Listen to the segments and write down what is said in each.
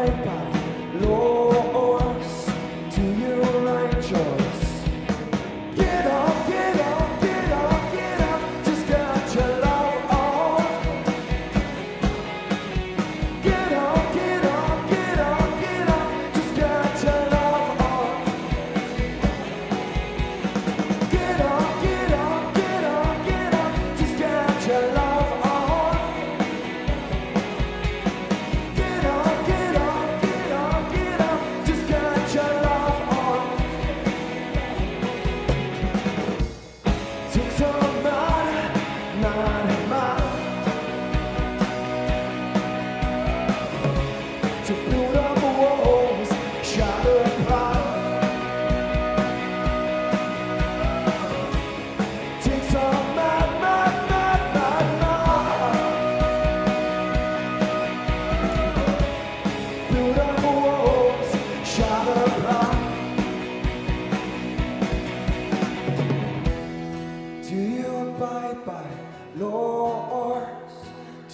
abide by laws? Do you write choice? Get up, get up, get up, get up. Just got your love on. Get up, get up, get up, get up. Just got your love on. Get up, get up, get up, get up. Just got your love on.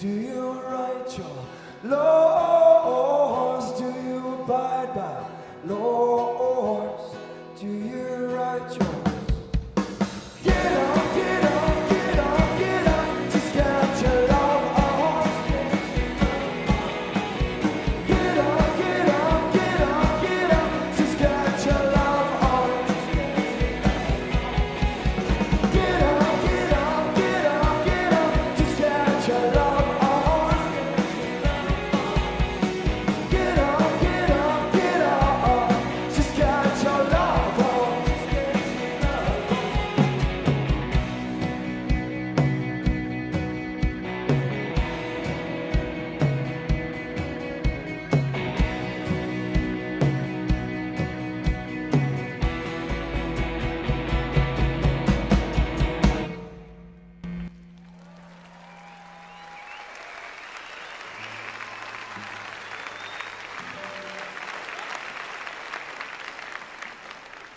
Do you write your laws? Do you abide by laws? Do you write yours? Get up, get up, get up, get up. Just got your love on. Get up, get up, get up, get up. Just got your love on. Get up, get up, get up, get up. Just got your love.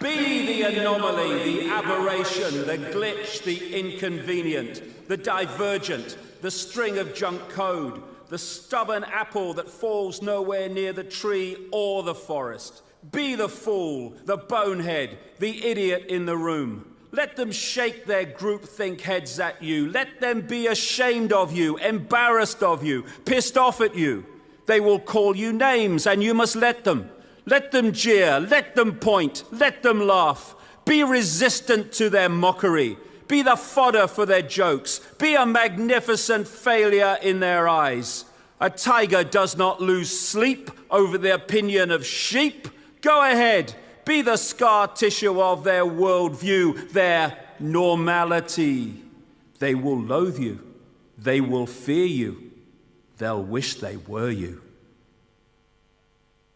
Be the anomaly, the aberration, the glitch, the inconvenient, the divergent, the string of junk code, the stubborn apple that falls nowhere near the tree or the forest. Be the fool, the bonehead, the idiot in the room. Let them shake their groupthink heads at you. Let them be ashamed of you, embarrassed of you, pissed off at you. They will call you names, and you must let them. Let them jeer, let them point, let them laugh. Be resistant to their mockery. Be the fodder for their jokes. Be a magnificent failure in their eyes. A tiger does not lose sleep over the opinion of sheep. Go ahead, be the scar tissue of their worldview, their normality. They will loathe you. They will fear you. They'll wish they were you.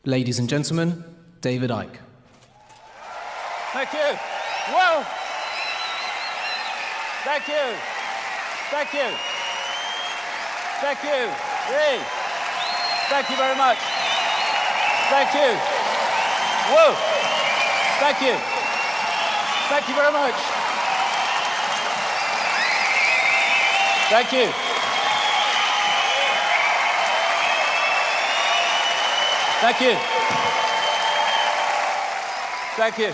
Ladies and gentlemen, David Icke. Thank you. Whoa. Thank you. Thank you. Thank you. Hey. Thank you very much. Thank you. Whoa. Thank you. Thank you very much. Thank you. Thank you. Thank you.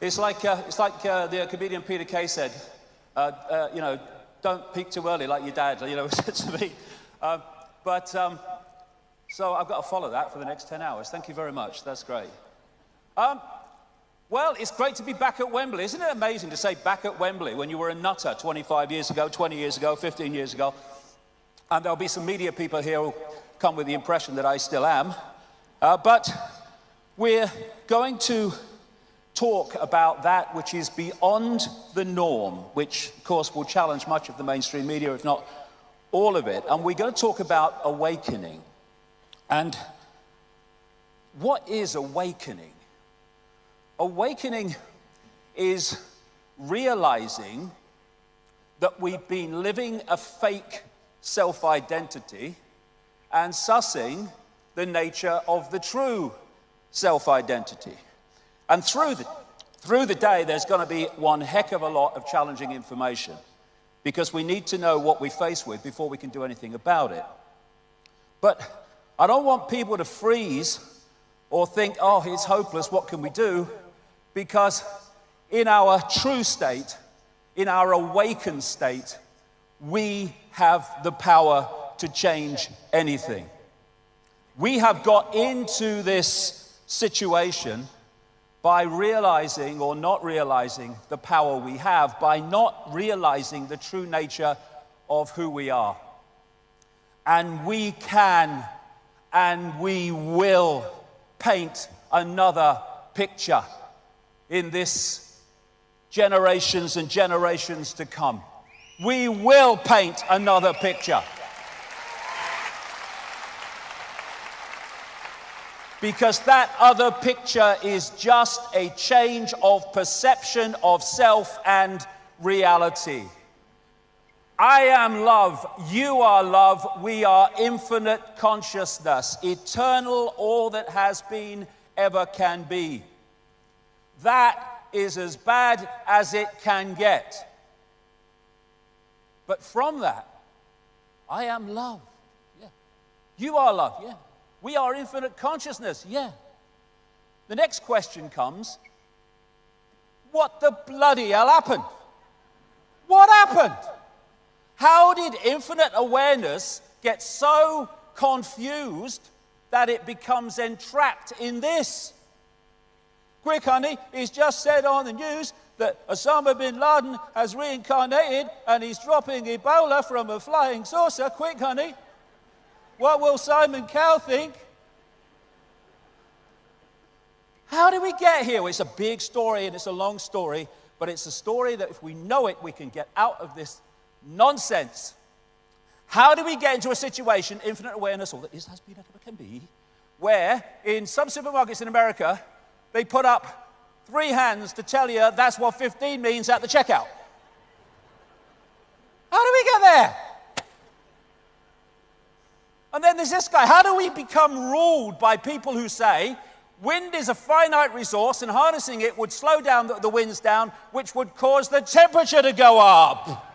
It's like the comedian Peter Kay said, you know, don't peak too early like your dad, you know, said to me. So I've got to follow that for the next 10 hours. Thank you very much. That's great. Well, it's great to be back at Wembley. Isn't it amazing to say back at Wembley when you were a nutter 25 years ago, 20 years ago, 15 years ago? And there'll be some media people here who come with the impression that I still am. But we're going to talk about that which is beyond the norm, which, of course, will challenge much of the mainstream media, if not all of it. And we're going to talk about awakening. And what is awakening? Awakening is realizing that we've been living a fake self-identity and sussing the nature of the true self-identity. And through the day, there's going to be one heck of a lot of challenging information because we need to know what we face with before we can do anything about it. But I don't want people to freeze or think, oh, it's hopeless, what can we do? Because in our true state, in our awakened state, we have the power to change anything. We have got into this situation by realizing or not realizing the power we have, by not realizing the true nature of who we are. And we can and we will paint another picture in this generations and generations to come. We will paint another picture. Because that other picture is just a change of perception of self and reality. I am love, you are love, we are infinite consciousness, eternal, all that has been, ever can be. That is as bad as it can get. But from that, I am love. Yeah. You are love. Yeah. We are infinite consciousness. Yeah. The next question comes, what the bloody hell happened? What happened? How did infinite awareness get so confused that it becomes entrapped in this? Quick, honey, he's just said on the news that Osama bin Laden has reincarnated and he's dropping Ebola from a flying saucer. Quick, honey. What will Simon Cowell think? How did we get here? Well, it's a big story and it's a long story, but it's a story that if we know it, we can get out of this nonsense. How do we get into a situation, infinite awareness, all that is, has been, ever can be, where in some supermarkets in America, they put up 3 hands to tell you that's what 15 means at the checkout? How do we get there? And then there's this guy. How do we become ruled by people who say wind is a finite resource and harnessing it would slow down the winds down, which would cause the temperature to go up?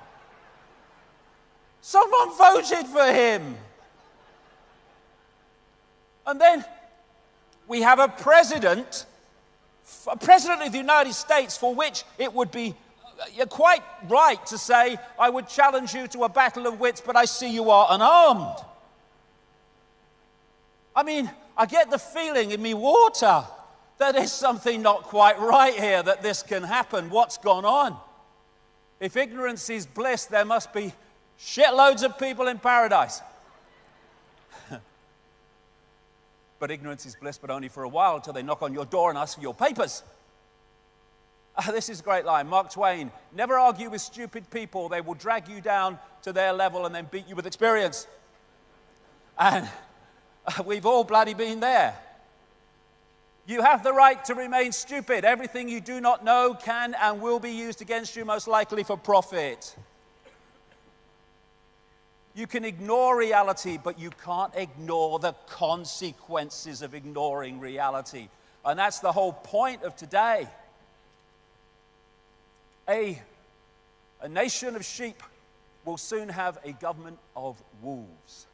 Someone voted for him. And then we have a president of the United States for which it would be quite right to say, I would challenge you to a battle of wits, but I see you are unarmed. I mean, I get the feeling in me water that there's something not quite right here, that this can happen. What's gone on? If ignorance is bliss, there must be shitloads of people in paradise. But ignorance is bliss, but only for a while, until they knock on your door and ask for your papers. This is a great line. Mark Twain, never argue with stupid people. They will drag you down to their level and then beat you with experience. And we've all bloody been there. You have the right to remain stupid. Everything you do not know can and will be used against you, most likely for profit. You can ignore reality, but you can't ignore the consequences of ignoring reality. And that's the whole point of today. A nation of sheep will soon have a government of wolves.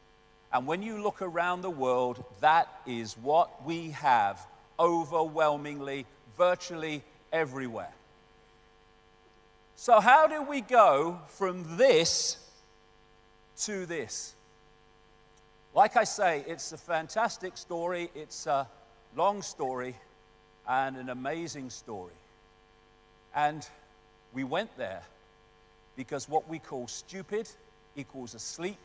And when you look around the world, that is what we have overwhelmingly, virtually everywhere. So how do we go from this to this? Like I say, it's a fantastic story, it's a long story, and an amazing story. And we went there because what we call stupid equals asleep.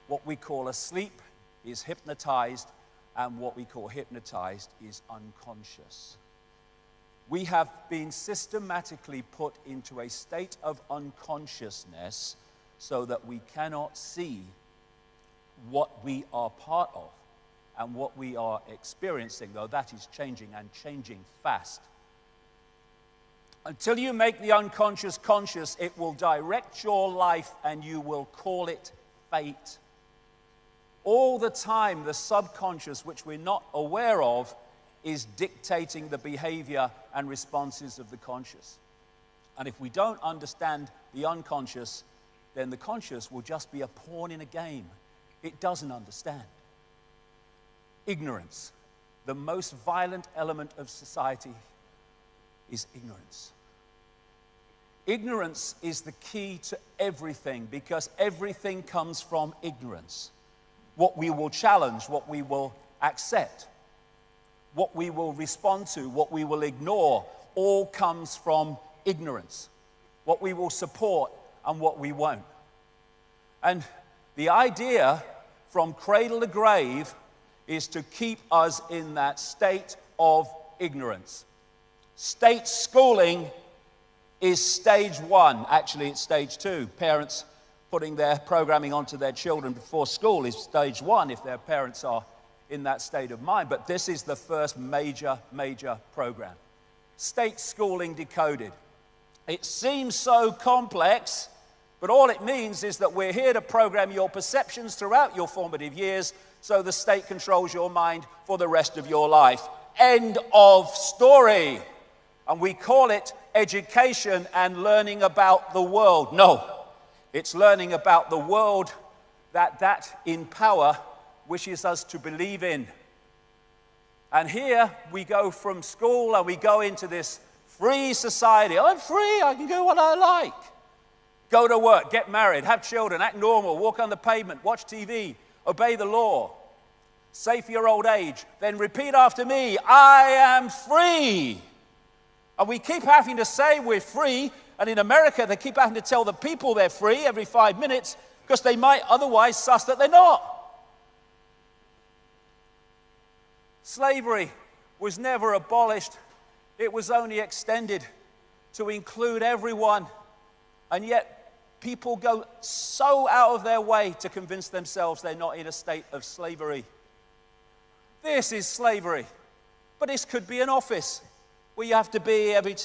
What we call asleep is hypnotized, and what we call hypnotized is unconscious. We have been systematically put into a state of unconsciousness so that we cannot see what we are part of and what we are experiencing, though that is changing and changing fast. Until you make the unconscious conscious, it will direct your life and you will call it fate. All the time, the subconscious, which we're not aware of, is dictating the behavior and responses of the conscious. And if we don't understand the unconscious, then the conscious will just be a pawn in a game. It doesn't understand. ignorance. The most violent element of society is ignorance. Ignorance is the key to everything because everything comes from ignorance. What we will challenge, what we will accept, what we will respond to, what we will ignore, all comes from ignorance. What we will support and what we won't. And the idea from cradle to grave is to keep us in that state of ignorance. State schooling is stage one. Actually, it's stage two. Parents putting their programming onto their children before school is stage one if their parents are in that state of mind. But this is the first major program. State schooling decoded. It seems so complex, but all it means is that we're here to program your perceptions throughout your formative years so the state controls your mind for the rest of your life. End of story. And we call it education and learning about the world. No, it's learning about the world that in power wishes us to believe in. And here we go from school and we go into this free society. I'm free, I can do what I like. Go to work, get married, have children, act normal, walk on the pavement, watch TV, obey the law, save for your old age, then repeat after me, I am free. And we keep having to say we're free, and in America they keep having to tell the people they're free every 5 minutes because they might otherwise suss that they're not. Slavery was never abolished. It was only extended to include everyone. And yet people go so out of their way to convince themselves they're not in a state of slavery. This is slavery. But this could be an office where you have to be every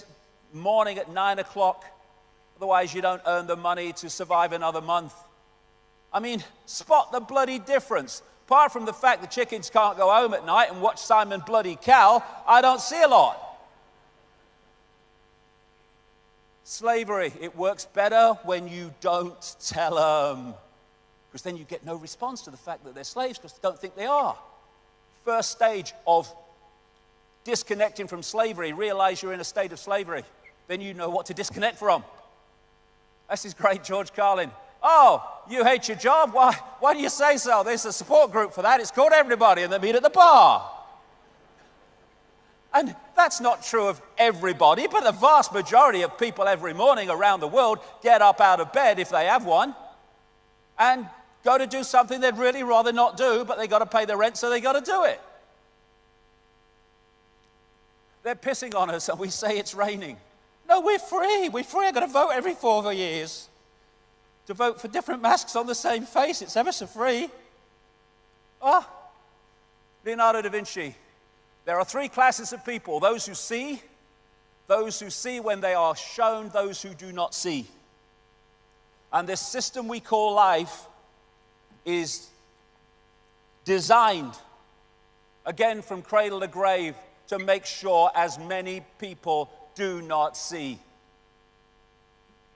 morning at 9 o'clock. Otherwise you don't earn the money to survive another month. I mean, spot the bloody difference. Apart from the fact the chickens can't go home at night and watch Simon Bloody Cow, I don't see a lot. Slavery, it works better when you don't tell them. Because then you get no response to the fact that they're slaves because they don't think they are. First stage of disconnecting from slavery, realize you're in a state of slavery. Then you know what to disconnect from. This is great, George Carlin. Oh, you hate your job? Why do you say so? There's a support group for that. It's called Everybody, and they meet at the bar. And that's not true of everybody, but the vast majority of people every morning around the world get up out of bed, if they have one, and go to do something they'd really rather not do, but they got to pay the rent, so they got to do it. They're pissing on us, and we say it's raining. No, we're free. We're free. I've got to vote every 4 years. To vote for different masks on the same face. It's ever so free. Leonardo da Vinci. There are 3 classes of people. Those who see when they are shown, those who do not see. And this system we call life is designed, again from cradle to grave, to make sure as many people do not see.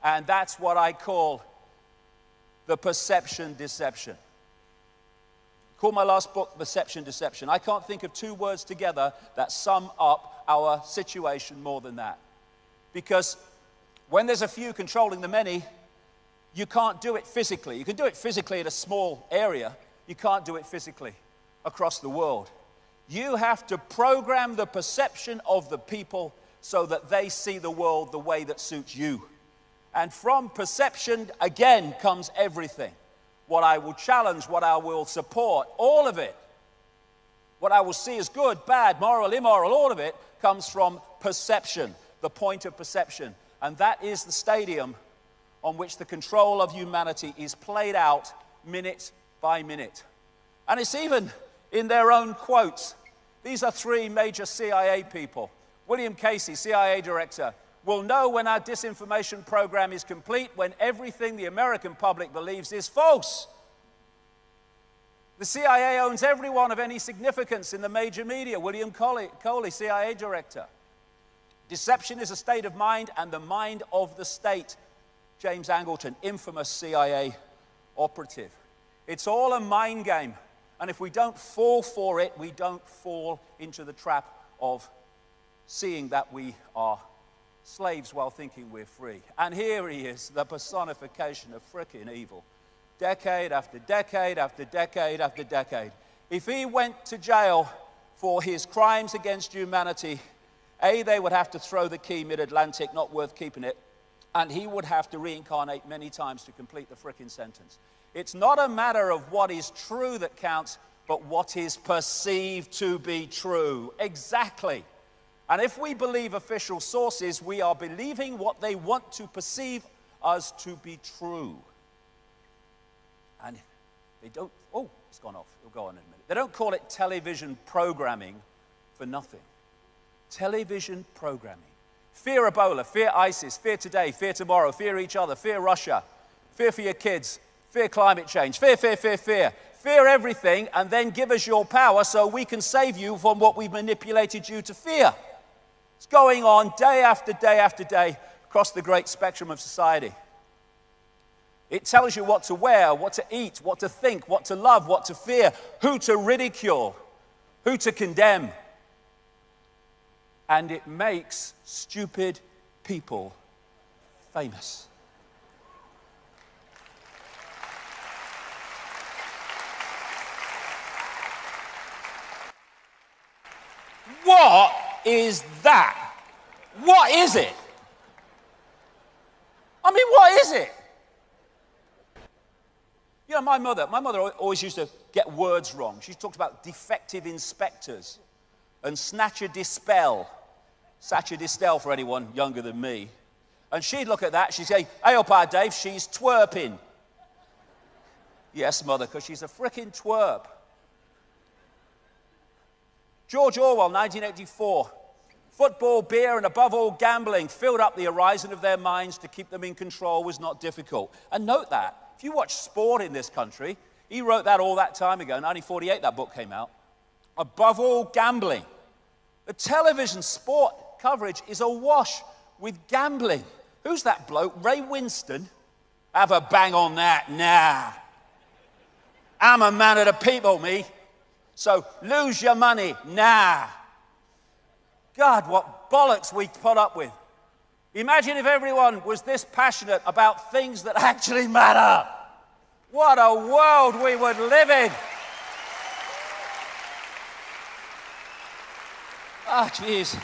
And that's what I call the perception deception. Call my last book Perception Deception. I can't think of 2 words together that sum up our situation more than that. Because when there's a few controlling the many, you can't do it physically. You can do it physically in a small area. You can't do it physically across the world. You have to program the perception of the people so that they see the world the way that suits you. And from perception, again, comes everything. What I will challenge, what I will support, all of it. What I will see as good, bad, moral, immoral, all of it comes from perception, the point of perception. And that is the stadium on which the control of humanity is played out minute by minute. And it's even in their own quotes. These are 3 major CIA people. William Casey, CIA director, will know when our disinformation program is complete when everything the American public believes is false. The CIA owns everyone of any significance in the major media. William Coley, CIA director. Deception is a state of mind and the mind of the state. James Angleton, infamous CIA operative. It's all a mind game. And if we don't fall for it, we don't fall into the trap of seeing that we are slaves while thinking we're free. And here he is, the personification of frickin' evil. Decade after decade after decade after decade. If he went to jail for his crimes against humanity, A, they would have to throw the key mid-Atlantic, not worth keeping it, and he would have to reincarnate many times to complete the frickin' sentence. It's not a matter of what is true that counts, but what is perceived to be true. Exactly. And if we believe official sources, we are believing what they want to perceive us to be true. And they don't, oh, it's gone off. It'll go on in a minute. They don't call it television programming for nothing. Television programming. Fear Ebola, fear ISIS, fear today, fear tomorrow, fear each other, fear Russia, fear for your kids, fear climate change, fear, fear, fear, fear. Fear everything and then give us your power so we can save you from what we've manipulated you to fear. It's going on day after day after day across the great spectrum of society. It tells you what to wear, what to eat, what to think, what to love, what to fear, who to ridicule, who to condemn. And it makes stupid people famous. What is that? What is it? I mean, what is it? You know, my mother always used to get words wrong. She talked about defective inspectors and snatcher dispel. Snatcher dispel for anyone younger than me. And she'd look at that, she'd say, "Hey, up, Dave, she's twerping." Yes, mother, because she's a frickin' twerp. George Orwell, 1984. Football, beer, and above all gambling filled up the horizon of their minds. To keep them in control was not difficult. And note that. If you watch sport in this country, he wrote that all that time ago. 1948, that book came out. Above all gambling. The television sport coverage is awash with gambling. Who's that bloke? Ray Winston? Have a bang on that. Nah. I'm a man of the people, me. So lose your money. Nah. God, what bollocks we put up with. Imagine if everyone was this passionate about things that actually matter. What a world we would live in. Ah, jeez.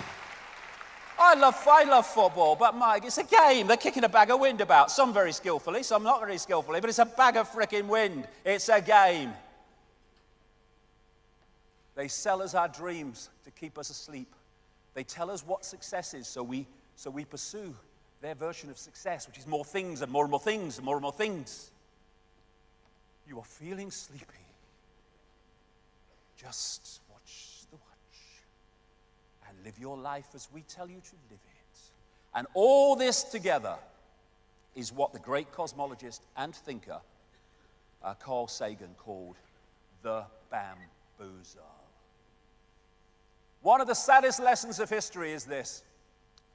I love football, but Mike, it's a game. They're kicking a bag of wind about. Some very skillfully, some not very skillfully, but it's a bag of frickin' wind. It's a game. They sell us our dreams to keep us asleep. They tell us what success is, so we pursue their version of success, which is more things and more things and more things. You are feeling sleepy. Just watch the watch and live your life as we tell you to live it. And all this together is what the great cosmologist and thinker Carl Sagan called the bamboozle. One of the saddest lessons of history is this.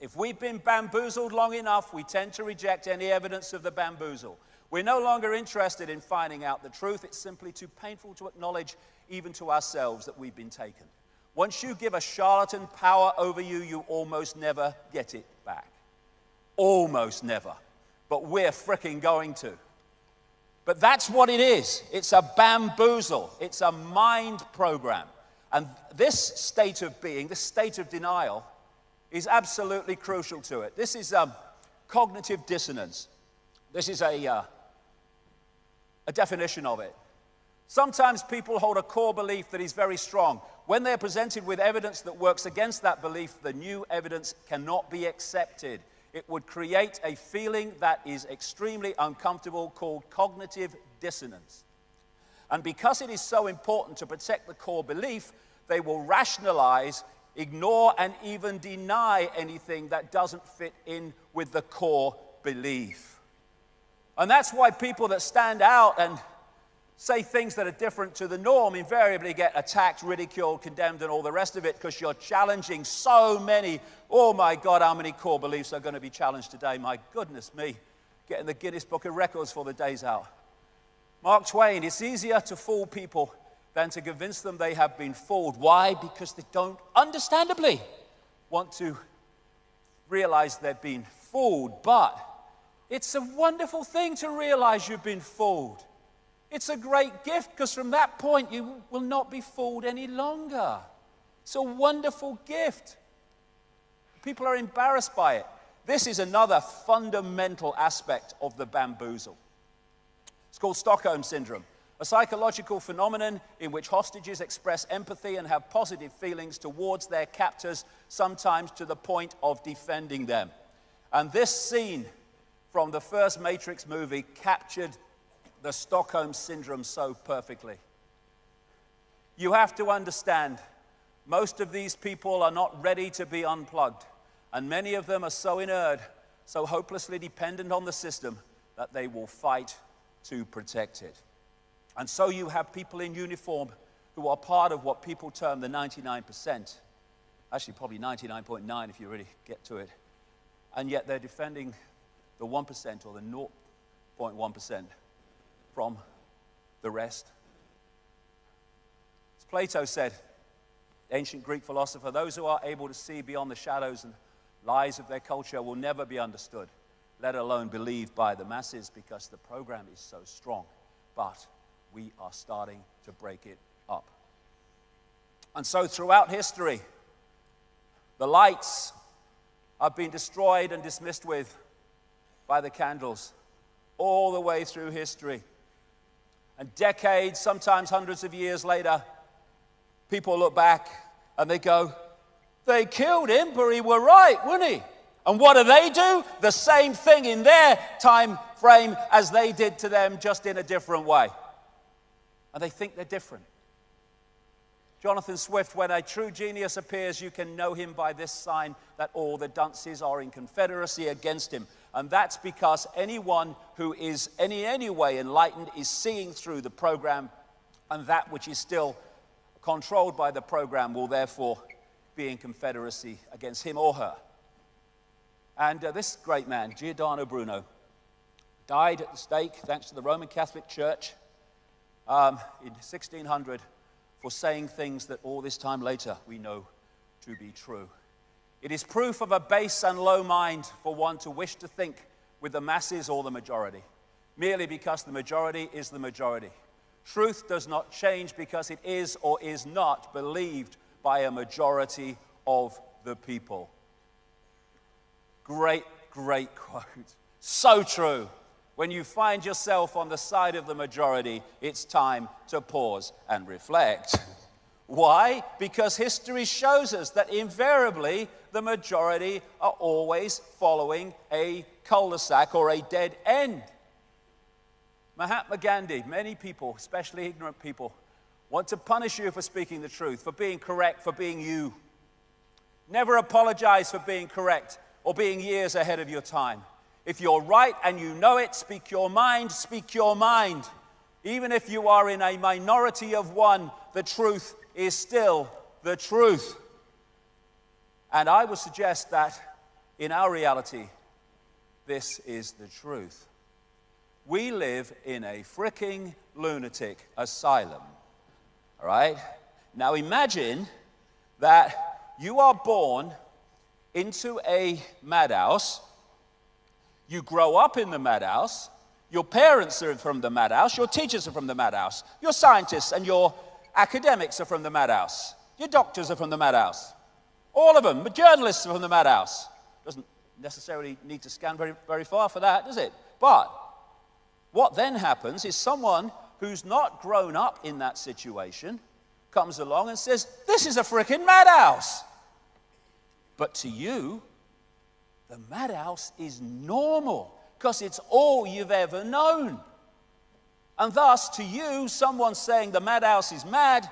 If we've been bamboozled long enough, we tend to reject any evidence of the bamboozle. We're no longer interested in finding out the truth. It's simply too painful to acknowledge, even to ourselves, that we've been taken. Once you give a charlatan power over you, you almost never get it back. Almost never. But we're fricking going to. But that's what it is. It's a bamboozle. It's a mind program. And this state of being, this state of denial, is absolutely crucial to it. This is cognitive dissonance. This is a definition of it. Sometimes people hold a core belief that is very strong. When they're presented with evidence that works against that belief, the new evidence cannot be accepted. It would create a feeling that is extremely uncomfortable called cognitive dissonance. And because it is so important to protect the core belief, they will rationalize, ignore, and even deny anything that doesn't fit in with the core belief. And that's why people that stand out and say things that are different to the norm invariably get attacked, ridiculed, condemned, and all the rest of it, because you're challenging so many. Oh my God, how many core beliefs are going to be challenged today? My goodness me, getting the Guinness Book of Records for the days out. Mark Twain, it's easier to fool people than to convince them they have been fooled. Why? Because they don't, understandably, want to realize they've been fooled. But it's a wonderful thing to realize you've been fooled. It's a great gift, because from that point you will not be fooled any longer. It's a wonderful gift. People are embarrassed by it. This is another fundamental aspect of the bamboozle. It's called Stockholm Syndrome, a psychological phenomenon in which hostages express empathy and have positive feelings towards their captors, sometimes to the point of defending them. And this scene from the first Matrix movie captured the Stockholm Syndrome so perfectly. You have to understand, most of these people are not ready to be unplugged, and many of them are so inert, so hopelessly dependent on the system, that they will fight to protect it. And so you have people in uniform who are part of what people term the 99%, actually probably 99.9 if you really get to it, and yet they're defending the 1% or the 0.1% from the rest. As Plato said, ancient Greek philosopher, those who are able to see beyond the shadows and lies of their culture will never be understood, let alone believed by the masses, because the program is so strong. But we are starting to break it up. And so throughout history, the lights have been destroyed and dismissed with by the candles all the way through history. And decades, sometimes hundreds of years later, people look back and they go, they killed him, but he were right, wouldn't he? And what do? The same thing in their time frame as they did to them, just in a different way. And they think they're different. Jonathan Swift, when a true genius appears, you can know him by this sign, that all the dunces are in confederacy against him. And that's because anyone who is any way enlightened is seeing through the program, and that which is still controlled by the program will therefore be in confederacy against him or her. And this great man, Giordano Bruno, died at the stake, thanks to the Roman Catholic Church, in 1600, for saying things that all this time later we know to be true. It is proof of a base and low mind for one to wish to think with the masses or the majority, merely because the majority is the majority. Truth does not change because it is or is not believed by a majority of the people. Great, great quote. So true. When you find yourself on the side of the majority, it's time to pause and reflect. Why? Because history shows us that invariably the majority are always following a cul-de-sac or a dead end. Mahatma Gandhi, many people, especially ignorant people, want to punish you for speaking the truth, for being correct, for being you. Never apologize for being correct or being years ahead of your time. If you're right and you know it, speak your mind, speak your mind. Even if you are in a minority of one, the truth is still the truth. And I would suggest that in our reality, this is the truth. We live in a freaking lunatic asylum, all right? Now imagine that you are born into a madhouse. You grow up in the madhouse. Your parents are from the madhouse. Your teachers are from the madhouse. Your scientists and your academics are from the madhouse. Your doctors are from the madhouse. All of them. The journalists are from the madhouse. Doesn't necessarily need to scan very, very far for that, does it? But what then happens is someone who's not grown up in that situation comes along and says, this is a freaking madhouse. But to you, the madhouse is normal because it's all you've ever known. And thus, to you, someone saying the madhouse is mad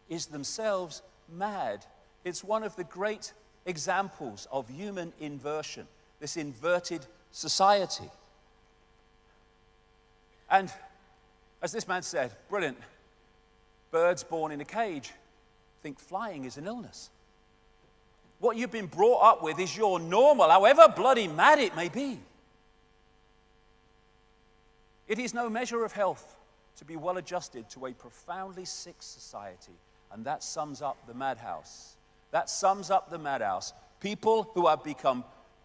is themselves mad. It's one of the great examples of human inversion, this inverted society. And as this man said, brilliant, birds born in a cage think flying is an illness. What you've been brought up with is your normal, however bloody mad it may be. It is no measure of health to be well adjusted to a profoundly sick society. And that sums up the madhouse. That sums up the madhouse. People who have become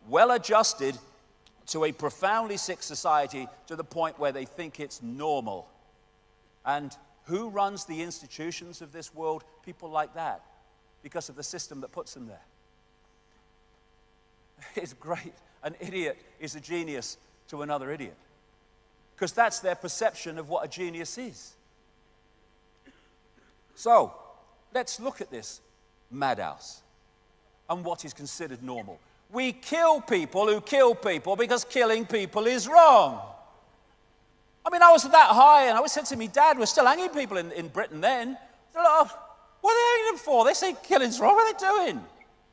well adjusted to a profoundly sick society to the point where they think it's normal. And who runs the institutions of this world? People like that, because of the system that puts them there. It's great. An idiot is a genius to another idiot, because that's their perception of what a genius is. So, let's look at this madhouse and what is considered normal. We kill people who kill people because killing people is wrong. I mean, I was that high, and I was said to me, Dad, we're still hanging people in Britain then. They're like, oh, what are they hanging them for? They say killing's wrong. What are they doing?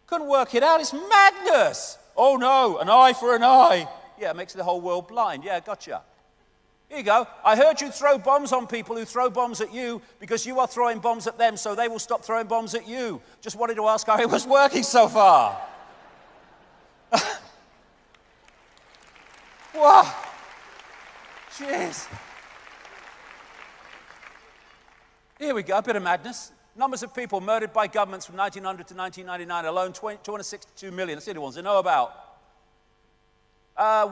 Couldn't work it out. It's madness. Oh, no, an eye for an eye. Yeah, it makes the whole world blind. Yeah, gotcha. Here you go. I heard you throw bombs on people who throw bombs at you because you are throwing bombs at them, so they will stop throwing bombs at you. Just wanted to ask how it was working so far. Wow. Jeez. Here we go, a bit of madness. Numbers of people murdered by governments from 1900 to 1999 alone, 262 million. That's the only ones I know about.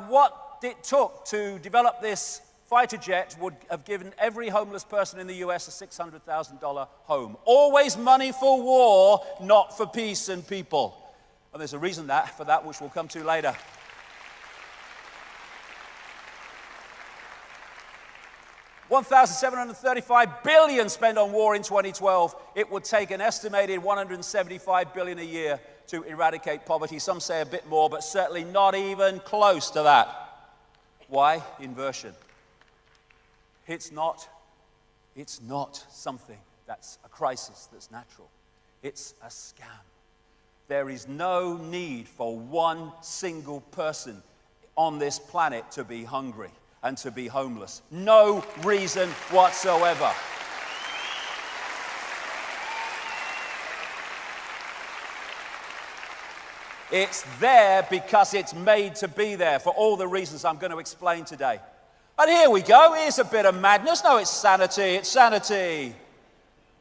What it took to develop this fighter jet would have given every homeless person in the US a $600,000 home. Always money for war, not for peace and people. And there's a reason for that, which we'll come to later. $1,735 billion spent on war in 2012. It would take an estimated $175 billion a year to eradicate poverty. Some say a bit more, but certainly not even close to that. Why? Inversion. It's not something that's a crisis that's natural. It's a scam. There is no need for one single person on this planet to be hungry and to be homeless. No reason whatsoever. It's there because it's made to be there for all the reasons I'm going to explain today. And here we go. Here's a bit of madness. No, it's sanity. It's sanity.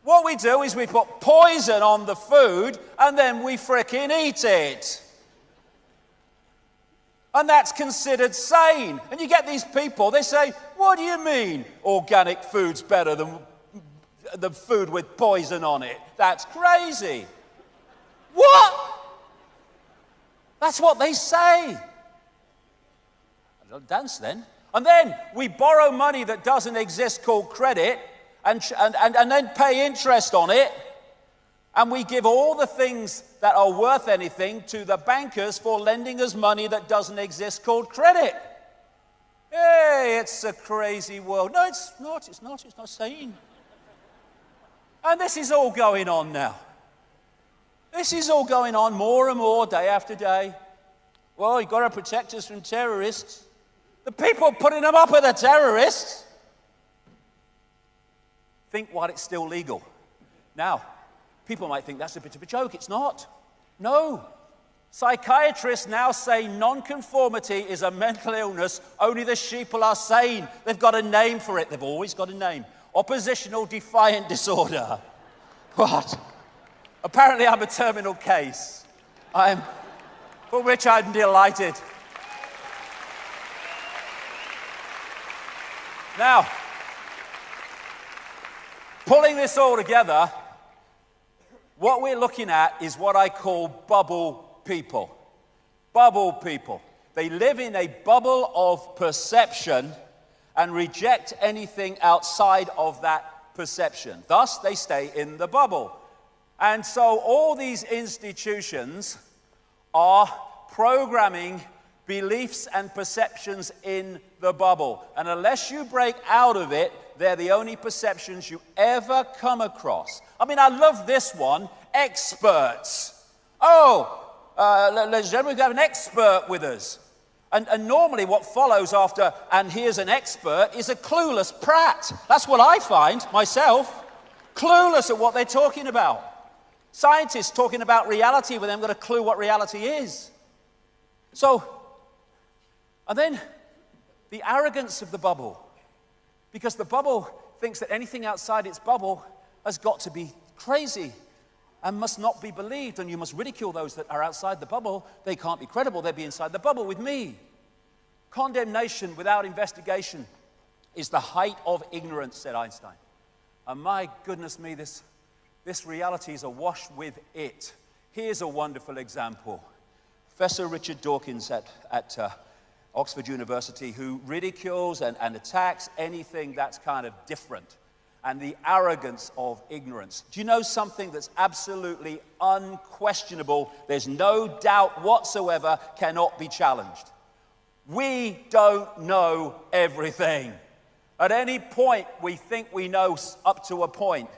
What we do is we put poison on the food and then we frickin' eat it. And that's considered sane. And you get these people, they say, what do you mean organic food's better than the food with poison on it? That's crazy. What? That's what they say. Don't dance then. And then we borrow money that doesn't exist called credit and then pay interest on it. And we give all the things that are worth anything to the bankers for lending us money that doesn't exist called credit. Hey, it's a crazy world. No, it's not. It's not sane. And this is all going on now. This is all going on more and more day after day. Well, you've got to protect us from terrorists. The people putting them up are the terrorists. Think while it's still legal. Now, people might think that's a bit of a joke. It's not. No. Psychiatrists now say nonconformity is a mental illness. Only the sheeple are sane. They've got a name for it. They've always got a name. Oppositional defiant disorder. What? Apparently I'm a terminal case. For which I'm delighted. Now, pulling this all together, what we're looking at is what I call bubble people. Bubble people. They live in a bubble of perception and reject anything outside of that perception. Thus, they stay in the bubble. And so all these institutions are programming beliefs and perceptions in the bubble. And unless you break out of it, they're the only perceptions you ever come across. I mean, I love this one, experts. Ladies and gentlemen, we have an expert with us. And normally what follows after, and here's an expert, is a clueless prat. That's what I find, myself. Clueless at what they're talking about. Scientists talking about reality when they haven't got a clue what reality is. And then the arrogance of the bubble. Because the bubble thinks that anything outside its bubble has got to be crazy and must not be believed, and you must ridicule those that are outside the bubble. They can't be credible. They'd be inside the bubble with me. Condemnation without investigation is the height of ignorance, said Einstein. And my goodness me, this reality is awash with it. Here's a wonderful example. Professor Richard Dawkins at Oxford University, who ridicules and attacks anything that's kind of different, and the arrogance of ignorance. Do you know something that's absolutely unquestionable? There's no doubt whatsoever, cannot be challenged. We don't know everything. At any point, we think we know up to a point,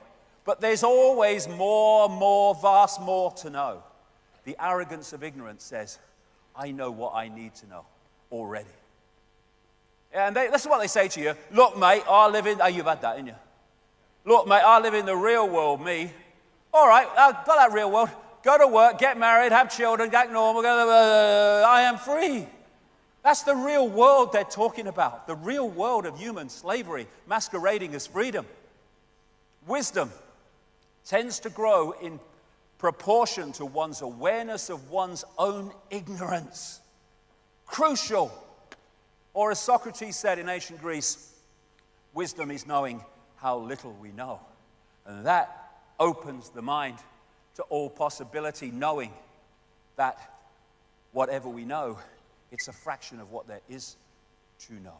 but there's always more, vast more to know. The arrogance of ignorance says, I know what I need to know already. And this is what they say to you. Look, mate, I live in... Oh, you've had that, haven't you? Look, mate, I live in the real world, me. All right, I've got that real world. Go to work, get married, have children, get normal. I am free. That's the real world they're talking about. The real world of human slavery masquerading as freedom. Wisdom tends to grow in proportion to one's awareness of one's own ignorance. Crucial. Or as Socrates said in ancient Greece, wisdom is knowing how little we know. And that opens the mind to all possibility, knowing that whatever we know, it's a fraction of what there is to know.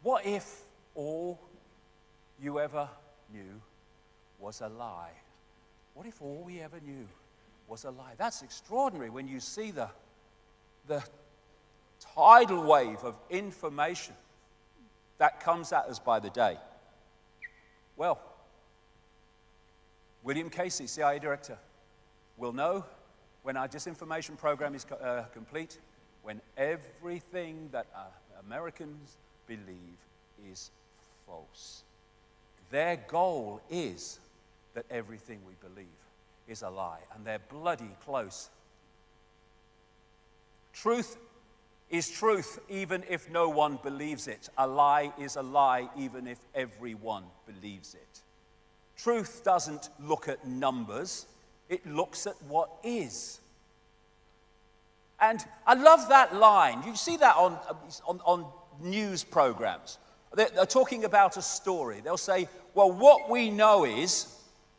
What if all you ever knew was a lie? What if all we ever knew was a lie? That's extraordinary when you see the tidal wave of information that comes at us by the day. Well, William Casey, CIA director, will know when our disinformation program is complete, when everything that Americans believe is false. Their goal is that everything we believe is a lie, and they're bloody close. Truth is truth even if no one believes it. A lie is a lie even if everyone believes it. Truth doesn't look at numbers, it looks at what is. And I love that line. You see that on news programs. They're talking about a story. They'll say, well, what we know is,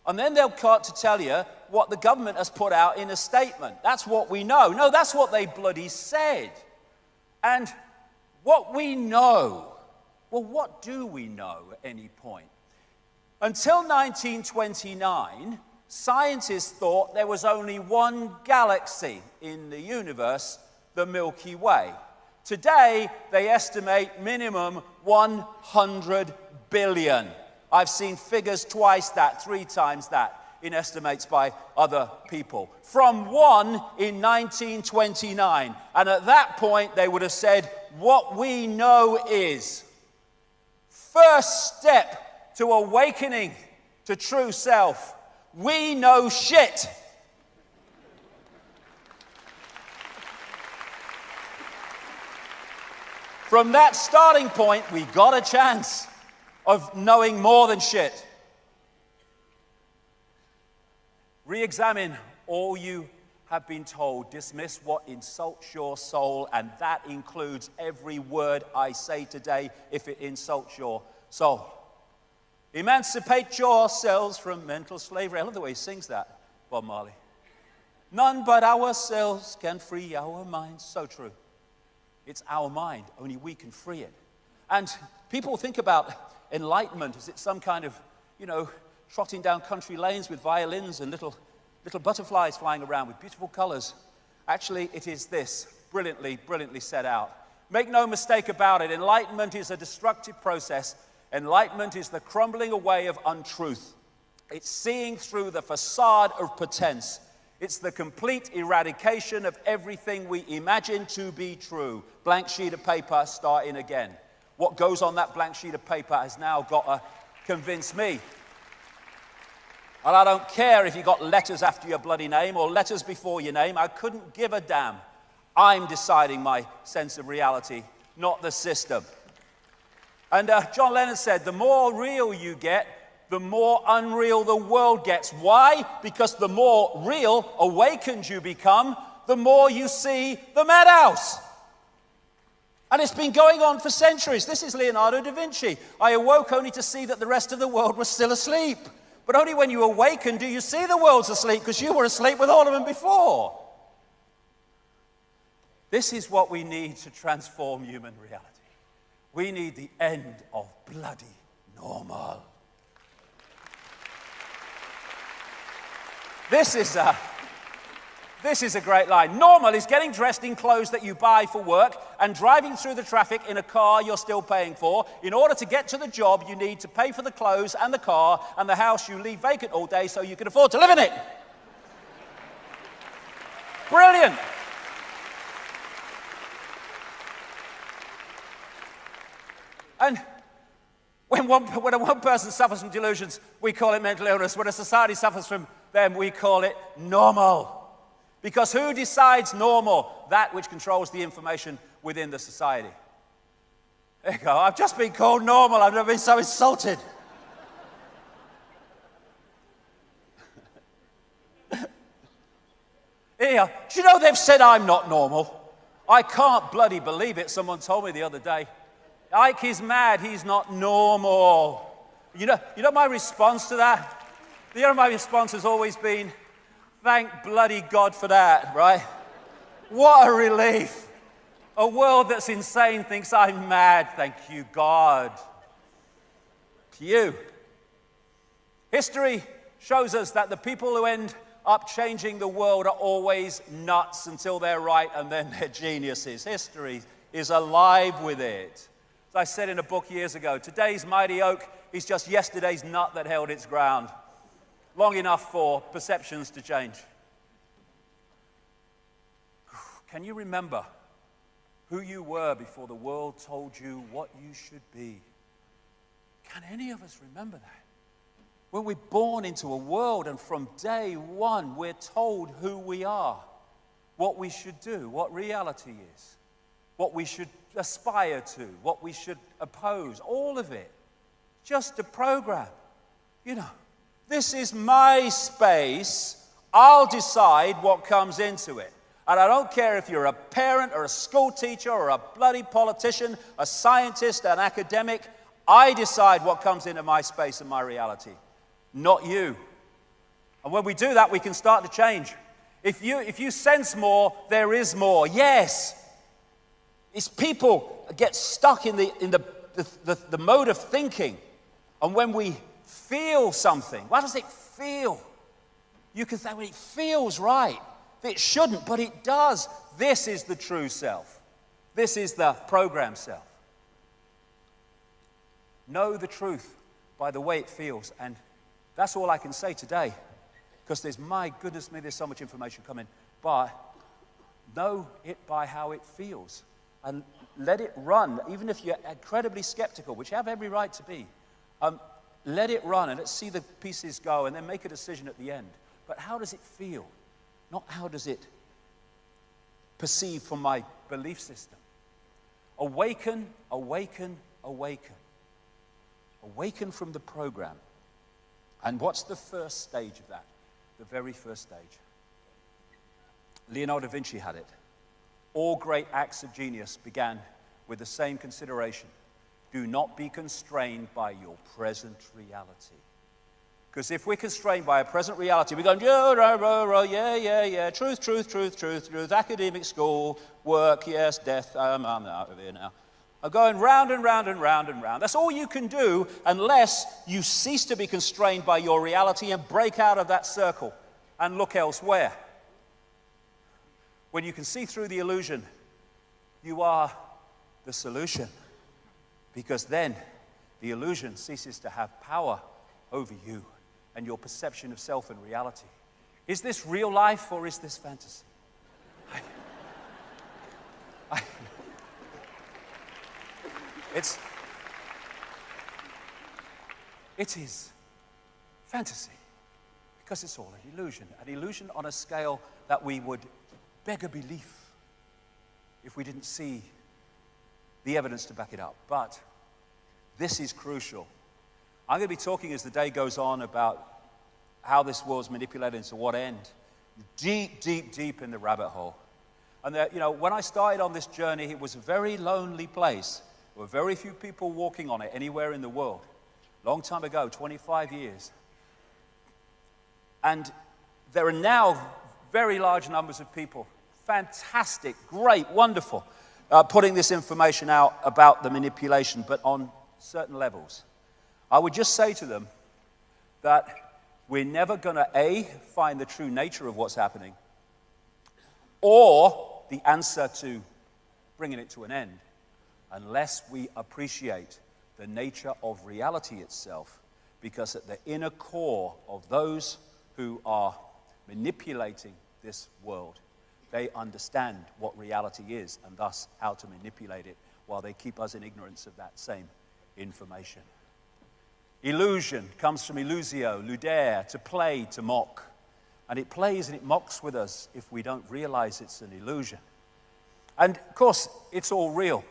and then they'll cut to tell you what the government has put out in a statement. That's what we know. No, that's what they bloody said. And what we know, well, what do we know at any point? Until 1929, scientists thought there was only one galaxy in the universe, the Milky Way. Today, they estimate minimum 100 billion. I've seen figures twice that, 3 times that, in estimates by other people. From one in 1929. And at that point, they would have said, what we know is. First step to awakening to true self. We know shit. From that starting point, we got a chance of knowing more than shit. Re-examine all you have been told. Dismiss what insults your soul, and that includes every word I say today if it insults your soul. Emancipate yourselves from mental slavery. I love the way he sings that, Bob Marley. None but ourselves can free our minds. So true. It's our mind. Only we can free it. And people think about enlightenment as it's some kind of, trotting down country lanes with violins and little butterflies flying around with beautiful colors. Actually, it is this, brilliantly set out. Make no mistake about it, enlightenment is a destructive process. Enlightenment is the crumbling away of untruth. It's seeing through the facade of pretense. It's the complete eradication of everything we imagine to be true. Blank sheet of paper, starting again. What goes on that blank sheet of paper has now got to convince me. And I don't care if you got letters after your bloody name or letters before your name. I couldn't give a damn. I'm deciding my sense of reality, not the system. And John Lennon said, the more real you get, the more unreal the world gets. Why? Because the more real, awakened you become, the more you see the madhouse. And it's been going on for centuries. This is Leonardo da Vinci. I awoke only to see that the rest of the world was still asleep. But only when you awaken do you see the world's asleep, because you were asleep with all of them before. This is what we need to transform human reality. We need the end of bloody normal. This is a great line. Normal is getting dressed in clothes that you buy for work and driving through the traffic in a car you're still paying for. In order to get to the job, you need to pay for the clothes and the car and the house you leave vacant all day so you can afford to live in it. Brilliant. And when one person suffers from delusions, we call it mental illness. When a society suffers from them, we call it normal. Because who decides normal? That which controls the information within the society. There you go. I've just been called normal. I've never been so insulted. Here, do you know they've said I'm not normal? I can't bloody believe it. Someone told me the other day. Icke is mad. He's not normal. You know my response to that? My response has always been, thank bloody God for that, right? What a relief. A world that's insane thinks I'm mad. Thank you, God. Phew. History shows us that the people who end up changing the world are always nuts until they're right, and then they're geniuses. History is alive with it. As I said in a book years ago, today's mighty oak is just yesterday's nut that held its ground. Long enough for perceptions to change. Can you remember who you were before the world told you what you should be? Can any of us remember that? When we're born into a world and from day one we're told who we are, what we should do, what reality is, what we should aspire to, what we should oppose, all of it. Just a program. This is my space. I'll decide what comes into it. And I don't care if you're a parent or a school teacher or a bloody politician, a scientist, an academic. I decide what comes into my space and my reality, not you. And when we do that, we can start to change. If you sense more, there is more. Yes. It's people get stuck in the mode of thinking. And when we feel something, what does it feel? You can say, well, it feels right. It shouldn't, but it does. This is the true self. This is the program self. Know the truth by the way it feels. And that's all I can say today. Because my goodness me, there's so much information coming. But know it by how it feels. And let it run, even if you're incredibly skeptical, which you have every right to be. Let it run and let's see the pieces go and then make a decision at the end. But how does it feel? Not how does it perceive from my belief system. Awaken, awaken, awaken. Awaken from the program. And what's the first stage of that? The very first stage. Leonardo da Vinci had it. All great acts of genius began with the same consideration. Do not be constrained by your present reality. Because if we're constrained by a present reality, we're going, yeah, truth, academic school, work, yes, death, I'm out of here now. I'm going round and round and round and round. That's all you can do unless you cease to be constrained by your reality and break out of that circle and look elsewhere. When you can see through the illusion, you are the solution. Because then the illusion ceases to have power over you and your perception of self and reality. Is this real life or is this fantasy? It is fantasy because it's all an illusion on a scale that we would beg a belief if we didn't see the evidence to back it up. But This is crucial. I'm going to be talking as the day goes on about how this world's manipulated and to what end. Deep, deep, deep in the rabbit hole. And when I started on this journey, it was a very lonely place. There were very few people walking on it anywhere in the world. Long time ago, 25 years. And there are now very large numbers of people, fantastic, great, wonderful, putting this information out about the manipulation, but on certain levels. I would just say to them that we're never going to, A, find the true nature of what's happening, or the answer to bringing it to an end, unless we appreciate the nature of reality itself, because at the inner core of those who are manipulating this world, they understand what reality is and thus how to manipulate it while they keep us in ignorance of that same information. Illusion comes from illusio, ludere, to play, to mock. And it plays and it mocks with us if we don't realize it's an illusion. And of course, it's all real.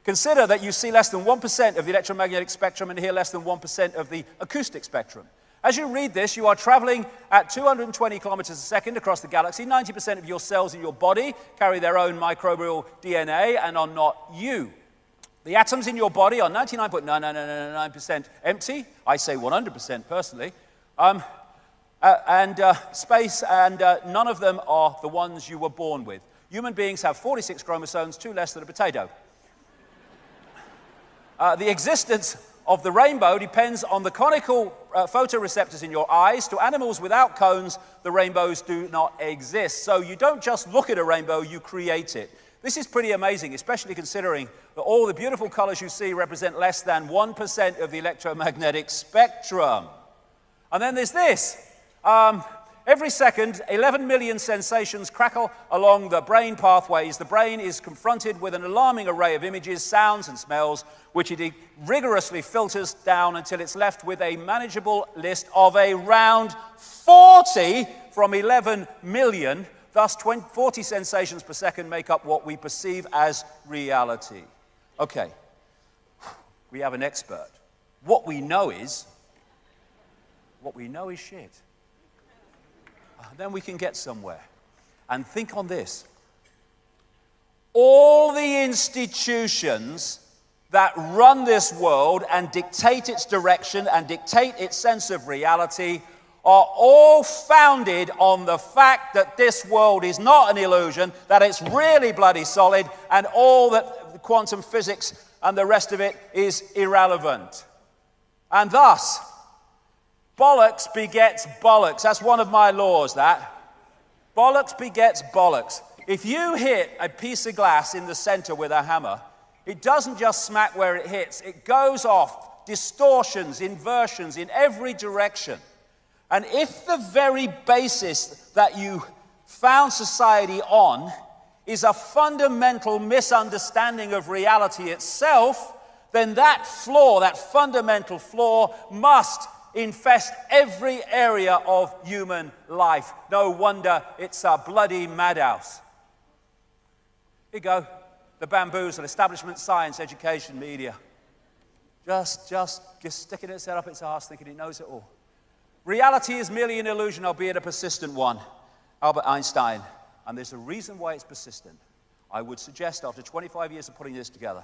Consider that you see less than 1% of the electromagnetic spectrum and hear less than 1% of the acoustic spectrum. As you read this, you are traveling at 220 kilometers a second across the galaxy. 90% of your cells in your body carry their own microbial DNA and are not you. The atoms in your body are 99.9999% empty. I say 100% personally. Space, and none of them are the ones you were born with. Human beings have 46 chromosomes, 2 less than a potato. The existence of the rainbow depends on the conical photoreceptors in your eyes. To animals without cones, the rainbows do not exist. So you don't just look at a rainbow, you create it. This is pretty amazing, especially considering that all the beautiful colors you see represent less than 1% of the electromagnetic spectrum. And then there's this. Every second, 11 million sensations crackle along the brain pathways. The brain is confronted with an alarming array of images, sounds, and smells, which it rigorously filters down until it's left with a manageable list of around 40 from 11 million. Thus, 40 sensations per second make up what we perceive as reality. Okay, we have an expert. What we know is shit. Then we can get somewhere. And think on this. All the institutions that run this world and dictate its direction and dictate its sense of reality are all founded on the fact that this world is not an illusion, that it's really bloody solid, and all that quantum physics and the rest of it is irrelevant. And thus, bollocks begets bollocks. That's one of my laws, that. Bollocks begets bollocks. If you hit a piece of glass in the center with a hammer, it doesn't just smack where it hits. It goes off, distortions, inversions in every direction. And if the very basis that you found society on is a fundamental misunderstanding of reality itself, then that flaw, that fundamental flaw, must infest every area of human life. No wonder it's a bloody madhouse. Here you go. The bamboozle, establishment, science, education, media. Just sticking its head up its arse, thinking it knows it all. Reality is merely an illusion, albeit a persistent one. Albert Einstein. And there's a reason why it's persistent. I would suggest, after 25 years of putting this together,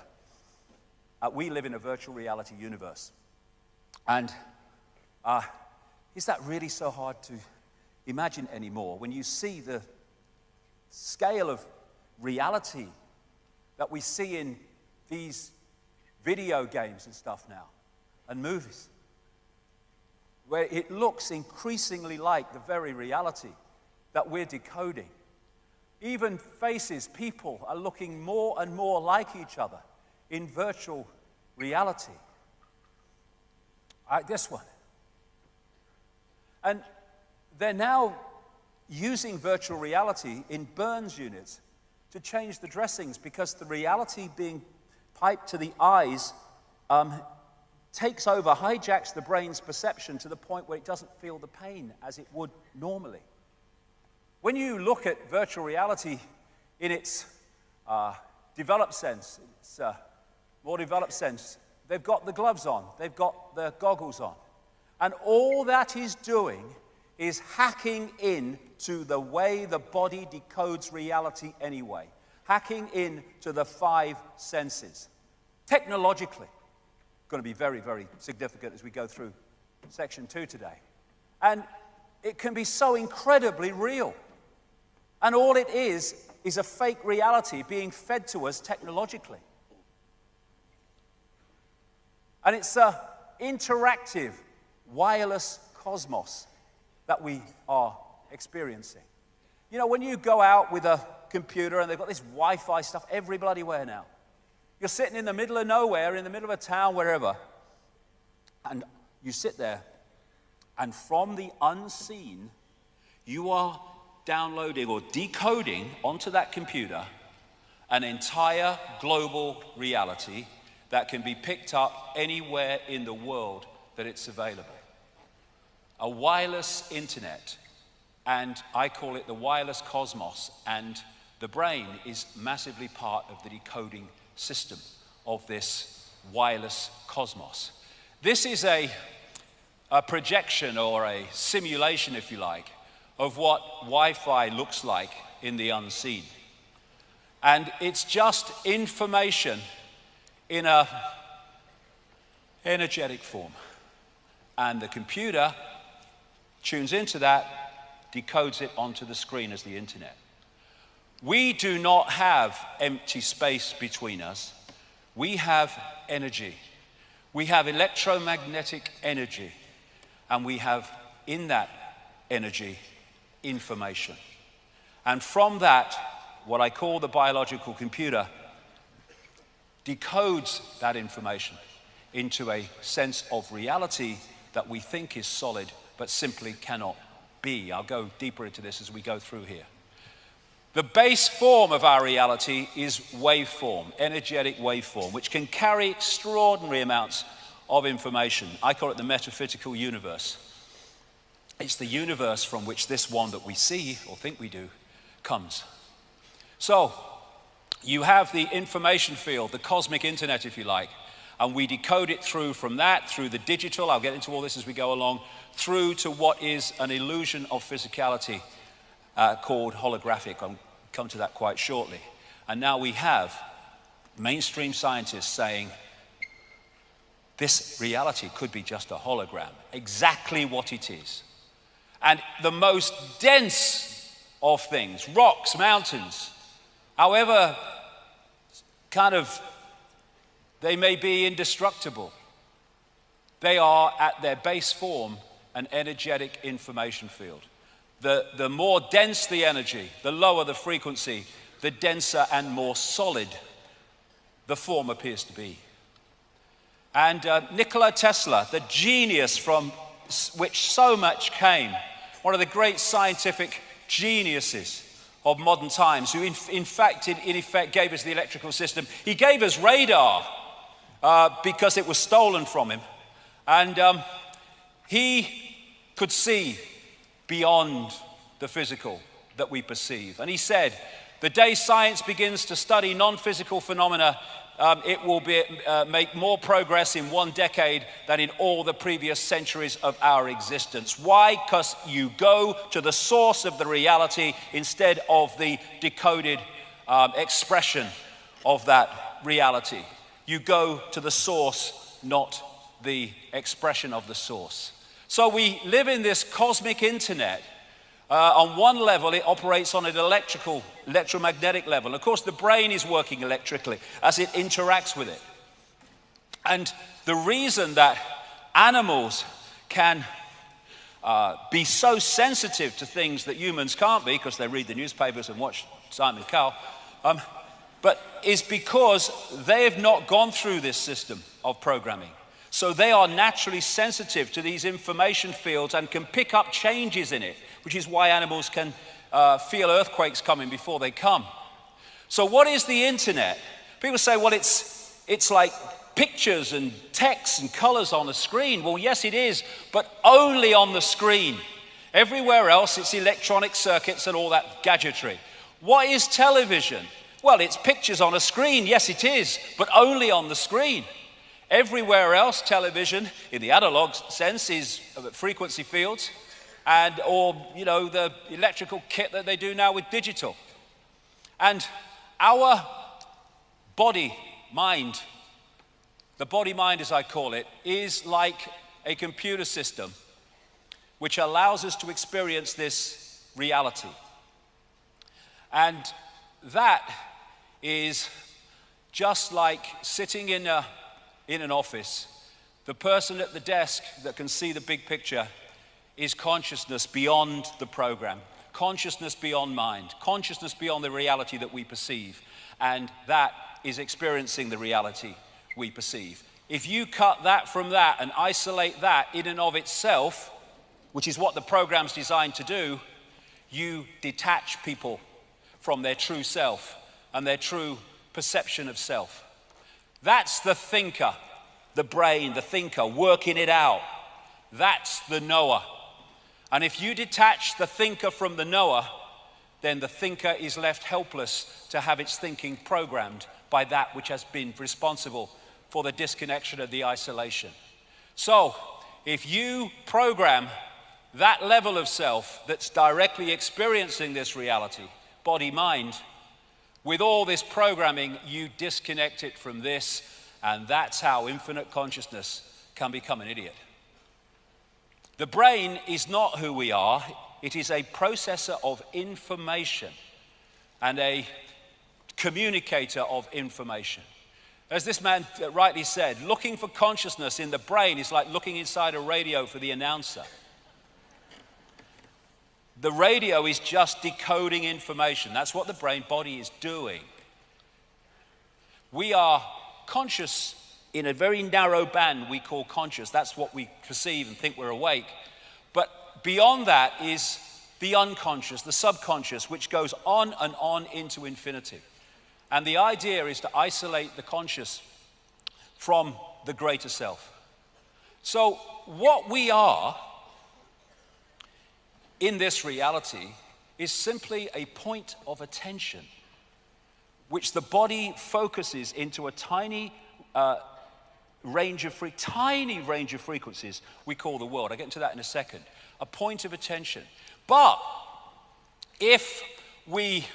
we live in a virtual reality universe. And is that really so hard to imagine anymore? When you see the scale of reality that we see in these video games and stuff now, and movies, where it looks increasingly like the very reality that we're decoding. Even faces, people are looking more and more like each other in virtual reality. This one. And they're now using virtual reality in burns units to change the dressings, because the reality being piped to the eyes takes over, hijacks the brain's perception to the point where it doesn't feel the pain as it would normally. When you look at virtual reality in its developed sense, more developed sense, they've got the gloves on, they've got the goggles on. And all that is doing is hacking in to the way the body decodes reality anyway. Hacking in to the 5 senses. Technologically, going to be very, very significant as we go through section 2 today. And it can be so incredibly real. And all it is a fake reality being fed to us technologically. And it's an interactive, wireless cosmos that we are experiencing. You know, when you go out with a computer and they've got this Wi-Fi stuff every bloody where now. You're sitting in the middle of nowhere, in the middle of a town, wherever, and you sit there, and from the unseen, you are downloading or decoding onto that computer an entire global reality that can be picked up anywhere in the world that it's available. A wireless internet, and I call it the wireless cosmos, and the brain is massively part of the decoding system of this wireless cosmos. This is a projection or a simulation, if you like, of what Wi-Fi looks like in the unseen. And it's just information in an energetic form. And the computer tunes into that, decodes it onto the screen as the internet. We do not have empty space between us. We have energy. We have electromagnetic energy. And we have, in that energy, information. And from that, what I call the biological computer decodes that information into a sense of reality that we think is solid, but simply cannot be. I'll go deeper into this as we go through here. The base form of our reality is waveform, energetic waveform, which can carry extraordinary amounts of information. I call it the metaphysical universe. It's the universe from which this one that we see, or think we do, comes. So, you have the information field, the cosmic internet, if you like, and we decode it through from that, through the digital, I'll get into all this as we go along, through to what is an illusion of physicality called holographic. I'll come to that quite shortly. And now we have mainstream scientists saying, this reality could be just a hologram, exactly what it is. And the most dense of things, rocks, mountains, however kind of they may be indestructible, they are at their base form an energetic information field. The more dense the energy, the lower the frequency, the denser and more solid the form appears to be. And Nikola Tesla, the genius from which so much came, one of the great scientific geniuses of modern times, who in effect gave us the electrical system. He gave us radar because it was stolen from him. And he could see beyond the physical that we perceive. And he said, the day science begins to study non-physical phenomena, it will make more progress in 1 decade than in all the previous centuries of our existence. Why? Because you go to the source of the reality instead of the decoded expression of that reality. You go to the source, not the expression of the source. So we live in this cosmic internet. On one level, it operates on an electromagnetic level. Of course, the brain is working electrically as it interacts with it. And the reason that animals can be so sensitive to things that humans can't be, because they read the newspapers and watch Simon Cowell, but is because they have not gone through this system of programming. So they are naturally sensitive to these information fields and can pick up changes in it, which is why animals can feel earthquakes coming before they come. So what is the internet? People say, well, it's like pictures and text and colors on a screen. Well, yes, it is, but only on the screen. Everywhere else, it's electronic circuits and all that gadgetry. What is television? Well, it's pictures on a screen. Yes, it is, but only on the screen. Everywhere else, television, in the analog sense, is frequency fields or the electrical kit that they do now with digital. And our body, mind, the body-mind as I call it, is like a computer system which allows us to experience this reality. And that is just like sitting in an office. The person at the desk that can see the big picture is consciousness beyond the program, consciousness beyond mind, consciousness beyond the reality that we perceive, and that is experiencing the reality we perceive. If you cut that from that and isolate that in and of itself, which is what the program's designed to do, you detach people from their true self and their true perception of self. That's the thinker, the brain, the thinker, working it out. That's the knower. And if you detach the thinker from the knower, then the thinker is left helpless to have its thinking programmed by that which has been responsible for the disconnection of the isolation. So, if you program that level of self that's directly experiencing this reality, body, mind, with all this programming, you disconnect it from this, and that's how infinite consciousness can become an idiot. The brain is not who we are. It is a processor of information and a communicator of information. As this man rightly said, looking for consciousness in the brain is like looking inside a radio for the announcer. The radio is just decoding information. That's what the brain body is doing. We are conscious in a very narrow band we call conscious. That's what we perceive and think we're awake. But beyond that is the unconscious, the subconscious, which goes on and on into infinity. And the idea is to isolate the conscious from the greater self. So what we are in this reality is simply a point of attention, which the body focuses into a tiny range of frequencies we call the world. I'll get into that in a second. A point of attention. But if we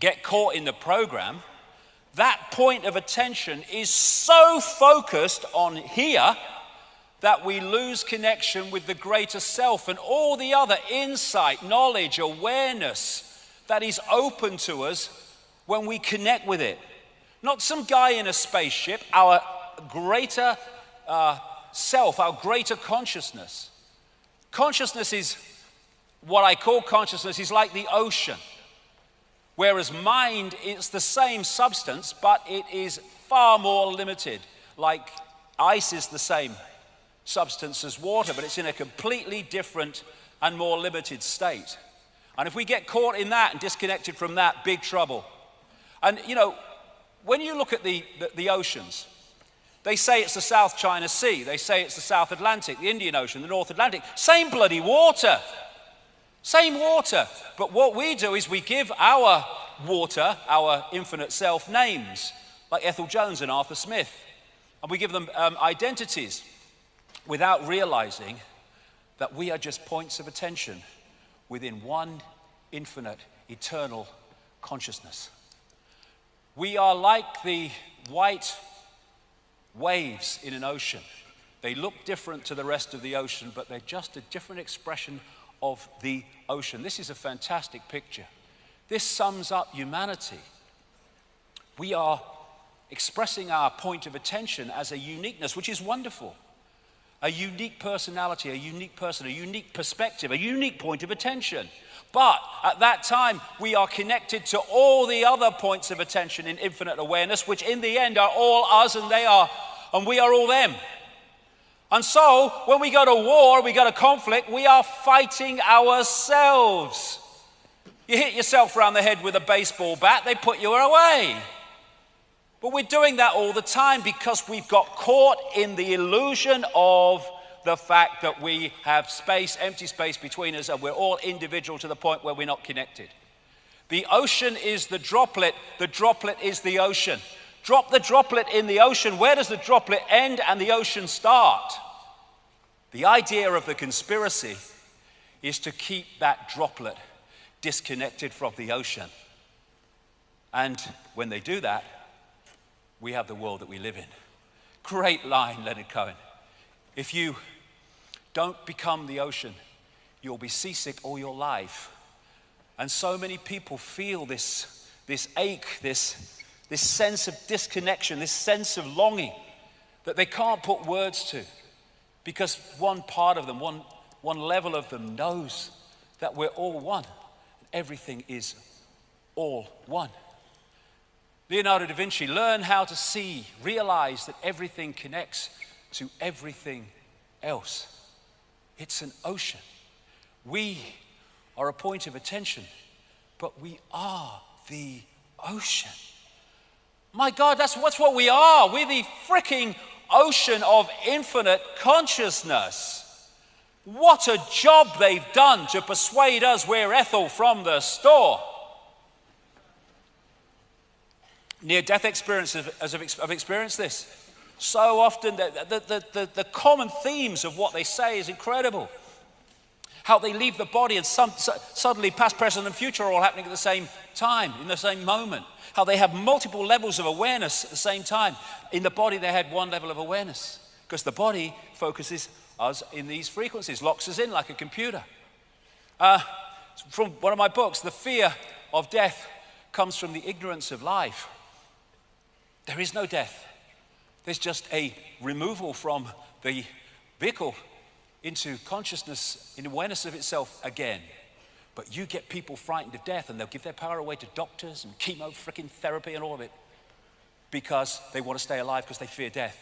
get caught in the program, that point of attention is so focused on here that we lose connection with the greater self and all the other insight, knowledge, awareness that is open to us when we connect with it. Not some guy in a spaceship, our greater self, our greater consciousness. Consciousness is, what I call consciousness, is like the ocean. Whereas mind is the same substance, but it is far more limited. Like ice is the same substance as water, but it's in a completely different and more limited state. And if we get caught in that and disconnected from that, big trouble. And when you look at the oceans, they say it's the South China Sea, they say it's the South Atlantic, the Indian Ocean, the North Atlantic, same bloody water. Same water, but what we do is we give our water, our infinite self, names, like Ethel Jones and Arthur Smith. And we give them identities without realizing that we are just points of attention within one infinite, eternal consciousness. We are like the white waves in an ocean. They look different to the rest of the ocean, but they're just a different expression of the ocean. This is a fantastic picture. This sums up humanity. We are expressing our point of attention as a uniqueness, which is wonderful. A unique personality, a unique person, a unique perspective, a unique point of attention. But at that time, we are connected to all the other points of attention in infinite awareness, which in the end are all us and we are all them. And so, when we go to war, we go to conflict, we are fighting ourselves. You hit yourself around the head with a baseball bat, they put you away. But we're doing that all the time because we've got caught in the illusion of the fact that we have space, empty space between us, and we're all individual to the point where we're not connected. The ocean is the droplet is the ocean. Drop the droplet in the ocean. Where does the droplet end and the ocean start? The idea of the conspiracy is to keep that droplet disconnected from the ocean. And when they do that, we have the world that we live in. Great line, Leonard Cohen. If you don't become the ocean, you'll be seasick all your life. And so many people feel this ache, this sense of disconnection, this sense of longing that they can't put words to, because one part of them, one level of them knows that we're all one. Everything is all one. Leonardo da Vinci learned how to see, realize that everything connects to everything else. It's an ocean. We are a point of attention, but we are the ocean. My God, that's what we are. We're the freaking ocean of infinite consciousness. What a job they've done to persuade us we're Ethel from the store. Near-death experiences have experienced this. So often, the common themes of what they say is incredible. How they leave the body and suddenly past, present, and future are all happening at the same time, in the same moment. How they have multiple levels of awareness at the same time. In the body, they had one level of awareness, because the body focuses us in these frequencies, locks us in like a computer. From one of my books, the fear of death comes from the ignorance of life. There is no death. There's just a removal from the vehicle into consciousness, in awareness of itself again. But you get people frightened of death, and they'll give their power away to doctors and chemo freaking therapy and all of it, because they want to stay alive, because they fear death.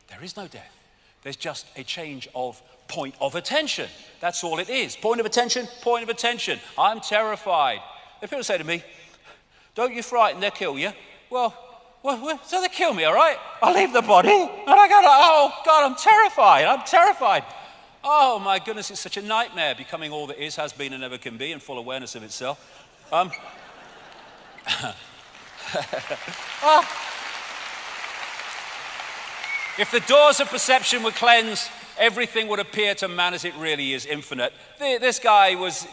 There is no death. There's just a change of point of attention. That's all it is. Point of attention, point of attention. I'm terrified. If people say to me, don't you frighten, they'll kill you. Well, so they kill me, all right? I'll leave the body, and I go, oh God, I'm terrified. Oh my goodness, it's such a nightmare, becoming all that is, has been, and never can be, in full awareness of itself. If the doors of perception were cleansed, everything would appear to man as it really is, infinite. This guy was,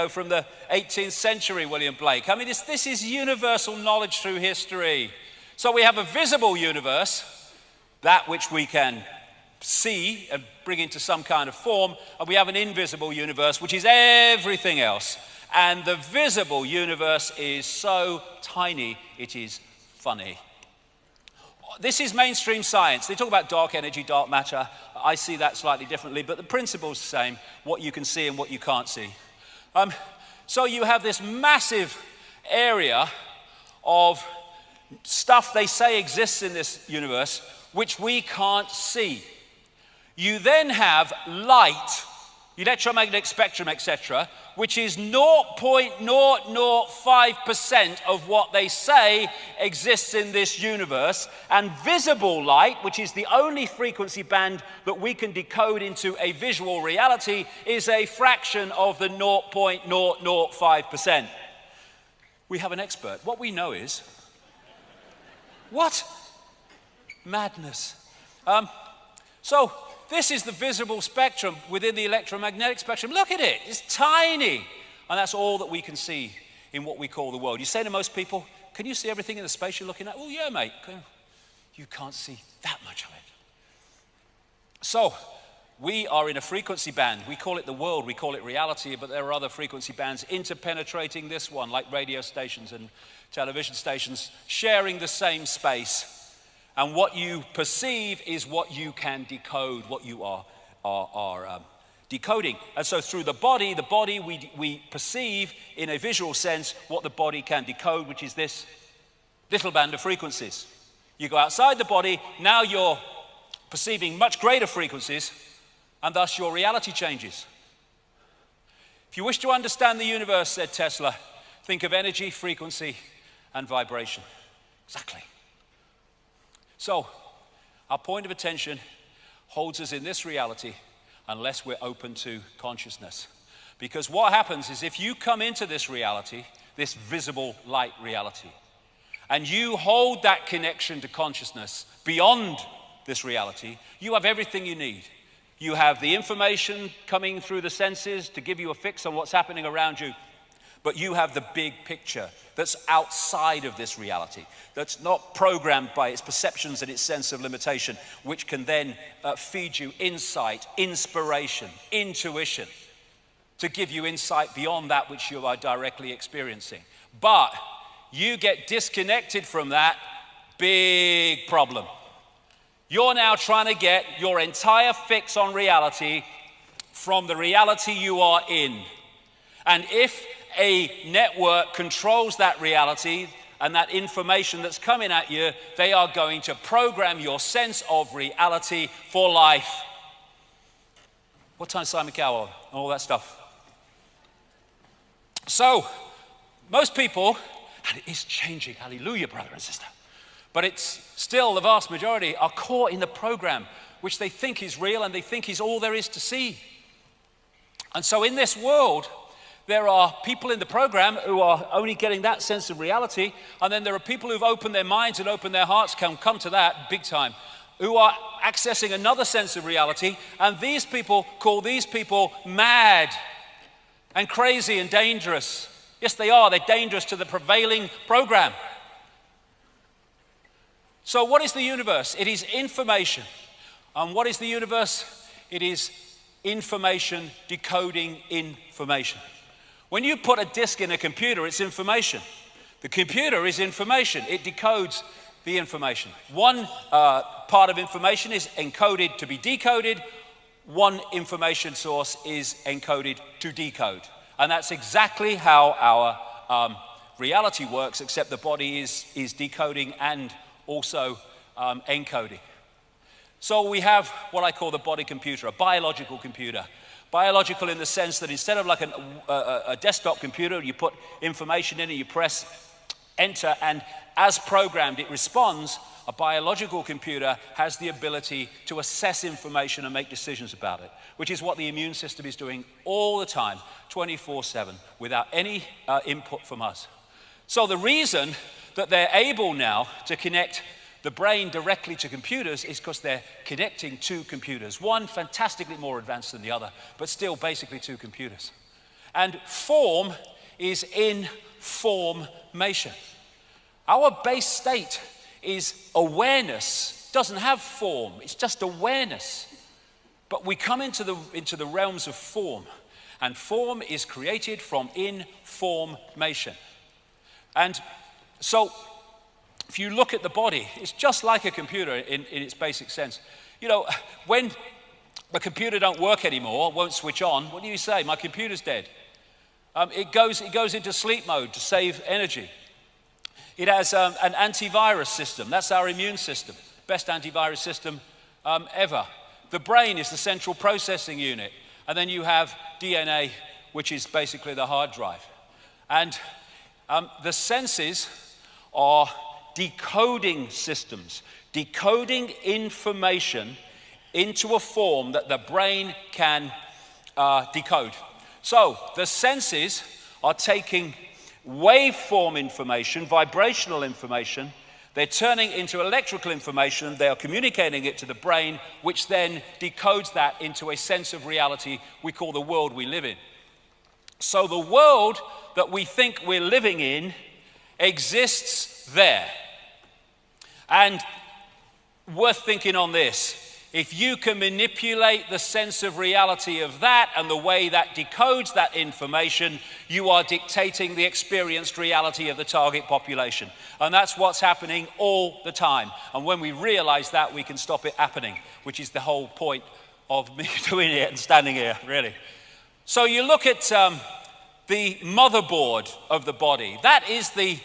from the 18th century, William Blake. I mean, this is universal knowledge through history. So we have a visible universe, that which we can see and bring into some kind of form, and we have an invisible universe, which is everything else. And the visible universe is so tiny, it is funny. This is mainstream science. They talk about dark energy, dark matter. I see that slightly differently, but the principle's the same, what you can see and what you can't see. So you have this massive area of stuff they say exists in this universe, which we can't see. You then have light, electromagnetic spectrum, etc., which is 0.005% of what they say exists in this universe. And visible light, which is the only frequency band that we can decode into a visual reality, is a fraction of the 0.005%. We have an expert. What we know is, what? Madness. So this is the visible spectrum within the electromagnetic spectrum. Look at it, it's tiny. And that's all that we can see in what we call the world. You say to most people, can you see everything in the space you're looking at? Oh yeah, mate. You can't see that much of it. So we are in a frequency band. We call it the world, we call it reality, but there are other frequency bands interpenetrating this one, like radio stations and television stations, sharing the same space. And what you perceive is what you can decode, what you are decoding. And so through the body we perceive in a visual sense what the body can decode, which is this little band of frequencies. You go outside the body, now you're perceiving much greater frequencies, and thus your reality changes. If you wish to understand the universe, said Tesla, think of energy, frequency, and vibration. Exactly. So, our point of attention holds us in this reality unless we're open to consciousness. Because what happens is if you come into this reality, this visible light reality, and you hold that connection to consciousness beyond this reality, you have everything you need. You have the information coming through the senses to give you a fix on what's happening around you, but you have the big picture that's outside of this reality, that's not programmed by its perceptions and its sense of limitation, which can then feed you insight, inspiration, intuition, to give you insight beyond that which you are directly experiencing. But you get disconnected from that, big problem. You're now trying to get your entire fix on reality from the reality you are in. And if a network controls that reality and that information that's coming at you, they are going to program your sense of reality for life. What time's Simon Cowell? All that stuff. So, most people, and it is changing, hallelujah, brother and sister, but it's still the vast majority are caught in the program which they think is real and they think is all there is to see. And so in this world, there are people in the program who are only getting that sense of reality, and then there are people who've opened their minds and opened their hearts, come to that big time, who are accessing another sense of reality, and these people call these people mad and crazy and dangerous. Yes, they are. They're dangerous to the prevailing program. So what is the universe? It is information. And what is the universe? It is information decoding information. When you put a disk in a computer, it's information. The computer is information. It decodes the information. One part of information is encoded to be decoded. One information source is encoded to decode. And that's exactly how our reality works, except the body is decoding and also encoding. So we have what I call the body computer, a biological computer. Biological in the sense that instead of like a desktop computer, you put information in and you press enter, and as programmed it responds. A biological computer has the ability to assess information and make decisions about it, which is what the immune system is doing all the time, 24/7, without any input from us. So the reason that they're able now to connect the brain directly to computers is because they're connecting two computers, one fantastically more advanced than the other, but still basically two computers. And form is information. Our base state is awareness. It doesn't have form, it's just awareness. But we come into the realms of form, and form is created from information. And so if you look at the body, it's just like a computer in its basic sense. You know, when a computer don't work anymore, won't switch on, what do you say? My computer's dead. It goes into sleep mode to save energy. It has an antivirus system. That's our immune system. Best antivirus system ever. The brain is the central processing unit. And then you have DNA, which is basically the hard drive. And the senses are decoding systems, decoding information into a form that the brain can decode. So the senses are taking waveform information, vibrational information, they're turning into electrical information, they are communicating it to the brain, which then decodes that into a sense of reality we call the world we live in. So the world that we think we're living in exists there. And worth thinking on this, if you can manipulate the sense of reality of that and the way that decodes that information, you are dictating the experienced reality of the target population. And that's what's happening all the time. And when we realize that, we can stop it happening, which is the whole point of me doing it and standing here, really. So you look at the motherboard of the body. That is the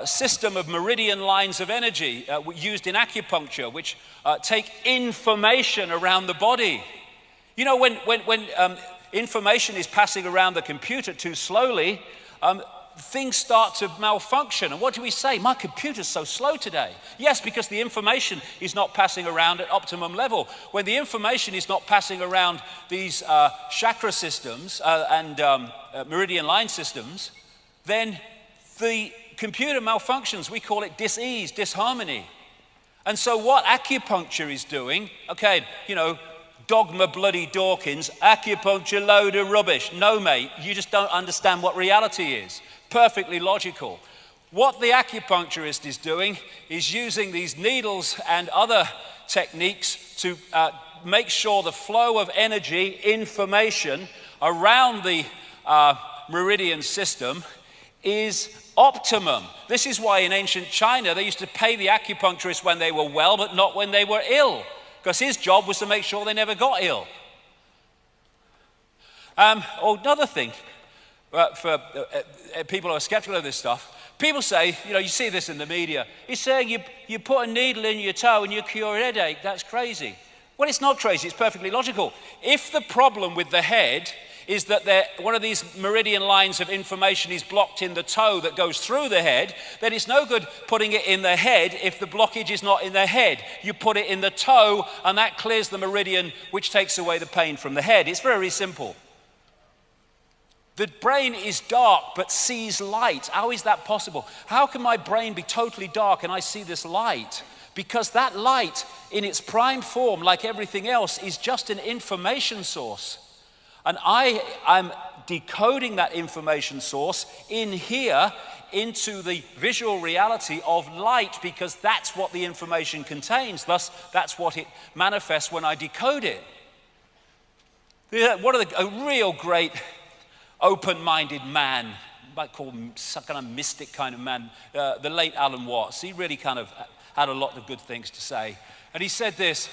system of meridian lines of energy used in acupuncture, which take information around the body. You know, when information is passing around the computer too slowly, things start to malfunction. And what do we say? My computer's so slow today. Yes, because the information is not passing around at optimum level. When the information is not passing around these chakra systems and meridian line systems, then the computer malfunctions, we call it dis-ease, disharmony. And so what acupuncture is doing, okay, dogma bloody Dawkins, acupuncture load of rubbish. No, mate, you just don't understand what reality is. Perfectly logical. What the acupuncturist is doing is using these needles and other techniques to make sure the flow of energy, information around the meridian system is optimum. This is why in ancient China they used to pay the acupuncturist when they were well, but not when they were ill, because his job was to make sure they never got ill. Another thing, for people who are skeptical of this stuff, people say, you see this in the media, he's saying you put a needle in your toe and you cure a headache. That's crazy. Well, it's not crazy, it's perfectly logical. If the problem with the head is that one of these meridian lines of information is blocked in the toe that goes through the head, then it's no good putting it in the head if the blockage is not in the head. You put it in the toe and that clears the meridian, which takes away the pain from the head. It's very simple. The brain is dark but sees light. How is that possible? How can my brain be totally dark and I see this light? Because that light in its prime form, like everything else, is just an information source. And I'm decoding that information source in here into the visual reality of light, because that's what the information contains. Thus, that's what it manifests when I decode it. A real great open-minded man, you might call him some kind of mystic kind of man, the late Alan Watts. He really kind of had a lot of good things to say. And he said this: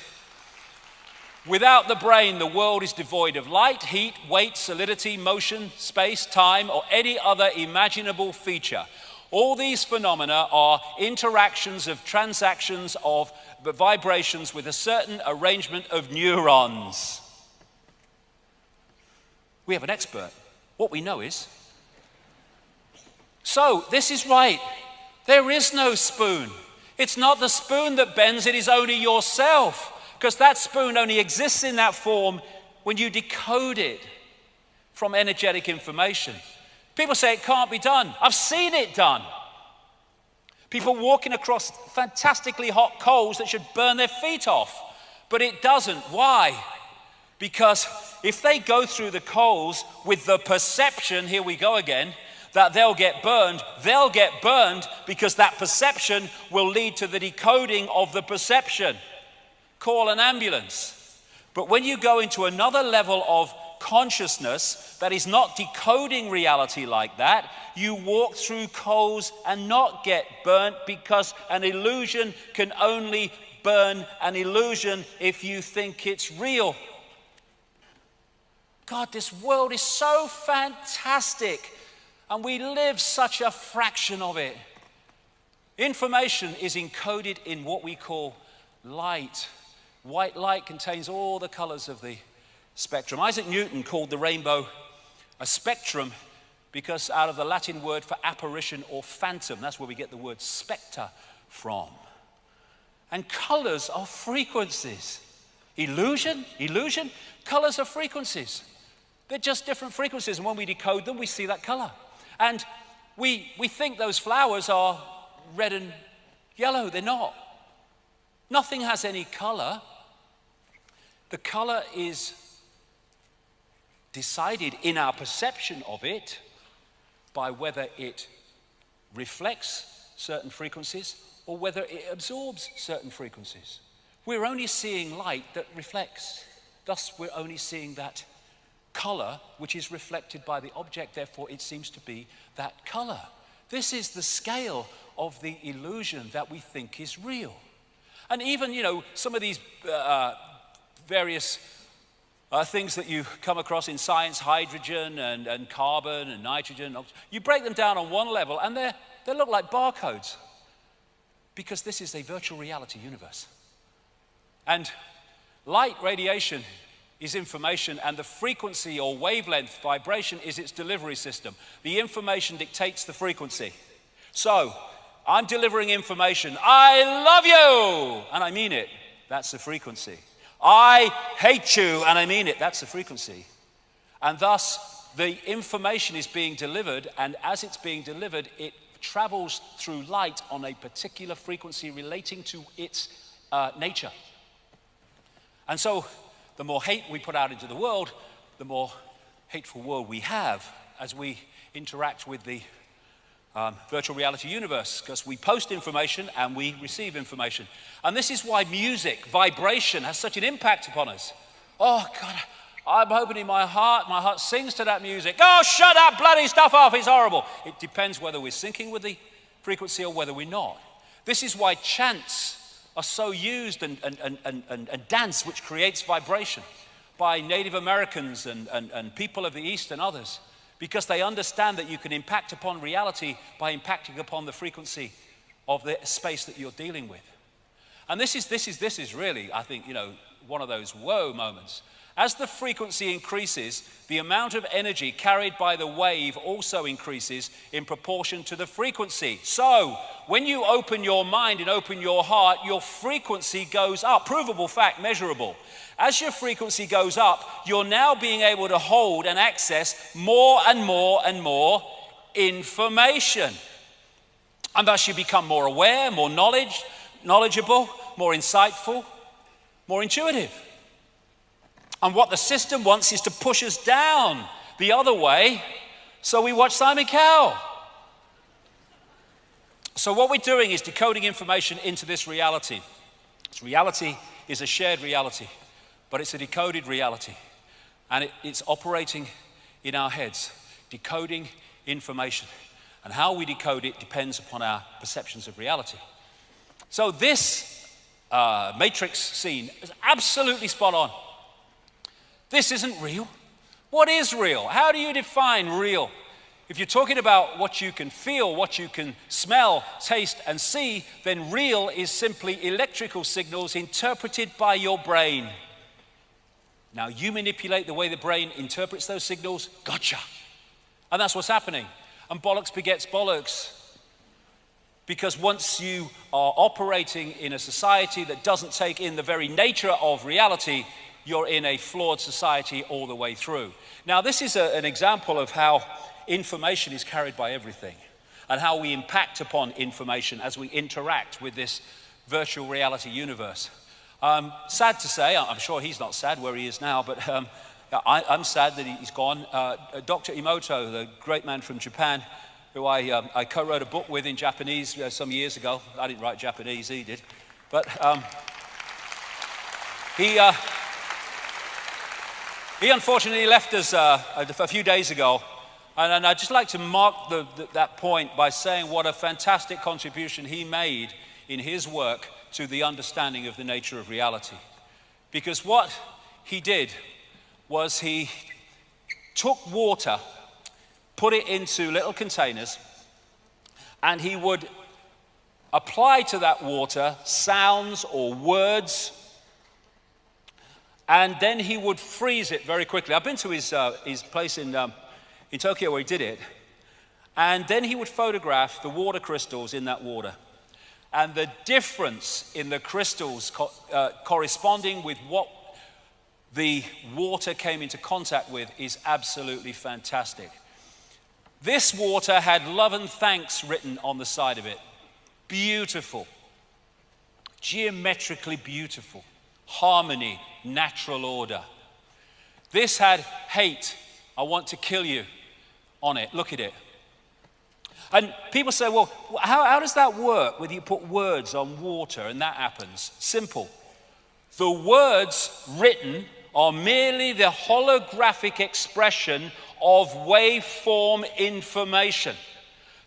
without the brain, the world is devoid of light, heat, weight, solidity, motion, space, time, or any other imaginable feature. All these phenomena are interactions of transactions of vibrations with a certain arrangement of neurons. We have an expert. What we know is, so this is right. There is no spoon. It's not the spoon that bends, it is only yourself. Because that spoon only exists in that form when you decode it from energetic information. People say it can't be done. I've seen it done. People walking across fantastically hot coals that should burn their feet off. But it doesn't. Why? Because if they go through the coals with the perception, here we go again, that they'll get burned because that perception will lead to the decoding of the perception. Call an ambulance. But when you go into another level of consciousness that is not decoding reality like that, you walk through coals and not get burnt, because an illusion can only burn an illusion if you think it's real. God, this world is so fantastic, and we live such a fraction of it. Information is encoded in what we call light. White light contains all the colors of the spectrum. Isaac Newton called the rainbow a spectrum because out of the Latin word for apparition or phantom, that's where we get the word spectre from. And colors are frequencies. Illusion, colors are frequencies. They're just different frequencies, and when we decode them, we see that color. And we think those flowers are red and yellow. They're not. Nothing has any color. The color is decided in our perception of it by whether it reflects certain frequencies or whether it absorbs certain frequencies. We're only seeing light that reflects. Thus, we're only seeing that color which is reflected by the object. Therefore, it seems to be that color. This is the scale of the illusion that we think is real. And even, some of these various things that you come across in science, hydrogen and carbon and nitrogen, you break them down on one level and they look like barcodes, because this is a virtual reality universe. And light radiation is information, and the frequency or wavelength vibration is its delivery system. The information dictates the frequency. So, I'm delivering information. I love you, and I mean it. That's the frequency. I hate you, and I mean it. That's the frequency. And thus, the information is being delivered, and as it's being delivered, it travels through light on a particular frequency relating to its nature. And so the more hate we put out into the world, the more hateful world we have as we interact with the virtual reality universe, because we post information and we receive information. And this is why music, vibration, has such an impact upon us. Oh God, I'm hoping in my heart sings to that music. Oh, shut that bloody stuff off, it's horrible. It depends whether we're syncing with the frequency or whether we're not. This is why chants are so used and dance, which creates vibration, by Native Americans and people of the East and others, because they understand that you can impact upon reality by impacting upon the frequency of the space that you're dealing with. And this is really, I think, one of those whoa moments. As the frequency increases, the amount of energy carried by the wave also increases in proportion to the frequency. So, when you open your mind and open your heart, your frequency goes up. Provable fact, measurable. As your frequency goes up, you're now being able to hold and access more and more and more information. And thus you become more aware, more knowledgeable, more insightful, more intuitive. And what the system wants is to push us down the other way, so we watch Simon Cowell. So what we're doing is decoding information into this reality. This reality is a shared reality, but it's a decoded reality. And it's operating in our heads, decoding information. And how we decode it depends upon our perceptions of reality. So this Matrix scene is absolutely spot on. This isn't real. What is real? How do you define real? If you're talking about what you can feel, what you can smell, taste, and see, then real is simply electrical signals interpreted by your brain. Now, you manipulate the way the brain interprets those signals, gotcha. And that's what's happening. And bollocks begets bollocks. Because once you are operating in a society that doesn't take in the very nature of reality, you're in a flawed society all the way through. Now, this is an example of how information is carried by everything and how we impact upon information as we interact with this virtual reality universe. Sad to say, I'm sure he's not sad where he is now, but I'm sad that he's gone. Dr. Emoto, the great man from Japan, who I co-wrote a book with in Japanese some years ago. I didn't write Japanese, he did. But he unfortunately left us a few days ago, and I'd just like to mark that point by saying what a fantastic contribution he made in his work to the understanding of the nature of reality. Because what he did was he took water, put it into little containers, and he would apply to that water sounds or words, and then he would freeze it very quickly. I've been to his place in Tokyo where he did it. And then he would photograph the water crystals in that water. And the difference in the crystals corresponding with what the water came into contact with is absolutely fantastic. This water had love and thanks written on the side of it. Beautiful. Geometrically beautiful. Harmony, natural order. This had hate, I want to kill you, on it. Look at it. And people say, well, how does that work whether you put words on water and that happens? Simple. The words written are merely the holographic expression of waveform information.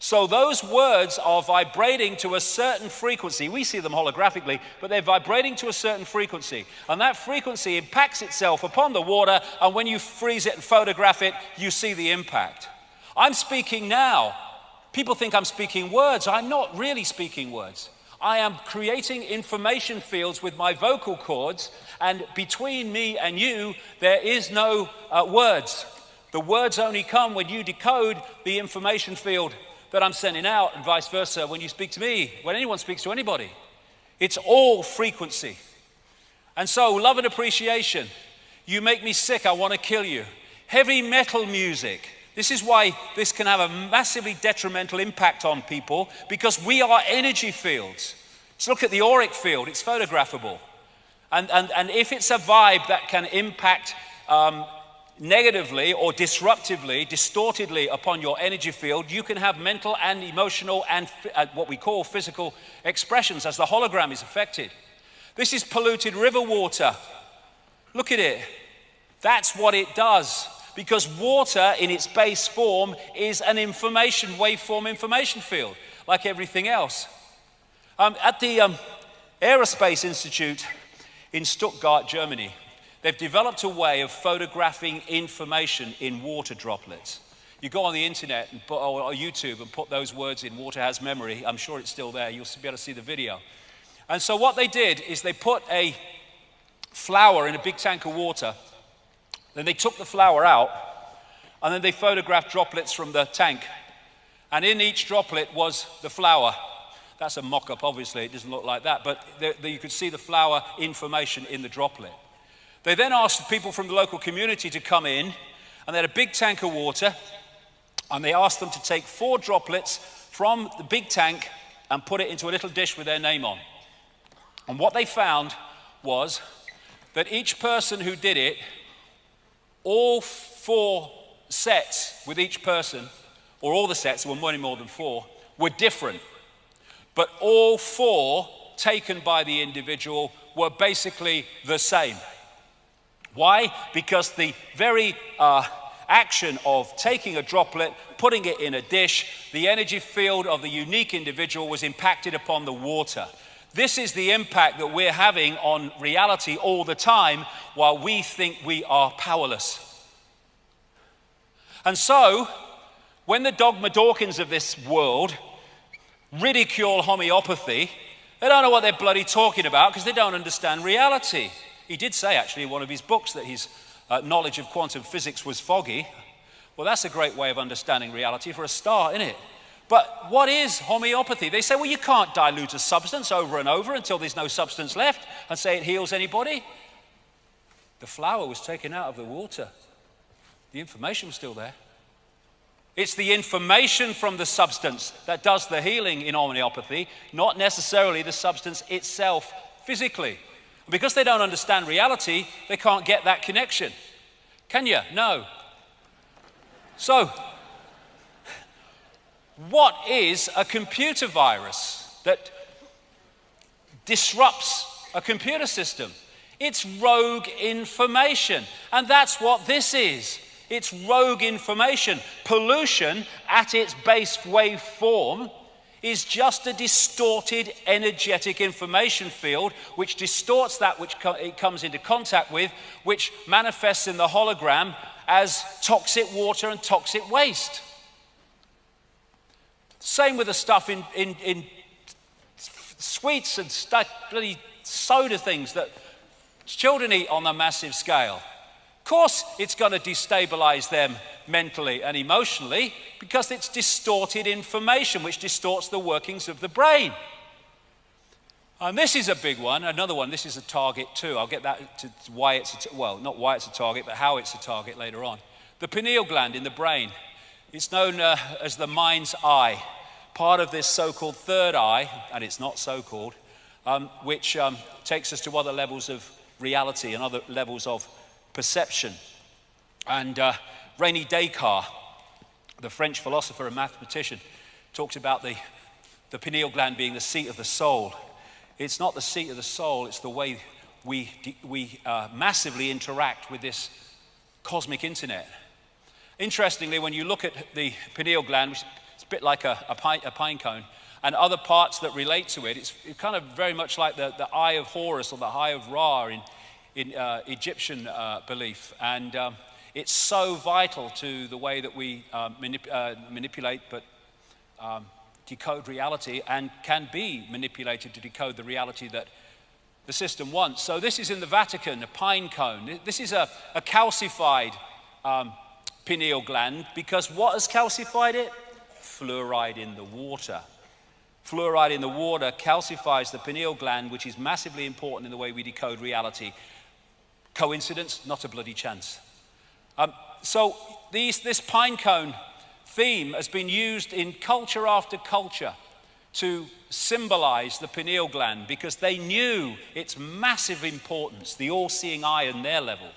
So those words are vibrating to a certain frequency. We see them holographically, but they're vibrating to a certain frequency. And that frequency impacts itself upon the water, and when you freeze it and photograph it, you see the impact. I'm speaking now. People think I'm speaking words. I'm not really speaking words. I am creating information fields with my vocal cords, and between me and you, there is no words. The words only come when you decode the information field that I'm sending out, and vice versa when you speak to me, when anyone speaks to anybody. It's all frequency. And so, love and appreciation. You make me sick, I want to kill you. Heavy metal music. This is why this can have a massively detrimental impact on people, because we are energy fields. Let's look at the auric field. It's photographable. And if it's a vibe that can impact negatively or disruptively, distortedly upon your energy field, you can have mental and emotional and what we call physical expressions as the hologram is affected. This is polluted river water. Look at it. That's what it does. Because water in its base form is an information, waveform information field, like everything else. At the Aerospace Institute in Stuttgart, Germany, they've developed a way of photographing information in water droplets. You go on the internet and or YouTube and put those words in, water has memory. I'm sure it's still there. You'll be able to see the video. And so what they did is they put a flower in a big tank of water. Then they took the flower out, and then they photographed droplets from the tank. And in each droplet was the flower. That's a mock-up, obviously. It doesn't look like that. But you could see the flower information in the droplet. They then asked people from the local community to come in, and they had a big tank of water, and they asked them to take 4 droplets from the big tank and put it into a little dish with their name on. And what they found was that each person who did it, all 4 sets with each person, or all the sets, there were many more than 4, were different. But all 4 taken by the individual were basically the same. Why? Because the very action of taking a droplet, putting it in a dish, the energy field of the unique individual was impacted upon the water. This is the impact that we're having on reality all the time while we think we are powerless. And so, when the Dogma Dawkins of this world ridicule homeopathy, they don't know what they're bloody talking about because they don't understand reality. He did say, actually, in one of his books that his knowledge of quantum physics was foggy. Well, that's a great way of understanding reality for a start, isn't it? But what is homeopathy? They say, well, you can't dilute a substance over and over until there's no substance left and say it heals anybody. The flower was taken out of the water. The information was still there. It's the information from the substance that does the healing in homeopathy, not necessarily the substance itself physically. Because they don't understand reality, they can't get that connection. Can you? No. So, what is a computer virus that disrupts a computer system? It's rogue information, and that's what this is. It's rogue information. Pollution at its base wave form is just a distorted energetic information field which distorts that which it comes into contact with, which manifests in the hologram as toxic water and toxic waste. Same with the stuff in sweets and bloody soda things that children eat on a massive scale. Of course, it's going to destabilize them mentally and emotionally because it's distorted information which distorts the workings of the brain. And this is a big one, another one. This is a target too. I'll get that to why it's not why it's a target, but how it's a target later on. The pineal gland in the brain. It's known as the mind's eye, part of this so-called third eye, and it's not so-called, which takes us to other levels of reality and other levels of perception. And René Descartes, the French philosopher and mathematician, talks about the pineal gland being the seat of the soul. It's not the seat of the soul, it's the way we massively interact with this cosmic internet. Interestingly, when you look at the pineal gland, which is a bit like a pine cone, and other parts that relate to it, it's kind of very much like the eye of Horus or the eye of Ra in Egyptian belief. And it's so vital to the way that we manipulate but decode reality, and can be manipulated to decode the reality that the system wants. So this is in the Vatican, a pine cone. This is a calcified pineal gland, because what has calcified it? Fluoride in the water. Fluoride in the water calcifies the pineal gland, which is massively important in the way we decode reality. Coincidence? Not a bloody chance. So this pine cone theme has been used in culture after culture to symbolize the pineal gland because they knew its massive importance, the all-seeing eye and their level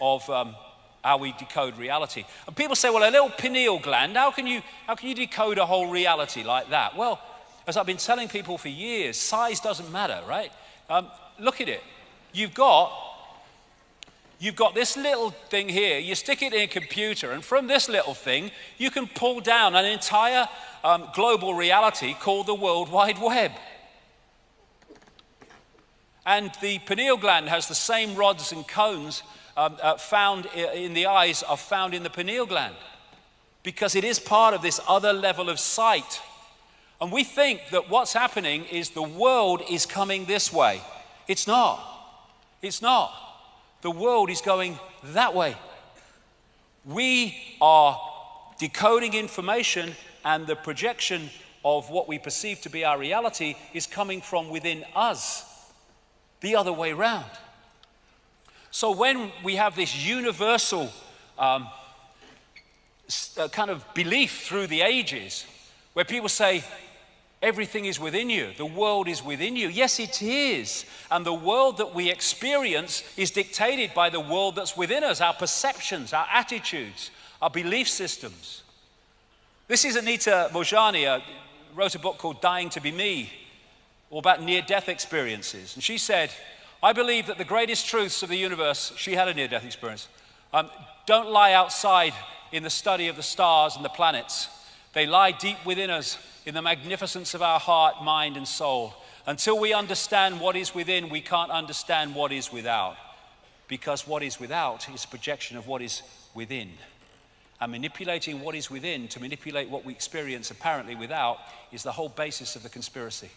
of how we decode reality. And people say, well, a little pineal gland, how can you decode a whole reality like that? Well, as I've been telling people for years, size doesn't matter, right? Look at it. You've got this little thing here, you stick it in a computer, and from this little thing, you can pull down an entire global reality called the World Wide Web. And the pineal gland has the same rods and cones found in the eyes are found in the pineal gland, because it is part of this other level of sight. And we think that what's happening is the world is coming this way. It's not. It's not. The world is going that way. We are decoding information, and the projection of what we perceive to be our reality is coming from within us, the other way around. So when we have this universal kind of belief through the ages, where people say, everything is within you, the world is within you. Yes, it is. And the world that we experience is dictated by the world that's within us, our perceptions, our attitudes, our belief systems. This is Anita Mojani, wrote a book called Dying to Be Me, all about near-death experiences. And she said, I believe that the greatest truths of the universe, she had a near-death experience, don't lie outside in the study of the stars and the planets. They lie deep within us in the magnificence of our heart, mind, and soul. Until we understand what is within, we can't understand what is without. Because what is without is a projection of what is within. And manipulating what is within to manipulate what we experience apparently without is the whole basis of the conspiracy.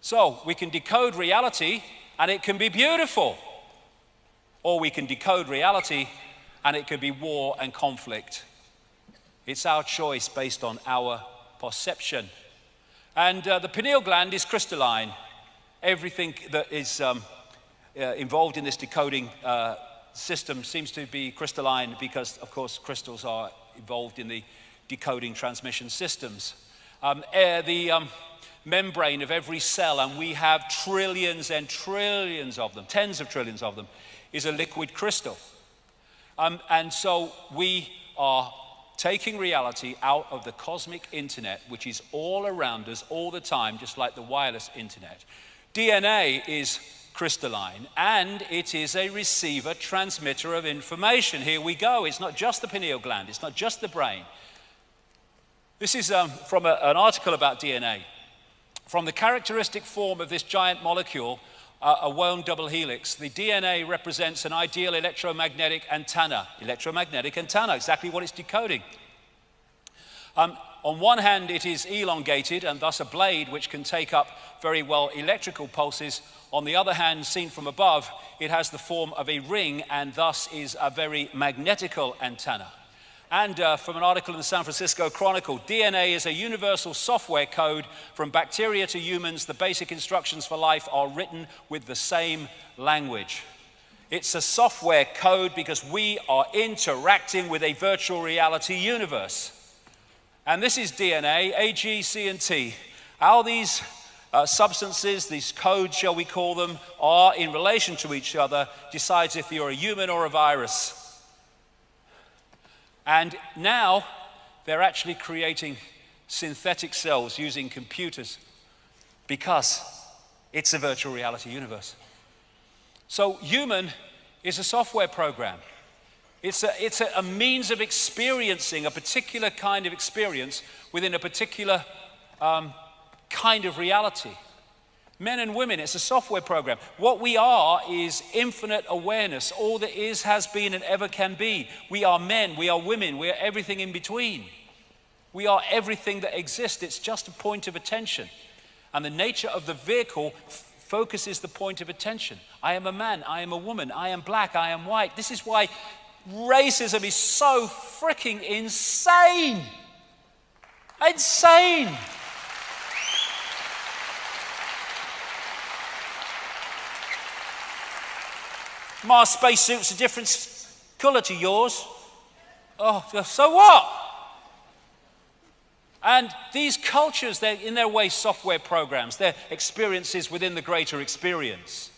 So we can decode reality and it can be beautiful. Or we can decode reality and it can be war and conflict. It's our choice based on our perception. And the pineal gland is crystalline. Everything that is involved in this decoding system seems to be crystalline because, of course, crystals are involved in the decoding transmission systems. The membrane of every cell, and we have trillions and trillions of them, tens of trillions of them, is a liquid crystal. And so we are taking reality out of the cosmic internet, which is all around us all the time, just like the wireless internet. DNA is crystalline, and it is a receiver, transmitter of information. Here we go. It's not just the pineal gland. It's not just the brain. This is from an article about DNA. From the characteristic form of this giant molecule, a wound double helix, the DNA represents an ideal electromagnetic antenna. Electromagnetic antenna, exactly what it's decoding. On one hand, it is elongated and thus a blade which can take up very well electrical pulses. On the other hand, seen from above, it has the form of a ring and thus is a very magnetical antenna. And from an article in the San Francisco Chronicle, DNA is a universal software code. From bacteria to humans, the basic instructions for life are written with the same language. It's a software code because we are interacting with a virtual reality universe. And this is DNA, A, G, C, and T. How these substances, these codes, shall we call them, are in relation to each other decides if you're a human or a virus. And now they're actually creating synthetic cells using computers because it's a virtual reality universe. So human is a software program. It's a means of experiencing a particular kind of experience within a particular kind of reality. Men and women, it's a software program. What we are is infinite awareness. All that is, has been, and ever can be. We are men, we are women, we are everything in between. We are everything that exists. It's just a point of attention. And the nature of the vehicle focuses the point of attention. I am a man, I am a woman, I am black, I am white. This is why racism is so freaking insane. Insane. My spacesuit's a different colour to yours. Oh, so what? And these cultures, they're in their way software programs. They're experiences within the greater experience.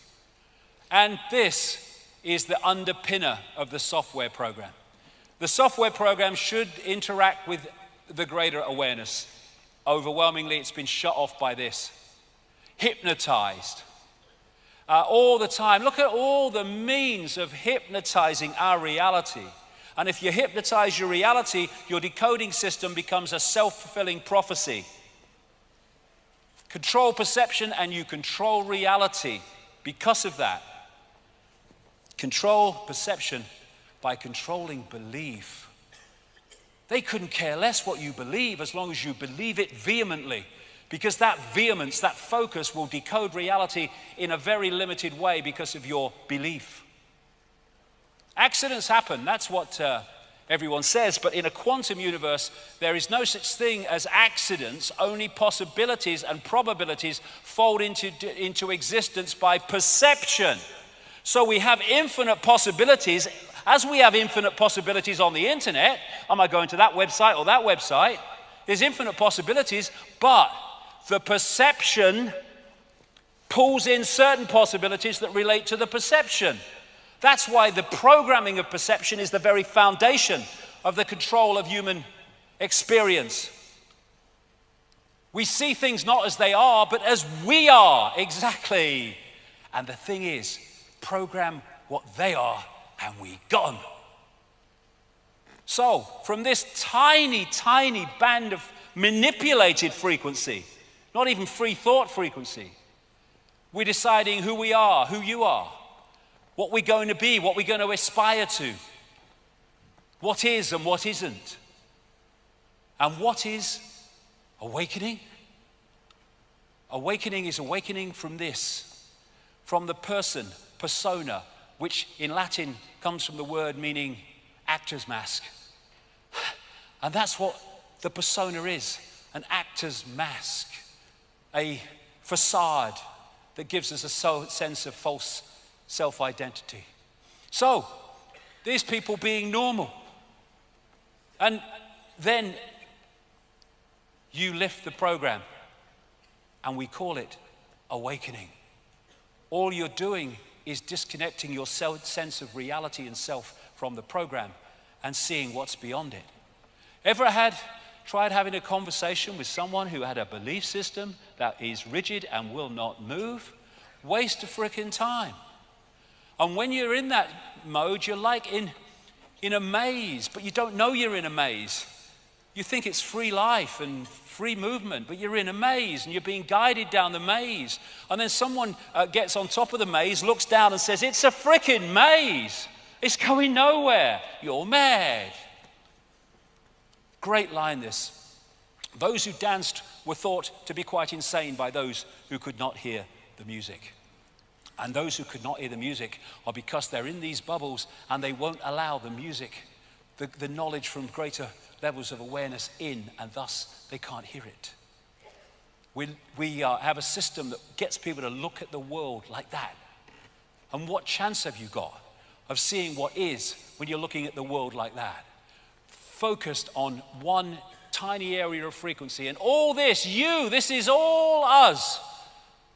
And this is the underpinner of the software program. The software program should interact with the greater awareness. Overwhelmingly, it's been shut off by this. Hypnotized. All the time. Look at all the means of hypnotizing our reality. And if you hypnotize your reality, your decoding system becomes a self-fulfilling prophecy. Control perception and you control reality because of that. Control perception by controlling belief. They couldn't care less what you believe as long as you believe it vehemently, because that vehemence, that focus will decode reality in a very limited way because of your belief. Accidents happen, that's what everyone says, but in a quantum universe, there is no such thing as accidents, only possibilities and probabilities fold into existence by perception. So we have infinite possibilities. As we have infinite possibilities on the internet, am I going to that website or that website? There's infinite possibilities, but the perception pulls in certain possibilities that relate to the perception. That's why the programming of perception is the very foundation of the control of human experience. We see things not as they are, but as we are, exactly. And the thing is, program what they are, and we got them. So, from this tiny, tiny band of manipulated frequency, not even free thought frequency, we're deciding who we are, who you are, what we're going to be, what we're going to aspire to, what is and what isn't. And what is awakening? Awakening is awakening from this, from the person, persona, which in Latin comes from the word meaning actor's mask. And that's what the persona is, an actor's mask, a facade that gives us a sense of false self-identity. So, these people being normal. And then you lift the program and we call it awakening. All you're doing is disconnecting your sense of reality and self from the program and seeing what's beyond it. Ever tried having a conversation with someone who had a belief system that is rigid and will not move? Waste of frickin' time. And when you're in that mode, you're like in a maze, but you don't know you're in a maze. You think it's free life and free movement, but you're in a maze and you're being guided down the maze. And then someone gets on top of the maze, looks down and says, "It's a frickin' maze. It's going nowhere. You're mad." Great line this. Those who danced were thought to be quite insane by those who could not hear the music. And those who could not hear the music are because they're in these bubbles and they won't allow the music, the knowledge from greater levels of awareness in, and thus they can't hear it. We have a system that gets people to look at the world like that. And what chance have you got of seeing what is when you're looking at the world like that? Focused on one tiny area of frequency, and all this, this is all us,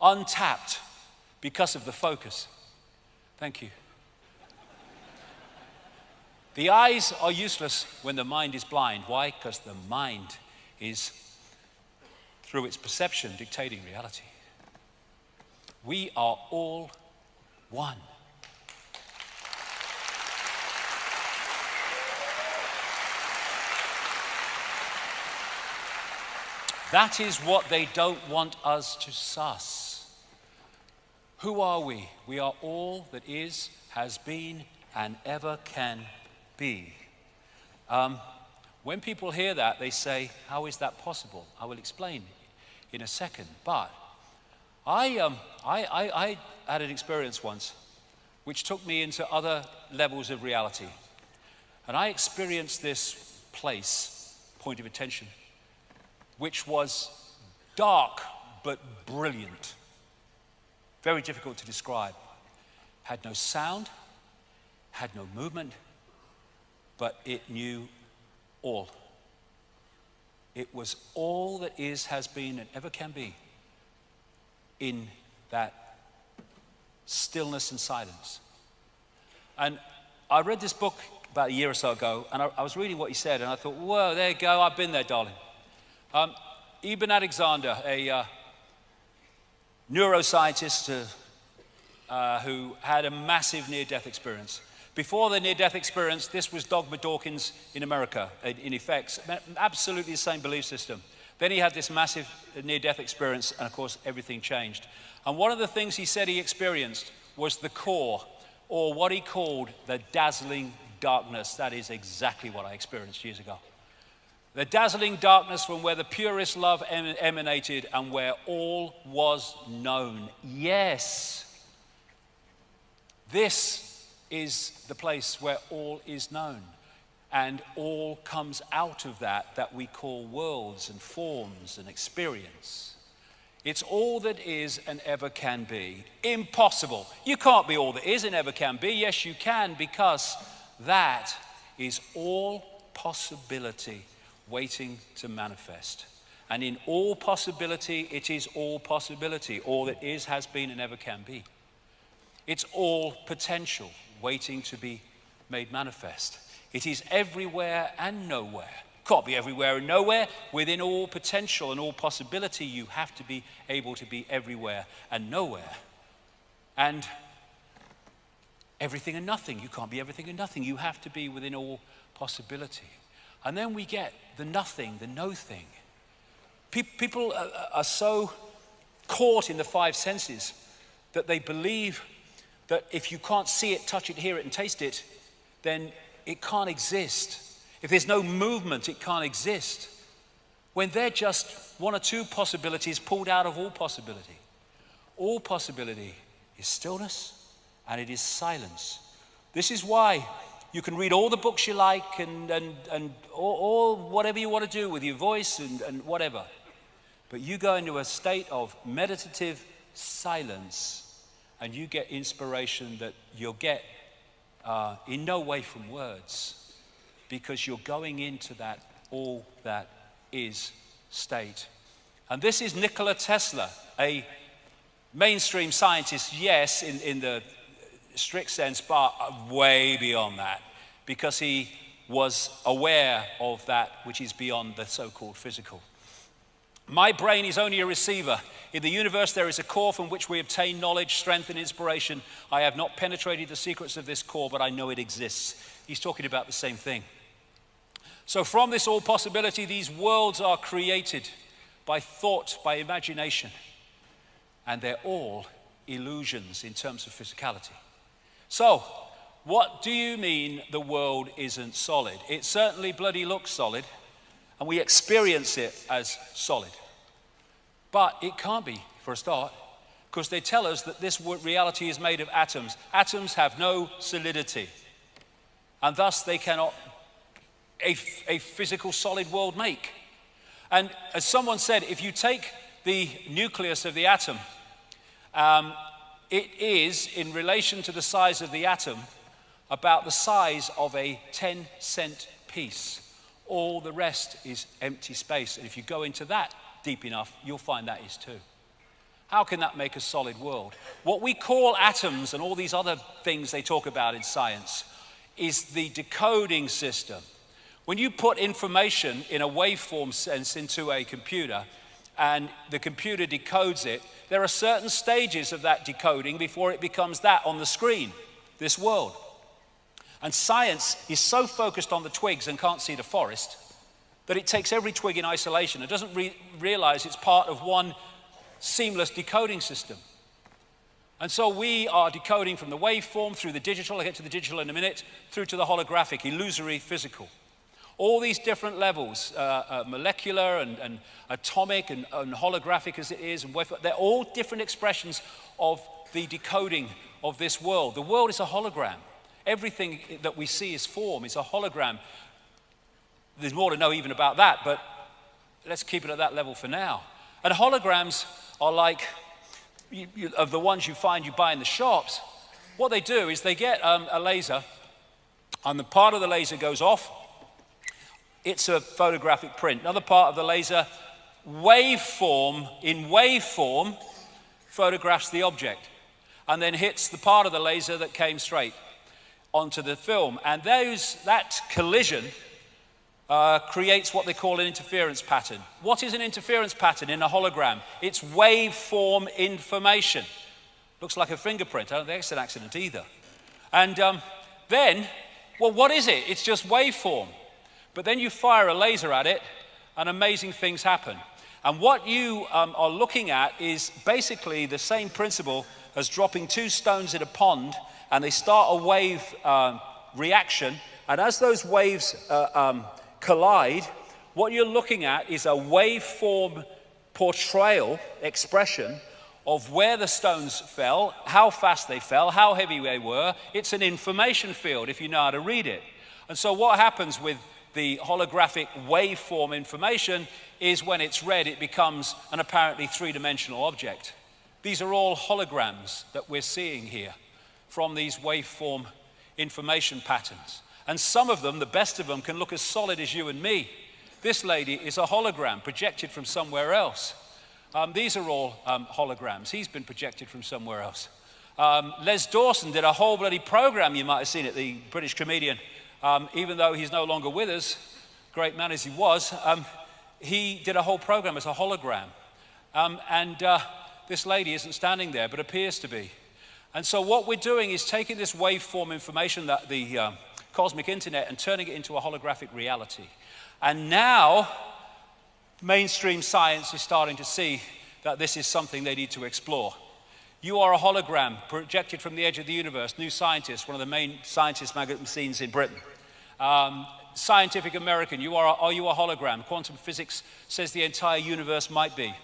untapped because of the focus. Thank you. The eyes are useless when the mind is blind. Why? Because the mind is, through its perception, dictating reality. We are all one. That is what they don't want us to suss. Who are we? We are all that is, has been, and ever can be. When people hear that, they say, "How is that possible?" I will explain in a second. But I had an experience once which took me into other levels of reality. And I experienced this place, point of attention, which was dark but brilliant. Very difficult to describe. Had no sound, had no movement, but it knew all. It was all that is, has been, and ever can be in that stillness and silence. And I read this book about a year or so ago, and I was reading what he said, and I thought, whoa, there you go, I've been there, darling. Ibn Alexander, a neuroscientist who had a massive near-death experience. Before the near-death experience, this was Dogma Dawkins in America, in effect, absolutely the same belief system. Then he had this massive near-death experience, and of course, everything changed. And one of the things he said he experienced was the core, or what he called the dazzling darkness. That is exactly what I experienced years ago. The dazzling darkness from where the purest love emanated and where all was known. Yes, this is the place where all is known, and all comes out of that we call worlds and forms and experience. It's all that is and ever can be. Impossible. You can't be all that is and ever can be. Yes, you can, because that is all possibility waiting to manifest. And in all possibility, it is all possibility. All that is, has been, and ever can be. It's all potential waiting to be made manifest. It is everywhere and nowhere. Can't be everywhere and nowhere. Within all potential and all possibility, you have to be able to be everywhere and nowhere. And everything and nothing. You can't be everything and nothing. You have to be within all possibility. And then we get the nothing, the no thing. People are so caught in the five senses that they believe that if you can't see it, touch it, hear it, and taste it, then it can't exist. If there's no movement, it can't exist. When they're just one or two possibilities pulled out of all possibility. All possibility is stillness and it is silence. This is why you can read all the books you like and all whatever you want to do with your voice and whatever. But you go into a state of meditative silence and you get inspiration that you'll get in no way from words, because you're going into that all that is state. And this is Nikola Tesla, a mainstream scientist, yes, in the strict sense, but way beyond that, because he was aware of that which is beyond the so-called physical. My brain is only a receiver. In the universe, there is a core from which we obtain knowledge, strength, and inspiration. I have not penetrated the secrets of this core, but I know it exists. He's talking about the same thing. So from this all possibility, these worlds are created by thought, by imagination, and they're all illusions in terms of physicality. So, what do you mean the world isn't solid? It certainly bloody looks solid, and we experience it as solid. But it can't be, for a start, because they tell us that this reality is made of atoms. Atoms have no solidity, and thus they cannot a physical solid world make. And as someone said, if you take the nucleus of the atom, it is, in relation to the size of the atom, about the size of a 10-cent piece. All the rest is empty space. And if you go into that deep enough, you'll find that is too. How can that make a solid world? What we call atoms and all these other things they talk about in science is the decoding system. When you put information in a waveform sense into a computer and the computer decodes it, there are certain stages of that decoding before it becomes that on the screen, this world. And science is so focused on the twigs and can't see the forest that it takes every twig in isolation. It doesn't realize it's part of one seamless decoding system. And so we are decoding from the waveform through the digital, I'll get to the digital in a minute, through to the holographic, illusory, physical. All these different levels, molecular and atomic and holographic as it is, and they're all different expressions of the decoding of this world. The world is a hologram. Everything that we see is form, is a hologram. There's more to know even about that, but let's keep it at that level for now. And holograms are like, of the ones you buy in the shops, what they do is they get a laser, and the part of the laser goes off. It's a photographic print. Another part of the laser, in waveform, photographs the object and then hits the part of the laser that came straight onto the film. And that collision creates what they call an interference pattern. What is an interference pattern in a hologram? It's waveform information. Looks like a fingerprint. I don't think it's an accident either. And then, well, what is it? It's just waveform. But then you fire a laser at it, and amazing things happen. And what you are looking at is basically the same principle as dropping two stones in a pond, and they start a wave reaction. And as those waves collide, what you're looking at is a waveform portrayal, expression, of where the stones fell, how fast they fell, how heavy they were. It's an information field if you know how to read it. And so what happens with the holographic waveform information is when it's read, it becomes an apparently three-dimensional object. These are all holograms that we're seeing here from these waveform information patterns. And some of them, the best of them, can look as solid as you and me. This lady is a hologram projected from somewhere else. These are all holograms. He's been projected from somewhere else. Les Dawson did a whole bloody program, you might have seen it, the British comedian. Even though he's no longer with us, great man as he was, he did a whole program as a hologram. This lady isn't standing there, but appears to be. And so what we're doing is taking this waveform information, that the cosmic internet, and turning it into a holographic reality. And now, mainstream science is starting to see that this is something they need to explore. You are a hologram projected from the edge of the universe. New Scientist, one of the main scientist magazines in Britain. Scientific American, are you a hologram? Quantum physics says the entire universe might be.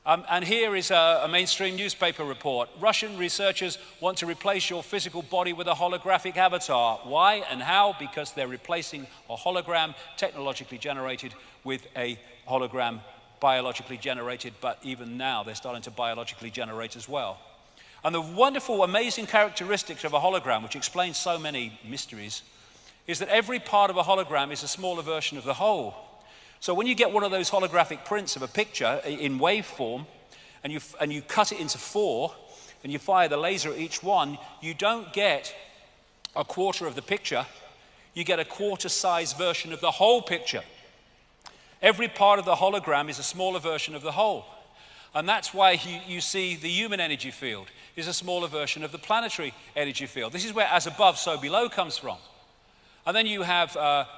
And here is a mainstream newspaper report. Russian researchers want to replace your physical body with a holographic avatar. Why and how? Because they're replacing a hologram technologically generated with a hologram biologically generated, but even now they're starting to biologically generate as well. And the wonderful, amazing characteristics of a hologram, which explains so many mysteries, is that every part of a hologram is a smaller version of the whole. So when you get one of those holographic prints of a picture in waveform, and you cut it into 4, and you fire the laser at each one, you don't get a quarter of the picture, you get a quarter-size version of the whole picture. Every part of the hologram is a smaller version of the whole. And that's why you see the human energy field is a smaller version of the planetary energy field. This is where as above, so below comes from. And then you have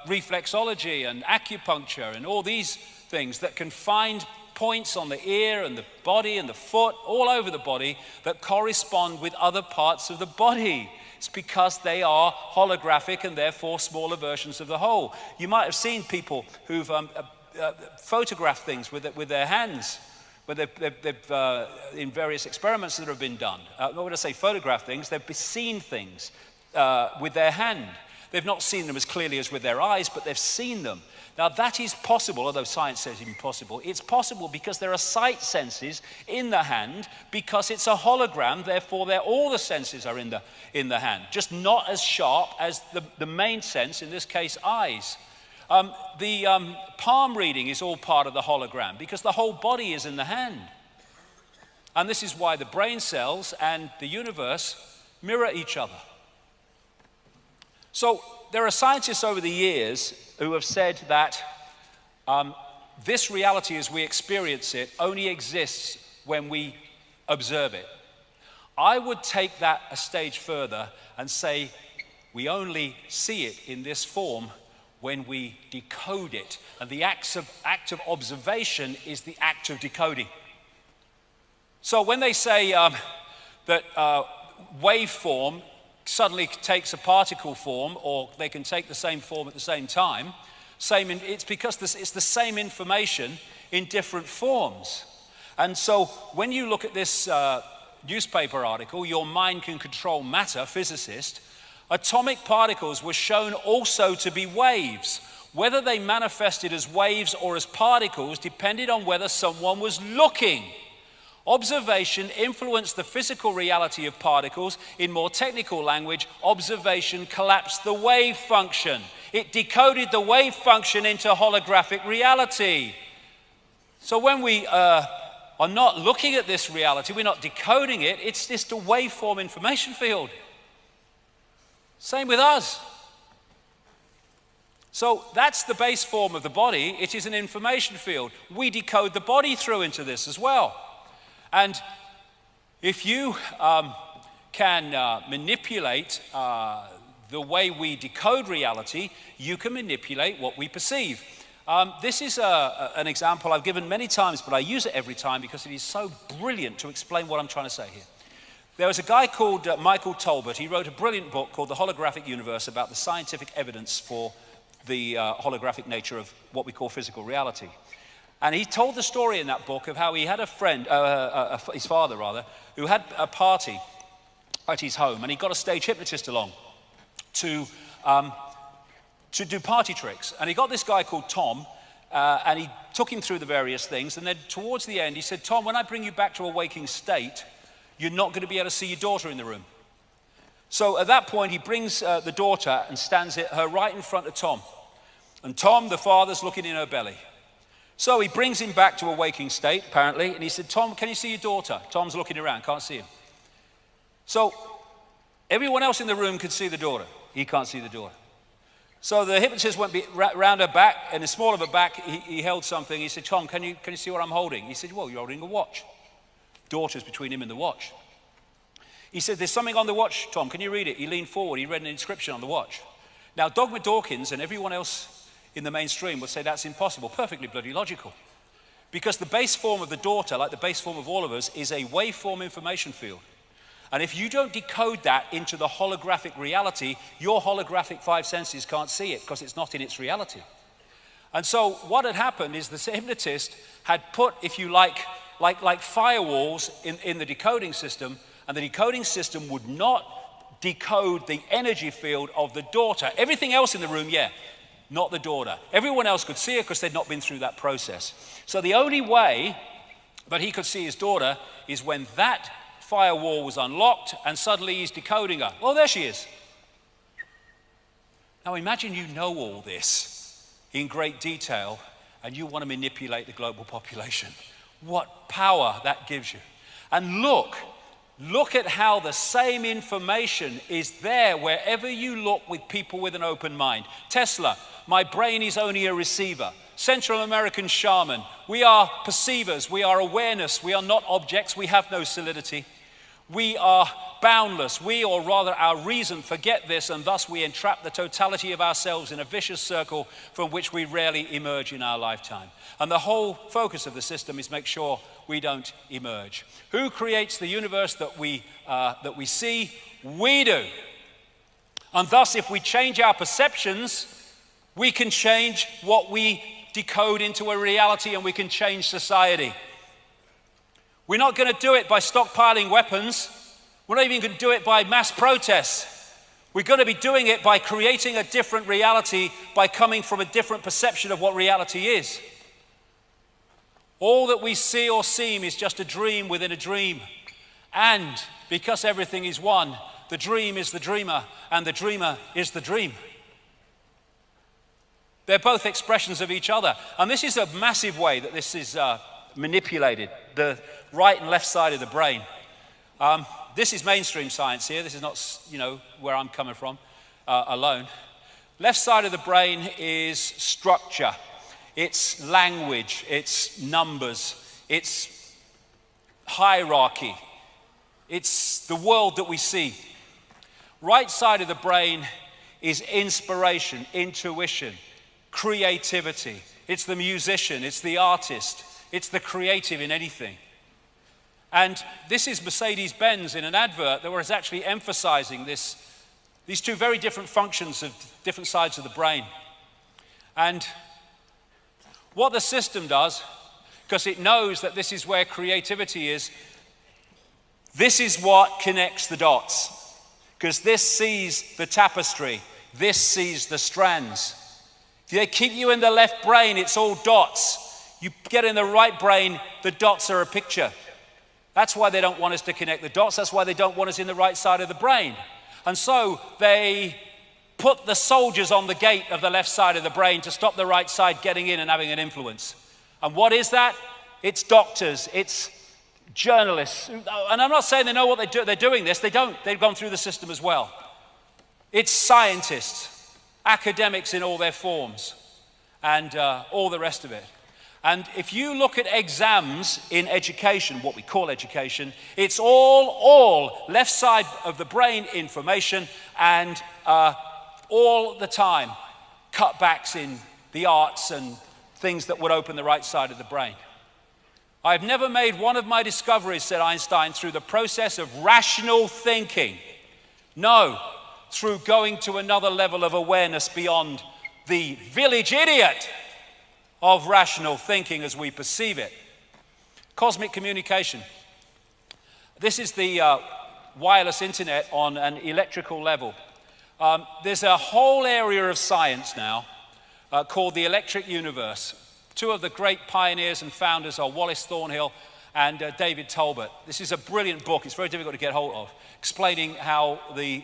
reflexology and acupuncture and all these things that can find points on the ear and the body and the foot, all over the body, that correspond with other parts of the body. It's because they are holographic and therefore smaller versions of the whole. You might have seen people who've photographed things with their hands, where they've in various experiments that have been done. When I say photograph things, they've seen things with their hand. They've not seen them as clearly as with their eyes, but they've seen them. Now that is possible, although science says it's impossible. It's possible because there are sight senses in the hand, because it's a hologram, therefore all the senses are in the hand, just not as sharp as the main sense, in this case eyes. The palm reading is all part of the hologram because the whole body is in the hand. And this is why the brain cells and the universe mirror each other. So there are scientists over the years who have said that this reality as we experience it only exists when we observe it. I would take that a stage further and say we only see it in this form when we decode it. And the act of observation is the act of decoding. So when they say that waveform suddenly takes a particle form, or they can take the same form at the same time, it's because it's the same information in different forms. And so when you look at this newspaper article, Your Mind Can Control Matter, physicist, atomic particles were shown also to be waves. Whether they manifested as waves or as particles depended on whether someone was looking. Observation influenced the physical reality of particles. In more technical language, observation collapsed the wave function. It decoded the wave function into holographic reality. So when we are not looking at this reality, we're not decoding it, it's just a waveform information field. Same with us. So that's the base form of the body. It is an information field. We decode the body through into this as well. And if you can manipulate the way we decode reality, you can manipulate what we perceive. This is an example I've given many times, but I use it every time because it is so brilliant to explain what I'm trying to say here. There was a guy called Michael Tolbert. He wrote a brilliant book called The Holographic Universe about the scientific evidence for the holographic nature of what we call physical reality. And he told the story in that book of how he had a friend, his father rather, who had a party at his home, and he got a stage hypnotist along to do party tricks. And he got this guy called Tom, and he took him through the various things, and then towards the end he said, Tom, when I bring you back to a waking state, you're not going to be able to see your daughter in the room. So at that point he brings the daughter and stands her right in front of Tom. And Tom, the father's looking in her belly. So he brings him back to a waking state, apparently, and he said, Tom, can you see your daughter? Tom's looking around, can't see him. So everyone else in the room could see the daughter. He can't see the daughter. So the hypnotist went round her back, and the small of her back, he held something. He said, Tom, can you see what I'm holding? He said, well, you're holding a watch. Daughter's between him and the watch. He said, there's something on the watch, Tom, can you read it? He leaned forward, he read an inscription on the watch. Now, Dogma Dawkins and everyone else in the mainstream would say that's impossible, perfectly bloody logical. Because the base form of the daughter, like the base form of all of us, is a waveform information field. And if you don't decode that into the holographic reality, your holographic five senses can't see it because it's not in its reality. And so what had happened is the hypnotist had put, if you like firewalls in the decoding system, and the decoding system would not decode the energy field of the daughter. Everything else in the room, yeah, not the daughter. Everyone else could see her because they'd not been through that process. So the only way that he could see his daughter is when that firewall was unlocked and suddenly he's decoding her. Oh, there she is. Now imagine you know all this in great detail and you want to manipulate the global population. What power that gives you. And look at how the same information is there wherever you look with people with an open mind. Tesla, my brain is only a receiver. Central American shaman, we are perceivers, we are awareness, we are not objects, we have no solidity. We are boundless. We, or rather our reason, forget this, and thus we entrap the totality of ourselves in a vicious circle from which we rarely emerge in our lifetime. And the whole focus of the system is make sure we don't emerge. Who creates the universe that we see? We do. And thus, if we change our perceptions, we can change what we decode into a reality, and we can change society. We're not going to do it by stockpiling weapons. We're not even going to do it by mass protests. We're going to be doing it by creating a different reality, by coming from a different perception of what reality is. All that we see or seem is just a dream within a dream. And because everything is one, the dream is the dreamer, and the dreamer is the dream. They're both expressions of each other. And this is a massive way that this is manipulated, the right and left side of the brain. This is mainstream science here. This is not, where I'm coming from alone. Left side of the brain is structure. It's language. It's numbers. It's hierarchy. It's the world that we see. Right side of the brain is inspiration, intuition, creativity. It's the musician. It's the artist. It's the creative in anything. And this is Mercedes-Benz in an advert that was actually emphasizing these two very different functions of different sides of the brain. And what the system does, because it knows that this is where creativity is, this is what connects the dots. Because this sees the tapestry, this sees the strands. If they keep you in the left brain, it's all dots. You get in the right brain, the dots are a picture. That's why they don't want us to connect the dots. That's why they don't want us in the right side of the brain. And so they put the soldiers on the gate of the left side of the brain to stop the right side getting in and having an influence. And what is that? It's doctors, it's journalists. And I'm not saying they know what they're doing this. They don't. They've gone through the system as well. It's scientists, academics in all their forms, and all the rest of it. And if you look at exams in education, what we call education, it's all left side of the brain information, and all the time cutbacks in the arts and things that would open the right side of the brain. I've never made one of my discoveries, said Einstein, through the process of rational thinking. No, through going to another level of awareness beyond the village idiot of rational thinking as we perceive it. Cosmic communication. This is the wireless internet on an electrical level. There's a whole area of science now called the electric universe. Two of the great pioneers and founders are Wallace Thornhill and David Tolbert. This is a brilliant book. It's very difficult to get hold of, explaining how the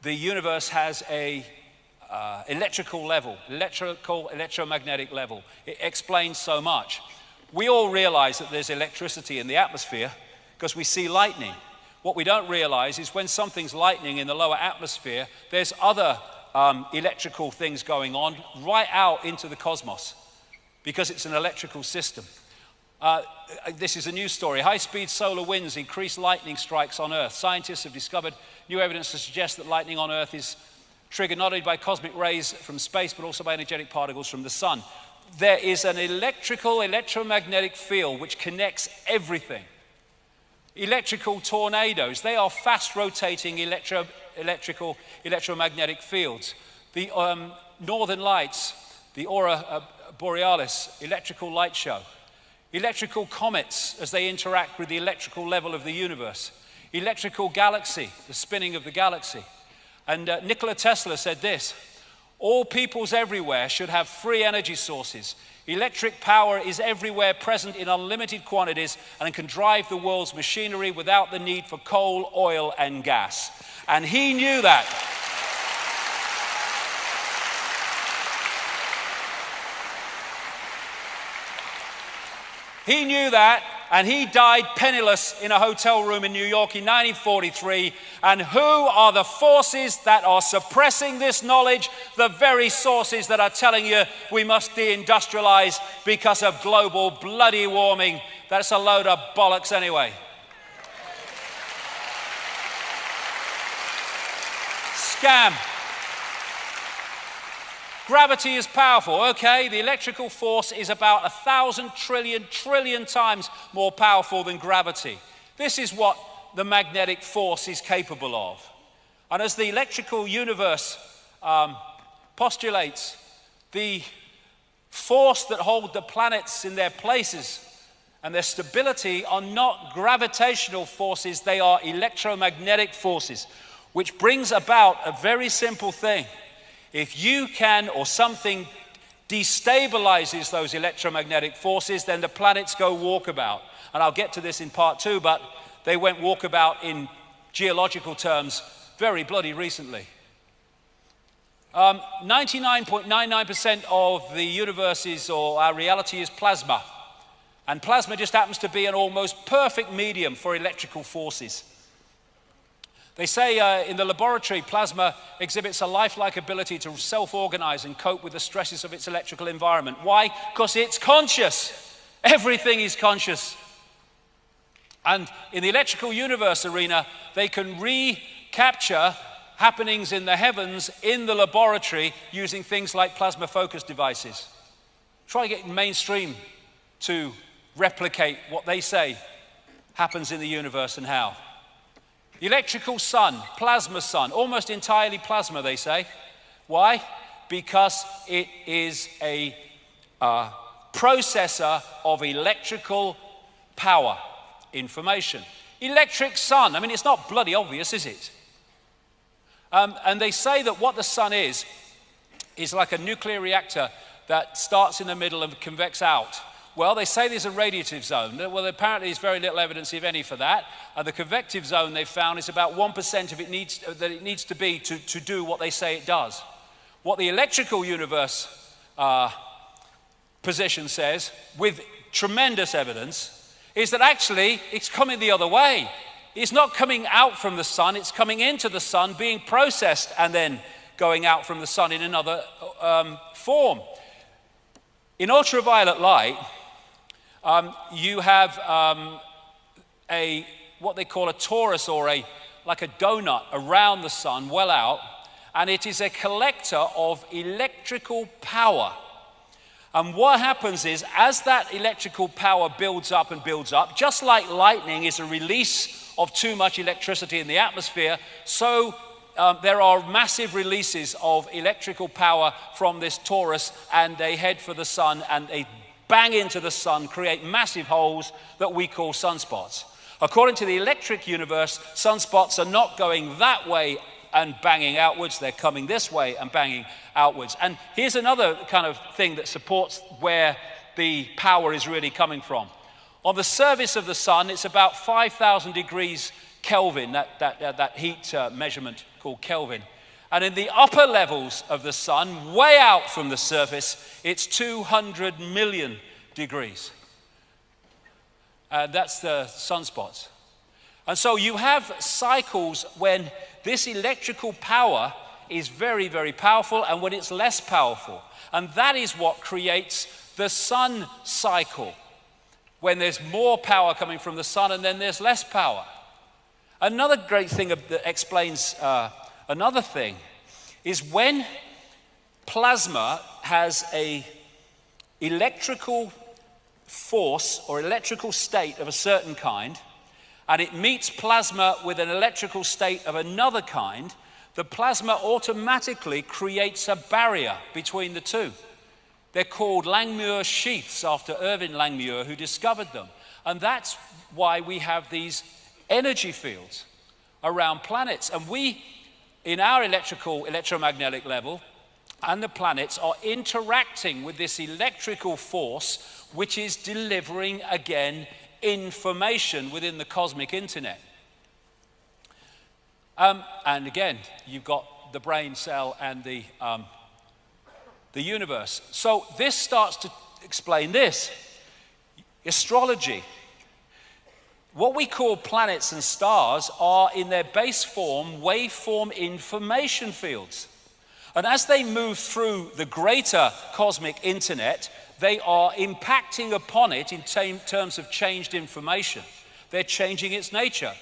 universe has a electrical level, electromagnetic level. It explains so much. We all realize that there's electricity in the atmosphere because we see lightning. What we don't realize is when something's lightning in the lower atmosphere, there's other electrical things going on right out into the cosmos because it's an electrical system. This is a news story. High-speed solar winds increase lightning strikes on Earth. Scientists have discovered new evidence to suggest that lightning on Earth is triggered not only by cosmic rays from space, but also by energetic particles from the sun. There is an electromagnetic field which connects everything. Electrical tornadoes, they are fast-rotating electromagnetic fields. The northern lights, the aurora borealis, electrical light show. Electrical comets as they interact with the electrical level of the universe. Electrical galaxy, the spinning of the galaxy. And Nikola Tesla said this: all peoples everywhere should have free energy sources. Electric power is everywhere present in unlimited quantities and can drive the world's machinery without the need for coal, oil, and gas. And he knew that. He knew that, and he died penniless in a hotel room in New York in 1943. And who are the forces that are suppressing this knowledge? The very sources that are telling you we must deindustrialize because of global bloody warming. That's a load of bollocks anyway. Scam. Gravity is powerful. Okay, the electrical force is about 1,000 trillion times more powerful than gravity. This is what the magnetic force is capable of. And as the electrical universe postulates, the force that hold the planets in their places and their stability are not gravitational forces, they are electromagnetic forces, which brings about a very simple thing. If you can, or something destabilizes those electromagnetic forces, then the planets go walkabout. And I'll get to this in part 2, but they went walkabout in geological terms very bloody recently. 99.99% of the universe or our reality is plasma. And plasma just happens to be an almost perfect medium for electrical forces. They say in the laboratory, plasma exhibits a lifelike ability to self-organize and cope with the stresses of its electrical environment. Why? Because it's conscious. Everything is conscious. And in the electrical universe arena, they can recapture happenings in the heavens in the laboratory using things like plasma focus devices. Try to get mainstream to replicate what they say happens in the universe and how. Electrical sun, plasma sun, almost entirely plasma, they say. Why? Because it is a processor of electrical power, information. Electric sun, I mean, it's not bloody obvious, is it? And they say that what the sun is like a nuclear reactor that starts in the middle and convects out. Well, they say there's a radiative zone. Well, apparently there's very little evidence, if any, for that. The convective zone they've found is about 1% of it needs to be to do what they say it does. What the electrical universe position says, with tremendous evidence, is that actually it's coming the other way. It's not coming out from the sun, it's coming into the sun, being processed, and then going out from the sun in another form. In ultraviolet light, you have what they call a torus, or like a donut around the sun, well out, and it is a collector of electrical power. And what happens is, as that electrical power builds up and builds up, just like lightning is a release of too much electricity in the atmosphere, so there are massive releases of electrical power from this torus, and they head for the sun, and they bang into the sun, create massive holes that we call sunspots. According to the electric universe, sunspots are not going that way and banging outwards, they're coming this way and banging outwards. And here's another kind of thing that supports where the power is really coming from. On the surface of the sun, it's about 5,000 degrees Kelvin, that heat measurement called Kelvin. And in the upper levels of the sun, way out from the surface, it's 200 million degrees. That's the sunspots. And so you have cycles when this electrical power is very, very powerful, and when it's less powerful. And that is what creates the sun cycle, when there's more power coming from the sun and then there's less power. Another great thing that explains another thing is when plasma has a electrical force or electrical state of a certain kind, and it meets plasma with an electrical state of another kind, the plasma automatically creates a barrier between the two. They're called Langmuir sheaths, after Irving Langmuir, who discovered them. And that's why we have these energy fields around planets. And we, in our electromagnetic level, and the planets are interacting with this electrical force, which is delivering, again, information within the cosmic internet. And again, you've got the brain cell and the universe. So this starts to explain this. Astrology. What we call planets and stars are, in their base form, waveform information fields. And as they move through the greater cosmic internet, they are impacting upon it in terms of changed information. They're changing its nature.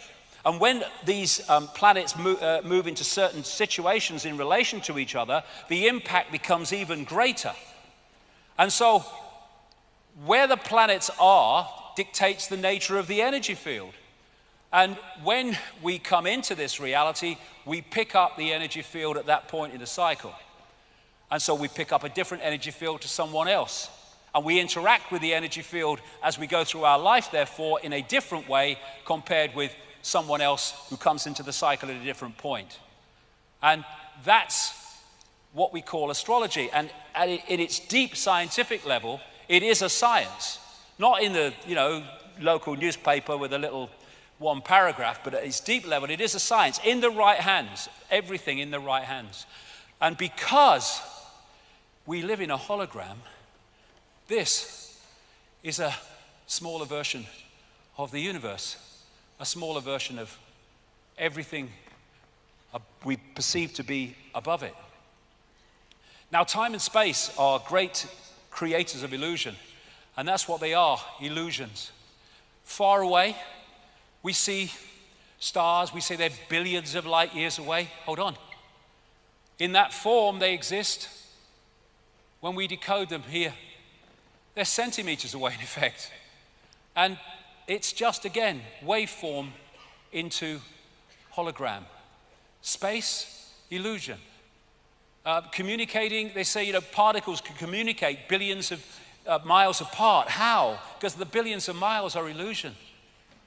And when these planets move into certain situations in relation to each other, the impact becomes even greater. And so where the planets are dictates the nature of the energy field. And when we come into this reality, we pick up the energy field at that point in the cycle. And so we pick up a different energy field to someone else. And we interact with the energy field as we go through our life, therefore, in a different way compared with someone else who comes into the cycle at a different point. And that's what we call astrology. And in its deep scientific level, it is a science. Not in the, local newspaper with a little one paragraph, but at its deep level, it is a science. In the right hands, everything in the right hands. And because we live in a hologram, this is a smaller version of the universe, a smaller version of everything we perceive to be above it. Now, time and space are great creators of illusion, and that's what they are, illusions. Far away, we see stars, we say they're billions of light years away. Hold on. In that form, they exist. When we decode them here, they're centimeters away, in effect. And it's just, again, waveform into hologram. Space, illusion. Communicating, they say, particles can communicate billions of miles apart. How? Because the billions of miles are illusion.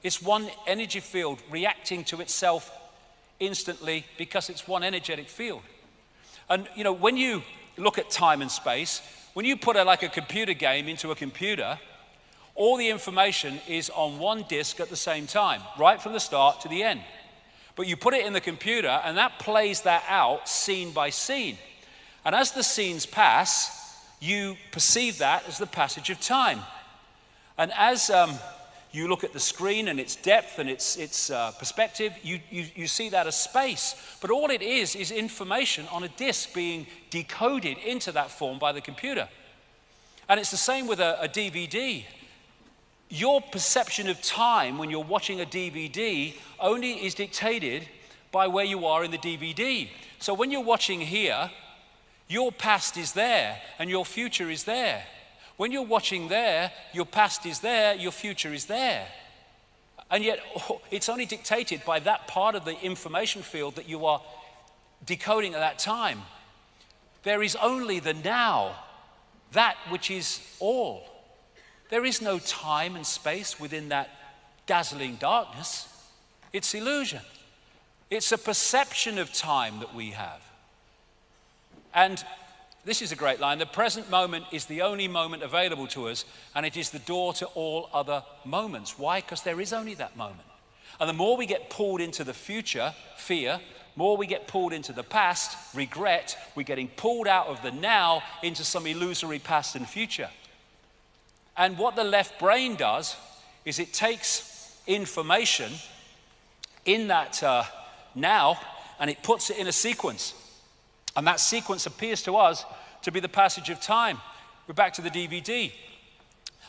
It's one energy field reacting to itself instantly because it's one energetic field. And, when you look at time and space, when you put a computer game into a computer, All the information is on one disk at the same time, right from the start to the end. But you put it in the computer, and that plays that out scene by scene. And as the scenes pass, you perceive that as the passage of time. And as you look at the screen and its depth and its perspective, you see that as space. But all it is information on a disk being decoded into that form by the computer. And it's the same with a DVD. Your perception of time when you're watching a DVD only is dictated by where you are in the DVD. So when you're watching here, your past is there and your future is there. When you're watching there, your past is there, your future is there. And yet it's only dictated by that part of the information field that you are decoding at that time. There is only the now, that which is all. There is no time and space within that dazzling darkness. It's illusion. It's a perception of time that we have. And this is a great line. The present moment is the only moment available to us, and it is the door to all other moments. Why? Because there is only that moment. And the more we get pulled into the future, fear, more we get pulled into the past, regret, we're getting pulled out of the now into some illusory past and future. And what the left brain does is it takes information in that now and it puts it in a sequence. And that sequence appears to us to be the passage of time. We're back to the DVD.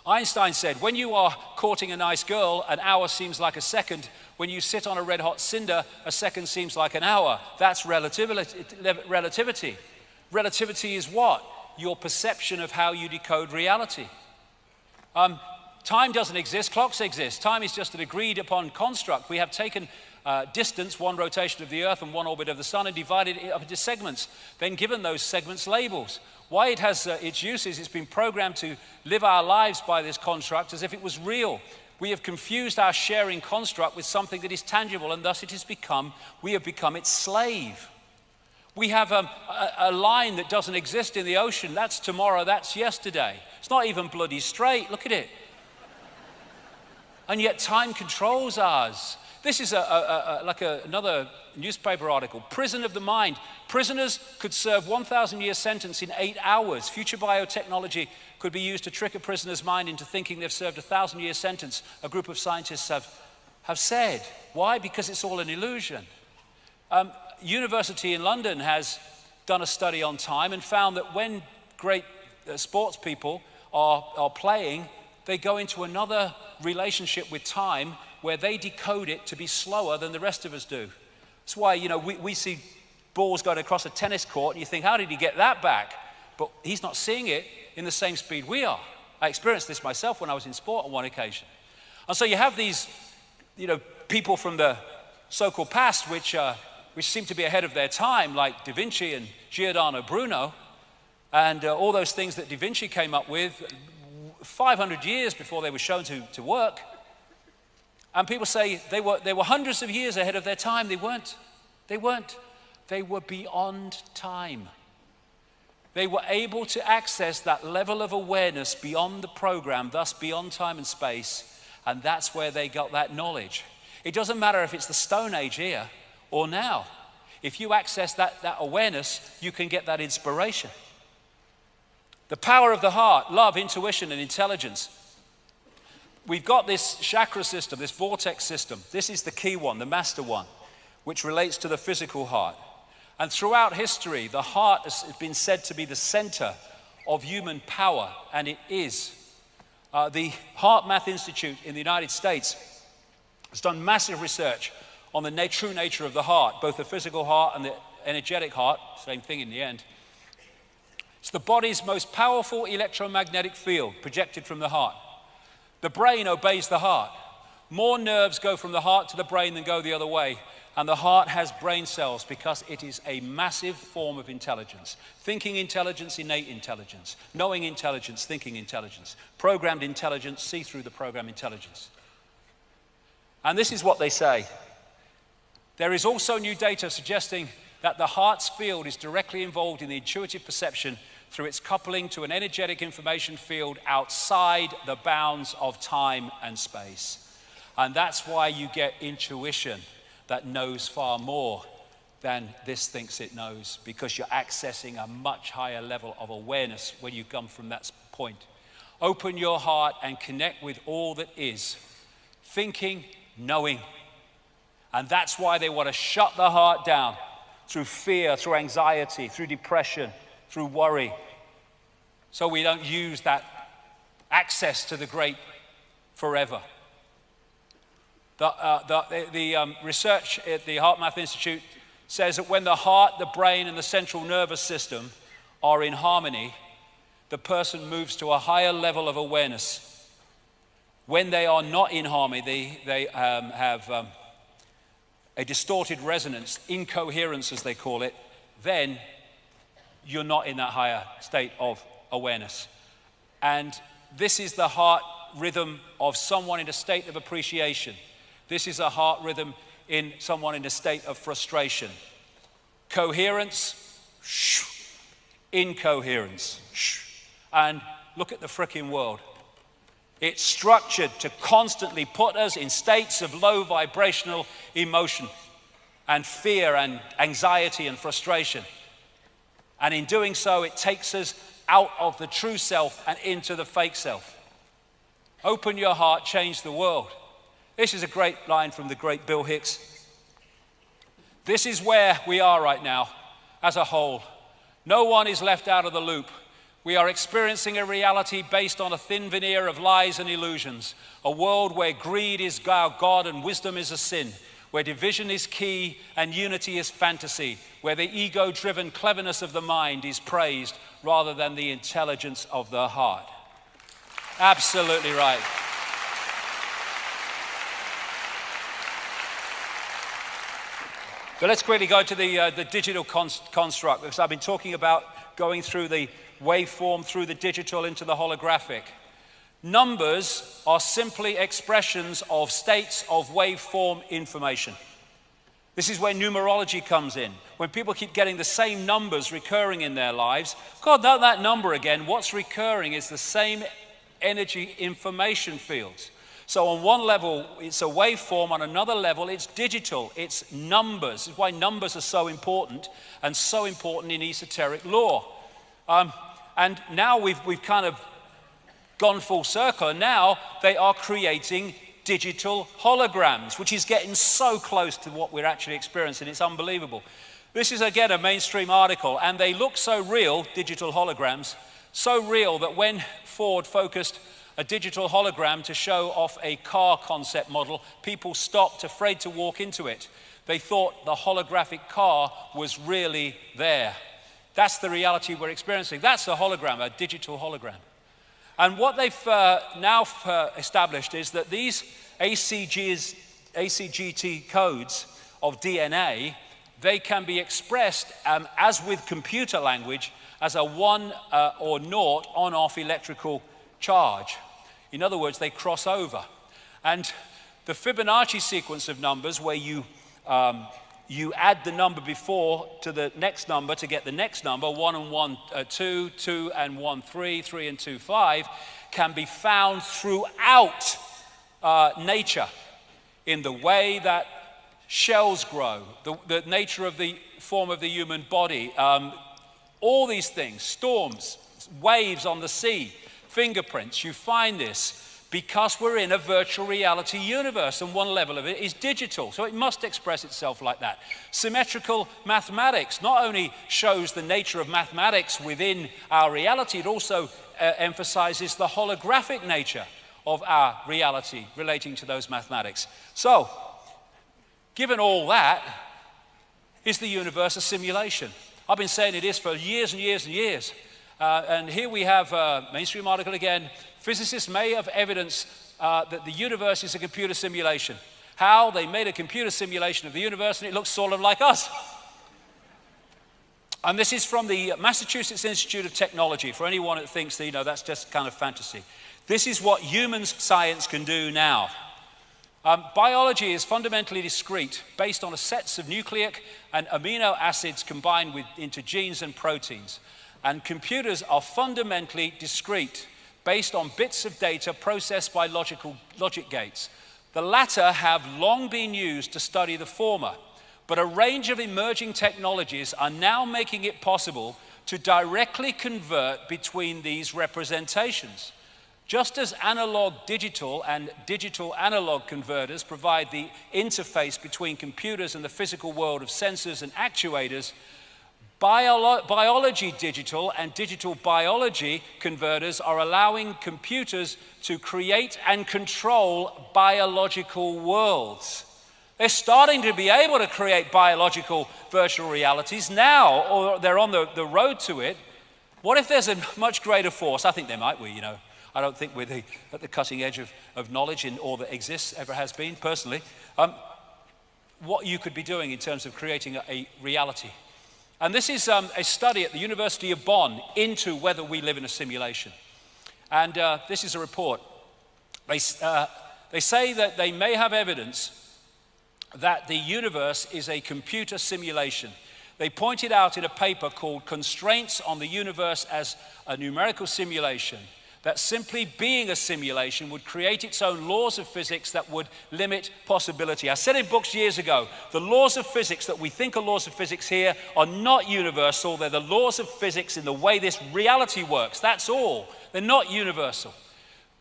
Einstein said, when you are courting a nice girl, an hour seems like a second. When you sit on a red hot cinder, a second seems like an hour. That's relativity. Relativity is what? Your perception of how you decode reality. Time doesn't exist, clocks exist. Time is just an agreed upon construct. We have taken distance, one rotation of the Earth and one orbit of the Sun, and divided it up into segments, then given those segments labels. Why it has its uses, it's been programmed to live our lives by this construct as if it was real. We have confused our sharing construct with something that is tangible, and thus we have become its slave. We have a line that doesn't exist in the ocean. That's tomorrow, that's yesterday. It's not even bloody straight, look at it. And yet time controls ours. This is another newspaper article. Prison of the mind. Prisoners could serve 1,000-year sentence in 8 hours. Future biotechnology could be used to trick a prisoner's mind into thinking they've served a 1,000-year sentence, a group of scientists have said. Why? Because it's all an illusion. University in London has done a study on time and found that when great sports people are playing, they go into another relationship with time where they decode it to be slower than the rest of us do. That's why, we see balls going across a tennis court and you think, how did he get that back? But he's not seeing it in the same speed we are. I experienced this myself when I was in sport on one occasion. And so you have these, people from the so-called past which seem to be ahead of their time, like Da Vinci and Giordano Bruno, and all those things that Da Vinci came up with 500 years before they were shown to work. And people say they were hundreds of years ahead of their time. They weren't. They were beyond time. They were able to access that level of awareness beyond the program, thus beyond time and space, and that's where they got that knowledge. It doesn't matter if it's the Stone Age here or now. If you access that awareness, you can get that inspiration. The power of the heart, love, intuition, and intelligence. We've got this chakra system, this vortex system. This is the key one, the master one, which relates to the physical heart. And throughout history, the heart has been said to be the center of human power, and it is. The Heart Math Institute in the United States has done massive research on the true nature of the heart, both the physical heart and the energetic heart, same thing in the end. It's the body's most powerful electromagnetic field projected from the heart. The brain obeys the heart. More nerves go from the heart to the brain than go the other way. And the heart has brain cells because it is a massive form of intelligence. Thinking intelligence, innate intelligence. Knowing intelligence, thinking intelligence. Programmed intelligence, see through the program intelligence. And this is what they say. There is also new data suggesting that the heart's field is directly involved in the intuitive perception through its coupling to an energetic information field outside the bounds of time and space. And that's why you get intuition that knows far more than this thinks it knows, because you're accessing a much higher level of awareness when you come from that point. Open your heart and connect with all that is. Thinking, knowing. And that's why they want to shut the heart down through fear, through anxiety, through depression, through worry. So we don't use that access to the great forever. The research at the Heart Math Institute says that when the heart, the brain, and the central nervous system are in harmony, the person moves to a higher level of awareness. When they are not in harmony, they have a distorted resonance, incoherence as they call it, then you're not in that higher state of awareness. And this is the heart rhythm of someone in a state of appreciation. This is a heart rhythm in someone in a state of frustration. Coherence, incoherence. And look at the frickin' world. It's structured to constantly put us in states of low vibrational emotion and fear and anxiety and frustration. And in doing so, it takes us out of the true self and into the fake self. Open your heart, change the world. This is a great line from the great Bill Hicks. This is where we are right now as a whole. No one is left out of the loop. We are experiencing a reality based on a thin veneer of lies and illusions, a world where greed is our God and wisdom is a sin, where division is key and unity is fantasy, where the ego-driven cleverness of the mind is praised rather than the intelligence of the heart. Absolutely right. So let's quickly go to the digital construct, because I've been talking about going through the waveform, through the digital into the holographic. Numbers are simply expressions of states of waveform information. This is where numerology comes in. When people keep getting the same numbers recurring in their lives, God, not that number again. What's recurring is the same energy information fields. So on one level, it's a waveform. On another level, it's digital. It's numbers. This is why numbers are so important and so important in esoteric lore. And now we've kind of gone full circle. And now they are creating digital holograms, which is getting so close to what we're actually experiencing. It's unbelievable. This is, again, a mainstream article. And they look so real, digital holograms, so real that when Ford focused a digital hologram to show off a car concept model, people stopped, afraid to walk into it. They thought the holographic car was really there. That's the reality we're experiencing. That's a hologram, a digital hologram. And what they've now established is that these ACGT codes of DNA, they can be expressed as with computer language as a 1 or 0 on-off electrical charge. In other words, they cross over. And the Fibonacci sequence of numbers, where you add the number before to the next number to get the next number, 1 and 1, 2, 2 and 1, 3, 3 and 2, 5, can be found throughout nature in the way that shells grow, the nature of the form of the human body, all these things, storms, waves on the sea, fingerprints. You find this because we're in a virtual reality universe, and one level of it is digital, so it must express itself like that. Symmetrical mathematics not only shows the nature of mathematics within our reality, it also emphasizes the holographic nature of our reality relating to those mathematics. So, given all that, is the universe a simulation? I've been saying it is for years and years and years. And here we have a mainstream article again. Physicists may have evidence that the universe is a computer simulation. How? They made a computer simulation of the universe and it looks sort of like us. And this is from the Massachusetts Institute of Technology, for anyone that thinks that, that's just kind of fantasy. This is what humans science can do now. Biology is fundamentally discrete, based on a sets of nucleic and amino acids combined into genes and proteins. And computers are fundamentally discrete, based on bits of data processed by logic gates. The latter have long been used to study the former, but a range of emerging technologies are now making it possible to directly convert between these representations. Just as analog digital and digital analog converters provide the interface between computers and the physical world of sensors and actuators, biology digital and digital biology converters are allowing computers to create and control biological worlds. They're starting to be able to create biological virtual realities now, or they're on the road to it. What if there's a much greater force? I think there might be, I don't think we're at the cutting edge of knowledge in all that exists, ever has been, personally. What you could be doing in terms of creating a reality. And this is a study at the University of Bonn into whether we live in a simulation. And this is a report. They say that they may have evidence that the universe is a computer simulation. They pointed out in a paper called Constraints on the Universe as a Numerical Simulation that simply being a simulation would create its own laws of physics that would limit possibility. I said in books years ago, the laws of physics that we think are laws of physics here are not universal. They're the laws of physics in the way this reality works. That's all. They're not universal.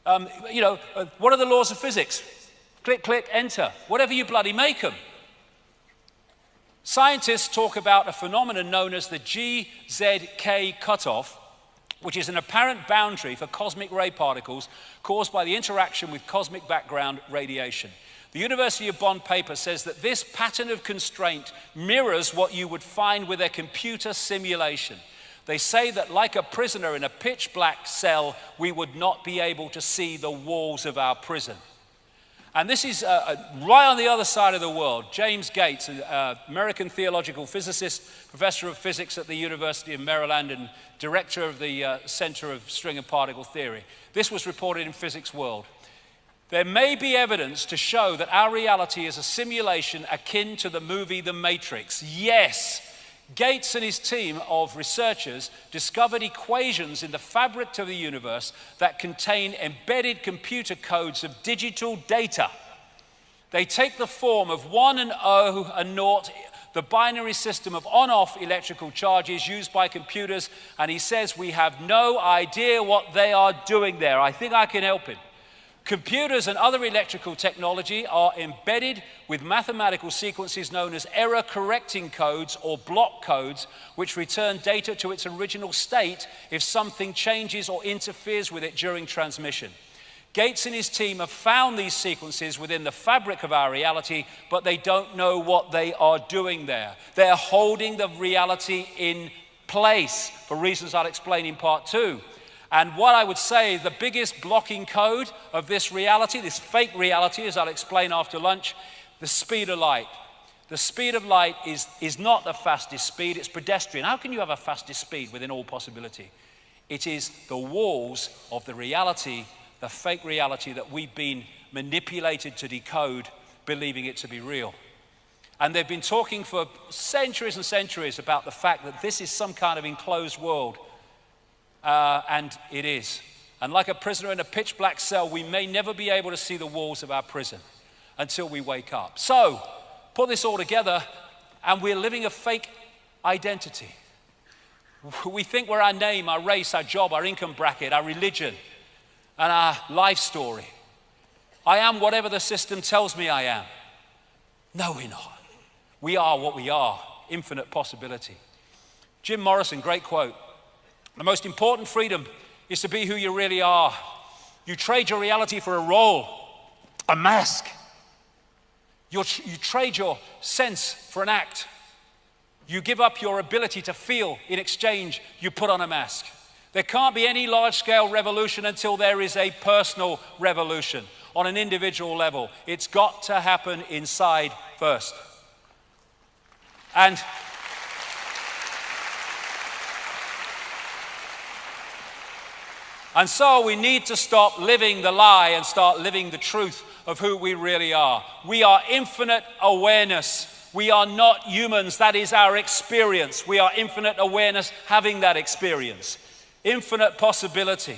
What are the laws of physics? Click, click, enter. Whatever you bloody make them. Scientists talk about a phenomenon known as the GZK cutoff, which is an apparent boundary for cosmic ray particles caused by the interaction with cosmic background radiation. The University of Bonn paper says that this pattern of constraint mirrors what you would find with a computer simulation. They say that like a prisoner in a pitch black cell, we would not be able to see the walls of our prison. And this is right on the other side of the world. James Gates, an American theological physicist, professor of physics at the University of Maryland and director of the Center of String and Particle Theory. This was reported in Physics World. There may be evidence to show that our reality is a simulation akin to the movie The Matrix. Yes. Gates and his team of researchers discovered equations in the fabric of the universe that contain embedded computer codes of digital data. They take the form of 1 and 0 and 0, the binary system of on-off electrical charges used by computers, and he says we have no idea what they are doing there. I think I can help him. Computers and other electrical technology are embedded with mathematical sequences known as error-correcting codes or block codes, which return data to its original state if something changes or interferes with it during transmission. Gates and his team have found these sequences within the fabric of our reality, but they don't know what they are doing there. They're holding the reality in place for reasons I'll explain in part 2. And what I would say, the biggest blocking code of this reality, this fake reality, as I'll explain after lunch, the speed of light. The speed of light is not the fastest speed, it's pedestrian. How can you have a fastest speed within all possibility? It is the walls of the reality, the fake reality that we've been manipulated to decode, believing it to be real. And they've been talking for centuries and centuries about the fact that this is some kind of enclosed world. And it is. And like a prisoner in a pitch black cell, we may never be able to see the walls of our prison until we wake up. So, put this all together, and we're living a fake identity. We think we're our name, our race, our job, our income bracket, our religion, and our life story. I am whatever the system tells me I am. No, we're not. We are what we are, infinite possibility. Jim Morrison, great quote. The most important freedom is to be who you really are. You trade your reality for a role, a mask. You trade your sense for an act. You give up your ability to feel. In exchange, you put on a mask. There can't be any large-scale revolution until there is a personal revolution on an individual level. It's got to happen inside first. And so we need to stop living the lie and start living the truth of who we really are. We are infinite awareness. We are not humans, that is our experience. We are infinite awareness having that experience. Infinite possibility.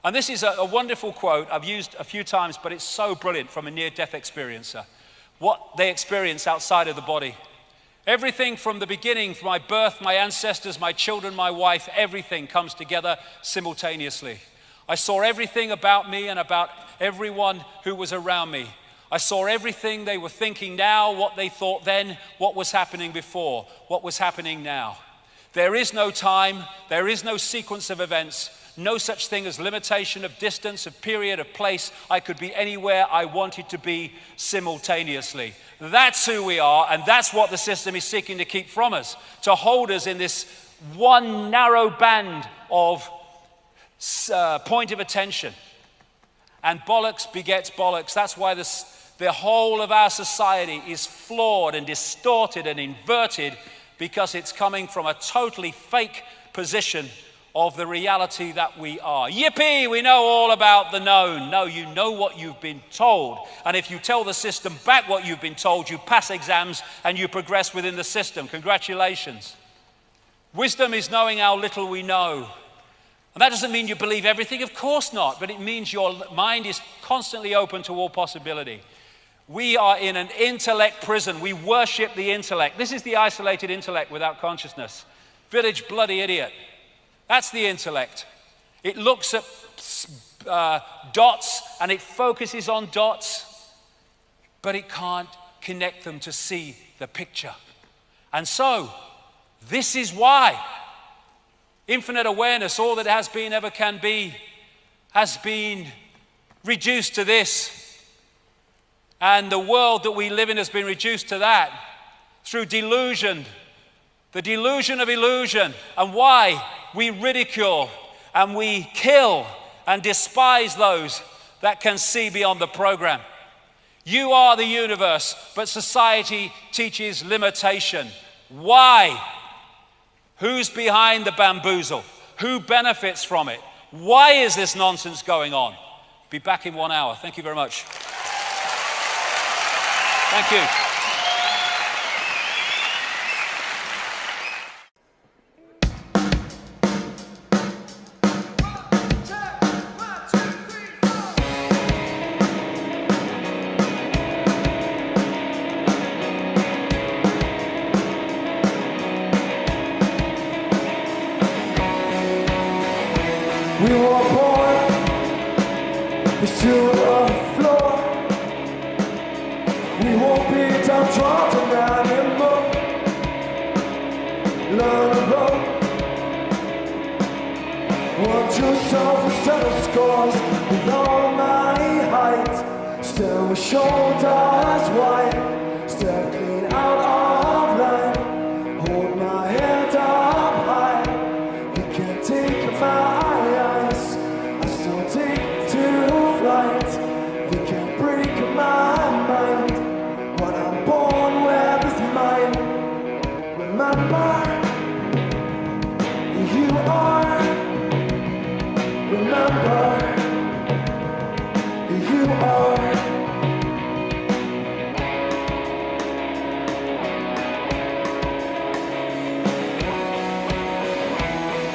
And this is a wonderful quote I've used a few times, but it's so brilliant from a near-death experiencer. What they experience outside of the body. Everything from the beginning, from my birth, my ancestors, my children, my wife, everything comes together simultaneously. I saw everything about me and about everyone who was around me. I saw everything they were thinking now, what they thought then, what was happening before, what was happening now. There is no time, there is no sequence of events, no such thing as limitation of distance, of period, of place. I could be anywhere I wanted to be simultaneously. That's who we are, and that's what the system is seeking to keep from us, to hold us in this one narrow band of point of attention. And bollocks begets bollocks. That's why the whole of our society is flawed and distorted and inverted, because it's coming from a totally fake position of the reality that we are. Yippee, we know all about the known. No, you know what you've been told. And if you tell the system back what you've been told, you pass exams and you progress within the system. Congratulations. Wisdom is knowing how little we know. And that doesn't mean you believe everything, of course not, but it means your mind is constantly open to all possibility. We are in an intellect prison. We worship the intellect. This is the isolated intellect without consciousness. Village bloody idiot. That's the intellect. It looks at dots and it focuses on dots, but it can't connect them to see the picture. And so, this is why infinite awareness, all that has been, ever can be, has been reduced to this. And the world that we live in has been reduced to that through delusion, the delusion of illusion. And why? We ridicule and we kill and despise those that can see beyond the program. You are the universe, but society teaches limitation. Why? Who's behind the bamboozle? Who benefits from it? Why is this nonsense going on? Be back in 1 hour. Thank you very much. Thank you. We were born to a floor. We won't be downtrodden anymore. Learn to roll. Want yourself a set of scores with all my height. Stand with shoulders wide. Step clean out of line. Hold my head up high. You can't take my they can't break my mind. What I'm born with is mine. Remember who you are. Remember who you are.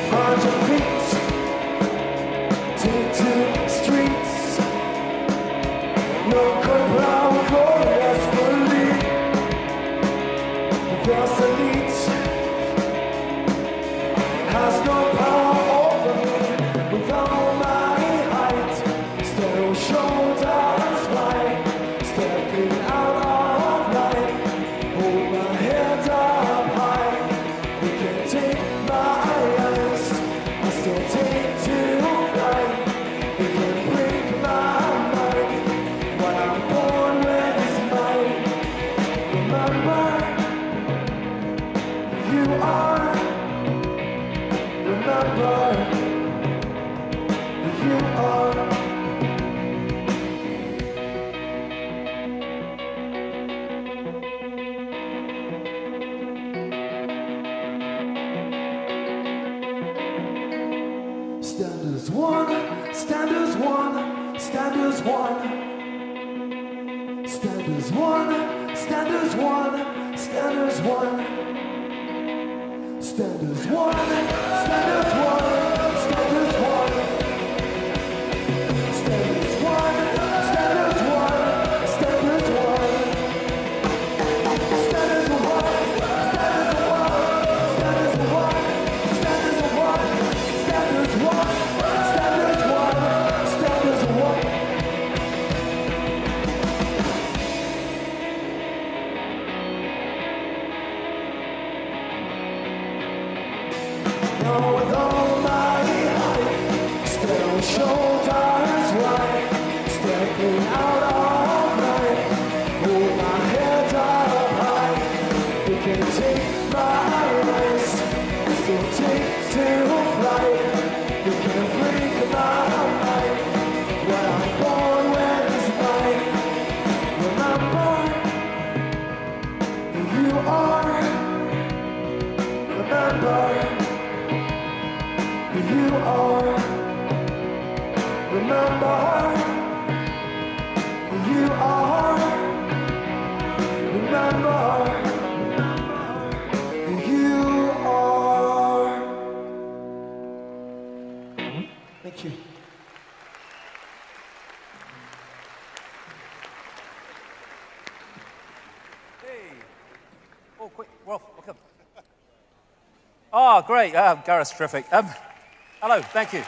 Find your feet. Take to the streets. No good power, gloriously. The elite has no power over me. With all my height, still shoulders wide. Stepping out of line. Hold my head up high. You can't take my eyes. I still take to flight. You can't break my mind. What I'm born with is mine. Remember who you are. Remember who you are. Stand as one, stand as one, stand as one. Stand as one, stand as one, stand as one, stand as one, stand as one, stand as one, stand as one, stand as one, stand as one, stand as one, stand as one, stand as one, stand as one, stand as one, stand as one, stand as one. Now with all my height, still shoulders wide, stepping out all night, hold my head up high. You can take my race, still take to flight. You can break my mind. When I'm born, when it's mine. Remember who you are. Remember who you are. Remember who you are. Remember who you are. Thank you. Hey. Oh, quick. Rolf, welcome. Oh, great. Gareth's terrific. Hello, thank you.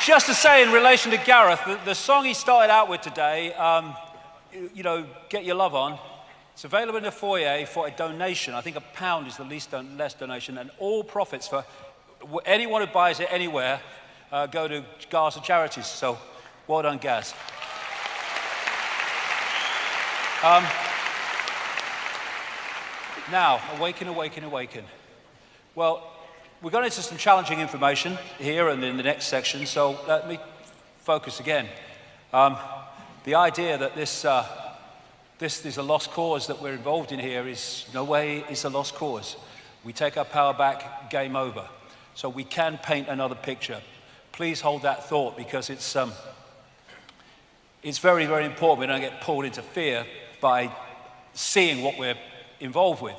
Just to say in relation to Gareth, the song he started out with today, you know, Get Your Love On, it's available in the foyer for a donation. I think £1 is the less donation, and all profits for anyone who buys it anywhere go to Gaza charities. So, well done, Gaz. Now, Awaken, Awaken, Awaken. Well, we're going into some challenging information here and in the next section, so let me focus again. The idea that this is a lost cause that we're involved in here is no way is a lost cause. We take our power back, game over. So we can paint another picture. Please hold that thought, because it's very, very important we don't get pulled into fear by seeing what we're involved with.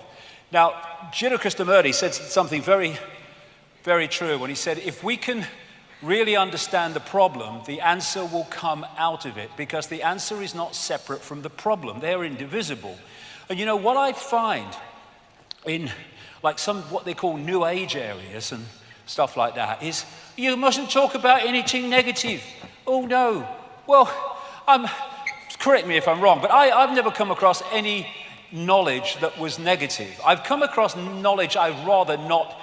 Now, Gino Krishnamurti said something very, very true when he said, if we can really understand the problem, the answer will come out of it, because the answer is not separate from the problem. They're indivisible. And you know, what I find in like some what they call New Age areas and stuff like that is, you mustn't talk about anything negative. Oh no. Well, correct me if I'm wrong, but I've never come across any knowledge that was negative. I've come across knowledge I'd rather not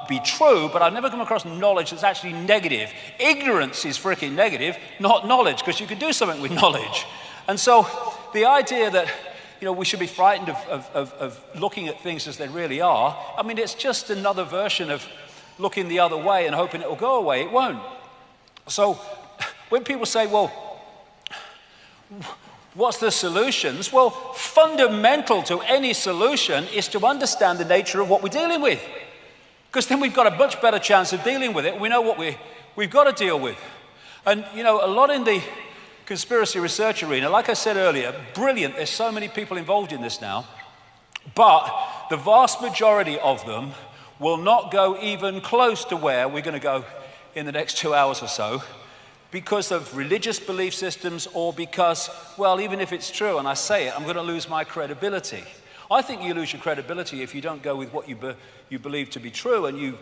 be true, but I've never come across knowledge that's actually negative. Ignorance is freaking negative, not knowledge, because you can do something with knowledge. And so the idea that, you know, we should be frightened of looking at things as they really are, I mean, it's just another version of looking the other way and hoping it will go away. It won't. So when people say, well, what's the solutions? Well, fundamental to any solution is to understand the nature of what we're dealing with. Because then we've got a much better chance of dealing with it. We know what we've got to deal with. And, you know, a lot in the conspiracy research arena, like I said earlier, brilliant. There's so many people involved in this now. But the vast majority of them will not go even close to where we're going to go in the next 2 hours or so, because of religious belief systems, or because, well, even if it's true and I say it, I'm going to lose my credibility. I think you lose your credibility if you don't go with what you believe to be true, and you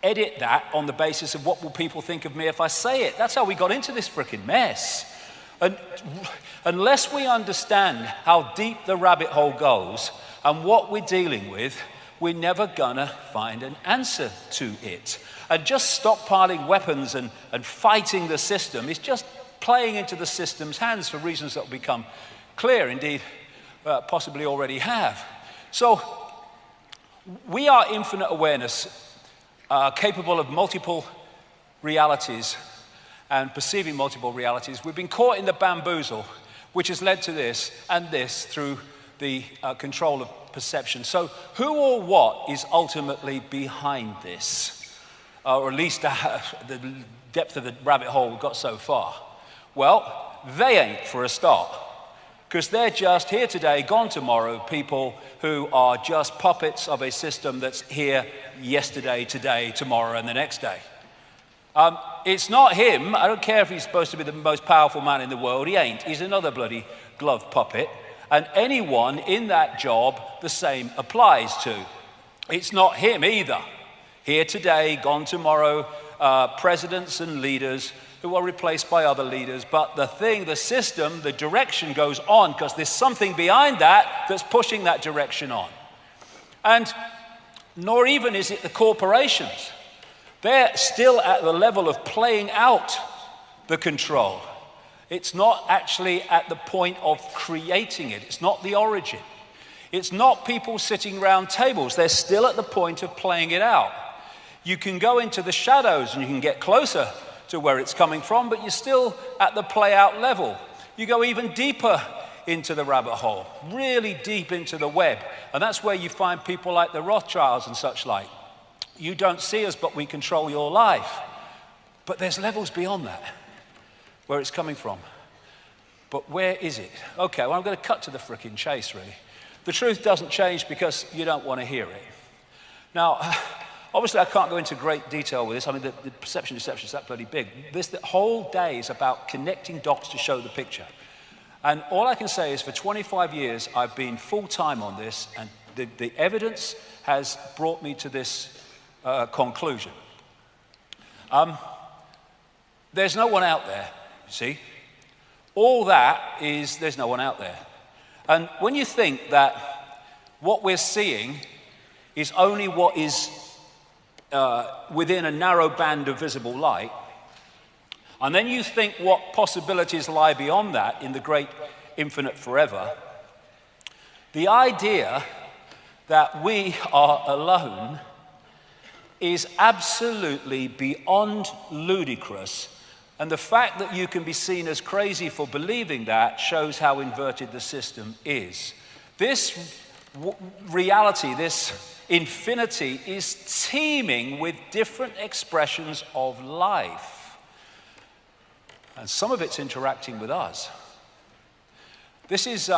edit that on the basis of what will people think of me if I say it. That's how we got into this frickin' mess. And unless we understand how deep the rabbit hole goes and what we're dealing with, we're never gonna find an answer to it. And just stockpiling weapons and fighting the system is just playing into the system's hands for reasons that will become clear, indeed, possibly already have. So we are infinite awareness, capable of multiple realities and perceiving multiple realities. We've been caught in the bamboozle, which has led to this and this through the control of perception. So who or what is ultimately behind this? Or at least the depth of the rabbit hole we've got so far. Well, they ain't for a start, because they're just here today, gone tomorrow, people who are just puppets of a system that's here yesterday, today, tomorrow, and the next day. It's not him. I don't care if he's supposed to be the most powerful man in the world. He ain't. He's another bloody glove puppet. And anyone in that job, the same applies to. It's not him either. Here today, gone tomorrow, presidents and leaders who are replaced by other leaders. But the system, the direction goes on because there's something behind that that's pushing that direction on. And nor even is it the corporations. They're still at the level of playing out the control. It's not actually at the point of creating it. It's not the origin. It's not people sitting around tables. They're still at the point of playing it out. You can go into the shadows and you can get closer to where it's coming from, but you're still at the play out level. You go even deeper into the rabbit hole, really deep into the web. And that's where you find people like the Rothschilds and such like. You don't see us, but we control your life. But there's levels beyond that, where it's coming from. But where is it? Okay, well, I'm going to cut to the frickin' chase, really. The truth doesn't change because you don't want to hear it. Now, obviously, I can't go into great detail with this. I mean, the perception deception is that bloody big. The whole day is about connecting dots to show the picture. And all I can say is for 25 years, I've been full-time on this, and the evidence has brought me to this conclusion. There's no one out there, you see. All that is, there's no one out there. And when you think that what we're seeing is only what is within a narrow band of visible light, and then you think what possibilities lie beyond that in the great infinite forever, the idea that we are alone is absolutely beyond ludicrous. And the fact that you can be seen as crazy for believing that shows how inverted the system is. This reality, this infinity, is teeming with different expressions of life. And some of it's interacting with us. This is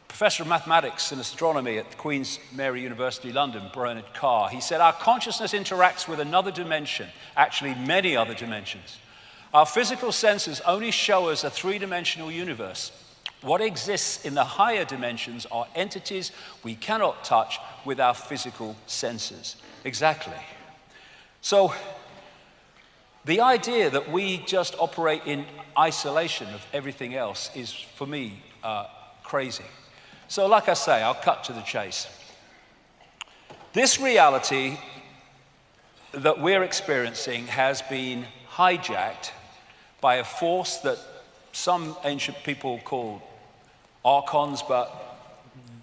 Professor of Mathematics and Astronomy at Queen's Mary University, London, Bernard Carr. He said, our consciousness interacts with another dimension, actually many other dimensions. Our physical senses only show us a three-dimensional universe. What exists in the higher dimensions are entities we cannot touch with our physical senses. Exactly. So, the idea that we just operate in isolation of everything else is, for me, crazy. So, like I say, I'll cut to the chase. This reality that we're experiencing has been hijacked by a force that some ancient people call archons, but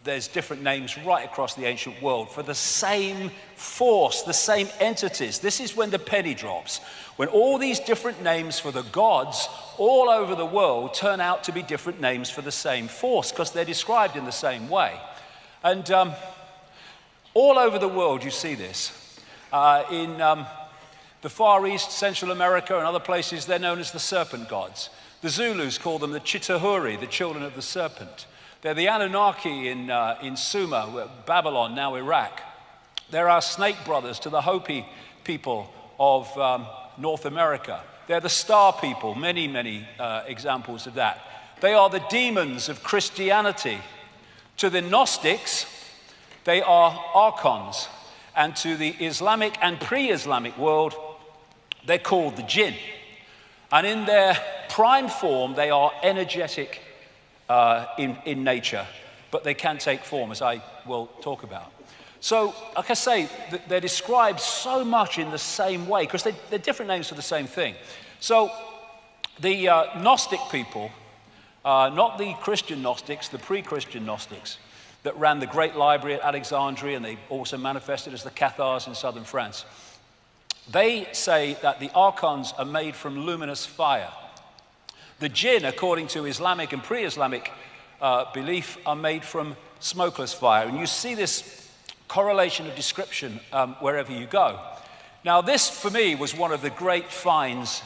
there's different names right across the ancient world for the same force, the same entities. This is when the penny drops, when all these different names for the gods all over the world turn out to be different names for the same force, because they're described in the same way. And all over the world you see this. In the Far East, Central America, and other places, they're known as the serpent gods. The Zulus call them the Chitahuri, the children of the serpent. They're the Anunnaki in Sumer, Babylon, now Iraq. They're our snake brothers to the Hopi people of North America. They're the star people, many, many examples of that. They are the demons of Christianity. To the Gnostics, they are archons. And to the Islamic and pre-Islamic world, they're called the jinn. And in their prime form, they are energetic in nature, but they can take form, as I will talk about. So, like I say, they're described so much in the same way, because they're different names for the same thing. So, the Gnostic people, not the Christian Gnostics, the pre-Christian Gnostics, that ran the great library at Alexandria, and they also manifested as the Cathars in southern France. They say that the archons are made from luminous fire. The jinn, according to Islamic and pre-Islamic belief, are made from smokeless fire. And you see this correlation of description wherever you go. Now, this, for me, was one of the great finds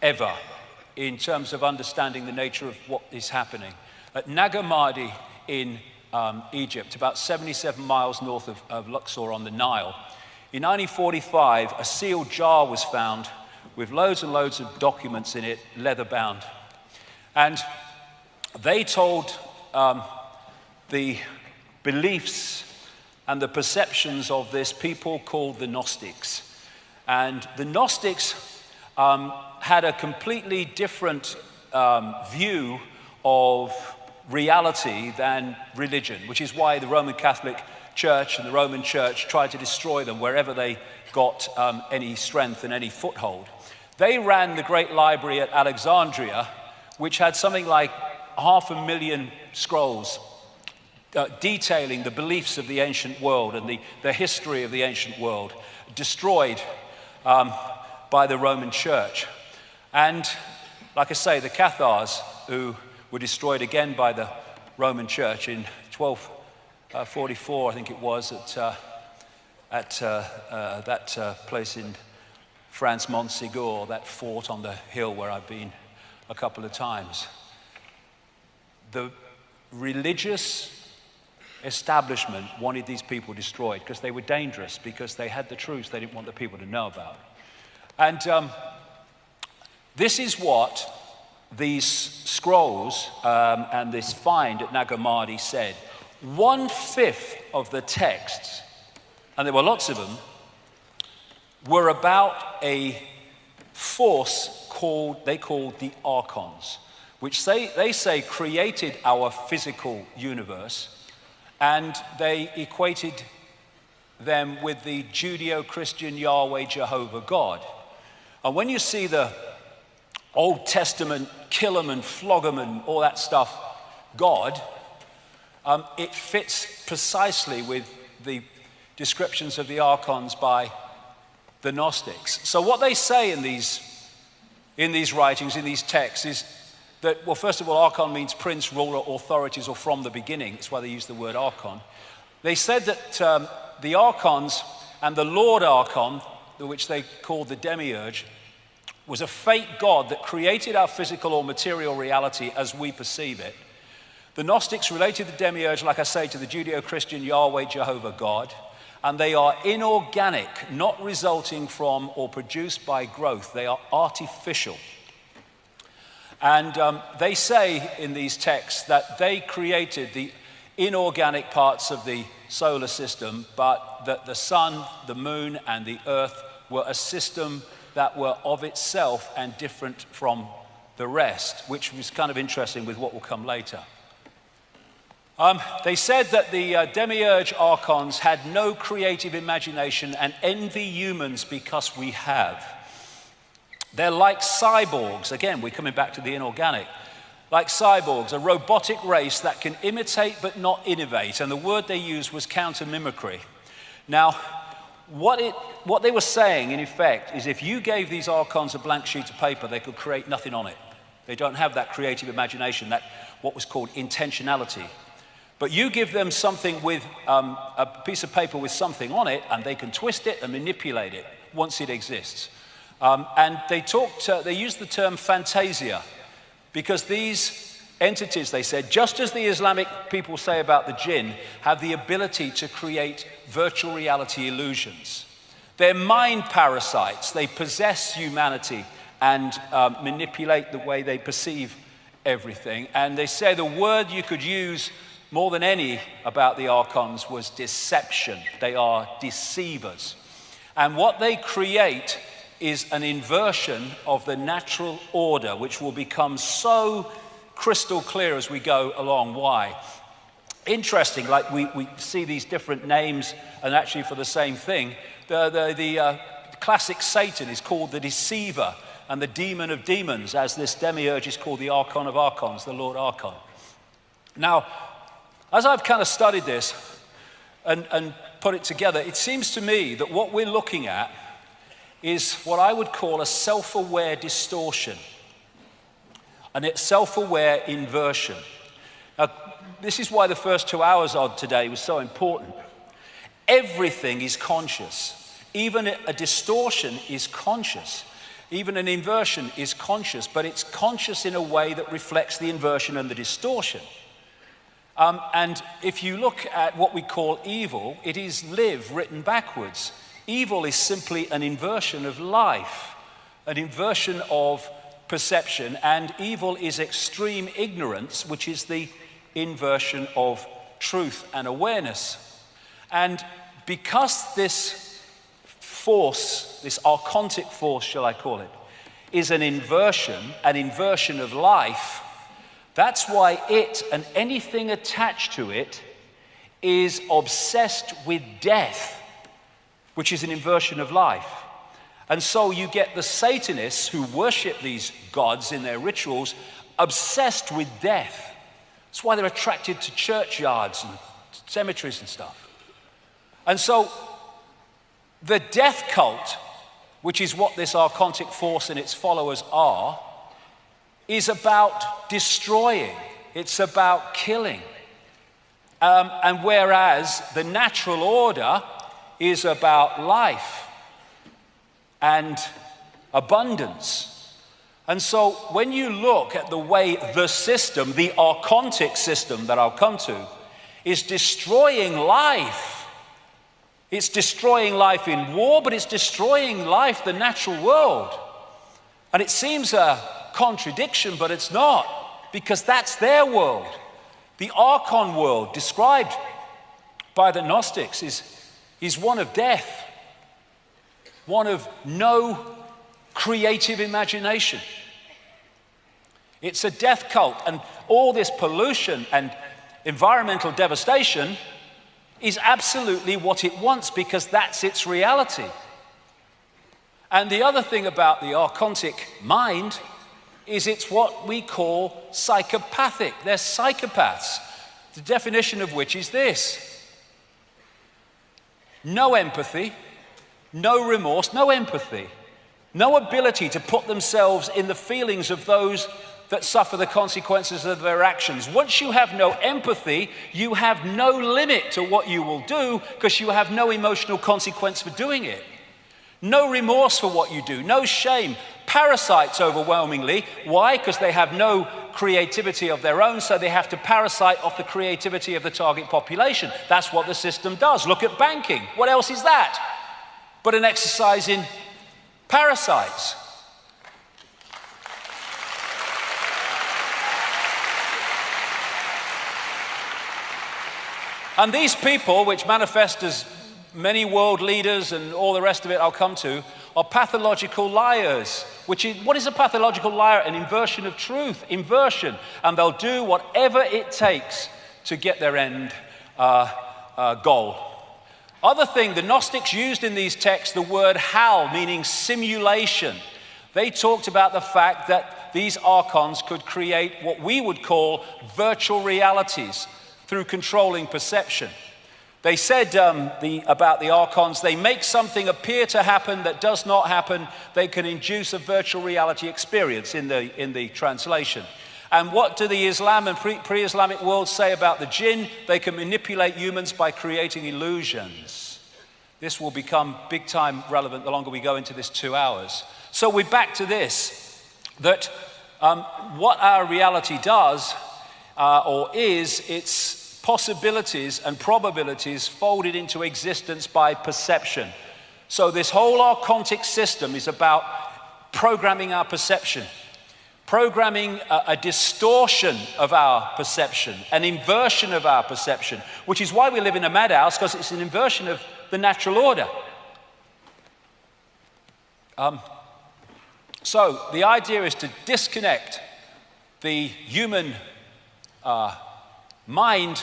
ever in terms of understanding the nature of what is happening. At Nag Hammadi in Egypt, about 77 miles north of Luxor on the Nile, in 1945, a sealed jar was found with loads and loads of documents in it, leather-bound. And they told the beliefs and the perceptions of this people called the Gnostics. And the Gnostics had a completely different view of reality than religion, which is why the Roman Catholic Church and the Roman Church tried to destroy them wherever they got any strength and any foothold. They ran the great library at Alexandria, which had something like 500,000 scrolls detailing the beliefs of the ancient world and the history of the ancient world, destroyed by the Roman Church. And like I say, the Cathars, who were destroyed again by the Roman Church in 1244, I think it was, at that place in France, Montségur, that fort on the hill where I've been a couple of times. The religious establishment wanted these people destroyed because they were dangerous, because they had the truths they didn't want the people to know about. And this is what these scrolls and this find at Nag Hammadi said. 1/5 of the texts, and there were lots of them, were about a force they called the Archons, which they say created our physical universe, and they equated them with the Judeo-Christian Yahweh Jehovah God. And when you see the Old Testament kill 'em and flog 'em and all that stuff God, it fits precisely with the descriptions of the Archons by the Gnostics. So what they say in these writings, in these texts, is that, well, first of all, Archon means prince, ruler, authorities, or from the beginning. That's why they use the word Archon. They said that the Archons and the Lord Archon, which they called the Demiurge, was a fake god that created our physical or material reality as we perceive it. The Gnostics related the Demiurge, like I say, to the Judeo-Christian Yahweh Jehovah God, and they are inorganic, not resulting from or produced by growth. They are artificial. And they say in these texts that they created the inorganic parts of the solar system, but that the sun, the moon, and the earth were a system that were of itself and different from the rest, which was kind of interesting with what will come later. They said that the Demiurge Archons had no creative imagination and envy humans because we have. They're like cyborgs. Again, we're coming back to the inorganic. Like cyborgs, a robotic race that can imitate but not innovate. And the word they used was counter-mimicry. Now, what they were saying, in effect, is if you gave these Archons a blank sheet of paper, they could create nothing on it. They don't have that creative imagination, that what was called intentionality. But you give them something with a piece of paper with something on it, and they can twist it and manipulate it once it exists. And they used the term fantasia, because these entities, they said, just as the Islamic people say about the jinn, have the ability to create virtual reality illusions. They're mind parasites. They possess humanity and manipulate the way they perceive everything. And they say the word you could use more than any about the Archons was deception. They are deceivers. And what they create is an inversion of the natural order, which will become so crystal clear as we go along. Why? Interesting, like we see these different names, and actually for the same thing. The classic Satan is called the deceiver and the demon of demons, as this demiurge is called the Archon of Archons, the Lord Archon. Now, as I've kind of studied this and put it together, it seems to me that what we're looking at is what I would call a self-aware distortion, and it's self-aware inversion. Now, this is why the first 2 hours of today was so important. Everything is conscious. Even a distortion is conscious. even an inversion is conscious, but it's conscious in a way that reflects the inversion and the distortion. And if you look at what we call evil, it is live written backwards. Evil is simply an inversion of life, an inversion of perception, and evil is extreme ignorance, which is the inversion of truth and awareness. And because this force, this archontic force, shall I call it, is an inversion of life, that's why it and anything attached to it is obsessed with death, which is an inversion of life. And so you get the Satanists who worship these gods in their rituals obsessed with death. That's why they're attracted to churchyards and cemeteries and stuff. And so the death cult, which is what this archontic force and its followers are, is about destroying. It's about killing. And whereas the natural order is about life and abundance. And so when you look at the way the system, the archontic system that I'll come to, is destroying life, it's destroying life in war, but it's destroying life, the natural world. And it seems a contradiction, but it's not, because that's their world. The archon world described by the Gnostics is one of death, one of no creative imagination. It's a death cult, and all this pollution and environmental devastation is absolutely what it wants, because that's its reality. And the other thing about the archontic mind is it's what we call psychopathic. They're psychopaths, the definition of which is this: no empathy, no remorse, no empathy, no ability to put themselves in the feelings of those that suffer the consequences of their actions. Once you have no empathy, you have no limit to what you will do, because you have no emotional consequence for doing it. No remorse for what you do, no shame. Parasites overwhelmingly. Why? Because they have no creativity of their own, so they have to parasite off the creativity of the target population. That's what the system does. Look at banking. What else is that but an exercise in parasites? And these people, which manifest as many world leaders and all the rest of it I'll come to, are pathological liars. What is a pathological liar? An inversion of truth, inversion. And they'll do whatever it takes to get their end goal. Other thing, the Gnostics used in these texts the word hal, meaning simulation. They talked about the fact that these archons could create what we would call virtual realities through controlling perception. They said about the archons, they make something appear to happen that does not happen. They can induce a virtual reality experience in the translation. And what do the Islam and pre-Islamic worlds say about the jinn? They can manipulate humans by creating illusions. This will become big time relevant the longer we go into this 2 hours. So we're back to this, that what our reality does or is, it's possibilities and probabilities folded into existence by perception. So this whole archontic system is about programming our perception, programming a distortion of our perception, an inversion of our perception, which is why we live in a madhouse, because it's an inversion of the natural order. So the idea is to disconnect the human mind,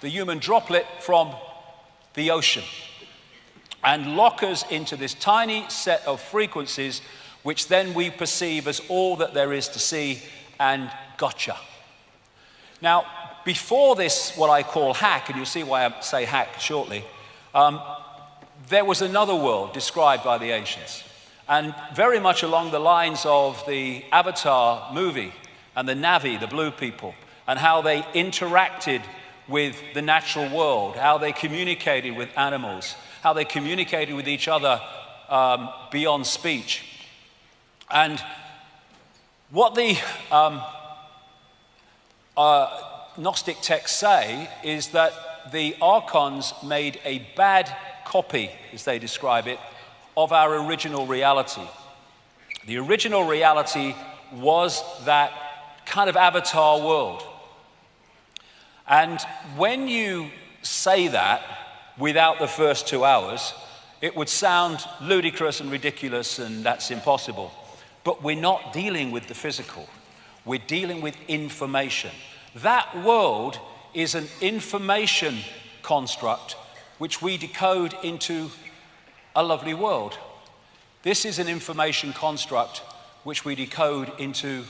the human droplet, from the ocean, and lock us into this tiny set of frequencies, which then we perceive as all that there is to see, and gotcha. Now, before this, what I call hack, and you'll see why I say hack shortly, there was another world described by the ancients, and very much along the lines of the Avatar movie and the Na'vi, the blue people, and how they interacted with the natural world, how they communicated with animals, how they communicated with each other beyond speech. And what the Gnostic texts say is that the archons made a bad copy, as they describe it, of our original reality. The original reality was that kind of avatar world. And when you say that without the first 2 hours, it would sound ludicrous and ridiculous, and that's impossible. But we're not dealing with the physical. We're dealing with information. That world is an information construct which we decode into a lovely world. This is an information construct which we decode into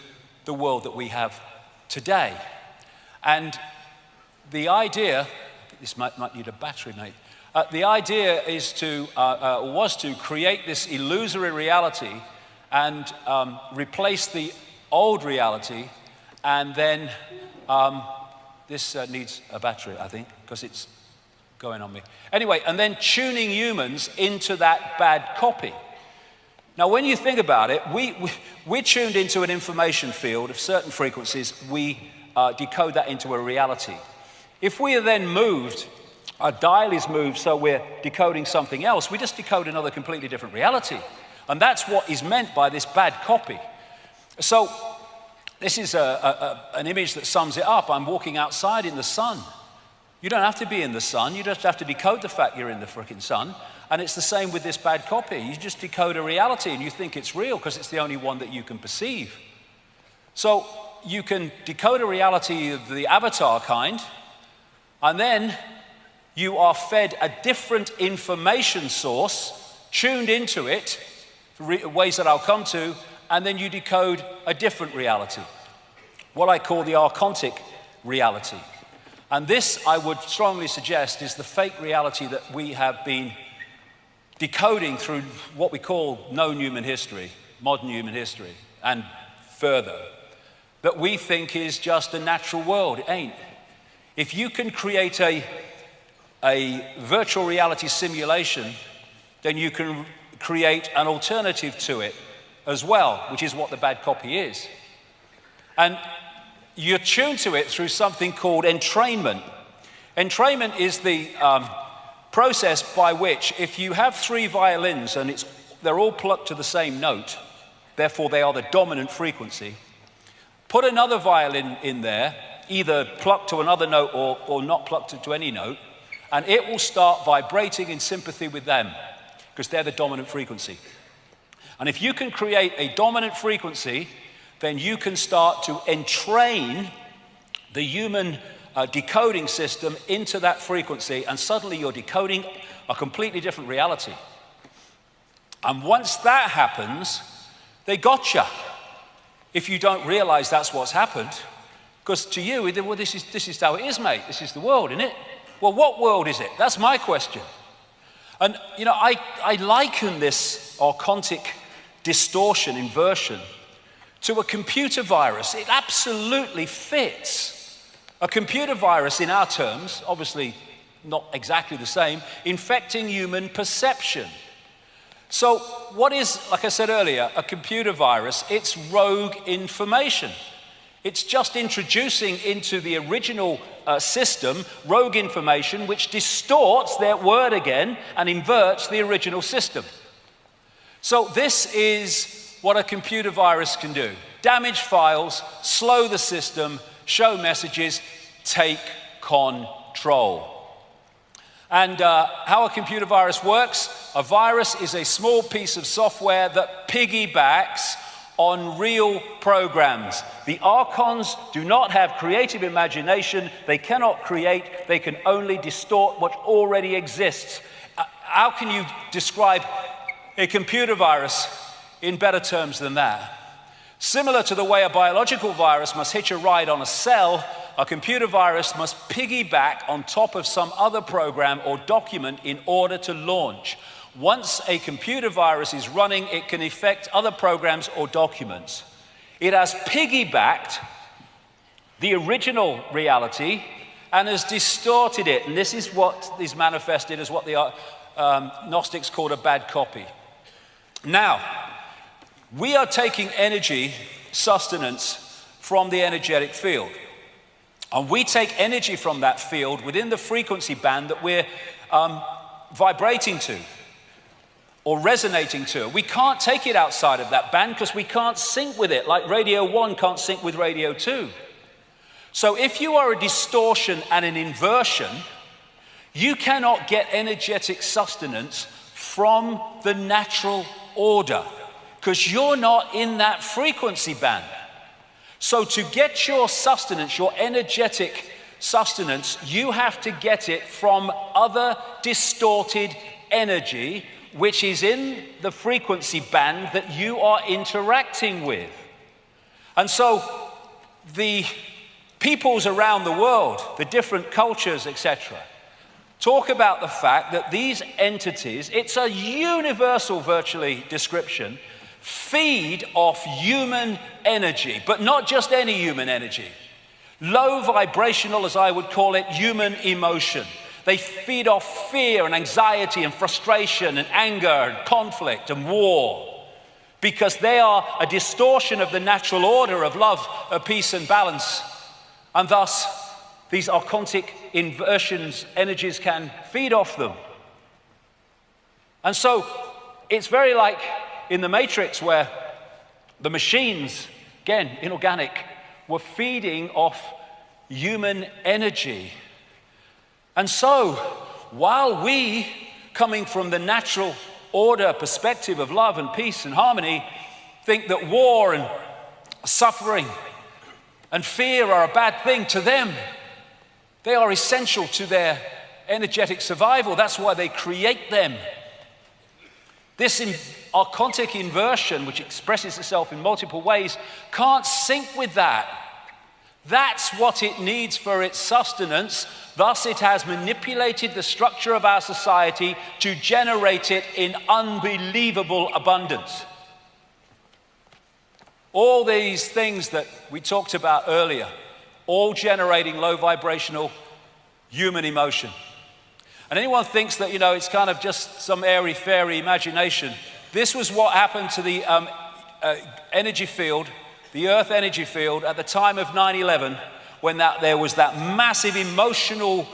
the world that we have today. And the idea, this might need a battery, mate. The idea is was to create this illusory reality and replace the old reality, and then this needs a battery, I think, because it's going on me. Anyway, and then tuning humans into that bad copy. Now, when you think about it, we're tuned into an information field of certain frequencies. We decode that into a reality. If we are then moved, our dial is moved so we're decoding something else, we just decode another completely different reality. And that's what is meant by this bad copy. So this is an image that sums it up. I'm walking outside in the sun. You don't have to be in the sun. You just have to decode the fact you're in the frickin' sun. And it's the same with this bad copy. You just decode a reality and you think it's real because it's the only one that you can perceive. So you can decode a reality of the avatar kind, and then you are fed a different information source, tuned into it, ways that I'll come to, and then you decode a different reality, what I call the archontic reality. And this, I would strongly suggest, is the fake reality that we have been decoding through what we call known human history, modern human history, and further, that we think is just a natural world. It ain't. If you can create a virtual reality simulation, then you can create an alternative to it as well, which is what the bad copy is. And you're tuned to it through something called entrainment. Entrainment is the process by which, if you have 3 violins and they're all plucked to the same note, therefore they are the dominant frequency, put another violin in there, either plucked to another note or not plucked to any note, and it will start vibrating in sympathy with them, because they're the dominant frequency. And if you can create a dominant frequency, then you can start to entrain the human decoding system into that frequency, and suddenly you're decoding a completely different reality. And once that happens, they gotcha. If you don't realize that's what's happened, because to you, well, this is how it is, mate. This is the world, isn't it? Well, what world is it? That's my question. And, you know, I liken this archontic distortion, inversion, to a computer virus. It absolutely fits. A computer virus, in our terms, obviously not exactly the same, infecting human perception. So what is, like I said earlier, a computer virus? It's rogue information. It's just introducing into the original system rogue information which distorts their word again and inverts the original system. So this is what a computer virus can do. Damage files, slow the system, show messages, take control. And how a computer virus works: a virus is a small piece of software that piggybacks on real programs. The archons do not have creative imagination. They cannot create. They can only distort what already exists. How can you describe a computer virus in better terms than that? Similar to the way a biological virus must hitch a ride on a cell, a computer virus must piggyback on top of some other program or document in order to launch. Once a computer virus is running, it can affect other programs or documents. It has piggybacked the original reality and has distorted it. And this is what is manifested as what the Gnostics called a bad copy. Now, we are taking energy, sustenance from the energetic field. And we take energy from that field within the frequency band that we're vibrating to or resonating to. We can't take it outside of that band because we can't sync with it, like Radio 1 can't sync with Radio 2. So if you are a distortion and an inversion, you cannot get energetic sustenance from the natural order because you're not in that frequency band. So to get your sustenance, your energetic sustenance, you have to get it from other distorted energy which is in the frequency band that you are interacting with. And so the peoples around the world, the different cultures, etc., talk about the fact that these entities, it's a universal virtually description, feed off human energy, but not just any human energy. Low vibrational, as I would call it, human emotion. They feed off fear and anxiety and frustration and anger and conflict and war because they are a distortion of the natural order of love, of peace and balance. And thus, these archontic inversions, energies can feed off them. And so, it's very like in the Matrix where the machines, again, inorganic, were feeding off human energy. And so, while we, coming from the natural order perspective of love and peace and harmony, think that war and suffering and fear are a bad thing, to them, they are essential to their energetic survival. That's why they create them. This archontic inversion, which expresses itself in multiple ways, can't sync with that. That's what it needs for its sustenance. Thus, it has manipulated the structure of our society to generate it in unbelievable abundance. All these things that we talked about earlier, all generating low vibrational human emotion. And anyone thinks that, it's kind of just some airy-fairy imagination. This was what happened to the energy field, the Earth energy field, at the time of 9/11, when there was that massive emotional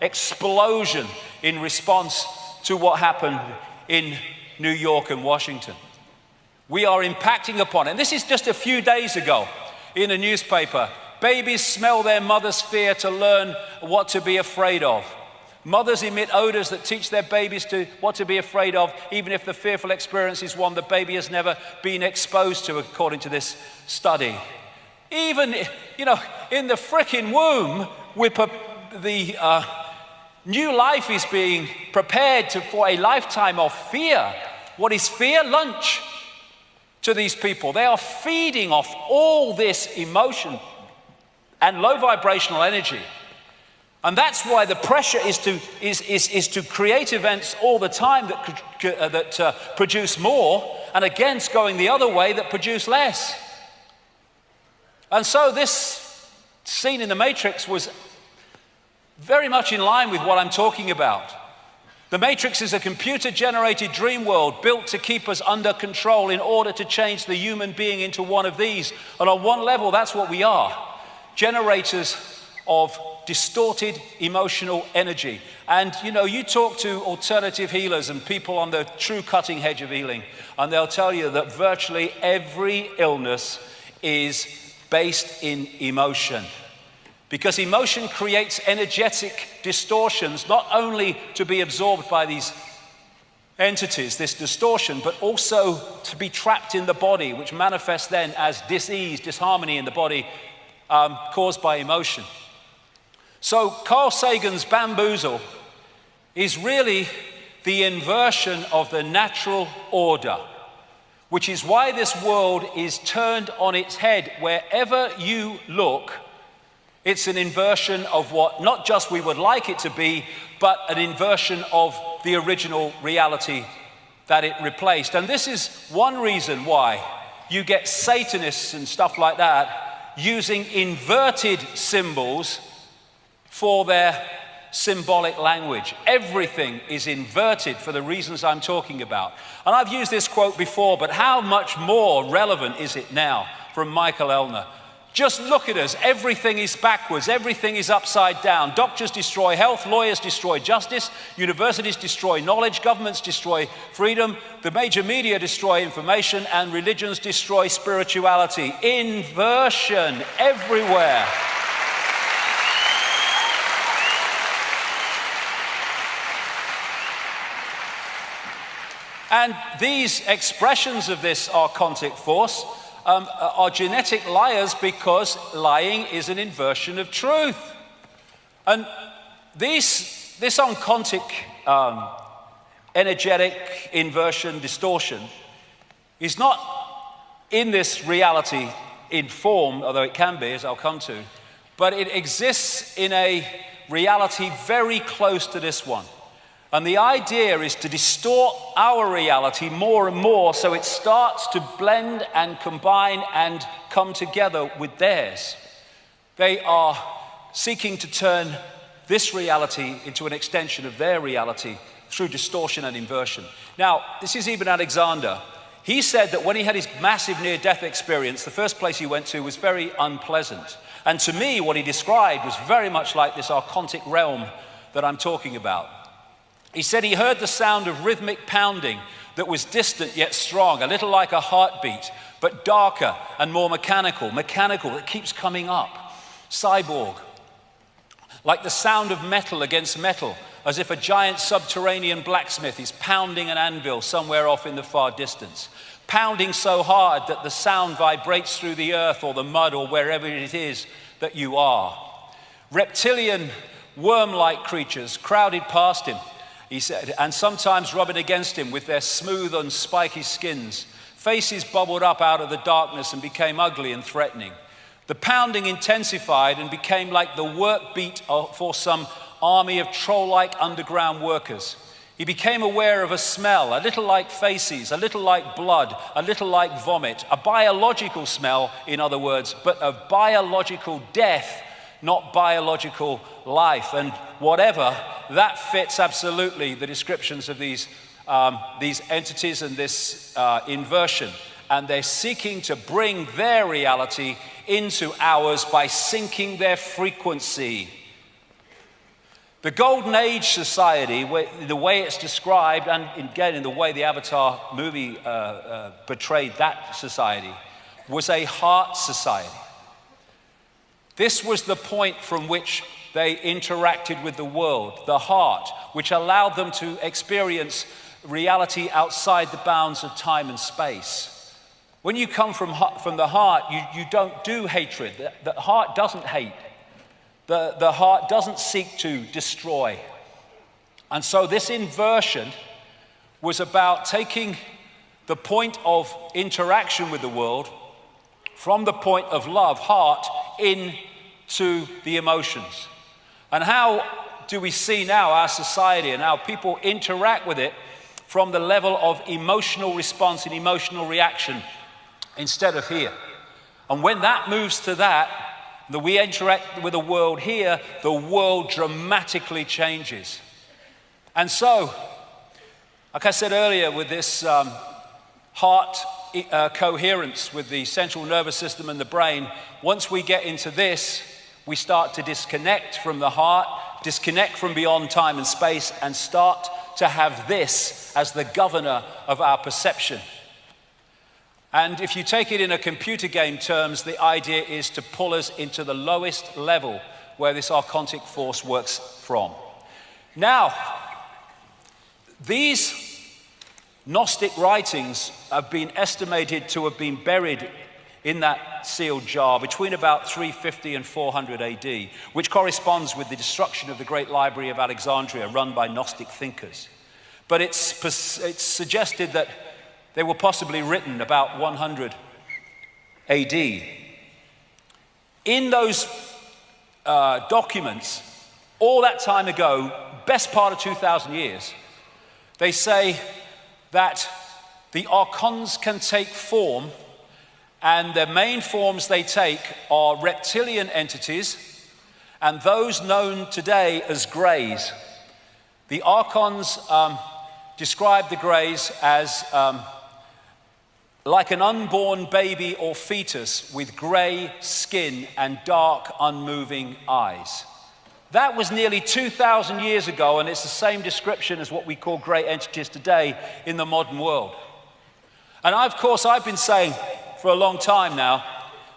explosion in response to what happened in New York and Washington. We are impacting upon it. And this is just a few days ago in a newspaper. Babies smell their mother's fear to learn what to be afraid of. Mothers emit odors that teach their babies what to be afraid of, even if the fearful experience is one the baby has never been exposed to, according to this study. Even, in the frickin' womb, the new life is being prepared for a lifetime of fear. What is fear? Lunch to these people. They are feeding off all this emotion and low vibrational energy. And that's why the pressure is to create events all the time that produce more, and against going the other way that produce less. And so this scene in the Matrix was very much in line with what I'm talking about. The Matrix is a computer-generated dream world built to keep us under control in order to change the human being into one of these. And on one level, that's what we are. Generators of distorted emotional energy. And you talk to alternative healers and people on the true cutting edge of healing, and they'll tell you that virtually every illness is based in emotion. Because emotion creates energetic distortions, not only to be absorbed by these entities, this distortion, but also to be trapped in the body, which manifests then as dis-ease, disharmony in the body, caused by emotion. So Carl Sagan's bamboozle is really the inversion of the natural order, which is why this world is turned on its head. Wherever you look, it's an inversion of what not just we would like it to be, but an inversion of the original reality that it replaced. And this is one reason why you get Satanists and stuff like that using inverted symbols for their symbolic language. Everything is inverted for the reasons I'm talking about. And I've used this quote before, but how much more relevant is it now from Michael Elner? Just look at us. Everything is backwards. Everything is upside down. Doctors destroy health. Lawyers destroy justice. Universities destroy knowledge. Governments destroy freedom. The major media destroy information. And religions destroy spirituality. Inversion everywhere. And these expressions of this archontic force are genetic liars, because lying is an inversion of truth. And this archontic energetic inversion, distortion, is not in this reality in form, although it can be, as I'll come to, but it exists in a reality very close to this one. And the idea is to distort our reality more and more, so it starts to blend and combine and come together with theirs. They are seeking to turn this reality into an extension of their reality through distortion and inversion. Now, this is even Alexander. He said that when he had his massive near-death experience, the first place he went to was very unpleasant. And to me, what he described was very much like this archontic realm that I'm talking about. He said he heard the sound of rhythmic pounding that was distant yet strong, a little like a heartbeat, but darker and more mechanical, that keeps coming up. Cyborg. Like the sound of metal against metal, as if a giant subterranean blacksmith is pounding an anvil somewhere off in the far distance. Pounding so hard that the sound vibrates through the earth or the mud or wherever it is that you are. Reptilian, worm-like creatures crowded past him, he said, and sometimes rubbing against him with their smooth and spiky skins. Faces bubbled up out of the darkness and became ugly and threatening. The pounding intensified and became like the work beat for some army of troll-like underground workers. He became aware of a smell, a little like faces, a little like blood, a little like vomit, a biological smell, in other words, but of biological death, not biological life. And whatever, that fits absolutely the descriptions of these entities and this inversion. And they're seeking to bring their reality into ours by syncing their frequency. The Golden Age society, the way it's described, and again in the way the Avatar movie portrayed that society, was a heart society. This was the point from which they interacted with the world, the heart, which allowed them to experience reality outside the bounds of time and space. When you come from the heart, you don't do hatred. The heart doesn't hate. The heart doesn't seek to destroy. And so this inversion was about taking the point of interaction with the world from the point of love, heart, into the emotions. And how do we see now our society and how people interact with it from the level of emotional response and emotional reaction instead of here? And when that moves to that we interact with the world here, the world dramatically changes. And so, like I said earlier, with this heart coherence with the central nervous system and the brain, once we get into this, we start to disconnect from the heart, disconnect from beyond time and space, and start to have this as the governor of our perception. And if you take it in a computer game terms, the idea is to pull us into the lowest level where this archontic force works from. Now, these Gnostic writings have been estimated to have been buried in that sealed jar between about 350 and 400 AD, which corresponds with the destruction of the great library of Alexandria run by Gnostic thinkers. But it's suggested that they were possibly written about 100 AD. In those documents, all that time ago, best part of 2,000 years, they say that the archons can take form, and the main forms they take are reptilian entities and those known today as greys. The archons describe the greys as like an unborn baby or fetus with grey skin and dark, unmoving eyes. That was nearly 2,000 years ago, and it's the same description as what we call grey entities today in the modern world. And I've been saying for a long time now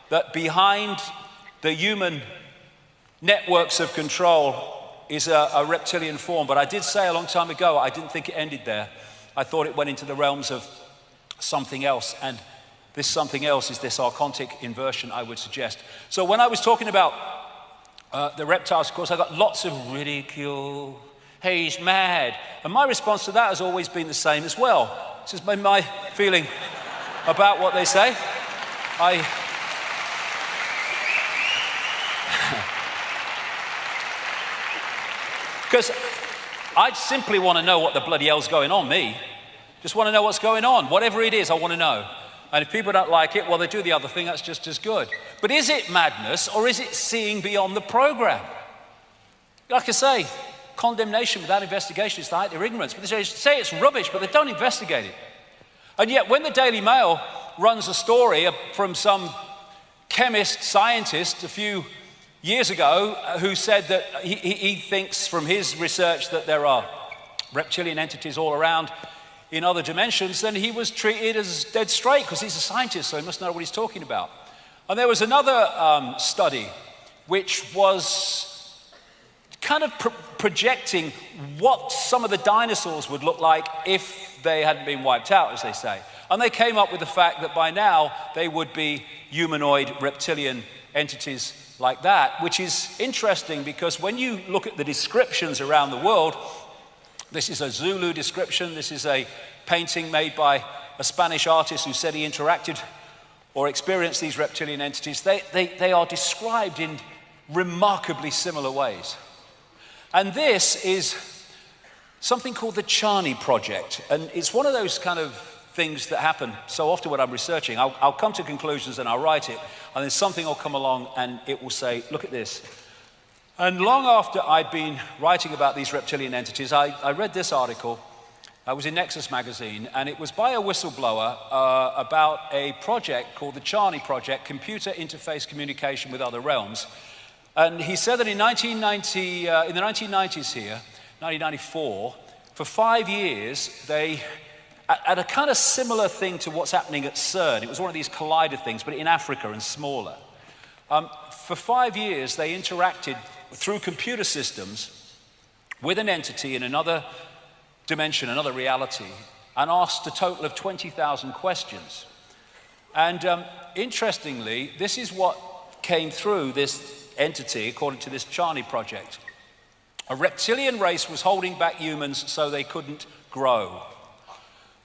that behind the human networks of control is a reptilian form. But I did say a long time ago, I didn't think it ended there. I thought it went into the realms of something else, and this something else is this archontic inversion, I would suggest. So when I was talking about the reptiles, of course, I got lots of ridicule. Hey, he's mad. And my response to that has always been the same as well. This has been my feeling about what they say. Because I simply want to know what the bloody hell's going on, me. Just want to know what's going on. Whatever it is, I want to know. And if people don't like it, well, they do the other thing, that's just as good. But is it madness, or is it seeing beyond the program? Like I say, condemnation without investigation is the height of ignorance. But they say it's rubbish, but they don't investigate it. And yet, when the Daily Mail runs a story from some chemist, scientist a few years ago who said that he thinks from his research that there are reptilian entities all around in other dimensions, then he was treated as dead straight because he's a scientist, so he must know what he's talking about. And there was another study which was kind of projecting what some of the dinosaurs would look like if they hadn't been wiped out, as they say. And they came up with the fact that by now they would be humanoid reptilian entities like that, which is interesting because when you look at the descriptions around the world, this is a Zulu description, this is a painting made by a Spanish artist who said he interacted or experienced these reptilian entities. They are described in remarkably similar ways. And this is something called the Charney Project. And it's one of those kind of things that happen so often when I'm researching. I'll come to conclusions and I'll write it, and then something will come along and it will say, look at this. And long after I'd been writing about these reptilian entities, I read this article. I was in Nexus magazine, and it was by a whistleblower about a project called the Charney Project, Computer Interface Communication with Other Realms. And he said that in the 1990s here, 1994, for 5 years, they, at a kind of similar thing to what's happening at CERN, it was one of these collider things, but in Africa and smaller. For 5 years, they interacted through computer systems with an entity in another dimension, another reality, and asked a total of 20,000 questions. And interestingly, this is what came through this entity, according to this Charney Project. A reptilian race was holding back humans so they couldn't grow.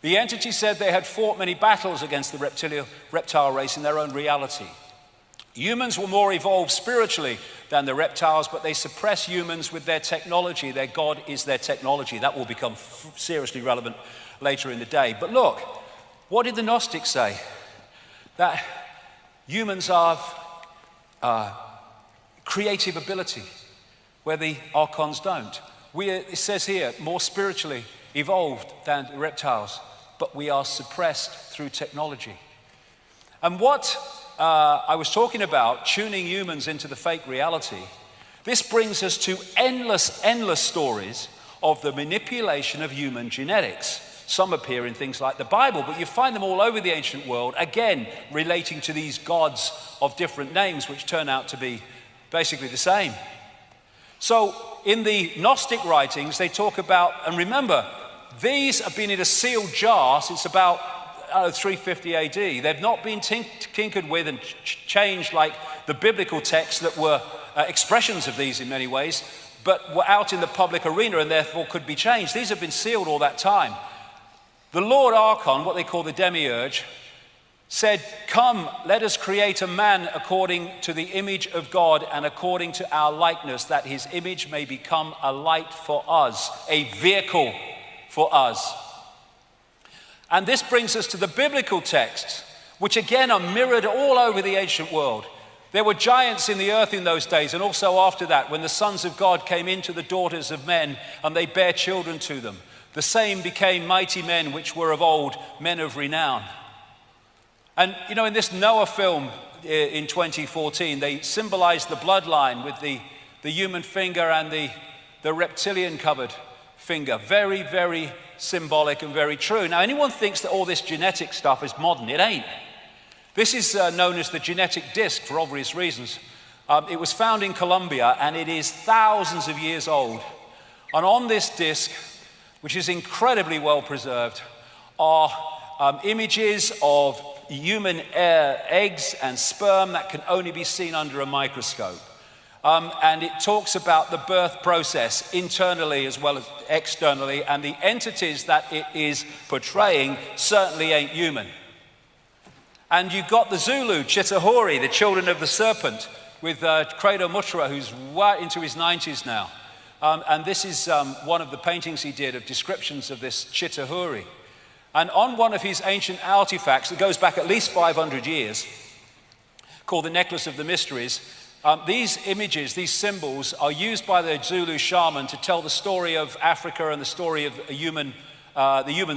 The entity said they had fought many battles against the reptile race in their own reality. Humans were more evolved spiritually than the reptiles, but they suppress humans with their technology. Their God is their technology. That will become seriously relevant later in the day. But look, what did the Gnostics say? That humans have creative ability, where the archons don't. It says here, more spiritually evolved than the reptiles, but we are suppressed through technology. And what I was talking about, tuning humans into the fake reality, this brings us to endless stories of the manipulation of human genetics. Some appear in things like the Bible, but you find them all over the ancient world, again, relating to these gods of different names, which turn out to be basically the same. So in the Gnostic writings, they talk about, and remember, these have been in a sealed jar since about 350 AD. They've not been tinkered with and changed like the biblical texts that were expressions of these in many ways, but were out in the public arena and therefore could be changed. These have been sealed all that time. The Lord Archon, what they call the Demiurge, said, "Come, let us create a man according to the image of God and according to our likeness, that his image may become a light for us, a vehicle for us." And this brings us to the biblical texts, which again are mirrored all over the ancient world. There were giants in the earth in those days, and also after that, when the sons of God came into the daughters of men, and they bare children to them. The same became mighty men which were of old, men of renown. And you know, in this Noah film in 2014, they symbolized the bloodline with the human finger and the reptilian covered finger. Very, very symbolic and very true. Now, anyone thinks that all this genetic stuff is modern. It ain't. This is known as the genetic disc for obvious reasons. It was found in Colombia, and it is thousands of years old. And on this disc, which is incredibly well preserved, are images of human eggs and sperm that can only be seen under a microscope. And it talks about the birth process internally as well as externally, and the entities that it is portraying certainly ain't human. And you've got the Zulu, Chitahori, the children of the serpent, with Credo Mutra, who's well into his 90s now. And this is one of the paintings he did of descriptions of this Chitahori. And on one of his ancient artifacts that goes back at least 500 years, called the Necklace of the Mysteries, these images, these symbols, are used by the Zulu shaman to tell the story of Africa and the story of the human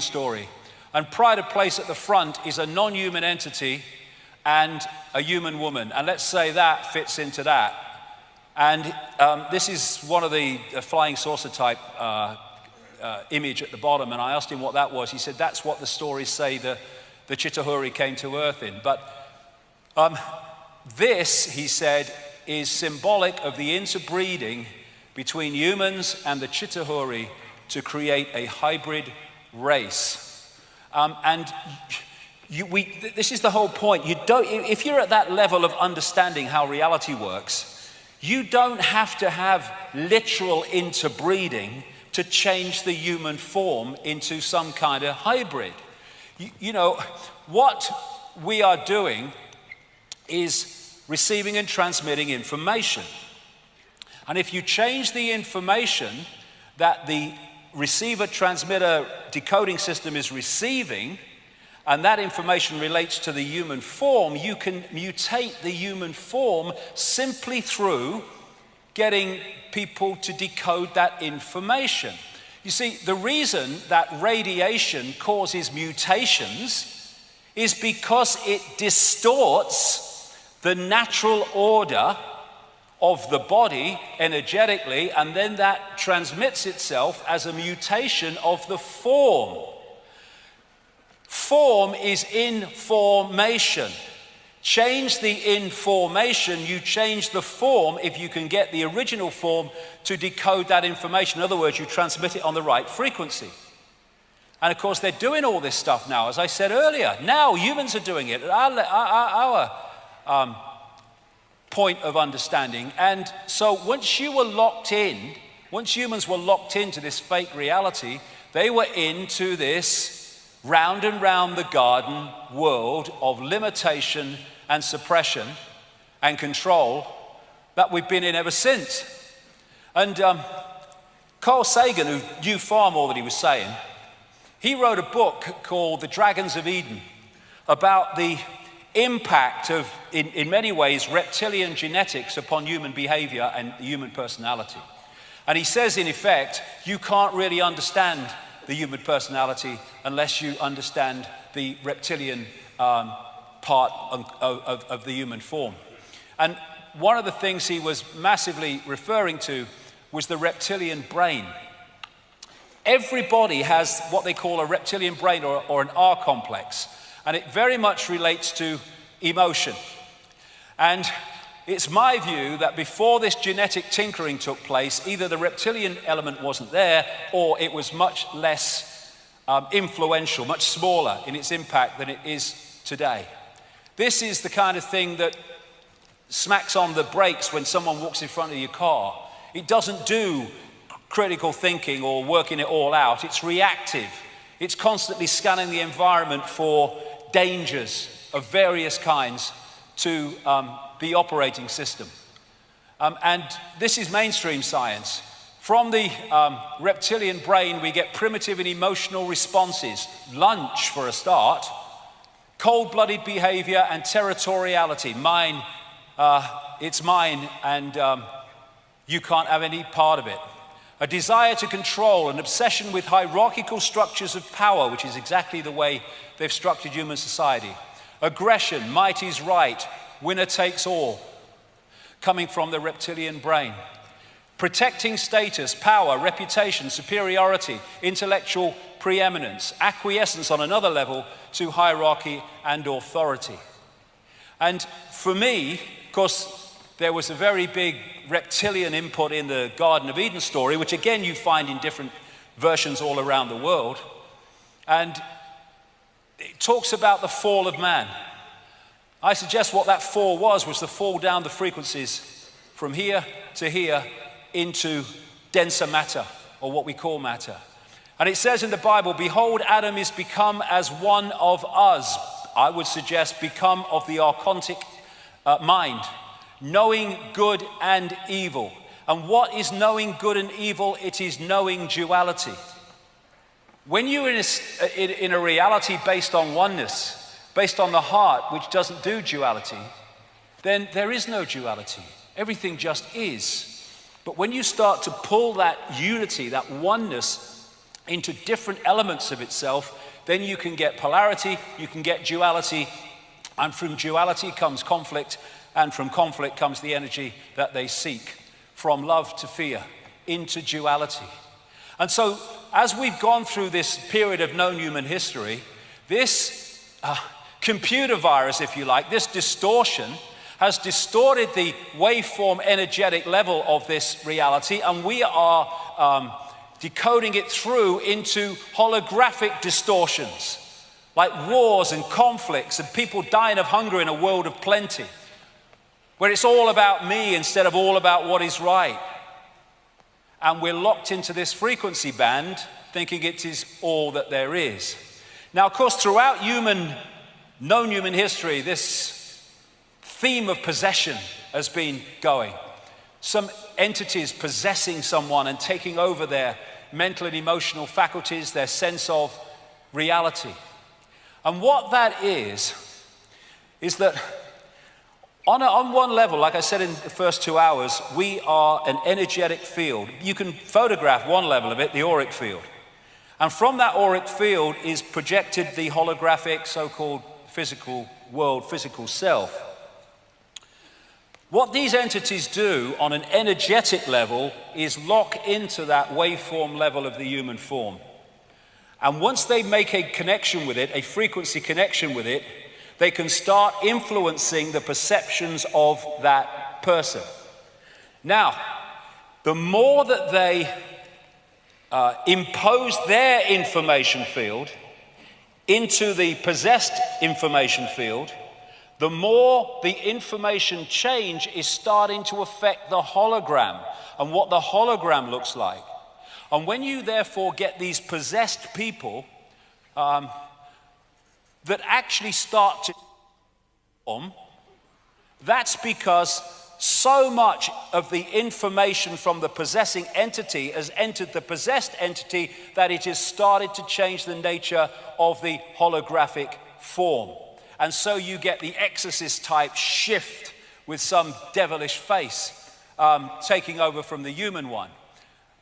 story. And pride of place at the front is a non-human entity and a human woman. And let's say that fits into that. And this is one of the flying saucer type image at the bottom. And I asked him what that was. He said, that's what the stories say the Chitahori came to earth in. But this, he said, is symbolic of the interbreeding between humans and the Chitahori to create a hybrid race. This is the whole point. If you're at that level of understanding how reality works, you don't have to have literal interbreeding to change the human form into some kind of hybrid. You know, what we are doing is receiving and transmitting information. And if you change the information that the receiver-transmitter decoding system is receiving, and that information relates to the human form, you can mutate the human form simply through getting people to decode that information. You see, the reason that radiation causes mutations is because it distorts the natural order of the body energetically, and then that transmits itself as a mutation of the form. Form is information. Change the information, you change the form if you can get the original form to decode that information. In other words, you transmit it on the right frequency. And of course, they're doing all this stuff now, as I said earlier. Now humans are doing it at our point of understanding. And so once humans were locked into this fake reality, they were into this round and round the garden world of limitation and suppression and control that we've been in ever since. And Carl Sagan, who knew far more than he was saying, he wrote a book called The Dragons of Eden about the impact of, in many ways, reptilian genetics upon human behavior and human personality. And he says, in effect, you can't really understand the human personality unless you understand the reptilian part of the human form. And one of the things he was massively referring to was the reptilian brain. Everybody has what they call a reptilian brain or an R complex, and it very much relates to emotion. And it's my view that before this genetic tinkering took place, either the reptilian element wasn't there, or it was much less influential, much smaller in its impact than it is today. This is the kind of thing that smacks on the brakes when someone walks in front of your car. It doesn't do critical thinking or working it all out. It's reactive. It's constantly scanning the environment for dangers of various kinds to the operating system. And this is mainstream science. From the reptilian brain, we get primitive and emotional responses. Lunch, for a start, cold-blooded behavior and territoriality. Mine It's mine, and you can't have any part of it. A desire to control, an obsession with hierarchical structures of power, which is exactly the way they've structured human society. Aggression, might is right, winner takes all, coming from the reptilian brain. Protecting status, power, reputation, superiority, intellectual preeminence, acquiescence on another level to hierarchy and authority. And for me, of course, there was a very big reptilian input in the Garden of Eden story, which again you find in different versions all around the world. And it talks about the fall of man. I suggest what that fall was the fall down the frequencies from here to here into denser matter, or what we call matter. And it says in the Bible, behold, Adam is become as one of us. I would suggest become of the archontic mind, knowing good and evil. And what is knowing good and evil? It is knowing duality. When you're in a reality based on oneness, based on the heart, which doesn't do duality, then there is no duality. Everything just is. But when you start to pull that unity, that oneness, into different elements of itself, then you can get polarity, you can get duality, and from duality comes conflict, and from conflict comes the energy that they seek, from love to fear, into duality. And so, as we've gone through this period of known human history, this computer virus, if you like, this distortion, has distorted the waveform energetic level of this reality, and we are decoding it through into holographic distortions, like wars and conflicts and people dying of hunger in a world of plenty, where it's all about me instead of all about what is right. And we're locked into this frequency band, thinking it is all that there is. Now, of course, throughout known human history, this theme of possession has been going. Some entities possessing someone and taking over their mental and emotional faculties, their sense of reality. And what that is that on one level, like I said in the first 2 hours, we are an energetic field. You can photograph one level of it, the auric field. And from that auric field is projected the holographic so-called physical world, physical self. What these entities do on an energetic level is lock into that waveform level of the human form. And once they make a connection with it, a frequency connection with it, they can start influencing the perceptions of that person. Now, the more that they impose their information field into the possessed information field, the more the information change is starting to affect the hologram and what the hologram looks like. And when you therefore get these possessed people that actually start to form, that's because so much of the information from the possessing entity has entered the possessed entity that it has started to change the nature of the holographic form. And so you get the exorcist type shift with some devilish face taking over from the human one.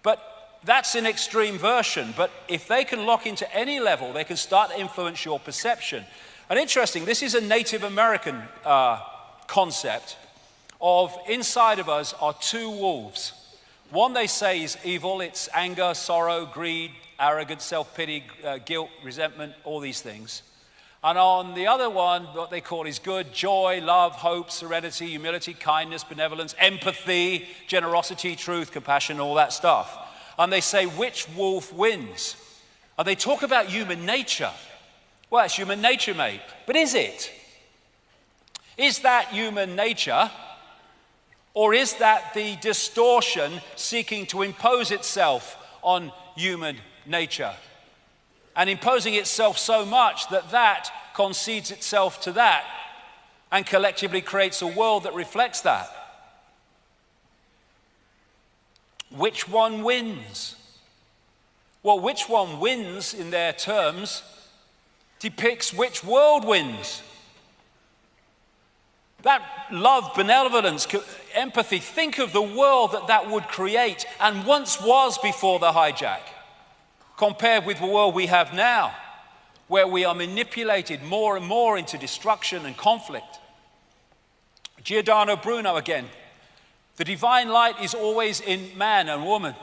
But that's an extreme version. But if they can lock into any level, they can start to influence your perception. And interesting, this is a Native American concept of inside of us are two wolves. One they say is evil, it's anger, sorrow, greed, arrogance, self-pity, guilt, resentment, all these things. And on the other one, what they call is good, joy, love, hope, serenity, humility, kindness, benevolence, empathy, generosity, truth, compassion, all that stuff. And they say, which wolf wins? And they talk about human nature. Well, it's human nature, mate. But is it? Is that human nature? Or is that the distortion seeking to impose itself on human nature? And imposing itself so much that that concedes itself to that and collectively creates a world that reflects that. Which one wins? Well, which one wins in their terms depicts which world wins. That love, benevolence, empathy, think of the world that would create and once was before the hijack, compared with the world we have now, where we are manipulated more and more into destruction and conflict. Giordano Bruno again. The divine light is always in man and woman,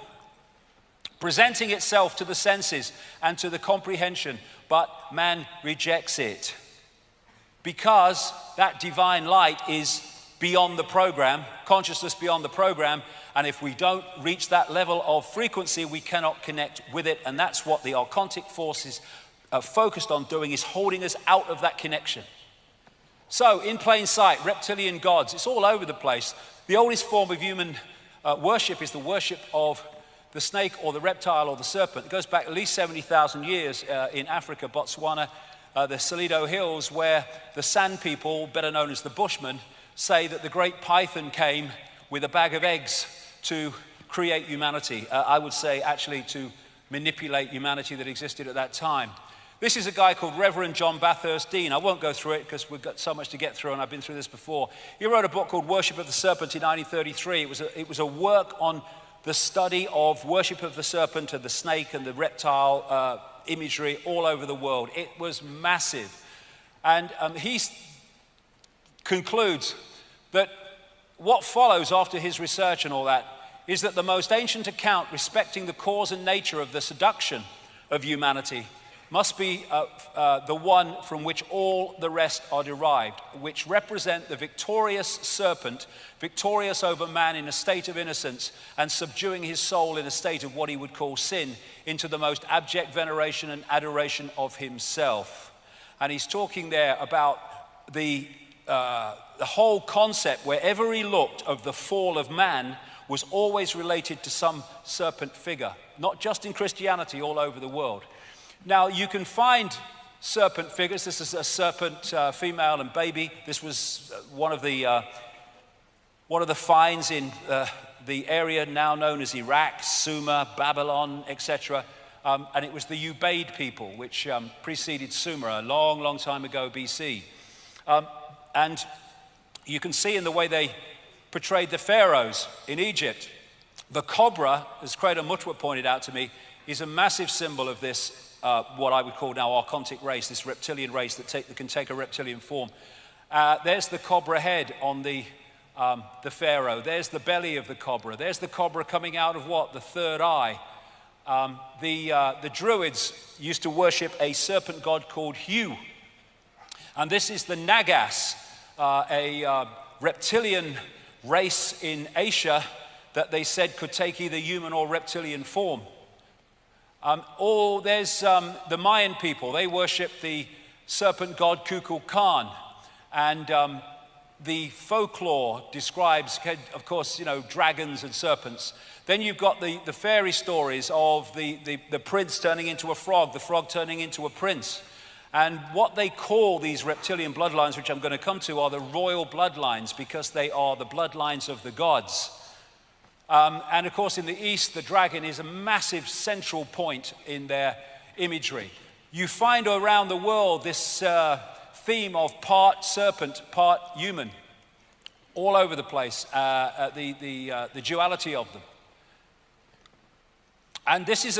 presenting itself to the senses and to the comprehension, but man rejects it because that divine light is beyond the program, consciousness beyond the program, and if we don't reach that level of frequency, we cannot connect with it, and that's what the archontic forces are focused on doing, is holding us out of that connection. So, in plain sight, reptilian gods, it's all over the place. The oldest form of human worship is the worship of the snake or the reptile or the serpent. It goes back at least 70,000 years in Africa, Botswana, the Salido Hills, where the San people, better known as the Bushmen, say that the great python came with a bag of eggs to create humanity. I would say actually to manipulate humanity that existed at that time. This is a guy called Reverend John Bathurst Dean. I won't go through it because we've got so much to get through, and I've been through this before. He wrote a book called Worship of the Serpent in 1933. It was a work on the study of worship of the serpent and the snake and the reptile imagery all over the world. It was massive. And he concludes that what follows after his research and all that is that the most ancient account respecting the cause and nature of the seduction of humanity must be the one from which all the rest are derived, which represent the victorious serpent, victorious over man in a state of innocence and subduing his soul in a state of what he would call sin into the most abject veneration and adoration of himself. And he's talking there about the whole concept, wherever he looked, of the fall of man was always related to some serpent figure, not just in Christianity, all over the world. Now, you can find serpent figures. This is a serpent, female and baby. This was one of the finds in the area now known as Iraq, Sumer, Babylon, etc. And it was the Ubaid people, which preceded Sumer a long, long time ago, BC. And you can see in the way they portrayed the pharaohs in Egypt. The cobra, as Credo Mutwa pointed out to me, is a massive symbol of this what I would call now archontic race, this reptilian race that can take a reptilian form. There's the cobra head on the pharaoh. There's the belly of the cobra. There's the cobra coming out of what? The third eye. The Druids used to worship a serpent god called Hu. And this is the Nagas, a reptilian race in Asia that they said could take either human or reptilian form. Or there's the Mayan people. They worship the serpent god Kukulkan. And the folklore describes, of course, dragons and serpents. Then you've got the fairy stories of the prince turning into a frog, the frog turning into a prince. And what they call these reptilian bloodlines, which I'm going to come to, are the royal bloodlines because they are the bloodlines of the gods. And of course, in the East, the dragon is a massive central point in their imagery. You find around the world this theme of part serpent, part human, all over the place, the duality of them. And this is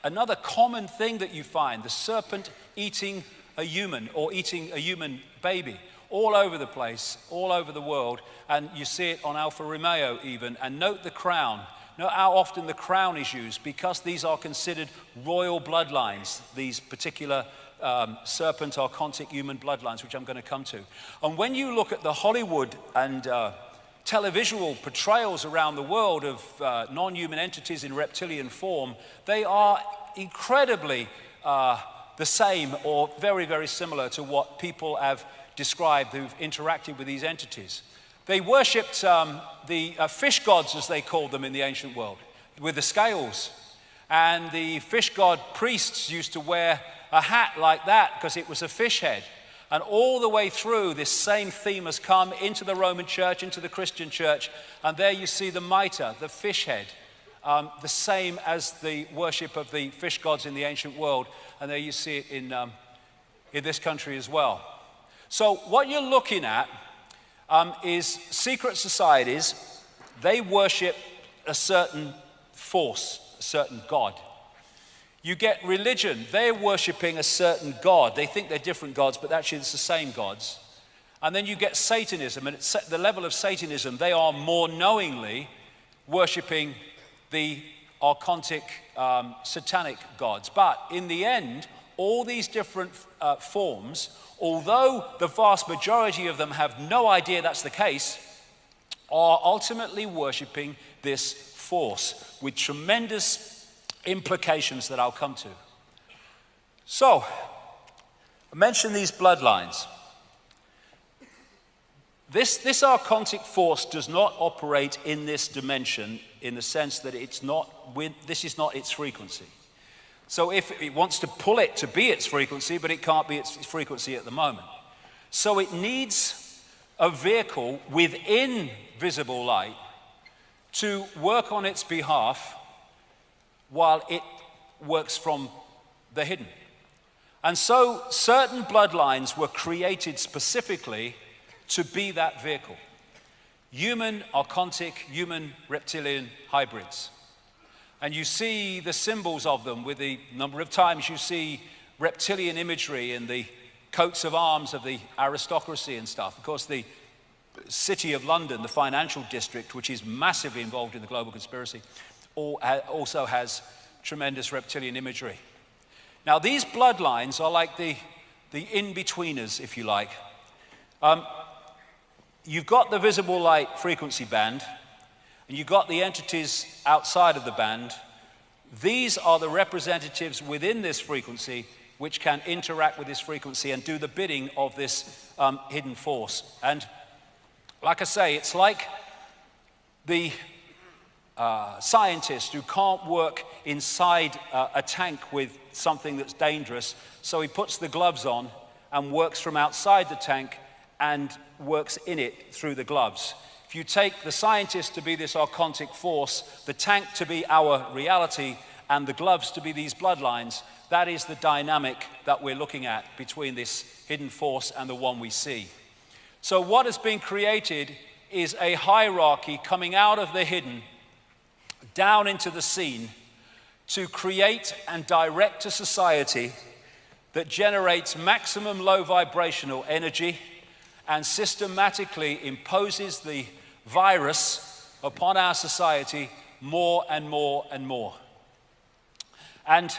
another common thing that you find, the serpent eating a human or eating a human baby. All over the place, all over the world, and you see it on Alfa Romeo even. And note the crown. Note how often the crown is used, because these are considered royal bloodlines, these particular serpent archontic human bloodlines, which I'm going to come to. And when you look at the Hollywood and televisual portrayals around the world of non-human entities in reptilian form, they are incredibly the same or very, very similar to what people have described who've interacted with these entities. They worshipped the fish gods, as they called them in the ancient world, with the scales. And the fish god priests used to wear a hat like that because it was a fish head. And all the way through, this same theme has come into the Roman church, into the Christian church. And there you see the mitre, the fish head, the same as the worship of the fish gods in the ancient world. And there you see it in this country as well. So what you're looking at is secret societies, they worship a certain force, a certain god. You get religion, they're worshipping a certain god. They think they're different gods, but actually it's the same gods. And then you get Satanism, and at the level of Satanism, they are more knowingly worshipping the archontic, satanic gods. But in the end, all these different forms, although the vast majority of them have no idea that's the case, are ultimately worshipping this force with tremendous implications that I'll come to. So, I mentioned these bloodlines. This archontic force does not operate in this dimension in the sense that this is not its frequency. So if it wants to pull it to be its frequency, but it can't be its frequency at the moment. So it needs a vehicle within visible light to work on its behalf while it works from the hidden. And so certain bloodlines were created specifically to be that vehicle. Human, archontic, human, reptilian hybrids. And you see the symbols of them with the number of times you see reptilian imagery in the coats of arms of the aristocracy and stuff. Of course, the City of London, the financial district, which is massively involved in the global conspiracy, also has tremendous reptilian imagery. Now, these bloodlines are like the in-betweeners, if you like. You've got the visible light frequency band, and you've got the entities outside of the band. These are the representatives within this frequency which can interact with this frequency and do the bidding of this hidden force. And like I say, it's like the scientist who can't work inside a tank with something that's dangerous, so he puts the gloves on and works from outside the tank and works in it through the gloves. If you take the scientist to be this archontic force, the tank to be our reality, and the gloves to be these bloodlines, that is the dynamic that we're looking at between this hidden force and the one we see. So what has been created is a hierarchy coming out of the hidden down into the seen to create and direct a society that generates maximum low vibrational energy and systematically imposes the virus upon our society more and more and more. And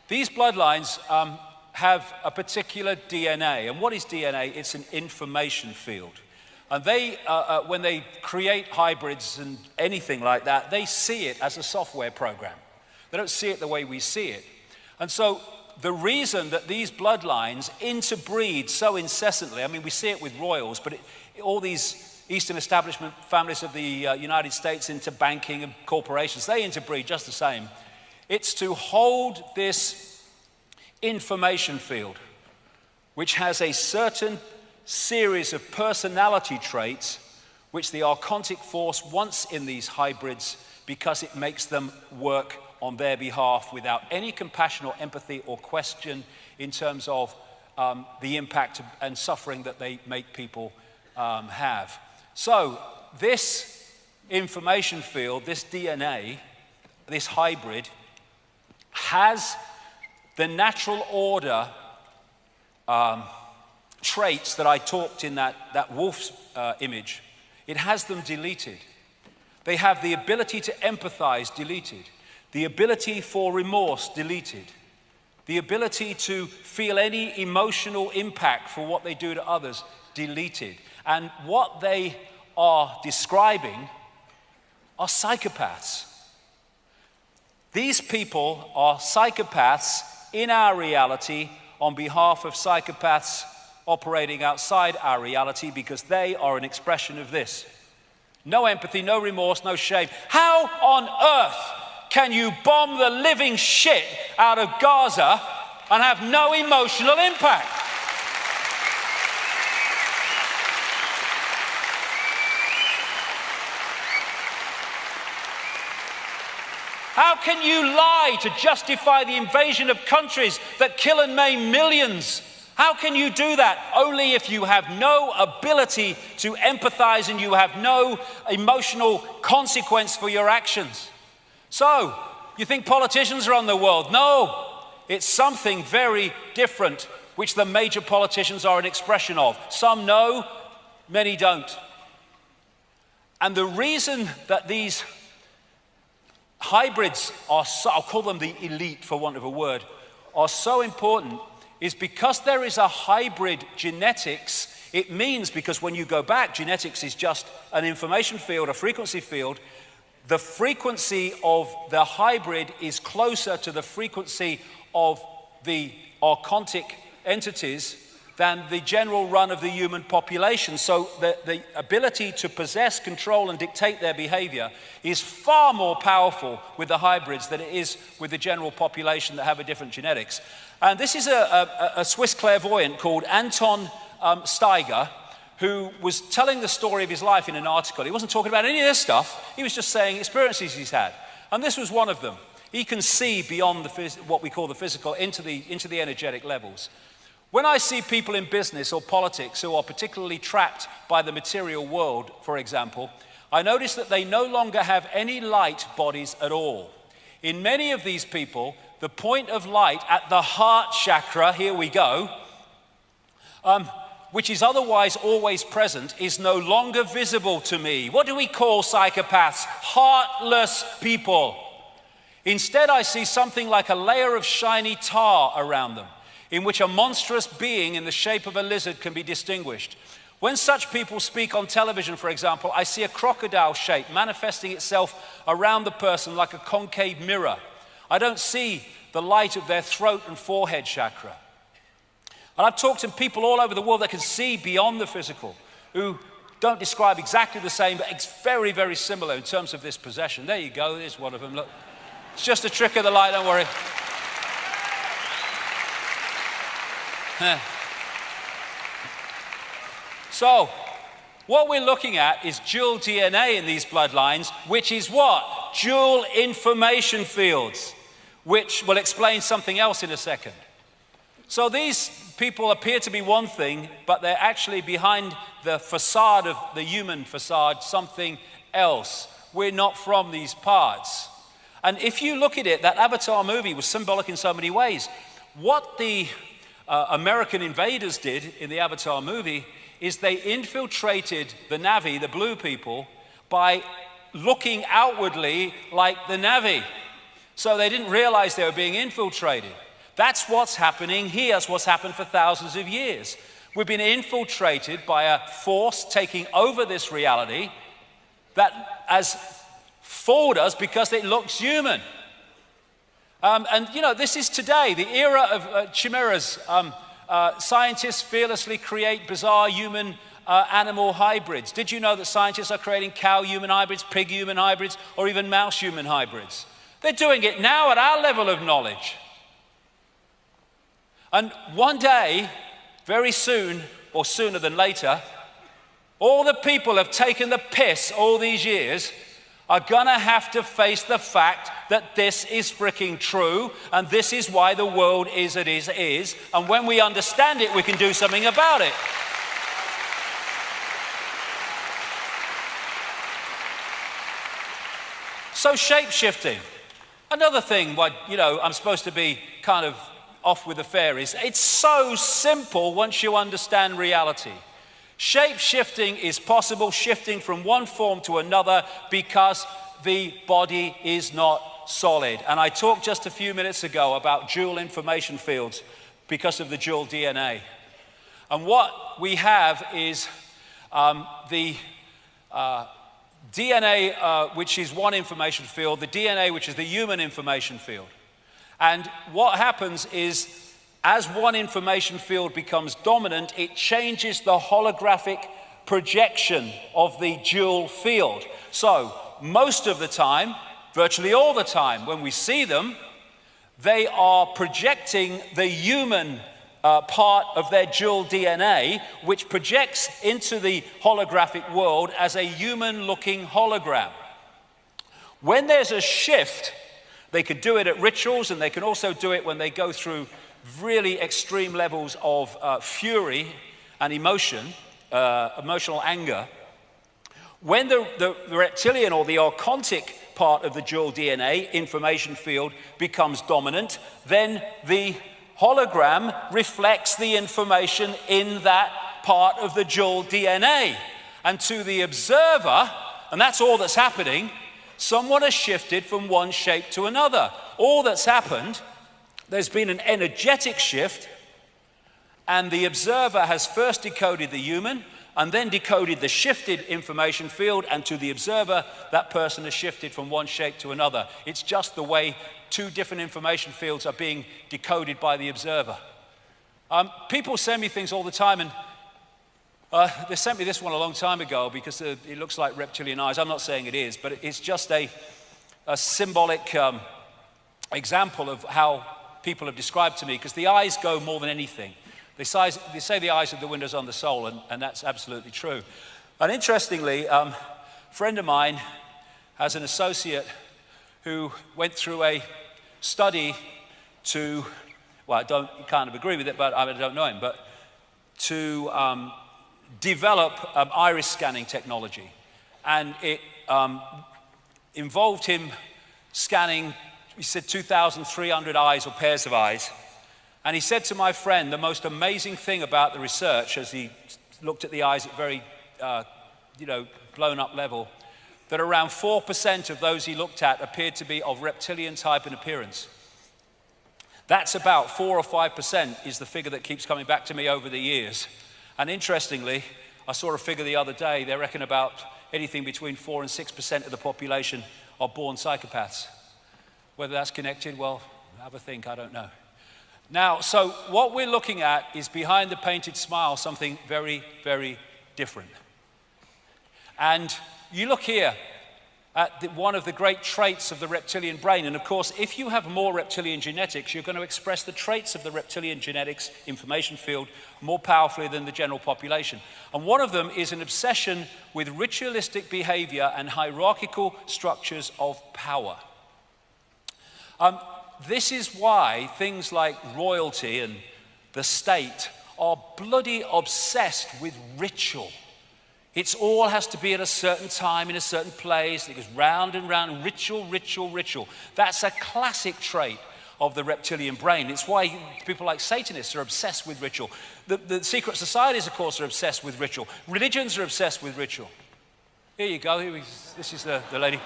these bloodlines have a particular DNA. And what is DNA? It's an information field. And they, when they create hybrids and anything like that, they see it as a software program. They don't see it the way we see it. And so the reason that these bloodlines interbreed so incessantly, I mean, we see it with royals, but all these Eastern establishment families of the United States into banking and corporations, they interbreed just the same. It's to hold this information field, which has a certain series of personality traits which the archontic force wants in these hybrids because it makes them work on their behalf without any compassion or empathy or question in terms of the impact and suffering that they make people have. So this information field, this DNA, this hybrid, has the natural order traits that I talked in that wolf's image. It has them deleted. They have the ability to empathize deleted. The ability for remorse deleted. The ability to feel any emotional impact for what they do to others deleted. And what they are describing are psychopaths. These people are psychopaths in our reality on behalf of psychopaths operating outside our reality because they are an expression of this. No empathy, no remorse, no shame. How on earth can you bomb the living shit out of Gaza and have no emotional impact? How can you lie to justify the invasion of countries that kill and maim millions How can you do that? Only if you have no ability to empathize and you have no emotional consequence for your actions. So, you think politicians run the world? No, it's something very different, which the major politicians are an expression of. Some know, many don't. And the reason that these hybrids are so, I'll call them the elite for want of a word, are so important is because there is a hybrid genetics. It means, because when you go back, genetics is just an information field, a frequency field. The frequency of the hybrid is closer to the frequency of the archontic entities than the general run of the human population. So the ability to possess, control, and dictate their behavior is far more powerful with the hybrids than it is with the general population that have a different genetics. And this is a Swiss clairvoyant called Anton Steiger, who was telling the story of his life in an article. He wasn't talking about any of this stuff. He was just saying experiences he's had. And this was one of them. He can see beyond what we call the physical into the energetic levels. When I see people in business or politics who are particularly trapped by the material world, for example, I notice that they no longer have any light bodies at all. In many of these people, the point of light at the heart chakra, here we go, which is otherwise always present, is no longer visible to me. What do we call psychopaths? Heartless people. Instead, I see something like a layer of shiny tar around them, in which a monstrous being in the shape of a lizard can be distinguished. When such people speak on television, for example, I see a crocodile shape manifesting itself around the person like a concave mirror. I don't see the light of their throat and forehead chakra. And I've talked to people all over the world that can see beyond the physical, who don't describe exactly the same, but it's very, very similar in terms of this possession. There you go, there's one of them, look. It's just a trick of the light, don't worry. So, what we're looking at is dual DNA in these bloodlines, which is what? Dual information fields, which will explain something else in a second. So these people appear to be one thing, but they're actually behind the facade of the human facade, something else. We're not from these parts. And if you look at it, that Avatar movie was symbolic in so many ways. What the American invaders did in the Avatar movie is they infiltrated the Na'vi, the blue people, by looking outwardly like the Na'vi. So they didn't realize they were being infiltrated. That's what's happening here. That's what's happened for thousands of years. We've been infiltrated by a force taking over this reality that has fooled us because it looks human. And you know, this is today, the era of chimeras. Scientists fearlessly create bizarre human animal hybrids. Did you know that scientists are creating cow-human hybrids, pig-human hybrids, or even mouse-human hybrids? They're doing it now at our level of knowledge. And one day, very soon, or sooner than later, all the people have taken the piss all these years are gonna have to face the fact that this is freaking true, and this is why the world is as it is, and when we understand it, we can do something about it. So shape-shifting, another thing, you know, I'm supposed to be kind of off with the fairies. It's so simple once you understand reality. Shape-shifting is possible, shifting from one form to another, because the body is not solid. And I talked just a few minutes ago about dual information fields because of the dual DNA. And what we have is the DNA, which is one information field, the DNA, which is the human information field. And what happens is, as one information field becomes dominant, it changes the holographic projection of the dual field. So, most of the time, virtually all the time, when we see them, they are projecting the human part of their dual DNA, which projects into the holographic world as a human-looking hologram. When there's a shift, they could do it at rituals, and they can also do it when they go through really extreme levels of fury and emotion, emotional anger, when the reptilian or the archontic part of the dual DNA information field becomes dominant, then the hologram reflects the information in that part of the dual DNA. And to the observer, and that's all that's happening, someone has shifted from one shape to another. All that's happened, there's been an energetic shift, and the observer has first decoded the human, and then decoded the shifted information field, and to the observer, that person has shifted from one shape to another. It's just the way two different information fields are being decoded by the observer. People send me things all the time, and they sent me this one a long time ago because it looks like reptilian eyes. I'm not saying it is, but it's just a symbolic example of how people have described to me, because the eyes go more than anything. They say the eyes are the windows on the soul, and that's absolutely true. And interestingly, a friend of mine has an associate who went through a study to, well, you kind of agree with it, but I don't know him, but to develop iris scanning technology. And it involved him scanning, he said, 2,300 eyes or pairs of eyes. And he said to my friend, the most amazing thing about the research, as he looked at the eyes at very, blown up level, that around 4% of those he looked at appeared to be of reptilian type and appearance. That's about 4 or 5% is the figure that keeps coming back to me over the years. And interestingly, I saw a figure the other day, they reckon about anything between 4 and 6% of the population are born psychopaths. Whether that's connected, well, have a think, I don't know. Now, so what we're looking at is behind the painted smile, something very, very different. And you look here at one of the great traits of the reptilian brain. And of course, if you have more reptilian genetics, you're going to express the traits of the reptilian genetics information field more powerfully than the general population. And one of them is an obsession with ritualistic behavior and hierarchical structures of power. This is why things like royalty and the state are bloody obsessed with ritual. It all has to be at a certain time, in a certain place. It goes round and round, ritual, ritual, ritual. That's a classic trait of the reptilian brain. It's why people like Satanists are obsessed with ritual. The secret societies, of course, are obsessed with ritual. Religions are obsessed with ritual. Here you go. This is the lady.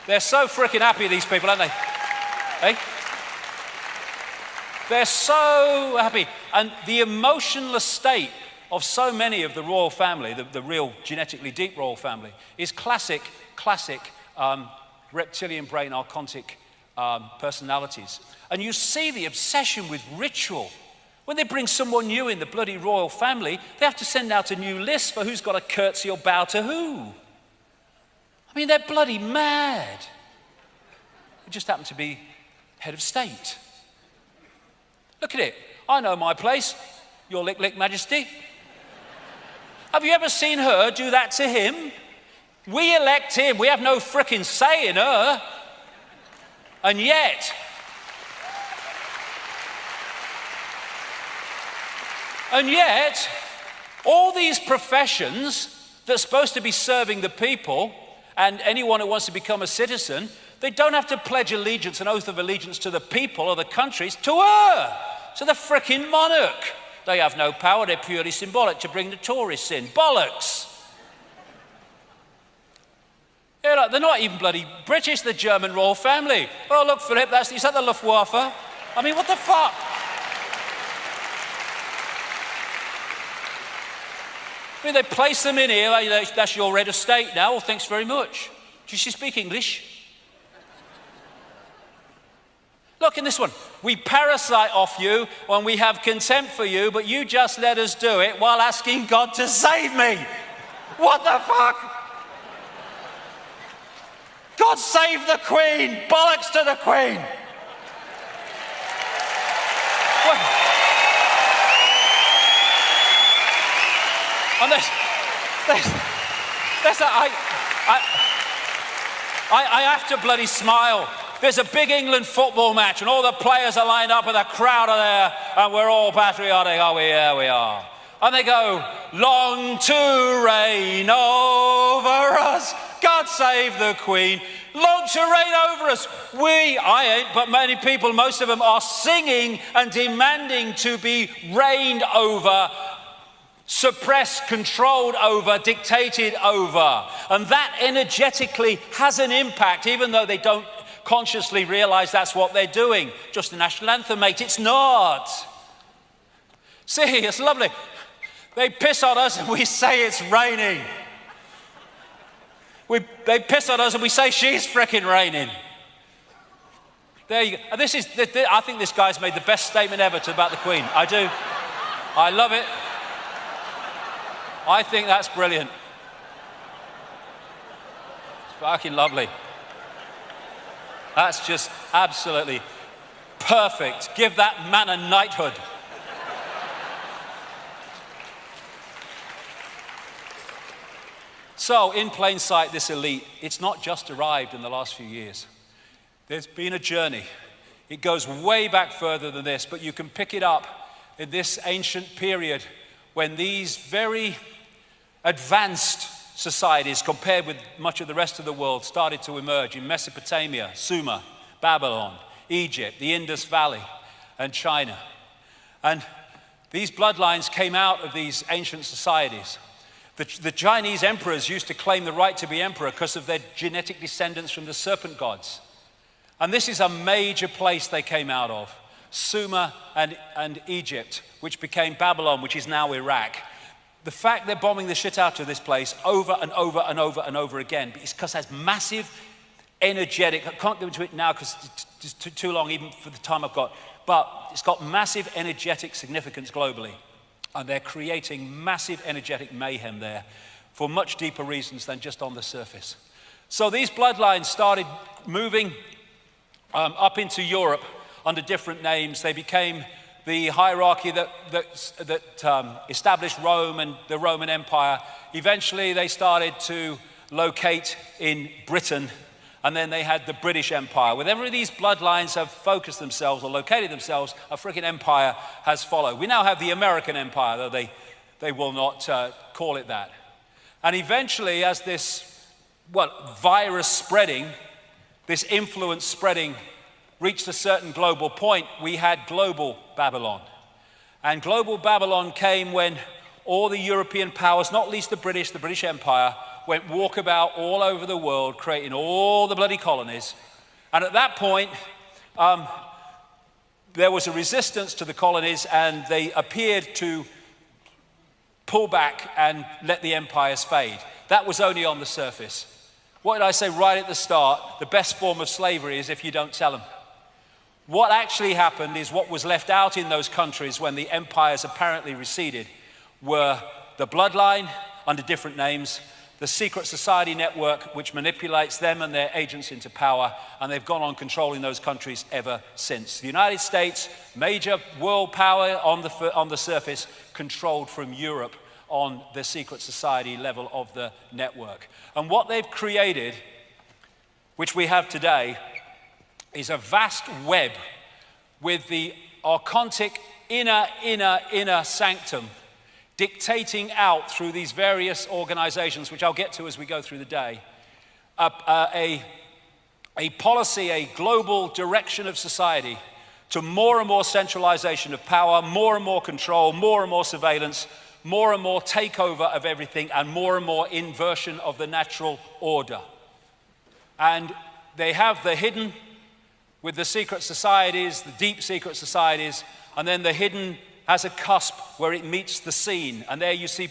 They're so freaking happy, these people, aren't they? Hey? They're so happy. And the emotionless state of so many of the royal family, the real genetically deep royal family, is classic reptilian brain archontic personalities. And you see the obsession with ritual. When they bring someone new in the bloody royal family, they have to send out a new list for who's got to curtsy or bow to who. I mean, they're bloody mad. It just happened to be head of state. Look at it. I know my place, your lick majesty. Have you ever seen her do that to him? We elect him. We have no frickin' say in her. And yet, all these professions that are supposed to be serving the people, and anyone who wants to become a citizen, they don't have to pledge allegiance, an oath of allegiance to the people or the countries, to her, to the frickin' monarch. They have no power, they're purely symbolic to bring the tourists in. Bollocks. Yeah, like, they're not even bloody British, the German royal family. Oh, look, Philip, is that the Luftwaffe? I mean, what the fuck? I mean, they place them in here, that's your head of state now, well, thanks very much. Does she speak English? Look in this one. We parasite off you when we have contempt for you, but you just let us do it while asking God to save me. What the fuck? God save the Queen! Bollocks to the Queen! And I have to bloody smile. there's a big England football match and all the players are lined up and the crowd are there and we're all patriotic. Oh, yeah, we are. And they go, long to reign over us, God save the Queen. Long to reign over us. I ain't, but many people, most of them are singing and demanding to be reigned over, suppressed, controlled over, dictated over. And that energetically has an impact, even though they don't consciously realize that's what they're doing. Just the national anthem, mate, it's not. See, it's lovely. They piss on us and we say it's raining. They piss on us and we say she's frickin' raining. There you go. And I think this guy's made the best statement ever about the Queen. I do. I love it. I think that's brilliant. It's fucking lovely. That's just absolutely perfect. Give that man a knighthood. So, in plain sight, this elite, it's not just arrived in the last few years. There's been a journey. It goes way back further than this, but you can pick it up in this ancient period when these very advanced societies, compared with much of the rest of the world, started to emerge in Mesopotamia, Sumer, Babylon, Egypt, the Indus Valley, and China. And these bloodlines came out of these ancient societies. The Chinese emperors used to claim the right to be emperor because of their genetic descendants from the serpent gods. And this is a major place they came out of, Sumer and Egypt, which became Babylon, which is now Iraq. The fact they're bombing the shit out of this place over and over and over and over again is because it has massive, energetic, I can't go into it now because it's too long even for the time I've got, but it's got massive energetic significance globally. And they're creating massive energetic mayhem there for much deeper reasons than just on the surface. So these bloodlines started moving up into Europe under different names. They became the hierarchy that established Rome and the Roman Empire. Eventually they started to locate in Britain, and then they had the British Empire. Wherever these bloodlines have focused themselves or located themselves, a freaking empire has followed. We now have the American Empire, though they will not call it that. And eventually, as this virus spreading, this influence spreading, reached a certain global point, we had global Babylon. And global Babylon came when all the European powers, not least the British Empire, went walkabout all over the world, creating all the bloody colonies. And at that point, there was a resistance to the colonies, and they appeared to pull back and let the empires fade. That was only on the surface. What did I say right at the start? The best form of slavery is if you don't tell them. What actually happened is what was left out in those countries when the empires apparently receded were the bloodline under different names, the secret society network which manipulates them and their agents into power, and they've gone on controlling those countries ever since. The United States, major world power on the surface, controlled from Europe on the secret society level of the network. And what they've created, which we have today, is a vast web with the archontic inner sanctum dictating out through these various organizations, which I'll get to as we go through the day, a policy, a global direction of society to more and more centralization of power, more and more control, more and more surveillance, more and more takeover of everything, and more inversion of the natural order. And they have the hidden with the secret societies, the deep secret societies, and then the hidden has a cusp where it meets the scene. And there you see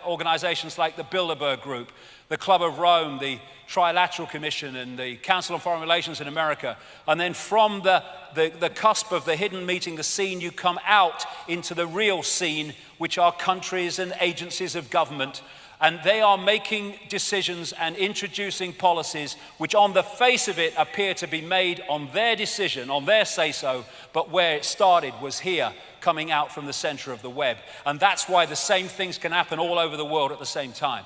organizations like the Bilderberg Group, the Club of Rome, the Trilateral Commission, and the Council on Foreign Relations in America. And then from the cusp of the hidden meeting the scene, you come out into the real scene, which are countries and agencies of government. And they are making decisions and introducing policies which on the face of it appear to be made on their decision, on their say-so, but where it started was here, coming out from the center of the web. And that's why the same things can happen all over the world at the same time.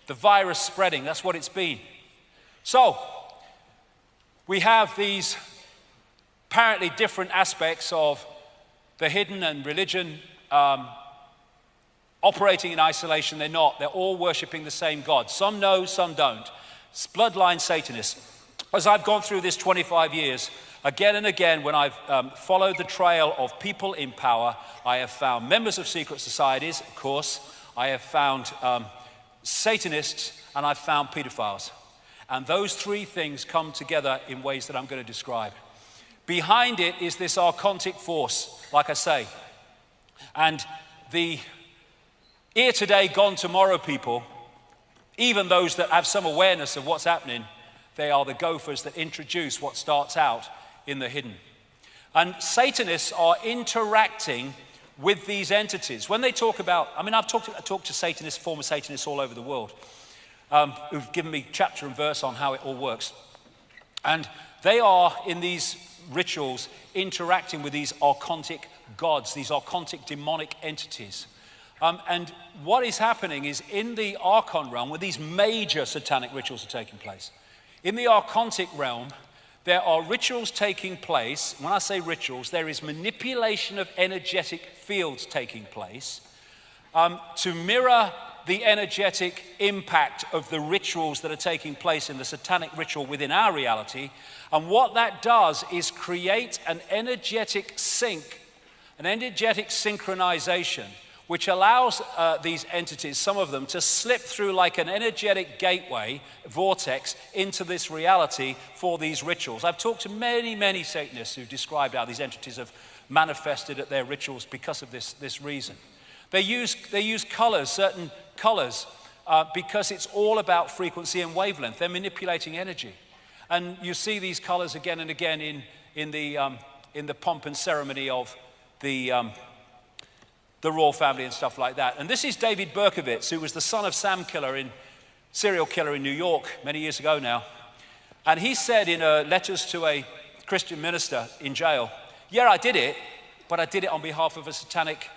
The virus spreading, that's what it's been. So, We have these apparently different aspects of the hidden and religion operating in isolation. They're not. They're all worshiping the same God. Some know, some don't. It's bloodline Satanists. As I've gone through this 25 years, again and again, when I've followed the trail of people in power, I have found members of secret societies, of course. I have found Satanists, and I've found pedophiles. And those three things come together in ways that I'm going to describe. Behind it is this archontic force, like I say. And the here today, gone tomorrow people, even those that have some awareness of what's happening, they are the gophers that introduce what starts out in the hidden. And Satanists are interacting with these entities. When they talk about, I've talked to Satanists, former Satanists all over the world, who've given me chapter and verse on how it all works. And they are, in these rituals, interacting with these archontic gods, these archontic demonic entities. And what is happening is in the archon realm, where these major satanic rituals are taking place, in the archontic realm, there are rituals taking place. When I say rituals, there is manipulation of energetic fields taking place to mirror the energetic impact of the rituals that are taking place in the satanic ritual within our reality. And what that does is create an energetic sync, an energetic synchronization, which allows these entities, some of them, to slip through like an energetic gateway, vortex, into this reality for these rituals. I've talked to many, many Satanists who described how these entities have manifested at their rituals because of this reason. They use colors, certain colors, because it's all about frequency and wavelength. They're manipulating energy. And you see these colors again and again in the pomp and ceremony of the royal family and stuff like that. And this is David Berkowitz, who was the son of Sam Killer, serial killer in New York many years ago now. And he said in letters to a Christian minister in jail, yeah, I did it, but I did it on behalf of a satanic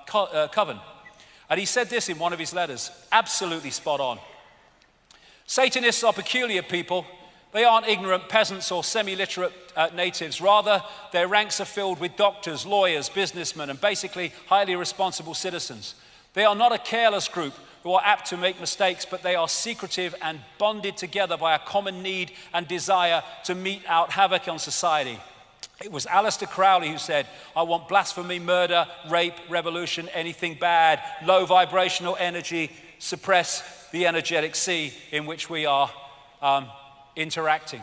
coven. And he said this in one of his letters, absolutely spot on. Satanists are peculiar people. They aren't ignorant peasants or semi-literate natives. Rather, their ranks are filled with doctors, lawyers, businessmen, and basically highly responsible citizens. They are not a careless group who are apt to make mistakes, but they are secretive and bonded together by a common need and desire to mete out havoc on society. It was Aleister Crowley who said, I want blasphemy, murder, rape, revolution, anything bad, low vibrational energy, suppress the energetic sea in which we are interacting.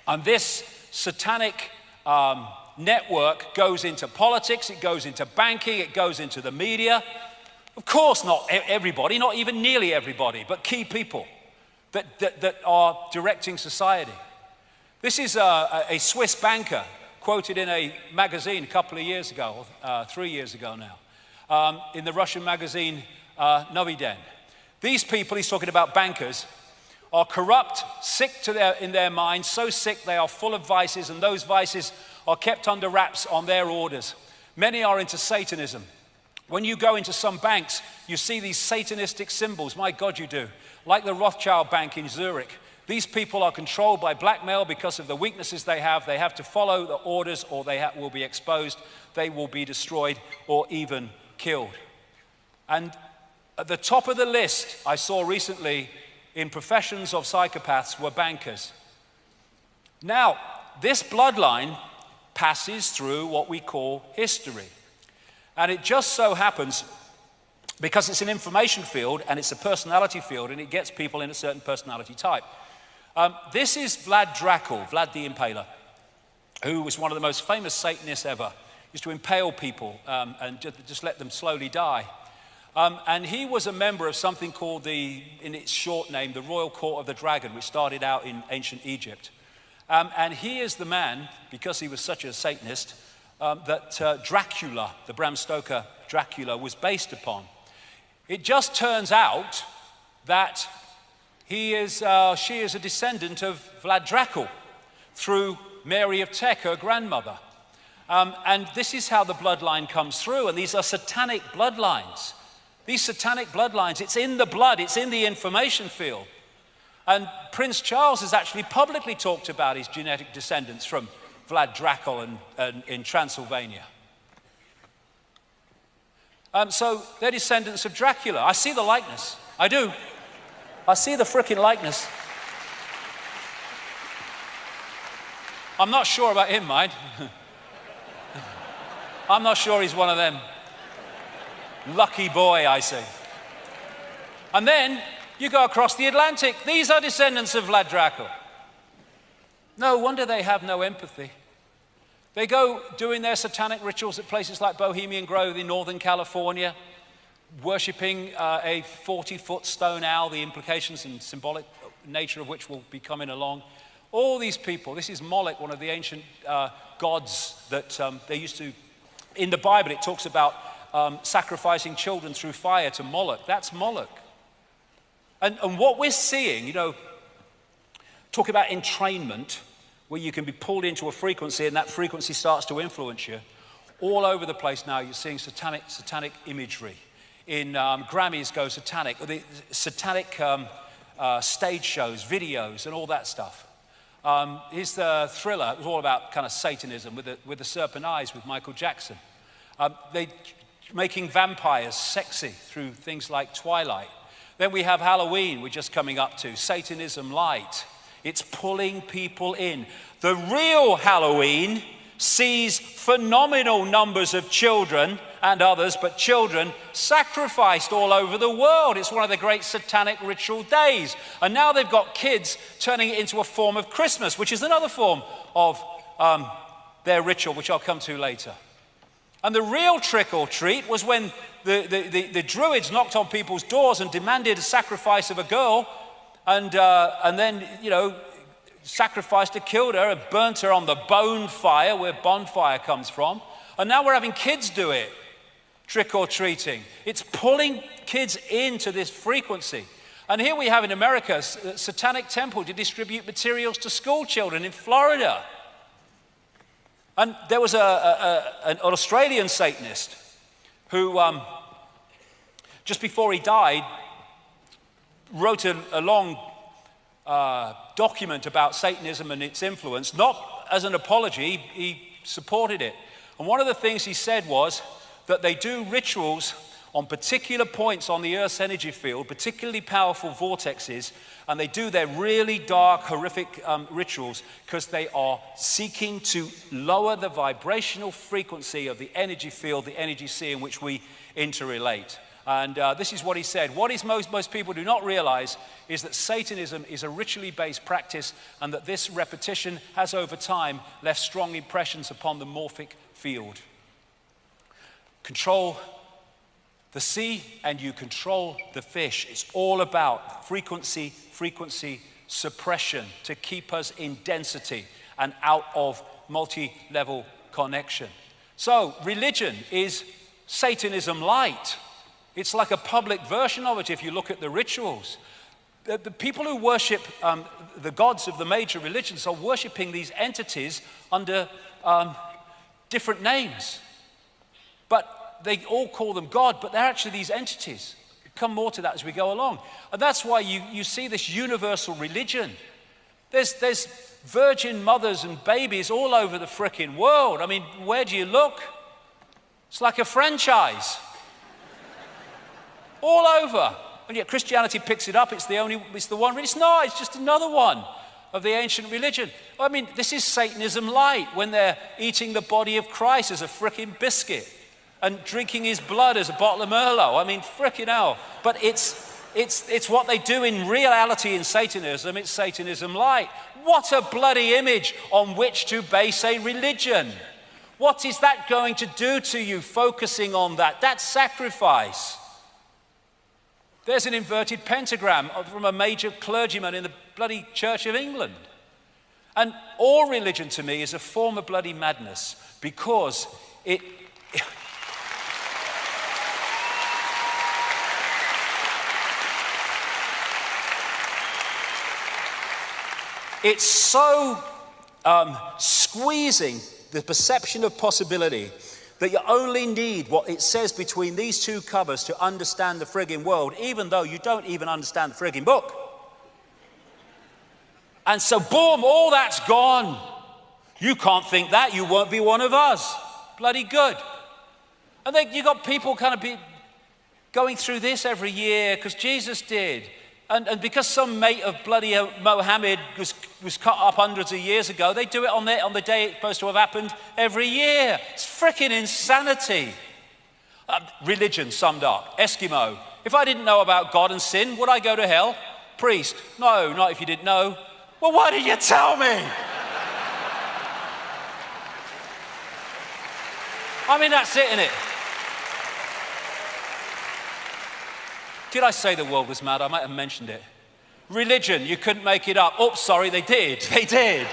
And this satanic network goes into politics, it goes into banking, it goes into the media. Of course, not everybody, not even nearly everybody, but key people that are directing society. This is a Swiss banker quoted in a magazine a couple of years ago, 3 years ago now, in the Russian magazine Novy Den. These people, he's talking about bankers, are corrupt, sick in their minds, so sick they are full of vices, and those vices are kept under wraps on their orders. Many are into Satanism. When you go into some banks, you see these Satanistic symbols. My God, you do. Like the Rothschild Bank in Zurich. These people are controlled by blackmail because of the weaknesses they have. They have to follow the orders or they will be exposed. They will be destroyed or even killed. And at the top of the list I saw recently in professions of psychopaths were bankers. Now, this bloodline passes through what we call history. And it just so happens, because it's an information field and it's a personality field and it gets people in a certain personality type. This is Vlad Dracul, Vlad the Impaler, who was one of the most famous Satanists ever. He used to impale people and just let them slowly die. And he was a member of something called in its short name, the Royal Court of the Dragon, which started out in ancient Egypt. And he is the man, because he was such a Satanist, that Dracula, the Bram Stoker Dracula, was based upon. It just turns out that she is a descendant of Vlad Dracul through Mary of Teck, her grandmother. And this is how the bloodline comes through, and these are satanic bloodlines. These satanic bloodlines, it's in the blood, it's in the information field. And Prince Charles has actually publicly talked about his genetic descendants from Vlad Dracul and in Transylvania. So they're descendants of Dracula. I see the likeness. I do. I see the frickin' likeness. I'm not sure about him, mind. I'm not sure he's one of them. Lucky boy, I say. And then you go across the Atlantic. These are descendants of Vlad Dracul. No wonder they have no empathy. They go doing their satanic rituals at places like Bohemian Grove in Northern California, worshipping a 40-foot stone owl, the implications and symbolic nature of which will be coming along. All these people, this is Moloch, one of the ancient gods that they used to, in the Bible it talks about sacrificing children through fire to Moloch. That's Moloch. And what we're seeing, you know, talk about entrainment, where you can be pulled into a frequency and that frequency starts to influence you. All over the place now you're seeing satanic imagery. In Grammys go satanic, the satanic stage shows, videos and all that stuff. Here's the Thriller. It was all about kind of Satanism with the serpent eyes with Michael Jackson. They making vampires sexy through things like Twilight. Then we have Halloween, we're just coming up to, Satanism Light. It's pulling people in. The real Halloween sees phenomenal numbers of children and others, but children sacrificed all over the world. It's one of the great satanic ritual days. And now they've got kids turning it into a form of Christmas, which is another form of their ritual, which I'll come to later. And the real trick or treat was when the Druids knocked on people's doors and demanded a sacrifice of a girl, and then, you know, sacrificed her, killed her, and burnt her on the bone fire, where bonfire comes from. And now we're having kids do it, trick or treating. It's pulling kids into this frequency. And here we have in America a satanic temple to distribute materials to school children in Florida. And there was an Australian Satanist who, just before he died, wrote a long document about Satanism and its influence, not as an apology, he supported it. And one of the things he said was that they do rituals on particular points on the Earth's energy field, particularly powerful vortexes, and they do their really dark, horrific rituals because they are seeking to lower the vibrational frequency of the energy field, the energy sea in which we interrelate. And this is what he said. What is most people do not realize is that Satanism is a ritually based practice, and that this repetition has over time left strong impressions upon the morphic field. Control the sea and you control the fish. It's all about frequency suppression to keep us in density and out of multi-level connection. So religion is Satanism light. It's like a public version of it if you look at the rituals. The people who worship the gods of the major religions are worshiping these entities under different names. But they all call them God, but they're actually these entities. We'll come more to that as we go along. And that's why you see this universal religion. There's virgin mothers and babies all over the frickin' world. I mean, where do you look? It's like a franchise. All over. And yet Christianity picks it up. It's the one. It's not. It's just another one of the ancient religion. I mean, this is Satanism light, when they're eating the body of Christ as a frickin' biscuit and drinking his blood as a bottle of Merlot. I mean, frickin' hell. But it's what they do in reality in Satanism. It's Satanism light. What a bloody image on which to base a religion. What is that going to do to you, focusing on that? That's sacrifice. There's an inverted pentagram from a major clergyman in the bloody Church of England. And all religion to me is a form of bloody madness, because it's so squeezing the perception of possibility that you only need what it says between these two covers to understand the friggin' world, even though you don't even understand the friggin' book. And so boom, all that's gone. You can't think that, you won't be one of us. Bloody good. And then you got people kind of going through this every year because Jesus did. And because some mate of bloody Mohammed was cut up hundreds of years ago, they do it on the day it's supposed to have happened every year. It's freaking insanity. Religion summed up. Eskimo. If I didn't know about God and sin, would I go to hell? Priest. No, not if you didn't know. Well, why did you tell me? I mean, that's it, innit? Did I say the world was mad? I might have mentioned it. Religion, you couldn't make it up. Oh, sorry, they did. They did.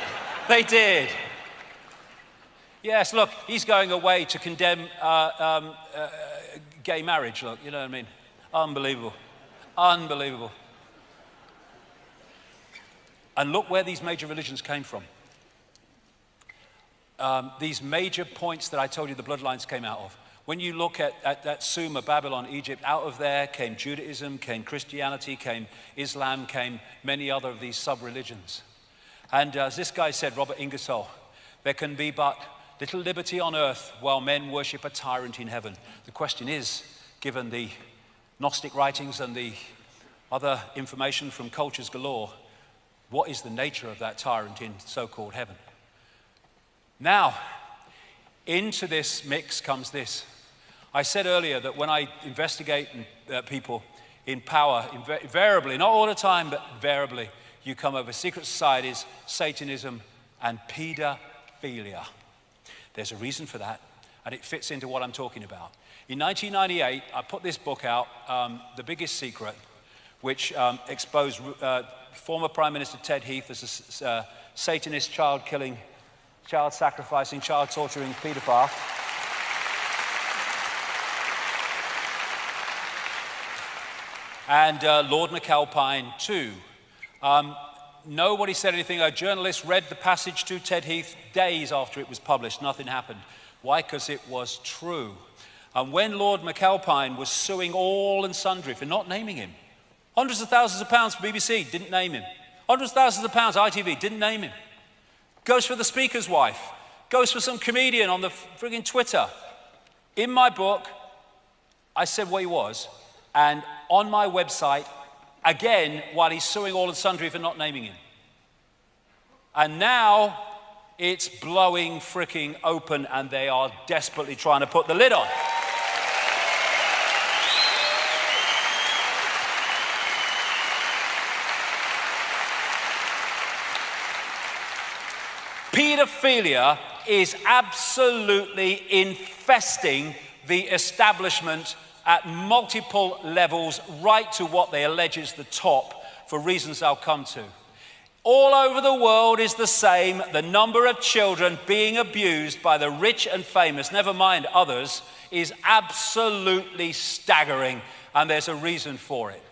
They did. Yes, look, he's going away to condemn gay marriage, look, you know what I mean? Unbelievable. Unbelievable. And look where these major religions came from. These major points that I told you the bloodlines came out of. When you look at Sumer, Babylon, Egypt, out of there came Judaism, came Christianity, came Islam, came many other of these sub-religions. And as this guy said, Robert Ingersoll, there can be but little liberty on earth while men worship a tyrant in heaven. The question is, given the Gnostic writings and the other information from cultures galore, what is the nature of that tyrant in so-called heaven? Now, into this mix comes this. I said earlier that when I investigate people in power, invariably, not all the time, but invariably, you come over secret societies, Satanism, and pedophilia. There's a reason for that, and it fits into what I'm talking about. In 1998, I put this book out, The Biggest Secret, which exposed former Prime Minister Ted Heath as a Satanist, child-killing, child-sacrificing, child-torturing pedophile. And Lord McAlpine, too. Nobody said anything. A journalist read the passage to Ted Heath days after it was published. Nothing happened. Why? Because it was true. And when Lord McAlpine was suing all and sundry for not naming him, hundreds of thousands of pounds for BBC, didn't name him. Hundreds of thousands of pounds, ITV, didn't name him. Goes for the speaker's wife. Goes for some comedian on the friggin' Twitter. In my book, I said what he was. And on my website, again, while he's suing all and sundry for not naming him. And now it's blowing fricking open and they are desperately trying to put the lid on. Pedophilia is absolutely infesting the establishment at multiple levels, right to what they allege is the top, for reasons I'll come to. All over the world is the same. The number of children being abused by the rich and famous, never mind others, is absolutely staggering, and there's a reason for it.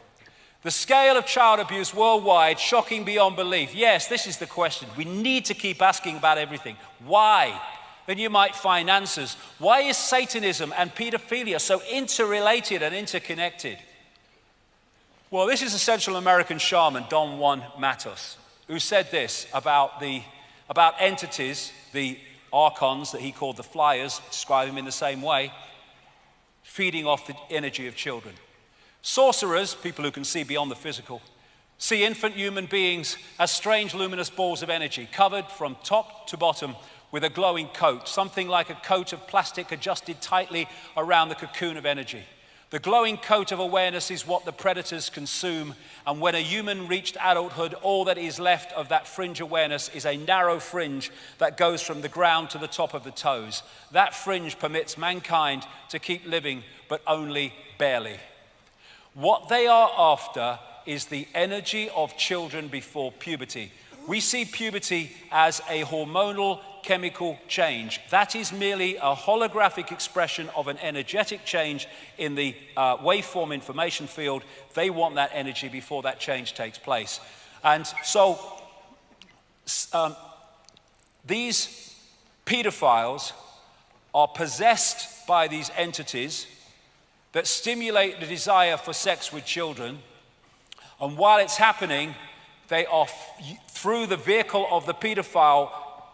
The scale of child abuse worldwide, shocking beyond belief. Yes, this is the question. We need to keep asking about everything. Why? Then you might find answers. Why is Satanism and pedophilia so interrelated and interconnected? Well, this is a Central American shaman, Don Juan Matos, who said this about entities, the archons that he called the flyers, describe him in the same way, feeding off the energy of children. Sorcerers, people who can see beyond the physical, see infant human beings as strange luminous balls of energy, covered from top to bottom with a glowing coat, something like a coat of plastic adjusted tightly around the cocoon of energy. The glowing coat of awareness is what the predators consume, and when a human reached adulthood, all that is left of that fringe awareness is a narrow fringe that goes from the ground to the top of the toes. That fringe permits mankind to keep living, but only barely. What they are after is the energy of children before puberty. We see puberty as a hormonal chemical change. That is merely a holographic expression of an energetic change in the waveform information field. They want that energy before that change takes place. And so these pedophiles are possessed by these entities that stimulate the desire for sex with children. And while it's happening, they are, through the vehicle of the pedophile,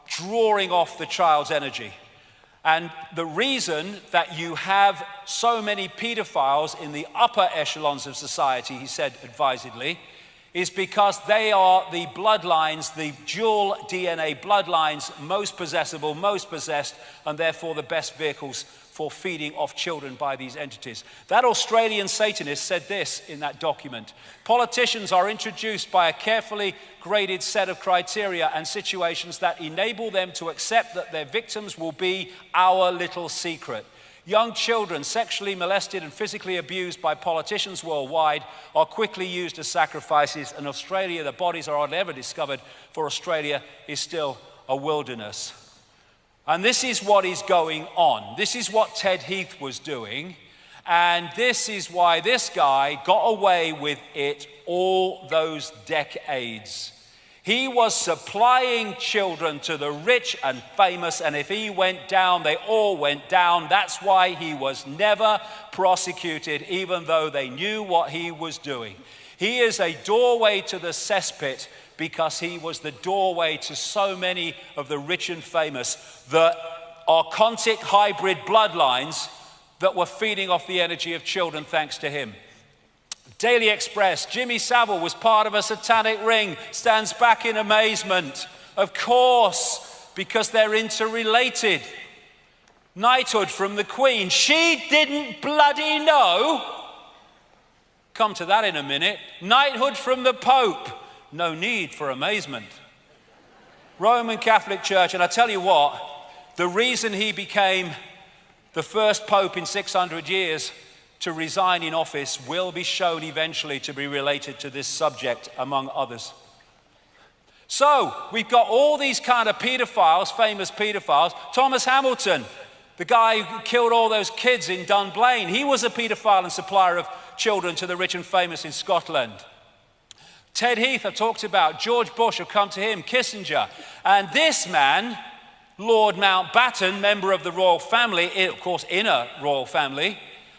drawing off the child's energy. And the reason that you have so many pedophiles in the upper echelons of society, he said advisedly, is because they are the bloodlines, the dual DNA bloodlines, most possessible, most possessed, and therefore the best vehicles for feeding off children by these entities. That Australian Satanist said this in that document: politicians are introduced by a carefully graded set of criteria and situations that enable them to accept that their victims will be our little secret. Young children sexually molested and physically abused by politicians worldwide are quickly used as sacrifices. In Australia, the bodies are hardly ever discovered, for Australia is still a wilderness. And this is what is going on. This is what Ted Heath was doing. And this is why this guy got away with it all those decades. He was supplying children to the rich and famous, and if he went down, they all went down. That's why he was never prosecuted, even though they knew what he was doing. He is a doorway to the cesspit because he was the doorway to so many of the rich and famous, the archontic hybrid bloodlines that were feeding off the energy of children thanks to him. Daily Express, Jimmy Savile was part of a satanic ring, stands back in amazement. Of course, because they're interrelated. Knighthood from the Queen, she didn't bloody know. Come to that in a minute. Knighthood from the Pope, no need for amazement. Roman Catholic Church, and I tell you what, the reason he became the first Pope in 600 years to resign in office will be shown eventually to be related to this subject, among others. So, we've got all these kind of pedophiles, famous pedophiles. Thomas Hamilton, the guy who killed all those kids in Dunblane, he was a pedophile and supplier of children to the rich and famous in Scotland. Ted Heath, I talked about. George Bush, I've come to him. Kissinger. And this man, Lord Mountbatten, member of the royal family, of course, inner royal family,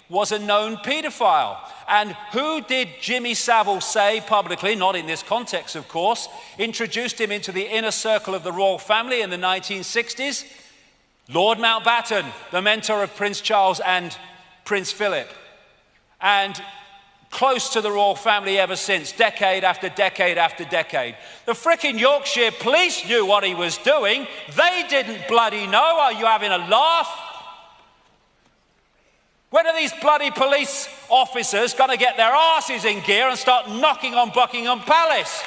was a known pedophile. And who did Jimmy Savile say publicly, not in this context of course, introduced him into the inner circle of the royal family in the 1960s? Lord Mountbatten, the mentor of Prince Charles and Prince Philip. And close to the royal family ever since, decade after decade after decade. The frickin' Yorkshire police knew what he was doing. They didn't bloody know. Are you having a laugh? When are these bloody police officers going to get their asses in gear and start knocking on Buckingham Palace?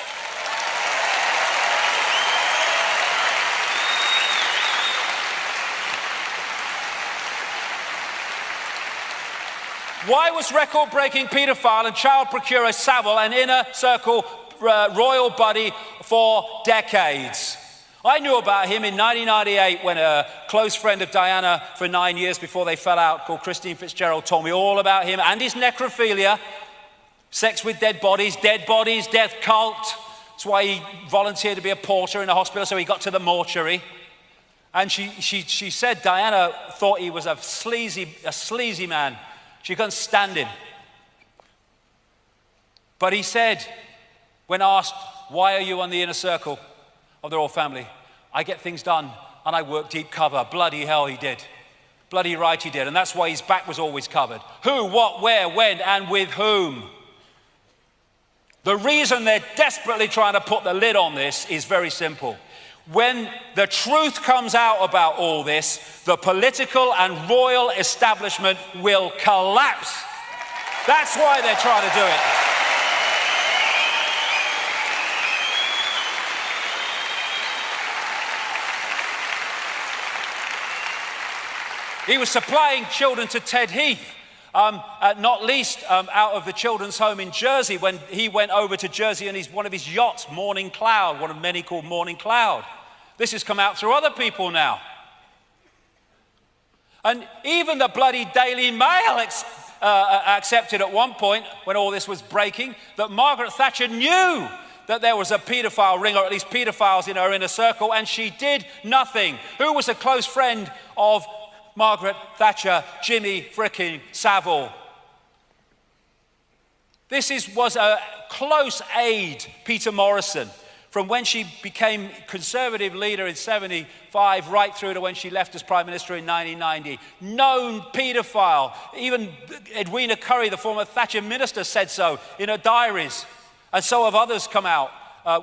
Why was record-breaking paedophile and child procurer Savile an inner circle royal buddy for decades? I knew about him in 1998 when a close friend of Diana for 9 years before they fell out, called Christine Fitzgerald, told me all about him and his necrophilia, sex with dead bodies, death cult. That's why he volunteered to be a porter in a hospital, so he got to the mortuary. And she said Diana thought he was a sleazy man. She couldn't stand him. But he said, when asked, why are you on the inner circle of the royal family? I get things done and I work deep cover. Bloody hell he did. Bloody right he did. And that's why his back was always covered. Who, what, where, when, and with whom? The reason they're desperately trying to put the lid on this is very simple. When the truth comes out about all this, the political and royal establishment will collapse. That's why they're trying to do it. He was supplying children to Ted Heath, not least out of the children's home in Jersey when he went over to Jersey and one of his yachts, Morning Cloud, one of many called Morning Cloud. This has come out through other people now. And even the bloody Daily Mail accepted at one point, when all this was breaking, that Margaret Thatcher knew that there was a paedophile ring, or at least paedophiles in her inner circle, and she did nothing. Who was a close friend of Margaret Thatcher? Jimmy frickin' Savile. Was a close aide, Peter Morrison, from when she became Conservative leader in 75 right through to when she left as Prime Minister in 1990. Known paedophile. Even Edwina Currie, the former Thatcher minister, said so in her diaries. And so have others come out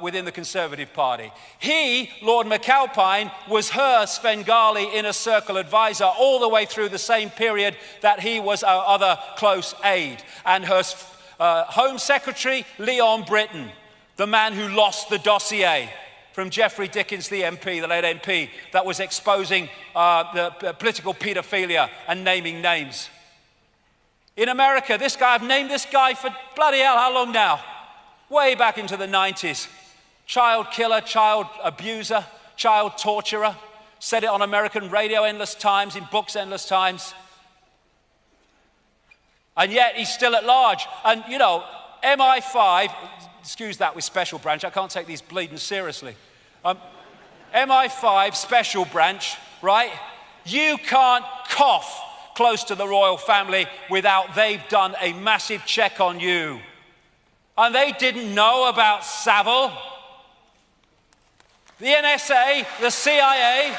within the Conservative Party. He, Lord McAlpine, was her Svengali inner circle advisor all the way through the same period that he was our other close aide. And her Home Secretary, Leon Britton, the man who lost the dossier from Geoffrey Dickens, the MP, the late MP, that was exposing the political paedophilia and naming names. In America, this guy, I've named this guy for bloody hell, how long now? Way back into the 90s. Child killer, child abuser, child torturer. Said it on American radio endless times, in books endless times. And yet he's still at large. And you know, MI5, excuse that with Special Branch, I can't take these bleeding seriously. MI5 Special Branch, right? You can't cough close to the royal family without they've done a massive check on you. And they didn't know about Savile. The NSA, the CIA,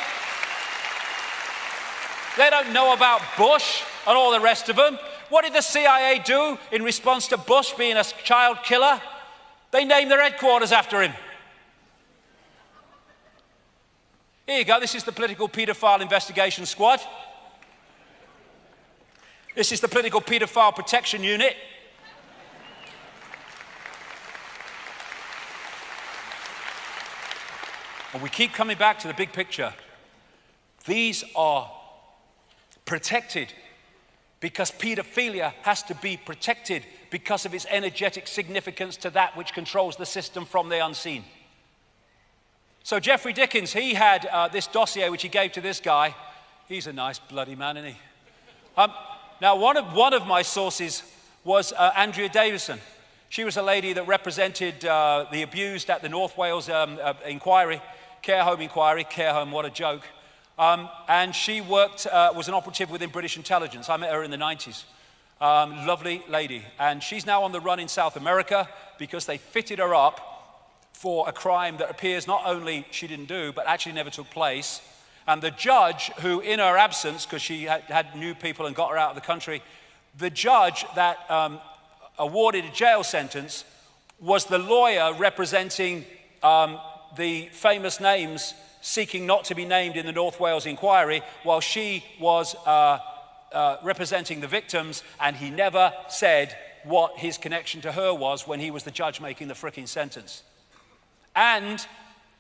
they don't know about Bush and all the rest of them. What did the CIA do in response to Bush being a child killer? They named their headquarters after him. Here you go, this is the Political Paedophile Investigation Squad. This is the Political Paedophile Protection Unit. And we keep coming back to the big picture. These are protected because paedophilia has to be protected because of its energetic significance to that which controls the system from the unseen. So Geoffrey Dickens, he had this dossier which he gave to this guy. He's a nice bloody man, isn't he? Now, one of my sources was Andrea Davison. She was a lady that represented the abused at the North Wales inquiry, care home inquiry. Care home, what a joke. And she worked, was an operative within British intelligence. I met her in the 90s. Lovely lady. And she's now on the run in South America because they fitted her up for a crime that appears not only she didn't do, but actually never took place. And the judge who, in her absence, because she had new people and got her out of the country, the judge that awarded a jail sentence was the lawyer representing the famous names seeking not to be named in the North Wales inquiry, while she was representing the victims, and he never said what his connection to her was when he was the judge making the fricking sentence. And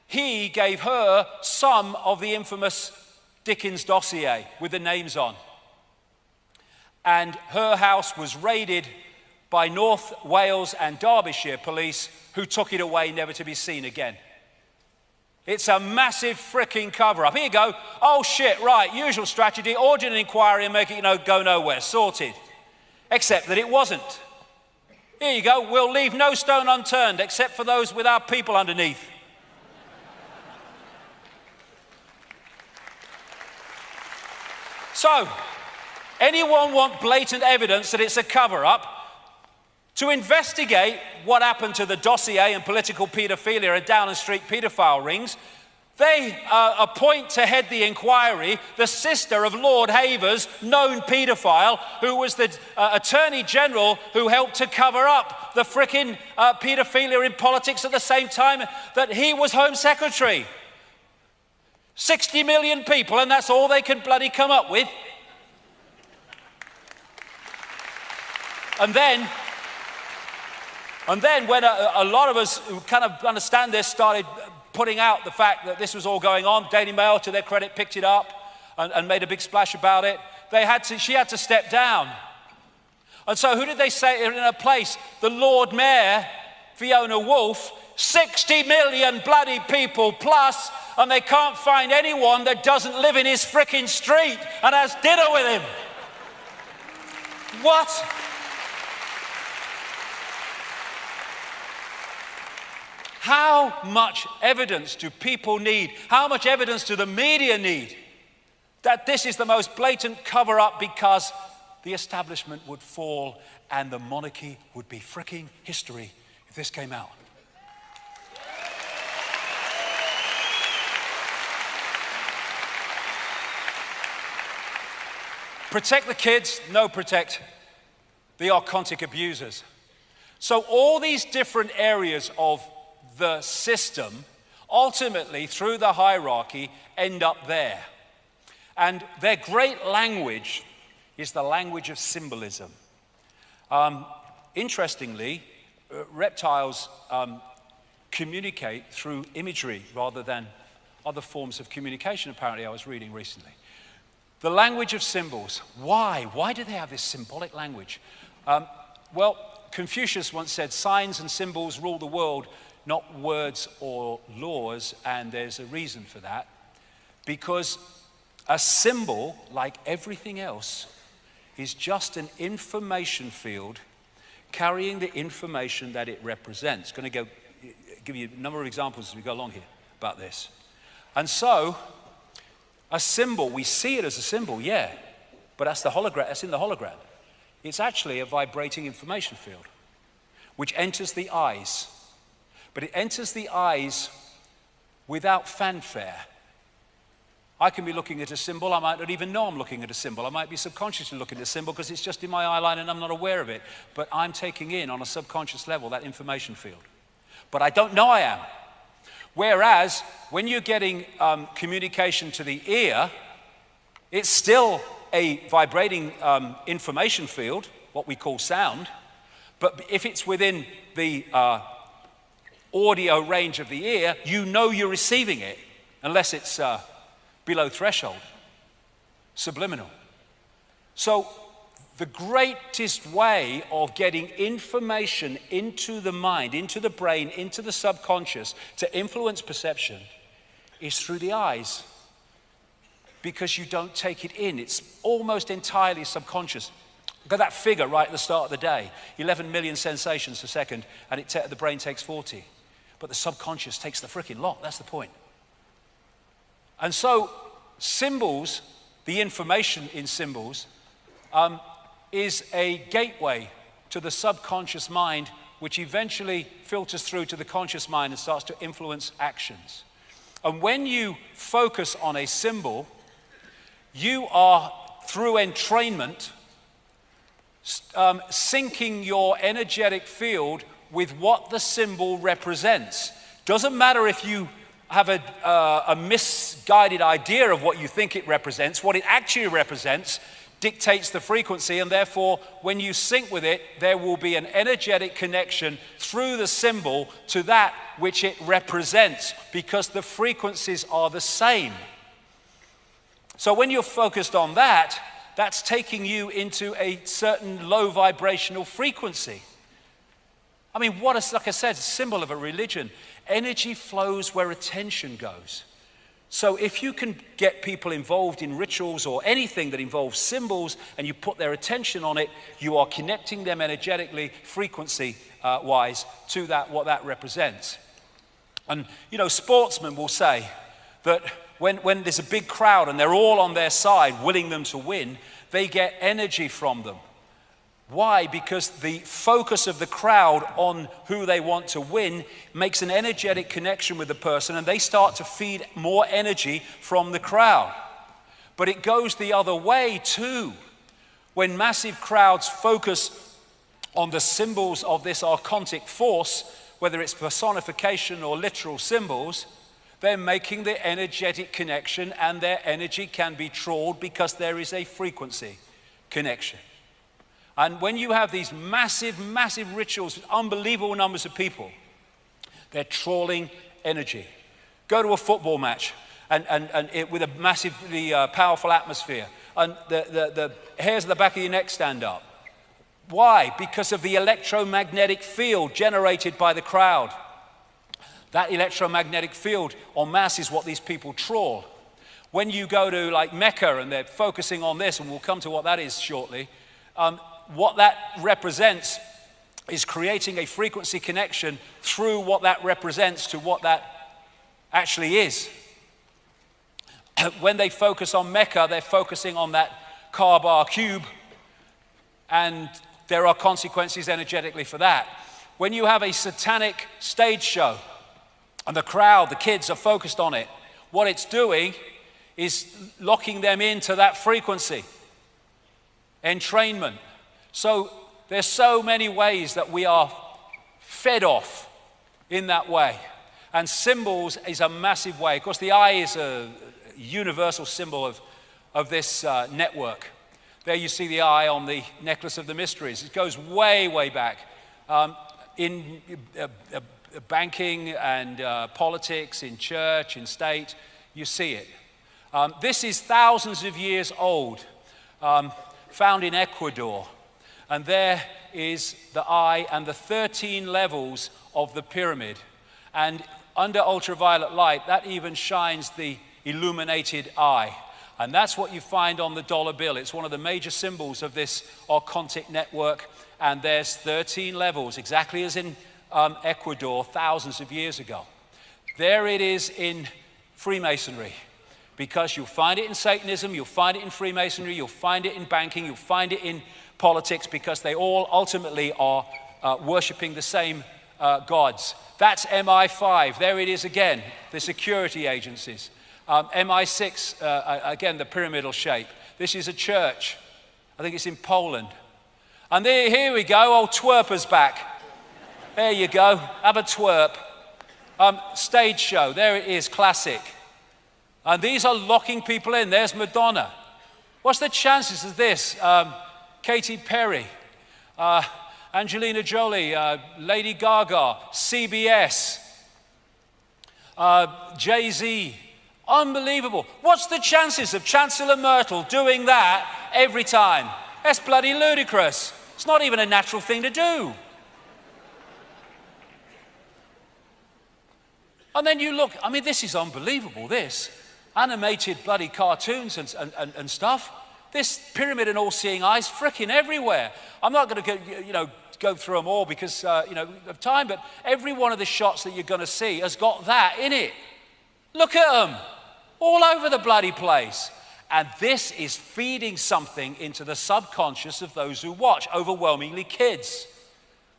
he gave her some of the infamous Dickens dossier with the names on. And her house was raided by North Wales and Derbyshire police, who took it away never to be seen again. It's a massive fricking cover-up. Here you go. Oh shit, right, usual strategy, order an inquiry and make it go nowhere, sorted. Except that it wasn't. Here you go, we'll leave no stone unturned except for those with our people underneath. So, anyone want blatant evidence that it's a cover-up? To investigate what happened to the dossier and political paedophilia and Downing Street paedophile rings, they appoint to head the inquiry the sister of Lord Havers, known paedophile, who was the Attorney General who helped to cover up the frickin' paedophilia in politics at the same time that he was Home Secretary. 60 million people, and that's all they can bloody come up with. And then when a lot of us who kind of understand this started putting out the fact that this was all going on, Daily Mail, to their credit, picked it up and made a big splash about it. She had to step down. And so who did they say in her place? The Lord Mayor, Fiona Woolf, 60 million bloody people plus, and they can't find anyone that doesn't live in his frickin' street and has dinner with him. What? How much evidence do people need? How much evidence do the media need that this is the most blatant cover-up because the establishment would fall and the monarchy would be fricking history if this came out. Protect the kids, no, protect the archontic abusers. So all these different areas of the system, ultimately through the hierarchy, end up there. And their great language is the language of symbolism. Interestingly, reptiles communicate through imagery rather than other forms of communication, apparently, I was reading recently. The language of symbols. Why? Why do they have this symbolic language? Well, Confucius once said, signs and symbols rule the world, not words or laws, and there's a reason for that. Because a symbol, like everything else, is just an information field carrying the information that it represents. Going to give you a number of examples as we go along here about this. And so, a symbol, we see it as a symbol, yeah, but that's the hologram. That's in the hologram. It's actually a vibrating information field, which enters the eyes. But it enters the eyes without fanfare. I can be looking at a symbol, I might not even know I'm looking at a symbol. I might be subconsciously looking at a symbol because it's just in my eye line and I'm not aware of it. But I'm taking in on a subconscious level that information field. But I don't know I am. Whereas, when you're getting communication to the ear, it's still a vibrating information field, what we call sound, but if it's within the audio range of the ear, you know you're receiving it, unless it's below threshold, subliminal. So, the greatest way of getting information into the mind, into the brain, into the subconscious to influence perception is through the eyes. Because you don't take it in. It's almost entirely subconscious. Look at that figure right at the start of the day. 11 million sensations a second, and the brain takes 40. But the subconscious takes the frickin' lot. That's the point. And so, symbols, the information in symbols, is a gateway to the subconscious mind, which eventually filters through to the conscious mind and starts to influence actions. And when you focus on a symbol, you are, through entrainment, syncing your energetic field with what the symbol represents. Doesn't matter if you have a misguided idea of what you think it represents. What it actually represents dictates the frequency, and therefore when you sync with it, there will be an energetic connection through the symbol to that which it represents, because the frequencies are the same. So when you're focused on that, that's taking you into a certain low vibrational frequency. I mean, like I said, a symbol of a religion. Energy flows where attention goes. So if you can get people involved in rituals or anything that involves symbols and you put their attention on it, you are connecting them energetically, frequency-wise, to what that represents. And, you know, sportsmen will say that when there's a big crowd and they're all on their side, willing them to win, they get energy from them. Why? Because the focus of the crowd on who they want to win makes an energetic connection with the person, and they start to feed more energy from the crowd. But it goes the other way too. When massive crowds focus on the symbols of this archontic force, whether it's personification or literal symbols, they're making the energetic connection, and their energy can be trawled because there is a frequency connection. And when you have these massive, massive rituals with unbelievable numbers of people, they're trawling energy. Go to a football match with a massively powerful atmosphere, and the hairs at the back of your neck stand up. Why? Because of the electromagnetic field generated by the crowd. That electromagnetic field en masse is what these people trawl. When you go to like Mecca and they're focusing on this, and we'll come to what that is shortly, what that represents is creating a frequency connection through what that represents to what that actually is. When they focus on Mecca, they're focusing on that Kaaba cube and there are consequences energetically for that. When you have a satanic stage show and the crowd, the kids are focused on it, what it's doing is locking them into that frequency, entrainment. So there's so many ways that we are fed off in that way. And symbols is a massive way. Of course, the eye is a universal symbol of this network. There you see the eye on the necklace of the mysteries. It goes way, way back. In banking and politics, in church, in state, you see it. This is thousands of years old, found in Ecuador. And there is the eye and the 13 levels of the pyramid. And under ultraviolet light, that even shines the illuminated eye. And that's what you find on the dollar bill. It's one of the major symbols of this archontic network. And there's 13 levels, exactly as in Ecuador thousands of years ago. There it is in Freemasonry, because you'll find it in Satanism, you'll find it in Freemasonry, you'll find it in banking, you'll find it in politics, because they all ultimately are worshiping the same gods. That's MI5. There it is again, the security agencies. MI6, again, the pyramidal shape. This is a church. I think it's in Poland. And here we go, old twerper's back. There you go, have a twerp. Stage show, there it is, classic. And these are locking people in. There's Madonna. What's the chances of this? Katy Perry, Angelina Jolie, Lady Gaga, CBS, Jay-Z. Unbelievable. What's the chances of Chancellor Merkel doing that every time? That's bloody ludicrous. It's not even a natural thing to do. And then you look, I mean, this is unbelievable, this. Animated bloody cartoons and stuff. This pyramid and all-seeing eyes freaking everywhere. I'm not going to go through them all because of time, but every one of the shots that you're going to see has got that in it. Look at them, all over the bloody place. And this is feeding something into the subconscious of those who watch, overwhelmingly kids.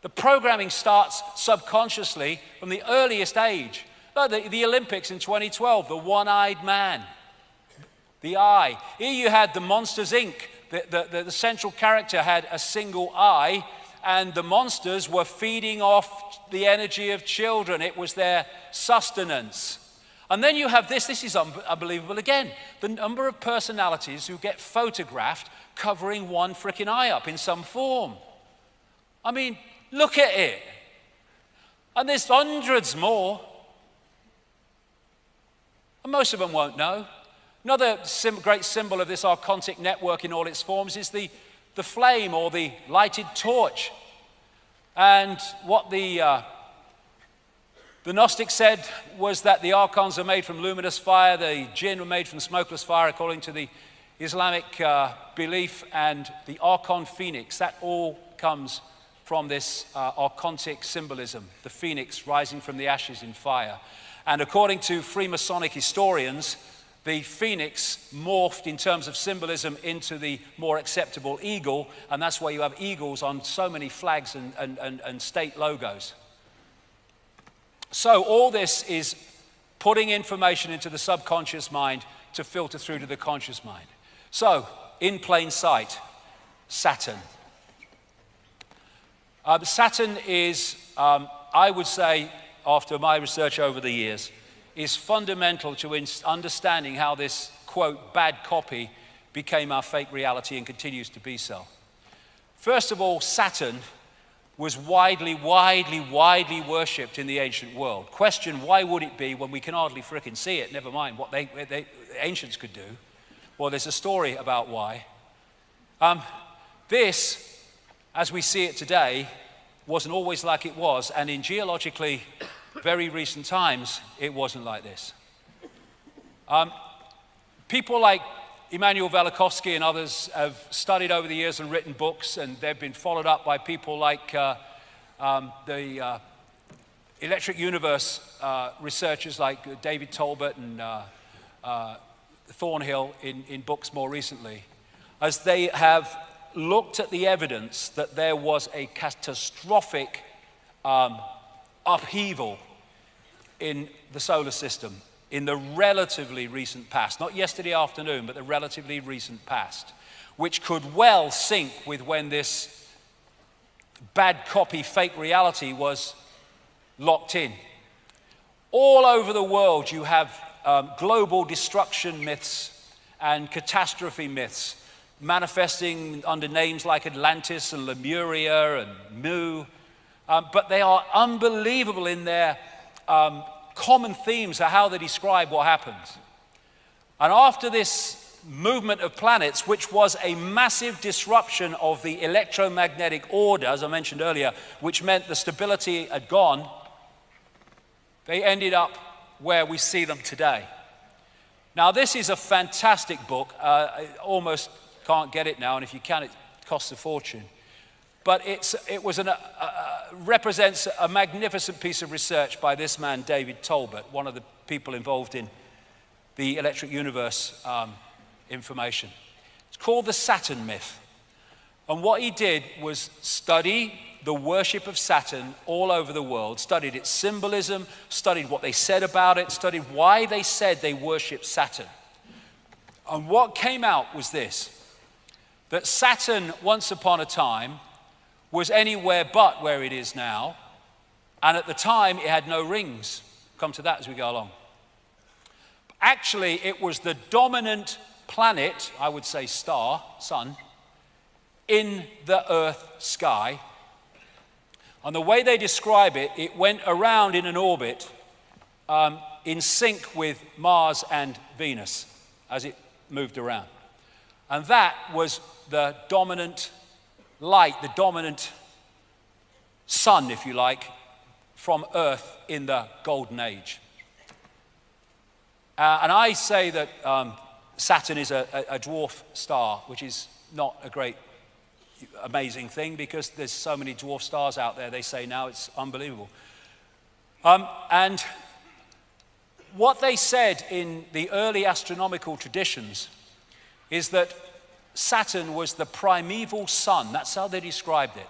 The programming starts subconsciously from the earliest age. The Olympics in 2012, the one-eyed man, the eye. Here you had the Monsters, Inc. The central character had a single eye, and the monsters were feeding off the energy of children. It was their sustenance. And then you have this is unbelievable again, the number of personalities who get photographed covering one freaking eye up in some form. I mean, look at it. And there's hundreds more. And most of them won't know. Another great symbol of this archontic network in all its forms is the flame or the lighted torch. And what the Gnostics said was that the archons are made from luminous fire, the jinn were made from smokeless fire, according to the Islamic belief, and the archon phoenix, that all comes from this archontic symbolism, the phoenix rising from the ashes in fire. And according to Freemasonic historians, the phoenix morphed in terms of symbolism into the more acceptable eagle, and that's why you have eagles on so many flags and state logos. So all this is putting information into the subconscious mind to filter through to the conscious mind. So, in plain sight, Saturn. Saturn is, I would say, after my research over the years, is fundamental to understanding how this, quote, bad copy became our fake reality and continues to be so. First of all, Saturn was widely worshipped in the ancient world. Question, why would it be when we can hardly frickin' see it, never mind what the ancients could do? Well, there's a story about why. This, as we see it today, wasn't always like it was, and in geologically very recent times, it wasn't like this. People like Immanuel Velikovsky and others have studied over the years and written books, and they've been followed up by people like the Electric Universe researchers like David Tolbert and Thornhill in books more recently, as they have looked at the evidence that there was a catastrophic upheaval in the solar system in the relatively recent past, not yesterday afternoon, but the relatively recent past, which could well sync with when this bad copy fake reality was locked in. All over the world you have global destruction myths and catastrophe myths manifesting under names like Atlantis and Lemuria and Mu, but they are unbelievable in their common themes of how they describe what happens. And after this movement of planets, which was a massive disruption of the electromagnetic order, as I mentioned earlier, which meant the stability had gone, they ended up where we see them today. Now, this is a fantastic book. I almost can't get it now, and if you can, it costs a fortune. But represents a magnificent piece of research by this man, David Tolbert, one of the people involved in the electric universe information. It's called the Saturn myth. And what he did was study the worship of Saturn all over the world, studied its symbolism, studied what they said about it, studied why they said they worshiped Saturn. And what came out was this, that Saturn, once upon a time, was anywhere but where it is now, and at the time it had no rings. Come to that as we go along. Actually, it was the dominant planet, I would say star, sun, in the Earth sky. And the way they describe it, it went around in an orbit in sync with Mars and Venus as it moved around. And that was the dominant light, the dominant sun, if you like, from Earth in the Golden Age. And I say that Saturn is a dwarf star, which is not a great, amazing thing because there's so many dwarf stars out there, they say now, it's unbelievable. And what they said in the early astronomical traditions is that Saturn was the primeval sun. That's how they described it.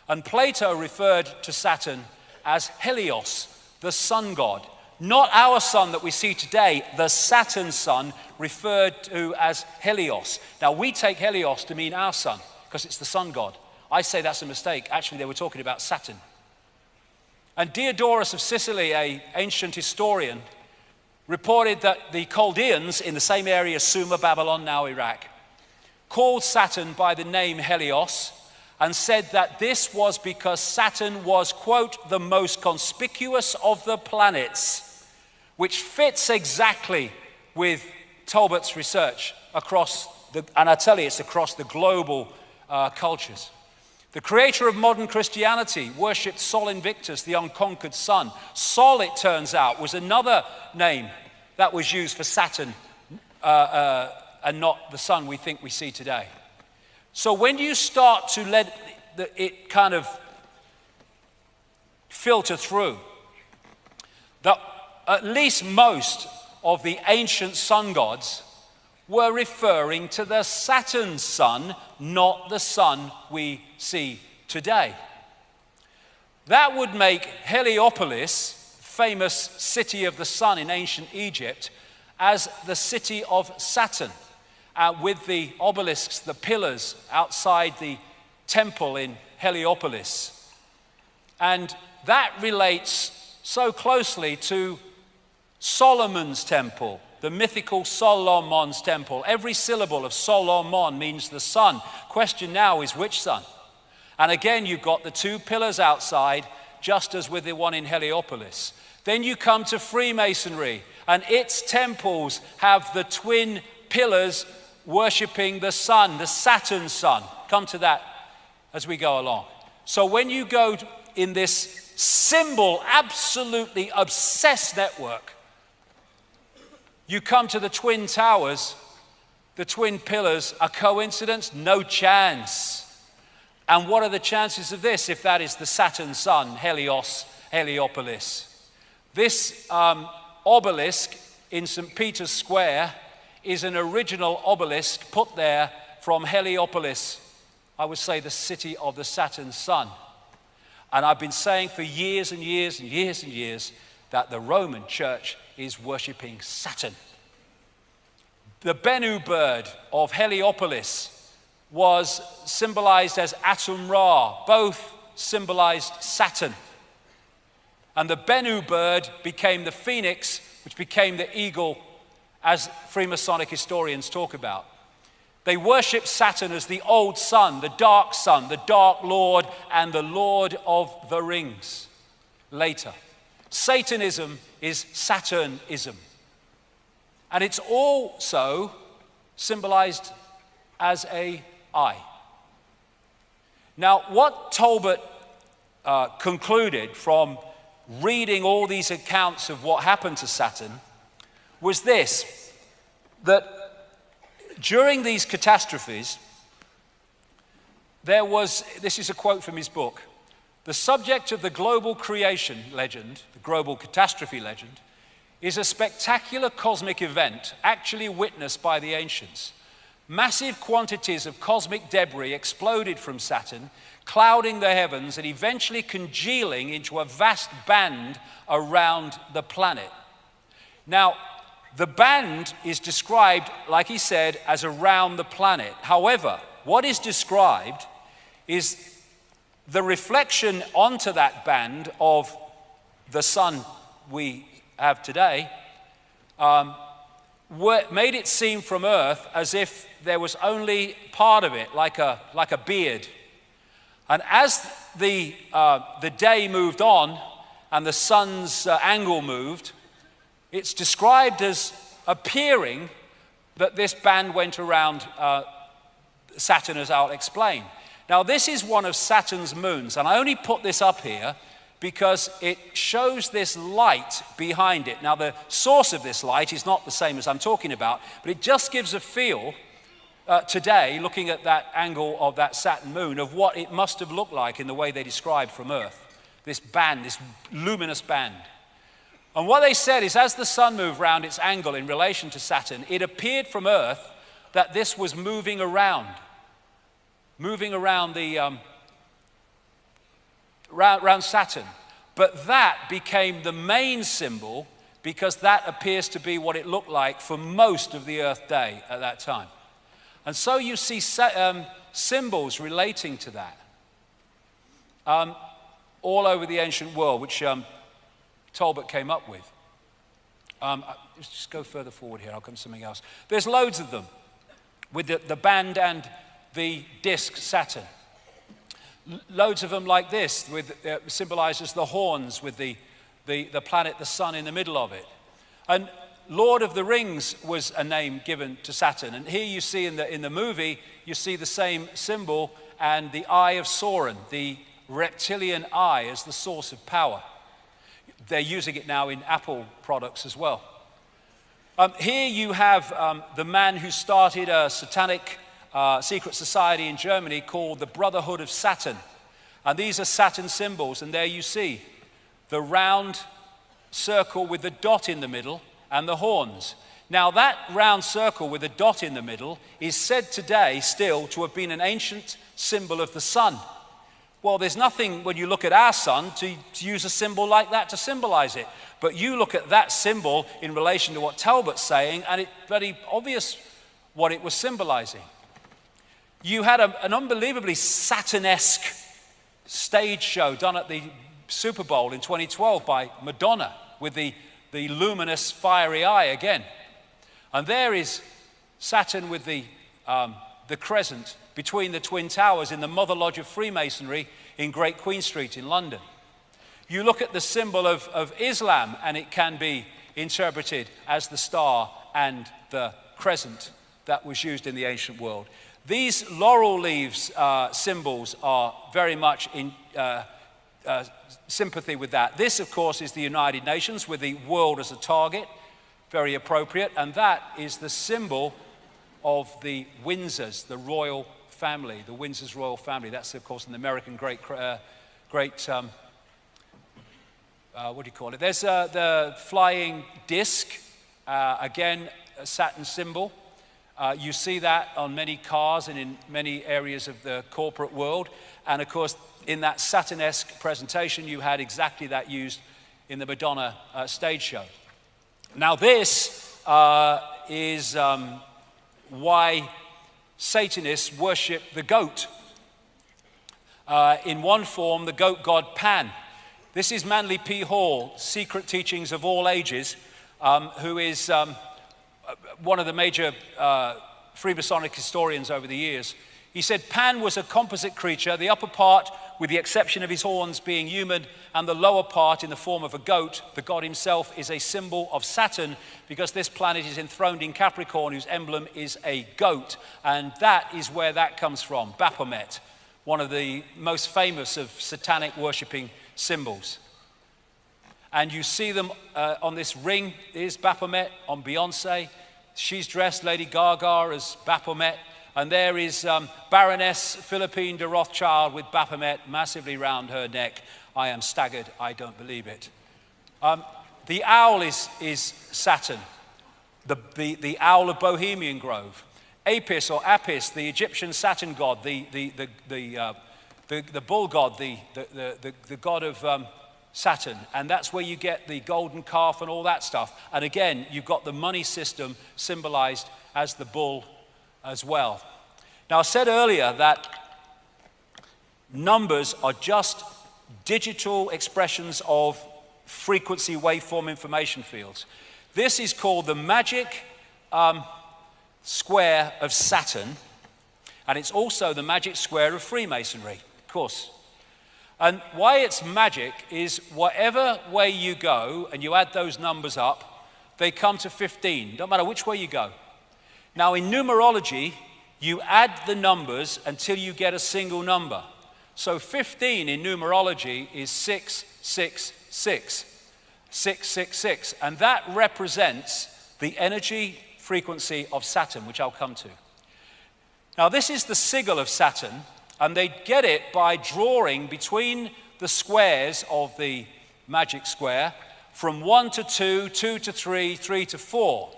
And Plato referred to Saturn as Helios, the sun god. Not our sun that we see today, the Saturn sun referred to as Helios. Now we take Helios to mean our sun because it's the sun god. I say that's a mistake. Actually, they were talking about Saturn. And Diodorus of Sicily, an ancient historian, reported that the Chaldeans in the same area, Sumer, Babylon, now Iraq, called Saturn by the name Helios and said that this was because Saturn was, quote, the most conspicuous of the planets, which fits exactly with Tolbert's research across and I tell you, it's across the global cultures. The creator of modern Christianity worshipped Sol Invictus, the unconquered sun. Sol, it turns out, was another name that was used for Saturn and not the sun we think we see today. So when you start to let it kind of filter through, that at least most of the ancient sun gods were referring to the Saturn sun, not the sun we see today. That would make Heliopolis, famous city of the sun in ancient Egypt, as the city of Saturn, with the obelisks, the pillars outside the temple in Heliopolis. And that relates so closely to Solomon's temple, the mythical Solomon's temple. Every syllable of Solomon means the sun. Question now is which sun? And again, you've got the two pillars outside, just as with the one in Heliopolis. Then you come to Freemasonry, and its temples have the twin pillars worshipping the sun, the Saturn sun. Come to that as we go along. So when you go in this symbol, absolutely obsessed network, you come to the twin towers, the twin pillars. A coincidence? No chance. And what are the chances of this if that is the Saturn sun, Helios, Heliopolis? This obelisk in St. Peter's Square is an original obelisk put there from Heliopolis I would say, the city of the Saturn sun. And I've been saying for years and years and years and years that the Roman church is worshipping Saturn. The Bennu bird of Heliopolis was symbolized as Atum Ra. Both symbolized Saturn. And the Bennu bird became the phoenix, which became the eagle, as Freemasonic historians talk about. They worship Saturn as the old sun, the dark lord, and the lord of the rings. Later, Satanism is Saturnism. And it's also symbolized as an eye. Now, what Talbot concluded from reading all these accounts of what happened to Saturn was this, that during these catastrophes, this is a quote from his book, the subject of the global creation legend, the global catastrophe legend, is a spectacular cosmic event actually witnessed by the ancients. Massive quantities of cosmic debris exploded from Saturn, clouding the heavens and eventually congealing into a vast band around the planet. Now, the band is described, like he said, as around the planet. However, what is described is the reflection onto that band of the sun we have today, made it seem from Earth as if there was only part of it, like a beard. And as the day moved on and the sun's angle moved, it's described as appearing that this band went around Saturn, as I'll explain. Now, this is one of Saturn's moons, and I only put this up here because it shows this light behind it. Now, the source of this light is not the same as I'm talking about, but it just gives a feel today, looking at that angle of that Saturn moon, of what it must have looked like in the way they described from Earth. This band, this luminous band. And what they said is, as the sun moved round its angle in relation to Saturn, it appeared from Earth that this was moving around the around Saturn. But that became the main symbol because that appears to be what it looked like for most of the Earth day at that time. And so you see symbols relating to that all over the ancient world, which Talbot came up with. Let's just go further forward here, I'll come to something else. There's loads of them with the band and the disk Saturn. Loads of them like this, with symbolizes the horns with the planet, the sun in the middle of it. And Lord of the Rings was a name given to Saturn. And here you see in the movie, you see the same symbol and the eye of Sauron, the reptilian eye, as the source of power. They're using it now in Apple products as well. Here you have the man who started a satanic secret society in Germany called the Brotherhood of Saturn. And these are Saturn symbols, and there you see the round circle with the dot in the middle and the horns. Now, that round circle with a dot in the middle is said today still to have been an ancient symbol of the sun. Well, there's nothing when you look at our sun to use a symbol like that to symbolize it. But you look at that symbol in relation to what Talbot's saying, and it's very obvious what it was symbolizing. You had an unbelievably Saturnesque stage show done at the Super Bowl in 2012 by Madonna with the luminous fiery eye again. And there is Saturn with the crescent between the Twin Towers in the Mother Lodge of Freemasonry in Great Queen Street in London. You look at the symbol of Islam, and it can be interpreted as the star and the crescent that was used in the ancient world. These laurel leaves symbols are very much in sympathy with that. This, of course, is the United Nations with the world as a target, very appropriate, and that is the symbol of the Windsors, the royal family, the Windsors royal family. That's, of course, an American great what do you call it? There's the flying disc, again, a Saturn symbol. You see that on many cars and in many areas of the corporate world. And of course, in that Saturn-esque presentation, you had exactly that used in the Madonna stage show. Now this is why Satanists worship the goat. In one form, the goat god Pan. This is Manly P. Hall, Secret Teachings of All Ages, who is one of the major Freemasonic historians over the years. He said Pan was a composite creature, the upper part, with the exception of his horns, being human, and the lower part in the form of a goat. The god himself is a symbol of Saturn, because this planet is enthroned in Capricorn, whose emblem is a goat. And that is where that comes from, Baphomet, one of the most famous of satanic worshipping symbols. And you see them on this ring. Is Baphomet on Beyonce. She's dressed, Lady Gaga, as Baphomet. And there is Baroness Philippine de Rothschild with Baphomet massively round her neck. I am staggered, I don't believe it. The owl is Saturn, the owl of Bohemian Grove. Apis or Apis, the Egyptian Saturn god, the bull god, the god of Saturn. And that's where you get the golden calf and all that stuff. And again, you've got the money system symbolized as the bull as well. Now, I said earlier that numbers are just digital expressions of frequency waveform information fields. This is called the magic square of Saturn, and it's also the magic square of Freemasonry, of course. And why it's magic is whatever way you go and you add those numbers up, they come to 15. Don't matter which way you go. Now, in numerology, you add the numbers until you get a single number. So 15 in numerology is 666. 666. And that represents the energy frequency of Saturn, which I'll come to. Now, this is the sigil of Saturn, and they get it by drawing between the squares of the magic square from 1 to 2, 2 to 3, 3 to 4.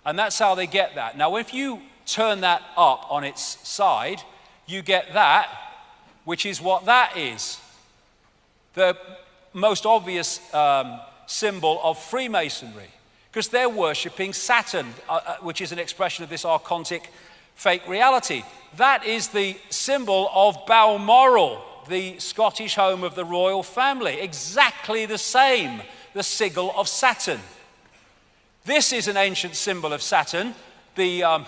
And that's how they get that. Now, if you turn that up on its side, you get that, which is what that is. The most obvious symbol of Freemasonry, because they're worshipping Saturn, which is an expression of this archontic fake reality. That is the symbol of Balmoral, the Scottish home of the royal family. Exactly the same, the sigil of Saturn. This is an ancient symbol of Saturn, the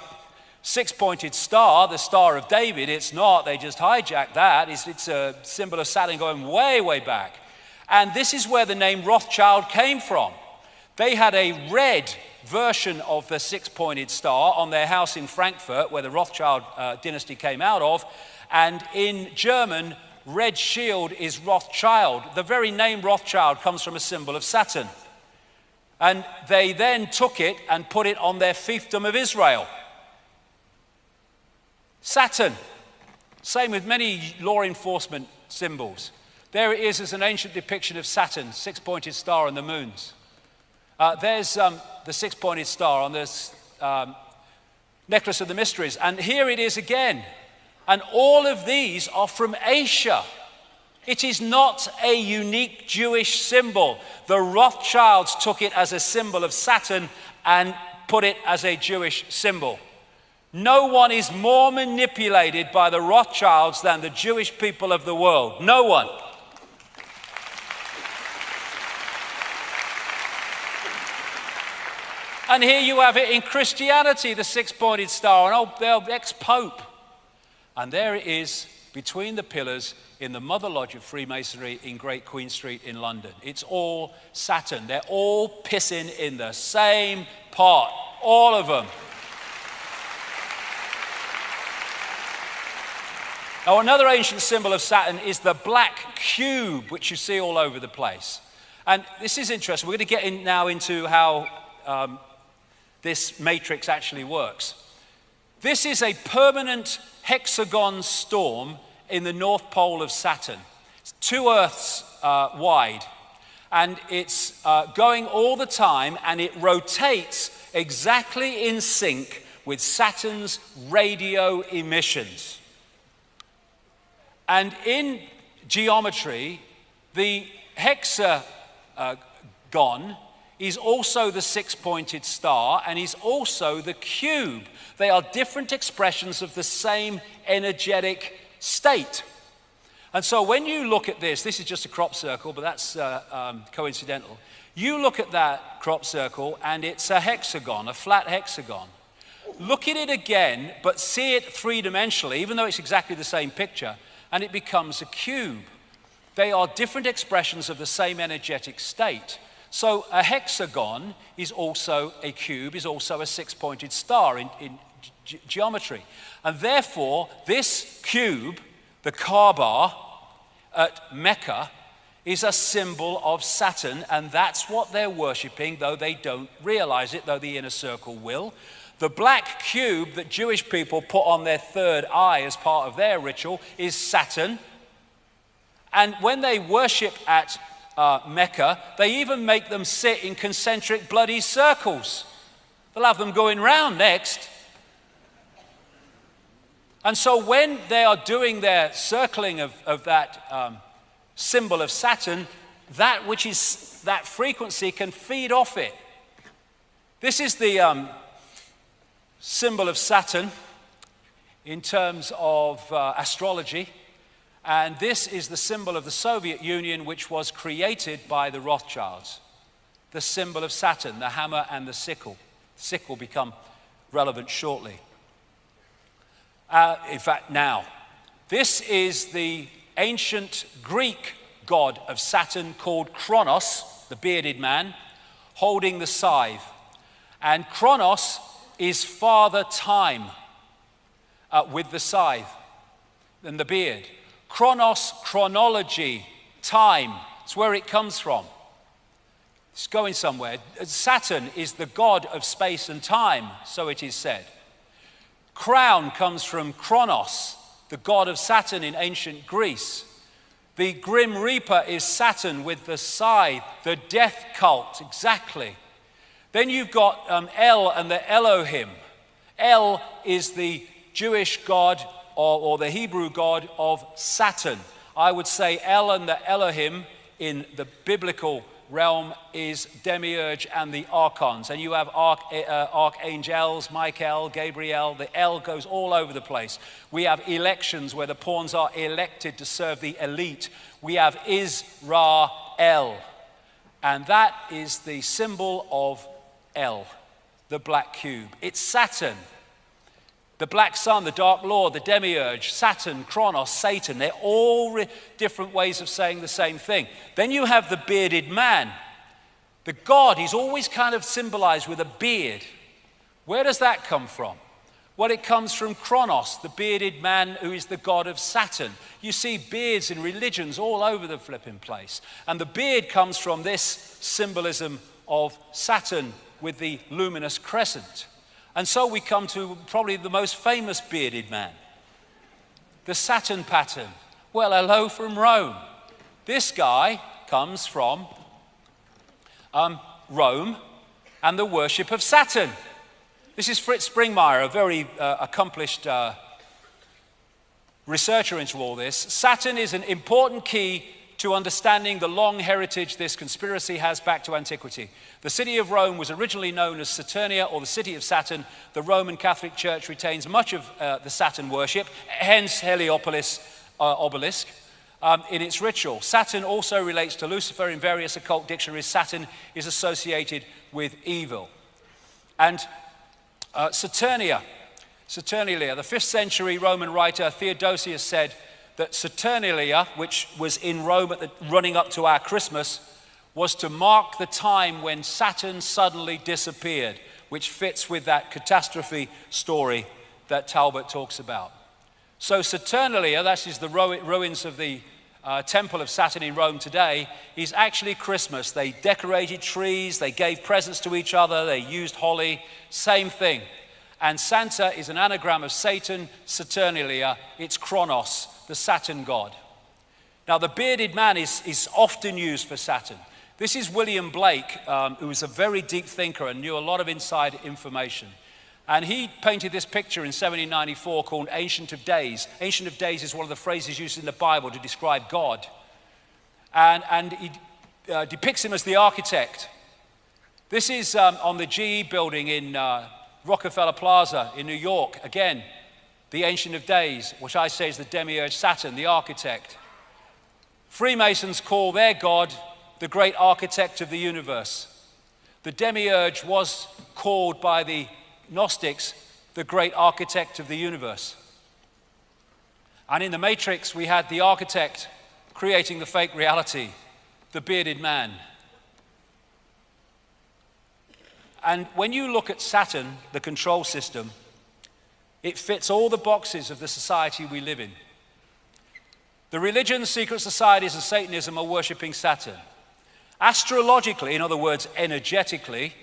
six-pointed star, the Star of David. It's not, they just hijacked that. It's a symbol of Saturn going way, way back. And this is where the name Rothschild came from. They had a red version of the six-pointed star on their house in Frankfurt, where the Rothschild dynasty came out of. And in German, red shield is Rothschild. The very name Rothschild comes from a symbol of Saturn. And they then took it and put it on their fiefdom of Israel. Saturn. Same with many law enforcement symbols. There it is as an ancient depiction of Saturn, six-pointed star and the moons. There's the six-pointed star on this necklace of the mysteries. And here it is again. And all of these are from Asia. It is not a unique Jewish symbol. The Rothschilds took it as a symbol of Saturn and put it as a Jewish symbol. No one is more manipulated by the Rothschilds than the Jewish people of the world. No one. And here you have it in Christianity, the six-pointed star, an old ex-pope. And there it is between the pillars in the Mother Lodge of Freemasonry in Great Queen Street in London. It's all Saturn. They're all pissing in the same pot, all of them. Now, another ancient symbol of Saturn is the black cube, which you see all over the place. And this is interesting. We're going to get in now into how this matrix actually works. This is a permanent hexagon storm in the North Pole of Saturn. It's 2 Earths wide, and it's going all the time, and it rotates exactly in sync with Saturn's radio emissions. And in geometry, the hexagon is also the six-pointed star and is also the cube. They are different expressions of the same energetic state. And so when you look at this is just a crop circle, but that's coincidental. You look at that crop circle and it's a hexagon, a flat hexagon. Look at it again, but see it three-dimensionally, even though it's exactly the same picture, and it becomes a cube. They are different expressions of the same energetic state. So a hexagon is also a cube, is also a six-pointed star in geometry. And therefore, this cube, the Kaaba at Mecca, is a symbol of Saturn, and that's what they're worshipping, though they don't realize it, though the inner circle will. The black cube that Jewish people put on their third eye as part of their ritual is Saturn. And when they worship at Mecca, they even make them sit in concentric bloody circles. They'll have them going round next. And so when they are doing their circling of that symbol of Saturn, that which is that frequency can feed off it. This is the symbol of Saturn in terms of astrology. And this is the symbol of the Soviet Union, which was created by the Rothschilds. The symbol of Saturn, the hammer and the sickle. Sickle become relevant shortly. In fact, now. This is the ancient Greek god of Saturn called Kronos, the bearded man, holding the scythe. And Kronos is Father Time with the scythe and the beard. Chronos, chronology, time. It's where it comes from. It's going somewhere. Saturn is the god of space and time, so it is said. Crown comes from Kronos, the god of Saturn in ancient Greece. The Grim Reaper is Saturn with the scythe, the death cult, exactly. Then you've got El and the Elohim. El is the Jewish god or the Hebrew god of Saturn. I would say El and the Elohim in the biblical realm is Demiurge and the archons. And you have archangels, Michael, Gabriel. The El goes all over the place. We have elections where the pawns are elected to serve the elite. We have Israel. And that is the symbol of El, the black cube. It's Saturn. The black sun, the dark lord, the demiurge, Saturn, Kronos, Satan, they're all different ways of saying the same thing. Then you have the bearded man. The god is always kind of symbolized with a beard. Where does that come from? Well, it comes from Kronos, the bearded man who is the god of Saturn. You see beards in religions all over the flipping place. And the beard comes from this symbolism of Saturn with the luminous crescent. And so we come to probably the most famous bearded man, the Saturn pattern. Well, hello from Rome. This guy comes from Rome and the worship of Saturn. This is Fritz Springmeier, a very accomplished researcher into all this. Saturn is an important key to understanding the long heritage this conspiracy has back to antiquity. The city of Rome was originally known as Saturnia, or the city of Saturn. The Roman Catholic Church retains much of the Saturn worship, hence Heliopolis obelisk, in its ritual. Saturn also relates to Lucifer. In various occult dictionaries, Saturn is associated with evil. And Saturnalia, the 5th century Roman writer Theodosius said that Saturnalia, which was in Rome running up to our Christmas, was to mark the time when Saturn suddenly disappeared, which fits with that catastrophe story that Talbot talks about. So Saturnalia, that is the ruins of the temple of Saturn in Rome today, is actually Christmas. They decorated trees, they gave presents to each other, they used holly, same thing. And Santa is an anagram of Satan, Saturnalia, it's Kronos, the Saturn god. Now the bearded man is often used for Saturn. This is William Blake, who was a very deep thinker and knew a lot of inside information. And he painted this picture in 1794 called Ancient of Days. Ancient of Days is one of the phrases used in the Bible to describe God. And he depicts him as the architect. This is on the GE building in Rockefeller Plaza in New York. Again, the Ancient of Days, which I say is the demiurge Saturn, the architect. Freemasons call their God the great architect of the universe. The demiurge was called by the Gnostics the great architect of the universe. And in the Matrix, we had the architect creating the fake reality, the bearded man. And when you look at Saturn, the control system, it fits all the boxes of the society we live in. The religions, secret societies, and Satanism are worshipping Saturn. Astrologically, in other words, energetically,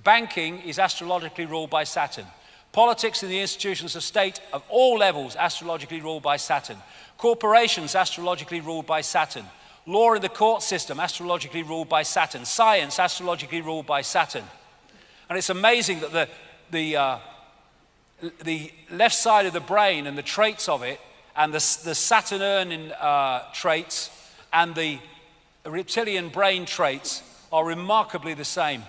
banking is astrologically ruled by Saturn. Politics and the institutions of state of all levels astrologically ruled by Saturn. Corporations astrologically ruled by Saturn. Law in the court system astrologically ruled by Saturn. Science astrologically ruled by Saturn. And it's amazing that the left side of the brain and the traits of it, and the Saturnian traits and the reptilian brain traits are remarkably the same.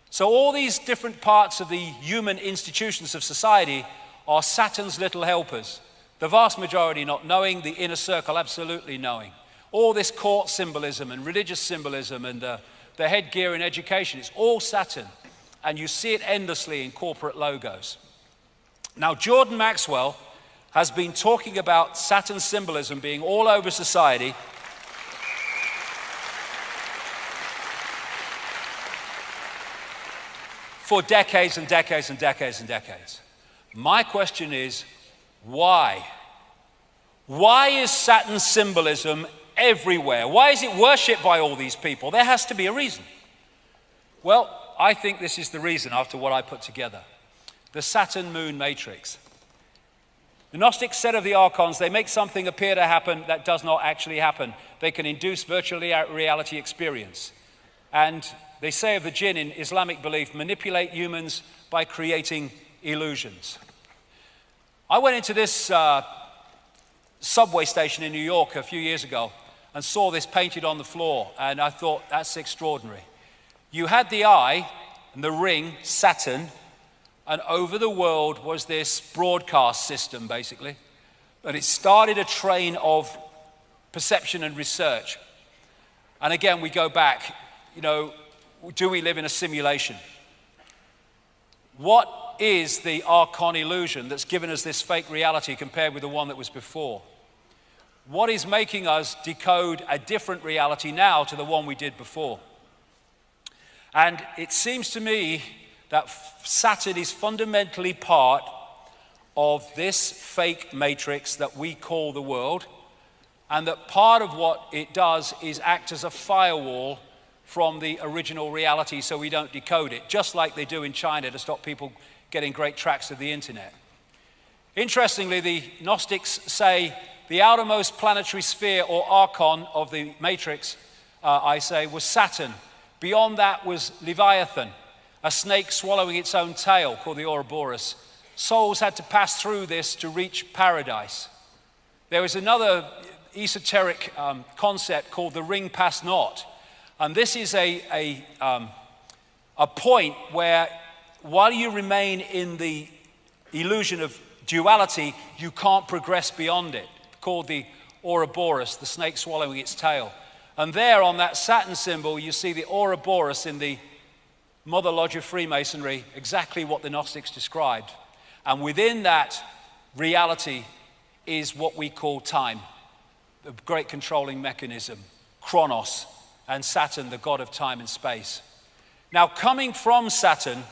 So all these different parts of the human institutions of society are Saturn's little helpers. The vast majority not knowing, the inner circle absolutely knowing. All this court symbolism and religious symbolism and the headgear in education, it's all Saturn. And you see it endlessly in corporate logos. Now, Jordan Maxwell has been talking about Saturn symbolism being all over society for decades and decades and decades and decades. My question is, why? Why is Saturn symbolism everywhere? Why is it worshipped by all these people? There has to be a reason. Well, I think this is the reason after what I put together. The Saturn-Moon matrix. The Gnostics said of the archons, they make something appear to happen that does not actually happen. They can induce virtual reality experience. And they say of the jinn in Islamic belief, manipulate humans by creating illusions. I went into this subway station in New York a few years ago and saw this painted on the floor, and I thought, that's extraordinary. You had the eye and the ring, Saturn, and over the world was this broadcast system, basically. And it started a train of perception and research. And again, we go back, do we live in a simulation? What is the archon illusion that's given us this fake reality compared with the one that was before? What is making us decode a different reality now to the one we did before? And it seems to me that Saturn is fundamentally part of this fake matrix that we call the world, and that part of what it does is act as a firewall from the original reality so we don't decode it, just like they do in China to stop people getting great tracts of the internet. Interestingly, the Gnostics say the outermost planetary sphere or archon of the matrix, was Saturn. Beyond that was Leviathan, a snake swallowing its own tail called the Ouroboros. Souls had to pass through this to reach paradise. There was another esoteric concept called the ring pass not. And this is a point where while you remain in the illusion of duality, you can't progress beyond it, called the Ouroboros, the snake swallowing its tail. And there on that Saturn symbol, you see the Ouroboros in the Mother Lodge of Freemasonry, exactly what the Gnostics described. And within that reality is what we call time, the great controlling mechanism, Chronos, and Saturn, the god of time and space. Now, coming from Saturn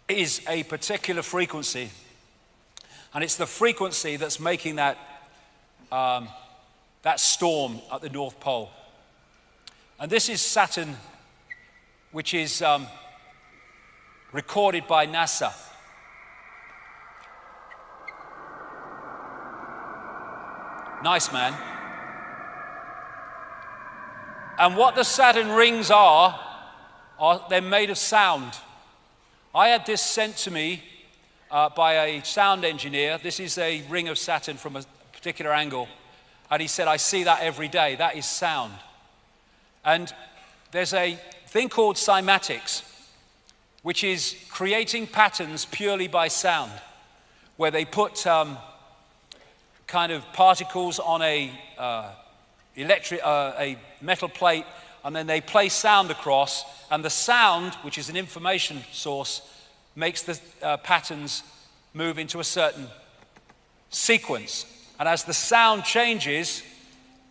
is a particular frequency, and it's the frequency that's making that storm at the North Pole. And this is Saturn, which is recorded by NASA. Nice, man. And what the Saturn rings are they're made of sound. I had this sent to me by a sound engineer. This is a ring of Saturn from a particular angle. And he said, I see that every day. That is sound. And there's a thing called cymatics, which is creating patterns purely by sound, where they put kind of particles on a metal plate, and then they play sound across, and the sound, which is an information source, makes the patterns move into a certain sequence. And as the sound changes,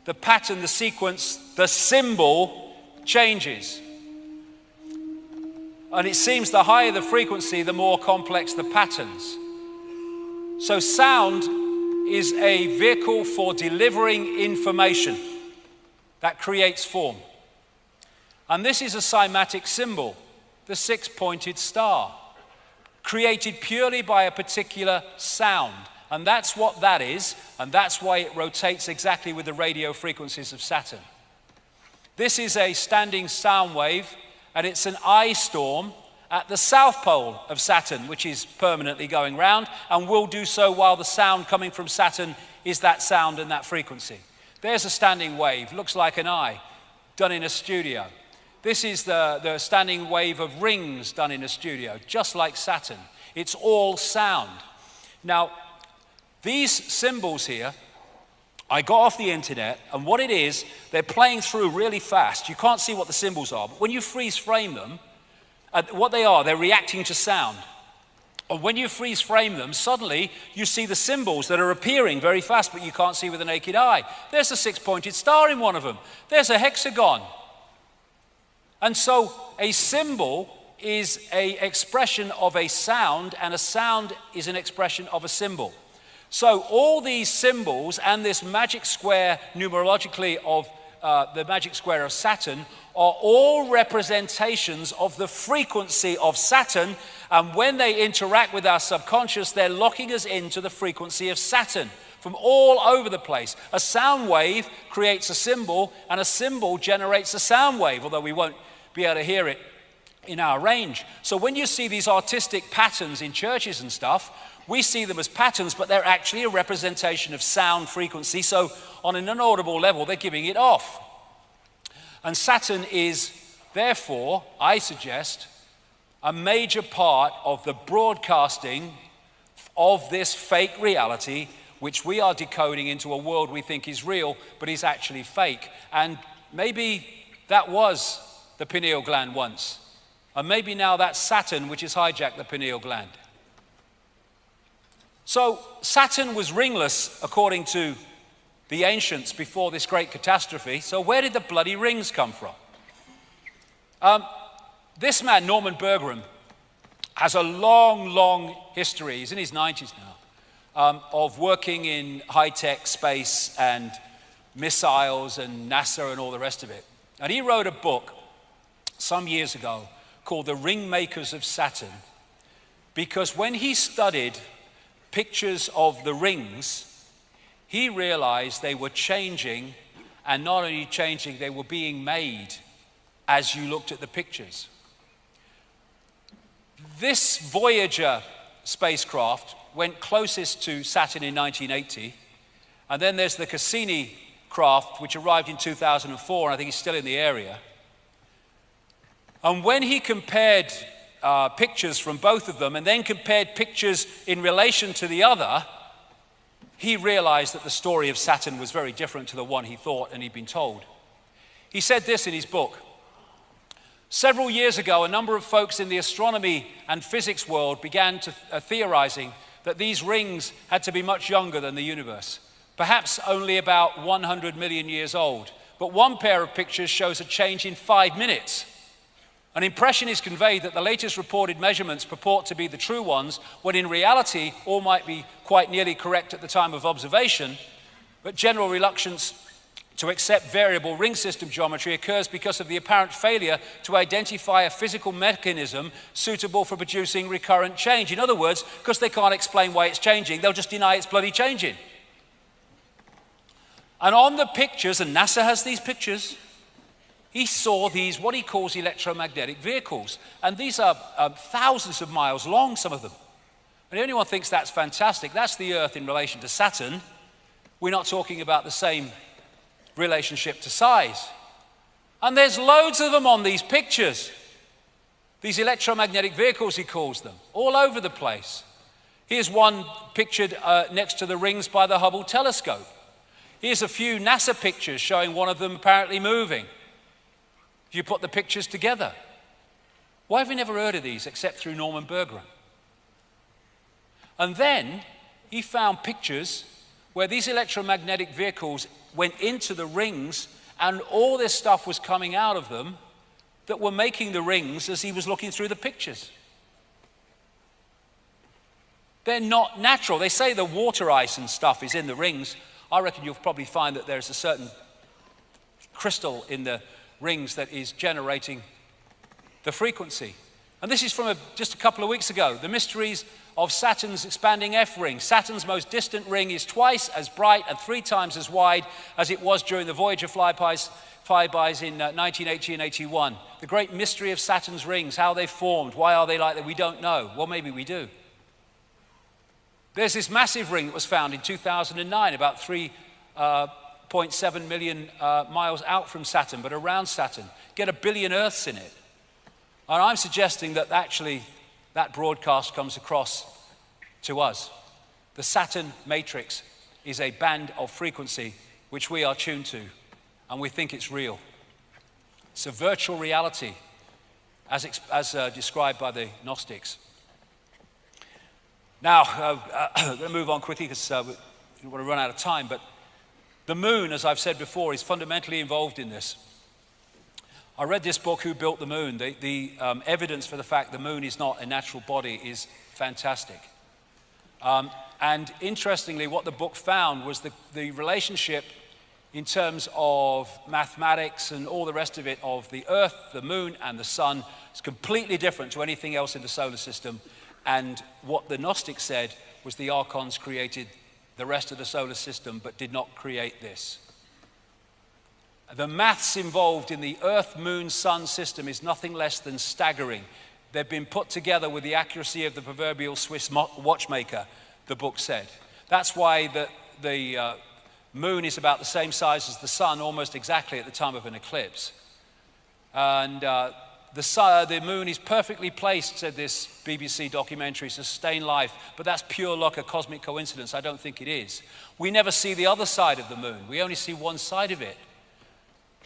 the pattern, the sequence, the symbol changes. And it seems the higher the frequency, the more complex the patterns. So sound is a vehicle for delivering information that creates form. And this is a cymatic symbol, the six-pointed star, created purely by a particular sound. And that's what that is, and that's why it rotates exactly with the radio frequencies of Saturn. This is a standing sound wave, and it's an eye storm at the south pole of Saturn, which is permanently going round, and will do so while the sound coming from Saturn is that sound and that frequency. There's a standing wave, looks like an eye, done in a studio. This is the standing wave of rings done in a studio, just like Saturn. It's all sound. Now, these symbols here, I got off the internet, and what it is, they're playing through really fast. You can't see what the symbols are, but when you freeze frame them, what they are, they're reacting to sound. And when you freeze frame them, suddenly you see the symbols that are appearing very fast, but you can't see with the naked eye. There's a six-pointed star in one of them. There's a hexagon. And so a symbol is an expression of a sound, and a sound is an expression of a symbol. So all these symbols and this magic square numerologically of the magic square of Saturn are all representations of the frequency of Saturn, and when they interact with our subconscious, they're locking us into the frequency of Saturn from all over the place. A sound wave creates a symbol, and a symbol generates a sound wave, although we won't be able to hear it in our range. So when you see these artistic patterns in churches and stuff, we see them as patterns, but they're actually a representation of sound frequency. So on an inaudible level, they're giving it off. And Saturn is, therefore, I suggest, a major part of the broadcasting of this fake reality, which we are decoding into a world we think is real, but is actually fake. And maybe that was the pineal gland once. And maybe now that's Saturn which has hijacked the pineal gland. So Saturn was ringless according to the ancients before this great catastrophe. So where did the bloody rings come from? This man, Norman Berggren, has a long history, he's in his 90s now, of working in high-tech space and missiles and NASA and all the rest of it. And he wrote a book some years ago called The Ringmakers of Saturn, because when he studied pictures of the rings, he realized they were changing, and not only changing, they were being made as you looked at the pictures. This Voyager spacecraft went closest to Saturn in 1980, and then there's the Cassini craft, which arrived in 2004, and I think it's still in the area. And when he compared pictures from both of them, and then compared pictures in relation to the other, he realized that the story of Saturn was very different to the one he thought and he'd been told. He said this in his book: several years ago, a number of folks in the astronomy and physics world began to theorizing that these rings had to be much younger than the universe, perhaps only about 100 million years old. But one pair of pictures shows a change in 5 minutes. An impression is conveyed that the latest reported measurements purport to be the true ones, when in reality all might be quite nearly correct at the time of observation, but general reluctance to accept variable ring system geometry occurs because of the apparent failure to identify a physical mechanism suitable for producing recurrent change. In other words, because they can't explain why it's changing, they'll just deny it's bloody changing. And on the pictures, and NASA has these pictures, he saw these, what he calls electromagnetic vehicles. And these are thousands of miles long, some of them. And if anyone thinks that's fantastic, that's the Earth in relation to Saturn. We're not talking about the same relationship to size. And there's loads of them on these pictures. These electromagnetic vehicles, he calls them, all over the place. Here's one pictured next to the rings by the Hubble telescope. Here's a few NASA pictures showing one of them apparently moving. You put the pictures together. Why have we never heard of these except through Norman Berggren? And then he found pictures where these electromagnetic vehicles went into the rings and all this stuff was coming out of them that were making the rings as he was looking through the pictures. They're not natural. They say the water ice and stuff is in the rings. I reckon you'll probably find that there's a certain crystal in the rings that is generating the frequency. And this is from just a couple of weeks ago. The mysteries of Saturn's expanding F ring. Saturn's most distant ring is twice as bright and 3 times as wide as it was during the Voyager flybys in 1980 and 81. The great mystery of Saturn's rings, how they formed, why are they like that, we don't know. Well, maybe we do. There's this massive ring that was found in 2009, about 3.7 million miles out from Saturn, but around Saturn. Get 1 billion Earths in it. And I'm suggesting that actually that broadcast comes across to us. The Saturn matrix is a band of frequency which we are tuned to, and we think it's real. It's a virtual reality as described by the Gnostics. Now, I'm going to move on quickly because we don't want to run out of time, but the moon, as I've said before, is fundamentally involved in this. I read this book, Who Built the Moon? The evidence for the fact the moon is not a natural body is fantastic. And interestingly, what the book found was the relationship in terms of mathematics and all the rest of it of the Earth, the moon, and the sun is completely different to anything else in the solar system. And what the Gnostics said was the archons created the rest of the solar system but did not create this. The maths involved in the Earth, Moon, Sun system is nothing less than staggering. They've been put together with the accuracy of the proverbial Swiss watchmaker, the book said. That's why the moon is about the same size as the sun, almost exactly at the time of an eclipse. And the moon is perfectly placed, said this BBC documentary, to sustain life, but that's pure luck, a cosmic coincidence. I don't think it is. We never see the other side of the moon. We only see one side of it.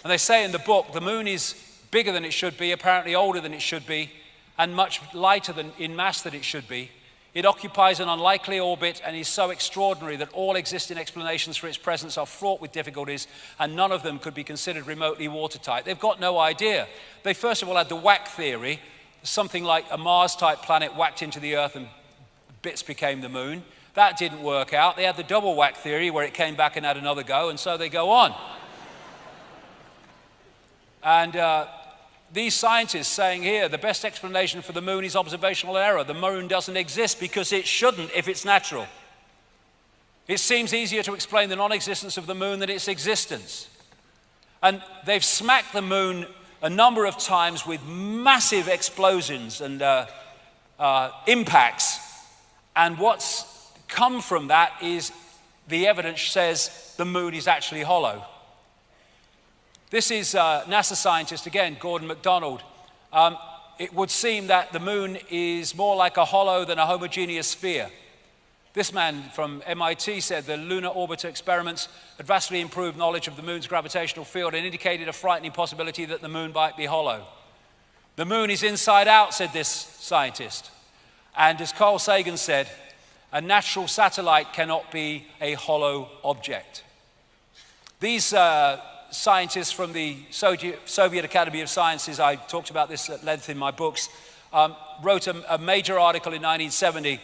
And they say in the book, the moon is bigger than it should be, apparently older than it should be, and much lighter than in mass than it should be. It occupies an unlikely orbit and is so extraordinary that all existing explanations for its presence are fraught with difficulties, and none of them could be considered remotely watertight. They've got no idea. They first of all had the whack theory, something like a Mars-type planet whacked into the Earth and bits became the moon. That didn't work out. They had the double whack theory where it came back and had another go, and so they go on. And these scientists saying here, the best explanation for the moon is observational error. The moon doesn't exist because it shouldn't if it's natural. It seems easier to explain the non-existence of the moon than its existence. And they've smacked the moon a number of times with massive explosions and impacts. And what's come from that is the evidence says the moon is actually hollow. This is NASA scientist, again, Gordon MacDonald. It would seem that the moon is more like a hollow than a homogeneous sphere. This man from MIT said the lunar orbiter experiments had vastly improved knowledge of the moon's gravitational field and indicated a frightening possibility that the moon might be hollow. The moon is inside out, said this scientist. And as Carl Sagan said, a natural satellite cannot be a hollow object. These scientists from the Soviet Academy of Sciences, I talked about this at length in my books, wrote a major article in 1970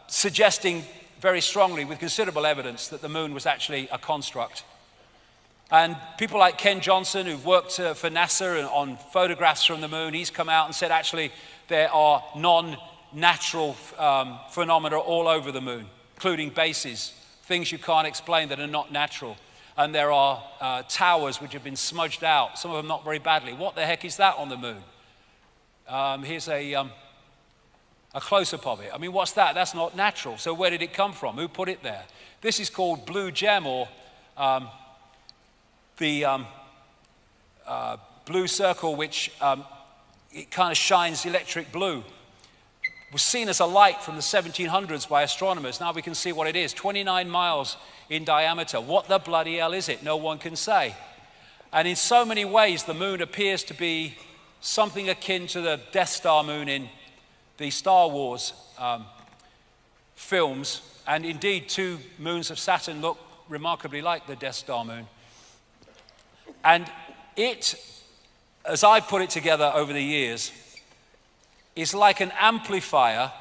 suggesting very strongly, with considerable evidence, that the moon was actually a construct. And people like Ken Johnson, who've worked for NASA on photographs from the moon, he's come out and said actually there are non-natural phenomena all over the moon, including bases, things you can't explain that are not natural. and there are towers which have been smudged out, some of them not very badly. What the heck is that on the moon? Here's a close-up of it. I mean, what's that? That's not natural. So where did it come from? Who put it there? This is called blue gem, or the blue circle, which it kind of shines electric blue. It was seen as a light from the 1700s by astronomers. Now we can see what it is. 29 miles in diameter. What the bloody hell is it? No one can say. And in so many ways, the moon appears to be something akin to the Death Star moon in the Star Wars films. And indeed, two moons of Saturn look remarkably like the Death Star moon. And it, as I put it together over the years, is like an amplifier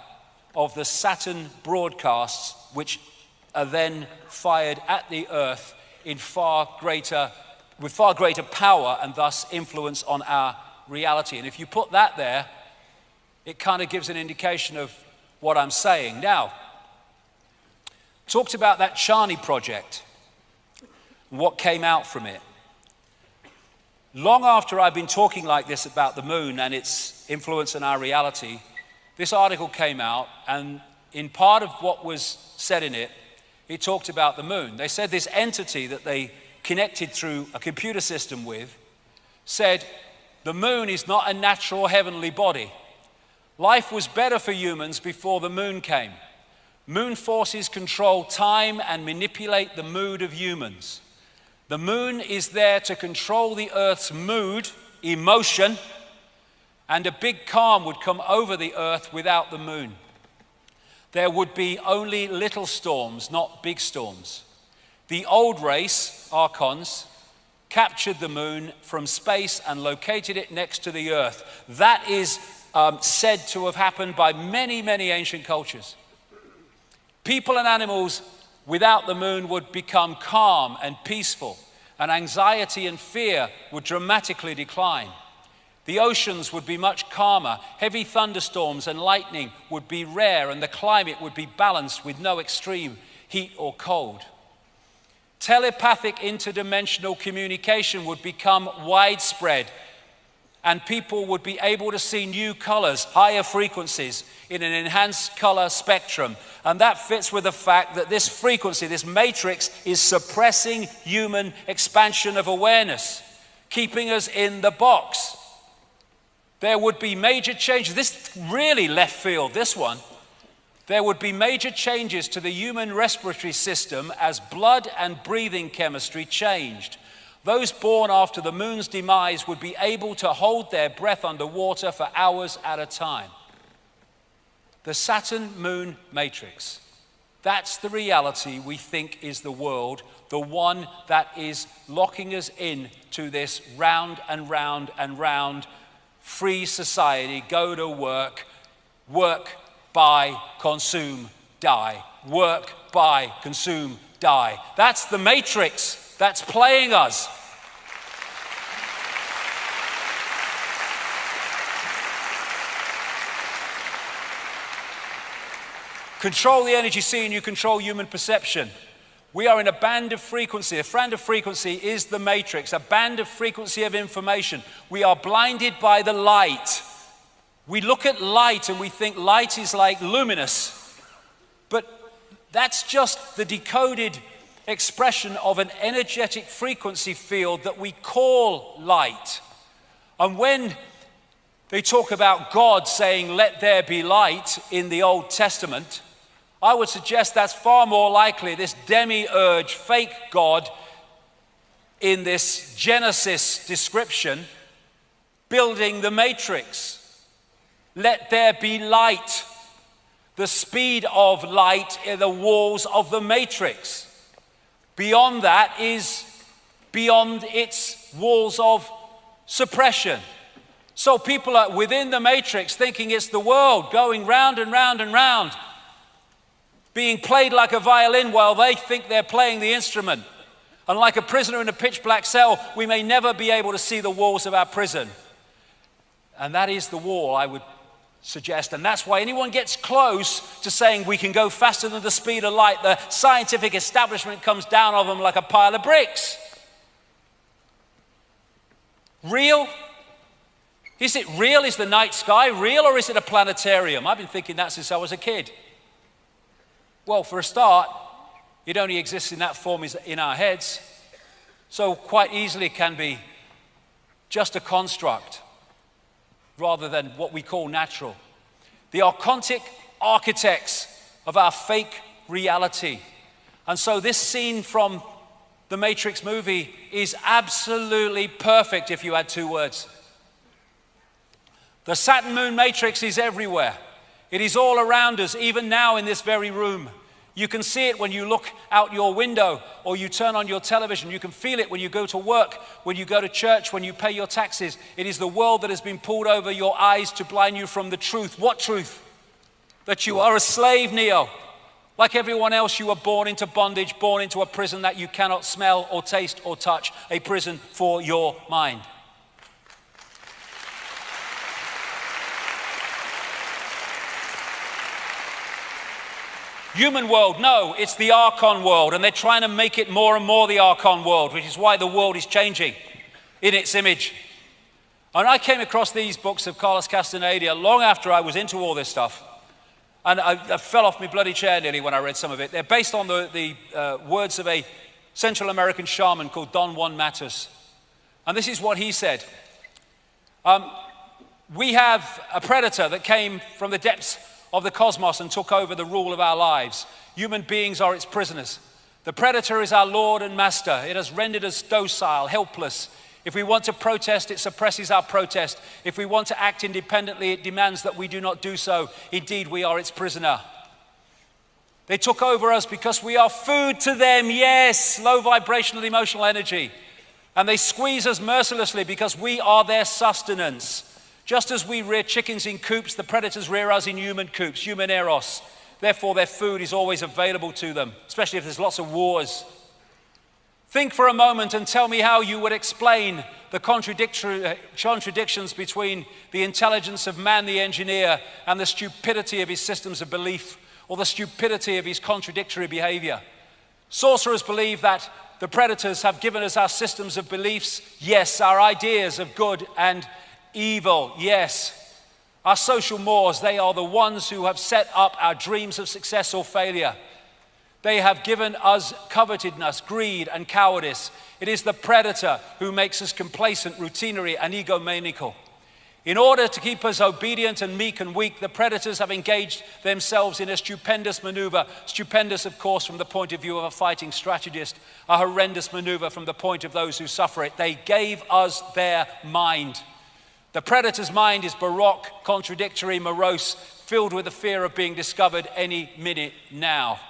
of the Saturn broadcasts, which are then fired at the Earth with far greater power and thus influence on our reality. And if you put that there, it kind of gives an indication of what I'm saying. Now, talked about that Charney project and what came out from it. Long after I've been talking like this about the moon and its influence on our reality, this article came out, and in part of what was said in it, it talked about the moon. They said this entity that they connected through a computer system with said, the moon is not a natural heavenly body. Life was better for humans before the moon came. Moon forces control time and manipulate the mood of humans. The moon is there to control the Earth's mood, emotion, and a big calm would come over the Earth without the moon. There would be only little storms, not big storms. The old race, Archons, captured the moon from space and located it next to the Earth. That is said to have happened by many, many ancient cultures. People and animals without the moon would become calm and peaceful, and anxiety and fear would dramatically decline. The oceans would be much calmer, heavy thunderstorms and lightning would be rare, and the climate would be balanced with no extreme heat or cold. Telepathic interdimensional communication would become widespread, and people would be able to see new colors, higher frequencies in an enhanced color spectrum. And that fits with the fact that this frequency, this matrix, is suppressing human expansion of awareness, keeping us in the box. There would be major changes. This really left field, this one. There would be major changes to the human respiratory system as blood and breathing chemistry changed. Those born after the moon's demise would be able to hold their breath underwater for hours at a time. The Saturn-Moon matrix. That's the reality we think is the world, the one that is locking us in to this round and round and round free society. Go to work, work, buy, consume, die. Work, buy, consume, die. That's the matrix that's playing us. Control the energy scene, you control human perception. We are in a band of frequency. A band of frequency is the matrix, a band of frequency of information. We are blinded by the light. We look at light and we think light is like luminous, but that's just the decoded expression of an energetic frequency field that we call light. And when they talk about God saying, "Let there be light" in the Old Testament, I would suggest that's far more likely this demiurge, fake God in this Genesis description, building the matrix. Let there be light. The speed of light in the walls of the matrix. Beyond that is beyond its walls of suppression. So people are within the matrix thinking it's the world going round and round and round, being played like a violin while they think they're playing the instrument. And like a prisoner in a pitch black cell, we may never be able to see the walls of our prison. And that is the wall I would suggest. And that's why anyone gets close to saying we can go faster than the speed of light, the scientific establishment comes down on them like a pile of bricks. Real? Is it real? Is the night sky real, or is it a planetarium? I've been thinking that since I was a kid. Well, for a start, it only exists in that form in our heads, so quite easily it can be just a construct rather than what we call natural. The archontic architects of our fake reality. And so this scene from the Matrix movie is absolutely perfect if you had two words. The Saturn Moon Matrix is everywhere. It is all around us, even now in this very room. You can see it when you look out your window or you turn on your television. You can feel it when you go to work, when you go to church, when you pay your taxes. It is the world that has been pulled over your eyes to blind you from the truth. What truth? That you are a slave, Neo. Like everyone else, you were born into bondage, born into a prison that you cannot smell or taste or touch, a prison for your mind. Human world, no, it's the Archon world, and they're trying to make it more and more the Archon world, which is why the world is changing in its image. And I came across these books of Carlos Castaneda long after I was into all this stuff, and I fell off my bloody chair nearly when I read some of it. They're based on the words of a Central American shaman called Don Juan Matus. And this is what he said. We have a predator that came from the depths of the cosmos and took over the rule of our lives. Human beings are its prisoners. The predator is our Lord and Master. It has rendered us docile, helpless. If we want to protest, it suppresses our protest. If we want to act independently, it demands that we do not do so. Indeed, we are its prisoner. They took over us because we are food to them, yes, low vibrational emotional energy. And they squeeze us mercilessly because we are their sustenance. Just as we rear chickens in coops, the predators rear us in human coops, human eros. Therefore, their food is always available to them, especially if there's lots of wars. Think for a moment and tell me how you would explain the contradictions between the intelligence of man, the engineer, and the stupidity of his systems of belief, or the stupidity of his contradictory behavior. Sorcerers believe that the predators have given us our systems of beliefs, yes, our ideas of good and evil, yes. Our social mores, they are the ones who have set up our dreams of success or failure. They have given us covetousness, greed, and cowardice. It is the predator who makes us complacent, routinary, and egomaniacal. In order to keep us obedient and meek and weak, the predators have engaged themselves in a stupendous maneuver, stupendous, of course, from the point of view of a fighting strategist, a horrendous maneuver from the point of those who suffer it. They gave us their mind. The predator's mind is baroque, contradictory, morose, filled with the fear of being discovered any minute now.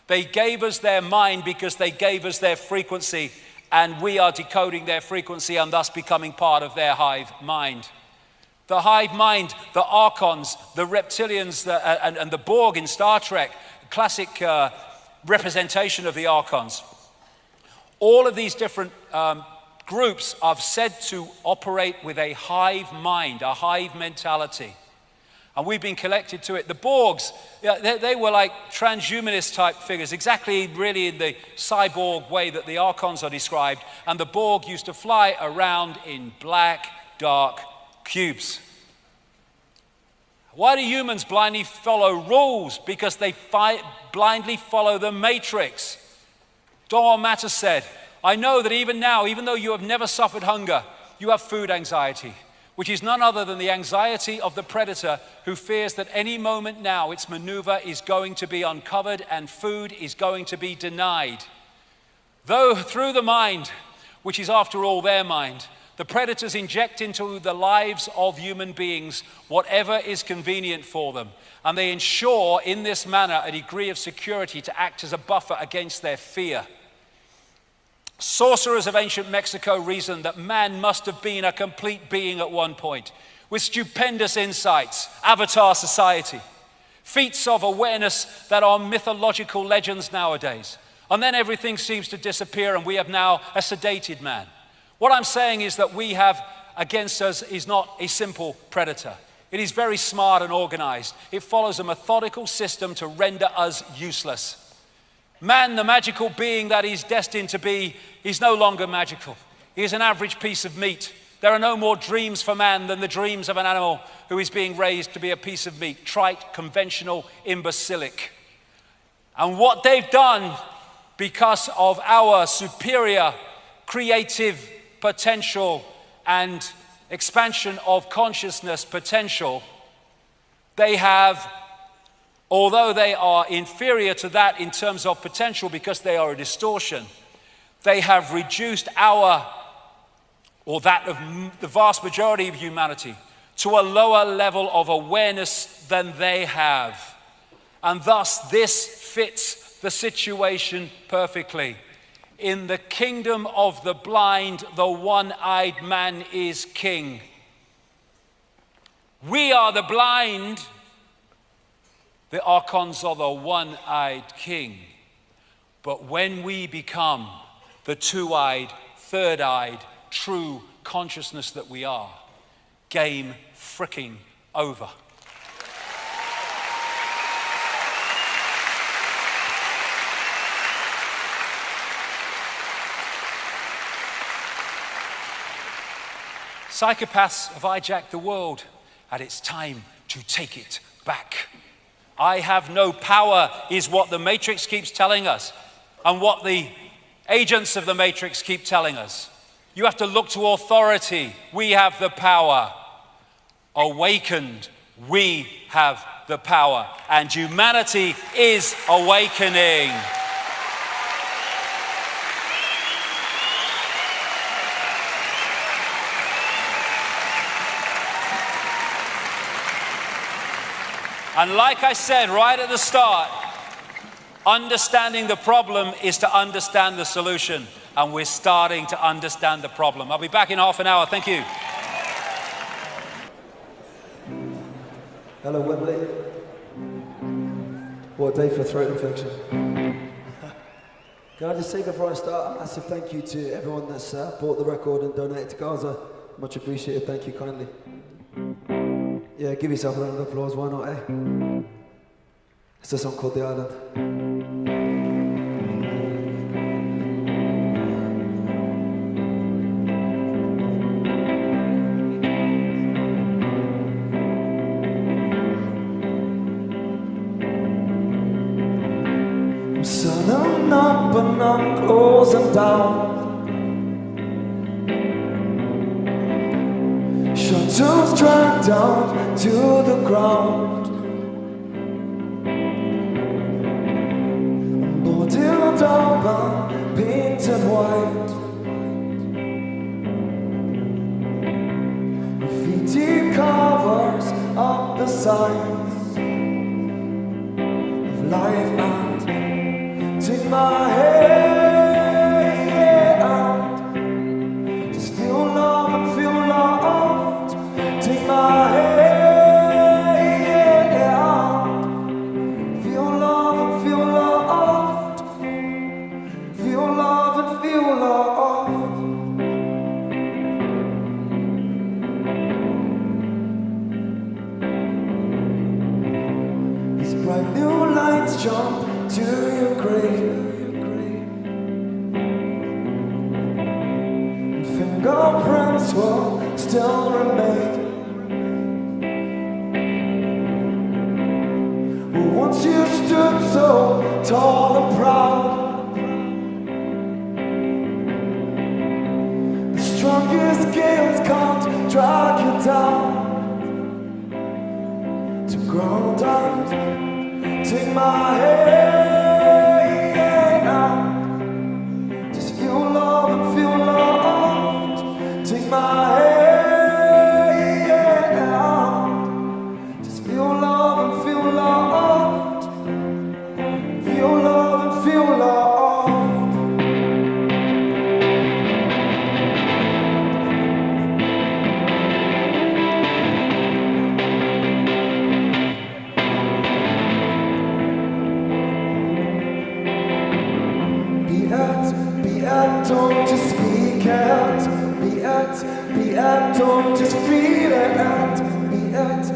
They gave us their mind because they gave us their frequency, and we are decoding their frequency and thus becoming part of their hive mind. The hive mind, the Archons, the reptilians, and the Borg in Star Trek, classic representation of the Archons. All of these different groups are said to operate with a hive mind, a hive mentality. And we've been connected to it. The Borgs, they were like transhumanist type figures, exactly really in the cyborg way that the Archons are described. And the Borg used to fly around in black, dark cubes. Why do humans blindly follow rules? Because they blindly follow the Matrix. Don Matter said, I know that even now, even though you have never suffered hunger, you have food anxiety, which is none other than the anxiety of the predator who fears that any moment now its maneuver is going to be uncovered and food is going to be denied. Though through the mind, which is after all their mind, the predators inject into the lives of human beings whatever is convenient for them, and they ensure in this manner a degree of security to act as a buffer against their fear. Sorcerers of ancient Mexico reasoned that man must have been a complete being at one point, with stupendous insights, avatar society, feats of awareness that are mythological legends nowadays. And then everything seems to disappear and we have now a sedated man. What I'm saying is that we have against us is not a simple predator. It is very smart and organized. It follows a methodical system to render us useless. Man, the magical being that he's destined to be, is no longer magical. He is an average piece of meat. There are no more dreams for man than the dreams of an animal who is being raised to be a piece of meat, trite, conventional, imbecilic. And what they've done, because of our superior creative potential and expansion of consciousness potential, they have, although they are inferior to that in terms of potential because they are a distortion, they have reduced our, or that of the vast majority of humanity, to a lower level of awareness than they have. And thus this fits the situation perfectly. In the kingdom of the blind, the one-eyed man is king. We are the blind. The archons are the one-eyed king. But when we become the two-eyed, third-eyed, true consciousness that we are, game fricking over. Psychopaths have hijacked the world, and it's time to take it back. I have no power is what the Matrix keeps telling us, and what the agents of the Matrix keep telling us. You have to look to authority. We have the power. Awakened, we have the power, and humanity is awakening. And like I said right at the start, understanding the problem is to understand the solution. And we're starting to understand the problem. I'll be back in half an hour. Thank you. Hello, Wembley. What a day for throat infection. Can I just say before I start, a massive thank you to everyone that's bought the record and donated to Gaza. Much appreciated. Thank you kindly. Yeah, give yourself a round of applause. Why not, eh? It's a song called The Island. I'm sunning up and I'm closing down. Shuttles dragged down to the ground. I'm boarded up and painted white. Graffiti covers up the signs of life and take my head out. Just feel love and feel loved. Take my head out. Feel love and feel loved. Feel love and feel loved. These bright new lights jump to your grave, and fingerprints will still remain. Well, once you stood so tall and proud, the strongest gales can't drag you down to ground and take my head. Just feel love and feel loved. Take my head out. Just feel love and feel loved. Feel love and feel loved. Be at, don't just speak out. Be at, don't just feel it out. Be at,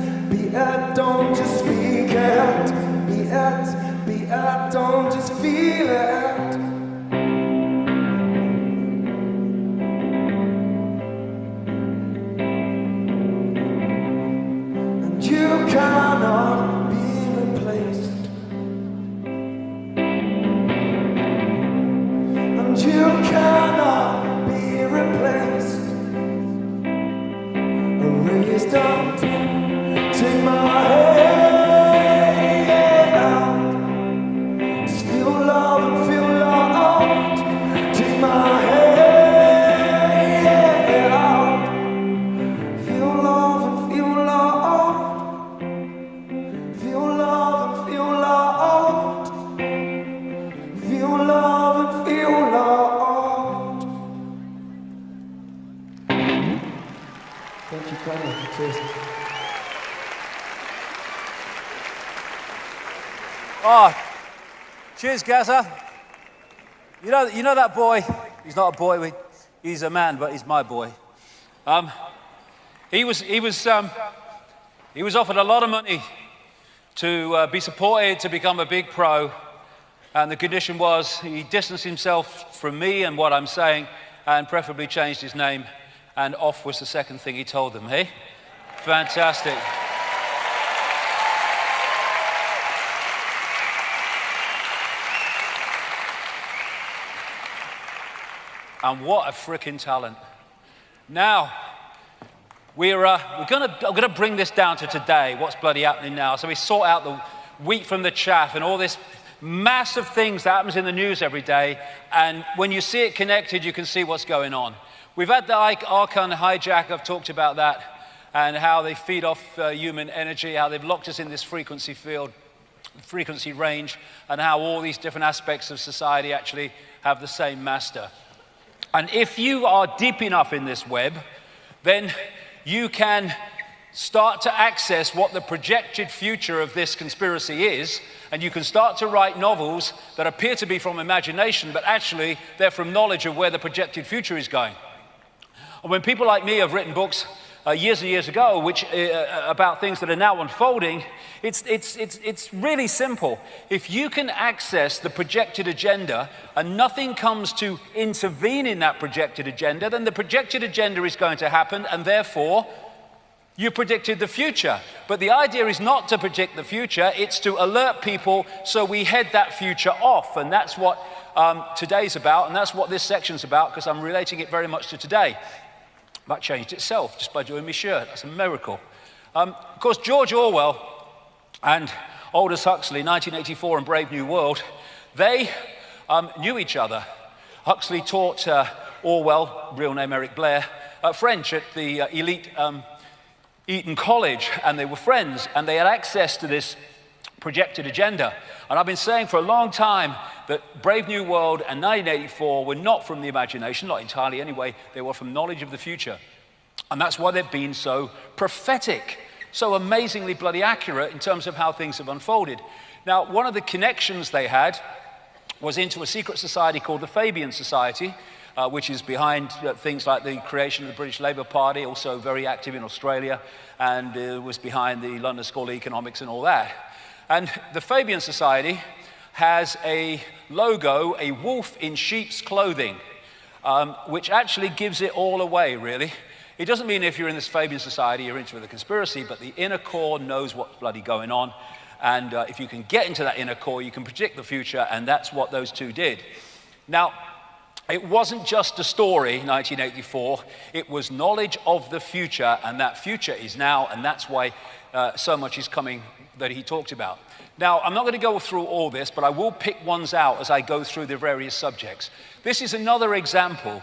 it, don't just speak it. Be it, don't just feel it. And you cannot be replaced. And you cannot be replaced. Erased, don't take my hand out. Just feel love and feel loved. Take my hand out. Feel love and feel loved. Feel love and feel loved. Feel love and feel loved. Thank you kindly. Cheers. Oh, cheers, Gaza. You know that boy? He's not a boy. He's a man, but he's my boy. He was offered a lot of money to be supported to become a big pro, and the condition was he distanced himself from me and what I'm saying, and preferably changed his name. And off was the second thing he told them. Hey, fantastic. And what a freaking talent. Now, I'm gonna bring this down to today, what's bloody happening now. So we sort out the wheat from the chaff and all this massive things that happens in the news every day. And when you see it connected, you can see what's going on. We've had the Icke hijack, I've talked about that, and how they feed off human energy, how they've locked us in this frequency field, frequency range, and how all these different aspects of society actually have the same master. And if you are deep enough in this web, then you can start to access what the projected future of this conspiracy is, and you can start to write novels that appear to be from imagination, but actually they're from knowledge of where the projected future is going. And when people like me have written books years and years ago, which about things that are now unfolding, it's really simple. If you can access the projected agenda and nothing comes to intervene in that projected agenda, then the projected agenda is going to happen, and therefore you predicted the future. But the idea is not to predict the future, it's to alert people so we head that future off. And that's what today's about, and that's what this section's about, because I'm relating it very much to today. That changed itself just by doing my shirt. That's a miracle. Of course, George Orwell and Aldous Huxley, 1984 and Brave New World, they knew each other. Huxley taught Orwell, real name Eric Blair, French at the elite Eton College, and they were friends, and they had access to this projected agenda. And I've been saying for a long time that Brave New World and 1984 were not from the imagination, not entirely anyway, they were from knowledge of the future. And that's why they've been so prophetic, so amazingly bloody accurate in terms of how things have unfolded. Now, one of the connections they had was into a secret society called the Fabian Society, which is behind things like the creation of the British Labour Party, also very active in Australia, and was behind the London School of Economics and all that. And the Fabian Society has a logo, a wolf in sheep's clothing, which actually gives it all away, really. It doesn't mean if you're in this Fabian Society, you're into the conspiracy, but the inner core knows what's bloody going on. And if you can get into that inner core, you can predict the future, and that's what those two did. Now, it wasn't just a story, 1984, it was knowledge of the future, and that future is now, and that's why so much is coming that he talked about. Now, I'm not going to go through all this, but I will pick ones out as I go through the various subjects. This is another example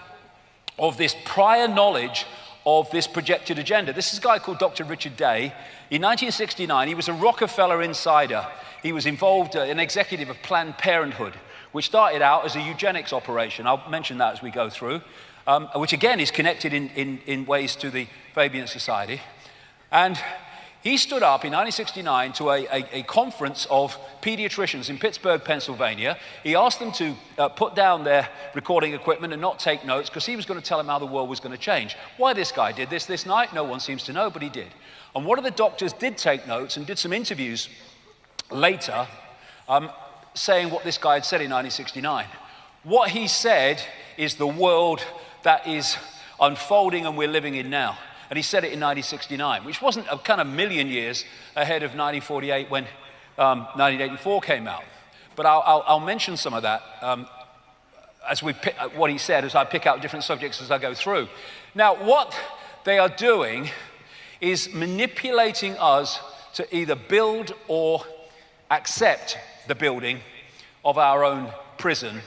of this prior knowledge of this projected agenda. This is a guy called Dr. Richard Day. In 1969, he was a Rockefeller insider. He was involved, an executive of Planned Parenthood, which started out as a eugenics operation. I'll mention that as we go through, which again is connected in ways to the Fabian Society. And He stood up in 1969 to a conference of pediatricians in Pittsburgh, Pennsylvania. He asked them to put down their recording equipment and not take notes because he was going to tell them how the world was going to change. Why this guy did this night, no one seems to know, but he did. And one of the doctors did take notes and did some interviews later saying what this guy had said in 1969. What he said is the world that is unfolding and we're living in now. And he said it in 1969, which wasn't a kind of million years ahead of 1948 when 1984 came out. But I'll mention some of that as we pick what he said as I pick out different subjects as I go through. Now, what they are doing is manipulating us to either build or accept the building of our own prison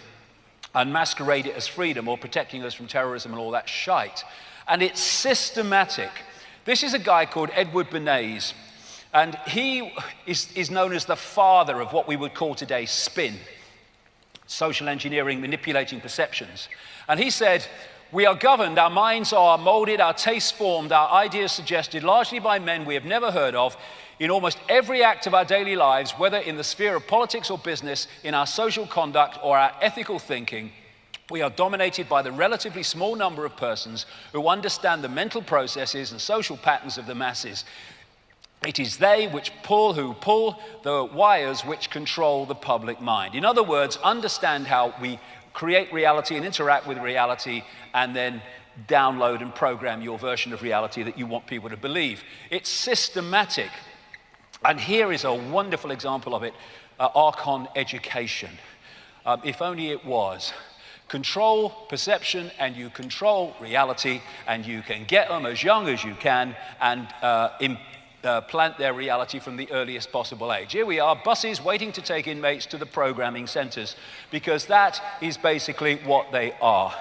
and masquerade it as freedom or protecting us from terrorism and all that shite. And it's systematic. This is a guy called Edward Bernays, and he is known as the father of what we would call today spin, social engineering, manipulating perceptions. And he said, we are governed, our minds are molded, our tastes formed, our ideas suggested largely by men we have never heard of in almost every act of our daily lives, whether in the sphere of politics or business, in our social conduct or our ethical thinking. We are dominated by the relatively small number of persons who understand the mental processes and social patterns of the masses. It is they who pull the wires which control the public mind. In other words, understand how we create reality and interact with reality and then download and program your version of reality that you want people to believe. It's systematic. And here is a wonderful example of it, Archon education. If only it was. Control perception and you control reality, and you can get them as young as you can and plant their reality from the earliest possible age. Here we are, buses waiting to take inmates to the programming centers, because that is basically what they are.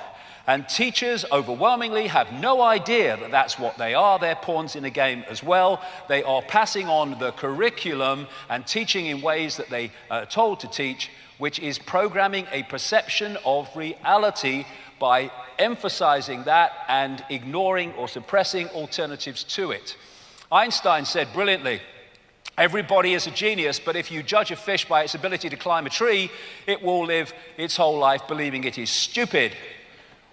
And teachers overwhelmingly have no idea that that's what they are. They're pawns in the game as well. They are passing on the curriculum and teaching in ways that they are told to teach, which is programming a perception of reality by emphasizing that and ignoring or suppressing alternatives to it. Einstein said brilliantly, everybody is a genius, but if you judge a fish by its ability to climb a tree, it will live its whole life believing it is stupid.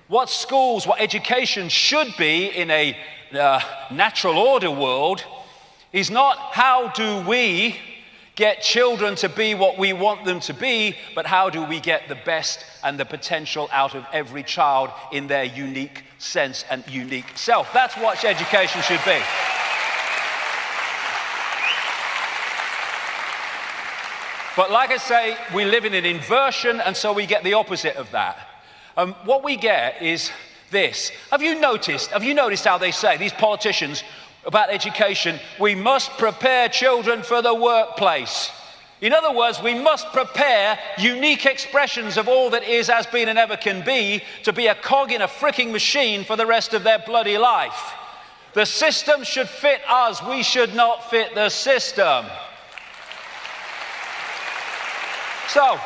What schools, what education should be in a natural order world is not how do we get children to be what we want them to be, but how do we get the best and the potential out of every child in their unique sense and unique self. That's what education should be. But like I say, we live in an inversion, and so we get the opposite of that. What we get is this. Have you noticed how they say, these politicians, about education, we must prepare children for the workplace. In other words, we must prepare unique expressions of all that is, has been, and ever can be to be a cog in a fricking machine for the rest of their bloody life. The system should fit us. We should not fit the system. So,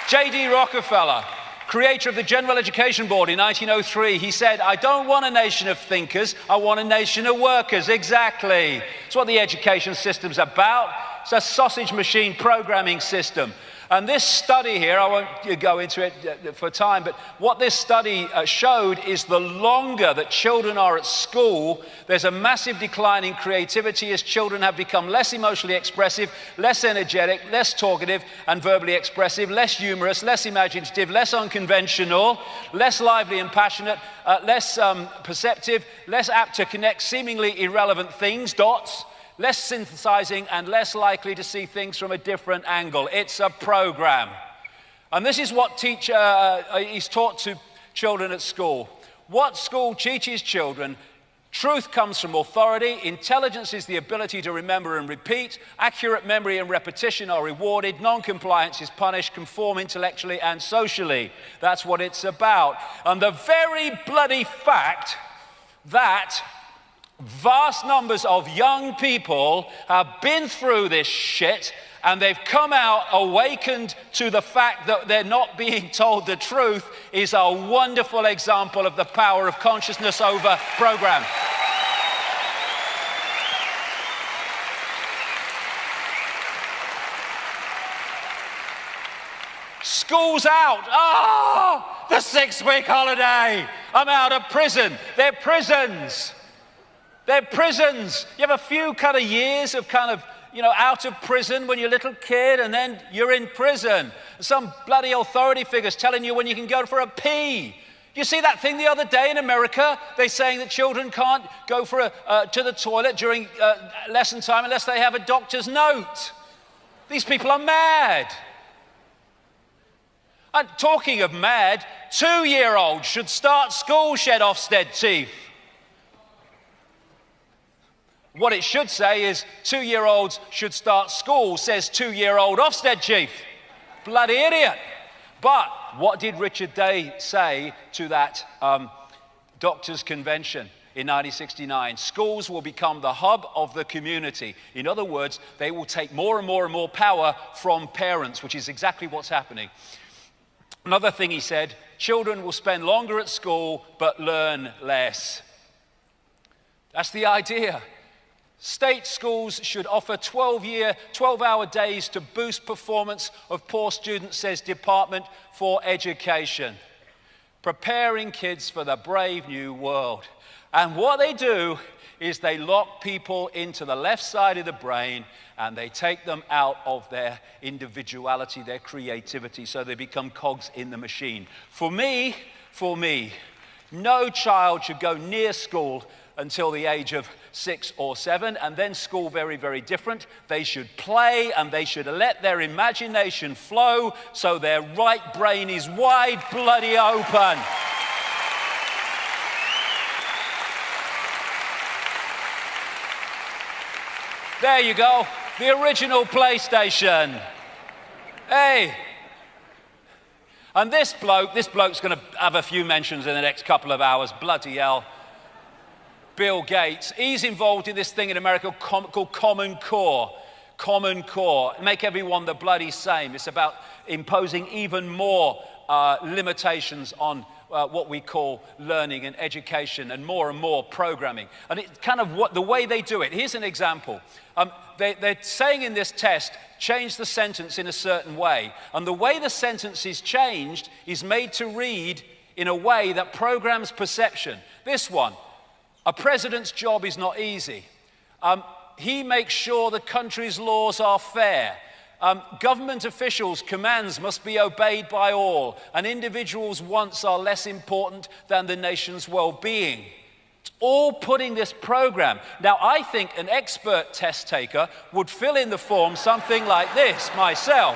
J.D. Rockefeller, creator of the General Education Board in 1903, he said, I don't want a nation of thinkers, I want a nation of workers. Exactly. It's what the education system's about. It's a sausage machine programming system. And this study here, I won't go into it for time, but what this study showed is the longer that children are at school, there's a massive decline in creativity as children have become less emotionally expressive, less energetic, less talkative and verbally expressive, less humorous, less imaginative, less unconventional, less lively and passionate, less perceptive, less apt to connect seemingly irrelevant things, dots, less synthesizing, and less likely to see things from a different angle. It's a program. And this is what is taught to children at school. What school teaches children: truth comes from authority, intelligence is the ability to remember and repeat, accurate memory and repetition are rewarded, non-compliance is punished, conform intellectually and socially. That's what it's about. And the very bloody fact that vast numbers of young people have been through this shit and they've come out awakened to the fact that they're not being told the truth is a wonderful example of the power of consciousness over program. School's out. Ah, the 6-week holiday. I'm out of prison. They're prisons. They're prisons. You have a few kind of years of kind of, out of prison when you're a little kid, and then you're in prison. Some bloody authority figure's telling you when you can go for a pee. You see that thing the other day in America? They're saying that children can't go to the toilet during lesson time unless they have a doctor's note. These people are mad. And talking of mad, 2-year-olds should start school, shed Ofsted chief. What it should say is 2-year-olds should start school, says 2-year-old Ofsted chief. Bloody idiot. But what did Richard Day say to that doctors' convention in 1969? Schools will become the hub of the community. In other words, they will take more and more and more power from parents, which is exactly what's happening. Another thing he said, children will spend longer at school but learn less. That's the idea. State schools should offer 12-hour days to boost performance of poor students, says Department for Education. Preparing kids for the brave new world. And what they do is they lock people into the left side of the brain and they take them out of their individuality, their creativity, so they become cogs in the machine. For me, no child should go near school until the age of 6 or 7, and then school very, very different. They should play and they should let their imagination flow so their right brain is wide bloody open. There you go, the original PlayStation. Hey. And this bloke's going to have a few mentions in the next couple of hours, bloody hell. Bill Gates, he's involved in this thing in America called Common Core. Common Core, make everyone the bloody same. It's about imposing even more limitations on what we call learning and education and more programming. And it's kind of the way they do it. Here's an example. They're saying in this test, change the sentence in a certain way. And the way the sentence is changed is made to read in a way that programs perception. This one. A president's job is not easy. He makes sure the country's laws are fair. Government officials' commands must be obeyed by all, and individuals' wants are less important than the nation's well-being. It's all putting this program. Now, I think an expert test taker would fill in the form something like this myself.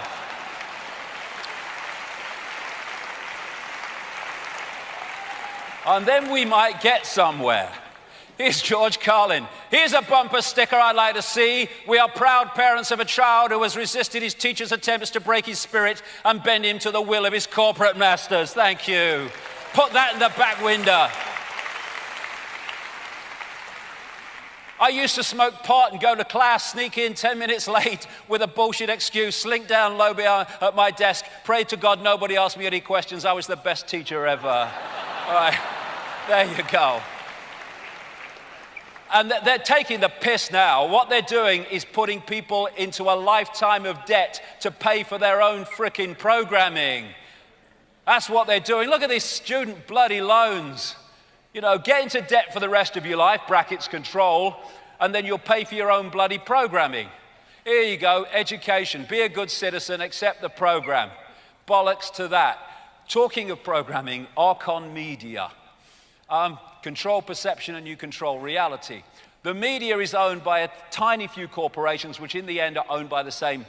And then we might get somewhere. Here's George Carlin. Here's a bumper sticker I'd like to see. We are proud parents of a child who has resisted his teacher's attempts to break his spirit and bend him to the will of his corporate masters. Thank you. Put that in the back window. I used to smoke pot and go to class, sneak in 10 minutes late with a bullshit excuse, slink down low behind at my desk, pray to God nobody asked me any questions. I was the best teacher ever. All right, there you go. And they're taking the piss now. What they're doing is putting people into a lifetime of debt to pay for their own frickin' programming. That's what they're doing. Look at these student bloody loans. Get into debt for the rest of your life, brackets control, and then you'll pay for your own bloody programming. Here you go, education. Be a good citizen, accept the program. Bollocks to that. Talking of programming, Archon Media. Control perception and you control reality. The media is owned by a tiny few corporations, which in the end are owned by the same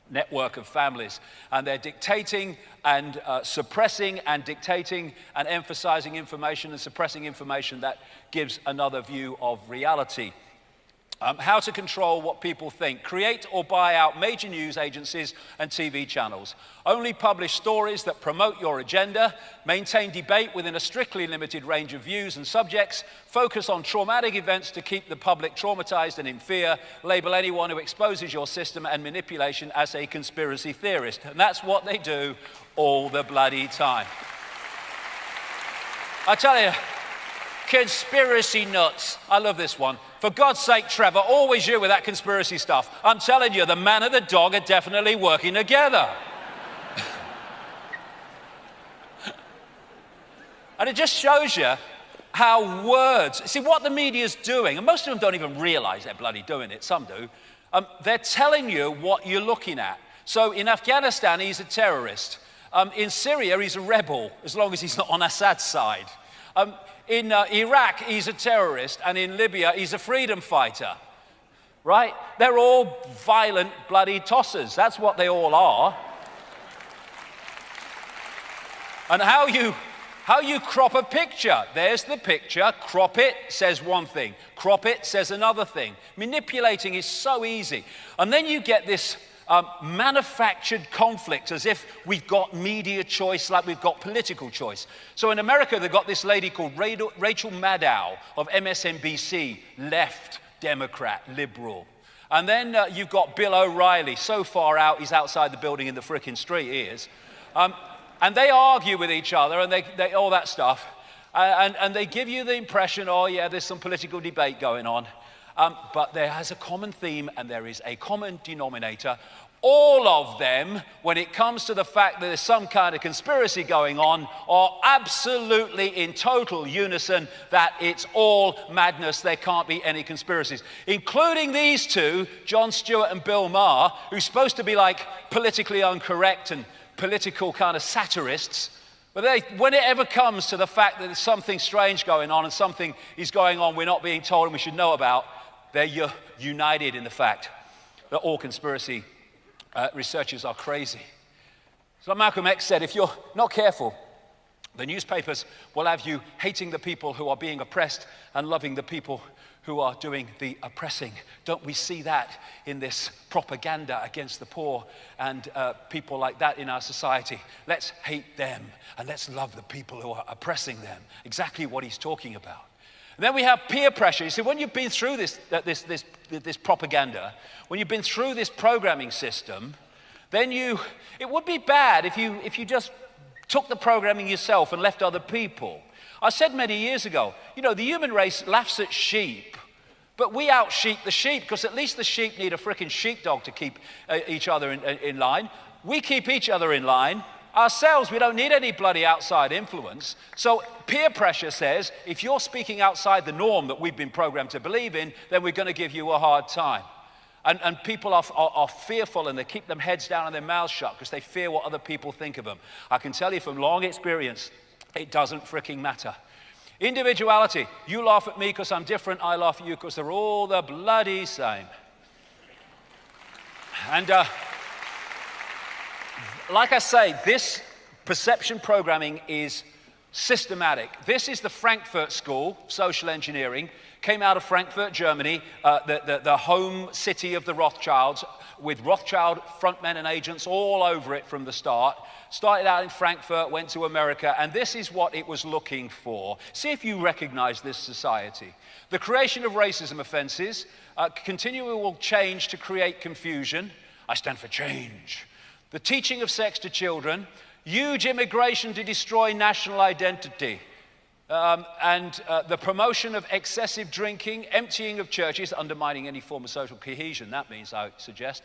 network of families. And they're dictating and suppressing and dictating and emphasizing information and suppressing information that gives another view of reality. How to control what people think. Create or buy out major news agencies and TV channels. Only publish stories that promote your agenda. Maintain debate within a strictly limited range of views and subjects. Focus on traumatic events to keep the public traumatized and in fear. Label anyone who exposes your system and manipulation as a conspiracy theorist. And that's what they do all the bloody time. I tell you, conspiracy nuts. I love this one. For God's sake, Trevor, always you with that conspiracy stuff. I'm telling you, the man and the dog are definitely working together. And it just shows you how words, see what the media's doing, and most of them don't even realize they're bloody doing it, some do. They're telling you what you're looking at. So in Afghanistan, he's a terrorist. In Syria, he's a rebel, as long as he's not on Assad's side. In Iraq, he's a terrorist, and in Libya, he's a freedom fighter, right? They're all violent, bloody tossers. That's what they all are. And how you crop a picture. There's the picture, crop it, says one thing. Crop it, says another thing. Manipulating is so easy. And then you get this manufactured conflict as if we've got media choice like we've got political choice. So in America, they've got this lady called Rachel Maddow of MSNBC, left, Democrat, liberal. And then you've got Bill O'Reilly, so far out, he's outside the building in the frickin' street, he is. And they argue with each other and they all that stuff. And they give you the impression, oh yeah, there's some political debate going on. But there has a common theme and there is a common denominator. All of them, when it comes to the fact that there's some kind of conspiracy going on, are absolutely in total unison that it's all madness. There can't be any conspiracies. Including these two, Jon Stewart and Bill Maher, who's supposed to be like politically incorrect and political kind of satirists, but when it ever comes to the fact that there's something strange going on and something is going on we're not being told and we should know about, they're united in the fact that all conspiracy researchers are crazy. So like Malcolm X said, if you're not careful, the newspapers will have you hating the people who are being oppressed and loving the people who are doing the oppressing. Don't we see that in this propaganda against the poor and people like that in our society? Let's hate them and let's love the people who are oppressing them. Exactly what he's talking about. And then we have peer pressure. You see, when you've been through this propaganda, when you've been through this programming system, then it would be bad if you just took the programming yourself and left other people. I said many years ago, the human race laughs at sheep, but we out-sheep the sheep because at least the sheep need a frickin' sheepdog to keep each other in line. We keep each other in line. Ourselves, we don't need any bloody outside influence. So peer pressure says, if you're speaking outside the norm that we've been programmed to believe in, then we're going to give you a hard time. And people are fearful and they keep their heads down and their mouths shut because they fear what other people think of them. I can tell you from long experience, it doesn't fricking matter. Individuality. You laugh at me because I'm different. I laugh at you because they're all the bloody same. And like I say, this perception programming is systematic. This is the Frankfurt School, social engineering. Came out of Frankfurt, Germany, the home city of the Rothschilds, with Rothschild frontmen and agents all over it from the start. Started out in Frankfurt, went to America, and this is what it was looking for. See if you recognize this society. The creation of racism offenses, continual change to create confusion. I stand for change. The teaching of sex to children, huge immigration to destroy national identity. And the promotion of excessive drinking, emptying of churches, undermining any form of social cohesion, that means, I suggest.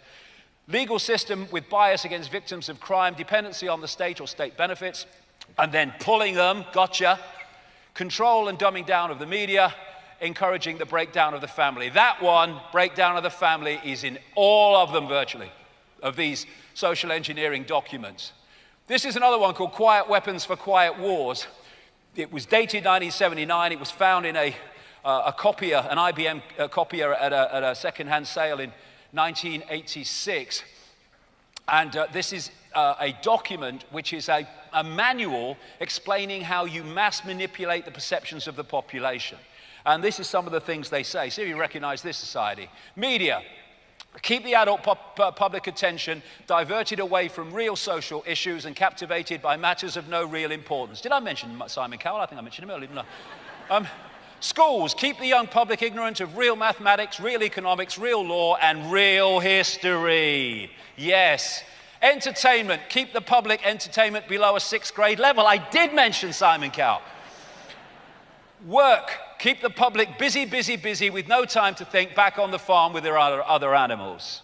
Legal system with bias against victims of crime, dependency on the state or state benefits, and then pulling them, gotcha. Control and dumbing down of the media, encouraging the breakdown of the family. That one, breakdown of the family, is in all of them virtually, of these social engineering documents. This is another one called Quiet Weapons for Quiet Wars. It was dated 1979. It was found in a copier, an IBM copier at a second-hand sale in 1986. And this is a document which is a manual explaining how you mass manipulate the perceptions of the population. And this is some of the things they say. See if you recognize this society. Media. Keep the adult public attention diverted away from real social issues and captivated by matters of no real importance. Did I mention Simon Cowell? I think I mentioned him earlier, didn't I? Schools, keep the young public ignorant of real mathematics, real economics, real law, and real history. Yes. Entertainment, keep the public entertainment below a 6th grade level. I did mention Simon Cowell. Work, keep the public busy, busy, busy with no time to think, back on the farm with their other animals.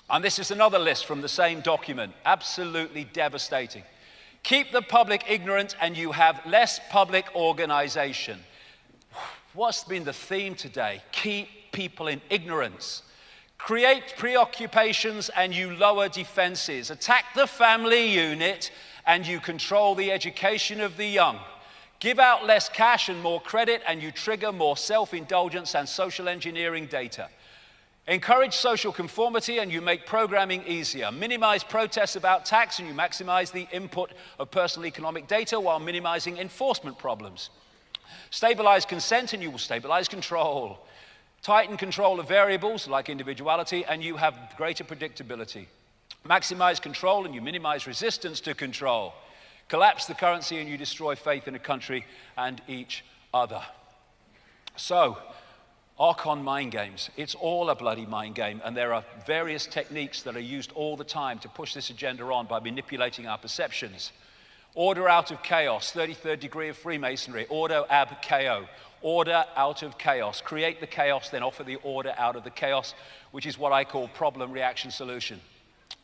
And this is another list from the same document, absolutely devastating. Keep the public ignorant and you have less public organization. What's been the theme today? Keep people in ignorance. Create preoccupations and you lower defenses. Attack the family unit and you control the education of the young. Give out less cash and more credit and you trigger more self-indulgence and social engineering data. Encourage social conformity and you make programming easier. Minimize protests about tax and you maximize the input of personal economic data while minimizing enforcement problems. Stabilize consent and you will stabilize control. Tighten control of variables like individuality and you have greater predictability. Maximize control and you minimize resistance to control. Collapse the currency and you destroy faith in a country and each other. So, Archon mind games. It's all a bloody mind game, and there are various techniques that are used all the time to push this agenda on by manipulating our perceptions. Order out of chaos, 33rd degree of Freemasonry, order ab chaos. Order out of chaos. Create the chaos, then offer the order out of the chaos, which is what I call problem, reaction, solution.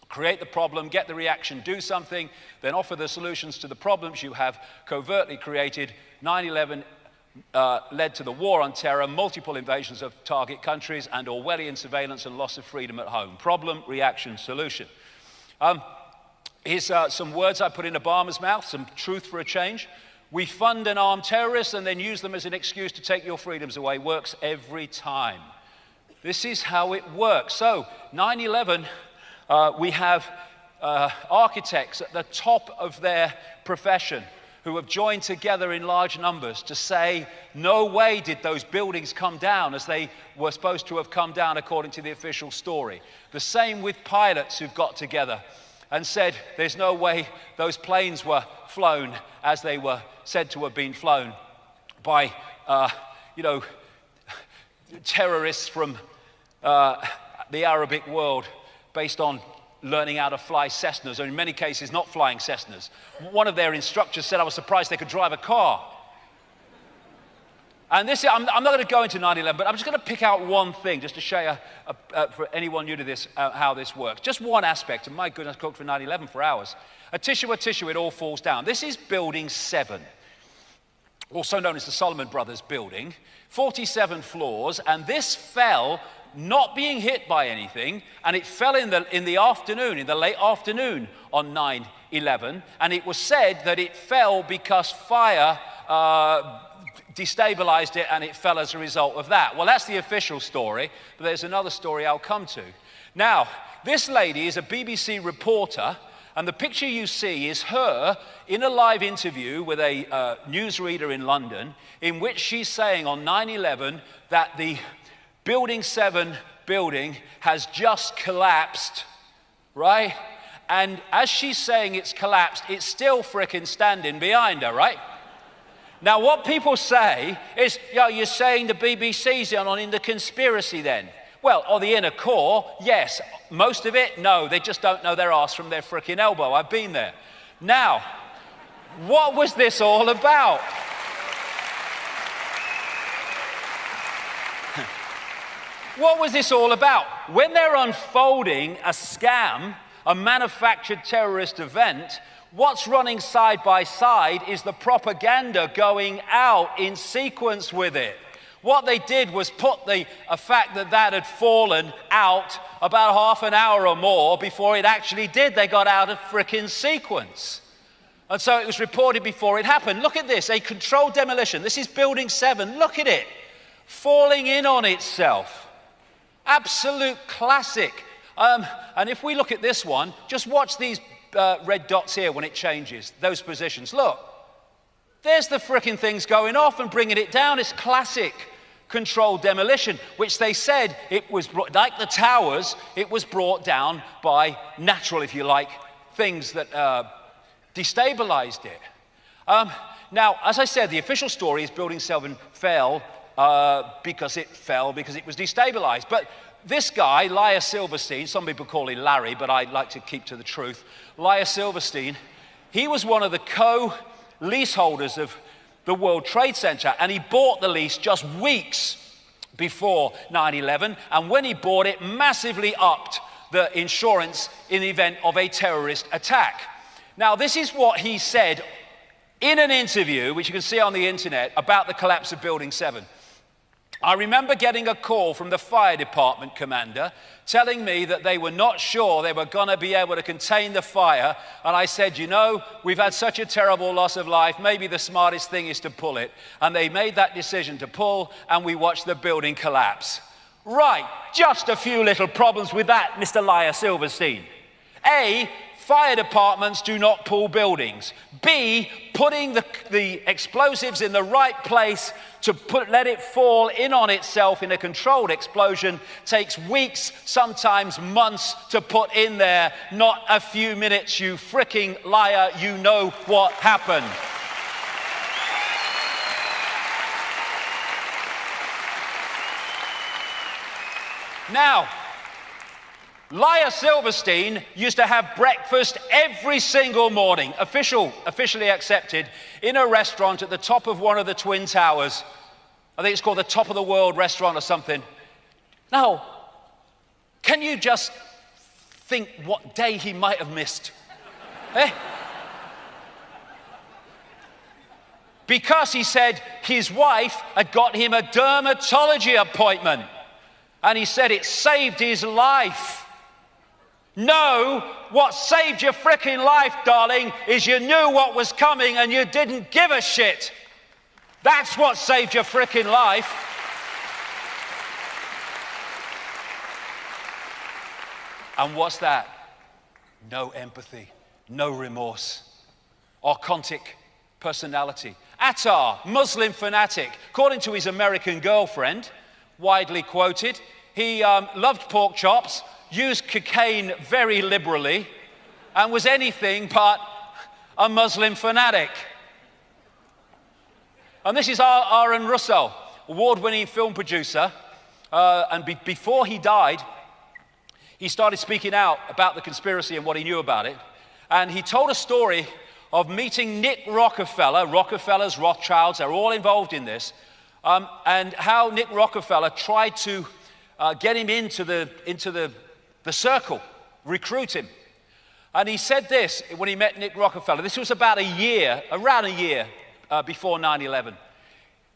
Create the problem, get the reaction, do something, then offer the solutions to the problems you have covertly created. 9/11 led to the war on terror, multiple invasions of target countries, and Orwellian surveillance and loss of freedom at home. Problem, reaction, solution. Here's some words I put in Obama's mouth, some truth for a change. We fund and arm terrorists and then use them as an excuse to take your freedoms away. Works every time. This is how it works. So, 9/11, we have architects at the top of their profession who have joined together in large numbers to say, no way did those buildings come down as they were supposed to have come down according to the official story. The same with pilots who've got together and said, there's no way those planes were flown as they were said to have been flown by, terrorists from the Arabic world based on learning how to fly Cessnas, or in many cases not flying Cessnas. One of their instructors said I was surprised they could drive a car. And this, I'm not going to go into 9/11, but I'm just going to pick out one thing just to show you, for anyone new to this, how this works. Just one aspect, and my goodness, I cooked for 9/11 for hours. A tissue, it all falls down. This is building 7, also known as the Solomon Brothers building, 47 floors, and this fell not being hit by anything, and it fell in the afternoon, in the late afternoon on 9/11, and it was said that it fell because fire destabilized it and it fell as a result of that. Well, that's the official story, but there's another story I'll come to. Now, this lady is a BBC reporter, and the picture you see is her in a live interview with a newsreader in London, in which she's saying on 9/11 that the Building 7 building has just collapsed, right? And as she's saying it's collapsed, it's still frickin' standing behind her, right? Now, what people say is, you're saying the BBC's in the conspiracy then? Well, on the inner core, yes. Most of it, no. They just don't know their arse from their frickin' elbow. I've been there. Now, what was this all about? What was this all about? When they're unfolding a scam, a manufactured terrorist event, what's running side by side is the propaganda going out in sequence with it. What they did was put a fact that had fallen out about half an hour or more before it actually did. They got out of frickin' sequence. And so it was reported before it happened. Look at this, a controlled demolition. This is Building 7, look at it. Falling in on itself. Absolute classic. And if we look at this one, just watch these red dots here when it changes, those positions. Look, there's the frickin' things going off and bringing it down. It's classic controlled demolition, which they said it was, like the towers, it was brought down by natural, if you like, things that destabilized it. Now, as I said, the official story is Building 7 fell because it was destabilized. But this guy, Laia Silverstein, some people call him Larry, but I like to keep to the truth. Laia Silverstein, he was one of the co-leaseholders of the World Trade Center, and he bought the lease just weeks before 9/11, and when he bought it, massively upped the insurance in the event of a terrorist attack. Now, this is what he said in an interview, which you can see on the internet, about the collapse of Building 7. I remember getting a call from the fire department commander telling me that they were not sure they were going to be able to contain the fire. And I said, you know, we've had such a terrible loss of life. Maybe the smartest thing is to pull it. And they made that decision to pull, and we watched the building collapse. Right, just a few little problems with that, Mr. Liar Silverstein. A, fire departments do not pull buildings. B, putting the explosives in the right place to let it fall in on itself in a controlled explosion takes weeks, sometimes months to put in there, not a few minutes, you fricking liar. You know what happened. Now, Liar Silverstein used to have breakfast every single morning, officially accepted, in a restaurant at the top of one of the Twin Towers. I think it's called the Top of the World restaurant or something. Now, can you just think what day he might have missed? Eh? Because he said his wife had got him a dermatology appointment. And he said it saved his life. No, what saved your frickin' life, darling, is you knew what was coming and you didn't give a shit. That's what saved your frickin' life. And what's that? No empathy, no remorse. Archontic personality. Attar, Muslim fanatic. According to his American girlfriend, widely quoted, he loved pork chops, used cocaine very liberally, and was anything but a Muslim fanatic. And this is Aaron Russell, award-winning film producer. Before he died, he started speaking out about the conspiracy and what he knew about it. And he told a story of meeting Nick Rockefeller. Rockefellers, Rothschilds, they're all involved in this. And how Nick Rockefeller tried to get him into the circle, recruit him. And he said this when he met Nick Rockefeller. This was around a year before 9/11.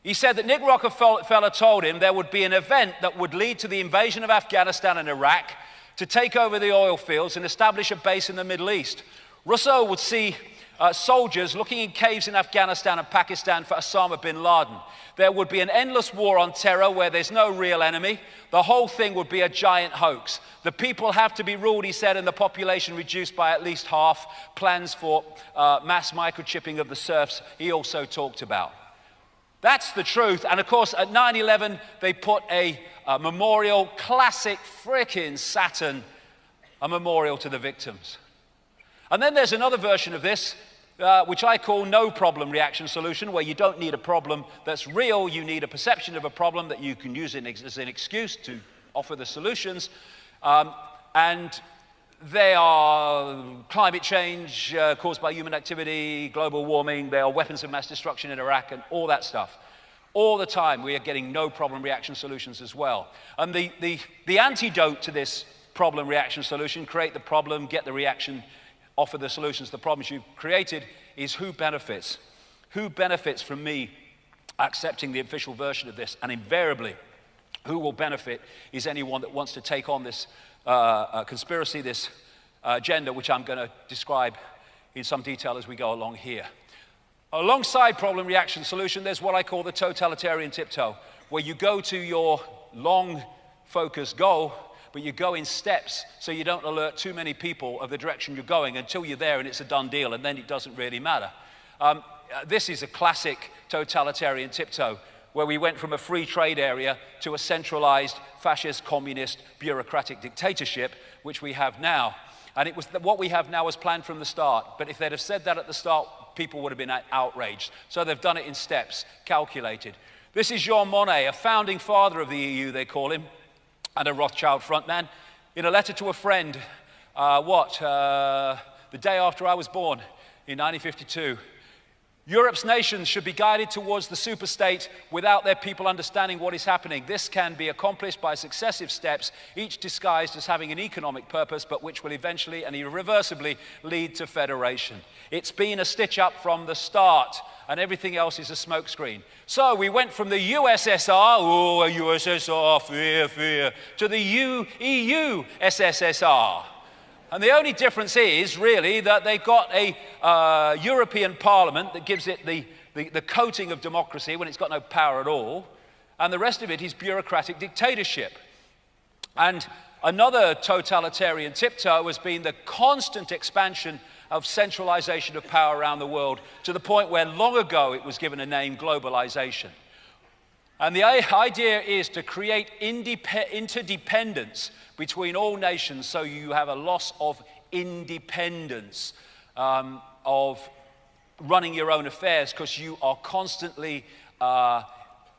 He said that Nick Rockefeller told him there would be an event that would lead to the invasion of Afghanistan and Iraq, to take over the oil fields and establish a base in the Middle East. Russell would see soldiers looking in caves in Afghanistan and Pakistan for Osama bin Laden. There would be an endless war on terror where there's no real enemy. The whole thing would be a giant hoax. The people have to be ruled, he said, and the population reduced by at least half. Plans for mass microchipping of the serfs he also talked about. That's the truth. And of course, at 9/11, they put a memorial, classic frickin' Saturn, a memorial to the victims. And then there's another version of this, which I call no problem reaction solution, where you don't need a problem that's real, you need a perception of a problem that you can use as an excuse to offer the solutions. And they are climate change caused by human activity, global warming, they are weapons of mass destruction in Iraq, and all that stuff. All the time we are getting no problem reaction solutions as well. And the antidote to this problem reaction solution, create the problem, get the reaction, offer the solutions to the problems you've created, is who benefits? Who benefits from me accepting the official version of this? And invariably, who will benefit is anyone that wants to take on this conspiracy, this agenda, which I'm going to describe in some detail as we go along here. Alongside problem reaction solution, there's what I call the totalitarian tiptoe, where you go to your long focused goal, but you go in steps so you don't alert too many people of the direction you're going until you're there and it's a done deal, and then it doesn't really matter. This is a classic totalitarian tiptoe, where we went from a free trade area to a centralized fascist, communist, bureaucratic dictatorship, which we have now. And it was what we have now was planned from the start. But if they'd have said that at the start, people would have been outraged. So they've done it in steps, calculated. This is Jean Monnet, a founding father of the EU, they call him, and a Rothschild frontman, in a letter to a friend, the day after I was born, in 1952. Europe's nations should be guided towards the superstate without their people understanding what is happening. This can be accomplished by successive steps, each disguised as having an economic purpose, but which will eventually and irreversibly lead to federation. It's been a stitch-up from the start, and everything else is a smokescreen. So we went from the USSR, oh, USSR, fear, fear, to the EU SSSR. And the only difference is, really, that they've got a European Parliament that gives it the coating of democracy when it's got no power at all, and the rest of it is bureaucratic dictatorship. And another totalitarian tiptoe has been the constant expansion of centralization of power around the world, to the point where long ago it was given a name, globalization. And the idea is to create interdependence between all nations, so you have a loss of independence of running your own affairs, because you are constantly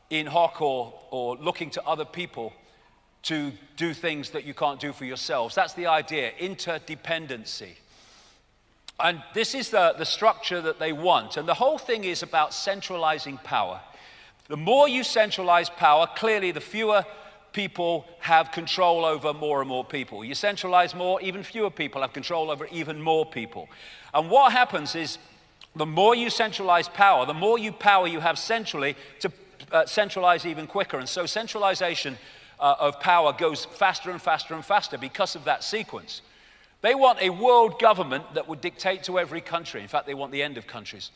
in hoc or looking to other people to do things that you can't do for yourselves. That's the idea, interdependency. And this is the structure that they want. And the whole thing is about centralizing power. The more you centralize power, clearly the fewer people have control over more and more people. You centralize more, even fewer people have control over even more people. And what happens is, the more you centralize power, the more power you have centrally to centralize even quicker. And so centralization of power goes faster and faster and faster because of that sequence. They want a world government that would dictate to every country. In fact, they want the end of countries.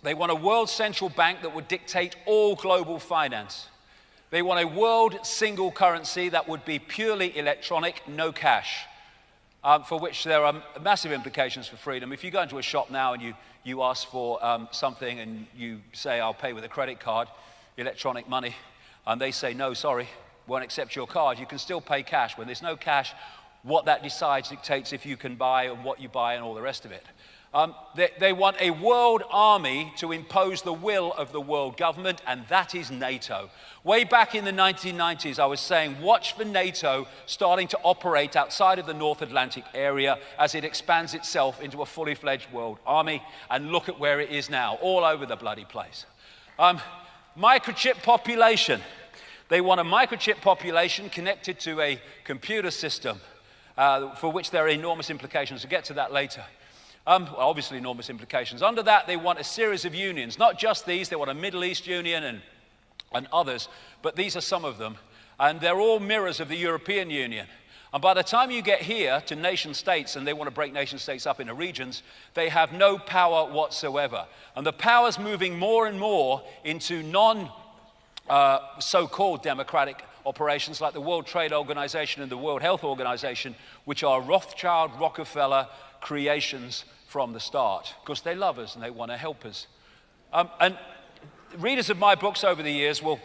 They want a world central bank that would dictate all global finance. They want a world single currency that would be purely electronic, no cash, for which there are massive implications for freedom. If you go into a shop now and you ask for something and you say, I'll pay with a credit card, electronic money, and they say, no, sorry, won't accept your card, you can still pay cash. When there's no cash, what that decides dictates if you can buy and what you buy and all the rest of it. They want a world army to impose the will of the world government, and that is NATO. Way back in the 1990s, I was saying, watch for NATO starting to operate outside of the North Atlantic area as it expands itself into a fully fledged world army, and look at where it is now, all over the bloody place. Microchip population. They want a microchip population connected to a computer system, for which there are enormous implications. We'll get to that later. Obviously enormous implications. Under that, they want a series of unions. Not just these, they want a Middle East union and others, but these are some of them. And they're all mirrors of the European Union. And by the time you get here to nation states, and they want to break nation states up into regions, they have no power whatsoever. And the power's moving more and more into so-called democratic operations like the World Trade Organization and the World Health Organization, which are Rothschild, Rockefeller creations from the start, because they love us and they want to help us. And readers of my books over the years will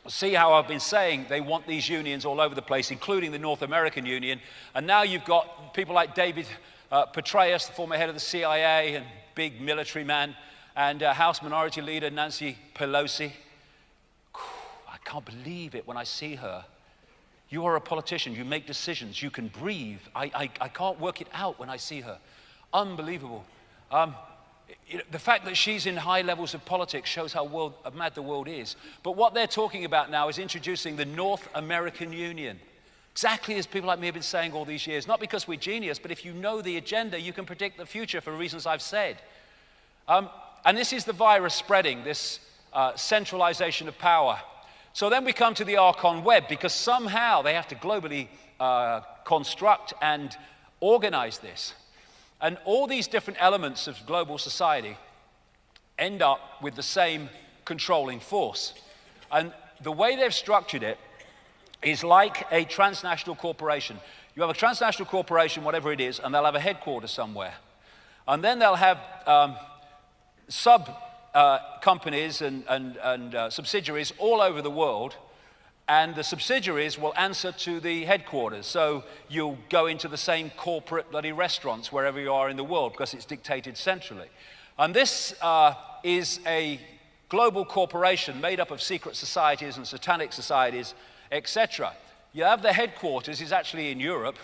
see how I've been saying they want these unions all over the place, including the North American Union. And now you've got people like David Petraeus, the former head of the CIA and big military man, and House Minority Leader Nancy Pelosi. I can't believe it when I see her. You are a politician, you make decisions, you can breathe. I can't work it out when I see her. Unbelievable. The fact that she's in high levels of politics shows how mad the world is. But what they're talking about now is introducing the North American Union. Exactly as people like me have been saying all these years. Not because we're genius, but if you know the agenda, you can predict the future for reasons I've said. And this is the virus spreading, this centralization of power. So then we come to the Archon web, because somehow they have to globally construct and organize this. And all these different elements of global society end up with the same controlling force. And the way they've structured it is like a transnational corporation. You have a transnational corporation, whatever it is, and they'll have a headquarters somewhere. And then they'll have companies and subsidiaries all over the world, and the subsidiaries will answer to the headquarters. So you'll go into the same corporate bloody restaurants wherever you are in the world, because it's dictated centrally. And this is a global corporation made up of secret societies and satanic societies, etc. You have the headquarters is actually in Europe,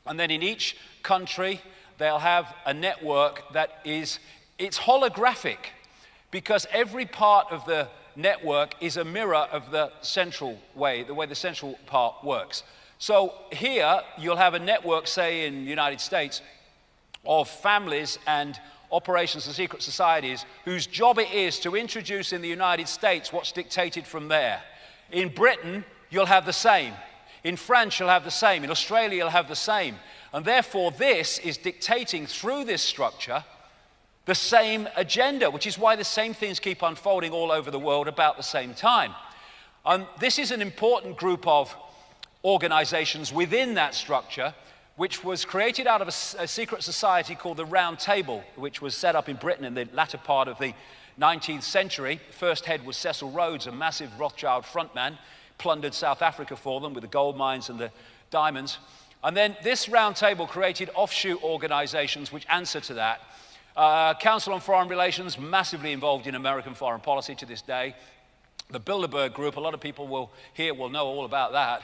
and then in each country they'll have a network that is it's holographic because every part of the network is a mirror of the way the central part works. So here you'll have a network, say in the United States, of families and operations and secret societies whose job it is to introduce in the United States what's dictated from there. In Britain, you'll have the same. In France, you'll have the same. In Australia, you'll have the same. And therefore, this is dictating through this structure the same agenda, which is why the same things keep unfolding all over the world about the same time. This is an important group of organizations within that structure, which was created out of a secret society called the Round Table, which was set up in Britain in the latter part of the 19th century. First head was Cecil Rhodes, a massive Rothschild frontman, plundered South Africa for them with the gold mines and the diamonds. And then this Round Table created offshoot organizations which answer to that. Council on Foreign Relations, massively involved in American foreign policy to this day. The Bilderberg Group, a lot of people will know all about that.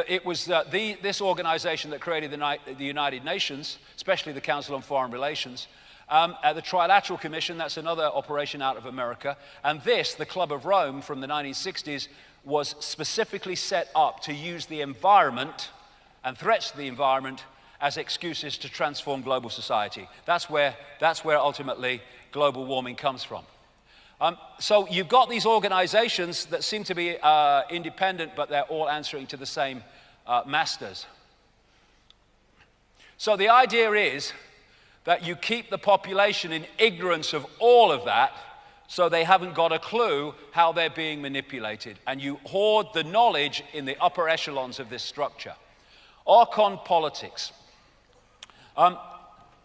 It was this organization that created the United Nations, especially the Council on Foreign Relations. The Trilateral Commission, that's another operation out of America. And this, the Club of Rome from the 1960s, was specifically set up to use the environment and threats to the environment as excuses to transform global society. That's where ultimately global warming comes from. So you've got these organizations that seem to be independent, but they're all answering to the same masters. So the idea is that you keep the population in ignorance of all of that, so they haven't got a clue how they're being manipulated. And you hoard the knowledge in the upper echelons of this structure. Archon politics.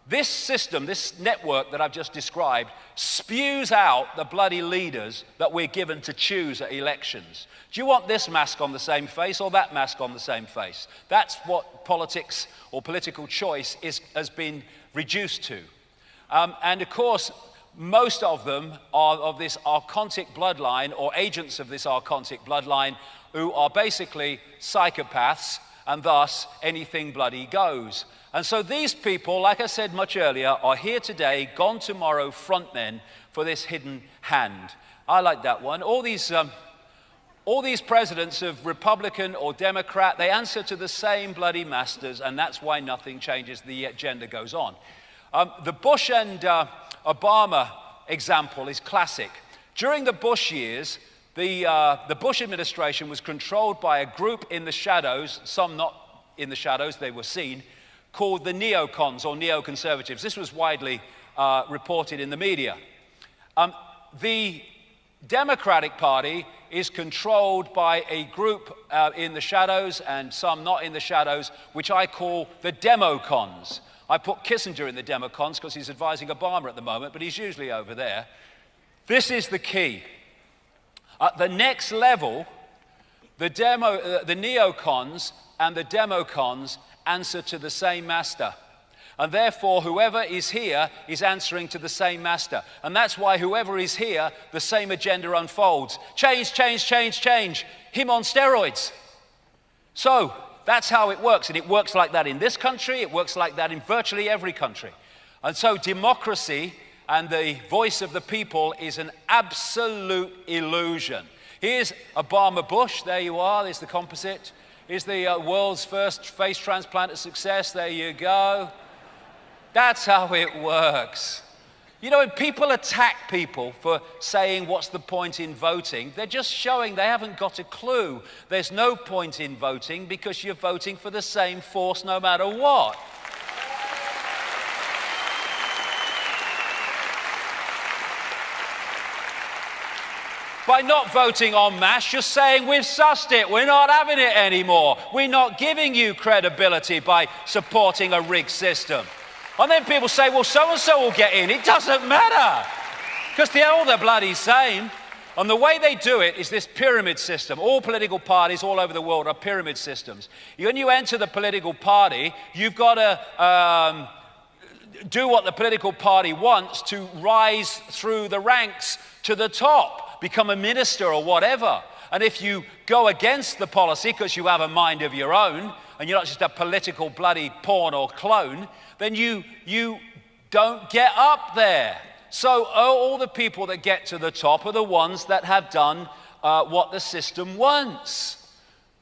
This system, this network that I've just described, spews out the bloody leaders that we're given to choose at elections. Do you want this mask on the same face or that mask on the same face? That's what politics or political choice has been reduced to. And of course, most of them are of this archontic bloodline or agents of this archontic bloodline who are basically psychopaths, and thus anything bloody goes. And so these people, like I said much earlier, are here today, gone tomorrow, frontmen for this hidden hand. I like that one. All these presidents of Republican or Democrat, they answer to the same bloody masters, and that's why nothing changes. The agenda goes on. The Bush and Obama example is classic. During the Bush years, the Bush administration was controlled by a group in the shadows, some not in the shadows, they were seen, called the neocons or neoconservatives. This was widely reported in the media. The Democratic Party is controlled by a group in the shadows and some not in the shadows, which I call the democons. I put Kissinger in the democons because he's advising Obama at the moment, but he's usually over there. This is the key. At the next level, the neocons and the democons answer to the same master. And therefore, whoever is here is answering to the same master. And that's why whoever is here, the same agenda unfolds. Change, change, change, change. Him on steroids. So, that's how it works. And it works like that in this country. It works like that in virtually every country. And so democracy and the voice of the people is an absolute illusion. Here's Obama Bush. There you are. There's the composite. Here's the world's first face transplant success. There you go. That's how it works. You know, when people attack people for saying what's the point in voting, they're just showing they haven't got a clue. There's no point in voting because you're voting for the same force no matter what. By not voting en masse, you're saying we've sussed it, we're not having it anymore. We're not giving you credibility by supporting a rigged system. And then people say, well, so-and-so will get in. It doesn't matter, because they're all the bloody same. And the way they do it is this pyramid system. All political parties all over the world are pyramid systems. When you enter the political party, you've got to do what the political party wants to rise through the ranks to the top, become a minister or whatever. And if you go against the policy because you have a mind of your own, and you're not just a political bloody pawn or clone, then you don't get up there. So all the people that get to the top are the ones that have done what the system wants.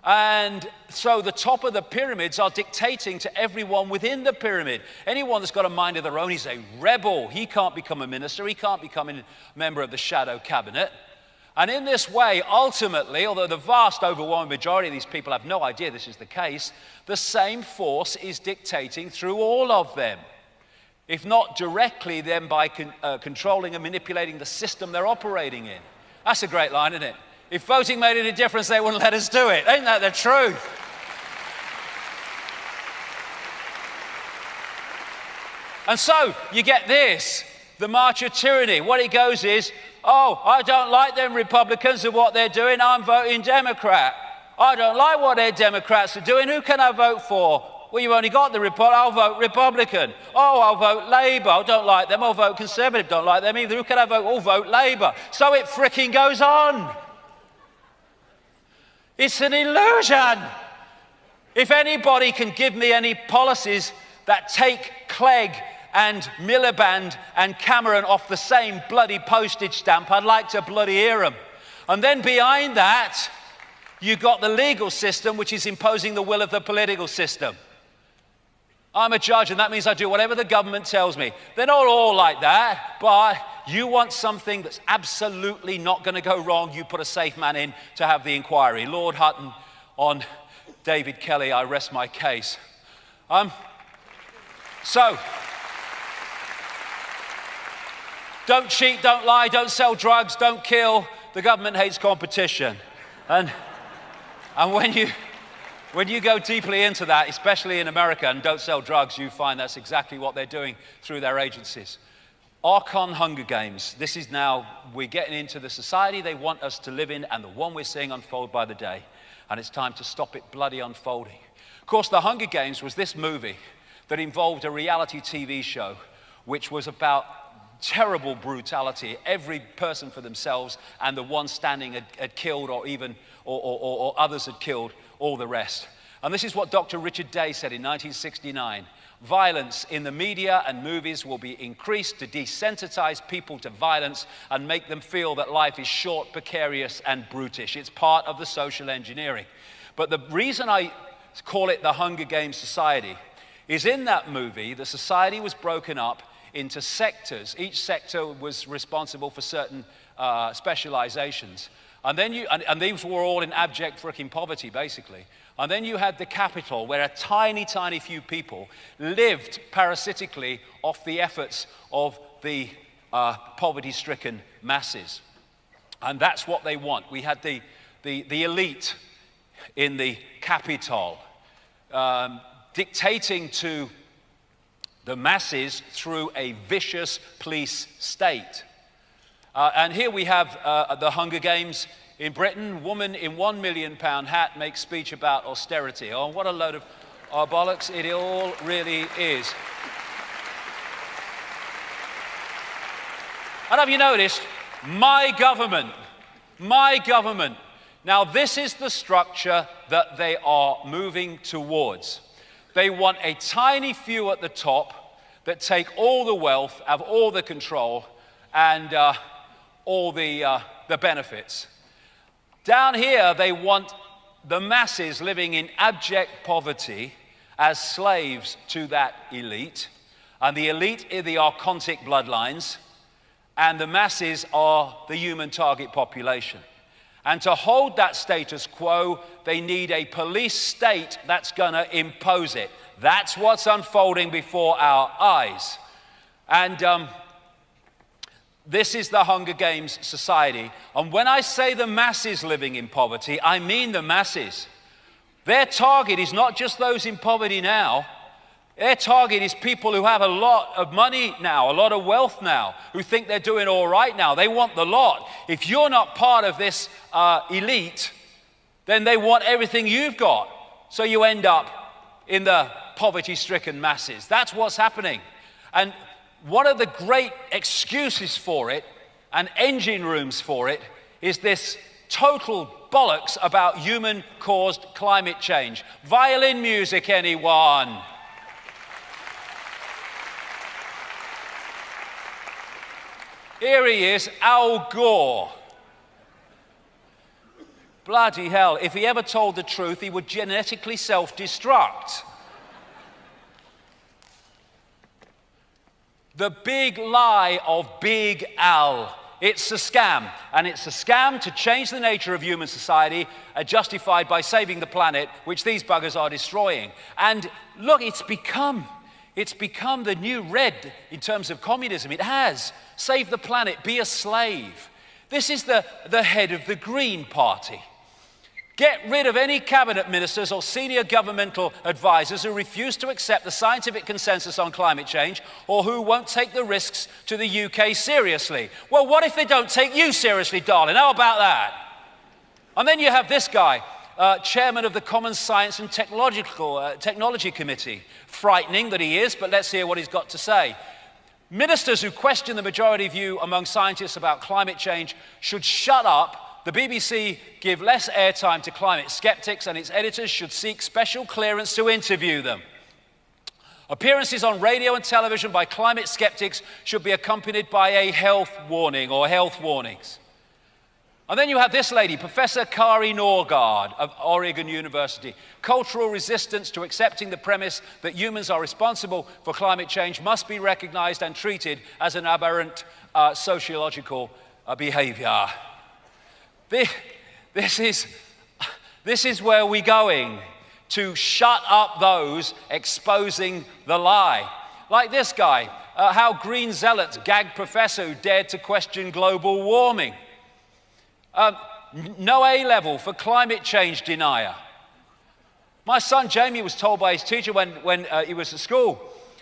And so the top of the pyramids are dictating to everyone within the pyramid. Anyone that's got a mind of their own is a rebel. He can't become a minister. He can't become a member of the shadow cabinet. And in this way, ultimately, although the vast overwhelming majority of these people have no idea this is the case, the same force is dictating through all of them. If not directly, then by controlling and manipulating the system they're operating in. That's a great line, isn't it? If voting made any difference, they wouldn't let us do it. Ain't that the truth? And so you get this, the march of tyranny. What it goes is, oh, I don't like them Republicans and what they're doing, I'm voting Democrat. I don't like what their Democrats are doing, who can I vote for? Well, you've only got the I'll vote Republican. Oh, I'll vote Labour. I don't like them. I'll vote Conservative. Don't like them either. Who can I vote? I'll vote Labour. So it fricking goes on. It's an illusion. If anybody can give me any policies that take Clegg and Miliband and Cameron off the same bloody postage stamp, I'd like to bloody hear them. And then behind that, you've got the legal system, which is imposing the will of the political system. I'm a judge, and that means I do whatever the government tells me. They're not all like that, but you want something that's absolutely not going to go wrong, you put a safe man in to have the inquiry. Lord Hutton on David Kelly, I rest my case. So, don't cheat, don't lie, don't sell drugs, don't kill. The government hates competition. And when you go deeply into that, especially in America, and don't sell drugs, you find that's exactly what they're doing through their agencies. Archon Hunger Games. This is now, we're getting into the society they want us to live in and the one we're seeing unfold by the day. And it's time to stop it bloody unfolding. Of course, the Hunger Games was this movie that involved a reality TV show, which was about terrible brutality. Every person for themselves, and the one standing had killed or others had killed all the rest. And this is what Dr. Richard Day said in 1969. Violence in the media and movies will be increased to desensitize people to violence and make them feel that life is short, precarious, and brutish. It's part of the social engineering. But the reason I call it the Hunger Games Society is in that movie, the society was broken up into sectors. Each sector was responsible for certain specializations. And then and these were all in abject fricking poverty, basically. And then you had the capital, where a tiny, tiny few people lived parasitically off the efforts of the poverty-stricken masses. And that's what they want. We had the elite in the capital dictating to the masses through a vicious police state. And here we have the Hunger Games in Britain. Woman in £1 million hat makes speech about austerity. Oh, what a load of bollocks it all really is. And have you noticed, my government. Now this is the structure that they are moving towards. They want a tiny few at the top that take all the wealth, have all the control, and all the benefits. Down here, they want the masses living in abject poverty as slaves to that elite. And the elite are the archontic bloodlines, and the masses are the human target population. And to hold that status quo, they need a police state that's going to impose it. That's what's unfolding before our eyes. And this is the Hunger Games society. And when I say the masses living in poverty, I mean the masses. Their target is not just those in poverty now. Their target is people who have a lot of money now, a lot of wealth now, who think they're doing all right now. They want the lot. If you're not part of this elite, then they want everything you've got. So you end up in the poverty-stricken masses. That's what's happening. And one of the great excuses for it, and engine rooms for it, is this total bollocks about human-caused climate change. Violin music, anyone? Here he is, Al Gore. Bloody hell, if he ever told the truth, he would genetically self-destruct. The big lie of Big Al. It's a scam, and it's a scam to change the nature of human society, justified by saving the planet, which these buggers are destroying. And look, it's become the new red in terms of communism. It has. Save the planet, be a slave. This is the head of the Green Party. Get rid of any cabinet ministers or senior governmental advisors who refuse to accept the scientific consensus on climate change or who won't take the risks to the UK seriously. Well, what if they don't take you seriously, darling? How about that? And then you have this guy, chairman of the Common Science and Technology Committee. Frightening that he is, but let's hear what he's got to say. Ministers who question the majority view among scientists about climate change should shut up. The BBC give less airtime to climate skeptics, and its editors should seek special clearance to interview them. Appearances on radio and television by climate skeptics should be accompanied by a health warning or health warnings. And then you have this lady, Professor Kari Norgaard of Oregon University. Cultural resistance to accepting the premise that humans are responsible for climate change must be recognized and treated as an aberrant sociological behavior. This is where we're going, to shut up those exposing the lie. Like this guy, how green zealots gagged professor who dared to question global warming. No A-level for climate change denier. My son Jamie was told by his teacher when he was at school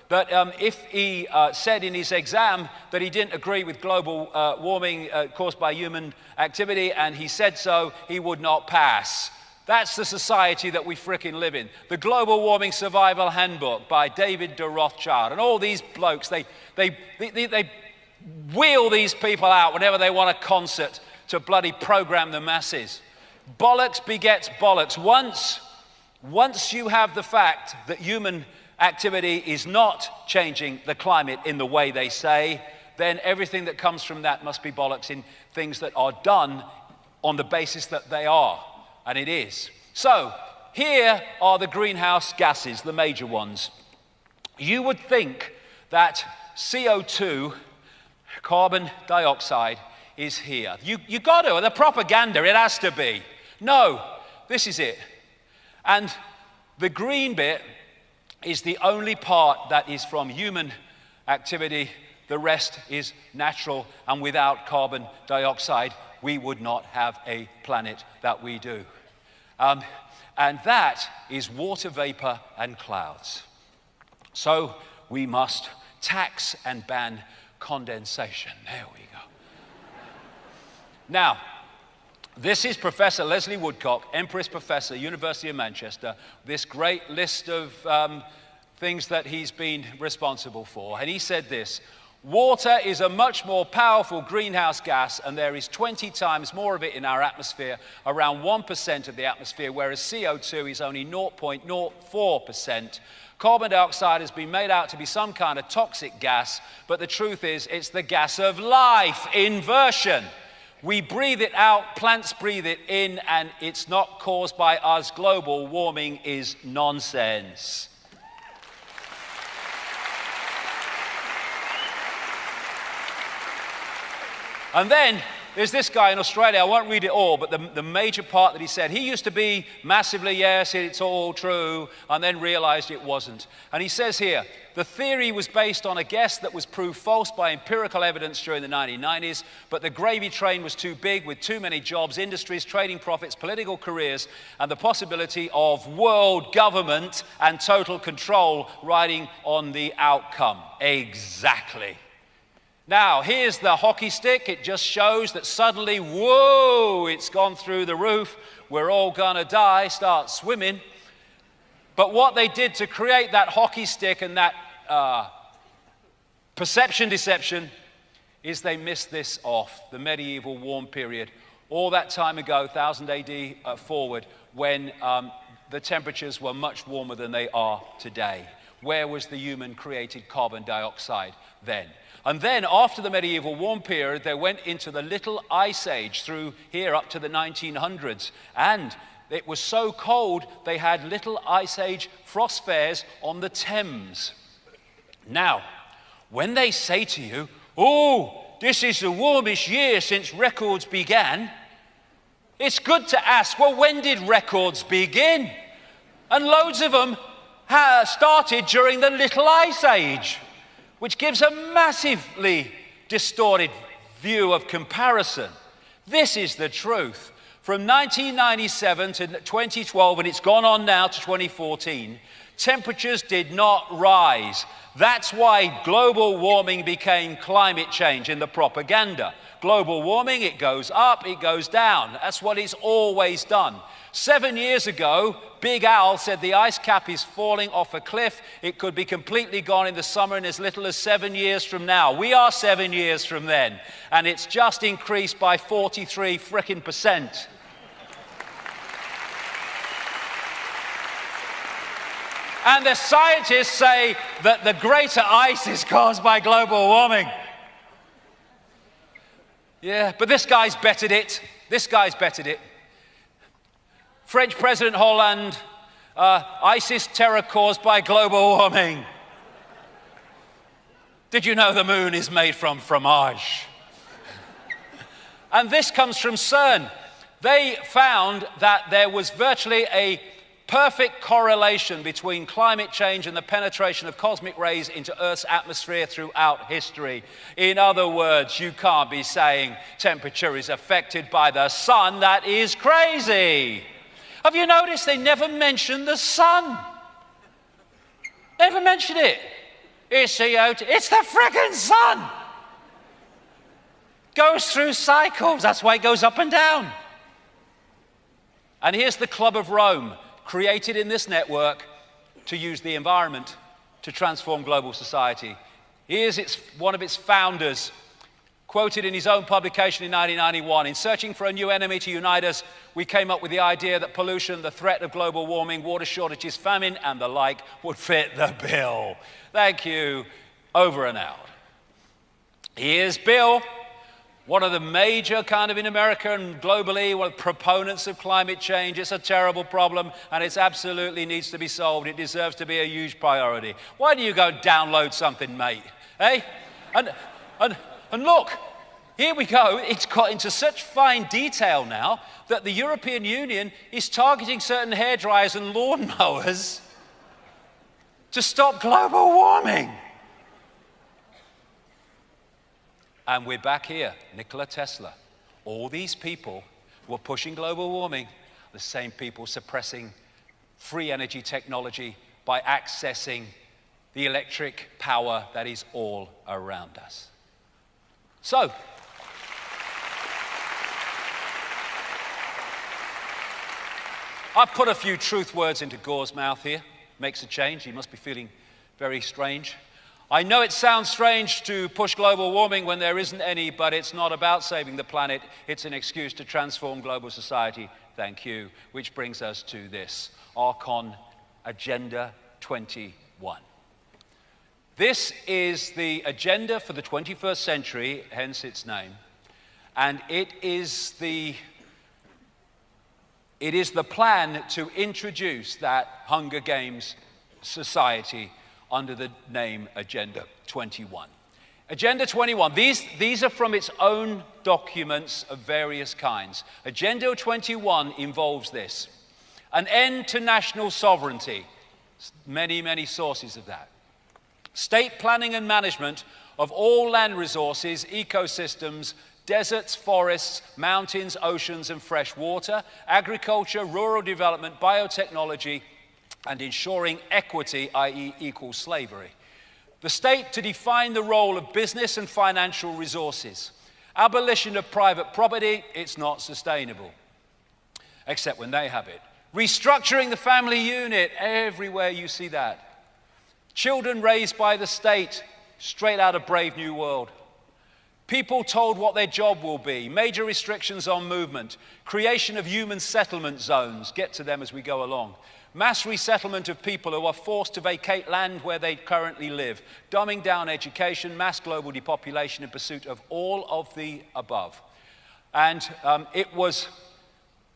that if he said in his exam that he didn't agree with global warming caused by human activity, and he said so, he would not pass. That's the society that we frickin' live in. The Global Warming Survival Handbook by David de Rothschild. And all these blokes, they wheel these people out whenever they want a concert to bloody program the masses. Bollocks begets bollocks. Once you have the fact that human activity is not changing the climate in the way they say, then everything that comes from that must be bollocks in things that are done on the basis that they are, and it is. So, here are the greenhouse gases, the major ones. You would think that CO2, carbon dioxide, is here. You got to, the propaganda, it has to be. No, this is it. And the green bit is the only part that is from human activity. The rest is natural, and without carbon dioxide, we would not have a planet that we do. And that is water vapor and clouds. So we must tax and ban condensation. There we go. Now, this is Professor Leslie Woodcock, Empress Professor, University of Manchester, this great list of things that he's been responsible for. And he said this: water is a much more powerful greenhouse gas, and there is 20 times more of it in our atmosphere, around 1% of the atmosphere, whereas CO2 is only 0.04%. Carbon dioxide has been made out to be some kind of toxic gas, but the truth is it's the gas of life, inversion. We breathe it out, plants breathe it in, and it's not caused by us. Global warming is nonsense. And then there's this guy in Australia, I won't read it all, but the major part that he said, he used to be massively, yes, it's all true, and then realized it wasn't. And he says here, the theory was based on a guess that was proved false by empirical evidence during the 1990s, but the gravy train was too big with too many jobs, industries, trading profits, political careers, and the possibility of world government and total control riding on the outcome. Exactly. Now, here's the hockey stick. It just shows that suddenly, whoa, it's gone through the roof. We're all gonna die, start swimming. But what they did to create that hockey stick and that perception deception is they missed this off, the medieval warm period. All that time ago, 1000 AD forward, when the temperatures were much warmer than they are today. Where was the human-created carbon dioxide then? And then after the medieval warm period, they went into the Little Ice Age through here up to the 1900s. And it was so cold, they had Little Ice Age frost fairs on the Thames. Now, when they say to you, oh, this is the warmest year since records began, it's good to ask, well, when did records begin? And loads of them started during the Little Ice Age, which gives a massively distorted view of comparison. This is the truth. From 1997 to 2012, and it's gone on now to 2014, temperatures did not rise. That's why global warming became climate change in the propaganda. Global warming, it goes up, it goes down. That's what it's always done. 7 years ago, Big Al said the ice cap is falling off a cliff. It could be completely gone in the summer in as little as 7 years from now. We are 7 years from then, and it's just increased by 43 frickin' %. And the scientists say that the greater ice is caused by global warming. Yeah, but this guy's bettered it. This guy's bettered it. French President Hollande, ISIS terror caused by global warming. Did you know the moon is made from fromage? And this comes from CERN. They found that there was virtually a perfect correlation between climate change and the penetration of cosmic rays into Earth's atmosphere throughout history. In other words, you can't be saying temperature is affected by the sun. That is crazy. Have you noticed they never mention the sun? Never mention it. It's the frickin' sun. Goes through cycles. That's why it goes up and down. And here's the Club of Rome, created in this network to use the environment to transform global society. Here's one of its founders, quoted in his own publication in 1991, "In searching for a new enemy to unite us, we came up with the idea that pollution, the threat of global warming, water shortages, famine, and the like would fit the bill." Thank you. Over and out. Here's Bill, one of the major kind of in America and globally, one of the proponents of climate change. It's a terrible problem and it absolutely needs to be solved. It deserves to be a huge priority. Why don't you go download something, mate? Hey? And look, here we go. It's got into such fine detail now that the European Union is targeting certain hairdryers and lawnmowers to stop global warming. And we're back here, Nikola Tesla. All these people who are pushing global warming, the same people suppressing free energy technology by accessing the electric power that is all around us. So, I've put a few truth words into Gore's mouth here. Makes a change. He must be feeling very strange. I know it sounds strange to push global warming when there isn't any, but it's not about saving the planet. It's an excuse to transform global society. Thank you. Which brings us to this, Archon Agenda 21. This is the agenda for the 21st century, hence its name. And it is the plan to introduce that Hunger Games society under the name Agenda 21. Agenda 21, these are from its own documents of various kinds. Agenda 21 involves this: an end to national sovereignty, many, many sources of that. State planning and management of all land resources, ecosystems, deserts, forests, mountains, oceans, and fresh water, agriculture, rural development, biotechnology, and ensuring equity, i.e. equal slavery. The state to define the role of business and financial resources. Abolition of private property, it's not sustainable, except when they have it. Restructuring the family unit, everywhere you see that. Children raised by the state, straight out of Brave New World. People told what their job will be, major restrictions on movement, creation of human settlement zones, get to them as we go along, mass resettlement of people who are forced to vacate land where they currently live, dumbing down education, mass global depopulation in pursuit of all of the above. And it was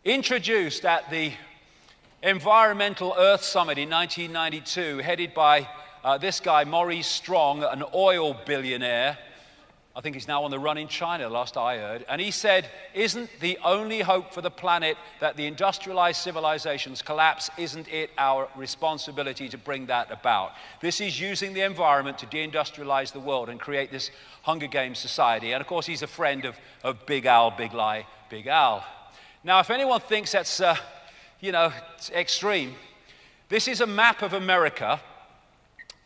introduced at the Environmental Earth Summit in 1992, headed by this guy, Maurice Strong, an oil billionaire. I think he's now on the run in China, last I heard. And he said, isn't the only hope for the planet that the industrialized civilizations collapse? Isn't it our responsibility to bring that about? This is using the environment to deindustrialize the world and create this Hunger Games society. And of course, he's a friend of Big Al, Big Lie, Big Al. Now, if anyone thinks that's, it's extreme, this is a map of America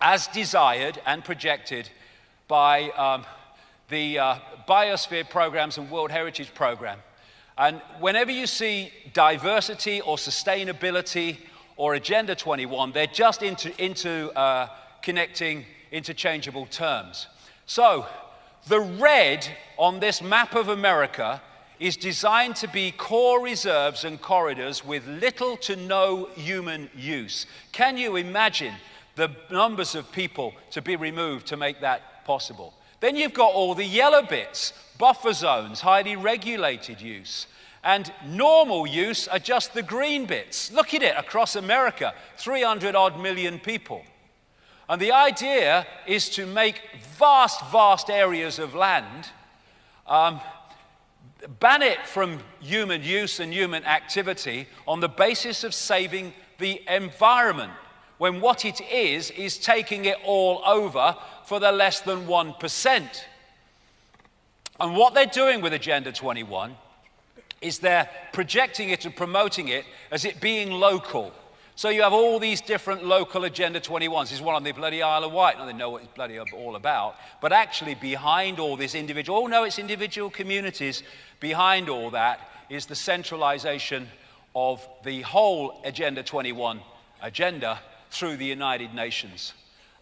as desired and projected by the Biosphere Programs and World Heritage Program. And whenever you see diversity or sustainability or Agenda 21, they're just into connecting interchangeable terms. So the red on this map of America is designed to be core reserves and corridors with little to no human use. Can you imagine the numbers of people to be removed to make that possible? Then you've got all the yellow bits, buffer zones, highly regulated use. And normal use are just the green bits. Look at it across America, 300 odd million people. And the idea is to make vast, vast areas of land, ban it from human use and human activity on the basis of saving the environment, when what it is taking it all over for the less than 1%. And what they're doing with Agenda 21 is they're projecting it and promoting it as it being local. So you have all these different local Agenda 21s. There's one on the bloody Isle of Wight. Now they know what it's bloody all about. But actually behind all this individual, oh no, it's individual communities. Behind all that is the centralization of the whole Agenda 21 agenda through the United Nations.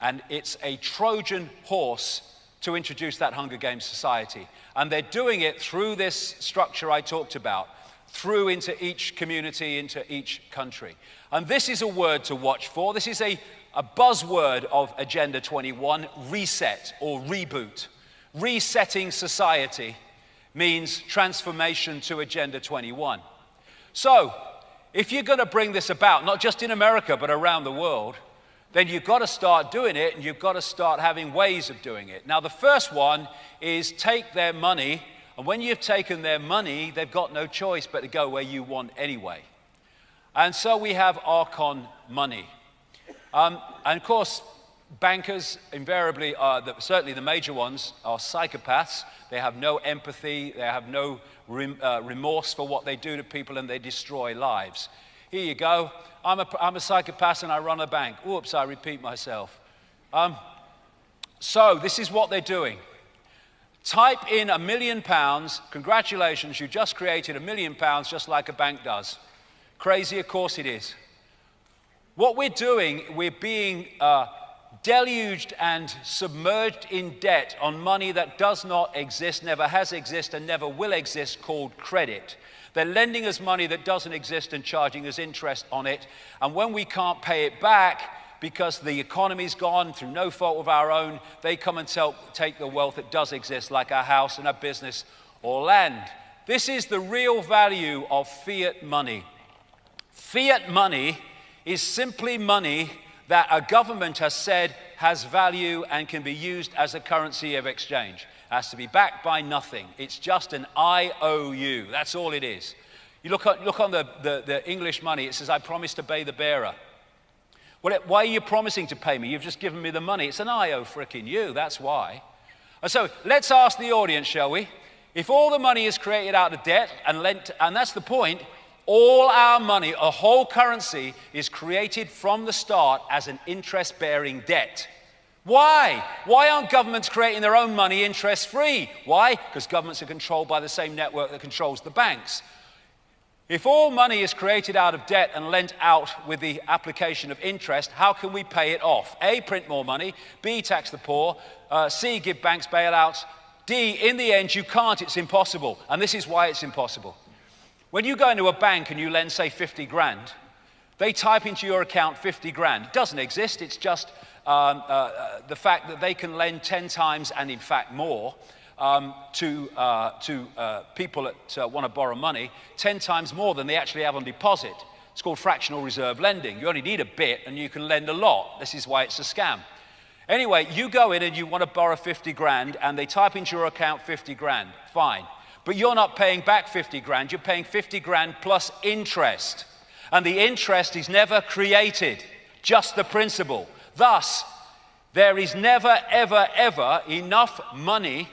And it's a Trojan horse to introduce that Hunger Games society. And they're doing it through this structure I talked about, through into each community, into each country. And this is a word to watch for. This is a buzzword of Agenda 21, reset or reboot. Resetting society means transformation to Agenda 21. So, if you're going to bring this about, not just in America, but around the world, then you've got to start doing it, and you've got to start having ways of doing it. Now, the first one is take their money, and when you've taken their money, they've got no choice but to go where you want anyway. And so we have Archon money. And of course, bankers invariably certainly the major ones, are psychopaths. They have no empathy, they have no remorse for what they do to people, and they destroy lives. Here you go. I'm a psychopath and I run a bank. Whoops, I repeat myself. So this is what they're doing. Type in £1 million. Congratulations, you just created £1 million just like a bank does. Crazy, of course it is. What we're doing, we're being deluged and submerged in debt on money that does not exist, never has existed, and never will exist, called credit. They're lending us money that doesn't exist and charging us interest on it. And when we can't pay it back because the economy's gone through no fault of our own, they come and take the wealth that does exist, like our house and our business or land. This is the real value of fiat money. Fiat money is simply money that a government has said has value and can be used as a currency of exchange. It has to be backed by nothing. It's just an IOU. That's all it is. You look on the English money, it says, I promise to pay the bearer. Well, why are you promising to pay me? You've just given me the money. It's an IO frickin' you, that's why. And so let's ask the audience, shall we? If all the money is created out of debt and lent, and that's the point, all our money, a whole currency, is created from the start as an interest-bearing debt. Why? Why aren't governments creating their own money interest-free? Why? Because governments are controlled by the same network that controls the banks. If all money is created out of debt and lent out with the application of interest, how can we pay it off? A, print more money. B, tax the poor. C, give banks bailouts. D, in the end, you can't, it's impossible. And this is why it's impossible. When you go into a bank and you lend, say, 50 grand, they type into your account 50 grand. It doesn't exist, it's just the fact that they can lend 10 times and in fact more to people that want to borrow money, 10 times more than they actually have on deposit. It's called fractional reserve lending. You only need a bit and you can lend a lot. This is why it's a scam. Anyway, you go in and you want to borrow 50 grand and they type into your account 50 grand, fine. But you're not paying back 50 grand, you're paying 50 grand plus interest. And the interest is never created, just the principal. Thus, there is never, ever, ever enough money,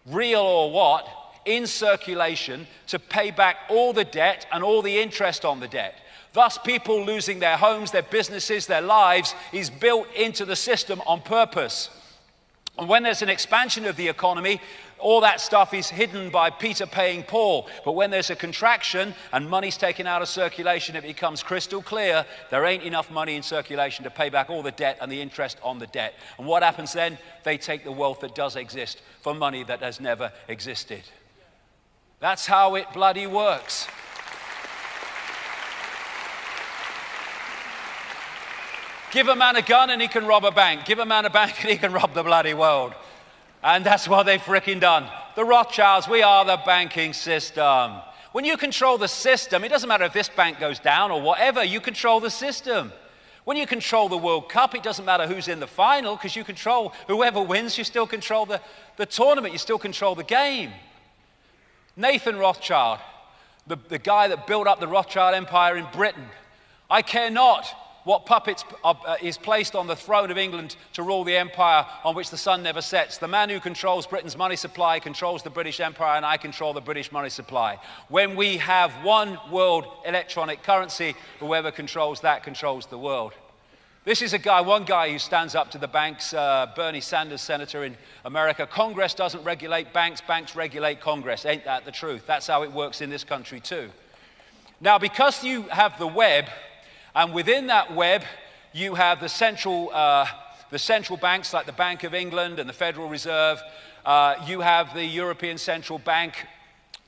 real or what, in circulation to pay back all the debt and all the interest on the debt. Thus, people losing their homes, their businesses, their lives is built into the system on purpose. And when there's an expansion of the economy, all that stuff is hidden by Peter paying Paul. But when there's a contraction and money's taken out of circulation, it becomes crystal clear there ain't enough money in circulation to pay back all the debt and the interest on the debt. And what happens then? They take the wealth that does exist for money that has never existed. That's how it bloody works. Give a man a gun and he can rob a bank. Give a man a bank and he can rob the bloody world. And that's what they've fricking done. The Rothschilds, we are the banking system. When you control the system, it doesn't matter if this bank goes down or whatever, you control the system. When you control the World Cup, it doesn't matter who's in the final because you control, whoever wins, you still control the tournament, you still control the game. Nathan Rothschild, the guy that built up the Rothschild Empire in Britain. I care not what puppets is placed on the throne of England to rule the empire on which the sun never sets. The man who controls Britain's money supply controls the British Empire, and I control the British money supply. When we have one world electronic currency, whoever controls that controls the world. This is one guy who stands up to the banks, Bernie Sanders, senator in America. Congress doesn't regulate banks, banks regulate Congress. Ain't that the truth? That's how it works in this country too. Now, because you have the web, and within that web, you have the central banks like the Bank of England and the Federal Reserve. You have the European Central Bank.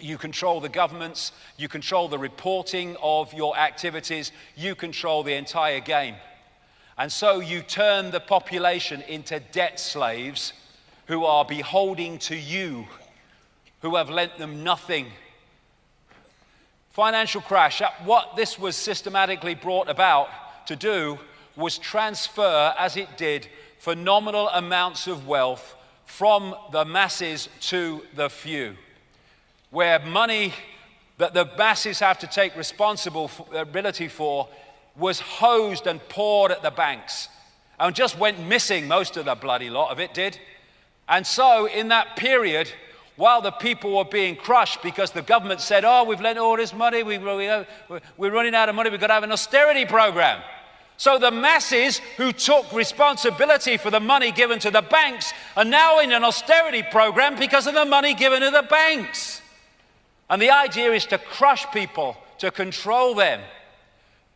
You control the governments. You control the reporting of your activities. You control the entire game. And so you turn the population into debt slaves who are beholding to you, who have lent them nothing. Financial crash, what this was systematically brought about to do was transfer, as it did, phenomenal amounts of wealth from the masses to the few, where money that the masses have to take responsibility for was hosed and poured at the banks and just went missing, most of the bloody lot of it did. And so in that period, while the people were being crushed because the government said, oh, we've lent all this money, we're running out of money, we've got to have an austerity program. So the masses who took responsibility for the money given to the banks are now in an austerity program because of the money given to the banks. And the idea is to crush people, to control them.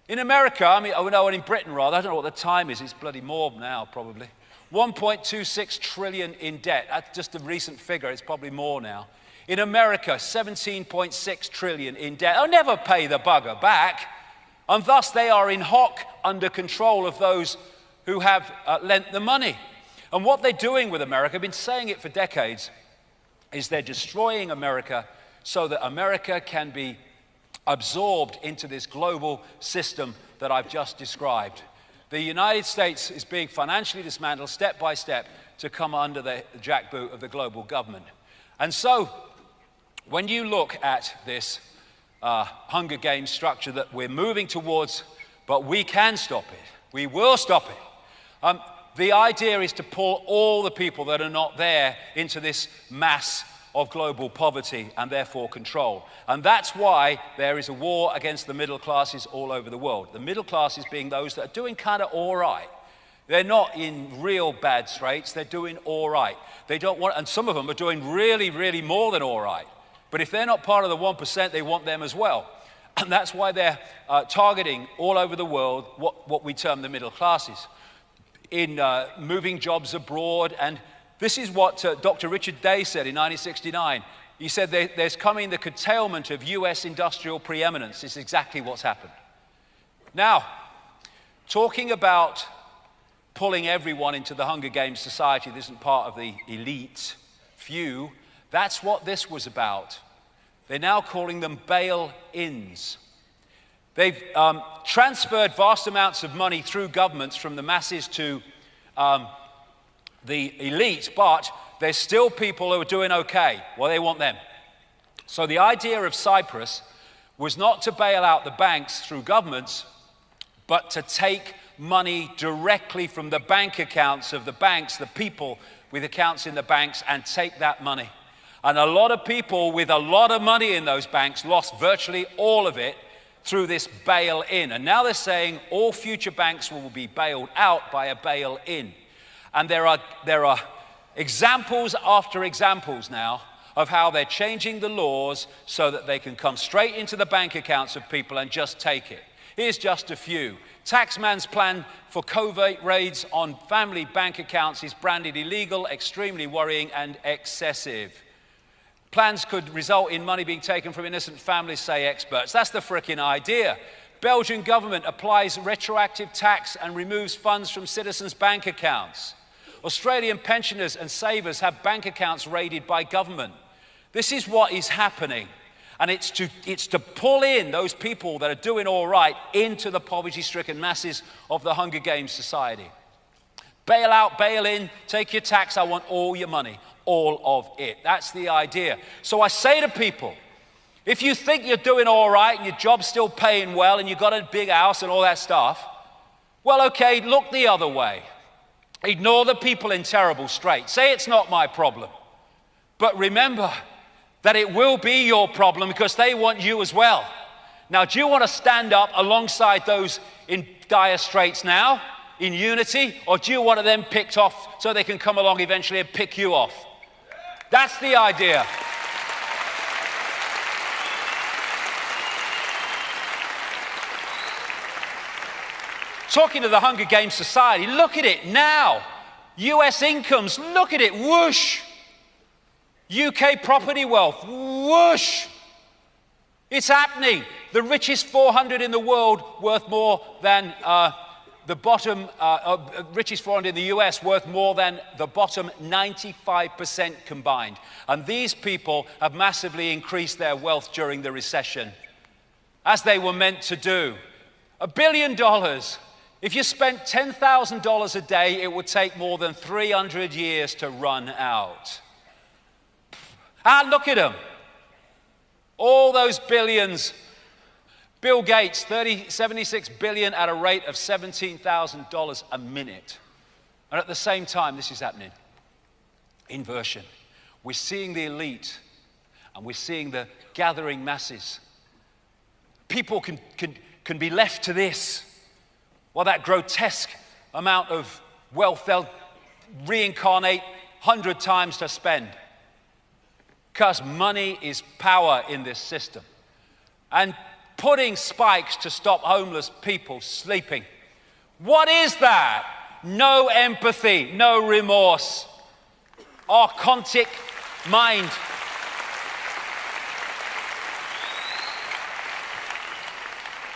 In America, in Britain rather, I don't know what the time is, it's bloody more now probably. 1.26 trillion in debt. That's just a recent figure. It's probably more now. In America, 17.6 trillion in debt. They'll never pay the bugger back. And thus they are in hock under control of those who have lent the money. And what they're doing with America, I've been saying it for decades, is they're destroying America so that America can be absorbed into this global system that I've just described. The United States is being financially dismantled step by step to come under the jackboot of the global government. And so, when you look at this Hunger Games structure that we're moving towards, but we can stop it, we will stop it. The idea is to pull all the people that are not there into this mass of global poverty and therefore control. And that's why there is a war against the middle classes all over the world. The middle classes being those that are doing kind of all right. They're not in real bad straits, they're doing all right. They don't want, and some of them are doing really, really more than all right. But if they're not part of the 1%, they want them as well. And that's why they're targeting all over the world what we term the middle classes. In moving jobs abroad and This is what Dr. Richard Day said in 1969. He said there's coming the curtailment of US industrial preeminence. This is exactly what's happened. Now, talking about pulling everyone into the Hunger Games society, this isn't part of the elite few, that's what this was about. They're now calling them bail-ins. They've transferred vast amounts of money through governments from the masses to the elite, but there's still people who are doing okay. Well, they want them. So the idea of Cyprus was not to bail out the banks through governments, but to take money directly from the bank accounts of the banks, the people with accounts in the banks, and take that money. And a lot of people with a lot of money in those banks lost virtually all of it through this bail-in. And now they're saying all future banks will be bailed out by a bail-in. And there are examples after examples now of how they're changing the laws so that they can come straight into the bank accounts of people and just take it. Here's just a few. Taxman's plan for covert raids on family bank accounts is branded illegal, extremely worrying, and excessive. Plans could result in money being taken from innocent families, say experts. That's the frickin' idea. Belgian government applies retroactive tax and removes funds from citizens' bank accounts. Australian pensioners and savers have bank accounts raided by government. This is what is happening. And it's to pull in those people that are doing all right into the poverty-stricken masses of the Hunger Games society. Bail out, bail in, take your tax, I want all your money, all of it. That's the idea. So I say to people, if you think you're doing all right and your job's still paying well and you've got a big house and all that stuff, well, okay, look the other way. Ignore the people in terrible straits. Say it's not my problem. But remember that it will be your problem because they want you as well. Now, do you want to stand up alongside those in dire straits now, in unity, or do you want them picked off so they can come along eventually and pick you off? That's the idea. Talking to the Hunger Games Society, look at it now. US incomes, look at it, whoosh. UK property wealth, whoosh. It's happening. The richest 400 in the world worth more than the bottom, richest 400 in the US worth more than the bottom 95% combined. And these people have massively increased their wealth during the recession, as they were meant to do. $1 billion. If you spent $10,000 a day, it would take more than 300 years to run out. And look at them. All those billions. Bill Gates, 76 billion at a rate of $17,000 a minute. And at the same time, this is happening. Inversion. We're seeing the elite and we're seeing the gathering masses. People can be left to this. Well, that grotesque amount of wealth they'll reincarnate 100 times to spend. Because money is power in this system. And putting spikes to stop homeless people sleeping. What is that? No empathy, no remorse. Archontic mind.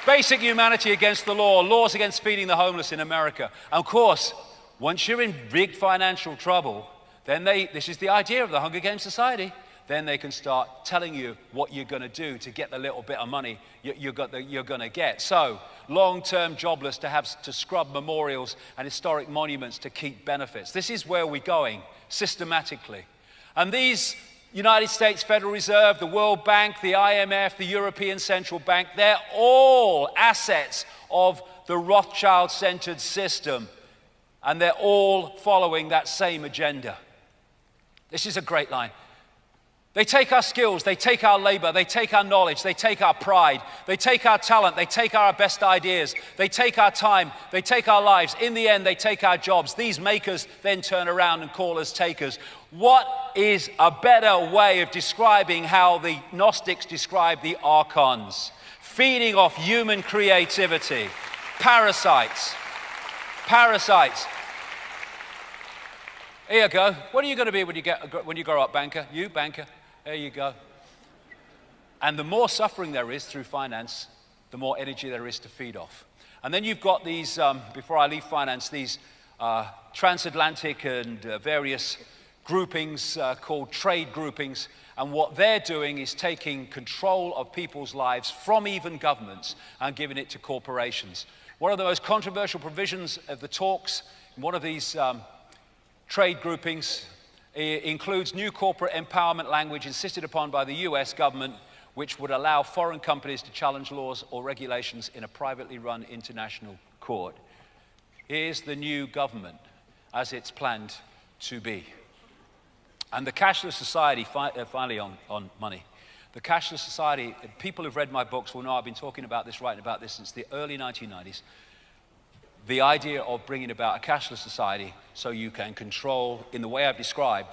Basic humanity against the law, laws against feeding the homeless in America. And of course, once you're in big financial trouble, then this is the idea of the Hunger Games Society, then they can start telling you what you're going to do to get the little bit of money you're going to get. So, long-term jobless to scrub memorials and historic monuments to keep benefits. This is where we're going, systematically. And these United States Federal Reserve, the World Bank, the IMF, the European Central Bank, they're all assets of the Rothschild-centered system. And they're all following that same agenda. This is a great line. They take our skills, they take our labor, they take our knowledge, they take our pride, they take our talent, they take our best ideas, they take our time, they take our lives. In the end, they take our jobs. These makers then turn around and call us takers. What is a better way of describing how the Gnostics describe the archons? Feeding off human creativity. Parasites. Parasites. Here you go. What are you going to be when you grow up, banker? You, banker. There you go. And the more suffering there is through finance, the more energy there is to feed off. And then you've got these, before I leave finance, these transatlantic and various groupings called trade groupings. And what they're doing is taking control of people's lives from even governments and giving it to corporations. One of the most controversial provisions of the talks in one of these trade groupings includes new corporate empowerment language insisted upon by the US government, which would allow foreign companies to challenge laws or regulations in a privately run international court. Here's the new government as it's planned to be. And the cashless society, finally on money, the cashless society, people who've read my books will know I've been talking about this, writing about this since the early 1990s. The idea of bringing about a cashless society so you can control, in the way I've described,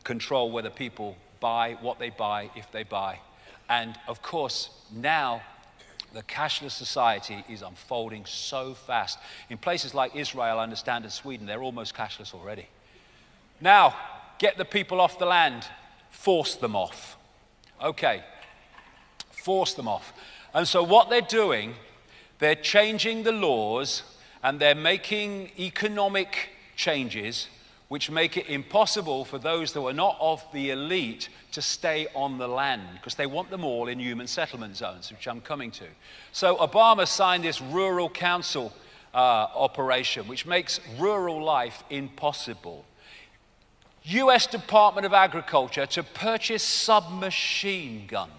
control whether people buy, what they buy, if they buy. And of course, now the cashless society is unfolding so fast. In places like Israel, I understand, and Sweden, they're almost cashless already. Now, get the people off the land, force them off. Okay, force them off. And so what they're doing, they're changing the laws and they're making economic changes which make it impossible for those that are not of the elite to stay on the land, because they want them all in human settlement zones, which I'm coming to. So Obama signed this Rural Council operation, which makes rural life impossible. US Department of Agriculture to purchase submachine guns.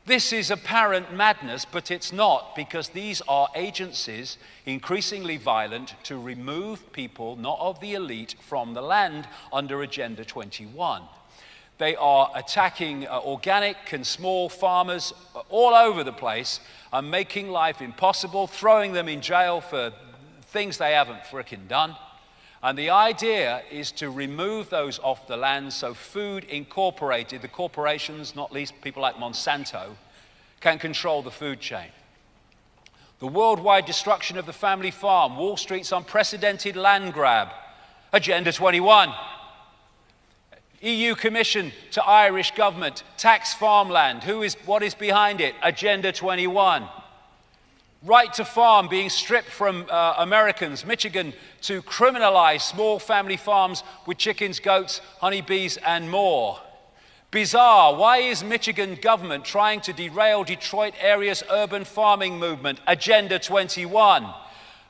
This is apparent madness, but it's not, because these are agencies increasingly violent to remove people not of the elite from the land under Agenda 21. They are attacking organic and small farmers all over the place and making life impossible, throwing them in jail for things they haven't frickin' done. And the idea is to remove those off the land so Food Incorporated, the corporations, not least people like Monsanto, can control the food chain. The worldwide destruction of the family farm, Wall Street's unprecedented land grab, Agenda 21. EU Commission to Irish government, tax farmland, what is behind it? Agenda 21. Right to farm being stripped from Americans, Michigan, to criminalize small family farms with chickens, goats, honeybees, and more. Bizarre, why is Michigan government trying to derail Detroit area's urban farming movement? Agenda 21.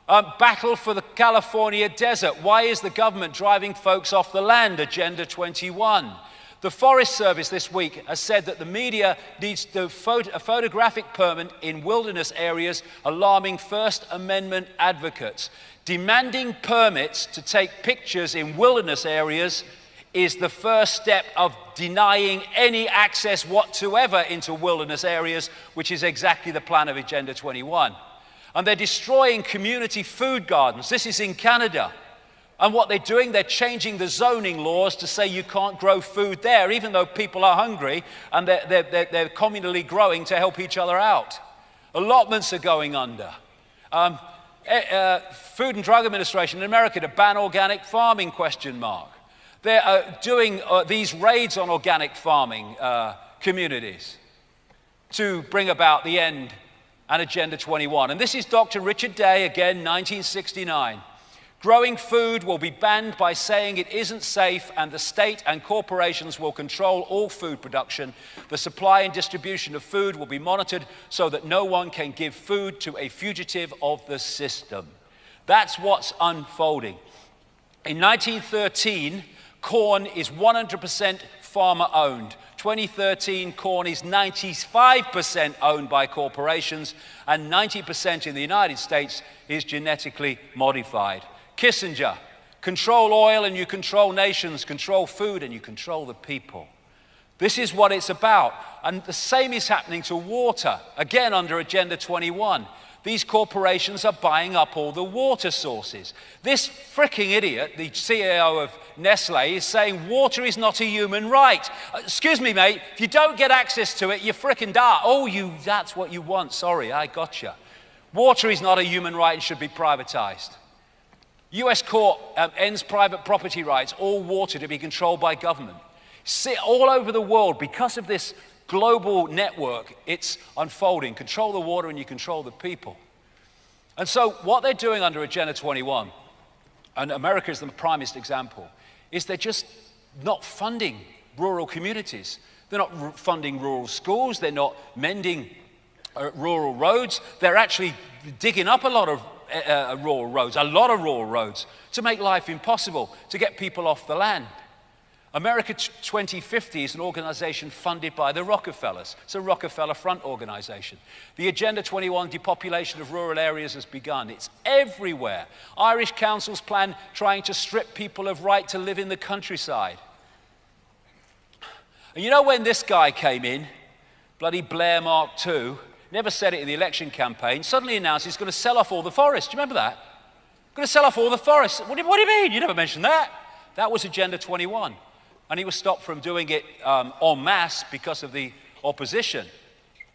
Battle for the California desert, why is the government driving folks off the land? Agenda 21. The Forest Service this week has said that the media needs a photographic permit in wilderness areas, alarming First Amendment advocates. Demanding permits to take pictures in wilderness areas is the first step of denying any access whatsoever into wilderness areas, which is exactly the plan of Agenda 21. And they're destroying community food gardens. This is in Canada. And what they're doing, they're changing the zoning laws to say you can't grow food there, even though people are hungry and they're communally growing to help each other out. Allotments are going under. Food and Drug Administration in America to ban organic farming, ? They're doing these raids on organic farming communities to bring about the end and Agenda 21. And this is Dr. Richard Day, again, 1969. Growing food will be banned by saying it isn't safe, and the state and corporations will control all food production. The supply and distribution of food will be monitored so that no one can give food to a fugitive of the system. That's what's unfolding. In 1913, corn is 100% farmer-owned. 2013, corn is 95% owned by corporations, and 90% in the United States is genetically modified. Kissinger, control oil and you control nations, control food and you control the people. This is what it's about. And the same is happening to water, again under Agenda 21. These corporations are buying up all the water sources. This fricking idiot, the CEO of Nestle, is saying water is not a human right. Excuse me, mate, if you don't get access to it, you fricking die. Oh, that's what you want. Sorry, I gotcha. Water is not a human right and should be privatized. US court ends private property rights, all water to be controlled by government. All over the world, because of this global network, it's unfolding. Control the water and you control the people. And so what they're doing under Agenda 21, and America is the primest example, is they're just not funding rural communities. They're not funding rural schools. They're not mending rural roads. They're actually digging up a lot of rural roads, to make life impossible, to get people off the land. America 2050 is an organization funded by the Rockefellers. It's a Rockefeller front organization. The Agenda 21 depopulation of rural areas has begun. It's everywhere. Irish councils plan trying to strip people of right to live in the countryside. And you know when this guy came in, bloody Blair Mark II, never said it in the election campaign, suddenly announced he's going to sell off all the forests. Do you remember that? Going to sell off all the forests. What do you mean? You never mentioned that. That was Agenda 21. And he was stopped from doing it en masse because of the opposition.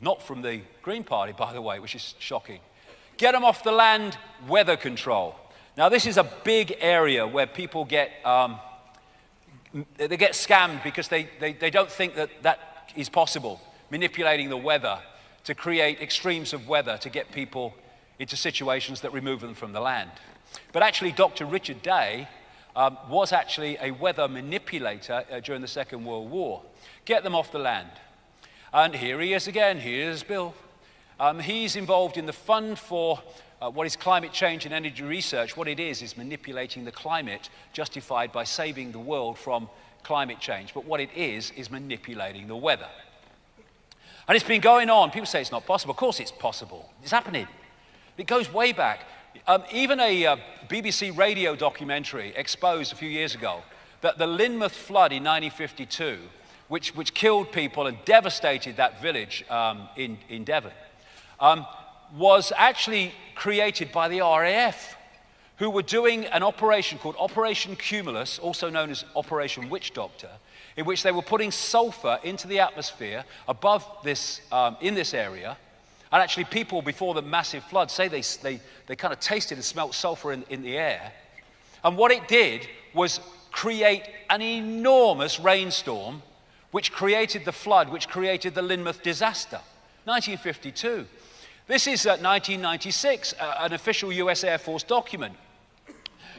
Not from the Green Party, by the way, which is shocking. Get them off the land, weather control. Now, this is a big area where people get scammed because they don't think that is possible, manipulating the weather to create extremes of weather to get people into situations that remove them from the land. But actually, Dr. Richard Day was actually a weather manipulator during the Second World War. Get them off the land. And here he is again. Here's Bill. He's involved in the Fund for what is Climate Change and Energy Research. What it is manipulating the climate, justified by saving the world from climate change. But what it is manipulating the weather. And it's been going on. People say it's not possible. Of course it's possible. It's happening. It goes way back. Even a BBC radio documentary exposed a few years ago that the Lynmouth flood in 1952, which killed people and devastated that village in Devon, was actually created by the RAF, who were doing an operation called Operation Cumulus, also known as Operation Witch Doctor, in which they were putting sulfur into the atmosphere above this, in this area. And actually people before the massive flood say they kind of tasted and smelt sulfur in the air. And what it did was create an enormous rainstorm, which created the flood, which created the Lynmouth disaster, 1952. This is 1996, an official US Air Force document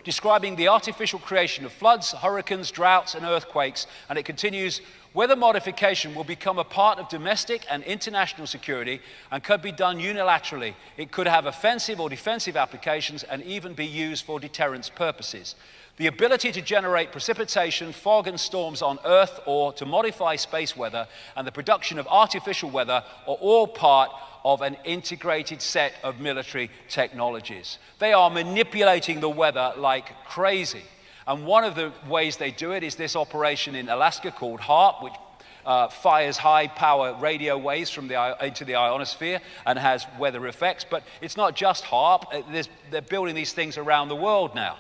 describing the artificial creation of floods, hurricanes, droughts, and earthquakes. And it continues, weather modification will become a part of domestic and international security and could be done unilaterally. It could have offensive or defensive applications and even be used for deterrence purposes. The ability to generate precipitation, fog, and storms on Earth or to modify space weather and the production of artificial weather are all part of an integrated set of military technologies. They are manipulating the weather like crazy. And one of the ways they do it is this operation in Alaska called HAARP, which fires high-power radio waves from into the ionosphere and has weather effects. But it's not just HAARP. They're building these things around the world now.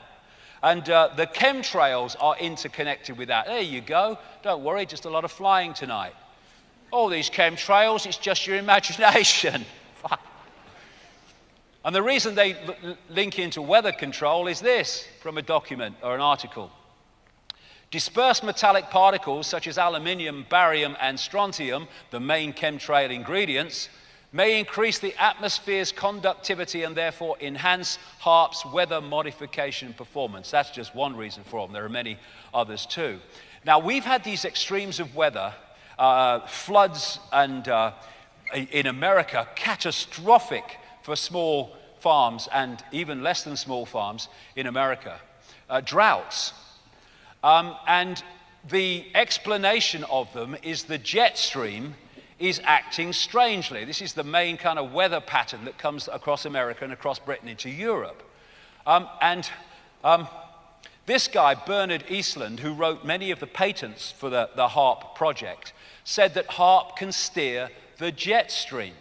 And the chemtrails are interconnected with that. There you go. Don't worry, just a lot of flying tonight. All these chemtrails, it's just your imagination. And the reason they link into weather control is this, from a document or an article. Dispersed metallic particles such as aluminium, barium, and strontium, the main chemtrail ingredients, may increase the atmosphere's conductivity and therefore enhance HAARP's weather modification performance. That's just one reason for them. There are many others too. Now, we've had these extremes of weather, floods and in America, catastrophic for small farms and even less than small farms in America. Droughts. And the explanation of them is the jet stream is acting strangely. This is the main kind of weather pattern that comes across America and across Britain into Europe. This guy, Bernard Eastland, who wrote many of the patents for the HAARP project, said that HAARP can steer the jet stream.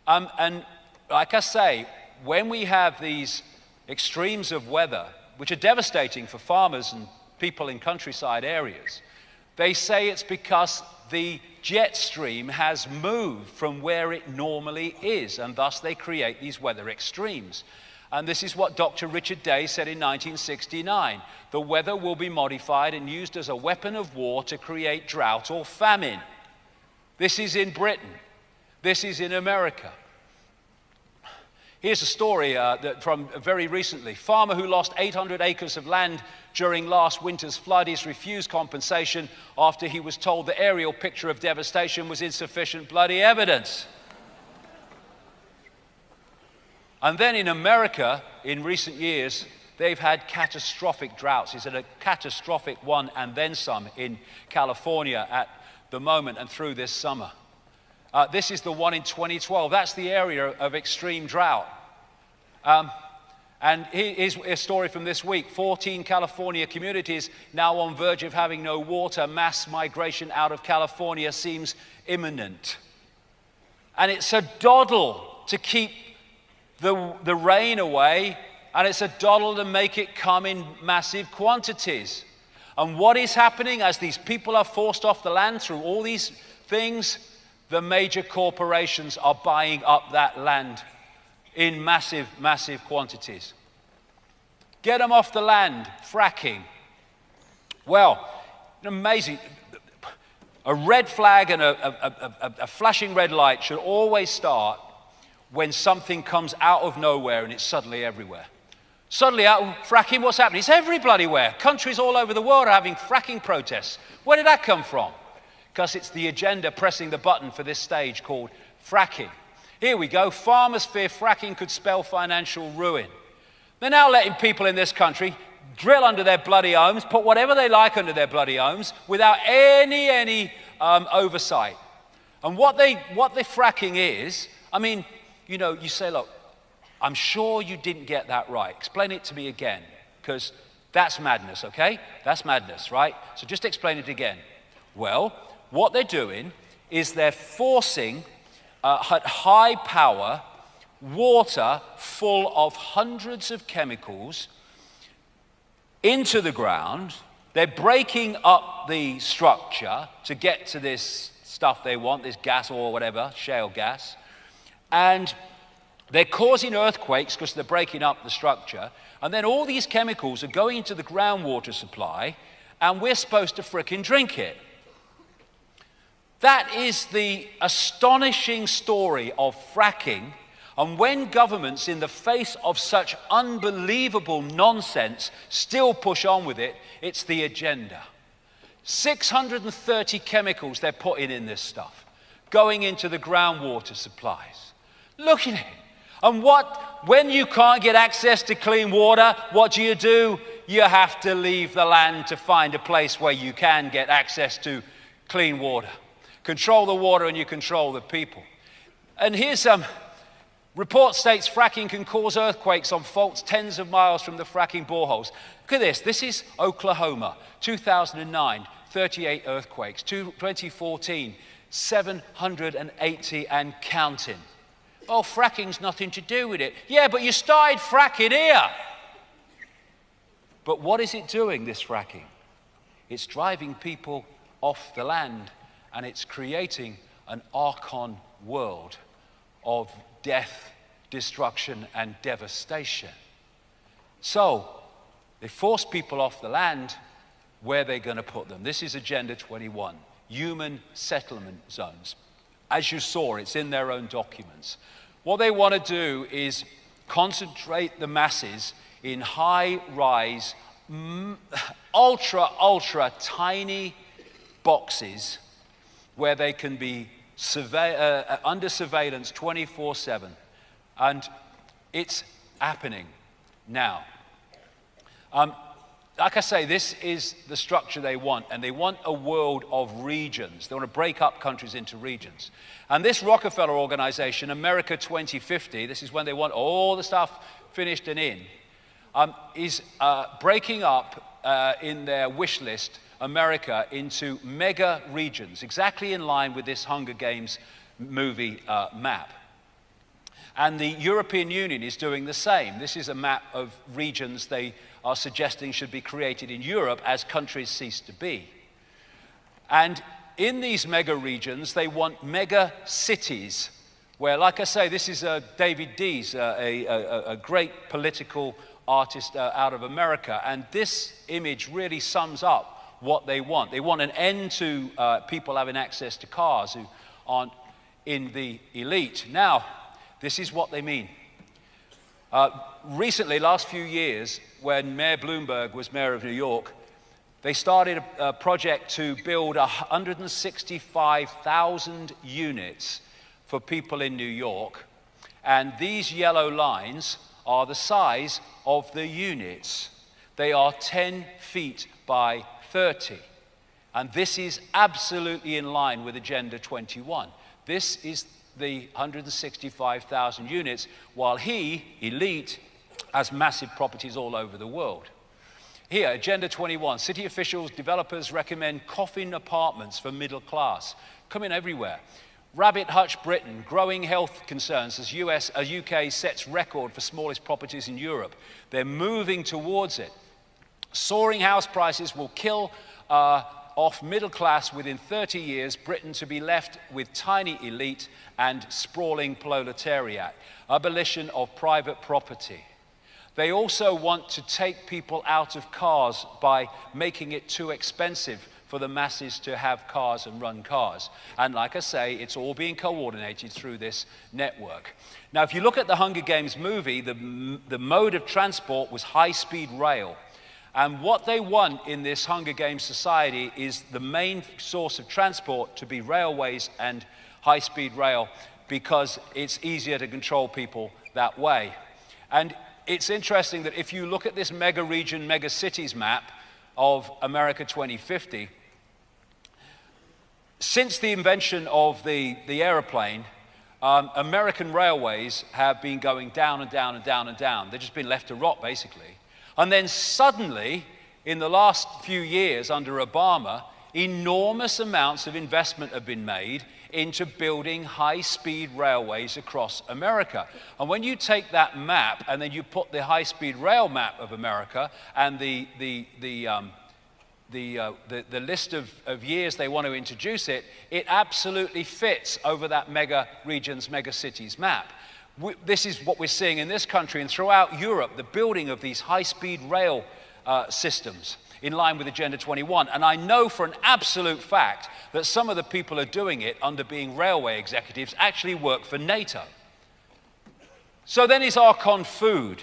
And like I say, when we have these extremes of weather, which are devastating for farmers and people in countryside areas, They say it's because the jet stream has moved from where it normally is, and thus they create these weather extremes. And this is what Dr. Richard Day said in 1969. The weather will be modified and used as a weapon of war to create drought or famine. This is in Britain. This is in America. Here's a story from very recently. Farmer who lost 800 acres of land during last winter's flood is refused compensation after he was told the aerial picture of devastation was insufficient bloody evidence. And then in America, in recent years, they've had catastrophic droughts. It's a catastrophic one and then some in California at the moment and through this summer. This is the one in 2012. That's the area of extreme drought. And here's a story from this week. 14 California communities now on verge of having no water. Mass migration out of California seems imminent. And it's a doddle to keep the rain away, and it's a doddle to make it come in massive quantities. And what is happening as these people are forced off the land through all these things? The major corporations are buying up that land in massive, massive quantities. Get them off the land, fracking. Well, amazing. A red flag and a flashing red light should always start when something comes out of nowhere and it's suddenly everywhere. Suddenly, fracking, what's happening? It's every bloody where. Countries all over the world are having fracking protests. Where did that come from? Because it's the agenda pressing the button for this stage called fracking. Here we go. Farmers fear fracking could spell financial ruin. They're now letting people in this country drill under their bloody homes, put whatever they like under their bloody homes without any oversight. And what the fracking is, I mean, you know, you say, look, I'm sure you didn't get that right. Explain it to me again, because that's madness, okay? That's madness, right? So just explain it again. Well, what they're doing is they're forcing at high power water full of hundreds of chemicals into the ground. They're breaking up the structure to get to this stuff they want, this gas or whatever, shale gas. And they're causing earthquakes because they're breaking up the structure. And then all these chemicals are going into the groundwater supply, and we're supposed to frickin' drink it. That is the astonishing story of fracking. And when governments, in the face of such unbelievable nonsense, still push on with it, it's the agenda. 630 chemicals they're putting in this stuff, going into the groundwater supplies. Look at it. And when you can't get access to clean water, what do? You have to leave the land to find a place where you can get access to clean water. Control the water and you control the people. And here's some report states fracking can cause earthquakes on faults tens of miles from the fracking boreholes. Look at this. This is Oklahoma, 2009, 38 earthquakes. 2014, 780 and counting. Oh, fracking's nothing to do with it. Yeah, but you started fracking here. But what is it doing, this fracking? It's driving people off the land, and it's creating an Archon world of death, destruction, and devastation. So, they force people off the land. Where are they going to put them? This is Agenda 21, human settlement zones. As you saw, it's in their own documents. What they want to do is concentrate the masses in high-rise, ultra tiny boxes where they can be under surveillance 24/7. And it's happening now. Like I say, this is the structure they want, and they want a world of regions. They want to break up countries into regions. And this Rockefeller organization, America 2050, this is when they want all the stuff finished and in, is breaking up in their wish list America into mega regions, exactly in line with this Hunger Games movie map. And the European Union is doing the same. This is a map of regions they are suggesting should be created in Europe as countries cease to be. And in these mega regions, they want mega cities, where, like I say, this is David Dees, a great political artist out of America. And this image really sums up what they want. They want an end to people having access to cars who aren't in the elite. Now, this is what they mean. Recently, last few years, when Mayor Bloomberg was mayor of New York, they started a project to build 165,000 units for people in New York. And these yellow lines are the size of the units. They are 10 feet by 30. And this is absolutely in line with Agenda 21. This is the 165,000 units, while he, elite, has massive properties all over the world. Here, Agenda 21, city officials, developers recommend coffin apartments for middle class. Coming everywhere. Rabbit Hutch Britain, growing health concerns as UK sets record for smallest properties in Europe. They're moving towards it. Soaring house prices will kill off middle class within 30 years, Britain to be left with tiny elite and sprawling proletariat. Abolition of private property. They also want to take people out of cars by making it too expensive for the masses to have cars and run cars. And like I say, it's all being coordinated through this network. Now, if you look at the Hunger Games movie, the mode of transport was high-speed rail. And what they want in this Hunger Games society is the main source of transport to be railways and high-speed rail, because it's easier to control people that way. And it's interesting that if you look at this mega region, mega cities map of America 2050, since the invention of the airplane, American railways have been going down and down and down and down. They've just been left to rot, basically. And then suddenly, in the last few years under Obama, enormous amounts of investment have been made into building high-speed railways across America. And when you take that map and then you put the high-speed rail map of America and the list of years they want to introduce it, it absolutely fits over that mega regions, mega cities map. This is what we're seeing in this country and throughout Europe, the building of these high-speed rail systems in line with Agenda 21. And I know for an absolute fact that some of the people who are doing it under being railway executives actually work for NATO. So then is Archon food.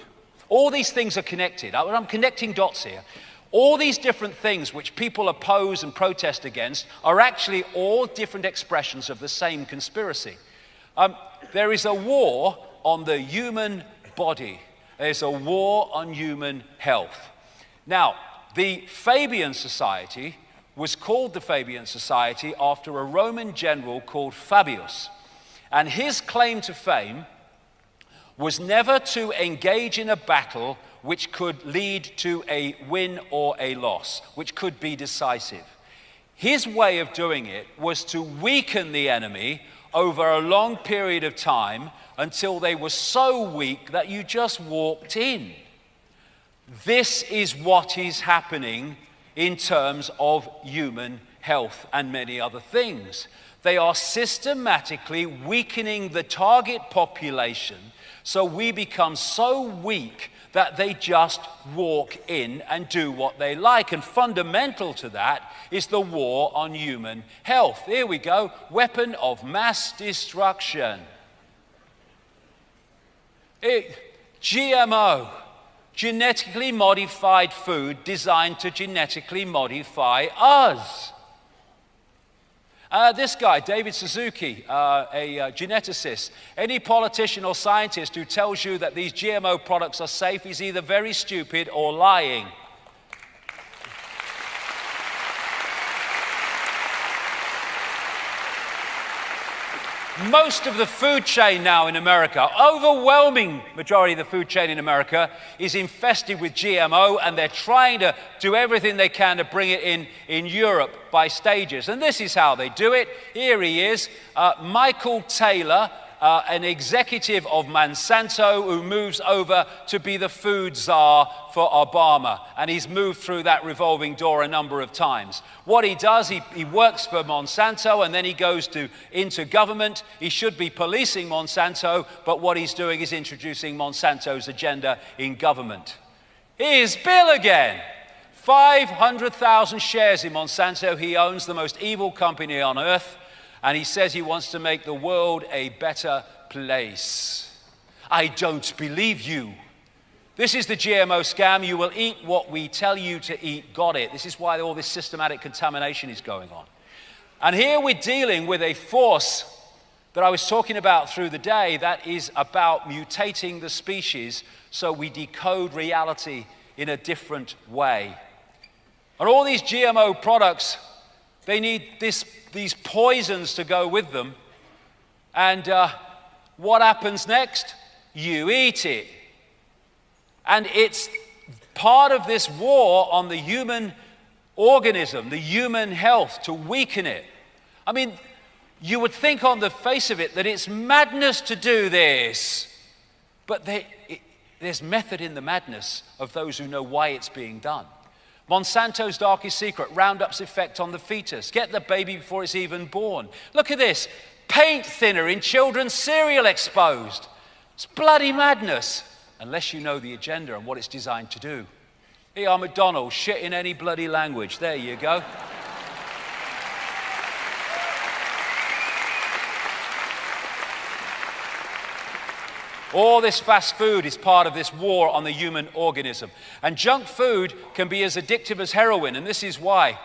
All these things are connected. I'm connecting dots here. All these different things which people oppose and protest against are actually all different expressions of the same conspiracy. There is a war on the human body. There's a war on human health. Now, the Fabian Society was called the Fabian Society after a Roman general called Fabius. And his claim to fame was never to engage in a battle which could lead to a win or a loss, which could be decisive. His way of doing it was to weaken the enemy over a long period of time until they were so weak that you just walked in. This is what is happening in terms of human health and many other things. They are systematically weakening the target population so we become so weak that they just walk in and do what they like. And fundamental to that is the war on human health. Here we go, weapon of mass destruction. GMO, genetically modified food designed to genetically modify us. This guy, David Suzuki, a geneticist, any politician or scientist who tells you that these GMO products are safe is either very stupid or lying. Most of the food chain now in America, overwhelming majority of the food chain in America is infested with GMO, and they're trying to do everything they can to bring it in Europe by stages. And this is how they do it. Here he is, Michael Taylor, an executive of Monsanto who moves over to be the food czar for Obama. And he's moved through that revolving door a number of times. What he does, he works for Monsanto and then he goes into government. He should be policing Monsanto, but what he's doing is introducing Monsanto's agenda in government. Here's Bill again. 500,000 shares in Monsanto. He owns the most evil company on earth. And he says he wants to make the world a better place. I don't believe you. This is the GMO scam. You will eat what we tell you to eat. Got it. This is why all this systematic contamination is going on. And here we're dealing with a force that I was talking about through the day that is about mutating the species so we decode reality in a different way. And all these GMO products, they need these poisons to go with them. And what happens next? You eat it. And it's part of this war on the human organism, the human health, to weaken it. I mean, you would think on the face of it that it's madness to do this. But there's method in the madness of those who know why it's being done. Monsanto's darkest secret, Roundup's effect on the fetus. Get the baby before it's even born. Look at this. Paint thinner in children's cereal exposed. It's bloody madness, unless you know the agenda and what it's designed to do. Here are McDonald's, shit in any bloody language. There you go. All this fast food is part of this war on the human organism. And junk food can be as addictive as heroin, and this is why.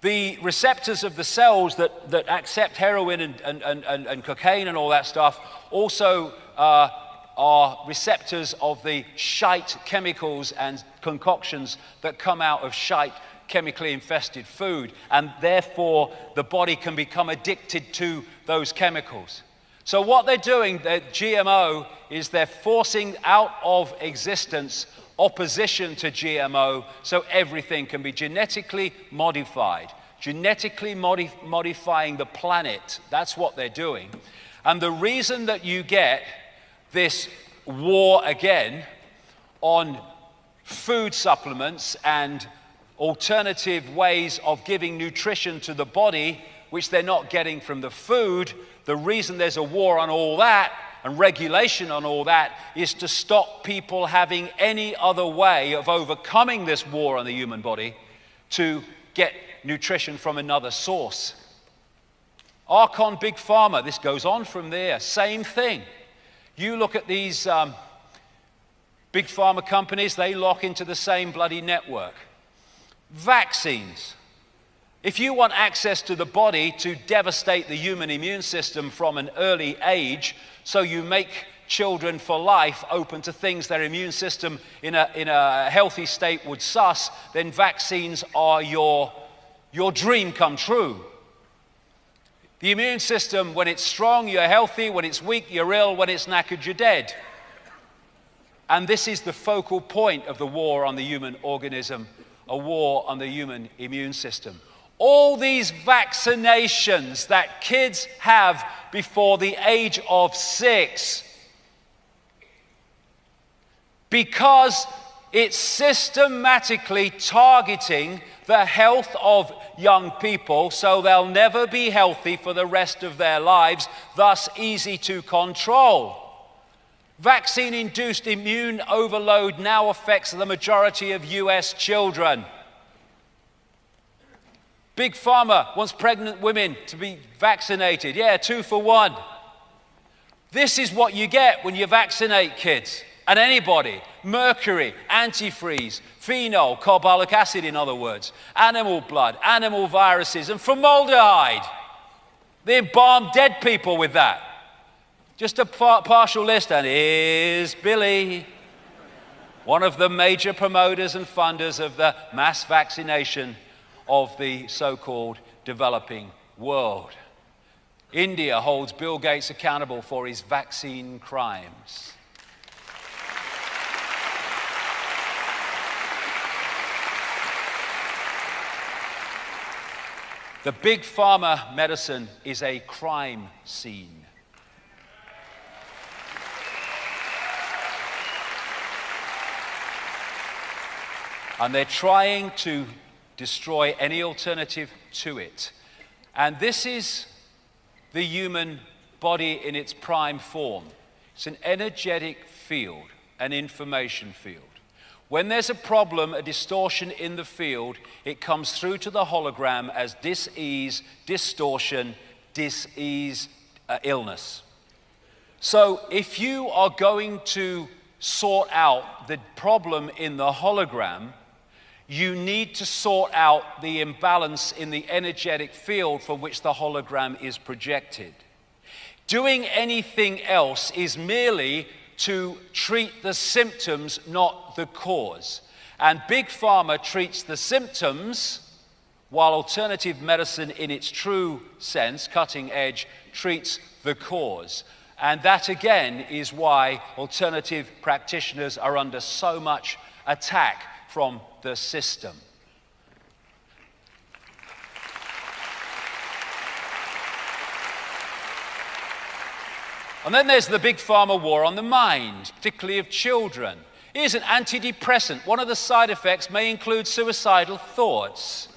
The receptors of the cells that accept heroin and cocaine and all that stuff also are receptors of the shite chemicals and concoctions that come out of shite chemically infested food, and therefore the body can become addicted to those chemicals. So what they're doing, the GMO, is they're forcing out of existence opposition to GMO so everything can be genetically modified. Genetically modifying the planet. That's what they're doing. And the reason that you get this war again on food supplements and alternative ways of giving nutrition to the body, which they're not getting from the food, the reason there's a war on all that and regulation on all that is to stop people having any other way of overcoming this war on the human body to get nutrition from another source. Archon Big Pharma, this goes on from there, same thing. You look at these big pharma companies, they lock into the same bloody network. Vaccines. If you want access to the body to devastate the human immune system from an early age, so you make children for life open to things their immune system in a healthy state would suss, then vaccines are your dream come true. The immune system, when it's strong, you're healthy. When it's weak, you're ill. When it's knackered, you're dead. And this is the focal point of the war on the human organism, a war on the human immune system. All these vaccinations that kids have before the age of 6, because it's systematically targeting the health of young people so they'll never be healthy for the rest of their lives, thus easy to control. Vaccine-induced immune overload now affects the majority of US children. Big Pharma wants pregnant women to be vaccinated. Yeah, 2 for 1. This is what you get when you vaccinate kids and anybody. Mercury, antifreeze, phenol, carbolic acid in other words, animal blood, animal viruses, and formaldehyde. They embalm dead people with that. Just a partial list, and here's Billy, one of the major promoters and funders of the mass vaccination of the so-called developing world. India holds Bill Gates accountable for his vaccine crimes. The big pharma medicine is a crime scene. And they're trying to destroy any alternative to it. And this is the human body in its prime form. It's an energetic field, an information field. When there's a problem, a distortion in the field, it comes through to the hologram as dis-ease, distortion, dis-ease, illness. So if you are going to sort out the problem in the hologram, you need to sort out the imbalance in the energetic field from which the hologram is projected. Doing anything else is merely to treat the symptoms, not the cause. And Big Pharma treats the symptoms, while alternative medicine in its true sense, cutting edge, treats the cause. And that again is why alternative practitioners are under so much attack from the system. And then there's the Big Pharma war on the mind, particularly of children. Here's an antidepressant. One of the side effects may include suicidal thoughts.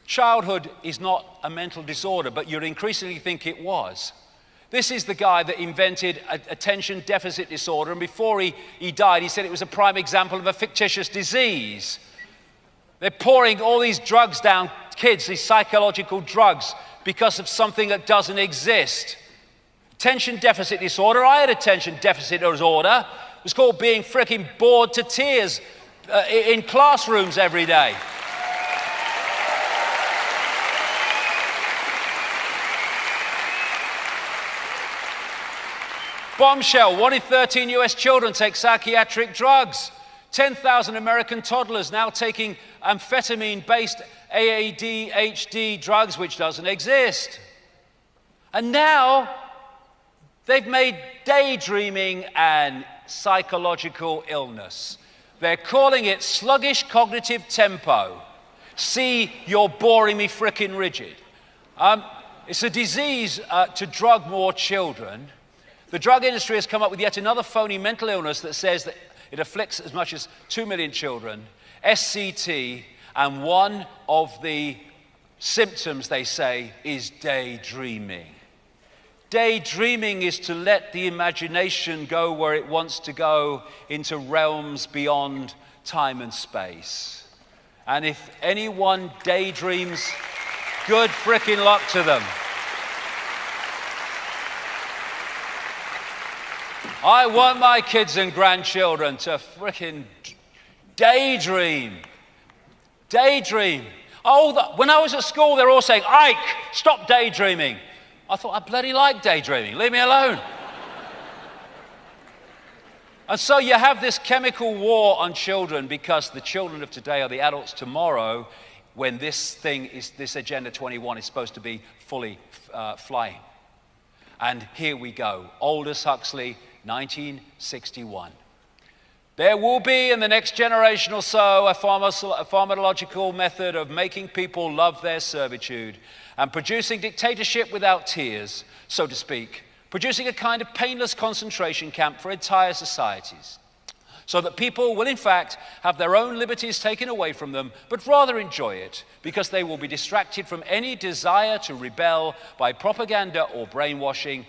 Childhood is not a mental disorder, but you'd increasingly think it was. This is the guy that invented attention deficit disorder, and before he died, he said it was a prime example of a fictitious disease. They're pouring all these drugs down kids, these psychological drugs, because of something that doesn't exist. Attention deficit disorder. I had attention deficit disorder. It was called being freaking bored to tears in classrooms every day. Bombshell, 1 in 13 US children take psychiatric drugs. 10,000 American toddlers now taking amphetamine-based ADHD drugs, which doesn't exist. And now they've made daydreaming an psychological illness. They're calling it sluggish cognitive tempo. See, you're boring me frickin' rigid. It's a disease to drug more children. The drug industry has come up with yet another phony mental illness that says that it afflicts as much as 2 million children, SCT, and one of the symptoms, they say, is daydreaming. Daydreaming is to let the imagination go where it wants to go, into realms beyond time and space. And if anyone daydreams, good frickin' luck to them. I want my kids and grandchildren to frickin' daydream. Daydream. Oh, when I was at school, they were all saying, Ike, stop daydreaming. I thought, I bloody like daydreaming. Leave me alone. And so you have this chemical war on children, because the children of today are the adults tomorrow, when this Agenda 21 is supposed to be fully flying. And here we go. Aldous Huxley, 1961. There will be, in the next generation or so, a pharmacological method of making people love their servitude and producing dictatorship without tears, so to speak, producing a kind of painless concentration camp for entire societies, so that people will in fact have their own liberties taken away from them, but rather enjoy it, because they will be distracted from any desire to rebel by propaganda or brainwashing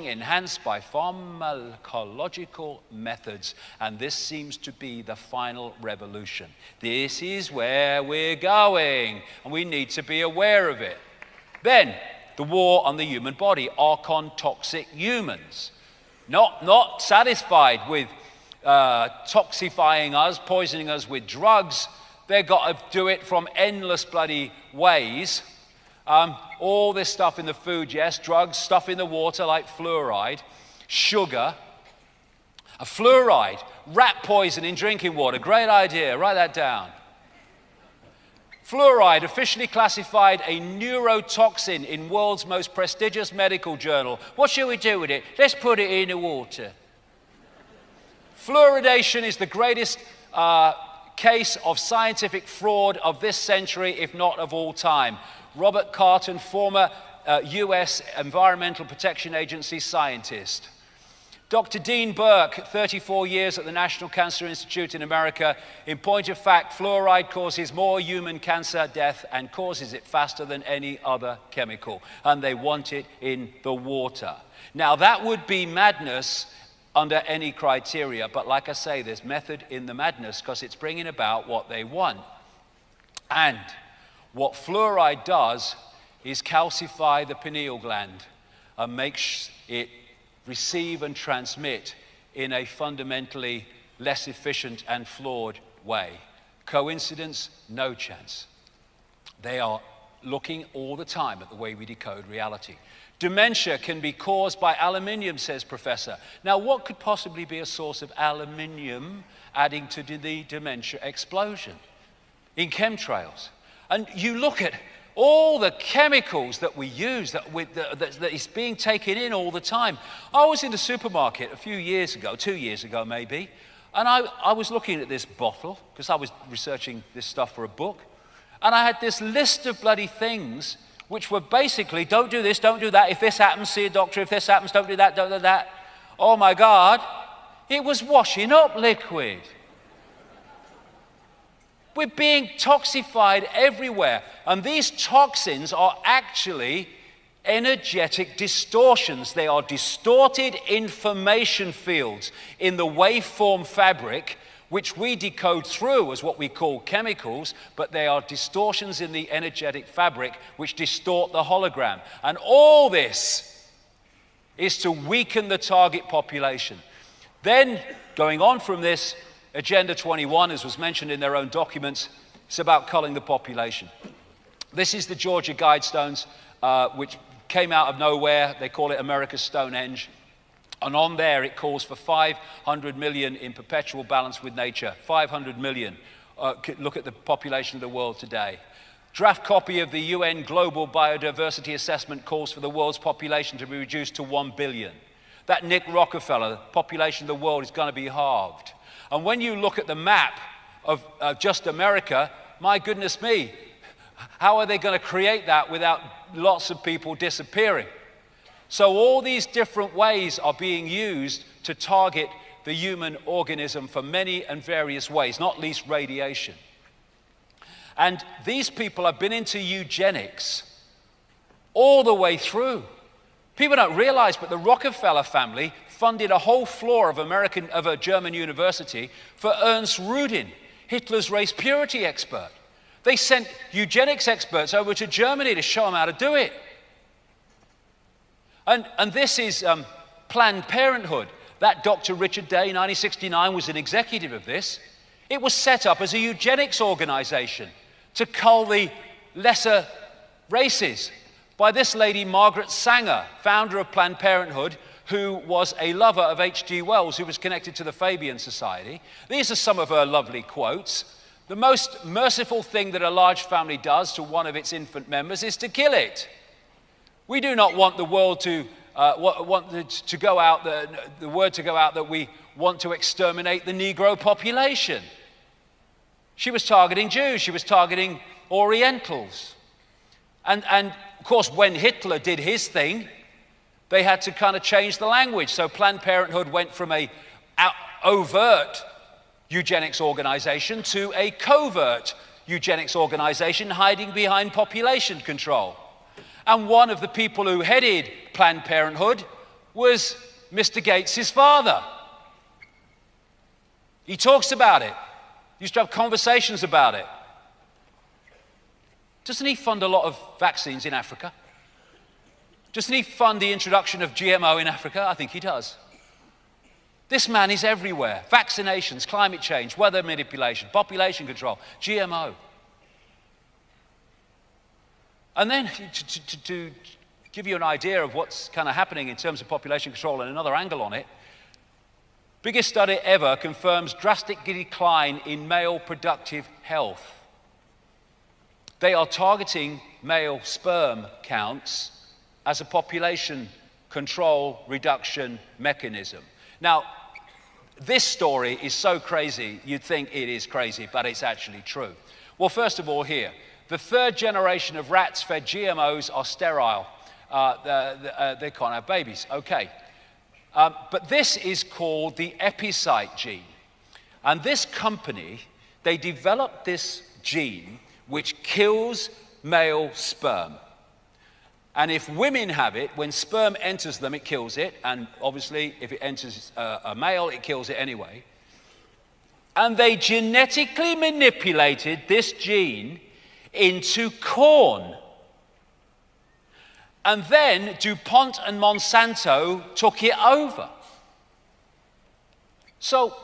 enhanced by pharmacological methods. And this seems to be the final revolution. This is where we're going, and we need to be aware of it. Then, the war on the human body, Archon toxic humans. Not satisfied with toxifying us, poisoning us with drugs. They've got to do it from endless bloody ways. All this stuff in the food, yes, drugs, stuff in the water like fluoride, sugar. A fluoride, rat poison in drinking water, great idea, write that down. Fluoride, officially classified a neurotoxin in world's most prestigious medical journal. What should we do with it? Let's put it in the water. Fluoridation is the greatest case of scientific fraud of this century, if not of all time. Robert Carton, former US Environmental Protection Agency scientist. Dr. Dean Burke, 34 years at the National Cancer Institute in America. In point of fact, fluoride causes more human cancer death and causes it faster than any other chemical. And they want it in the water. Now, that would be madness under any criteria. But like I say, there's method in the madness because it's bringing about what they want. And what fluoride does is calcify the pineal gland and makes it receive and transmit in a fundamentally less efficient and flawed way. Coincidence? No chance. They are looking all the time at the way we decode reality. Dementia can be caused by aluminium, says Professor. Now, what could possibly be a source of aluminium adding to the dementia explosion? In chemtrails. And you look at all the chemicals that we use that is being taken in all the time. I was in the supermarket a few years ago, 2 years ago maybe, and I was looking at this bottle because I was researching this stuff for a book, and I had this list of bloody things which were basically, don't do this, don't do that, if this happens, see a doctor, if this happens, don't do that, don't do that. Oh my God, it was washing up liquid. We're being toxified everywhere. And these toxins are actually energetic distortions. They are distorted information fields in the waveform fabric, which we decode through as what we call chemicals, but they are distortions in the energetic fabric which distort the hologram. And all this is to weaken the target population. Then, going on from this, Agenda 21, as was mentioned in their own documents, it's about culling the population. This is the Georgia Guidestones, which came out of nowhere. They call it America's Stonehenge. And on there, it calls for 500 million in perpetual balance with nature. 500 million. Look at the population of the world today. Draft copy of the UN Global Biodiversity Assessment calls for the world's population to be reduced to 1 billion. That Nick Rockefeller, the population of the world is going to be halved. And when you look at the map of just America, my goodness me, how are they going to create that without lots of people disappearing? So all these different ways are being used to target the human organism for many and various ways, not least radiation. And these people have been into eugenics all the way through. People don't realize, but the Rockefeller family funded a whole floor of a German university for Ernst Rudin, Hitler's race purity expert. They sent eugenics experts over to Germany to show them how to do it. And this is Planned Parenthood. That Dr. Richard Day, 1969, was an executive of this. It was set up as a eugenics organization to cull the lesser races by this lady, Margaret Sanger, founder of Planned Parenthood, who was a lover of H.G. Wells, who was connected to the Fabian Society. These are some of her lovely quotes. The most merciful thing that a large family does to one of its infant members is to kill it. We do not want the world to go out, the word to go out that we want to exterminate the Negro population. She was targeting Jews. She was targeting Orientals. And of course, when Hitler did his thing, they had to kind of change the language. So Planned Parenthood went from a overt eugenics organization to a covert eugenics organization hiding behind population control. And one of the people who headed Planned Parenthood was Mr. Gates' father. He talks about it. He used to have conversations about it. Doesn't he fund a lot of vaccines in Africa? Doesn't he fund the introduction of GMO in Africa? I think he does. This man is everywhere. Vaccinations, climate change, weather manipulation, population control, GMO. And then to give you an idea of what's kind of happening in terms of population control and another angle on it, biggest study ever confirms drastic decline in male productive health. They are targeting male sperm counts as a population control reduction mechanism. Now, this story is so crazy, you'd think it is crazy, but it's actually true. Well, first of all here, the third generation of rats fed GMOs are sterile. They can't have babies. Okay. But this is called the episite gene. And this company, they developed this gene which kills male sperm. And if women have it, when sperm enters them, it kills it. And obviously, if it enters a male, it kills it anyway. And they genetically manipulated this gene into corn. And then DuPont and Monsanto took it over. So,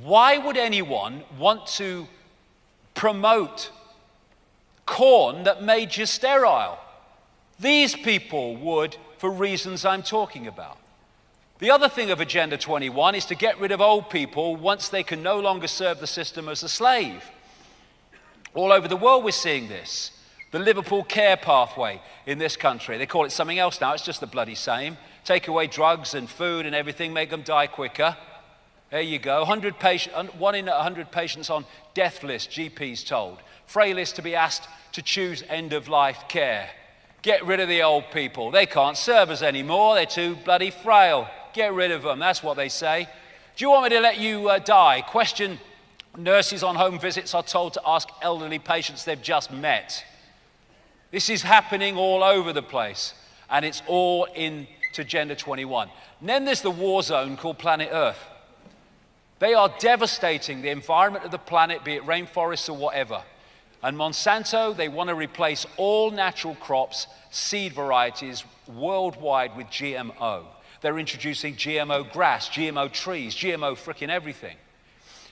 why would anyone want to promote corn that made you sterile? These people would, for reasons I'm talking about. The other thing of Agenda 21 is to get rid of old people once they can no longer serve the system as a slave. All over the world we're seeing this. The Liverpool care pathway in this country. They call it something else now, it's just the bloody same. Take away drugs and food and everything, make them die quicker. There you go. 1 in 100 patients on death list, GPs told. Frailest to be asked to choose end-of-life care. Get rid of the old people. They can't serve us anymore. They're too bloody frail. Get rid of them. That's what they say. Do you want me to let you die? Question nurses on home visits are told to ask elderly patients they've just met. This is happening all over the place. And it's all into Agenda 21. And then there's the war zone called Planet Earth. They are devastating the environment of the planet, be it rainforests or whatever. And Monsanto, they want to replace all natural crops, seed varieties worldwide with GMO. They're introducing GMO grass, GMO trees, GMO frickin' everything.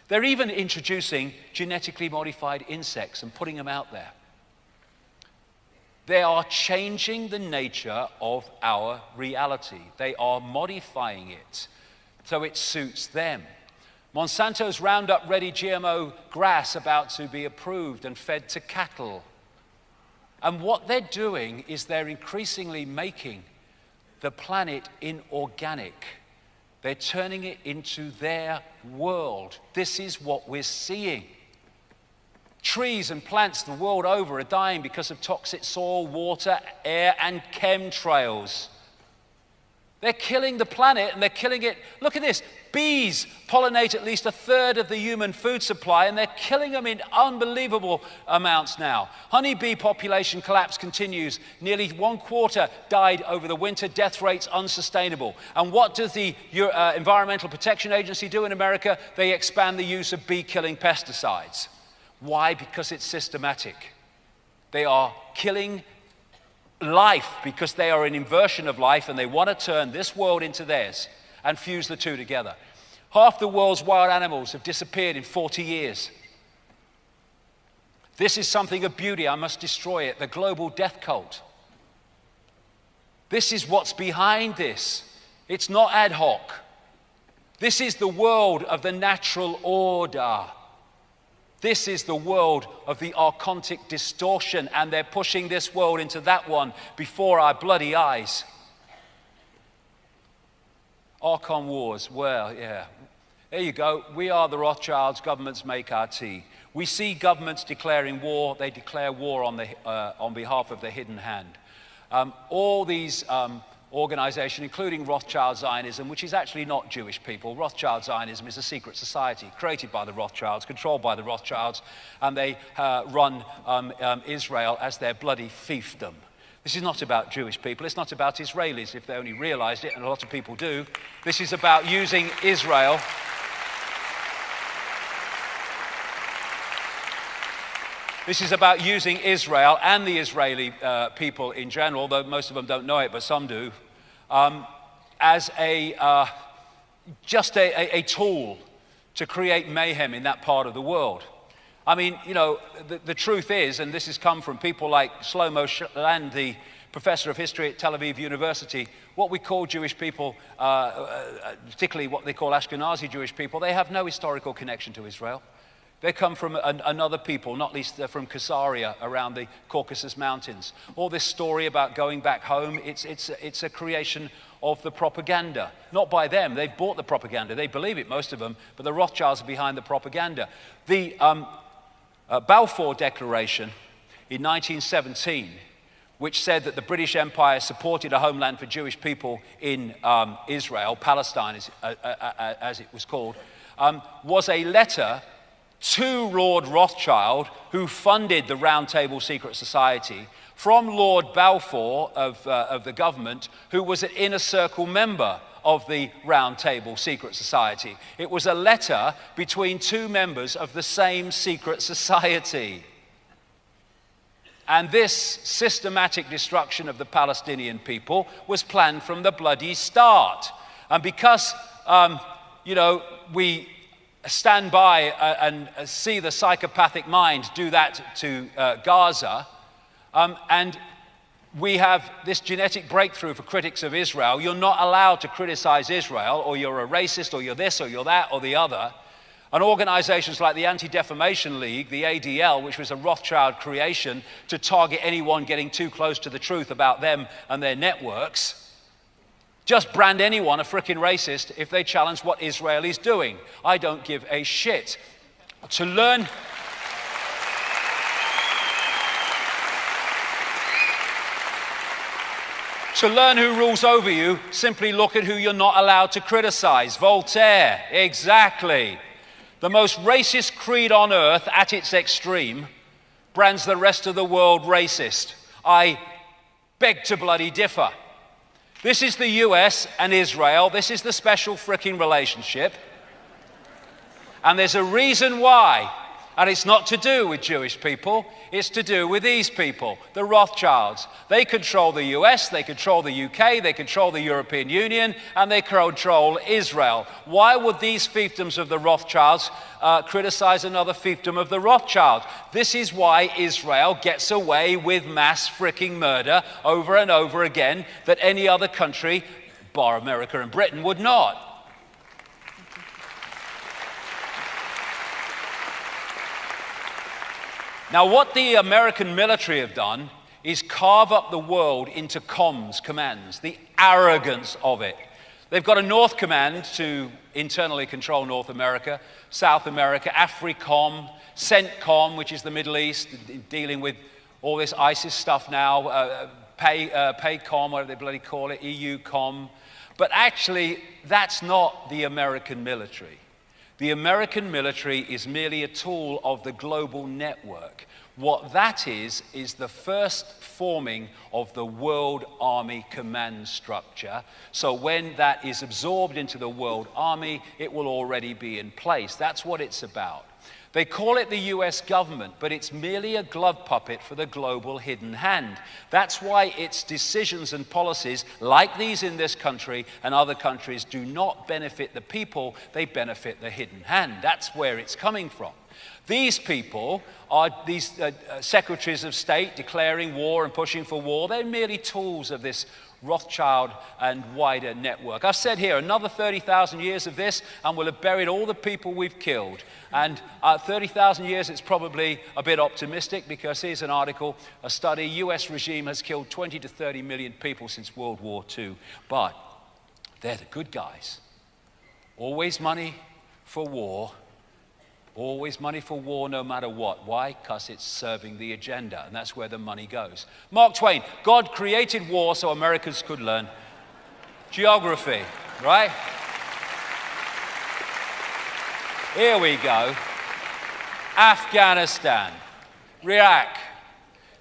They're even introducing genetically modified insects and putting them out there. They are changing the nature of our reality. They are modifying it so it suits them. Monsanto's Roundup Ready GMO grass about to be approved and fed to cattle. And what they're doing is they're increasingly making the planet inorganic. They're turning it into their world. This is what we're seeing. Trees and plants the world over are dying because of toxic soil, water, air, and chemtrails. They're killing the planet and they're killing it. Look at this. Bees pollinate at least 1/3 of the human food supply and they're killing them in unbelievable amounts now. Honeybee population collapse continues. Nearly 1/4 died over the winter. Death rates unsustainable. And what does the Environmental Protection Agency do in America? They expand the use of bee-killing pesticides. Why? Because it's systematic. They are killing life because they are an inversion of life and they want to turn this world into theirs and fuse the two together. Half the world's wild animals have disappeared in 40 years. This is something of beauty. I must destroy it. The global death cult. This is what's behind this. It's not ad hoc. This is the world of the natural order. This is the world of the archontic distortion, and they're pushing this world into that one before our bloody eyes. Archon wars, well, yeah. There you go. We are the Rothschilds. Governments make our tea. We see governments declaring war. They declare war on behalf of the hidden hand. All these organization, including Rothschild Zionism, which is actually not Jewish people. Rothschild Zionism is a secret society created by the Rothschilds, controlled by the Rothschilds, and they run Israel as their bloody fiefdom. This is not about Jewish people. It's not about Israelis, if they only realized it, and a lot of people do. This is about using Israel. This is about using Israel and the Israeli people in general, though most of them don't know it, but some do, as just a tool to create mayhem in that part of the world. I mean, you know, the truth is, and this has come from people like Shlomo Shland, the professor of history at Tel Aviv University, what we call Jewish people, particularly what they call Ashkenazi Jewish people, they have no historical connection to Israel. They come from another people, not least they're from Caesarea around the Caucasus Mountains. All this story about going back home, it's a creation of the propaganda. Not by them, they've bought the propaganda. They believe it, most of them, but the Rothschilds are behind the propaganda. The Balfour Declaration in 1917 which said that the British Empire supported a homeland for Jewish people in Israel, Palestine as it was called, was a letter to Lord Rothschild, who funded the Round Table Secret Society, from Lord Balfour of the government, who was an inner circle member of the Round Table Secret Society. It was a letter between two members of the same secret society. And this systematic destruction of the Palestinian people was planned from the bloody start. And because, we stand by and see the psychopathic mind do that to Gaza, and we have this genetic breakthrough for critics of Israel. You're not allowed to criticize Israel, or you're a racist, or you're this, or you're that, or the other. And organizations like the Anti-Defamation League, the ADL, which was a Rothschild creation to target anyone getting too close to the truth about them and their networks, just brand anyone a frickin' racist if they challenge what Israel is doing. I don't give a shit. To learn who rules over you, simply look at who you're not allowed to criticize. Voltaire, exactly. The most racist creed on earth at its extreme brands the rest of the world racist. I beg to bloody differ. This is the US and Israel. This is the special fricking relationship. And there's a reason why. And it's not to do with Jewish people. It's to do with these people, the Rothschilds. They control the US, they control the UK, they control the European Union, and they control Israel. Why would these fiefdoms of the Rothschilds criticize another fiefdom of the Rothschilds? This is why Israel gets away with mass fricking murder over and over again that any other country, bar America and Britain, would not. Now, what the American military have done is carve up the world into comms commands, the arrogance of it. They've got a North Command to internally control North America, South America, AFRICOM, CENTCOM, which is the Middle East, dealing with all this ISIS stuff now, PACOM, whatever they bloody call it, EUCOM. But actually, that's not the American military. The American military is merely a tool of the global network. What that is the first forming of the World Army command structure. So when that is absorbed into the World Army, it will already be in place. That's what it's about. They call it the US government, but it's merely a glove puppet for the global hidden hand. That's why its decisions and policies, like these in this country and other countries, do not benefit the people, they benefit the hidden hand. That's where it's coming from. These people are these secretaries of state declaring war and pushing for war. They're merely tools of this Rothschild and wider network. I've said here, another 30,000 years of this, and we'll have buried all the people we've killed. And 30,000 years, it's probably a bit optimistic, because here's an article, a study, US regime has killed 20 to 30 million people since World War II. But they're the good guys. Always money for war. Always money for war no matter what. Why? Because it's serving the agenda, and that's where the money goes. Mark Twain, God created war so Americans could learn geography, right? Here we go. Afghanistan, Iraq,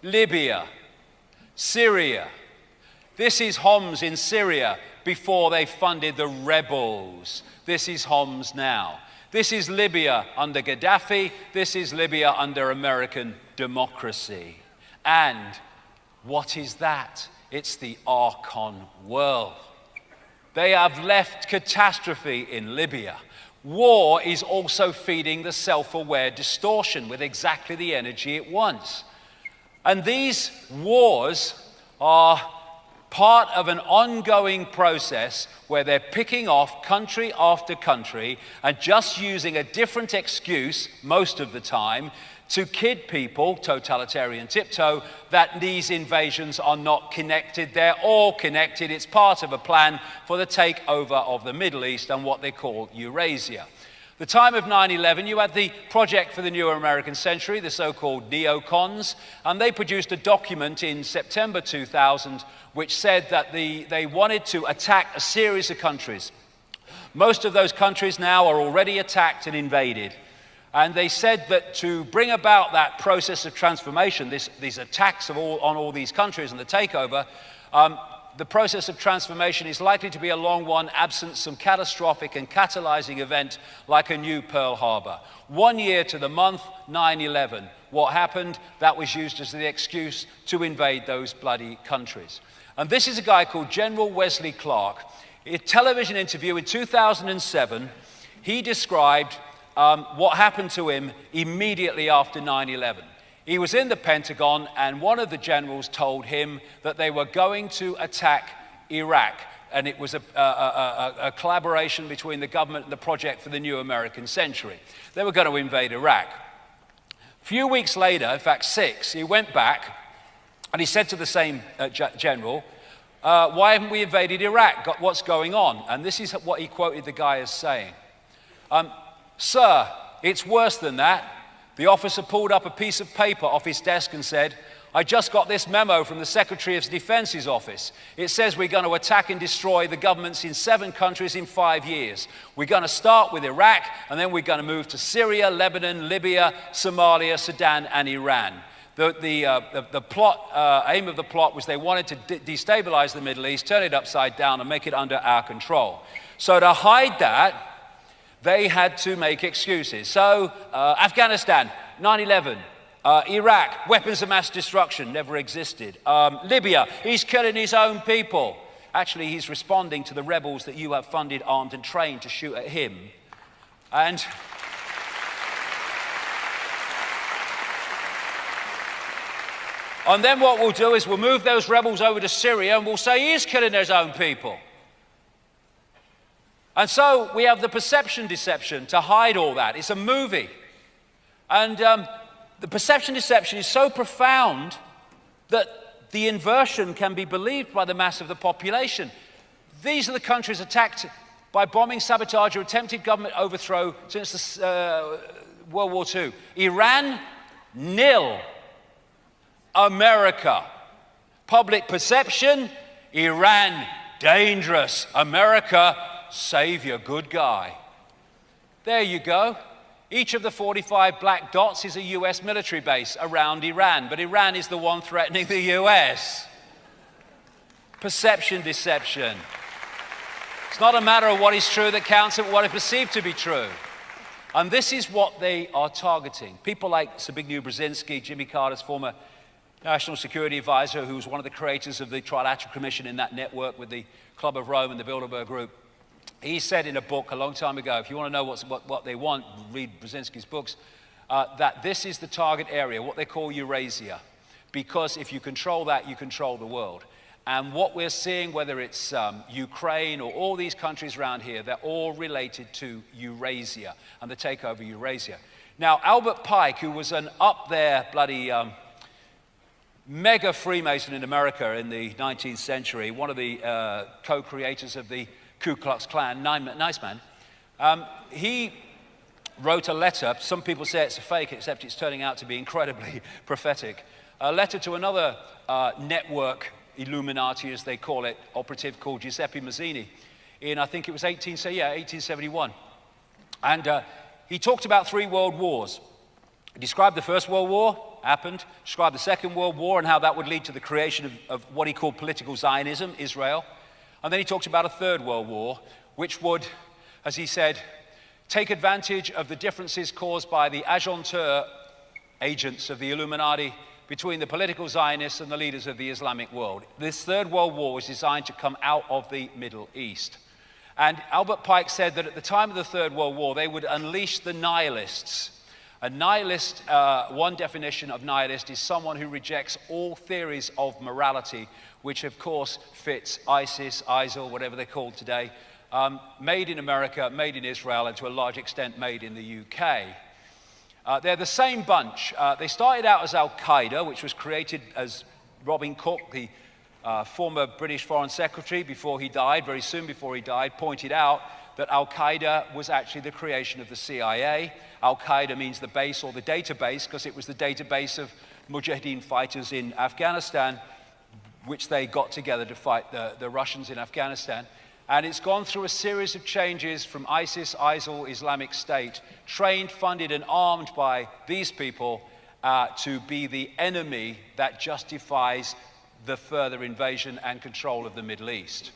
Libya, Syria. This is Homs in Syria before they funded the rebels. This is Homs now. This is Libya under Gaddafi. This is Libya under American democracy. And what is that? It's the Archon world. They have left catastrophe in Libya. War is also feeding the self-aware distortion with exactly the energy it wants. And these wars are part of an ongoing process where they're picking off country after country and just using a different excuse most of the time to kid people, totalitarian tiptoe, that these invasions are not connected. They're all connected. It's part of a plan for the takeover of the Middle East and what they call Eurasia. The time of 9/11, you had the Project for the New American Century, the so-called neocons, and they produced a document in September 2000 which said that they wanted to attack a series of countries. Most of those countries now are already attacked and invaded. And they said that to bring about that process of transformation, these attacks on all these countries and the takeover, the process of transformation is likely to be a long one, absent some catastrophic and catalyzing event like a new Pearl Harbor. 1 year to the month, 9/11. What happened? That was used as the excuse to invade those bloody countries. And this is a guy called General Wesley Clark. In a television interview in 2007, he described what happened to him immediately after 9/11. He was in the Pentagon, and one of the generals told him that they were going to attack Iraq, and it was a collaboration between the government and the Project for the New American Century. They were going to invade Iraq. A few weeks later, in fact 6, he went back, and he said to the same general, why haven't we invaded Iraq? What's going on? And this is what he quoted the guy as saying. Sir, it's worse than that. The officer pulled up a piece of paper off his desk and said, I just got this memo from the Secretary of Defense's office. It says we're going to attack and destroy the governments in 7 countries in 5 years. We're going to start with Iraq, and then we're going to move to Syria, Lebanon, Libya, Somalia, Sudan, and Iran. The plot, aim of the plot was they wanted to destabilize the Middle East, turn it upside down, and make it under our control. So to hide that, they had to make excuses. So Afghanistan, 9/11. Iraq, weapons of mass destruction, never existed. Libya, he's killing his own people. Actually, he's responding to the rebels that you have funded, armed, and trained to shoot at him. And then what we'll do is we'll move those rebels over to Syria, and we'll say he is killing his own people. And so we have the perception deception to hide all that. It's a movie. And the perception deception is so profound that the inversion can be believed by the mass of the population. These are the countries attacked by bombing, sabotage, or attempted government overthrow since World War II. Iran, nil. America. Public perception, Iran, dangerous. America, savior, good guy. There you go. Each of the 45 black dots is a US military base around Iran, but Iran is the one threatening the US. Perception deception. It's not a matter of what is true that counts, but what is perceived to be true. And this is what they are targeting. People like Zbigniew Brzezinski, Jimmy Carter's former National Security Advisor, who was one of the creators of the Trilateral Commission in that network with the Club of Rome and the Bilderberg Group. He said in a book a long time ago, if you want to know what they want, read Brzezinski's books, that this is the target area, what they call Eurasia. Because if you control that, you control the world. And what we're seeing, whether it's Ukraine or all these countries around here, they're all related to Eurasia and the takeover of Eurasia. Now, Albert Pike, who was an up there bloody mega Freemason in America in the 19th century, one of the co-creators of the Ku Klux Klan, nice man, he wrote a letter. Some people say it's a fake, except it's turning out to be incredibly prophetic. A letter to another network Illuminati, as they call it, operative called Giuseppe Mazzini in, I think it was 1871. And he talked about 3 world wars. He described the First World War, happened, described the Second World War and how that would lead to the creation of what he called political Zionism, Israel. And then he talked about a Third World War, which would, as he said, take advantage of the differences caused by the agenteur agents of the Illuminati between the political Zionists and the leaders of the Islamic world. This Third World War was designed to come out of the Middle East. And Albert Pike said that at the time of the Third World War, they would unleash the nihilists. A nihilist, one definition of nihilist is someone who rejects all theories of morality, which of course fits ISIS, ISIL, whatever they're called today, made in America, made in Israel, and to a large extent made in the UK. They're the same bunch. They started out as Al-Qaeda, which was created as Robin Cook, the former British Foreign Secretary, before he died, very soon before he died, pointed out that Al-Qaeda was actually the creation of the CIA. Al-Qaeda means the base or the database because it was the database of Mujahideen fighters in Afghanistan, which they got together to fight the Russians in Afghanistan. And it's gone through a series of changes from ISIS, ISIL, Islamic State, trained, funded, and armed by these people to be the enemy that justifies the further invasion and control of the Middle East.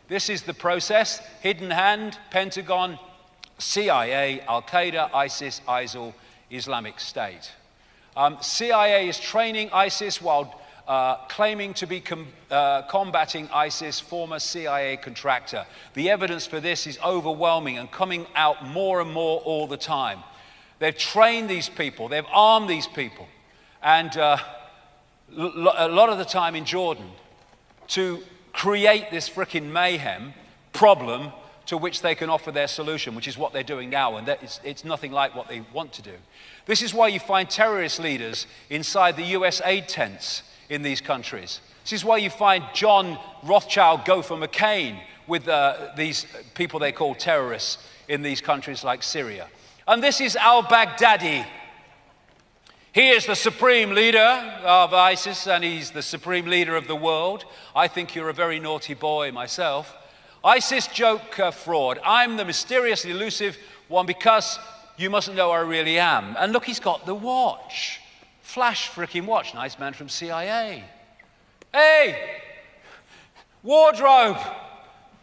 This is the process: hidden hand, Pentagon, CIA, Al-Qaeda, ISIS, ISIL, Islamic State. CIA is training ISIS while claiming to be combating ISIS, former CIA contractor. The evidence for this is overwhelming and coming out more and more all the time. They've trained these people, they've armed these people, and a lot of the time in Jordan, to create this frickin' mayhem problem to which they can offer their solution, which is what they're doing now, and it's nothing like what they want to do. This is why you find terrorist leaders inside the US aid tents in these countries. This is why you find John Rothschild go for McCain with these people they call terrorists in these countries like Syria. And this is al-Baghdadi. He is the supreme leader of ISIS, and he's the supreme leader of the world. I think you're a very naughty boy myself. ISIS joke fraud. I'm the mysterious, elusive one because you mustn't know who I really am. And look, he's got the watch. Flash freaking watch. Nice man from CIA. Hey! Wardrobe!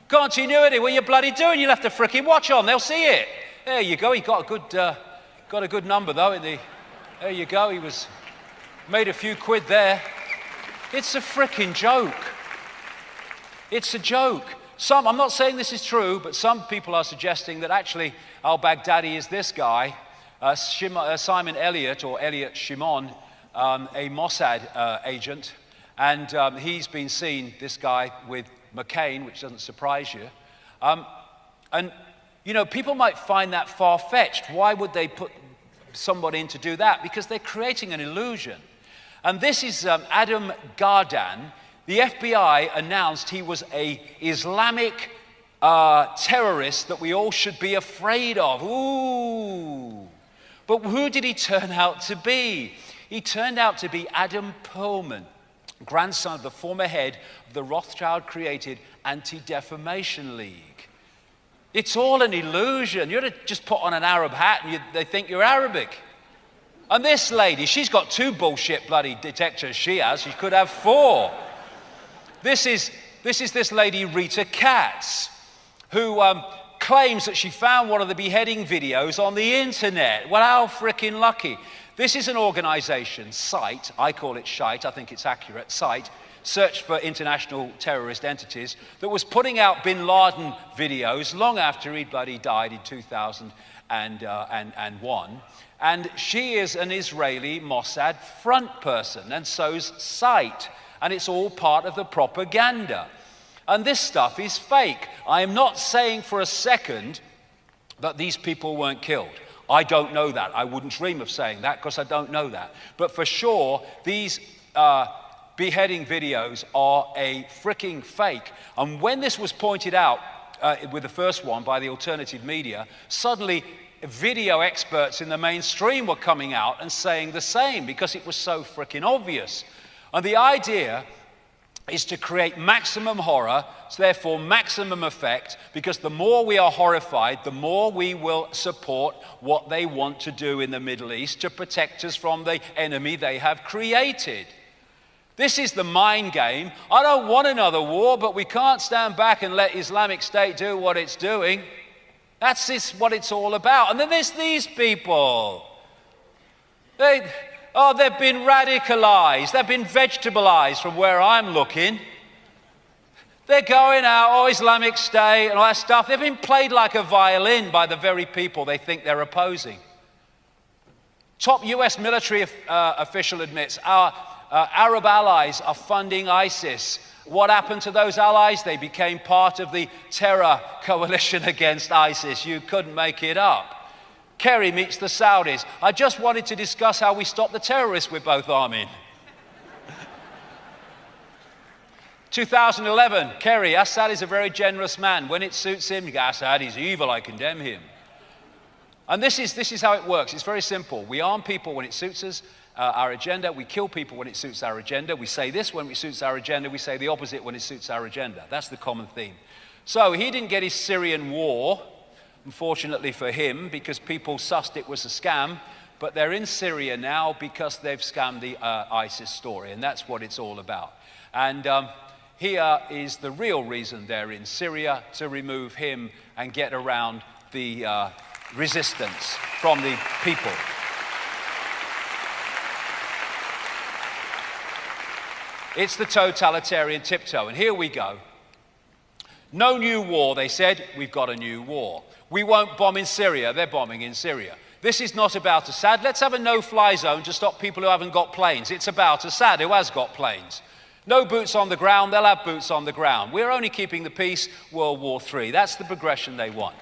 Continuity, what are you bloody doing? You'll have to freaking watch on. They'll see it. There you go. He got a good number though. There you go. He made a few quid there. It's a freaking joke. It's a joke. I'm not saying this is true, but some people are suggesting that actually al-Baghdadi is this guy, Simon Elliott, or Elliot Shimon, a Mossad agent, and he's been seen, this guy, with McCain, which doesn't surprise you. And, you know, people might find that far-fetched. Why would they put somebody in to do that? Because they're creating an illusion. And this is Adam Gardan. The FBI announced he was an Islamic terrorist that we all should be afraid of. Ooh. But who did he turn out to be? He turned out to be Adam Perlman, grandson of the former head of the Rothschild-created Anti-Defamation League. It's all an illusion. You ought to just put on an Arab hat and they think you're Arabic. And this lady, she's got 2 bullshit bloody detectors she has. She could have 4. This is this lady, Rita Katz, who claims that she found one of the beheading videos on the internet. Well, how frickin' lucky. This is an organization, SITE, I call it SHITE, I think it's accurate, SITE, Search for International Terrorist Entities, that was putting out bin Laden videos long after he'd bloody died in 2001. And she is an Israeli Mossad front person, and so's SITE. And it's all part of the propaganda. And this stuff is fake. I am not saying for a second that these people weren't killed. I don't know that. I wouldn't dream of saying that because I don't know that. But for sure, these beheading videos are a freaking fake. And when this was pointed out with the first one by the alternative media, suddenly video experts in the mainstream were coming out and saying the same because it was so freaking obvious. And the idea is to create maximum horror, so therefore maximum effect, because the more we are horrified, the more we will support what they want to do in the Middle East to protect us from the enemy they have created. This is the mind game. I don't want another war, but we can't stand back and let Islamic State do what it's doing. That's what it's all about. And then there's these people. They've been radicalized. They've been vegetabilized from where I'm looking. They're going out, Islamic State and all that stuff. They've been played like a violin by the very people they think they're opposing. Top US military official admits our Arab allies are funding ISIS. What happened to those allies? They became part of the terror coalition against ISIS. You couldn't make it up. Kerry meets the Saudis. I just wanted to discuss how we stop the terrorists we're both arming. 2011, Kerry, Assad is a very generous man. When it suits him, you go, Assad is evil, I condemn him. And this is how it works. It's very simple. We arm people when it suits us, our agenda. We kill people when it suits our agenda. We say this when it suits our agenda. We say the opposite when it suits our agenda. That's the common theme. So he didn't get his Syrian war, unfortunately for him, because people sussed it was a scam. But they're in Syria now because they've scammed the ISIS story. And that's what it's all about. And here is the real reason they're in Syria, to remove him and get around the resistance from the people. It's the totalitarian tiptoe, and here we go. No new war, they said. We've got a new war. We won't bomb in Syria. They're bombing in Syria. This is not about Assad. Let's have a no-fly zone to stop people who haven't got planes. It's about Assad, who has got planes. No boots on the ground. They'll have boots on the ground. We're only keeping the peace. World War III. That's the progression they want.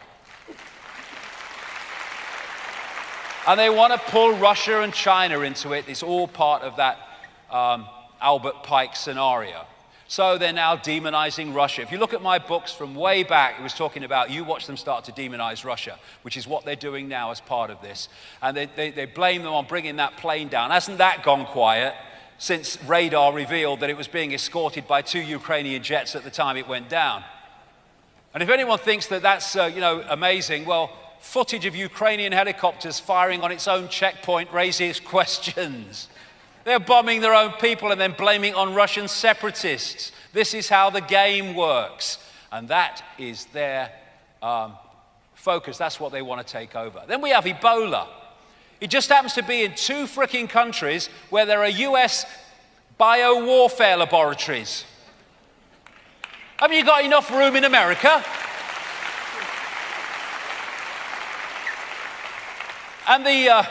And they want to pull Russia and China into it. It's all part of that Albert Pike scenario. So they're now demonizing Russia. If you look at my books from way back, it was talking about you watch them start to demonize Russia, which is what they're doing now as part of this. And they blame them on bringing that plane down. Hasn't that gone quiet since radar revealed that it was being escorted by 2 Ukrainian jets at the time it went down? And if anyone thinks that that's amazing, well, footage of Ukrainian helicopters firing on its own checkpoint raises questions. They're bombing their own people and then blaming on Russian separatists. This is how the game works. And that is their focus. That's what they want to take over. Then we have Ebola. It just happens to be in 2 fricking countries where there are US bio-warfare laboratories. Haven't you got enough room in America? And the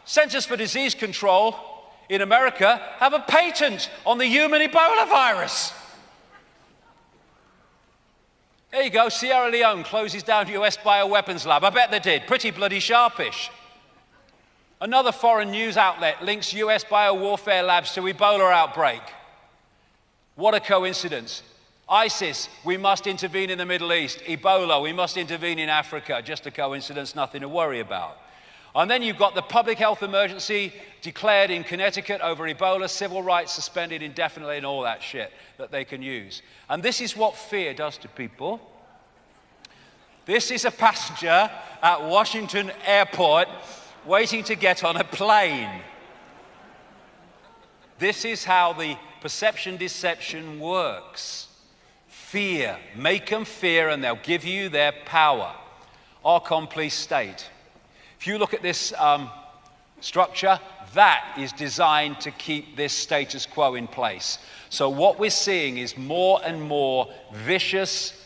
Centers for Disease Control in America have a patent on the human Ebola virus. There you go, Sierra Leone closes down US bioweapons lab. I bet they did, pretty bloody sharpish. Another foreign news outlet links US biowarfare labs to Ebola outbreak. What a coincidence. ISIS, we must intervene in the Middle East. Ebola, we must intervene in Africa. Just a coincidence, nothing to worry about. And then you've got the public health emergency declared in Connecticut over Ebola, civil rights suspended indefinitely and all that shit that they can use. And this is what fear does to people. This is a passenger at Washington Airport waiting to get on a plane. This is how the perception deception works. Fear. Make them fear and they'll give you their power. Our complete state. If you look at this structure, that is designed to keep this status quo in place. So what we're seeing is more and more vicious,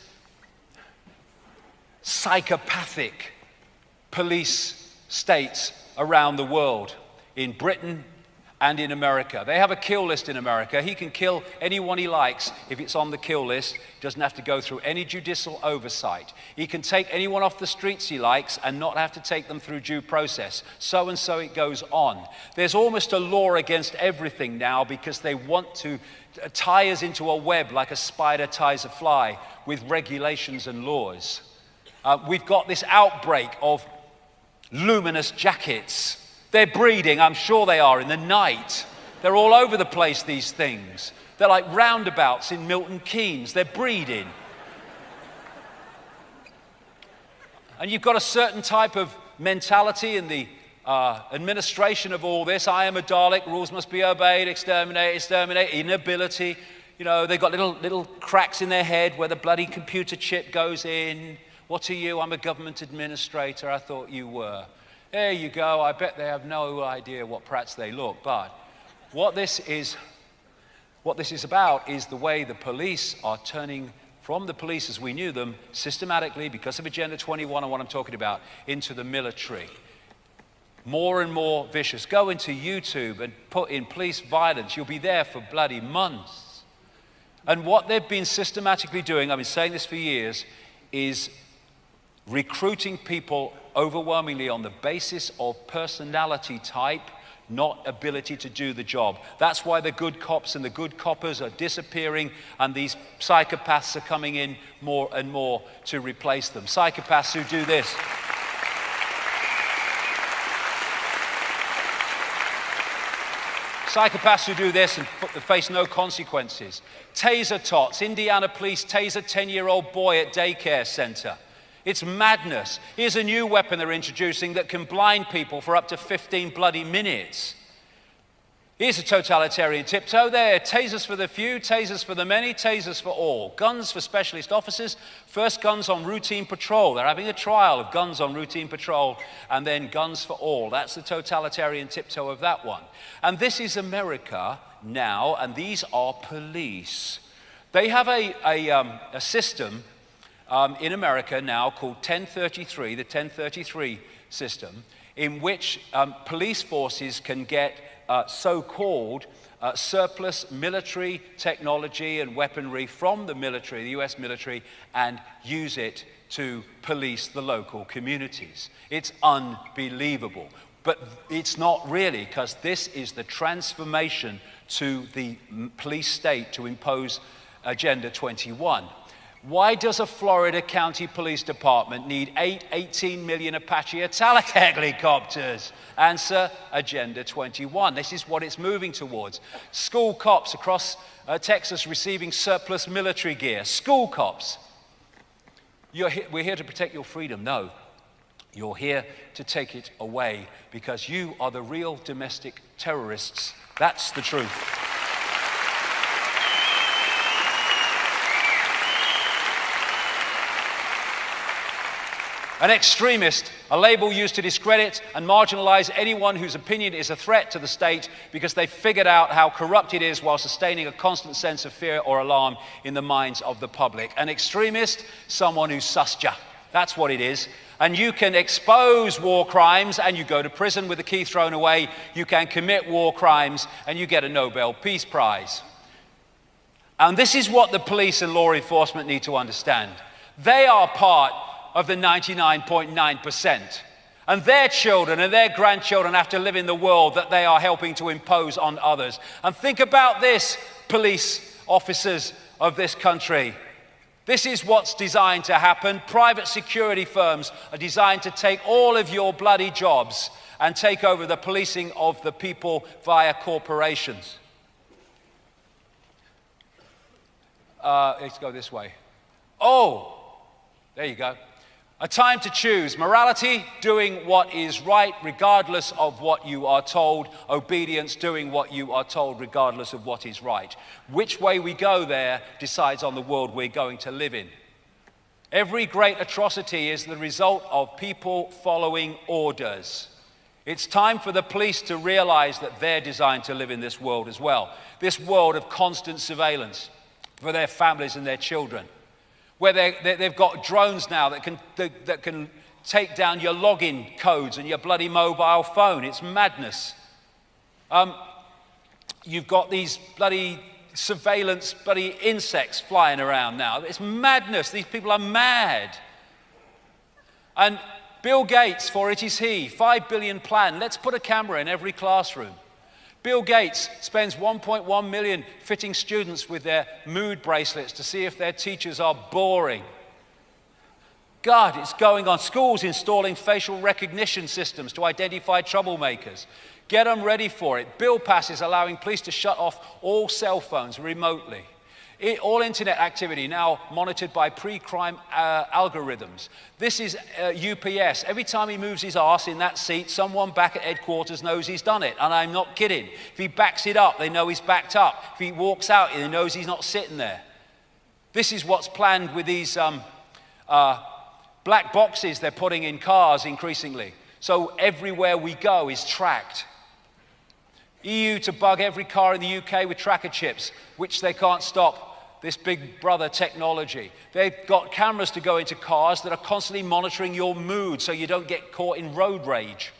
psychopathic police states around the world, in Britain and in America. They have a kill list in America. He can kill anyone he likes if it's on the kill list. He doesn't have to go through any judicial oversight. He can take anyone off the streets he likes and not have to take them through due process. So and so it goes on. There's almost a law against everything now because they want to tie us into a web like a spider ties a fly with regulations and laws. We've got this outbreak of luminous jackets. They're breeding, I'm sure they are, in the night. They're all over the place, these things. They're like roundabouts in Milton Keynes. They're breeding. And you've got a certain type of mentality in the administration of all this. I am a Dalek, rules must be obeyed, exterminate, inability. You know, they've got little cracks in their head where the bloody computer chip goes in. What are you? I'm a government administrator. I thought you were. There you go. I bet they have no idea what prats they look. But what this is about is the way the police are turning from the police as we knew them systematically, because of Agenda 21 and what I'm talking about, into the military. More and more vicious. Go into YouTube and put in police violence. You'll be there for bloody months. And what they've been systematically doing, I've been saying this for years, is recruiting people overwhelmingly on the basis of personality type not ability to do the job. That's why the good cops and the good coppers are disappearing, and these psychopaths are coming in more and more to replace them. Psychopaths who do this. Psychopaths who do this and face no consequences. Taser tots. Indiana police tase a 10-year-old boy at daycare center. It's madness. Here's a new weapon they're introducing that can blind people for up to 15 bloody minutes. Here's a totalitarian tiptoe there. Tasers for the few, tasers for the many, tasers for all. Guns for specialist officers. First guns on routine patrol. They're having a trial of guns on routine patrol, and then guns for all. That's the totalitarian tiptoe of that one. And this is America now, and these are police. They have a system in America now called 1033, the 1033 system, in which police forces can get so-called surplus military technology and weaponry from the military, the US military, and use it to police the local communities. It's unbelievable. But it's not really, because this is the transformation to the police state to impose Agenda 21. Why does a Florida County Police Department need 18 million Apache Italic helicopters? Answer, Agenda 21. This is what it's moving towards. School cops across Texas receiving surplus military gear. School cops. We're here to protect your freedom. No, you're here to take it away because you are the real domestic terrorists. That's the truth. An extremist, a label used to discredit and marginalize anyone whose opinion is a threat to the state because they figured out how corrupt it is while sustaining a constant sense of fear or alarm in the minds of the public. An extremist, someone who sussed ya. That's what it is. And you can expose war crimes and you go to prison with the key thrown away. You can commit war crimes and you get a Nobel Peace Prize. And this is what the police and law enforcement need to understand. They are part of the 99.9%. And their children and their grandchildren have to live in the world that they are helping to impose on others. And think about this, police officers of this country. This is what's designed to happen. Private security firms are designed to take all of your bloody jobs and take over the policing of the people via corporations. Let's go this way. Oh, there you go. A time to choose. Morality, doing what is right regardless of what you are told. Obedience, doing what you are told regardless of what is right. Which way we go there decides on the world we're going to live in. Every great atrocity is the result of people following orders. It's time for the police to realize that they're designed to live in this world as well. This world of constant surveillance for their families and their children. Where they've got drones now that can take down your login codes and your bloody mobile phone. It's madness. You've got these bloody surveillance bloody insects flying around now. It's madness. These people are mad. And Bill Gates, for it is he, 5 billion plan. Let's put a camera in every classroom. Bill Gates spends 1.1 million fitting students with their mood bracelets to see if their teachers are boring. God, it's going on. Schools installing facial recognition systems to identify troublemakers. Get them ready for it. Bill passes allowing police to shut off all cell phones remotely. All internet activity now monitored by pre-crime algorithms. This is UPS. Every time he moves his arse in that seat, someone back at headquarters knows he's done it. And I'm not kidding. If he backs it up, they know he's backed up. If he walks out, he knows he's not sitting there. This is what's planned with these black boxes they're putting in cars increasingly. So everywhere we go is tracked. EU to bug every car in the UK with tracker chips, which they can't stop. This big brother technology. They've got cameras to go into cars that are constantly monitoring your mood so you don't get caught in road rage.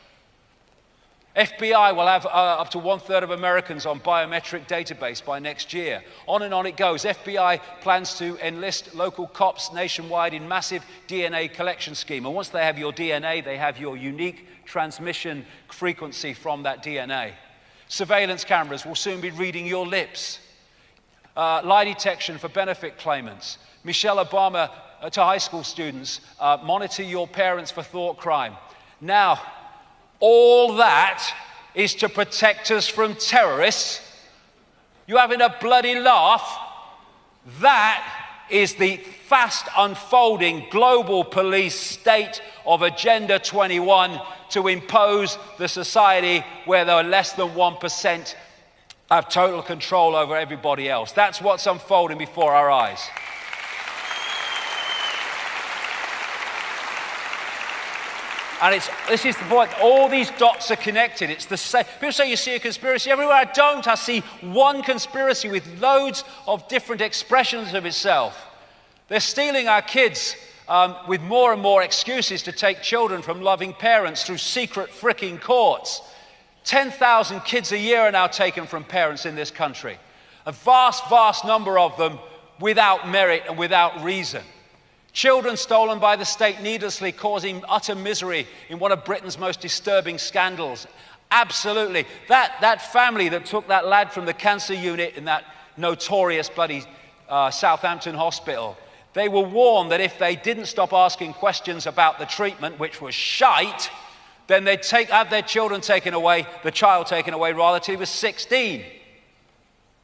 FBI will have up to 1/3 of Americans on biometric database by next year. On and on it goes. FBI plans to enlist local cops nationwide in massive DNA collection scheme. And once they have your DNA, they have your unique transmission frequency from that DNA. Surveillance cameras will soon be reading your lips. Lie detection for benefit claimants. Michelle Obama to high school students, monitor your parents for thought crime. Now, all that is to protect us from terrorists. You having a bloody laugh? That is the fast unfolding global police state of Agenda 21 to impose the society where there are less than 1% have total control over everybody else. That's what's unfolding before our eyes. And this is the point. All these dots are connected. It's the same. People say you see a conspiracy. Everywhere I don't, I see one conspiracy with loads of different expressions of itself. They're stealing our kids with more and more excuses to take children from loving parents through secret fricking courts. 10,000 kids a year are now taken from parents in this country. A vast, vast number of them without merit and without reason. Children stolen by the state needlessly, causing utter misery in one of Britain's most disturbing scandals. Absolutely. That family that took that lad from the cancer unit in that notorious bloody Southampton hospital, they were warned that if they didn't stop asking questions about the treatment, which was shite, then they'd have their children taken away, the child taken away rather, till he was 16.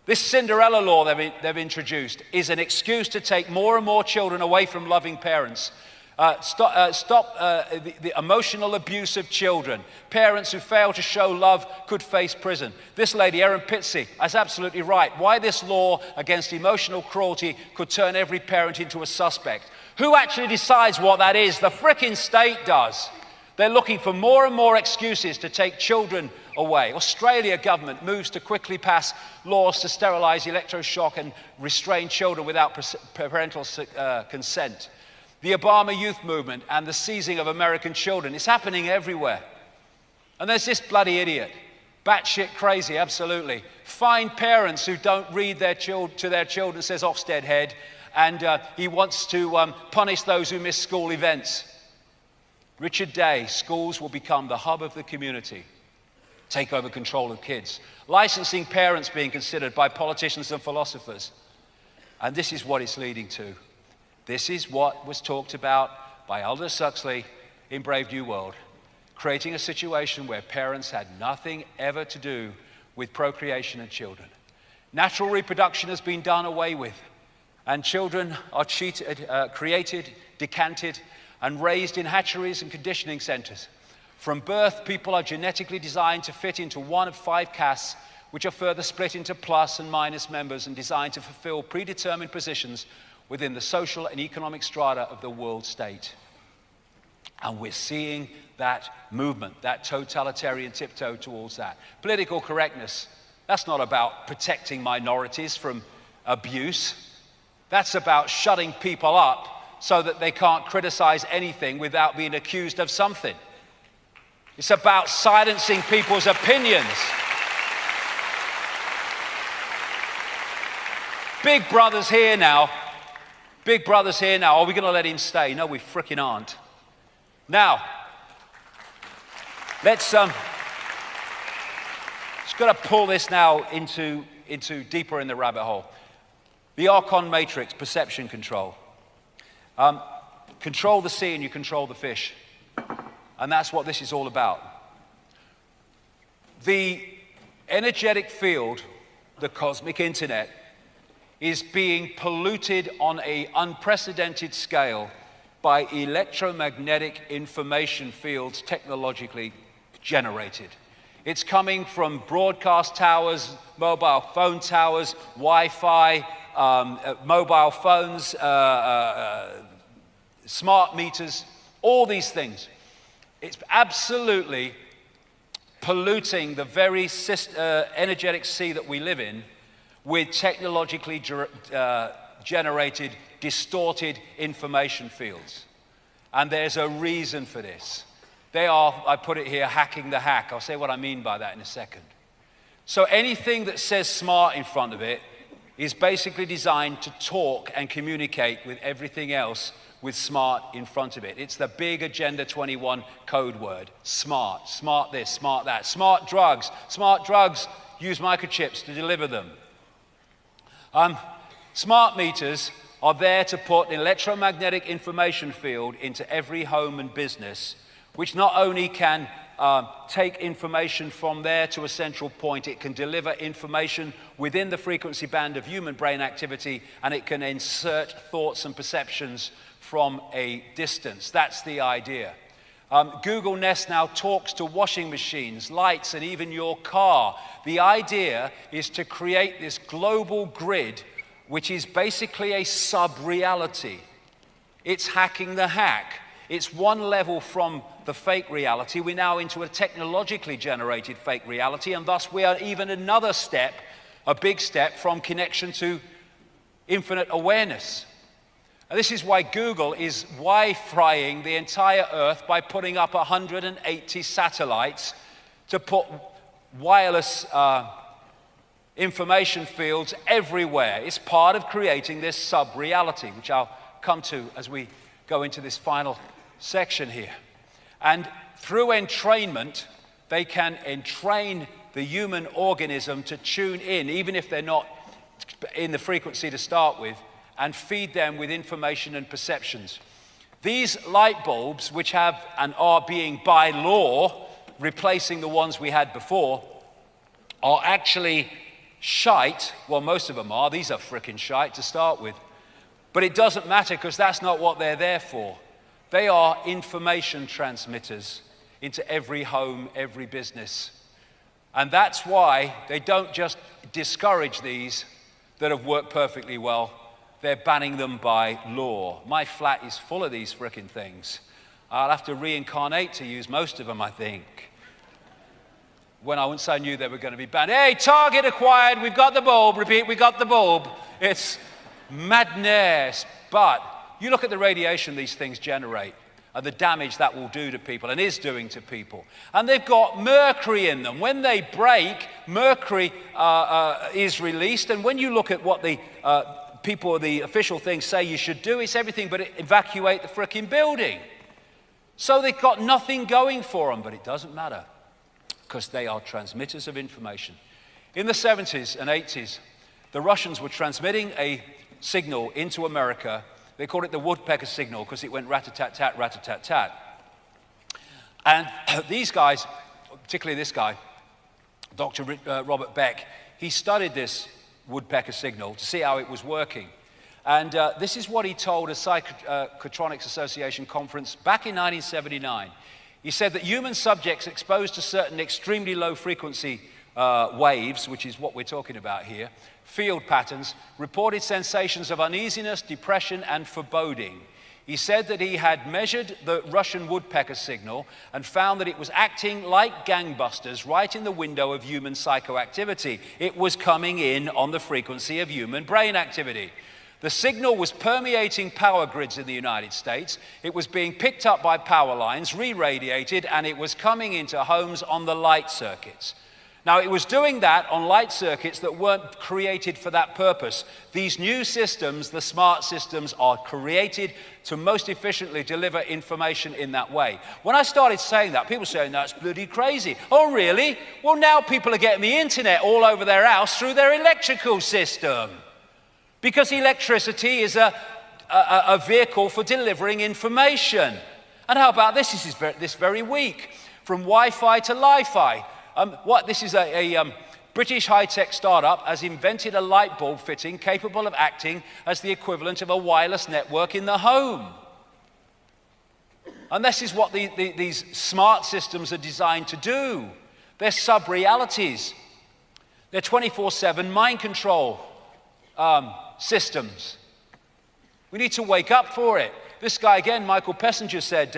This Cinderella law they've introduced is an excuse to take more and more children away from loving parents. Stop the emotional abuse of children. Parents who fail to show love could face prison. This lady, Erin Pitsey, is absolutely right. Why this law against emotional cruelty could turn every parent into a suspect. Who actually decides what that is? The frickin' state does. They're looking for more and more excuses to take children away. Australia government moves to quickly pass laws to sterilize electroshock and restrain children without parental consent. The Obama youth movement and the seizing of American children is happening everywhere. And there's this bloody idiot, batshit crazy, absolutely. Fine parents who don't read to their children, says Ofsted head, and he wants to punish those who miss school events. Richard Day, schools will become the hub of the community, take over control of kids. Licensing parents being considered by politicians and philosophers. And this is what it's leading to. This is what was talked about by Aldous Huxley in Brave New World, creating a situation where parents had nothing ever to do with procreation and children. Natural reproduction has been done away with, and children are created, decanted, and raised in hatcheries and conditioning centers. From birth, people are genetically designed to fit into one of 5 castes, which are further split into plus and minus members and designed to fulfill predetermined positions within the social and economic strata of the world state. And we're seeing that movement, that totalitarian tiptoe towards that. Political correctness, that's not about protecting minorities from abuse. That's about shutting people up so that they can't criticize anything without being accused of something. It's about silencing people's opinions. Big Brother's here now. Big Brother's here now. Are we going to let him stay? No, we frickin' aren't. Now, let's just got to pull this now into deeper in the rabbit hole. The Archon matrix, perception control. Control the sea and you control the fish. And that's what this is all about. The energetic field, the cosmic internet, is being polluted on an unprecedented scale by electromagnetic information fields technologically generated. It's coming from broadcast towers, mobile phone towers, Wi-Fi, mobile phones, smart meters, all these things. It's absolutely polluting the very energetic sea that we live in with technologically generated, distorted information fields. And there's a reason for this. They are, I put it here, hacking the hack. I'll say what I mean by that in a second. So anything that says smart in front of it is basically designed to talk and communicate with everything else with smart in front of it. It's the big Agenda 21 code word. Smart. Smart this, smart that. Smart drugs. Smart drugs use microchips to deliver them. Smart meters are there to put an electromagnetic information field into every home and business, which not only can take information from there to a central point, it can deliver information within the frequency band of human brain activity, and it can insert thoughts and perceptions from a distance. That's the idea. Google Nest now talks to washing machines, lights, and even your car. The idea is to create this global grid, which is basically a sub-reality. It's hacking the hack. It's one level from the fake reality. We're now into a technologically generated fake reality, and thus we are even another step, a big step, from connection to infinite awareness. And this is why Google is Wi-Fiing the entire Earth by putting up 180 satellites to put wireless information fields everywhere. It's part of creating this sub-reality, which I'll come to as we go into this final section here. And through entrainment, they can entrain the human organism to tune in, even if they're not in the frequency to start with, and feed them with information and perceptions. These light bulbs, which have and are being by law replacing the ones we had before, are actually shite. Well, most of them are. These are frickin' shite to start with. But it doesn't matter, because that's not what they're there for. They are information transmitters into every home, every business. And that's why they don't just discourage these that have worked perfectly well. They're banning them by law. My flat is full of these frickin' things. I'll have to reincarnate to use most of them, I think. Once I knew they were going to be banned. Hey, target acquired, we've got the bulb. Repeat, we got the bulb. It's madness. But you look at the radiation these things generate and the damage that will do to people and is doing to people. And they've got mercury in them. When they break, mercury is released. And when you look at what the people, the official things say you should do, it's everything but evacuate the frickin' building. So they've got nothing going for them, but it doesn't matter, because they are transmitters of information. In the 70s and 80s, the Russians were transmitting a signal into America. They called it the woodpecker signal because it went rat-a-tat-tat, rat-a-tat-tat. And these guys, particularly this guy, Dr. Robert Beck, he studied this woodpecker signal to see how it was working. And this is what he told a Psychotronics Association conference back in 1979. He said that human subjects exposed to certain extremely low frequency waves, which is what we're talking about here, field patterns, reported sensations of uneasiness, depression, and foreboding. He said that he had measured the Russian woodpecker signal and found that it was acting like gangbusters right in the window of human psychoactivity. It was coming in on the frequency of human brain activity. The signal was permeating power grids in the United States. It was being picked up by power lines, re-radiated, and it was coming into homes on the light circuits. Now, it was doing that on light circuits that weren't created for that purpose. These new systems, the smart systems, are created to most efficiently deliver information in that way. When I started saying that, people were saying, that's bloody crazy. Oh, really? Well, now people are getting the internet all over their house through their electrical system. Because electricity is a vehicle for delivering information. And how about this? This very week, from Wi-Fi to Li-Fi. This is a British high-tech startup has invented a light bulb fitting capable of acting as the equivalent of a wireless network in the home. And this is what these smart systems are designed to do. They're sub-realities. They're 24/7 mind control systems. We need to wake up for it. This guy again, Michael Pessinger, said,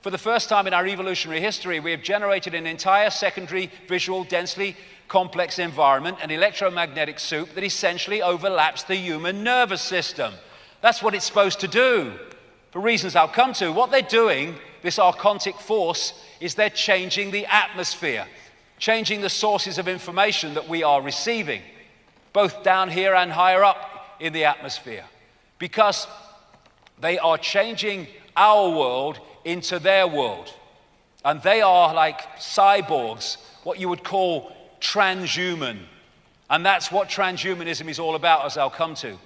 for the first time in our evolutionary history, we have generated an entire secondary visual, densely complex environment, an electromagnetic soup that essentially overlaps the human nervous system. That's what it's supposed to do. For reasons I'll come to, what they're doing, this archontic force, is they're changing the atmosphere, changing the sources of information that we are receiving, both down here and higher up in the atmosphere, because they are changing our world into their world. And they are like cyborgs, what you would call transhuman. And that's what transhumanism is all about, as I'll come to.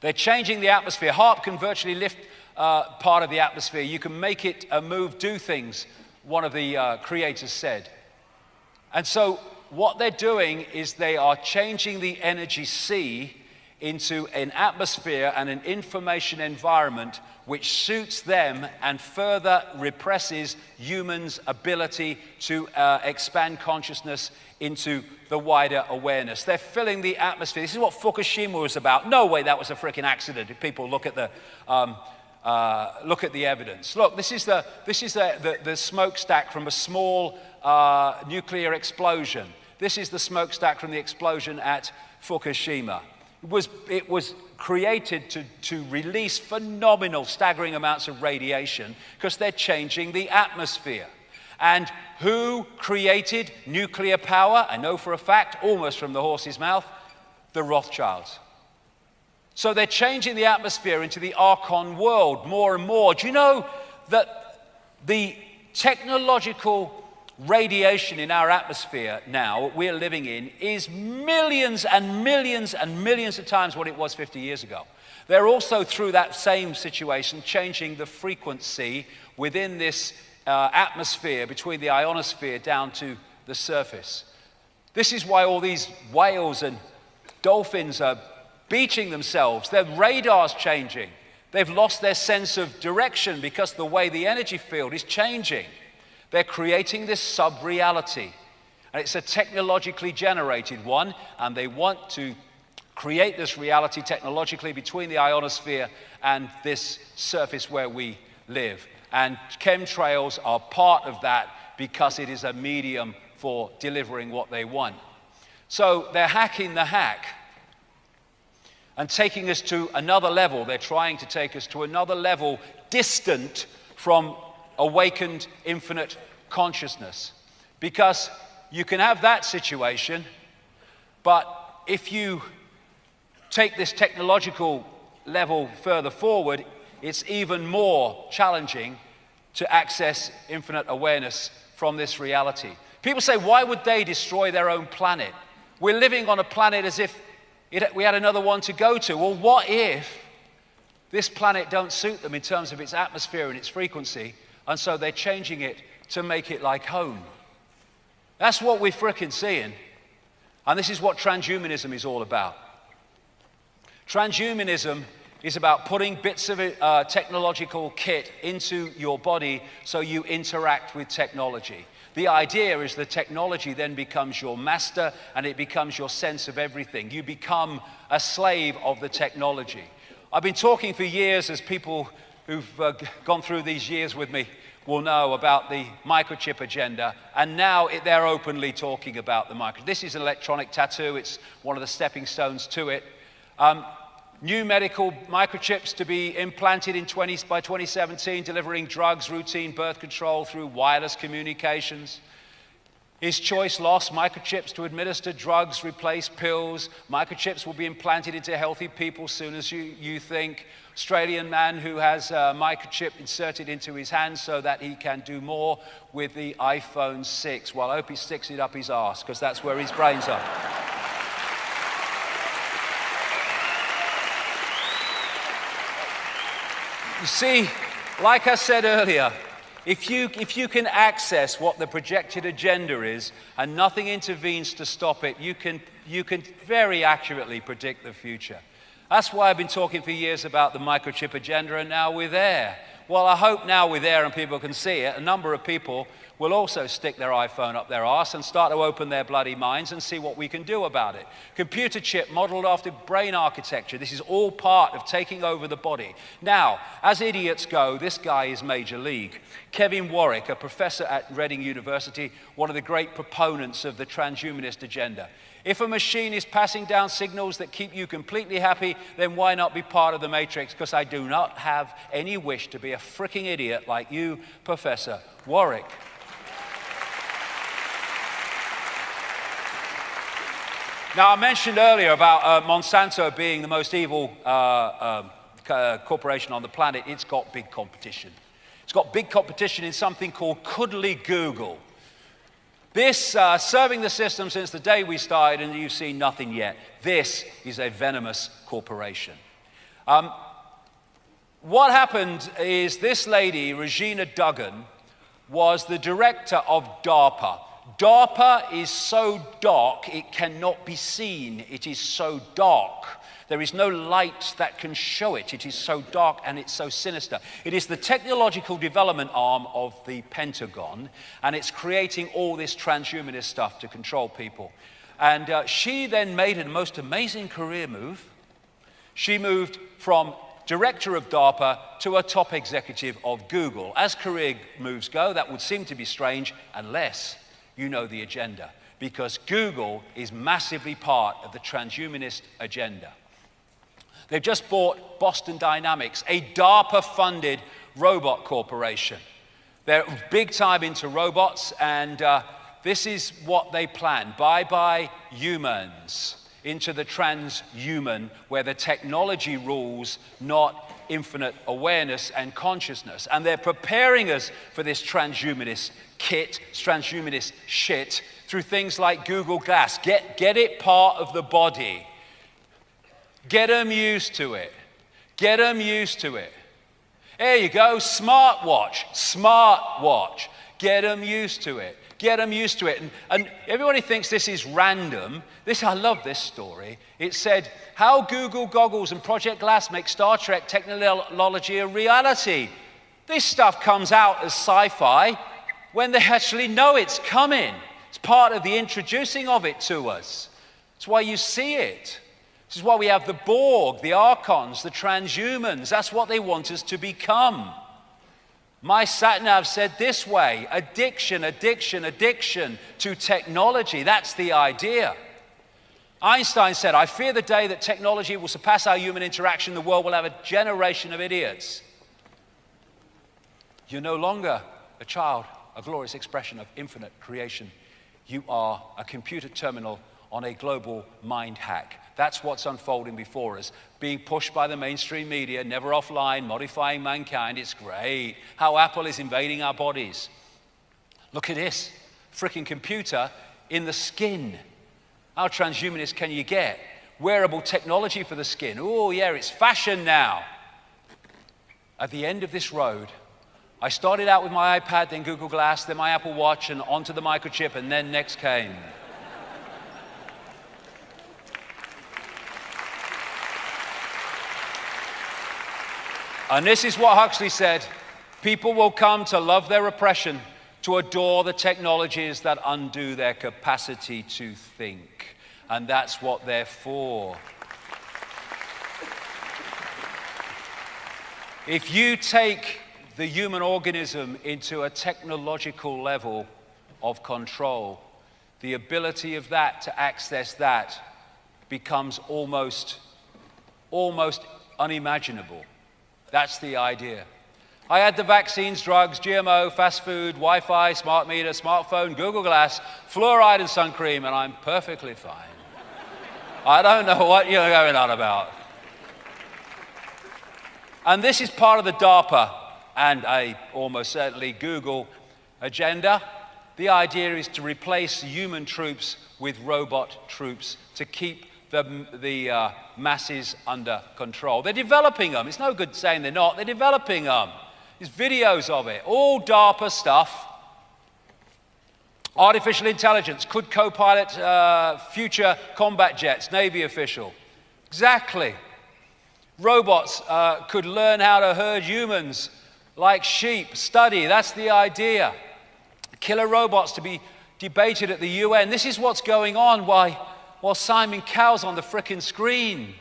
They're changing the atmosphere. HAARP can virtually lift part of the atmosphere. You can make it move, do things, one of the creators said. And so what they're doing is they are changing the energy sea into an atmosphere and an information environment which suits them and further represses humans' ability to expand consciousness into the wider awareness. They're filling the atmosphere. This is what Fukushima was about. No way that was a freaking accident if people look at the evidence. Look, this is the smokestack from a small nuclear explosion. This is the smokestack from the explosion at Fukushima. It was created to release phenomenal, staggering amounts of radiation because they're changing the atmosphere. And who created nuclear power? I know for a fact, almost from the horse's mouth, the Rothschilds. So they're changing the atmosphere into the Archon world more and more. Do you know that the technological radiation in our atmosphere now, we're living in, is millions and millions and millions of times what it was 50 years ago. They're also, through that same situation, changing the frequency within this atmosphere, between the ionosphere down to the surface. This is why all these whales and dolphins are beaching themselves. Their radar's changing. They've lost their sense of direction because the way the energy field is changing. They're creating this sub-reality. And it's a technologically generated one, and they want to create this reality technologically between the ionosphere and this surface where we live. And chemtrails are part of that because it is a medium for delivering what they want. So they're hacking the hack and taking us to another level. They're trying to take us to another level distant from awakened infinite consciousness. Because you can have that situation, but if you take this technological level further forward, it's even more challenging to access infinite awareness from this reality. People say, why would they destroy their own planet? We're living on a planet as if we had another one to go to. Well, what if this planet don't suit them in terms of its atmosphere and its frequency, and so they're changing it to make it like home? That's what we're frickin' seeing. And this is what transhumanism is all about. Transhumanism is about putting bits of technological kit into your body so you interact with technology. The idea is the technology then becomes your master and it becomes your sense of everything. You become a slave of the technology. I've been talking for years, as people who've gone through these years with me will know, about the microchip agenda, and now they're openly talking about the microchip. This is an electronic tattoo. It's one of the stepping stones to it. New medical microchips to be implanted by 2017, delivering drugs, routine birth control through wireless communications. Is choice lost? Microchips to administer drugs, replace pills. Microchips will be implanted into healthy people soon as you think. Australian man who has a microchip inserted into his hand so that he can do more with the iPhone 6. Well, I hope he sticks it up his arse, because that's where his brains are. You see, like I said earlier, if you can access what the projected agenda is and nothing intervenes to stop it, you can very accurately predict the future. That's why I've been talking for years about the microchip agenda, and now we're there. Well, I hope now we're there and people can see it. A number of people will also stick their iPhone up their arse and start to open their bloody minds and see what we can do about it. Computer chip modeled after brain architecture. This is all part of taking over the body. Now, as idiots go, this guy is major league. Kevin Warwick, a professor at Reading University, one of the great proponents of the transhumanist agenda. If a machine is passing down signals that keep you completely happy, then why not be part of the matrix? Because I do not have any wish to be a freaking idiot like you, Professor Warwick. Now, I mentioned earlier about Monsanto being the most evil corporation on the planet. It's got big competition. It's got big competition in something called cuddly Google. This, serving the system since the day we started, and you've seen nothing yet. This is a venomous corporation. What happened is this lady, Regina Duggan, was the director of DARPA. DARPA is so dark, it cannot be seen. It is so dark. There is no light that can show it. It is so dark and it's so sinister. It is the technological development arm of the Pentagon, and it's creating all this transhumanist stuff to control people. And she then made a most amazing career move. She moved from director of DARPA to a top executive of Google. As career moves go, that would seem to be strange unless you know the agenda, because Google is massively part of the transhumanist agenda. They've just bought Boston Dynamics, a DARPA-funded robot corporation. They're big time into robots, and this is what they plan. Bye-bye humans, into the transhuman, where the technology rules, not infinite awareness and consciousness. And they're preparing us for this transhumanist kit, transhumanist shit, through things like Google Glass. Get it part of the body. Get them used to it. Get them used to it. There you go, smartwatch. Get them used to it. Get them used to it. And everybody thinks this is random. I love this story. It said, how Google goggles and Project Glass make Star Trek technology a reality. This stuff comes out as sci-fi when they actually know it's coming. It's part of the introducing of it to us. That's why you see it. This is why we have the Borg, the Archons, the transhumans. That's what they want us to become. My sat-nav said this way: addiction to technology. That's the idea. Einstein said, I fear the day that technology will surpass our human interaction. The world will have a generation of idiots. You're no longer a child, a glorious expression of infinite creation. You are a computer terminal on a global mind hack. That's what's unfolding before us, being pushed by the mainstream media, never offline, modifying mankind. It's great how Apple is invading our bodies. Look at this, freaking computer in the skin. How transhumanist can you get? Wearable technology for the skin. Oh yeah, it's fashion now. At the end of this road, I started out with my iPad, then Google Glass, then my Apple Watch, and onto the microchip, and then next came. And this is what Huxley said: people will come to love their oppression, to adore the technologies that undo their capacity to think. And that's what they're for. If you take the human organism into a technological level of control, the ability of that to access that becomes almost unimaginable. That's the idea. I had the vaccines, drugs, GMO, fast food, Wi-Fi, smart meter, smartphone, Google Glass, fluoride and sun cream, and I'm perfectly fine. I don't know what you're going on about. And this is part of the DARPA and almost certainly Google agenda. The idea is to replace human troops with robot troops to keep the masses under control. They're developing them. It's no good saying they're not. They're developing them. There's videos of it. All DARPA stuff. Artificial intelligence could co-pilot future combat jets, Navy official. Exactly. Robots could learn how to herd humans like sheep. Study. That's the idea. killer robots to be debated at the UN. This is what's going on while Simon Cowell's on the frickin' screen.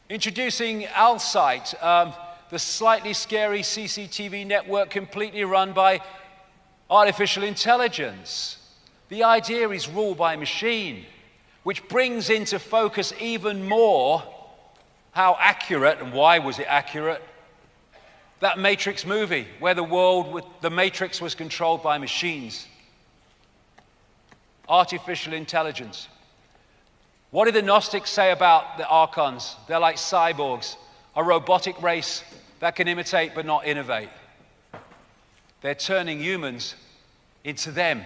Introducing Alsight, the slightly scary CCTV network completely run by artificial intelligence. The idea is rule by machine, which brings into focus even more how accurate, and why was it accurate, that Matrix movie, where the Matrix was controlled by machines. Artificial intelligence. What did the Gnostics say about the archons? They're like cyborgs, a robotic race that can imitate but not innovate. They're turning humans into them.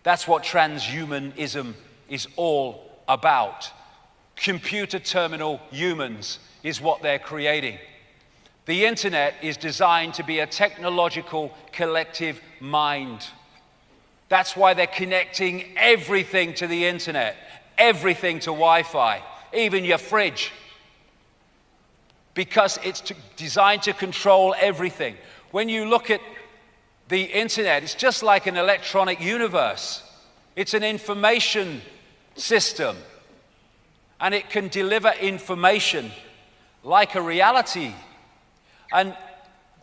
That's what transhumanism is all about. Computer terminal humans is what they're creating. The internet is designed to be a technological collective mind. That's why they're connecting everything to the internet, everything to Wi-Fi, even your fridge. Because it's designed to control everything. When you look at the internet, it's just like an electronic universe. It's an information system. And it can deliver information like a reality. And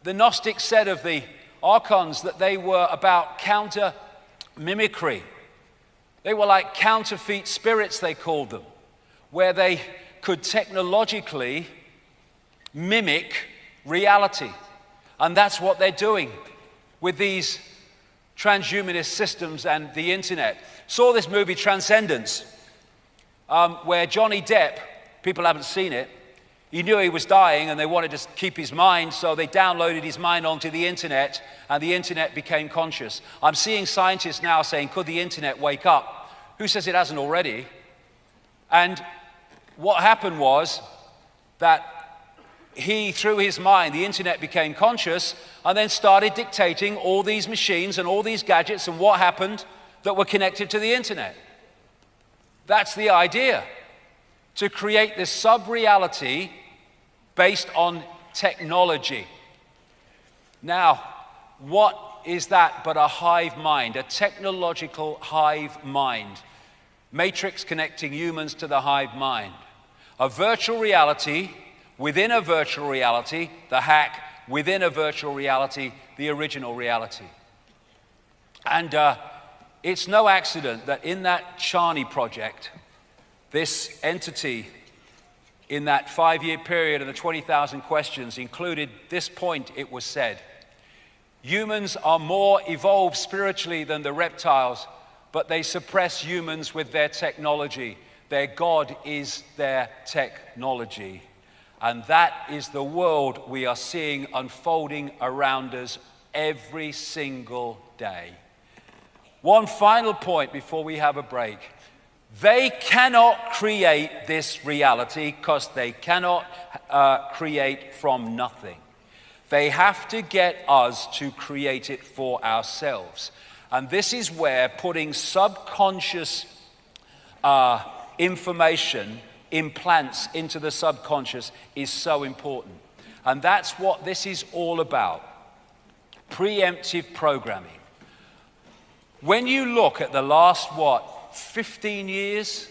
the Gnostics said of the archons that they were about counter mimicry. They were like counterfeit spirits, they called them, where they could technologically mimic reality. And that's what they're doing with these transhumanist systems and the internet. Saw this movie Transcendence, where Johnny Depp, people haven't seen it, he knew he was dying and they wanted to keep his mind, so they downloaded his mind onto the internet and the internet became conscious. I'm seeing scientists now saying, could the internet wake up? Who says it hasn't already? And what happened was that he, through his mind, the internet became conscious and then started dictating all these machines and all these gadgets and what happened that were connected to the internet. That's the idea, to create this sub-reality based on technology. Now, what is that but a hive mind, a technological hive mind? Matrix connecting humans to the hive mind. A virtual reality within a virtual reality, the hack within a virtual reality, the original reality. And it's no accident that in that Charney project, this entity in that 5-year period and the 20,000 questions included this point, it was said. Humans are more evolved spiritually than the reptiles, but they suppress humans with their technology. Their God is their technology. And that is the world we are seeing unfolding around us every single day. One final point before we have a break. They cannot create this reality because they cannot create from nothing. They have to get us to create it for ourselves. And this is where putting subconscious information, implants into the subconscious is so important. And that's what this is all about. Preemptive programming. When you look at the last, 15 years,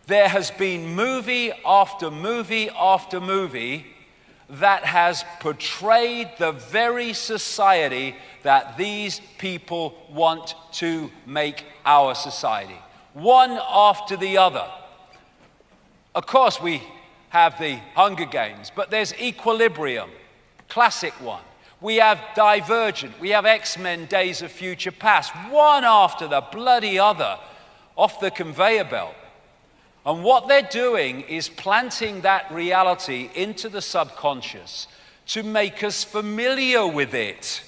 there has been movie after movie after movie that has portrayed the very society that these people want to make our society. One after the other. Of course, we have the Hunger Games, but there's Equilibrium, classic one. We have Divergent, we have X-Men Days of Future Past, one after the bloody other off the conveyor belt. And what they're doing is planting that reality into the subconscious to make us familiar with it.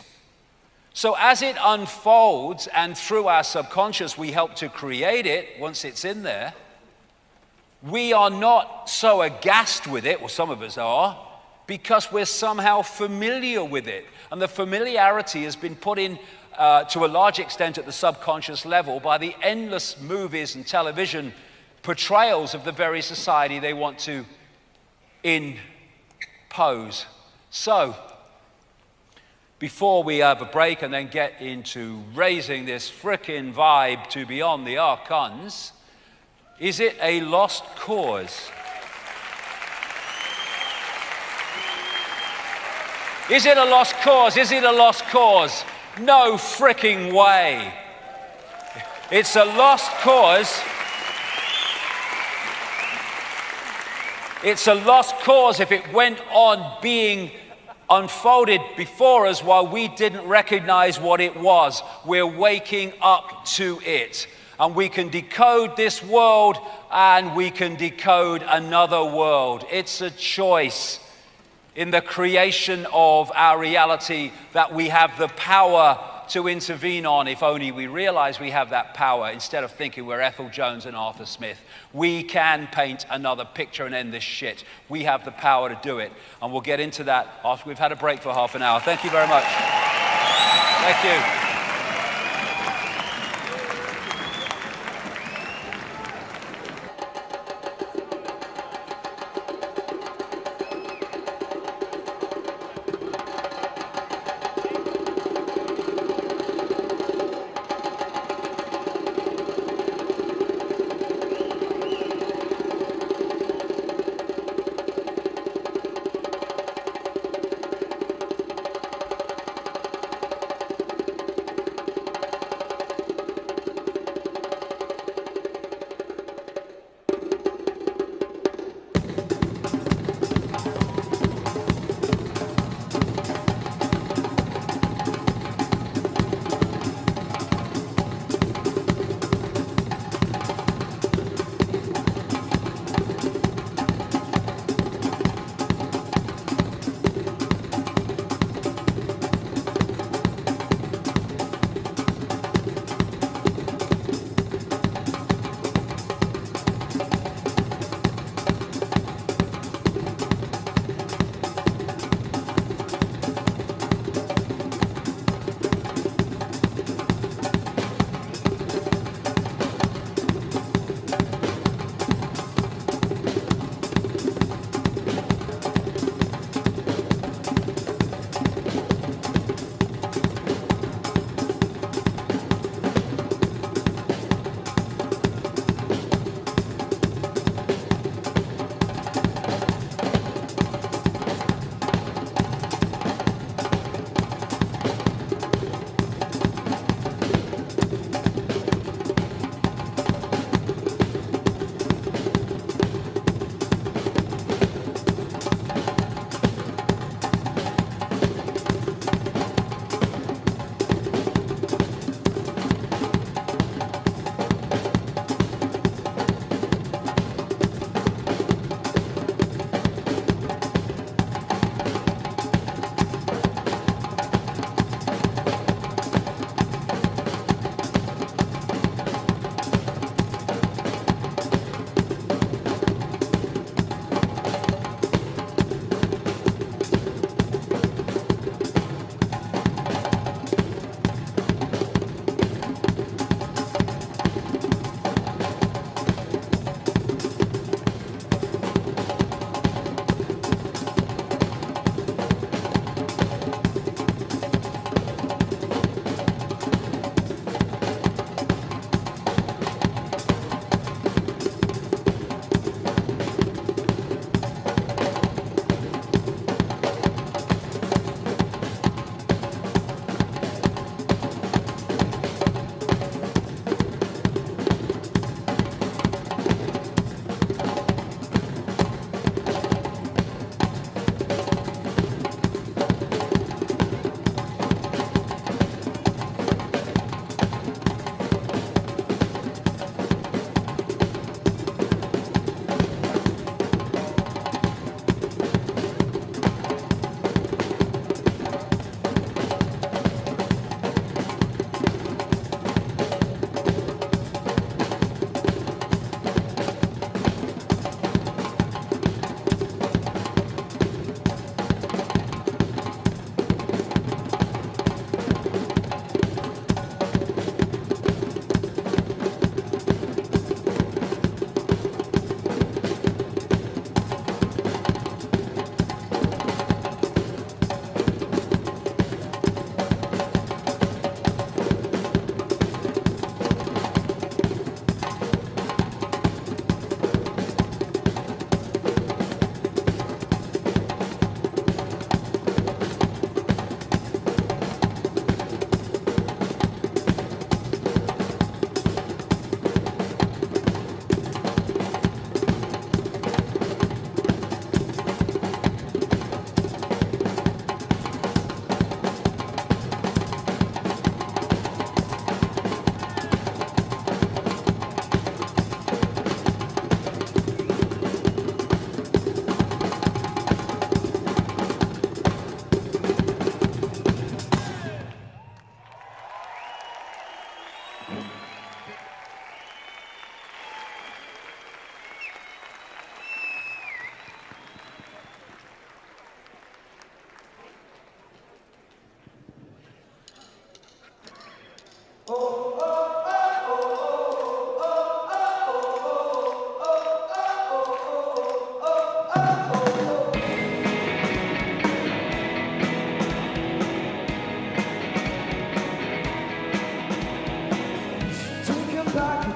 So as it unfolds and through our subconscious we help to create it once it's in there, we are not so aghast with it, or some of us are, because we're somehow familiar with it. And the familiarity has been put in to a large extent at the subconscious level by the endless movies and television portrayals of the very society they want to impose. So, before we have a break and then get into raising this frickin' vibe to beyond the archons, is it a lost cause? Is it a lost cause? Is it a lost cause? No fricking way. It's a lost cause. It's a lost cause if it went on being unfolded before us while we didn't recognize what it was. We're waking up to it. And we can decode this world and we can decode another world. It's a choice in the creation of our reality that we have the power to intervene on, if only we realize we have that power instead of thinking we're Ethel Jones and Arthur Smith. We can paint another picture and end this shit. We have the power to do it. And we'll get into that after we've had a break for half an hour. Thank you very much. Thank you.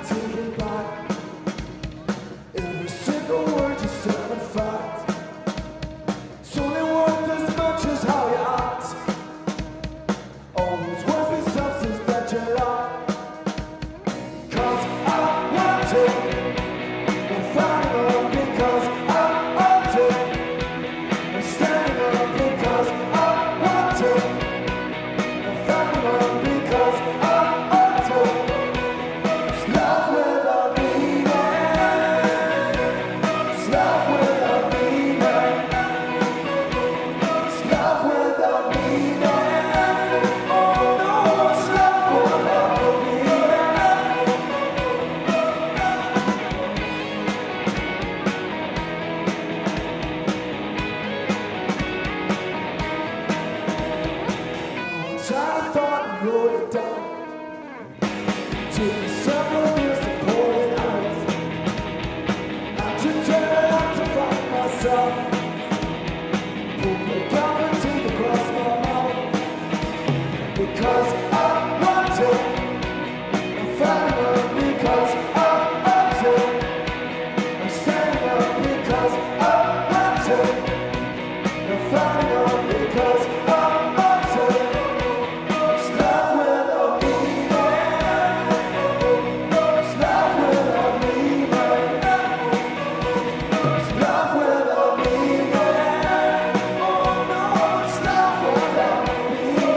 Taking back every single word you said. In fact, it's only worth as much as how you act. All those words be substance that you lack. 'Cause I want to, I'm fighting up because I want to. I'm standing up because I want to. I'm fighting up because I want to. Love without meaning. It's love without meaning. It's love without meaning. Oh no, it's love without meaning. Once I thought and wrote it down. Took me several years to pour it out. Had to turn out to find myself. Pulled the cover to the cross my mouth. Because I want to. I'm fighting up because I want to. I'm standing up because I want to. I'm fighting up because I want to. It's love without meaning. It's love without meaning. It's love without meaning. Oh no, it's love without meaning.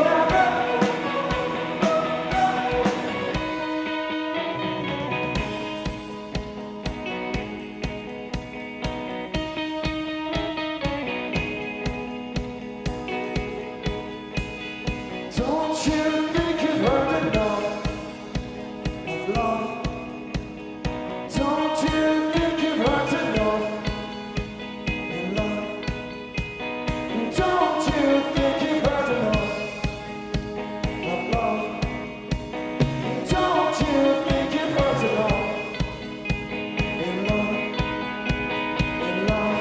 Don't you think you've heard enough of love? Don't you think you've heard enough in love? Don't you think you've heard enough of love? Don't you think you've heard enough in love? In love,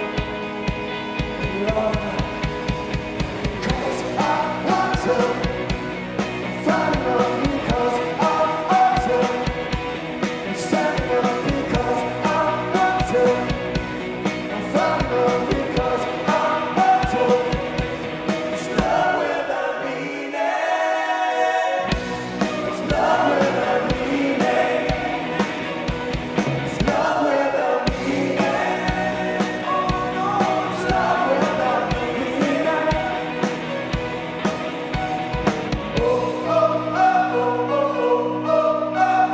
in love. 'Cause I want to. I'm fighting up because I want to. I'm standing up because I want to. I'm fighting up because I want to. It's love without meaning. It's love without meaning. It's love without meaning. Oh no, it's love without meaning. Oh, oh, oh, oh, oh, oh, oh,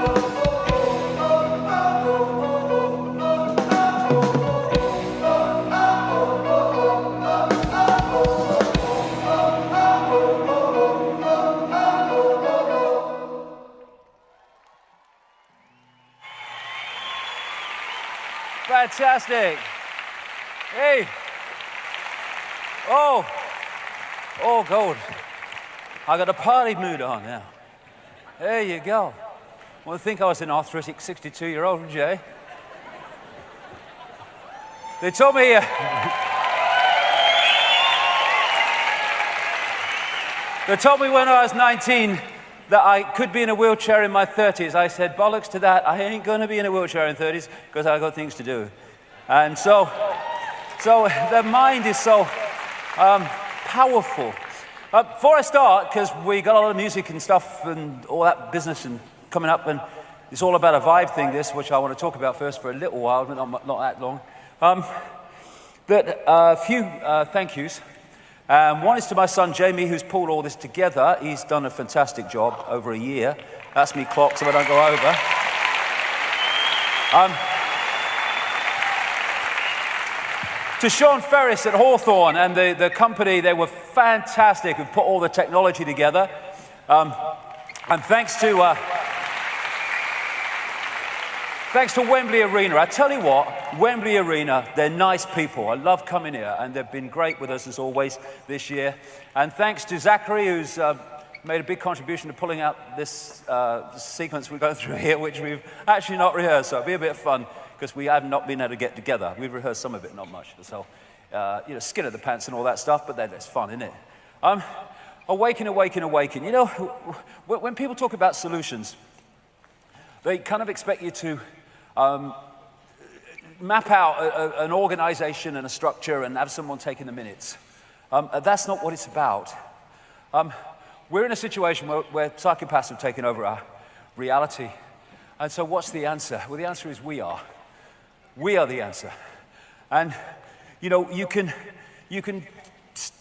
Fantastic. Hey. Oh. Oh, God. I got a party mood on now. There you go. Well, I think I was an arthritic 62-year-old, wouldn't you, eh? They told me... They told me when I was 19 that I could be in a wheelchair in my 30s. I said, bollocks to that. I ain't going to be in a wheelchair in 30s because I got things to do. And so the mind is so powerful. Before I start, because we got a lot of music and stuff and all that business and coming up, and it's all about a vibe thing, this, which I want to talk about first for a little while, but not that long. But a few thank yous. One is to my son Jamie, who's pulled all this together. He's done a fantastic job over a year. That's me clock, so I don't go over. To Sean Ferris at Hawthorne and the company, they were fantastic who put all the technology together. And thanks to Thanks to Wembley Arena. I tell you what, Wembley Arena, they're nice people. I love coming here, and they've been great with us as always this year. And thanks to Zachary, who's made a big contribution to pulling out this sequence we're going through here, which we've actually not rehearsed. So it'll be a bit of fun, because we have not been able to get together. We've rehearsed some of it, not much. So, skin of the pants and all that stuff, but then it's fun, isn't it? Awaken, awaken, awaken. You know, when people talk about solutions, they kind of expect you to map out an organization and a structure and have someone taking the minutes. That's not what it's about. We're in a situation where psychopaths have taken over our reality. And so what's the answer? Well, the answer is we are. We are the answer. And, you know, you can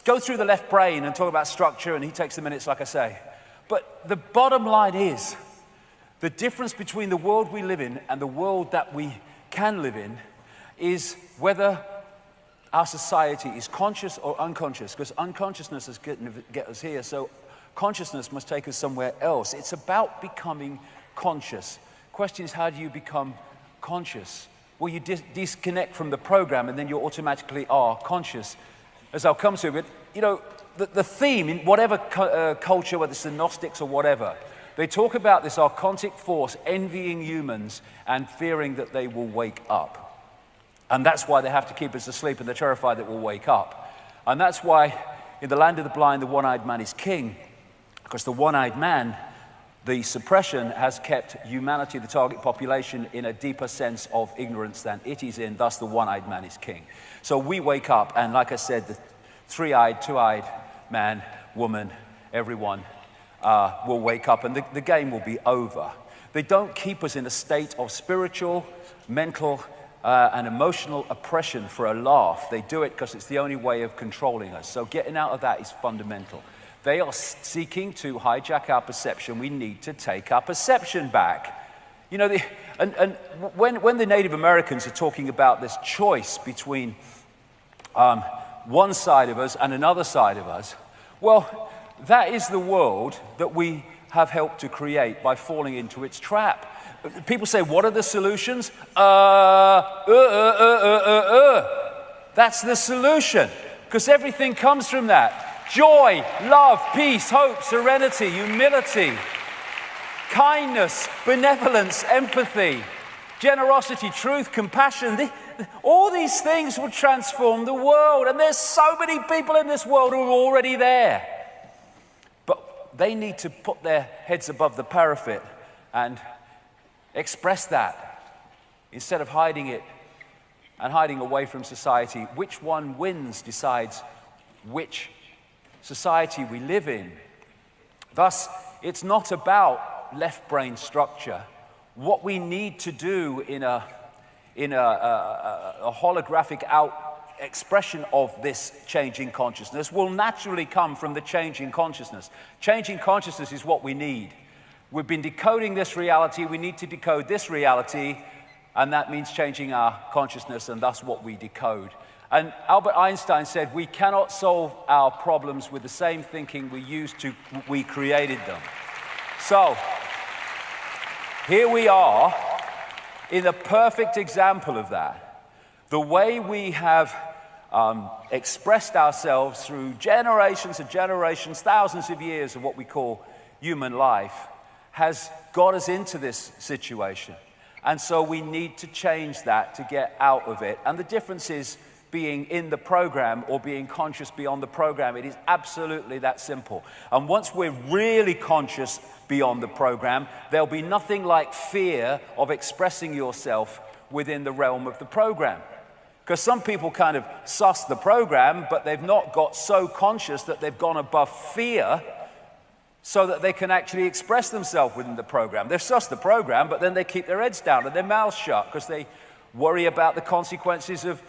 go through the left brain and talk about structure, and he takes the minutes, like I say. But the bottom line is, the difference between the world we live in and the world that we can live in is whether our society is conscious or unconscious, because unconsciousness is going to get us here, so consciousness must take us somewhere else. It's about becoming conscious. Question is, how do you become conscious? Well, you disconnect from the program, and then you automatically are conscious, as I'll come to. But, you know, the theme in whatever culture, whether it's the Gnostics or whatever, they talk about this archontic force envying humans and fearing that they will wake up. And that's why they have to keep us asleep, and they're terrified that we'll wake up. And that's why in the land of the blind, the one-eyed man is king, because the one-eyed man, the suppression has kept humanity, the target population, in a deeper sense of ignorance than it is in. Thus, the one-eyed man is king. So we wake up, and like I said, the three-eyed, two-eyed man, woman, everyone will wake up, and the game will be over. They don't keep us in a state of spiritual, mental, and emotional oppression for a laugh. They do it because it's the only way of controlling us. So getting out of that is fundamental. They are seeking to hijack our perception. We need to take our perception back. You know, when the Native Americans are talking about this choice between one side of us and another side of us, well, that is the world that we have helped to create by falling into its trap. People say, what are the solutions? That's the solution, because everything comes from that. Joy, love, peace, hope, serenity, humility, kindness, benevolence, empathy, generosity, truth, compassion. All these things will transform the world, and there's so many people in this world who are already there. But they need to put their heads above the parapet and express that instead of hiding it and hiding away from society. Which one wins decides which society we live in. Thus, it's not about left brain structure. What we need to do in a holographic expression of this changing consciousness will naturally come from the changing consciousness. Changing consciousness is what we need. We've been decoding this reality. We need to decode this reality, and that means changing our consciousness, and thus what we decode. And Albert Einstein said, we cannot solve our problems with the same thinking we created them. So, here we are in a perfect example of that. The way we have expressed ourselves through generations and generations, thousands of years of what we call human life, has got us into this situation. And so we need to change that to get out of it. And the difference is being in the program or being conscious beyond the program. It is absolutely that simple. And once we're really conscious beyond the program, there'll be nothing like fear of expressing yourself within the realm of the program. Because some people kind of suss the program, but they've not got so conscious that they've gone above fear so that they can actually express themselves within the program. They've sussed the program, but then they keep their heads down and their mouths shut because they worry about the consequences of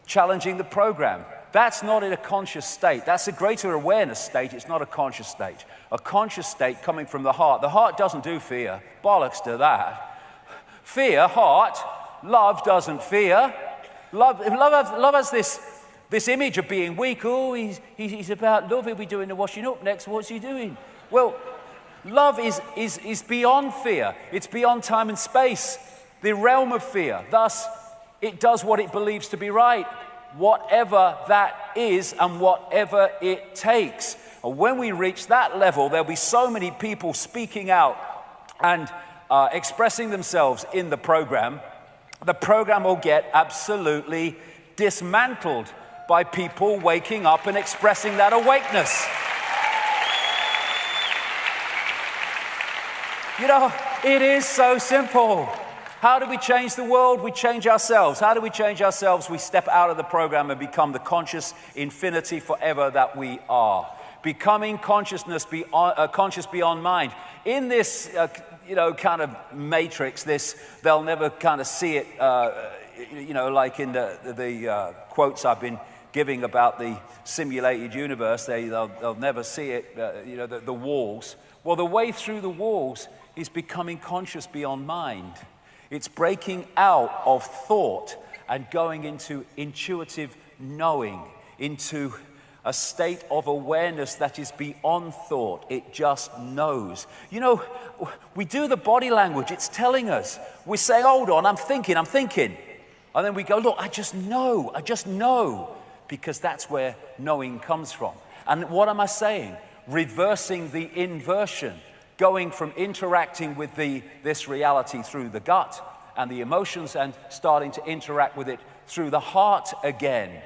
challenging the program. That's not in a conscious state. That's a greater awareness state. It's not a conscious state. A conscious state coming from the heart. The heart doesn't do fear. Bollocks to that. Fear, heart. Love doesn't fear. Love has this image of being weak. Oh, he's about love. He'll be doing the washing up next. What's he doing? Well, love is beyond fear. It's beyond time and space. the realm of fear. Thus, it does what it believes to be right, whatever that is and whatever it takes. And when we reach that level, there'll be so many people speaking out and expressing themselves in the program will get absolutely dismantled by people waking up and expressing that awakeness. You know, it is so simple. How do we change the world? We change ourselves. How do we change ourselves? We step out of the program and become the conscious infinity forever that we are. Becoming conscious beyond mind. In this, kind of matrix, they'll never kind of see it, like in the quotes I've been giving about the simulated universe. They'll never see it, the walls. Well, the way through the walls is becoming conscious beyond mind. It's breaking out of thought and going into intuitive knowing, into a state of awareness that is beyond thought. It just knows. You know, we do the body language. It's telling us. We say, hold on, I'm thinking. And then we go, look, I just know. Because that's where knowing comes from. And what am I saying? Reversing the inversion. Going from interacting with this reality through the gut and the emotions and starting to interact with it through the heart again.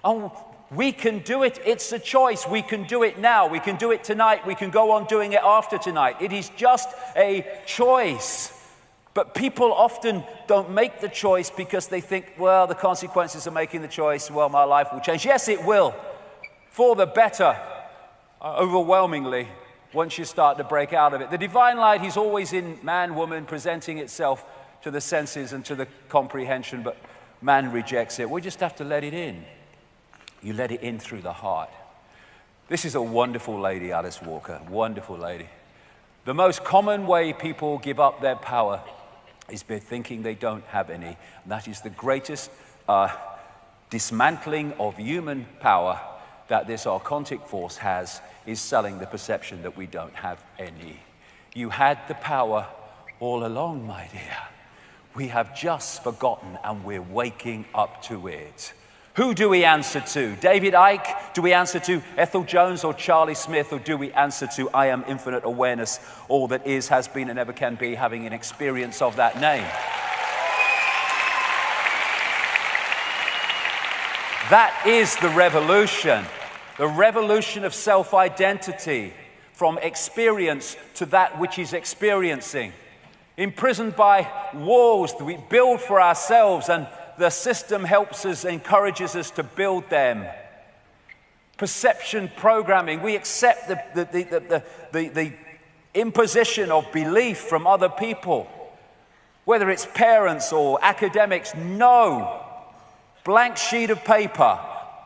Oh, we can do it. It's a choice. We can do it now. We can do it tonight. We can go on doing it after tonight. It is just a choice. But people often don't make the choice because they think, well, the consequences of making the choice, well, my life will change. Yes, it will. For the better, overwhelmingly. Once you start to break out of it. The divine light is always in man, woman, presenting itself to the senses and to the comprehension, but man rejects it. We just have to let it in. You let it in through the heart. This is a wonderful lady, Alice Walker, wonderful lady. The most common way people give up their power is by thinking they don't have any. And that is the greatest dismantling of human power that this archontic force has, is selling the perception that we don't have any. You had the power all along, my dear. We have just forgotten and we're waking up to it. Who do we answer to? David Icke? Do we answer to Ethel Jones or Charlie Smith? Or do we answer to I am infinite awareness, all that is, has been, and ever can be, having an experience of that name? That is the revolution. The revolution of self-identity, from experience to that which is experiencing. Imprisoned by walls that we build for ourselves, and the system helps us, encourages us to build them. Perception programming. We accept the imposition of belief from other people, whether it's parents or academics. No. Blank sheet of paper.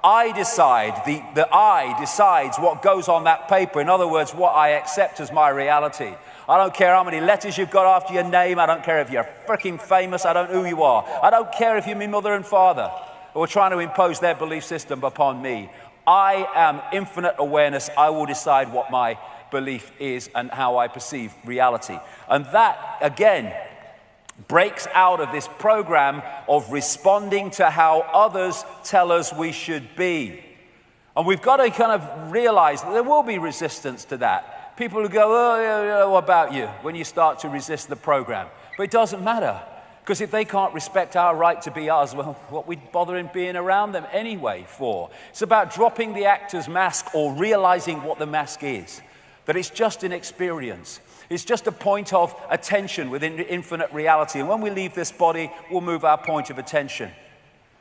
I decide, the I decides what goes on that paper. In other words, what I accept as my reality. I don't care how many letters you've got after your name. I don't care if you're freaking famous. I don't know who you are. I don't care if you're my mother and father who are trying to impose their belief system upon me. I am infinite awareness. I will decide what my belief is and how I perceive reality. And that, again, breaks out of this program of responding to how others tell us we should be. And we've got to kind of realize that there will be resistance to that. People who go, oh, yeah, what about you, when you start to resist the program. But it doesn't matter, because if they can't respect our right to be us, well, what we bother in being around them anyway for? It's about dropping the actor's mask or realizing what the mask is, that it's just an experience. It's just a point of attention within infinite reality. And when we leave this body, we'll move our point of attention.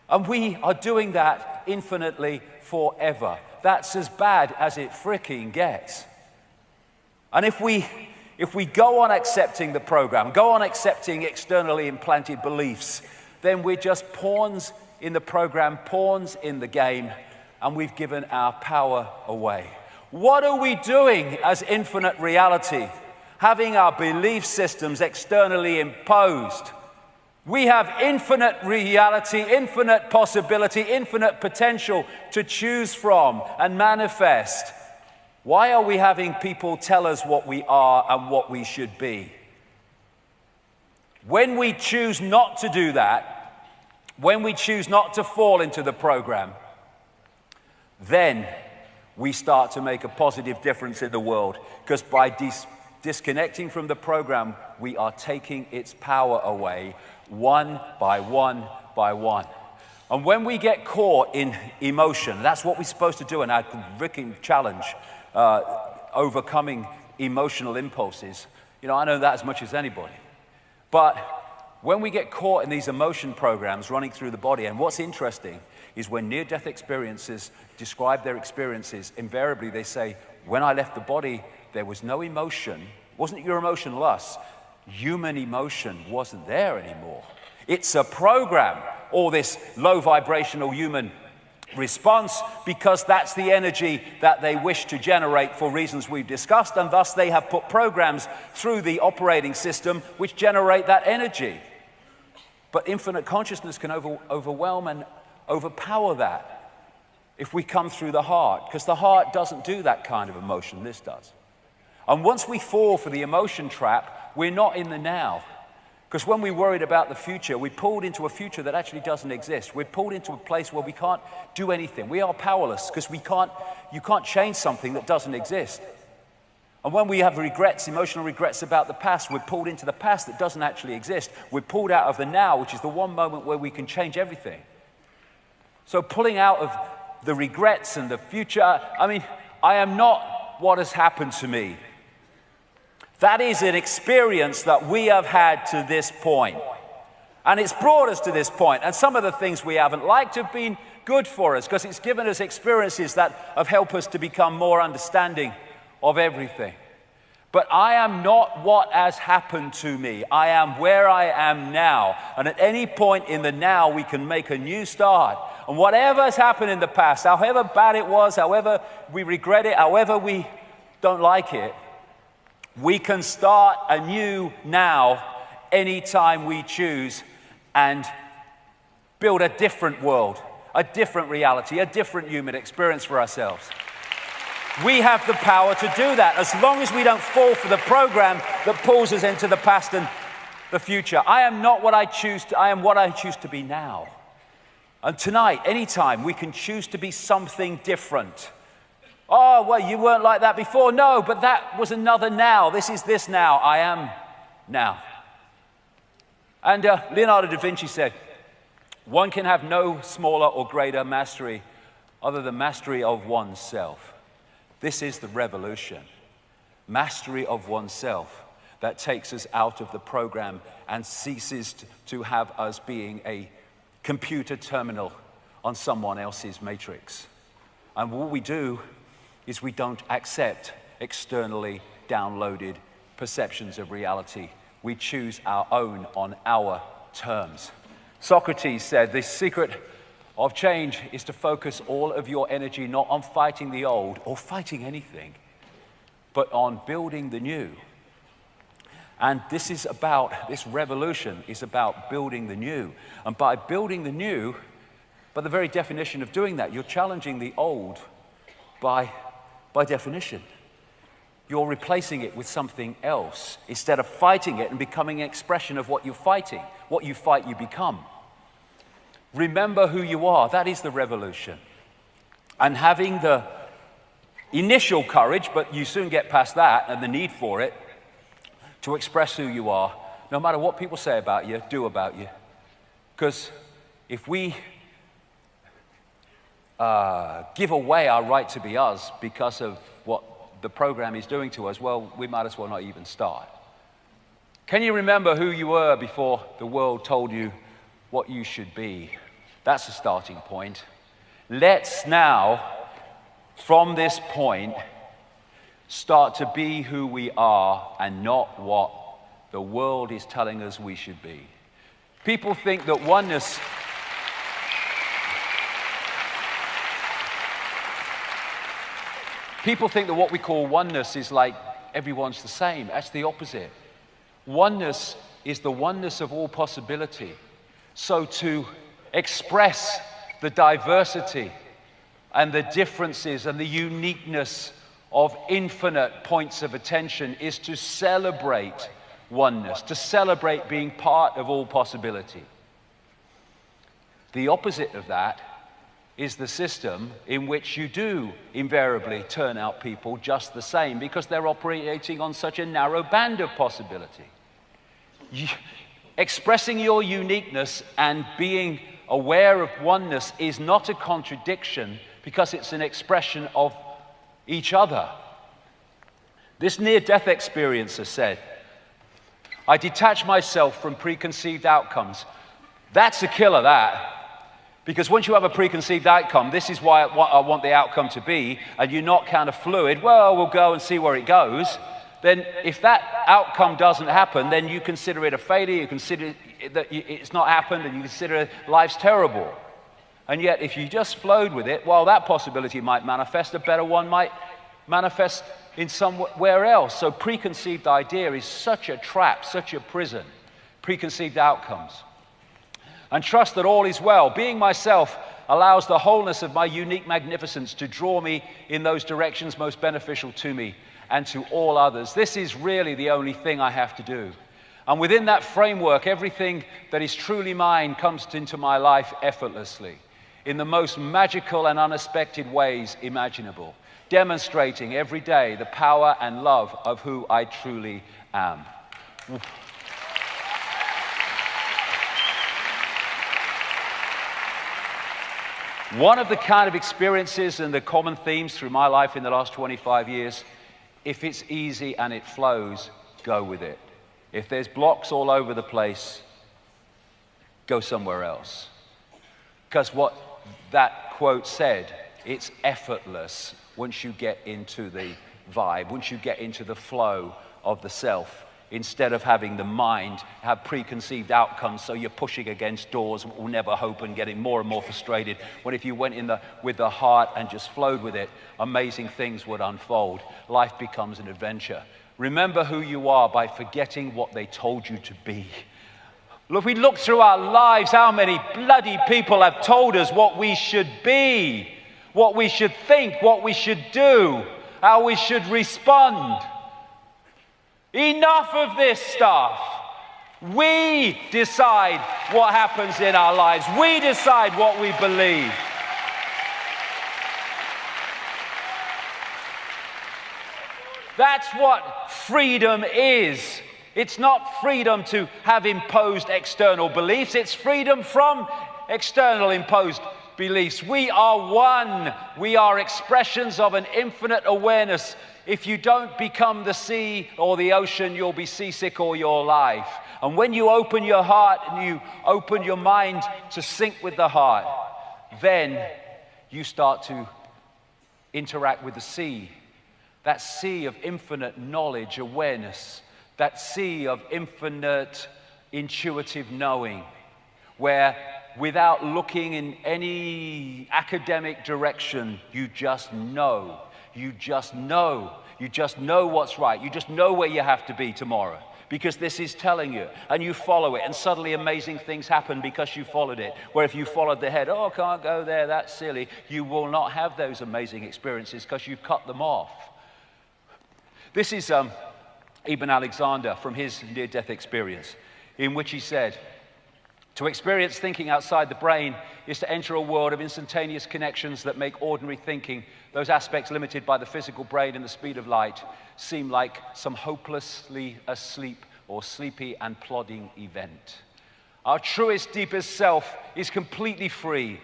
And we are doing that infinitely forever. That's as bad as it freaking gets. And if we go on accepting the program, go on accepting externally implanted beliefs, then we're just pawns in the program, pawns in the game, and we've given our power away. What are we doing as infinite reality? Having our belief systems externally imposed. We have infinite reality, infinite possibility, infinite potential to choose from and manifest. Why are we having people tell us what we are and what we should be? When we choose not to do that, when we choose not to fall into the program, then we start to make a positive difference in the world. Because by disconnecting from the program, we are taking its power away, one by one by one. And when we get caught in emotion, that's what we're supposed to do in our Viking challenge, overcoming emotional impulses. You know, I know that as much as anybody. But when we get caught in these emotion programs running through the body, and what's interesting is when near-death experiences describe their experiences, invariably they say, when I left the body, there was no emotion. It wasn't your emotion loss. Human emotion wasn't there anymore. It's a program, or this low vibrational human response, because that's the energy that they wish to generate for reasons we've discussed, and thus they have put programs through the operating system which generate that energy. But infinite consciousness can overwhelm and overpower that if we come through the heart, because the heart doesn't do that kind of emotion, this does. And once we fall for the emotion trap, we're not in the now. Because when we're worried about the future, we're pulled into a future that actually doesn't exist. We're pulled into a place where we can't do anything. We are powerless because you can't change something that doesn't exist. And when we have regrets, emotional regrets about the past, we're pulled into the past that doesn't actually exist. We're pulled out of the now, which is the one moment where we can change everything. So pulling out of the regrets and the future, I mean, I am not what has happened to me. That is an experience that we have had to this point. And it's brought us to this point. And some of the things we haven't liked have been good for us because it's given us experiences that have helped us to become more understanding of everything. But I am not what has happened to me. I am where I am now. And at any point in the now, we can make a new start. And whatever has happened in the past, however bad it was, however we regret it, however we don't like it, we can start anew now anytime we choose and build a different world, a different reality, a different human experience for ourselves. We have the power to do that as long as we don't fall for the program that pulls us into the past and the future. I am not what I choose to, I am what I choose to be now. And tonight, anytime, we can choose to be something different. Oh, well, you weren't like that before. No, but that was another now. This is this now. I am now. And Leonardo da Vinci said, one can have no smaller or greater mastery other than mastery of oneself. This is the revolution. Mastery of oneself that takes us out of the program and ceases to have us being a computer terminal on someone else's matrix. And what we do is we don't accept externally downloaded perceptions of reality. We choose our own on our terms. Socrates said, the secret of change is to focus all of your energy not on fighting the old or fighting anything, but on building the new. And this revolution is about building the new. And by building the new, by the very definition of doing that, you're challenging the old by definition. You're replacing it with something else instead of fighting it and becoming an expression of what you're fighting. What you fight, you become. Remember who you are. That is the revolution. And having the initial courage, but you soon get past that and the need for it, to express who you are, no matter what people say about you, do about you. Because if we give away our right to be us because of what the program is doing to us, well, we might as well not even start. Can you remember who you were before the world told you what you should be? That's a starting point. Let's now, from this point, start to be who we are and not what the world is telling us we should be. People think that oneness... People think that what we call oneness is like everyone's the same. That's the opposite. Oneness is the oneness of all possibility. So to express the diversity and the differences and the uniqueness of infinite points of attention is to celebrate oneness, to celebrate being part of all possibility. The opposite of that is the system in which you do invariably turn out people just the same because they're operating on such a narrow band of possibility. Expressing your uniqueness and being aware of oneness is not a contradiction because it's an expression of each other. This near-death experiencer said, "I detach myself from preconceived outcomes." That's a killer, that. Because once you have a preconceived outcome, this is what I want the outcome to be, and you're not kind of fluid, well, we'll go and see where it goes, then if that outcome doesn't happen, then you consider it a failure, you consider that it's not happened, and you consider life's terrible. And yet, if you just flowed with it, well, that possibility might manifest, a better one might manifest in somewhere else. So preconceived idea is such a trap, such a prison, preconceived outcomes. And trust that all is well. Being myself allows the wholeness of my unique magnificence to draw me in those directions most beneficial to me and to all others. This is really the only thing I have to do. And within that framework, everything that is truly mine comes into my life effortlessly, in the most magical and unexpected ways imaginable, demonstrating every day the power and love of who I truly am. One of the kind of experiences and the common themes through my life in the last 25 years, if it's easy and it flows, go with it. If there's blocks all over the place, go somewhere else. Because what that quote said, it's effortless once you get into the vibe, once you get into the flow of the self, instead of having the mind have preconceived outcomes, so you're pushing against doors that will never open, getting more and more frustrated, when if you went in with the heart and just flowed with it, amazing things would unfold. Life becomes an adventure. Remember who you are by forgetting what they told you to be. Look, we look through our lives, how many bloody people have told us what we should be, what we should think, what we should do, how we should respond. Enough of this stuff. We decide what happens in our lives. We decide what we believe. That's what freedom is. It's not freedom to have imposed external beliefs. It's freedom from external imposed beliefs. We are one. We are expressions of an infinite awareness. If you don't become the sea or the ocean, you'll be seasick all your life. And when you open your heart and you open your mind to sync with the heart, then you start to interact with the sea. That sea of infinite knowledge, awareness, that sea of infinite intuitive knowing, where without looking in any academic direction, you just know. You just know. You just know what's right. You just know where you have to be tomorrow because this is telling you, and you follow it, and suddenly amazing things happen because you followed it. Where if you followed the head, oh, can't go there, that's silly, you will not have those amazing experiences because you've cut them off. This is Ibn Alexander from his near-death experience, in which he said, to experience thinking outside the brain is to enter a world of instantaneous connections that make ordinary thinking, those aspects limited by the physical brain and the speed of light, seem like some hopelessly asleep or sleepy and plodding event. Our truest, deepest self is completely free.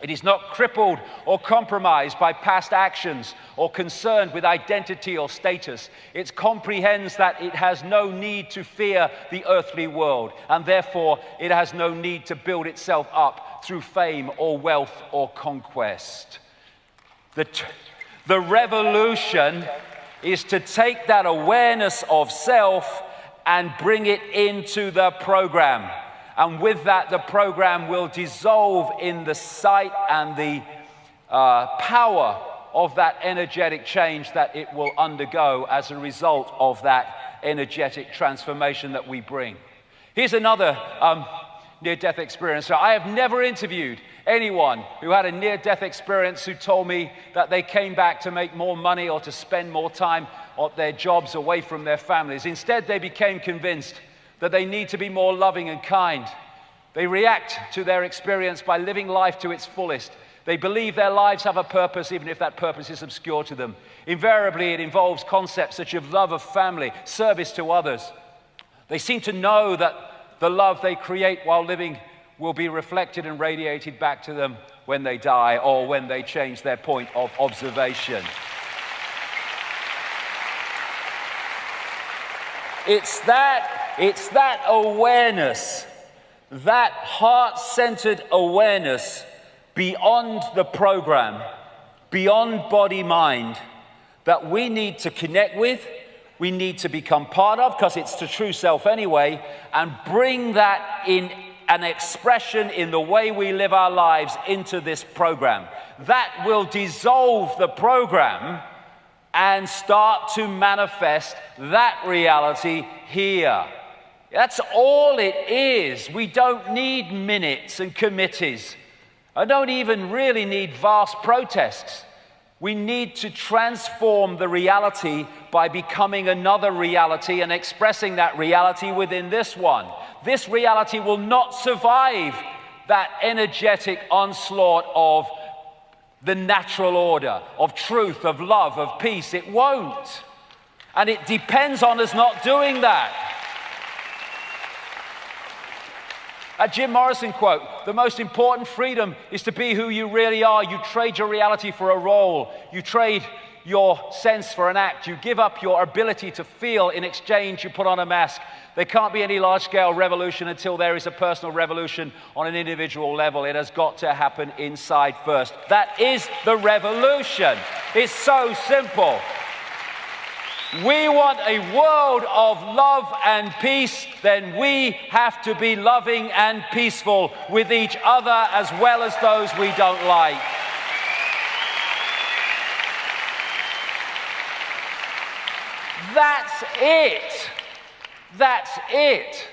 It is not crippled or compromised by past actions or concerned with identity or status. It comprehends that it has no need to fear the earthly world, and therefore it has no need to build itself up through fame or wealth or conquest. The revolution is to take that awareness of self and bring it into the program. And with that, the program will dissolve in the sight and the power of that energetic change that it will undergo as a result of that energetic transformation that we bring. Here's another near-death experiencer. I have never interviewed anyone who had a near-death experience who told me that they came back to make more money or to spend more time at their jobs away from their families. Instead, they became convinced that they need to be more loving and kind. They react to their experience by living life to its fullest. They believe their lives have a purpose, even if that purpose is obscure to them. Invariably, it involves concepts such as love of family, service to others. They seem to know that the love they create while living will be reflected and radiated back to them when they die or when they change their point of observation. It's that awareness, that heart-centered awareness beyond the program, beyond body-mind, that we need to connect with, we need to become part of, because it's the true self anyway, and bring that in an expression in the way we live our lives into this program. That will dissolve the program and start to manifest that reality here. That's all it is. We don't need minutes and committees. I don't even really need vast protests. We need to transform the reality by becoming another reality and expressing that reality within this one. This reality will not survive that energetic onslaught of the natural order, of truth, of love, of peace. It won't. And it depends on us not doing that. A Jim Morrison quote, "The most important freedom is to be who you really are. You trade your reality for a role. You trade your sense for an act. You give up your ability to feel. In exchange, you put on a mask. There can't be any large-scale revolution until there is a personal revolution on an individual level. It has got to happen inside first." That is the revolution. It's so simple. We want a world of love and peace, then we have to be loving and peaceful with each other as well as those we don't like. That's it. That's it.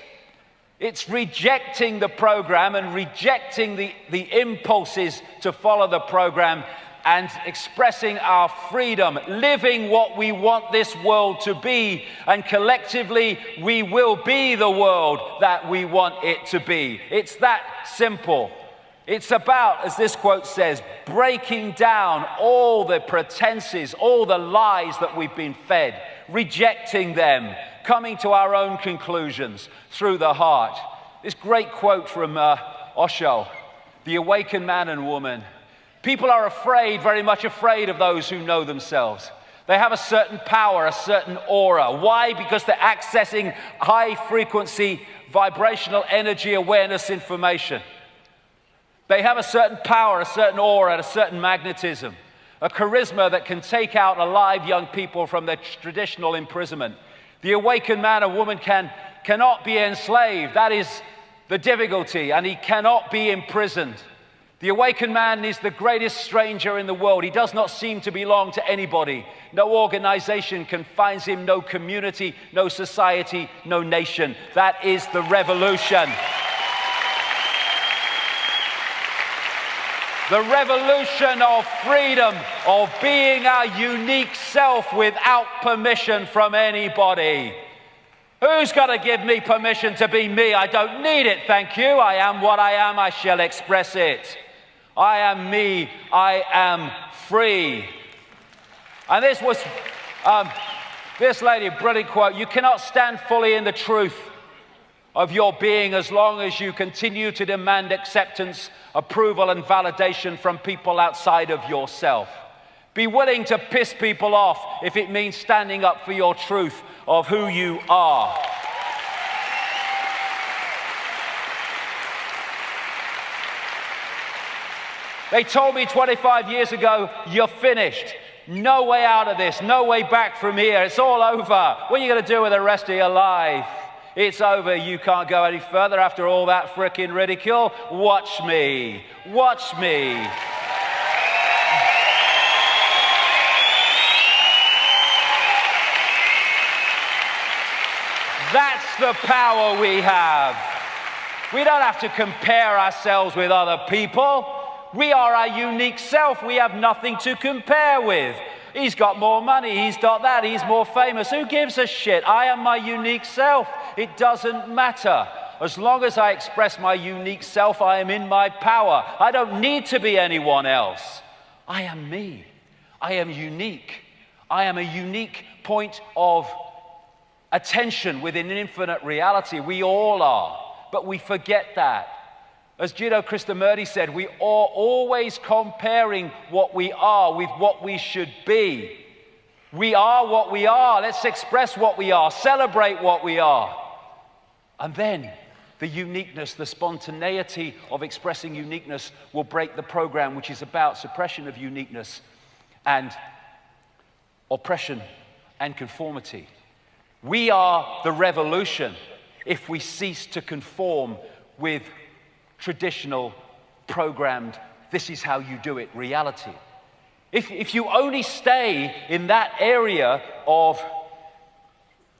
It's rejecting the program and rejecting the impulses to follow the program and expressing our freedom, living what we want this world to be, and collectively we will be the world that we want it to be. It's that simple. It's about, as this quote says, breaking down all the pretenses, all the lies that we've been fed, rejecting them, coming to our own conclusions through the heart. This great quote from Osho, the Awaken man and woman. People are afraid, very much afraid of those who know themselves. They have a certain power, a certain aura. Why? Because they're accessing high frequency, vibrational energy, awareness, information. They have a certain power, a certain aura, a certain magnetism, a charisma that can take out alive young people from their traditional imprisonment. The awakened man or woman cannot be enslaved. That is the difficulty, and he cannot be imprisoned. The awakened man is the greatest stranger in the world. He does not seem to belong to anybody. No organization confines him, no community, no society, no nation. That is the revolution. The revolution of freedom, of being our unique self without permission from anybody. Who's got to give me permission to be me? I don't need it, thank you. I am what I am, I shall express it. I am me, I am free. And this was, this lady, brilliant quote, "You cannot stand fully in the truth of your being as long as you continue to demand acceptance, approval, and validation from people outside of yourself. Be willing to piss people off if it means standing up for your truth of who you are." They told me 25 years ago, "You're finished. No way out of this, no way back from here. It's all over. What are you going to do with the rest of your life? It's over. You can't go any further after all that frickin' ridicule. Watch me. Watch me." That's the power we have. We don't have to compare ourselves with other people. We are our unique self. We have nothing to compare with. He's got more money, he's got that, he's more famous. Who gives a shit? I am my unique self. It doesn't matter. As long as I express my unique self, I am in my power. I don't need to be anyone else. I am me. I am unique. I am a unique point of attention within an infinite reality. We all are, but we forget that. As Jiddu Krishnamurti said, we are always comparing what we are with what we should be. We are what we are. Let's express what we are, celebrate what we are. And then the uniqueness, the spontaneity of expressing uniqueness will break the program, which is about suppression of uniqueness and oppression and conformity. We are the revolution if we cease to conform with traditional, programmed, this is how you do it, reality. If you only stay in that area of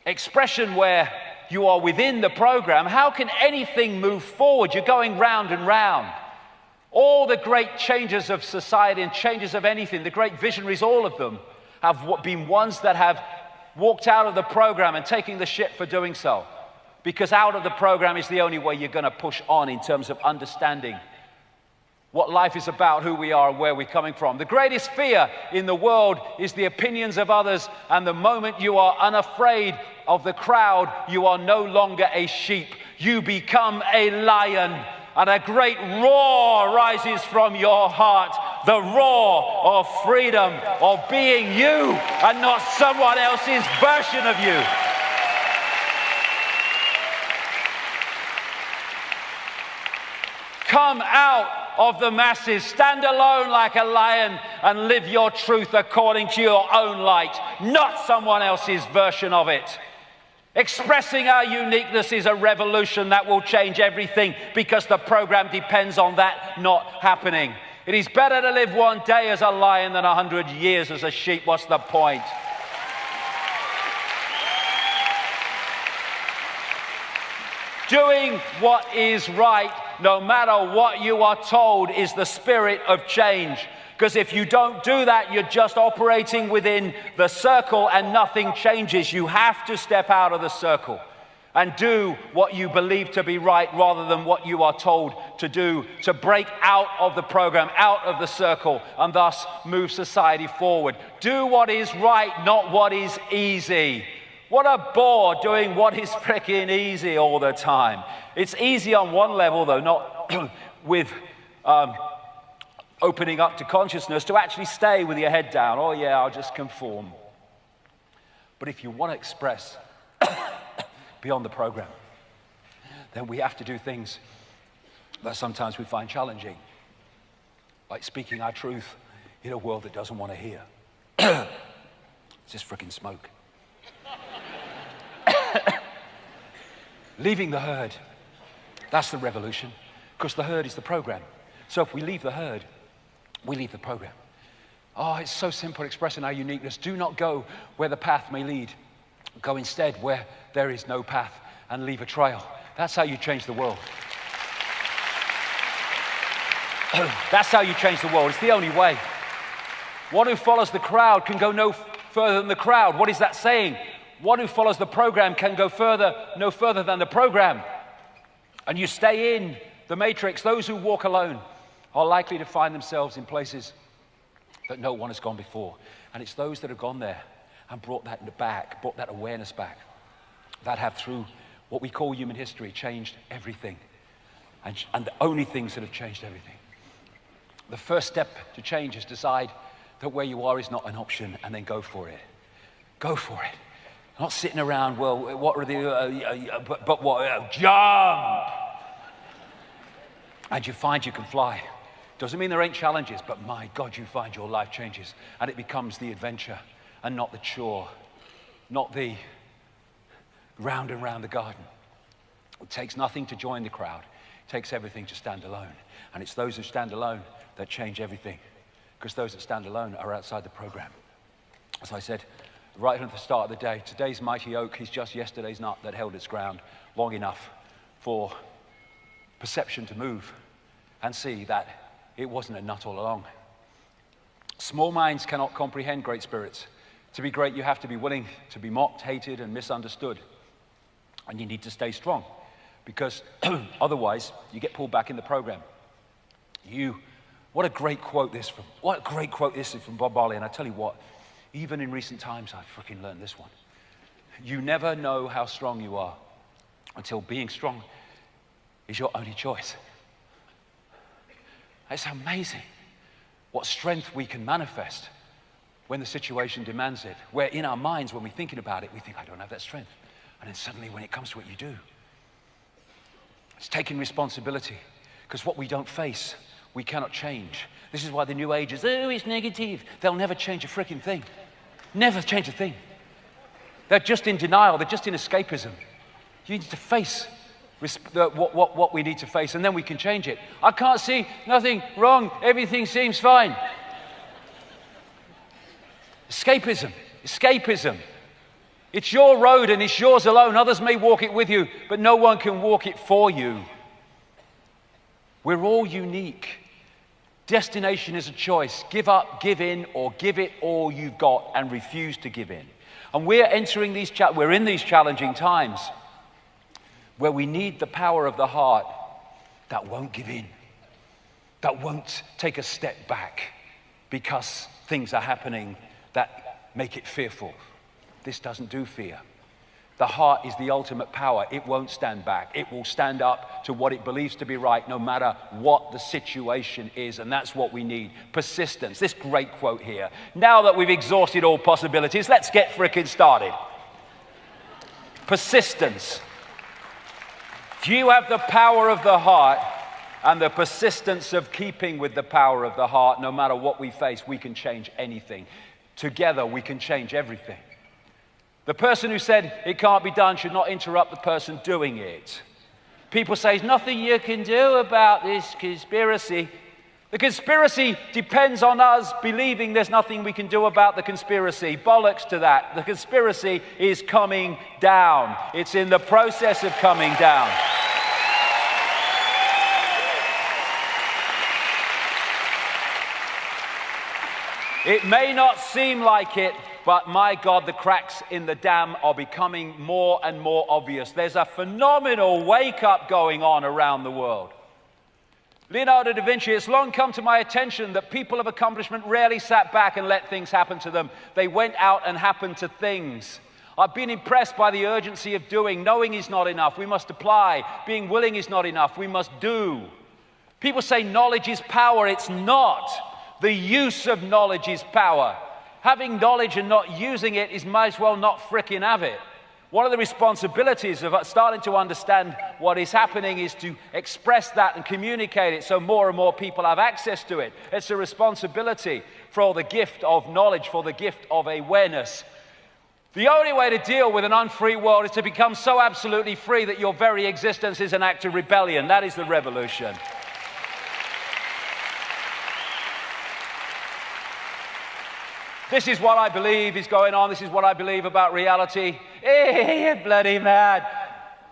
expression where you are within the program, how can anything move forward? You're going round and round. All the great changes of society and changes of anything, the great visionaries, all of them, have been ones that have walked out of the program and taking the shit for doing so. Because out of the program is the only way you're going to push on in terms of understanding what life is about, who we are, and where we're coming from. The greatest fear in the world is the opinions of others, and the moment you are unafraid of the crowd, you are no longer a sheep. You become a lion, and a great roar rises from your heart. The roar of freedom, of being you, and not someone else's version of you. Come out of the masses, stand alone like a lion, and live your truth according to your own light, not someone else's version of it. Expressing our uniqueness is a revolution that will change everything, because the program depends on that not happening. It is better to live one day as a lion than 100 years as a sheep. What's the point? Doing what is right, no matter what you are told, is the spirit of change. Because if you don't do that, you're just operating within the circle and nothing changes. You have to step out of the circle and do what you believe to be right rather than what you are told to do, to break out of the program, out of the circle, and thus move society forward. Do what is right, not what is easy. What a bore doing what is freaking easy all the time. It's easy on one level, though, not with opening up to consciousness, to actually stay with your head down. Oh yeah, I'll just conform. But if you want to express beyond the program, then we have to do things that sometimes we find challenging, like speaking our truth in a world that doesn't want to hear. It's just freaking smoke. Leaving the herd, that's the revolution, because the herd is the program. So if we leave the herd, we leave the program. Oh, it's so simple, expressing our uniqueness. Do not go where the path may lead. Go instead where there is no path and leave a trail. That's how you change the world. That's how you change the world. It's the only way. One who follows the crowd can go no further than the crowd. What is that saying? One who follows the program can go no further than the program. And you stay in the matrix. Those who walk alone are likely to find themselves in places that no one has gone before. And it's those that have gone there and brought that back, brought that awareness back, that have, through what we call human history, changed everything. And the only things that have changed everything. The first step to change is decide that where you are is not an option, and then go for it. Go for it. Not sitting around, well, what are the, jump! And you find you can fly. Doesn't mean there ain't challenges, but my God, you find your life changes, and it becomes the adventure and not the chore, not the round and round the garden. It takes nothing to join the crowd. It takes everything to stand alone. And it's those who stand alone that change everything, because those that stand alone are outside the program. As I said right at the start of the day, today's mighty oak is just yesterday's nut that held its ground long enough for perception to move and see that it wasn't a nut all along. Small minds cannot comprehend great spirits. To be great, you have to be willing to be mocked, hated, and misunderstood. And you need to stay strong, because otherwise you get pulled back in the program. What a great quote this is from Bob Marley. And I tell you what, even in recent times, I've freaking learned this one. You never know how strong you are until being strong is your only choice. It's amazing what strength we can manifest when the situation demands it. Where in our minds, when we're thinking about it, we think, I don't have that strength. And then suddenly when it comes to it, you do. It's taking responsibility, because what we don't face, we cannot change. This is why the New Age is, oh, it's negative. They'll never change a freaking thing. Never change a thing. They're just in denial. They're just in escapism. You need to face what we need to face, and then we can change it. I can't see nothing wrong. Everything seems fine. Escapism. It's your road and it's yours alone. Others may walk it with you, but no one can walk it for you. We're all unique. Destination is a choice. Give up, give in, or give it all you've got and refuse to give in. And we're entering we're in these challenging times where we need the power of the heart that won't give in, that won't take a step back because things are happening that make it fearful. This doesn't do fear. The heart is the ultimate power. It won't stand back. It will stand up to what it believes to be right, no matter what the situation is. And that's what we need. Persistence. This great quote here. Now that we've exhausted all possibilities, let's get frickin' started. Persistence. If you have the power of the heart and the persistence of keeping with the power of the heart, no matter what we face, we can change anything. Together, we can change everything. The person who said it can't be done should not interrupt the person doing it. People say, there's nothing you can do about this conspiracy. The conspiracy depends on us believing there's nothing we can do about the conspiracy. Bollocks to that. The conspiracy is coming down. It's in the process of coming down. It may not seem like it, but my God, the cracks in the dam are becoming more and more obvious. There's a phenomenal wake-up going on around the world. Leonardo da Vinci, it's long come to my attention that people of accomplishment rarely sat back and let things happen to them. They went out and happened to things. I've been impressed by the urgency of doing. Knowing is not enough. We must apply. Being willing is not enough. We must do. People say knowledge is power. It's not. The use of knowledge is power. Having knowledge and not using it is might as well not frickin' have it. One of the responsibilities of starting to understand what is happening is to express that and communicate it so more and more people have access to it. It's a responsibility for the gift of knowledge, for the gift of awareness. The only way to deal with an unfree world is to become so absolutely free that your very existence is an act of rebellion. That is the revolution. This is what I believe is going on. This is what I believe about reality. Hey, you're bloody mad.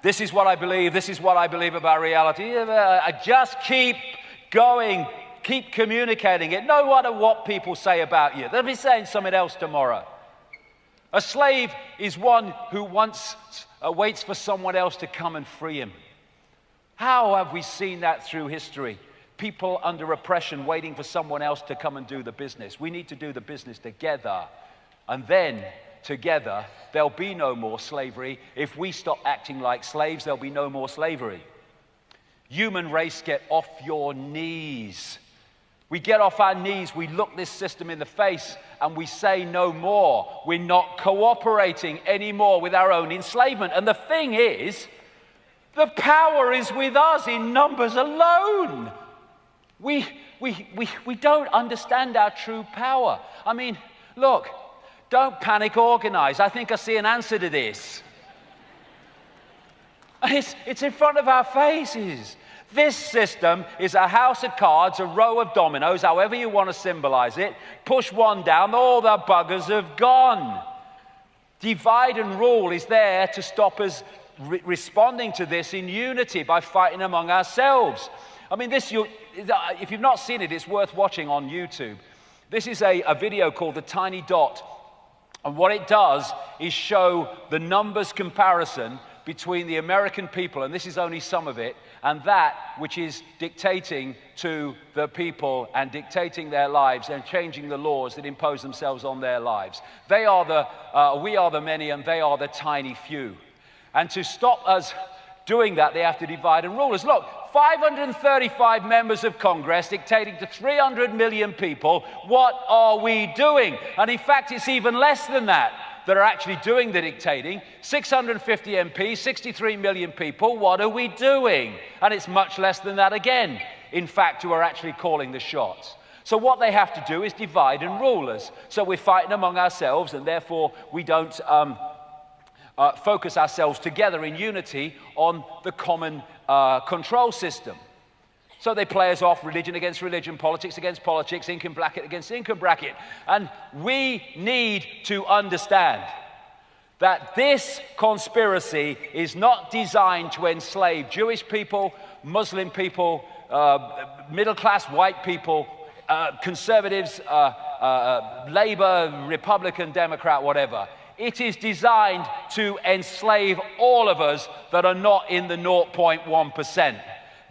This is what I believe. This is what I believe about reality. I just keep going. Keep communicating it. No matter what people say about you. They'll be saying something else tomorrow. A slave is one who waits for someone else to come and free him. How have we seen that through history? People under oppression waiting for someone else to come and do the business. We need to do the business together. And then, together, there'll be no more slavery. If we stop acting like slaves, there'll be no more slavery. Human race, get off your knees. We get off our knees, we look this system in the face, and we say no more. We're not cooperating anymore with our own enslavement. And the thing is, the power is with us in numbers alone. We don't understand our true power. I mean, look, don't panic, organize. I think I see an answer to this. It's in front of our faces. This system is a house of cards, a row of dominoes, however you want to symbolize it. Push one down, all the buggers have gone. Divide and rule is there to stop us responding to this in unity by fighting among ourselves. I mean, if you've not seen it, it's worth watching on YouTube. This is a video called The Tiny Dot. And what it does is show the numbers comparison between the American people, and this is only some of it, and that which is dictating to the people and dictating their lives and changing the laws that impose themselves on their lives. We are the many and they are the tiny few. And to stop us doing that, they have to divide and rule us. Look, 535 members of Congress dictating to 300 million people. What are we doing? And in fact, it's even less than that are actually doing the dictating. 650 MPs, 63 million people. What are we doing? And it's much less than that again, in fact, who are actually calling the shots. So what they have to do is divide and rule us. So we're fighting among ourselves, and therefore we don't focus ourselves together in unity on the common control system. So they play us off, religion against religion, politics against politics, income bracket against income bracket. And we need to understand that this conspiracy is not designed to enslave Jewish people, Muslim people, middle-class white people, conservatives, Labour, Republican, Democrat, whatever. It is designed to enslave all of us that are not in the 0.1%.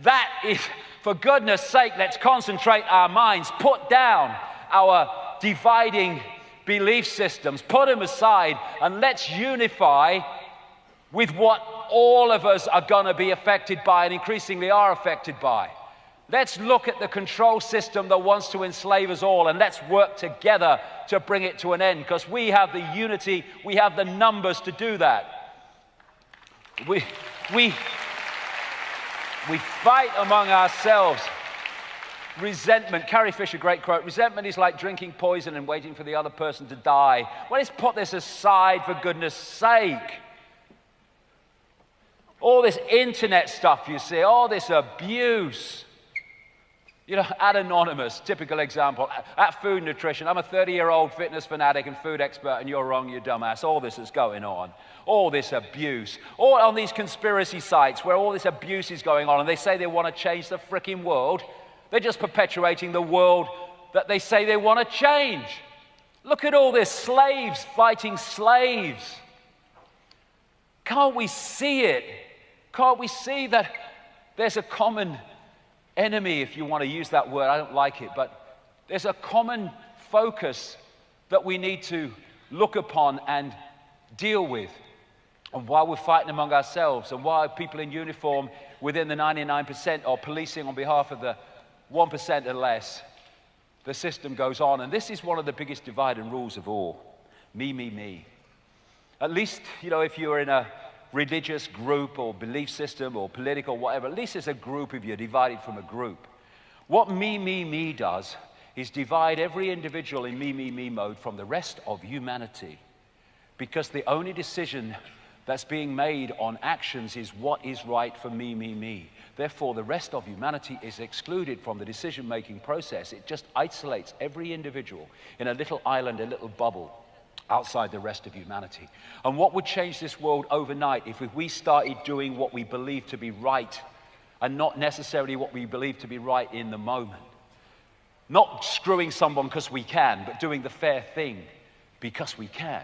That is, for goodness sake, let's concentrate our minds, put down our dividing belief systems, put them aside, and let's unify with what all of us are going to be affected by and increasingly are affected by. Let's look at the control system that wants to enslave us all, and let's work together to bring it to an end, because we have the unity, we have the numbers to do that. We fight among ourselves. Resentment, Carrie Fisher, great quote, resentment is like drinking poison and waiting for the other person to die. Well, let's put this aside, for goodness sake. All this internet stuff you see, all this abuse. You know, at Anonymous, typical example, at Food Nutrition, I'm a 30-year-old fitness fanatic and food expert, and you're wrong, you dumbass. All this is going on. All this abuse. All on these conspiracy sites where all this abuse is going on, and they say they want to change the frickin' world. They're just perpetuating the world that they say they want to change. Look at all this, slaves fighting slaves. Can't we see it? Can't we see that there's a common enemy, if you want to use that word? I don't like it, but there's a common focus that we need to look upon and deal with. And while we're fighting among ourselves, and while people in uniform within the 99% are policing on behalf of the 1% or less, the system goes on. And this is one of the biggest divide and rules of all. Me, me, me. At least, you know, if you're in a religious group or belief system or political, whatever, at least as a group if you're divided from a group. What me, me, me does is divide every individual in me, me, me mode from the rest of humanity. Because the only decision that's being made on actions is what is right for me, me, me. Therefore, the rest of humanity is excluded from the decision-making process. It just isolates every individual in a little island, a little bubble, outside the rest of humanity. And what would change this world overnight if we started doing what we believe to be right and not necessarily what we believe to be right in the moment? Not screwing someone because we can, but doing the fair thing because we can.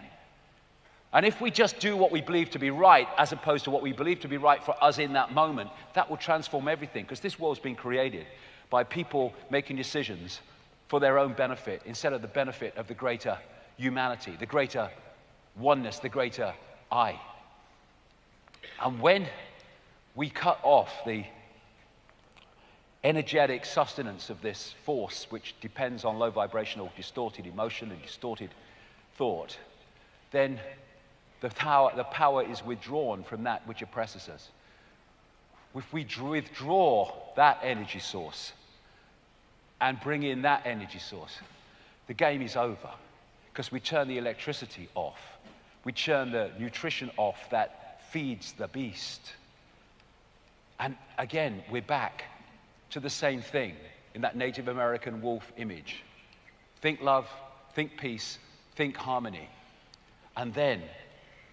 And if we just do what we believe to be right as opposed to what we believe to be right for us in that moment, that will transform everything, because this world's been created by people making decisions for their own benefit instead of the benefit of the greater humanity, the greater oneness, the greater I. And when we cut off the energetic sustenance of this force, which depends on low vibrational distorted emotion and distorted thought, then the power is withdrawn from that which oppresses us. If we withdraw that energy source and bring in that energy source, the game is over. Because we turn the electricity off. We turn the nutrition off that feeds the beast. And again, we're back to the same thing in that Native American wolf image. Think love, think peace, think harmony. And then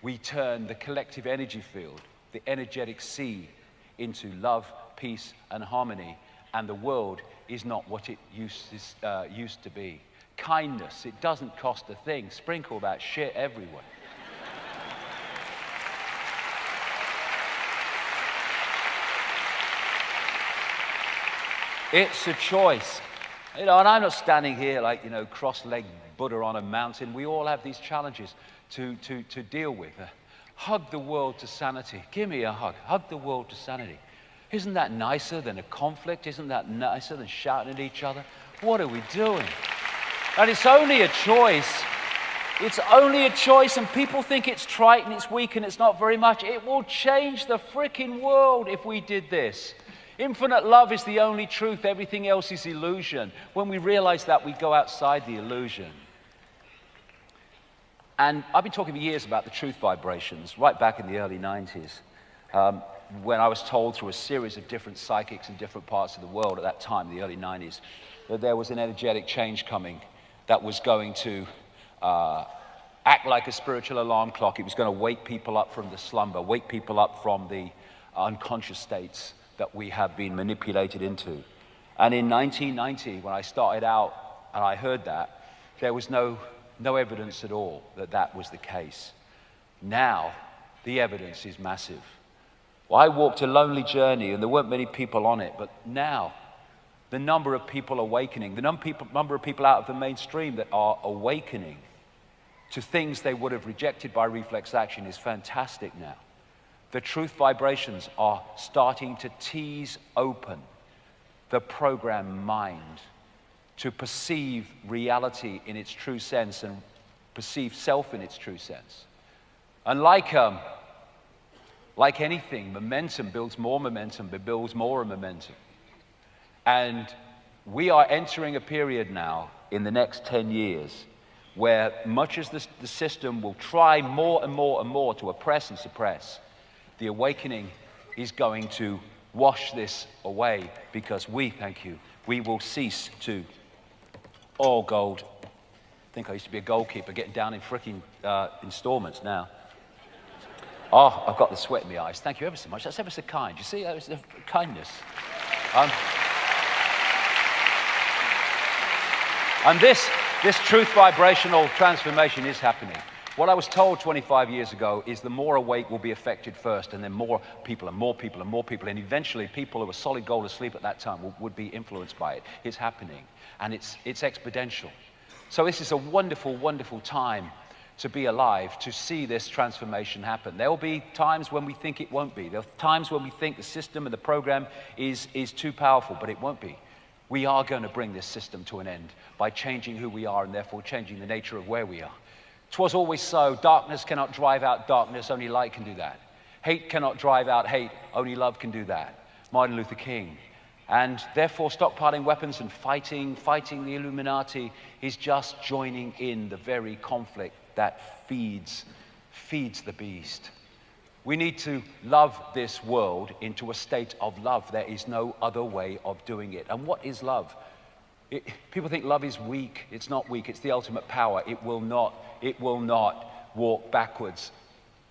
we turn the collective energy field, the energetic sea into love, peace, and harmony, and the world is not what it used to be. Kindness, it doesn't cost a thing. Sprinkle that shit everywhere. It's a choice. You know, and I'm not standing here like, you know, cross-legged Buddha on a mountain. We all have these challenges to deal with. Hug the world to sanity. Give me a hug. Hug the world to sanity. Isn't that nicer than a conflict? Isn't that nicer than shouting at each other? What are we doing? And it's only a choice. It's only a choice, and people think it's trite and it's weak and it's not very much. It will change the frickin' world if we did this. Infinite love is the only truth. Everything else is illusion. When we realize that, we go outside the illusion. And I've been talking for years about the truth vibrations, right back in the early 90s, when I was told through a series of different psychics in different parts of the world at that time, the early 90s, that there was an energetic change coming that was going to act like a spiritual alarm clock. It was going to wake people up from the slumber, wake people up from the unconscious states that we have been manipulated into. And in 1990, when I started out and I heard that, there was no evidence at all that that was the case. Now, the evidence is massive. Well, I walked a lonely journey and there weren't many people on it, but now, the number of people awakening, the number of people out of the mainstream that are awakening to things they would have rejected by reflex action is fantastic now. The truth vibrations are starting to tease open the programmed mind to perceive reality in its true sense and perceive self in its true sense. And like anything, momentum builds more momentum, but builds more momentum. And we are entering a period now in the next 10 years where much as the system will try more and more and more to oppress and suppress, the awakening is going to wash this away because we will cease to, oh, gold. I think I used to be a goalkeeper, getting down in freaking installments now. Oh, I've got the sweat in my eyes. Thank you ever so much. That's ever so kind. You see, that was the kindness. And this truth vibrational transformation is happening. What I was told 25 years ago is the more awake will be affected first, and then more people and more people and more people, and eventually people who were solid gold asleep at that time would be influenced by it. It's happening, and it's exponential. So this is a wonderful, wonderful time to be alive, to see this transformation happen. There will be times when we think it won't be. There are times when we think the system and the program is too powerful, but it won't be. We are going to bring this system to an end by changing who we are and therefore changing the nature of where we are. 'Twas always so. Darkness cannot drive out darkness, only light can do that. Hate cannot drive out hate, only love can do that. Martin Luther King. And therefore stockpiling weapons and fighting the Illuminati is just joining in the very conflict that feeds the beast. We need to love this world into a state of love. There is no other way of doing it. And what is love? People think love is weak. It's not weak. It's the ultimate power. It will not walk backwards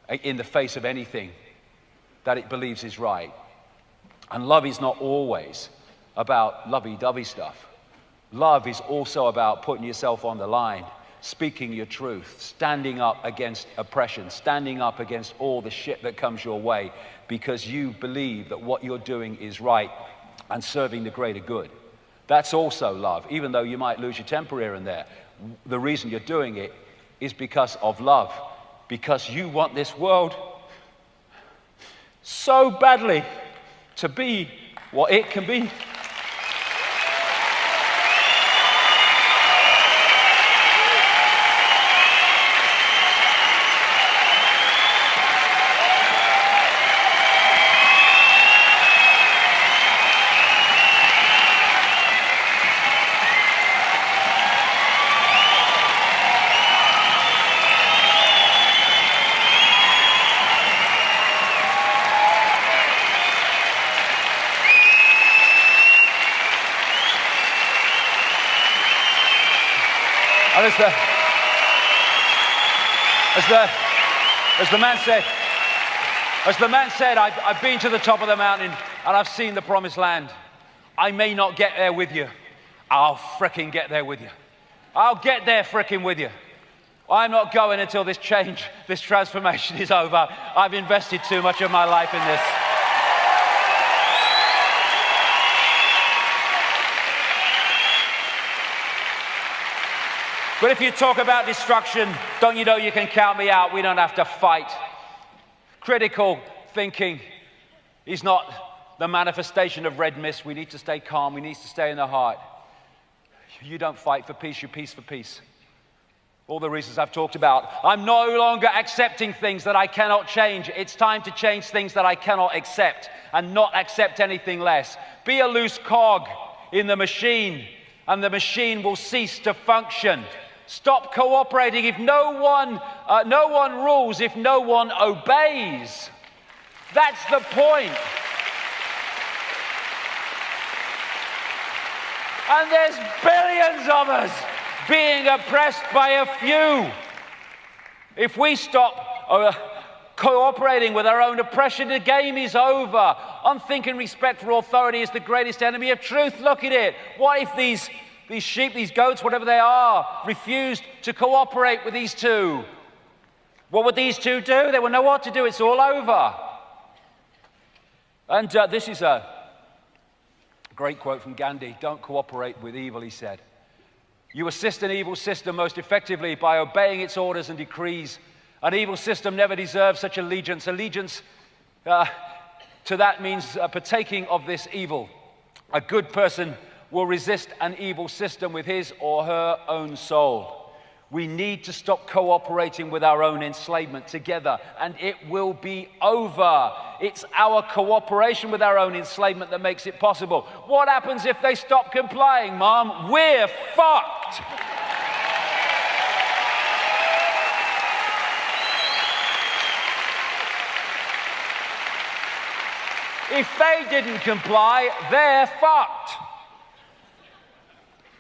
in the face of anything that it believes is right. And love is not always about lovey-dovey stuff. Love is also about putting yourself on the line, speaking your truth, standing up against oppression, standing up against all the shit that comes your way because you believe that what you're doing is right and serving the greater good. That's also love, even though you might lose your temper here and there. The reason you're doing it is because of love, because you want this world so badly to be what it can be. And as the man said, As the man said, I've been to the top of the mountain and I've seen the promised land. I may not get there with you. I'll fricking get there with you. I'll get there fricking with you. I'm not going until this change, this transformation is over. I've invested too much of my life in this. But if you talk about destruction, don't you know you can count me out? We don't have to fight. Critical thinking is not the manifestation of red mist. We need to stay calm. We need to stay in the heart. You don't fight for peace, you peace for peace. All the reasons I've talked about. I'm no longer accepting things that I cannot change. It's time to change things that I cannot accept and not accept anything less. Be a loose cog in the machine and the machine will cease to function. Stop cooperating if no one rules, if no one obeys. That's the point. And there's billions of us being oppressed by a few. If we stop cooperating with our own oppression, the game is over. Unthinking respect for authority is the greatest enemy of truth. Look at it. What if these sheep, these goats, whatever they are, refused to cooperate with these two? What would these two do? They would know what to do. It's all over. And this is a great quote from Gandhi. Don't cooperate with evil, he said. You assist an evil system most effectively by obeying its orders and decrees. An evil system never deserves such allegiance. Allegiance to that means partaking of this evil. A good person will resist an evil system with his or her own soul. We need to stop cooperating with our own enslavement together, and it will be over. It's our cooperation with our own enslavement that makes it possible. What happens if they stop complying, Mom? We're fucked. If they didn't comply, they're fucked.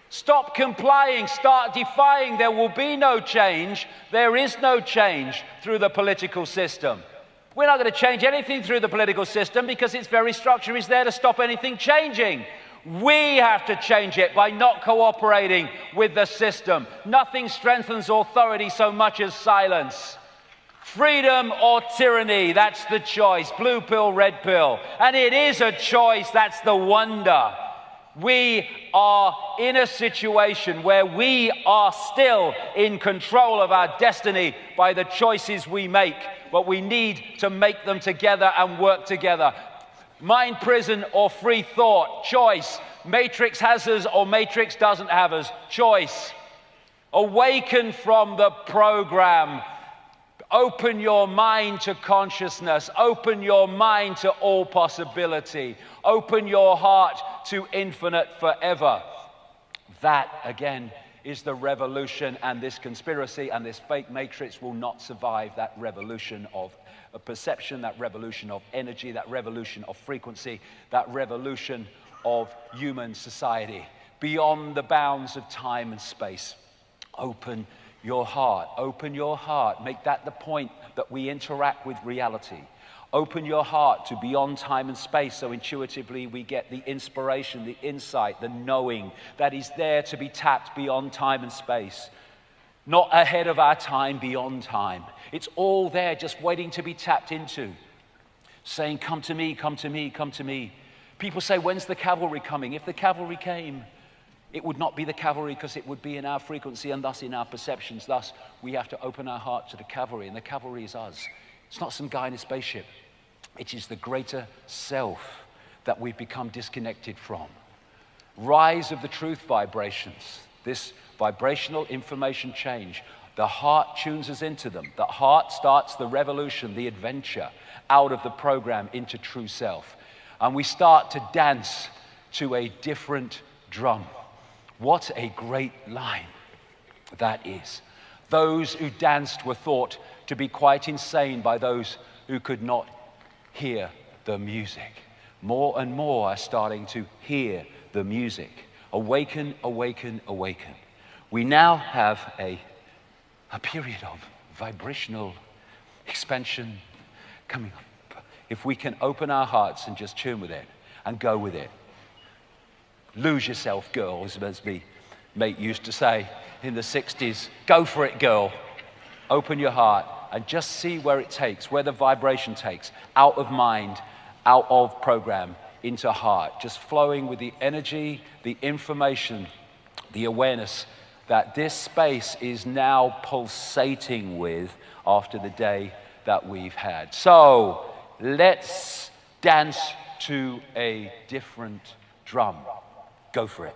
Stop complying, start defying. There will be no change. There is no change through the political system. We're not going to change anything through the political system because its very structure is there to stop anything changing. We have to change it by not cooperating with the system. Nothing strengthens authority so much as silence. Freedom or tyranny, that's the choice. Blue pill, red pill. And it is a choice, that's the wonder. We are in a situation where we are still in control of our destiny by the choices we make, but we need to make them together and work together. Mind prison or free thought, choice. Matrix has us or Matrix doesn't have us, choice. Awaken from the program. Open your mind to consciousness. Open your mind to all possibility. Open your heart to infinite forever. That, again, is the revolution, and this conspiracy and this fake matrix will not survive that revolution of perception, that revolution of energy, that revolution of frequency, that revolution of human society beyond the bounds of time and space. Open your heart. Open your heart. Make that the point that we interact with reality. Open your heart to beyond time and space so intuitively we get the inspiration, the insight, the knowing that is there to be tapped beyond time and space. Not ahead of our time, beyond time. It's all there just waiting to be tapped into. Saying, come to me, come to me, come to me. People say, when's the cavalry coming? If the cavalry came, it would not be the cavalry because it would be in our frequency and thus in our perceptions. Thus, we have to open our heart to the cavalry, and the cavalry is us. It's not some guy in a spaceship. It is the greater self that we've become disconnected from. Rise of the truth vibrations, this vibrational information change. The heart tunes us into them. The heart starts the revolution, the adventure out of the program into true self. And we start to dance to a different drum. What a great line that is. Those who danced were thought to be quite insane by those who could not hear the music. More and more are starting to hear the music. Awaken, awaken, awaken. We now have a period of vibrational expansion coming up. if we can open our hearts and just tune with it and go with it. Lose yourself, girls, as my mate used to say in the 60s. Go for it, girl. Open your heart and just see where it takes, where the vibration takes, out of mind, out of program, into heart, just flowing with the energy, the information, the awareness that this space is now pulsating with after the day that we've had. So let's dance to a different drum. Go for it.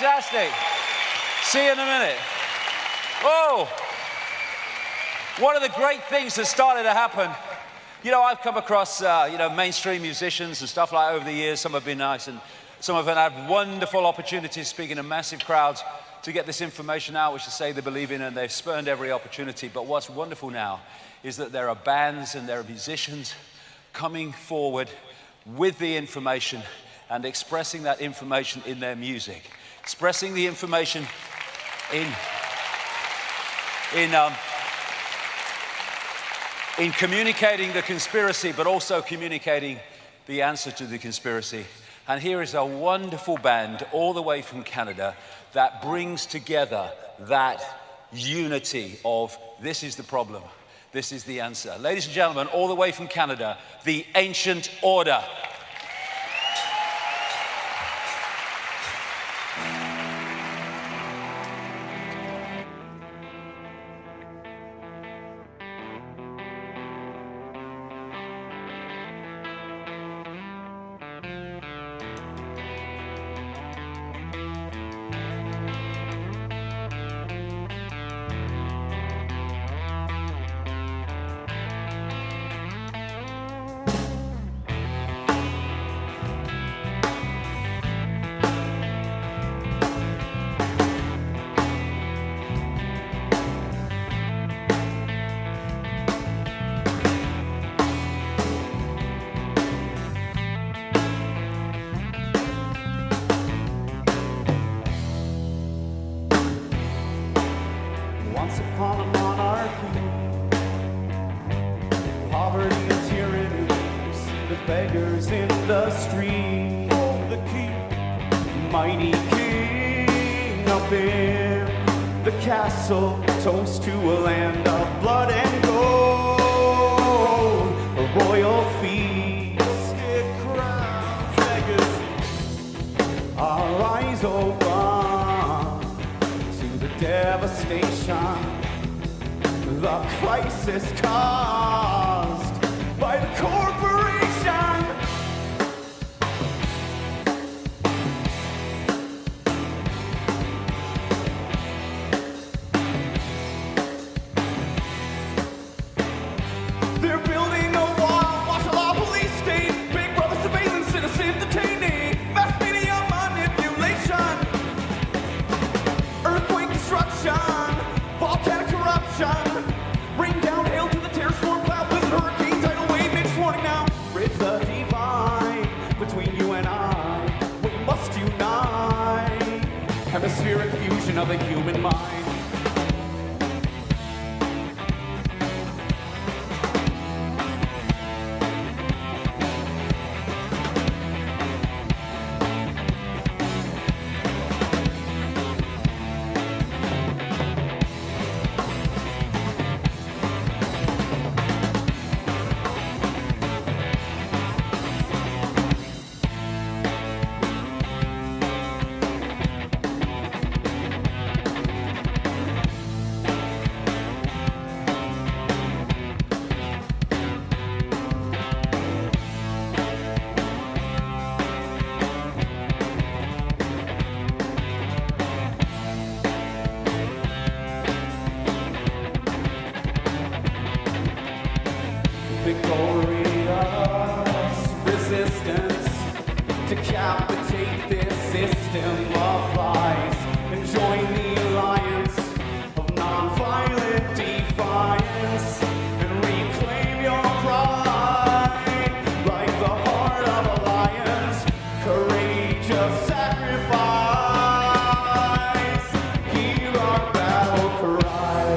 Fantastic. See you in a minute. Oh, one of the great things that started to happen. You know, I've come across, mainstream musicians and stuff like that over the years. Some have been nice, and some have had wonderful opportunities speaking to massive crowds to get this information out, which they say they believe in, and they've spurned every opportunity. But what's wonderful now is that there are bands and there are musicians coming forward with the information and expressing that information in their music, expressing the information in communicating the conspiracy, but also communicating the answer to the conspiracy. And here is a wonderful band all the way from Canada that brings together that unity of this is the problem, this is the answer. Ladies and gentlemen, all the way from Canada, the Ancient Order. Once upon a monarchy, poverty and tyranny, you see the beggars in the street. Oh, the king, mighty king, up in the castle, toast to a land of blood and gold, a royal feast, it crowns legacy, our eyes open. Devastation, the crisis caused by the corporation. They're building a wall, martial law police state, big brother surveillance, citizen detaining, mass media manipulation. Earthquake destruction, volcanic corruption, rain down hail to the terror storm, cloud, blizzard, hurricane, tidal wave, nature's warning now. Bridge the divide between you and I. We must unite. Hemispheric fusion of the human mind. Victorious resistance, decapitate this system of lies and join the alliance of nonviolent defiance and reclaim your pride like the heart of a lion's courageous sacrifice. Hear our battle cry.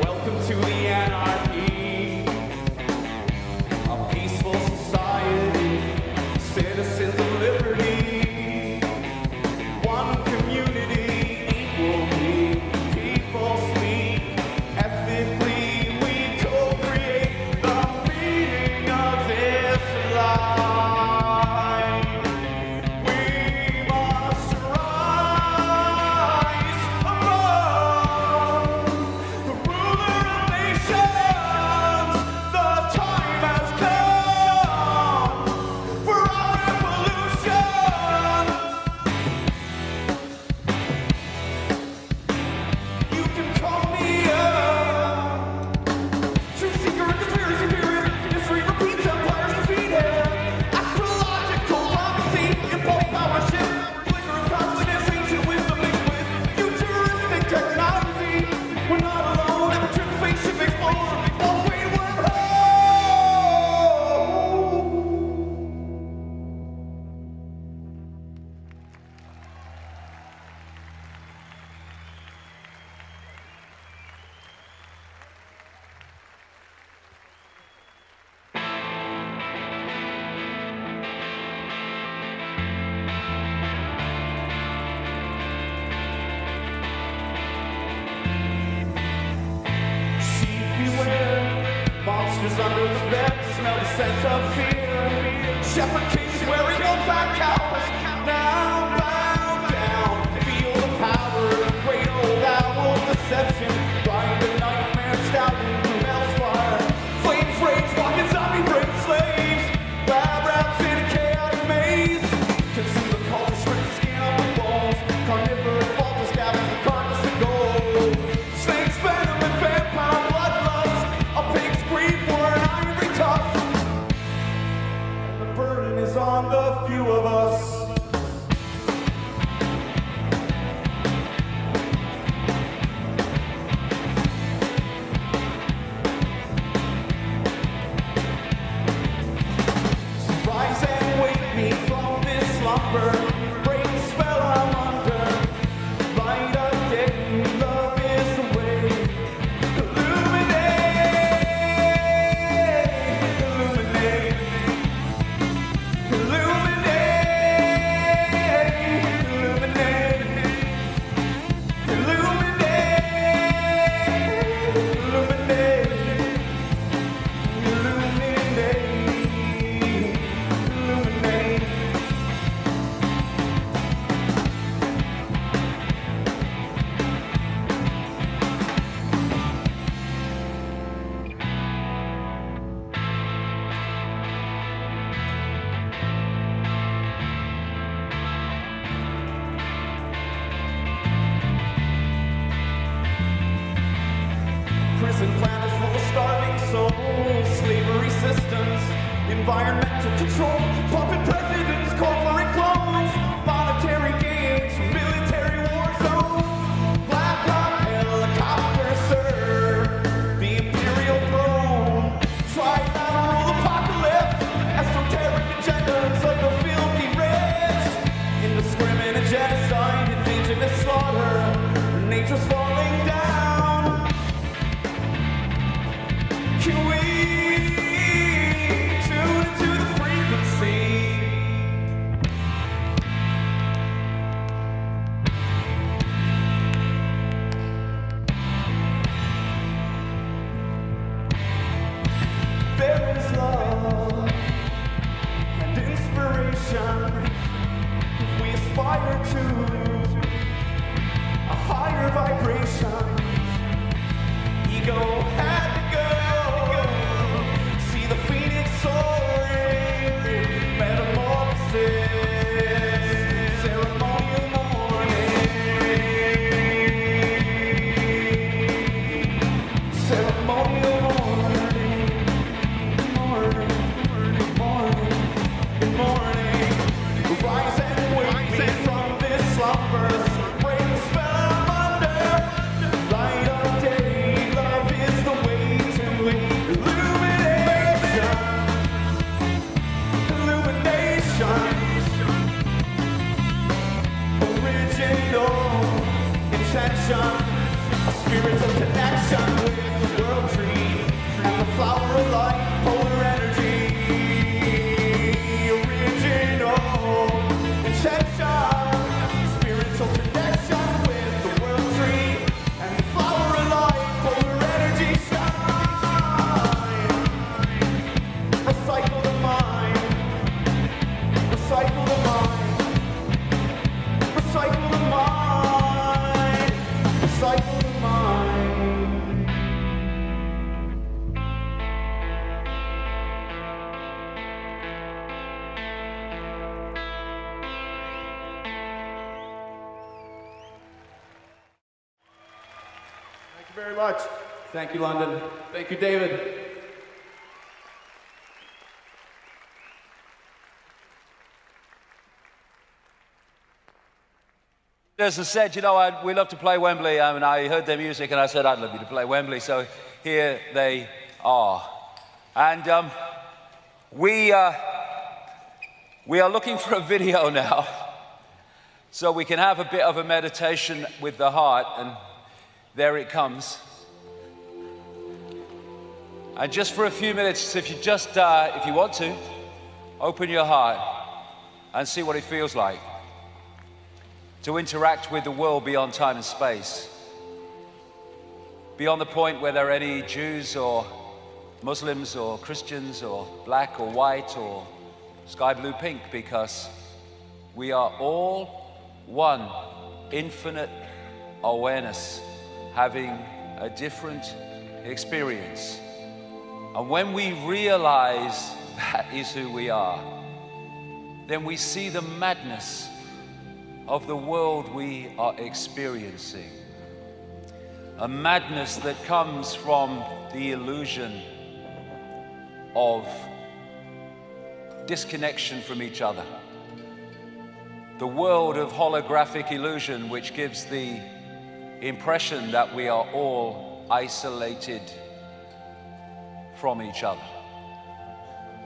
Welcome to the anarchy. Peaceful society, citizens of liberty. Soldiers under the bed smell the scent of fear. Shepherd kings wearing old fat cows. Now bow down, feel the power of great old owl deception. Ride the nightmare stallion through hell's fire. Flames rage, walking zombie brain slaves. Lab rats in a chaotic maze. Consume the culture, strip the skin off the bones. Carnivorous vultures scavenge the carcass of gold. Snakes, venom, and vampire bloodlust. A pig's greed for an ivory tusk. And the burden is on the few of us. So rise and wake me from this slumber. Break the spell I'm under. Light of day, love is the way. Illuminate, illuminate, illuminate, illuminate, illuminate, illuminate, illuminate. Prison planet full of starving souls, slavery systems, environmental control, puppet presidents, corporate clones, monetary gains, military war zones, Black Hawk helicopters serve the imperial throne. Tribunal apocalypse, esoteric agendas of the filthy rich, indiscriminate genocide, indigenous slaughter, nature's falling down. Can we tune into the frequency? There is love and inspiration if we aspire to a higher vibration. Ego had to go. See the phoenix soaring. Metamorphosis. Ceremonial morning. Ceremonial morning. Morning. Morning. Morning. Rise and wake me from this slumber. Break the spell I'm under. Light of day, love is the way to illumination. Illumination. Original intention. A spiritual connection with the world tree and the flower of light, polar energy. Original intention. Spiritual connection with the world tree and the flower of light, polar energy. Shine. Recycle the mind. Recycle the mind. Recycle the mind. Recycle the mind. Thank you very much. Thank you, London. Thank you, David. As I said, we love to play Wembley, and I heard their music, and I said, I'd love you to play Wembley, so here they are. And we are looking for a video now, so we can have a bit of a meditation with the heart, and there it comes. And just for a few minutes, if you want to, open your heart and see what it feels like to interact with the world beyond time and space, beyond the point where there are any Jews or Muslims or Christians or black or white or sky blue pink, because we are all one infinite awareness having a different experience. And when we realize that is who we are, then we see the madness of the world we are experiencing. A madness that comes from the illusion of disconnection from each other. The world of holographic illusion, which gives the impression that we are all isolated from each other,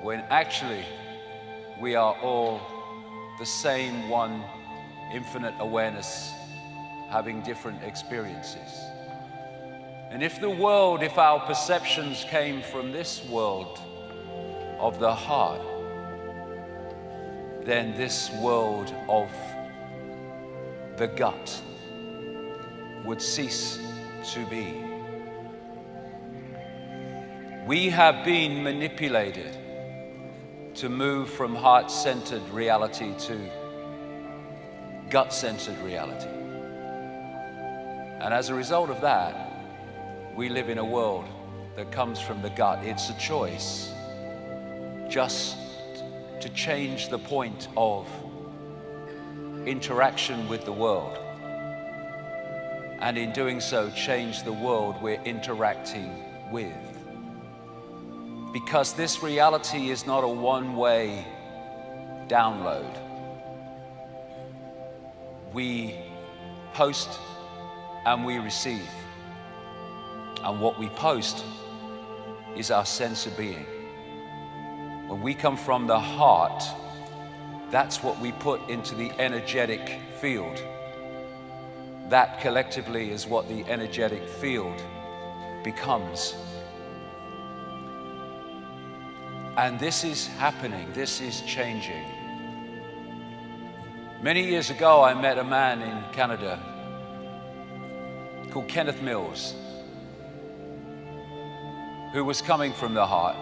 when actually we are all the same one infinite awareness having different experiences. And if our perceptions came from this world of the heart, then this world of the gut would cease to be. We have been manipulated to move from heart-centered reality to gut-centered reality. And as a result of that, we live in a world that comes from the gut. It's a choice just to change the point of interaction with the world. And in doing so, change the world we're interacting with. Because this reality is not a one-way download. We post and we receive. And what we post is our sense of being. When we come from the heart, that's what we put into the energetic field. That collectively is what the energetic field becomes. And this is happening, this is changing. Many years ago, I met a man in Canada called Kenneth Mills, who was coming from the heart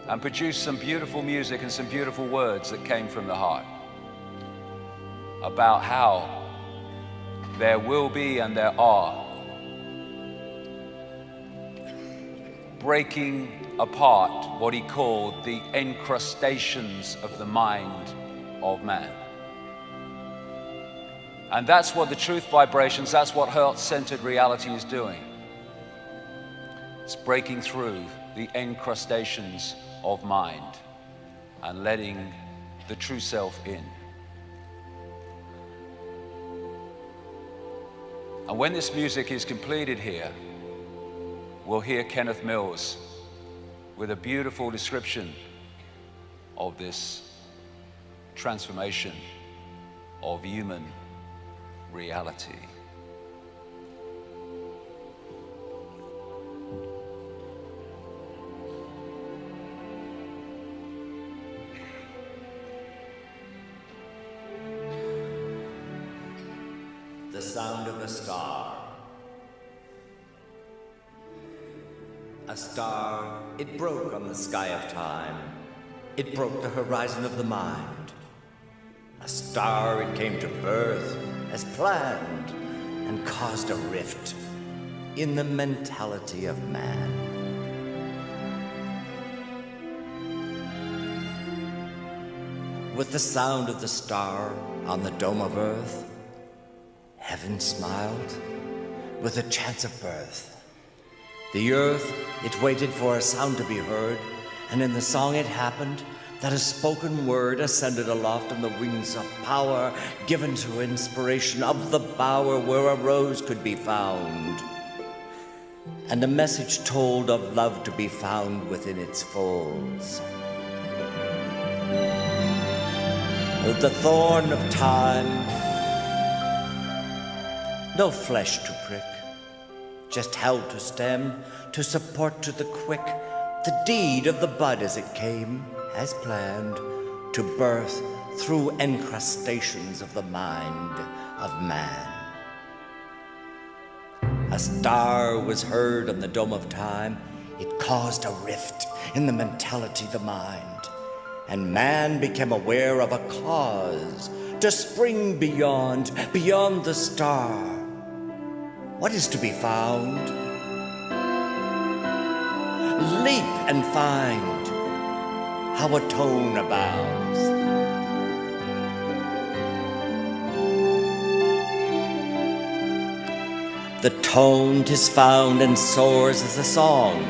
and produced some beautiful music and some beautiful words that came from the heart about how there will be and there are breaking apart what he called the encrustations of the mind of man. And that's what the truth vibrations, that's what heart-centered reality is doing. It's breaking through the encrustations of mind and letting the true self in. And when this music is completed here, we'll hear Kenneth Mills with a beautiful description of this transformation of human reality. The sound of a star. A star, it broke on the sky of time. It broke the horizon of the mind. A star, it came to birth as planned and caused a rift in the mentality of man. With the sound of the star on the dome of earth, heaven smiled with a chance of birth. The earth, it waited for a sound to be heard, and in the song it happened that a spoken word ascended aloft on the wings of power, given to inspiration of the bower where a rose could be found, and a message told of love to be found within its folds. The thorn of time, no flesh to prick, just held to stem, to support to the quick, the deed of the bud as it came, as planned, to birth through encrustations of the mind of man. A star was heard on the dome of time. It caused a rift in the mentality, the mind, and man became aware of a cause to spring beyond the star. What is to be found? Leap and find how a tone abounds. The tone 'tis found and soars as a song.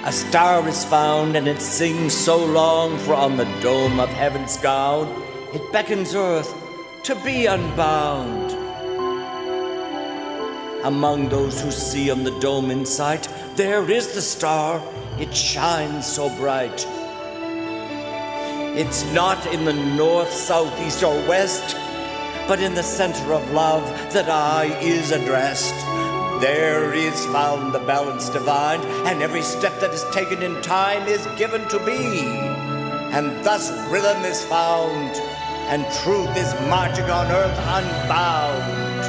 A star is found and it sings so long, for on the dome of heaven's gown it beckons earth to be unbound. Among those who see on the dome in sight, there is the star, it shines so bright. It's not in the north, south, east, or west, but in the center of love that eye is addressed. There is found the balance divine, and every step that is taken in time is given to be. And thus rhythm is found, and truth is marching on earth unbound.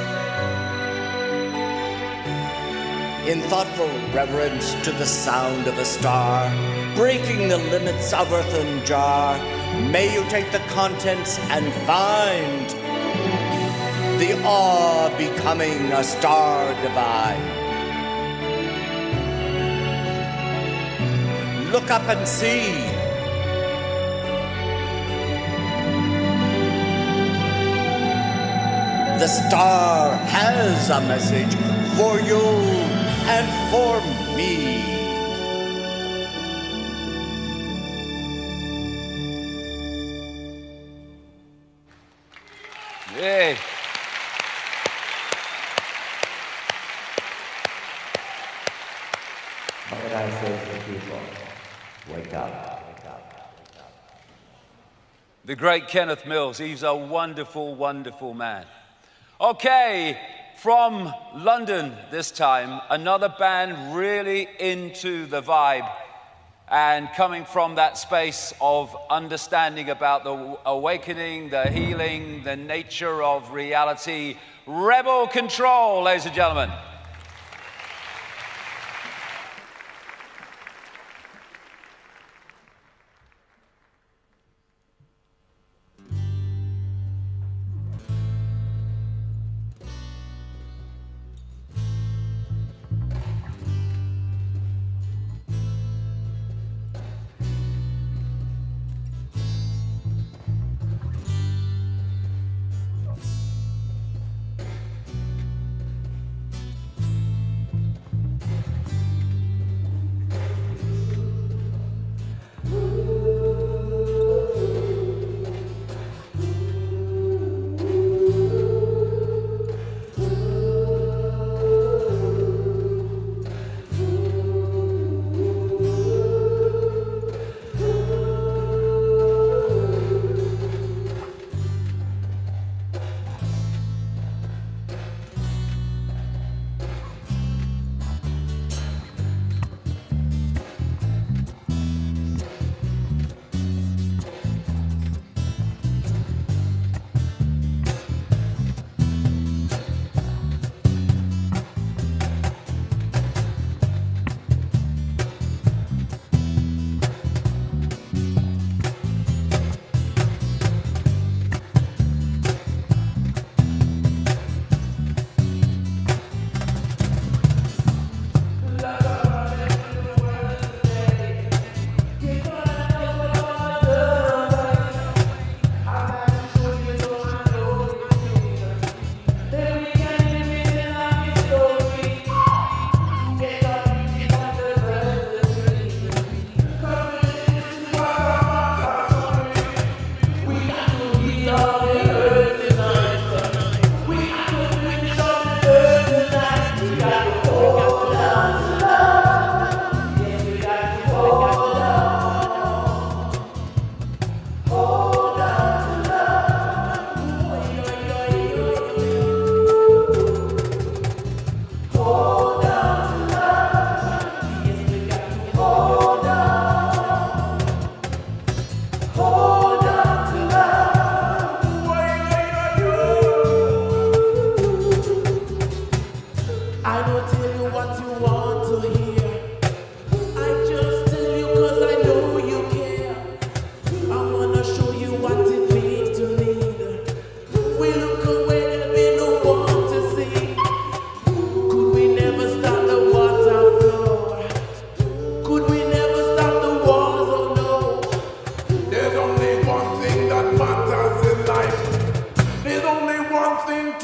In thoughtful reverence to the sound of a star, breaking the limits of earthen jar, may you take the contents and find the awe becoming a star divine. Look up and see. The star has a message for you and for me. Yay. What would I say to the people? Wake up, wake up, wake up. The great Kenneth Mills, he's a wonderful, wonderful man. Okay, from London this time, another band really into the vibe and coming from that space of understanding about the awakening, the healing, the nature of reality. Rebel Control, ladies and gentlemen.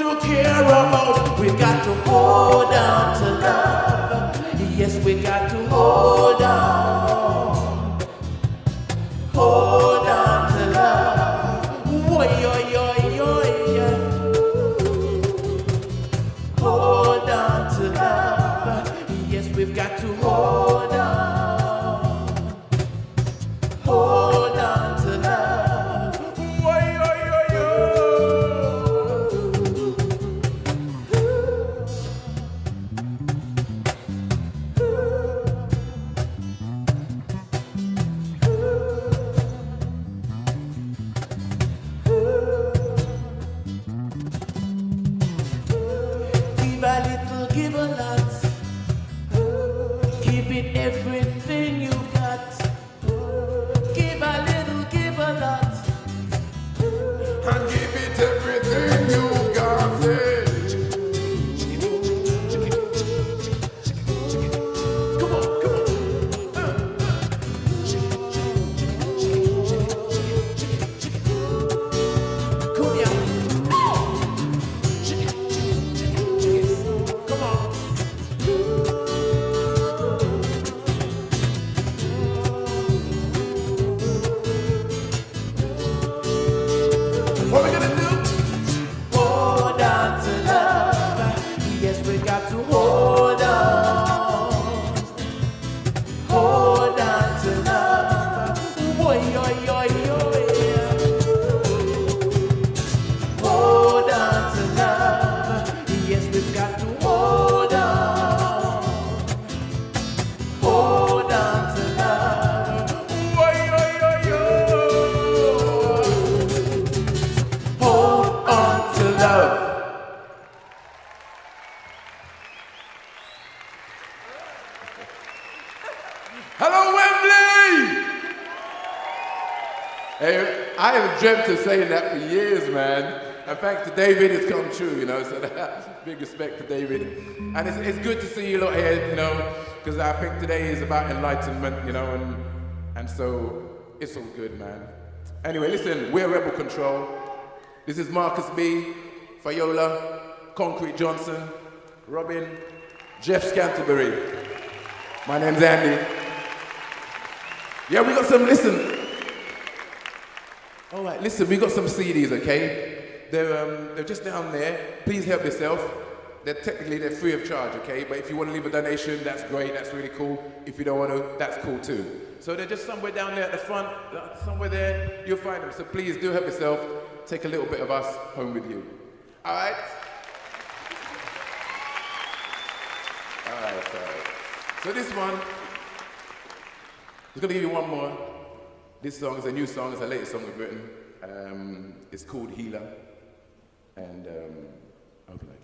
to care about. We got to hold on to love. Yes, we got to hold on. Hold on to love. Oi, oi, oi, oi. Hold on to love. Yes, we've got to hold on. Hold on to love. Oi, oi, oi, oi. Give a little, give a lot. Give it everything you got. Give a little, give a lot. And give it everything you got. Come on, come on. Come here. Come on. What we gonna do? Hold on to love. Yes, we got to hold on. Hold on to love. Oi, oi, oi, oi. Hold on to love. Yes, we've got to hold on. Hold on to love. Oi, oi, oi, oi. Hold on to love. Hello, Wembley! Hey, I have dreamt of saying that for years, man. And thanks to David, it's come true, you know, so big respect to David. And it's good to see you lot here, you know, because I think today is about enlightenment, you know, and so it's all good, man. Anyway, listen, we're Rebel Control. This is Marcus B, Fayola, Concrete Johnson, Robin, Jeff Scanterbury. My name's Andy. Yeah, we got some, listen. All right, listen, we got some CDs, okay? They're just down there. Please help yourself. They're free of charge, okay? But if you want to leave a donation, that's great, that's really cool. If you don't want to, that's cool too. So they're just somewhere down there at the front, somewhere there, you'll find them. So please do help yourself. Take a little bit of us home with you. All right? All right. So this one, I'm going to give you one more. This song is a new song, it's the latest song we've written. It's called Healer. And I hope you like it.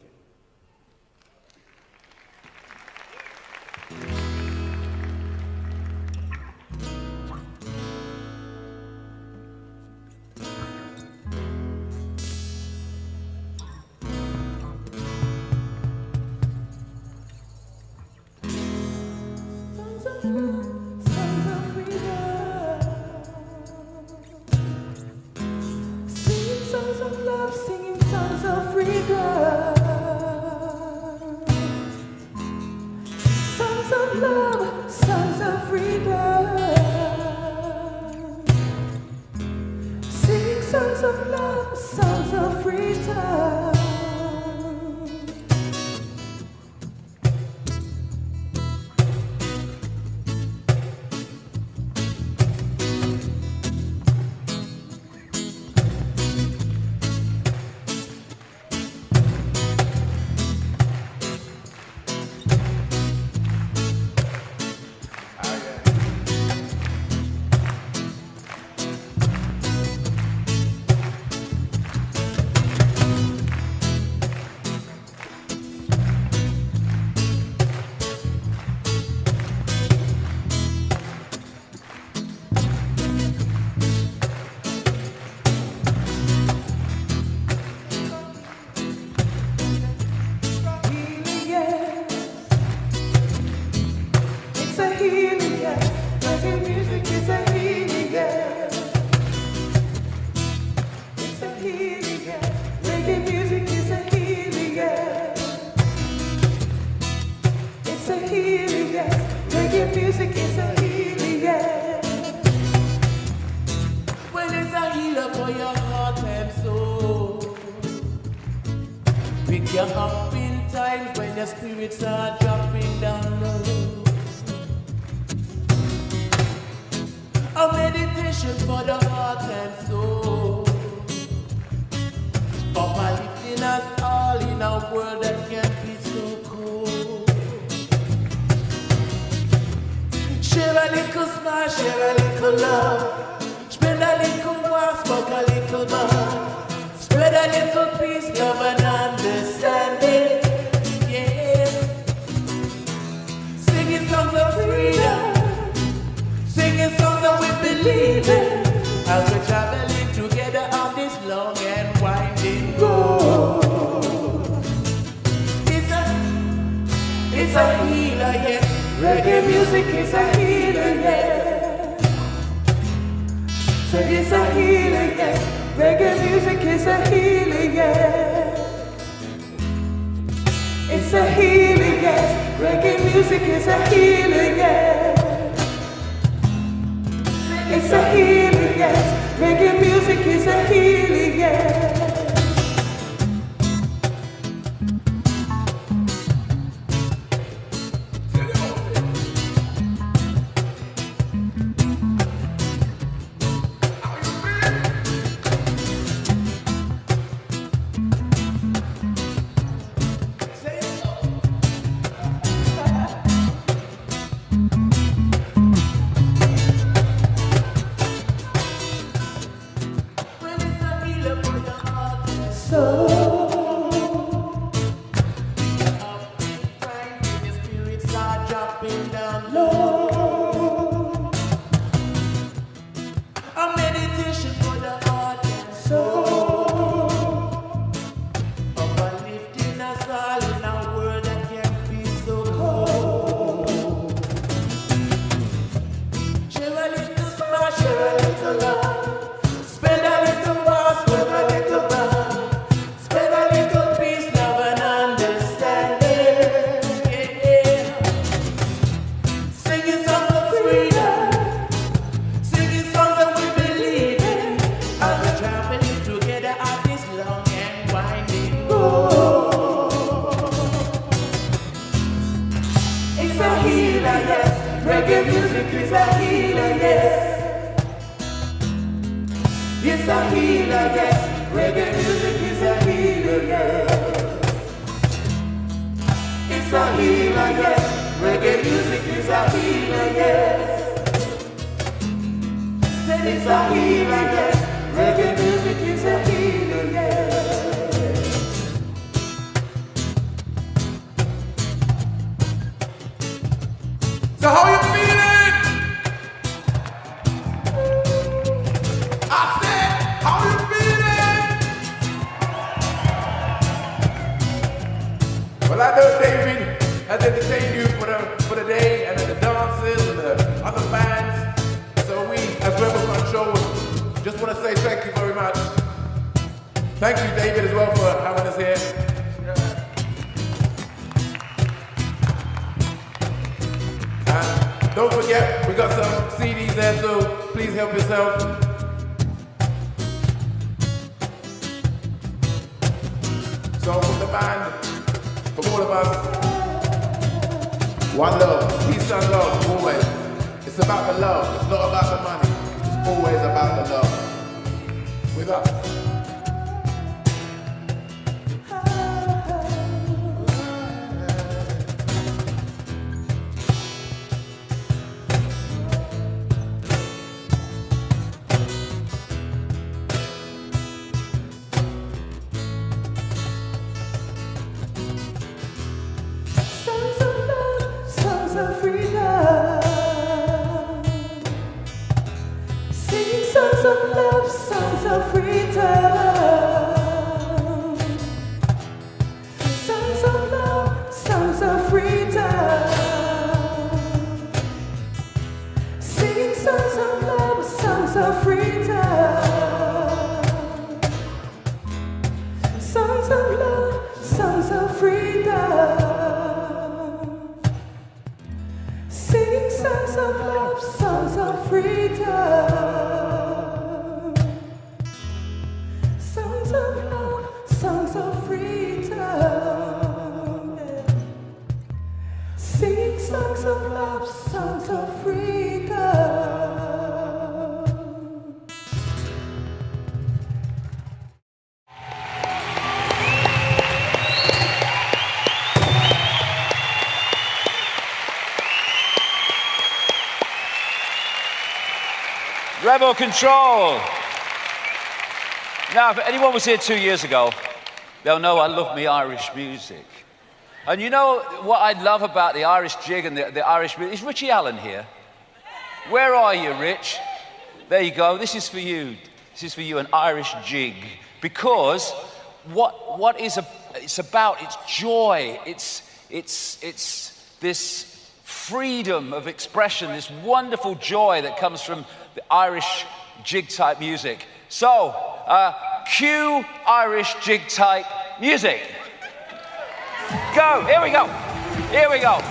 Songs of love, songs of freedom. pick you up in times when your spirits are dropping down low. A meditation for the heart and soul, uplifting us all in a world that can be so cold. Share a little smile, share a little love, spend a little war, smoke a little bud, spread a little peace, love and understanding. Yeah, singing songs of freedom, singing songs that we believe in, as we're traveling together on this long and winding road. It's a healer, yeah. Reggae music is a healer, yeah. So it's a healer, yeah. Reggae music is a healer, yeah. It's a healer, yes. Reggae music is a healer, yeah. It's a healer, yes. Reggae music is a healer, yeah. It's a healer, yes. Reggae music is a healer, yes. It's a healer, yes. Reggae music is a healer, yes. It's a healer, yes. Reggae music is a healer, yes. So how you feeling? I said, how you feeling? Well, I know David has entertained you for the day and the dances and the other bands. So we, as Rebel Control, just want to say thank you very much. Thank you, David, as well for having us here. And don't forget, we got some CDs there, so please help yourself. So from the band, from all of us, one love, peace and love, always. It's about the love, it's not about the money. It's always about the love. With us. Songs of love, songs of freedom. Songs of love, songs of freedom. Singing songs of love, songs of freedom. Songs of love, songs of freedom. Singing songs of love, songs of freedom. Songs of love, songs of freedom. Level control. Now, if anyone was here 2 years ago, they'll know I love me Irish music. And you know what I love about the Irish jig and the Irish music? Is Richie Allen here? Where are you, Rich? There you go. This is for you. This is for you, an Irish jig. Because what it's about, it's joy. It's this freedom of expression, this wonderful joy that comes from the Irish jig type music. So, cue Irish jig type music. Go, here we go, here we go.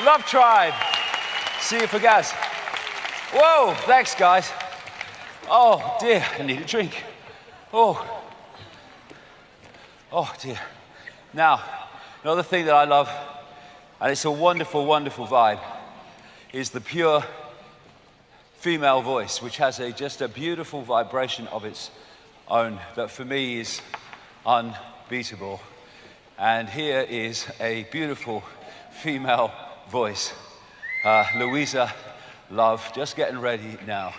Love Tribe. See you for gas. Whoa, thanks, guys. Oh, dear, I need a drink. Oh dear. Now, another thing that I love, and it's a wonderful, wonderful vibe, is the pure female voice, which has just a beautiful vibration of its own that for me is unbeatable. And here is a beautiful female voice, Louisa Love, just getting ready now.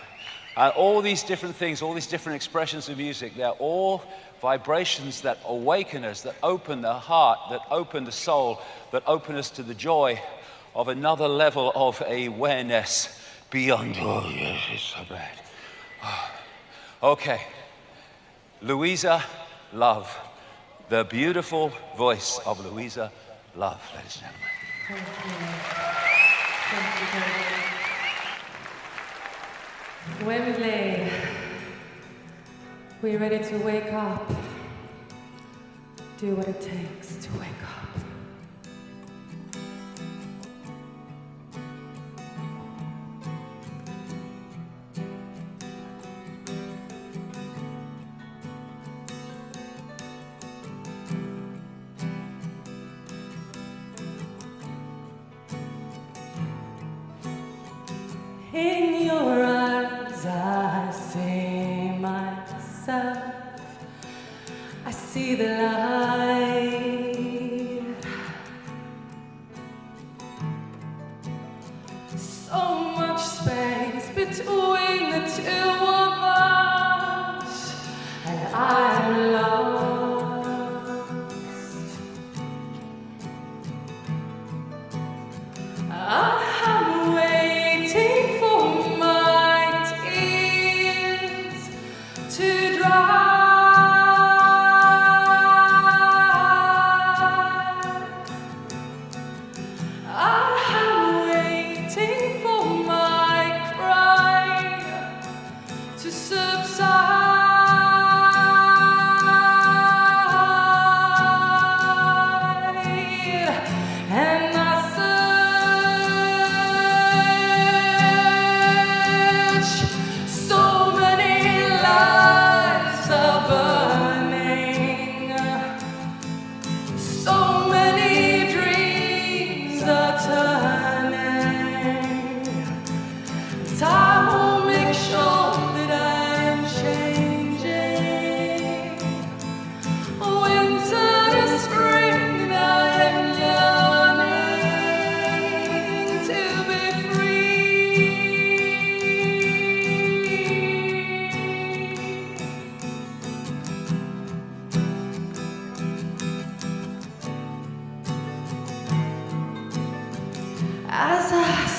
And all these different things, all these different expressions of music, they're all vibrations that awaken us, that open the heart, that open the soul, that open us to the joy of another level of awareness beyond, oh yes, it's so bad. Okay, Louisa Love, the beautiful voice of Louisa Love, ladies and gentlemen. Thank you. Thank you, David. Wembley, we're ready to wake up. Do what it takes to wake up. In your eyes I see myself, I see the light. So much space between the two of us, and I'm lost. I'm waiting for my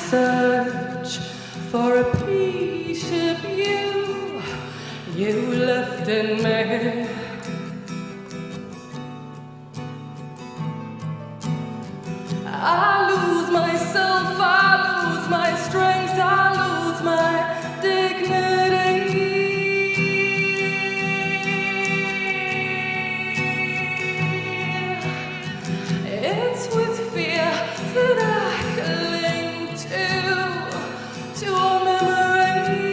search for a piece of you left in me. I lose myself, I lose my strength, I lose my dignity. It's with fear that I cling to a memory.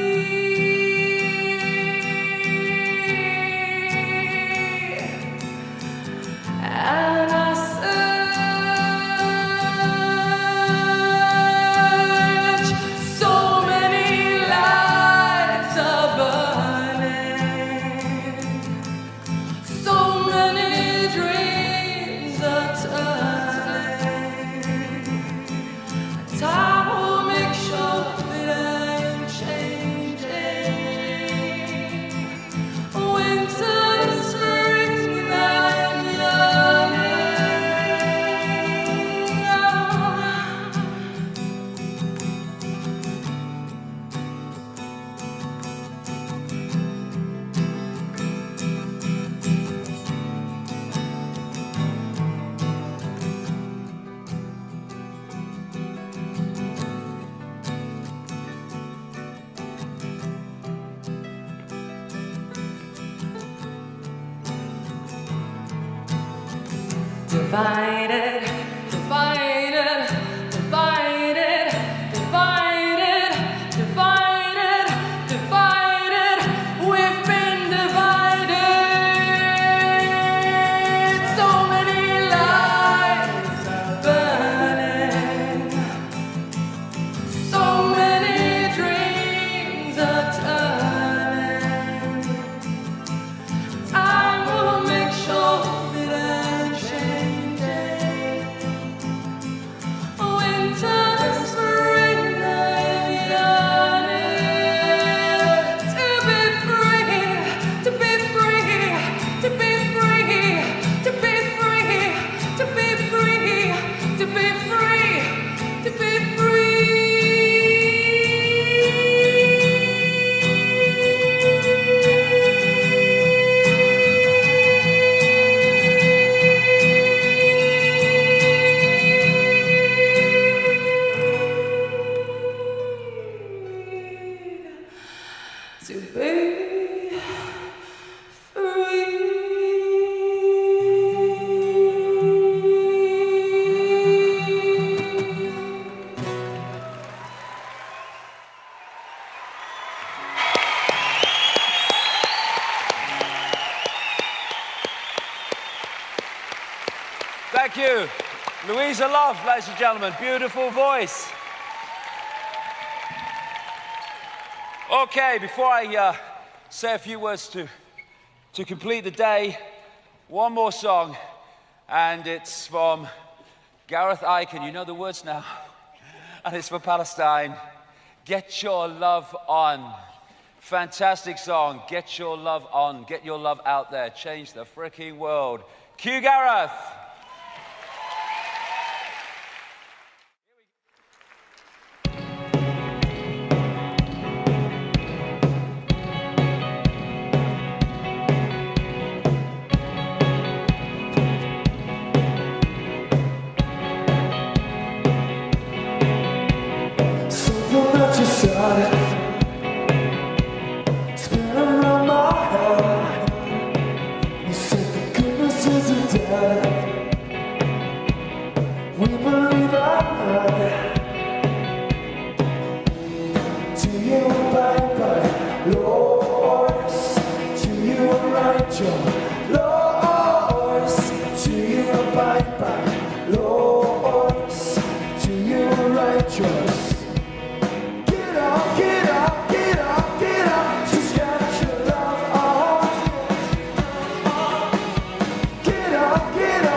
And I search, so many lights are burning, so many dreams are turning. Time will make sure that I'm changing. Winter, spring, I'm divided, divided, divided, divided, divided, divided. We've been divided. So many lights are burning, so many dreams are turning. Time will make sure that I'm changing. Winter, spring, I'm yearning to be free, to be free, to be free, to be free, to be free, to be free, to be to be Thank you. Louisa Love, ladies and gentlemen. Beautiful voice. Okay, before I say a few words to complete the day, one more song, and it's from Gareth Icke, and you know the words now, and it's for Palestine. Get Your Love On. Fantastic song. Get your love on. Get your love out there. Change the freaking world. Cue Gareth. Something that you said, spin around my head. You said the goodness isn't dead. We believe I'm right. To you, bye-bye, Lord. To you, righteous, Lord. To you, bye-bye, Lord. To you, righteous. Get up, get up, get up, get up. Just get your love on. Get up, get up.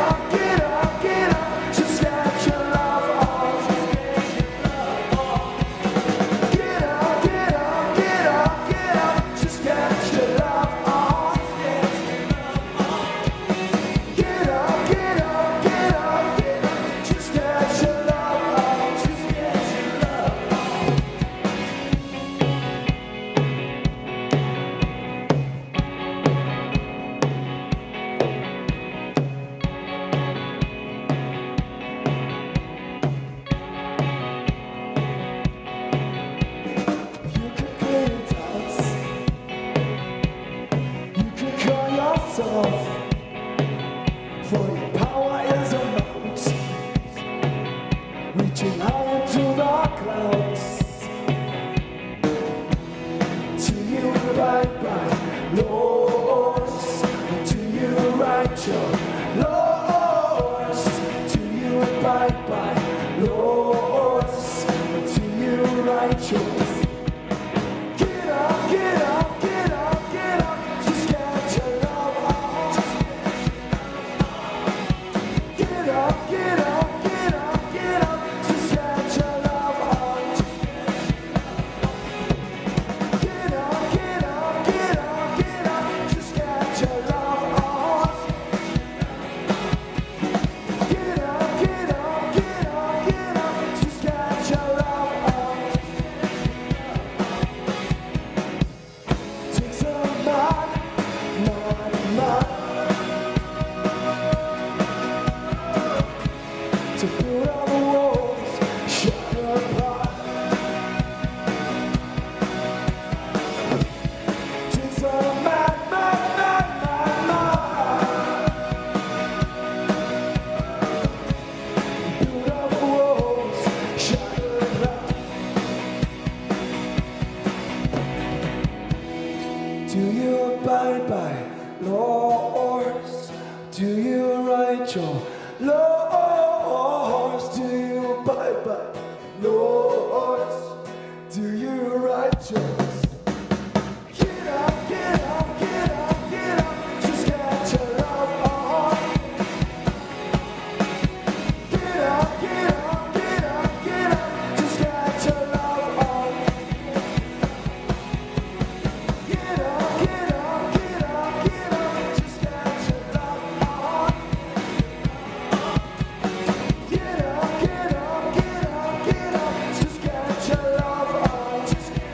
For your power is a mountain, reaching high into the clouds. To you right, Lords, to you righteous, Lords, to you right, Lords, to you righteous. Get up, get up, get up, get up, just get your love on. Get up, get up, get up, get up, just get your love on. Get up, get up, get up, get up, just get your love on. Get up, get up, get up, get up, just get your love on. Take some man, to build all the walls, shatter apart. Take some man, build all the walls, shatter apart. Do you abide by laws? Do you write your laws? Do you abide by laws? Do you write yours? Get up, get up, get up, get up, just get your love on. Get up, get up, get up, get up, just get your love on. Get up, get up, get up, get up, just get your love on. Get up, get up, get up, get up, just get your love on. Just get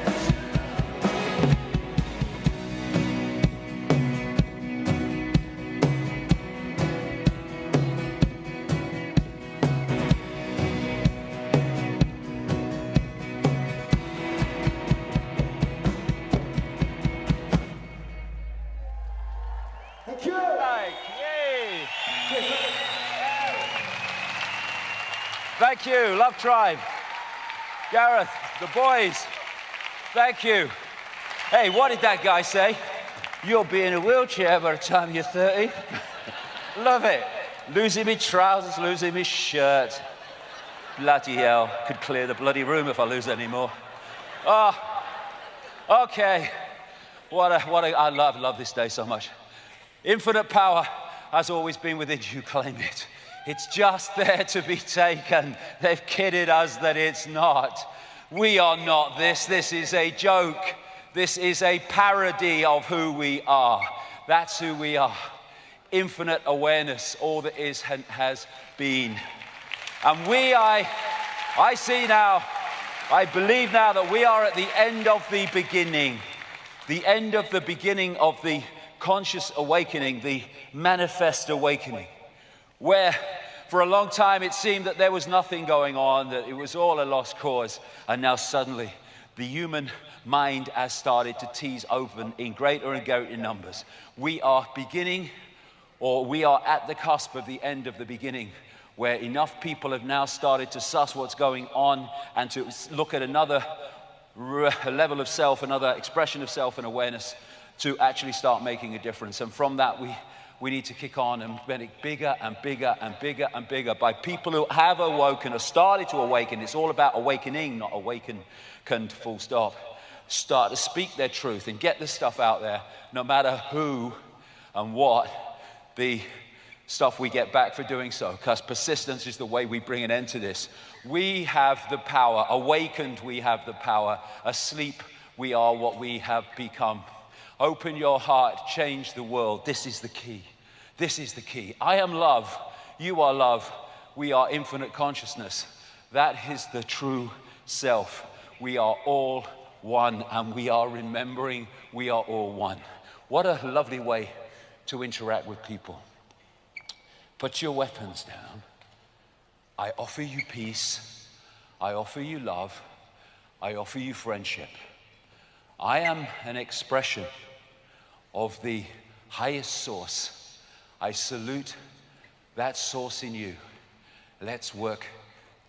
Thank you. Yay! Thank you, Love Tribe. Gareth, the boys, thank you. Hey, what did that guy say? You'll be in a wheelchair by the time you're 30. Love it. Losing me trousers, losing me shirt. Bloody hell, could clear the bloody room if I lose any more. Oh, okay. I love this day so much. Infinite power has always been within you, claim it. It's just there to be taken. They've kidded us that it's not. We are not this. This is a joke. This is a parody of who we are. That's who we are. Infinite awareness, all that is and has been. And I see now, I believe now that we are at the end of the beginning. The end of the beginning of the conscious awakening, the manifest awakening, where for a long time it seemed that there was nothing going on, that it was all a lost cause, and now suddenly the human mind has started to tease open in greater and greater numbers. We are beginning, or we are at the cusp of the end of the beginning, where enough people have now started to suss what's going on and to look at another level of self, another expression of self and awareness, to actually start making a difference. And from that, we need to kick on and make it bigger and bigger and bigger and bigger by people who have awoken or started to awaken. It's all about awakening, not awakened, full stop. Start to speak their truth and get this stuff out there, no matter who and what the stuff we get back for doing so, because persistence is the way we bring an end to this. We have the power. Awakened, we have the power. Asleep, we are what we have become. Open your heart, change the world. This is the key. This is the key. I am love. You are love. We are infinite consciousness. That is the true self. We are all one, and we are remembering we are all one. What a lovely way to interact with people. Put your weapons down. I offer you peace. I offer you love. I offer you friendship. I am an expression of the highest source. I salute that source in you. Let's work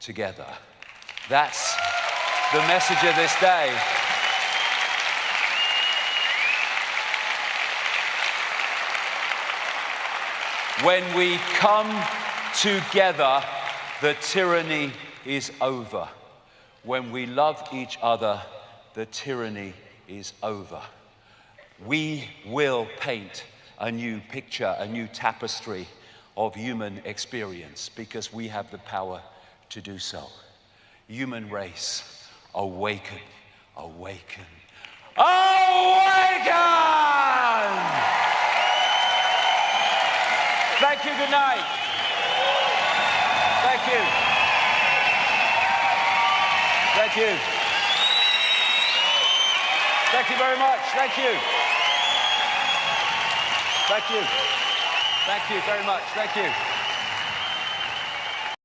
together. That's the message of this day. When we come together, the tyranny is over. When we love each other, the tyranny is over. We will paint a new picture, a new tapestry of human experience because we have the power to do so. Human race, awaken, awaken, awaken! Thank you, good night. Thank you. Thank you. Thank you very much. Thank you. Thank you. Thank you very much. Thank you.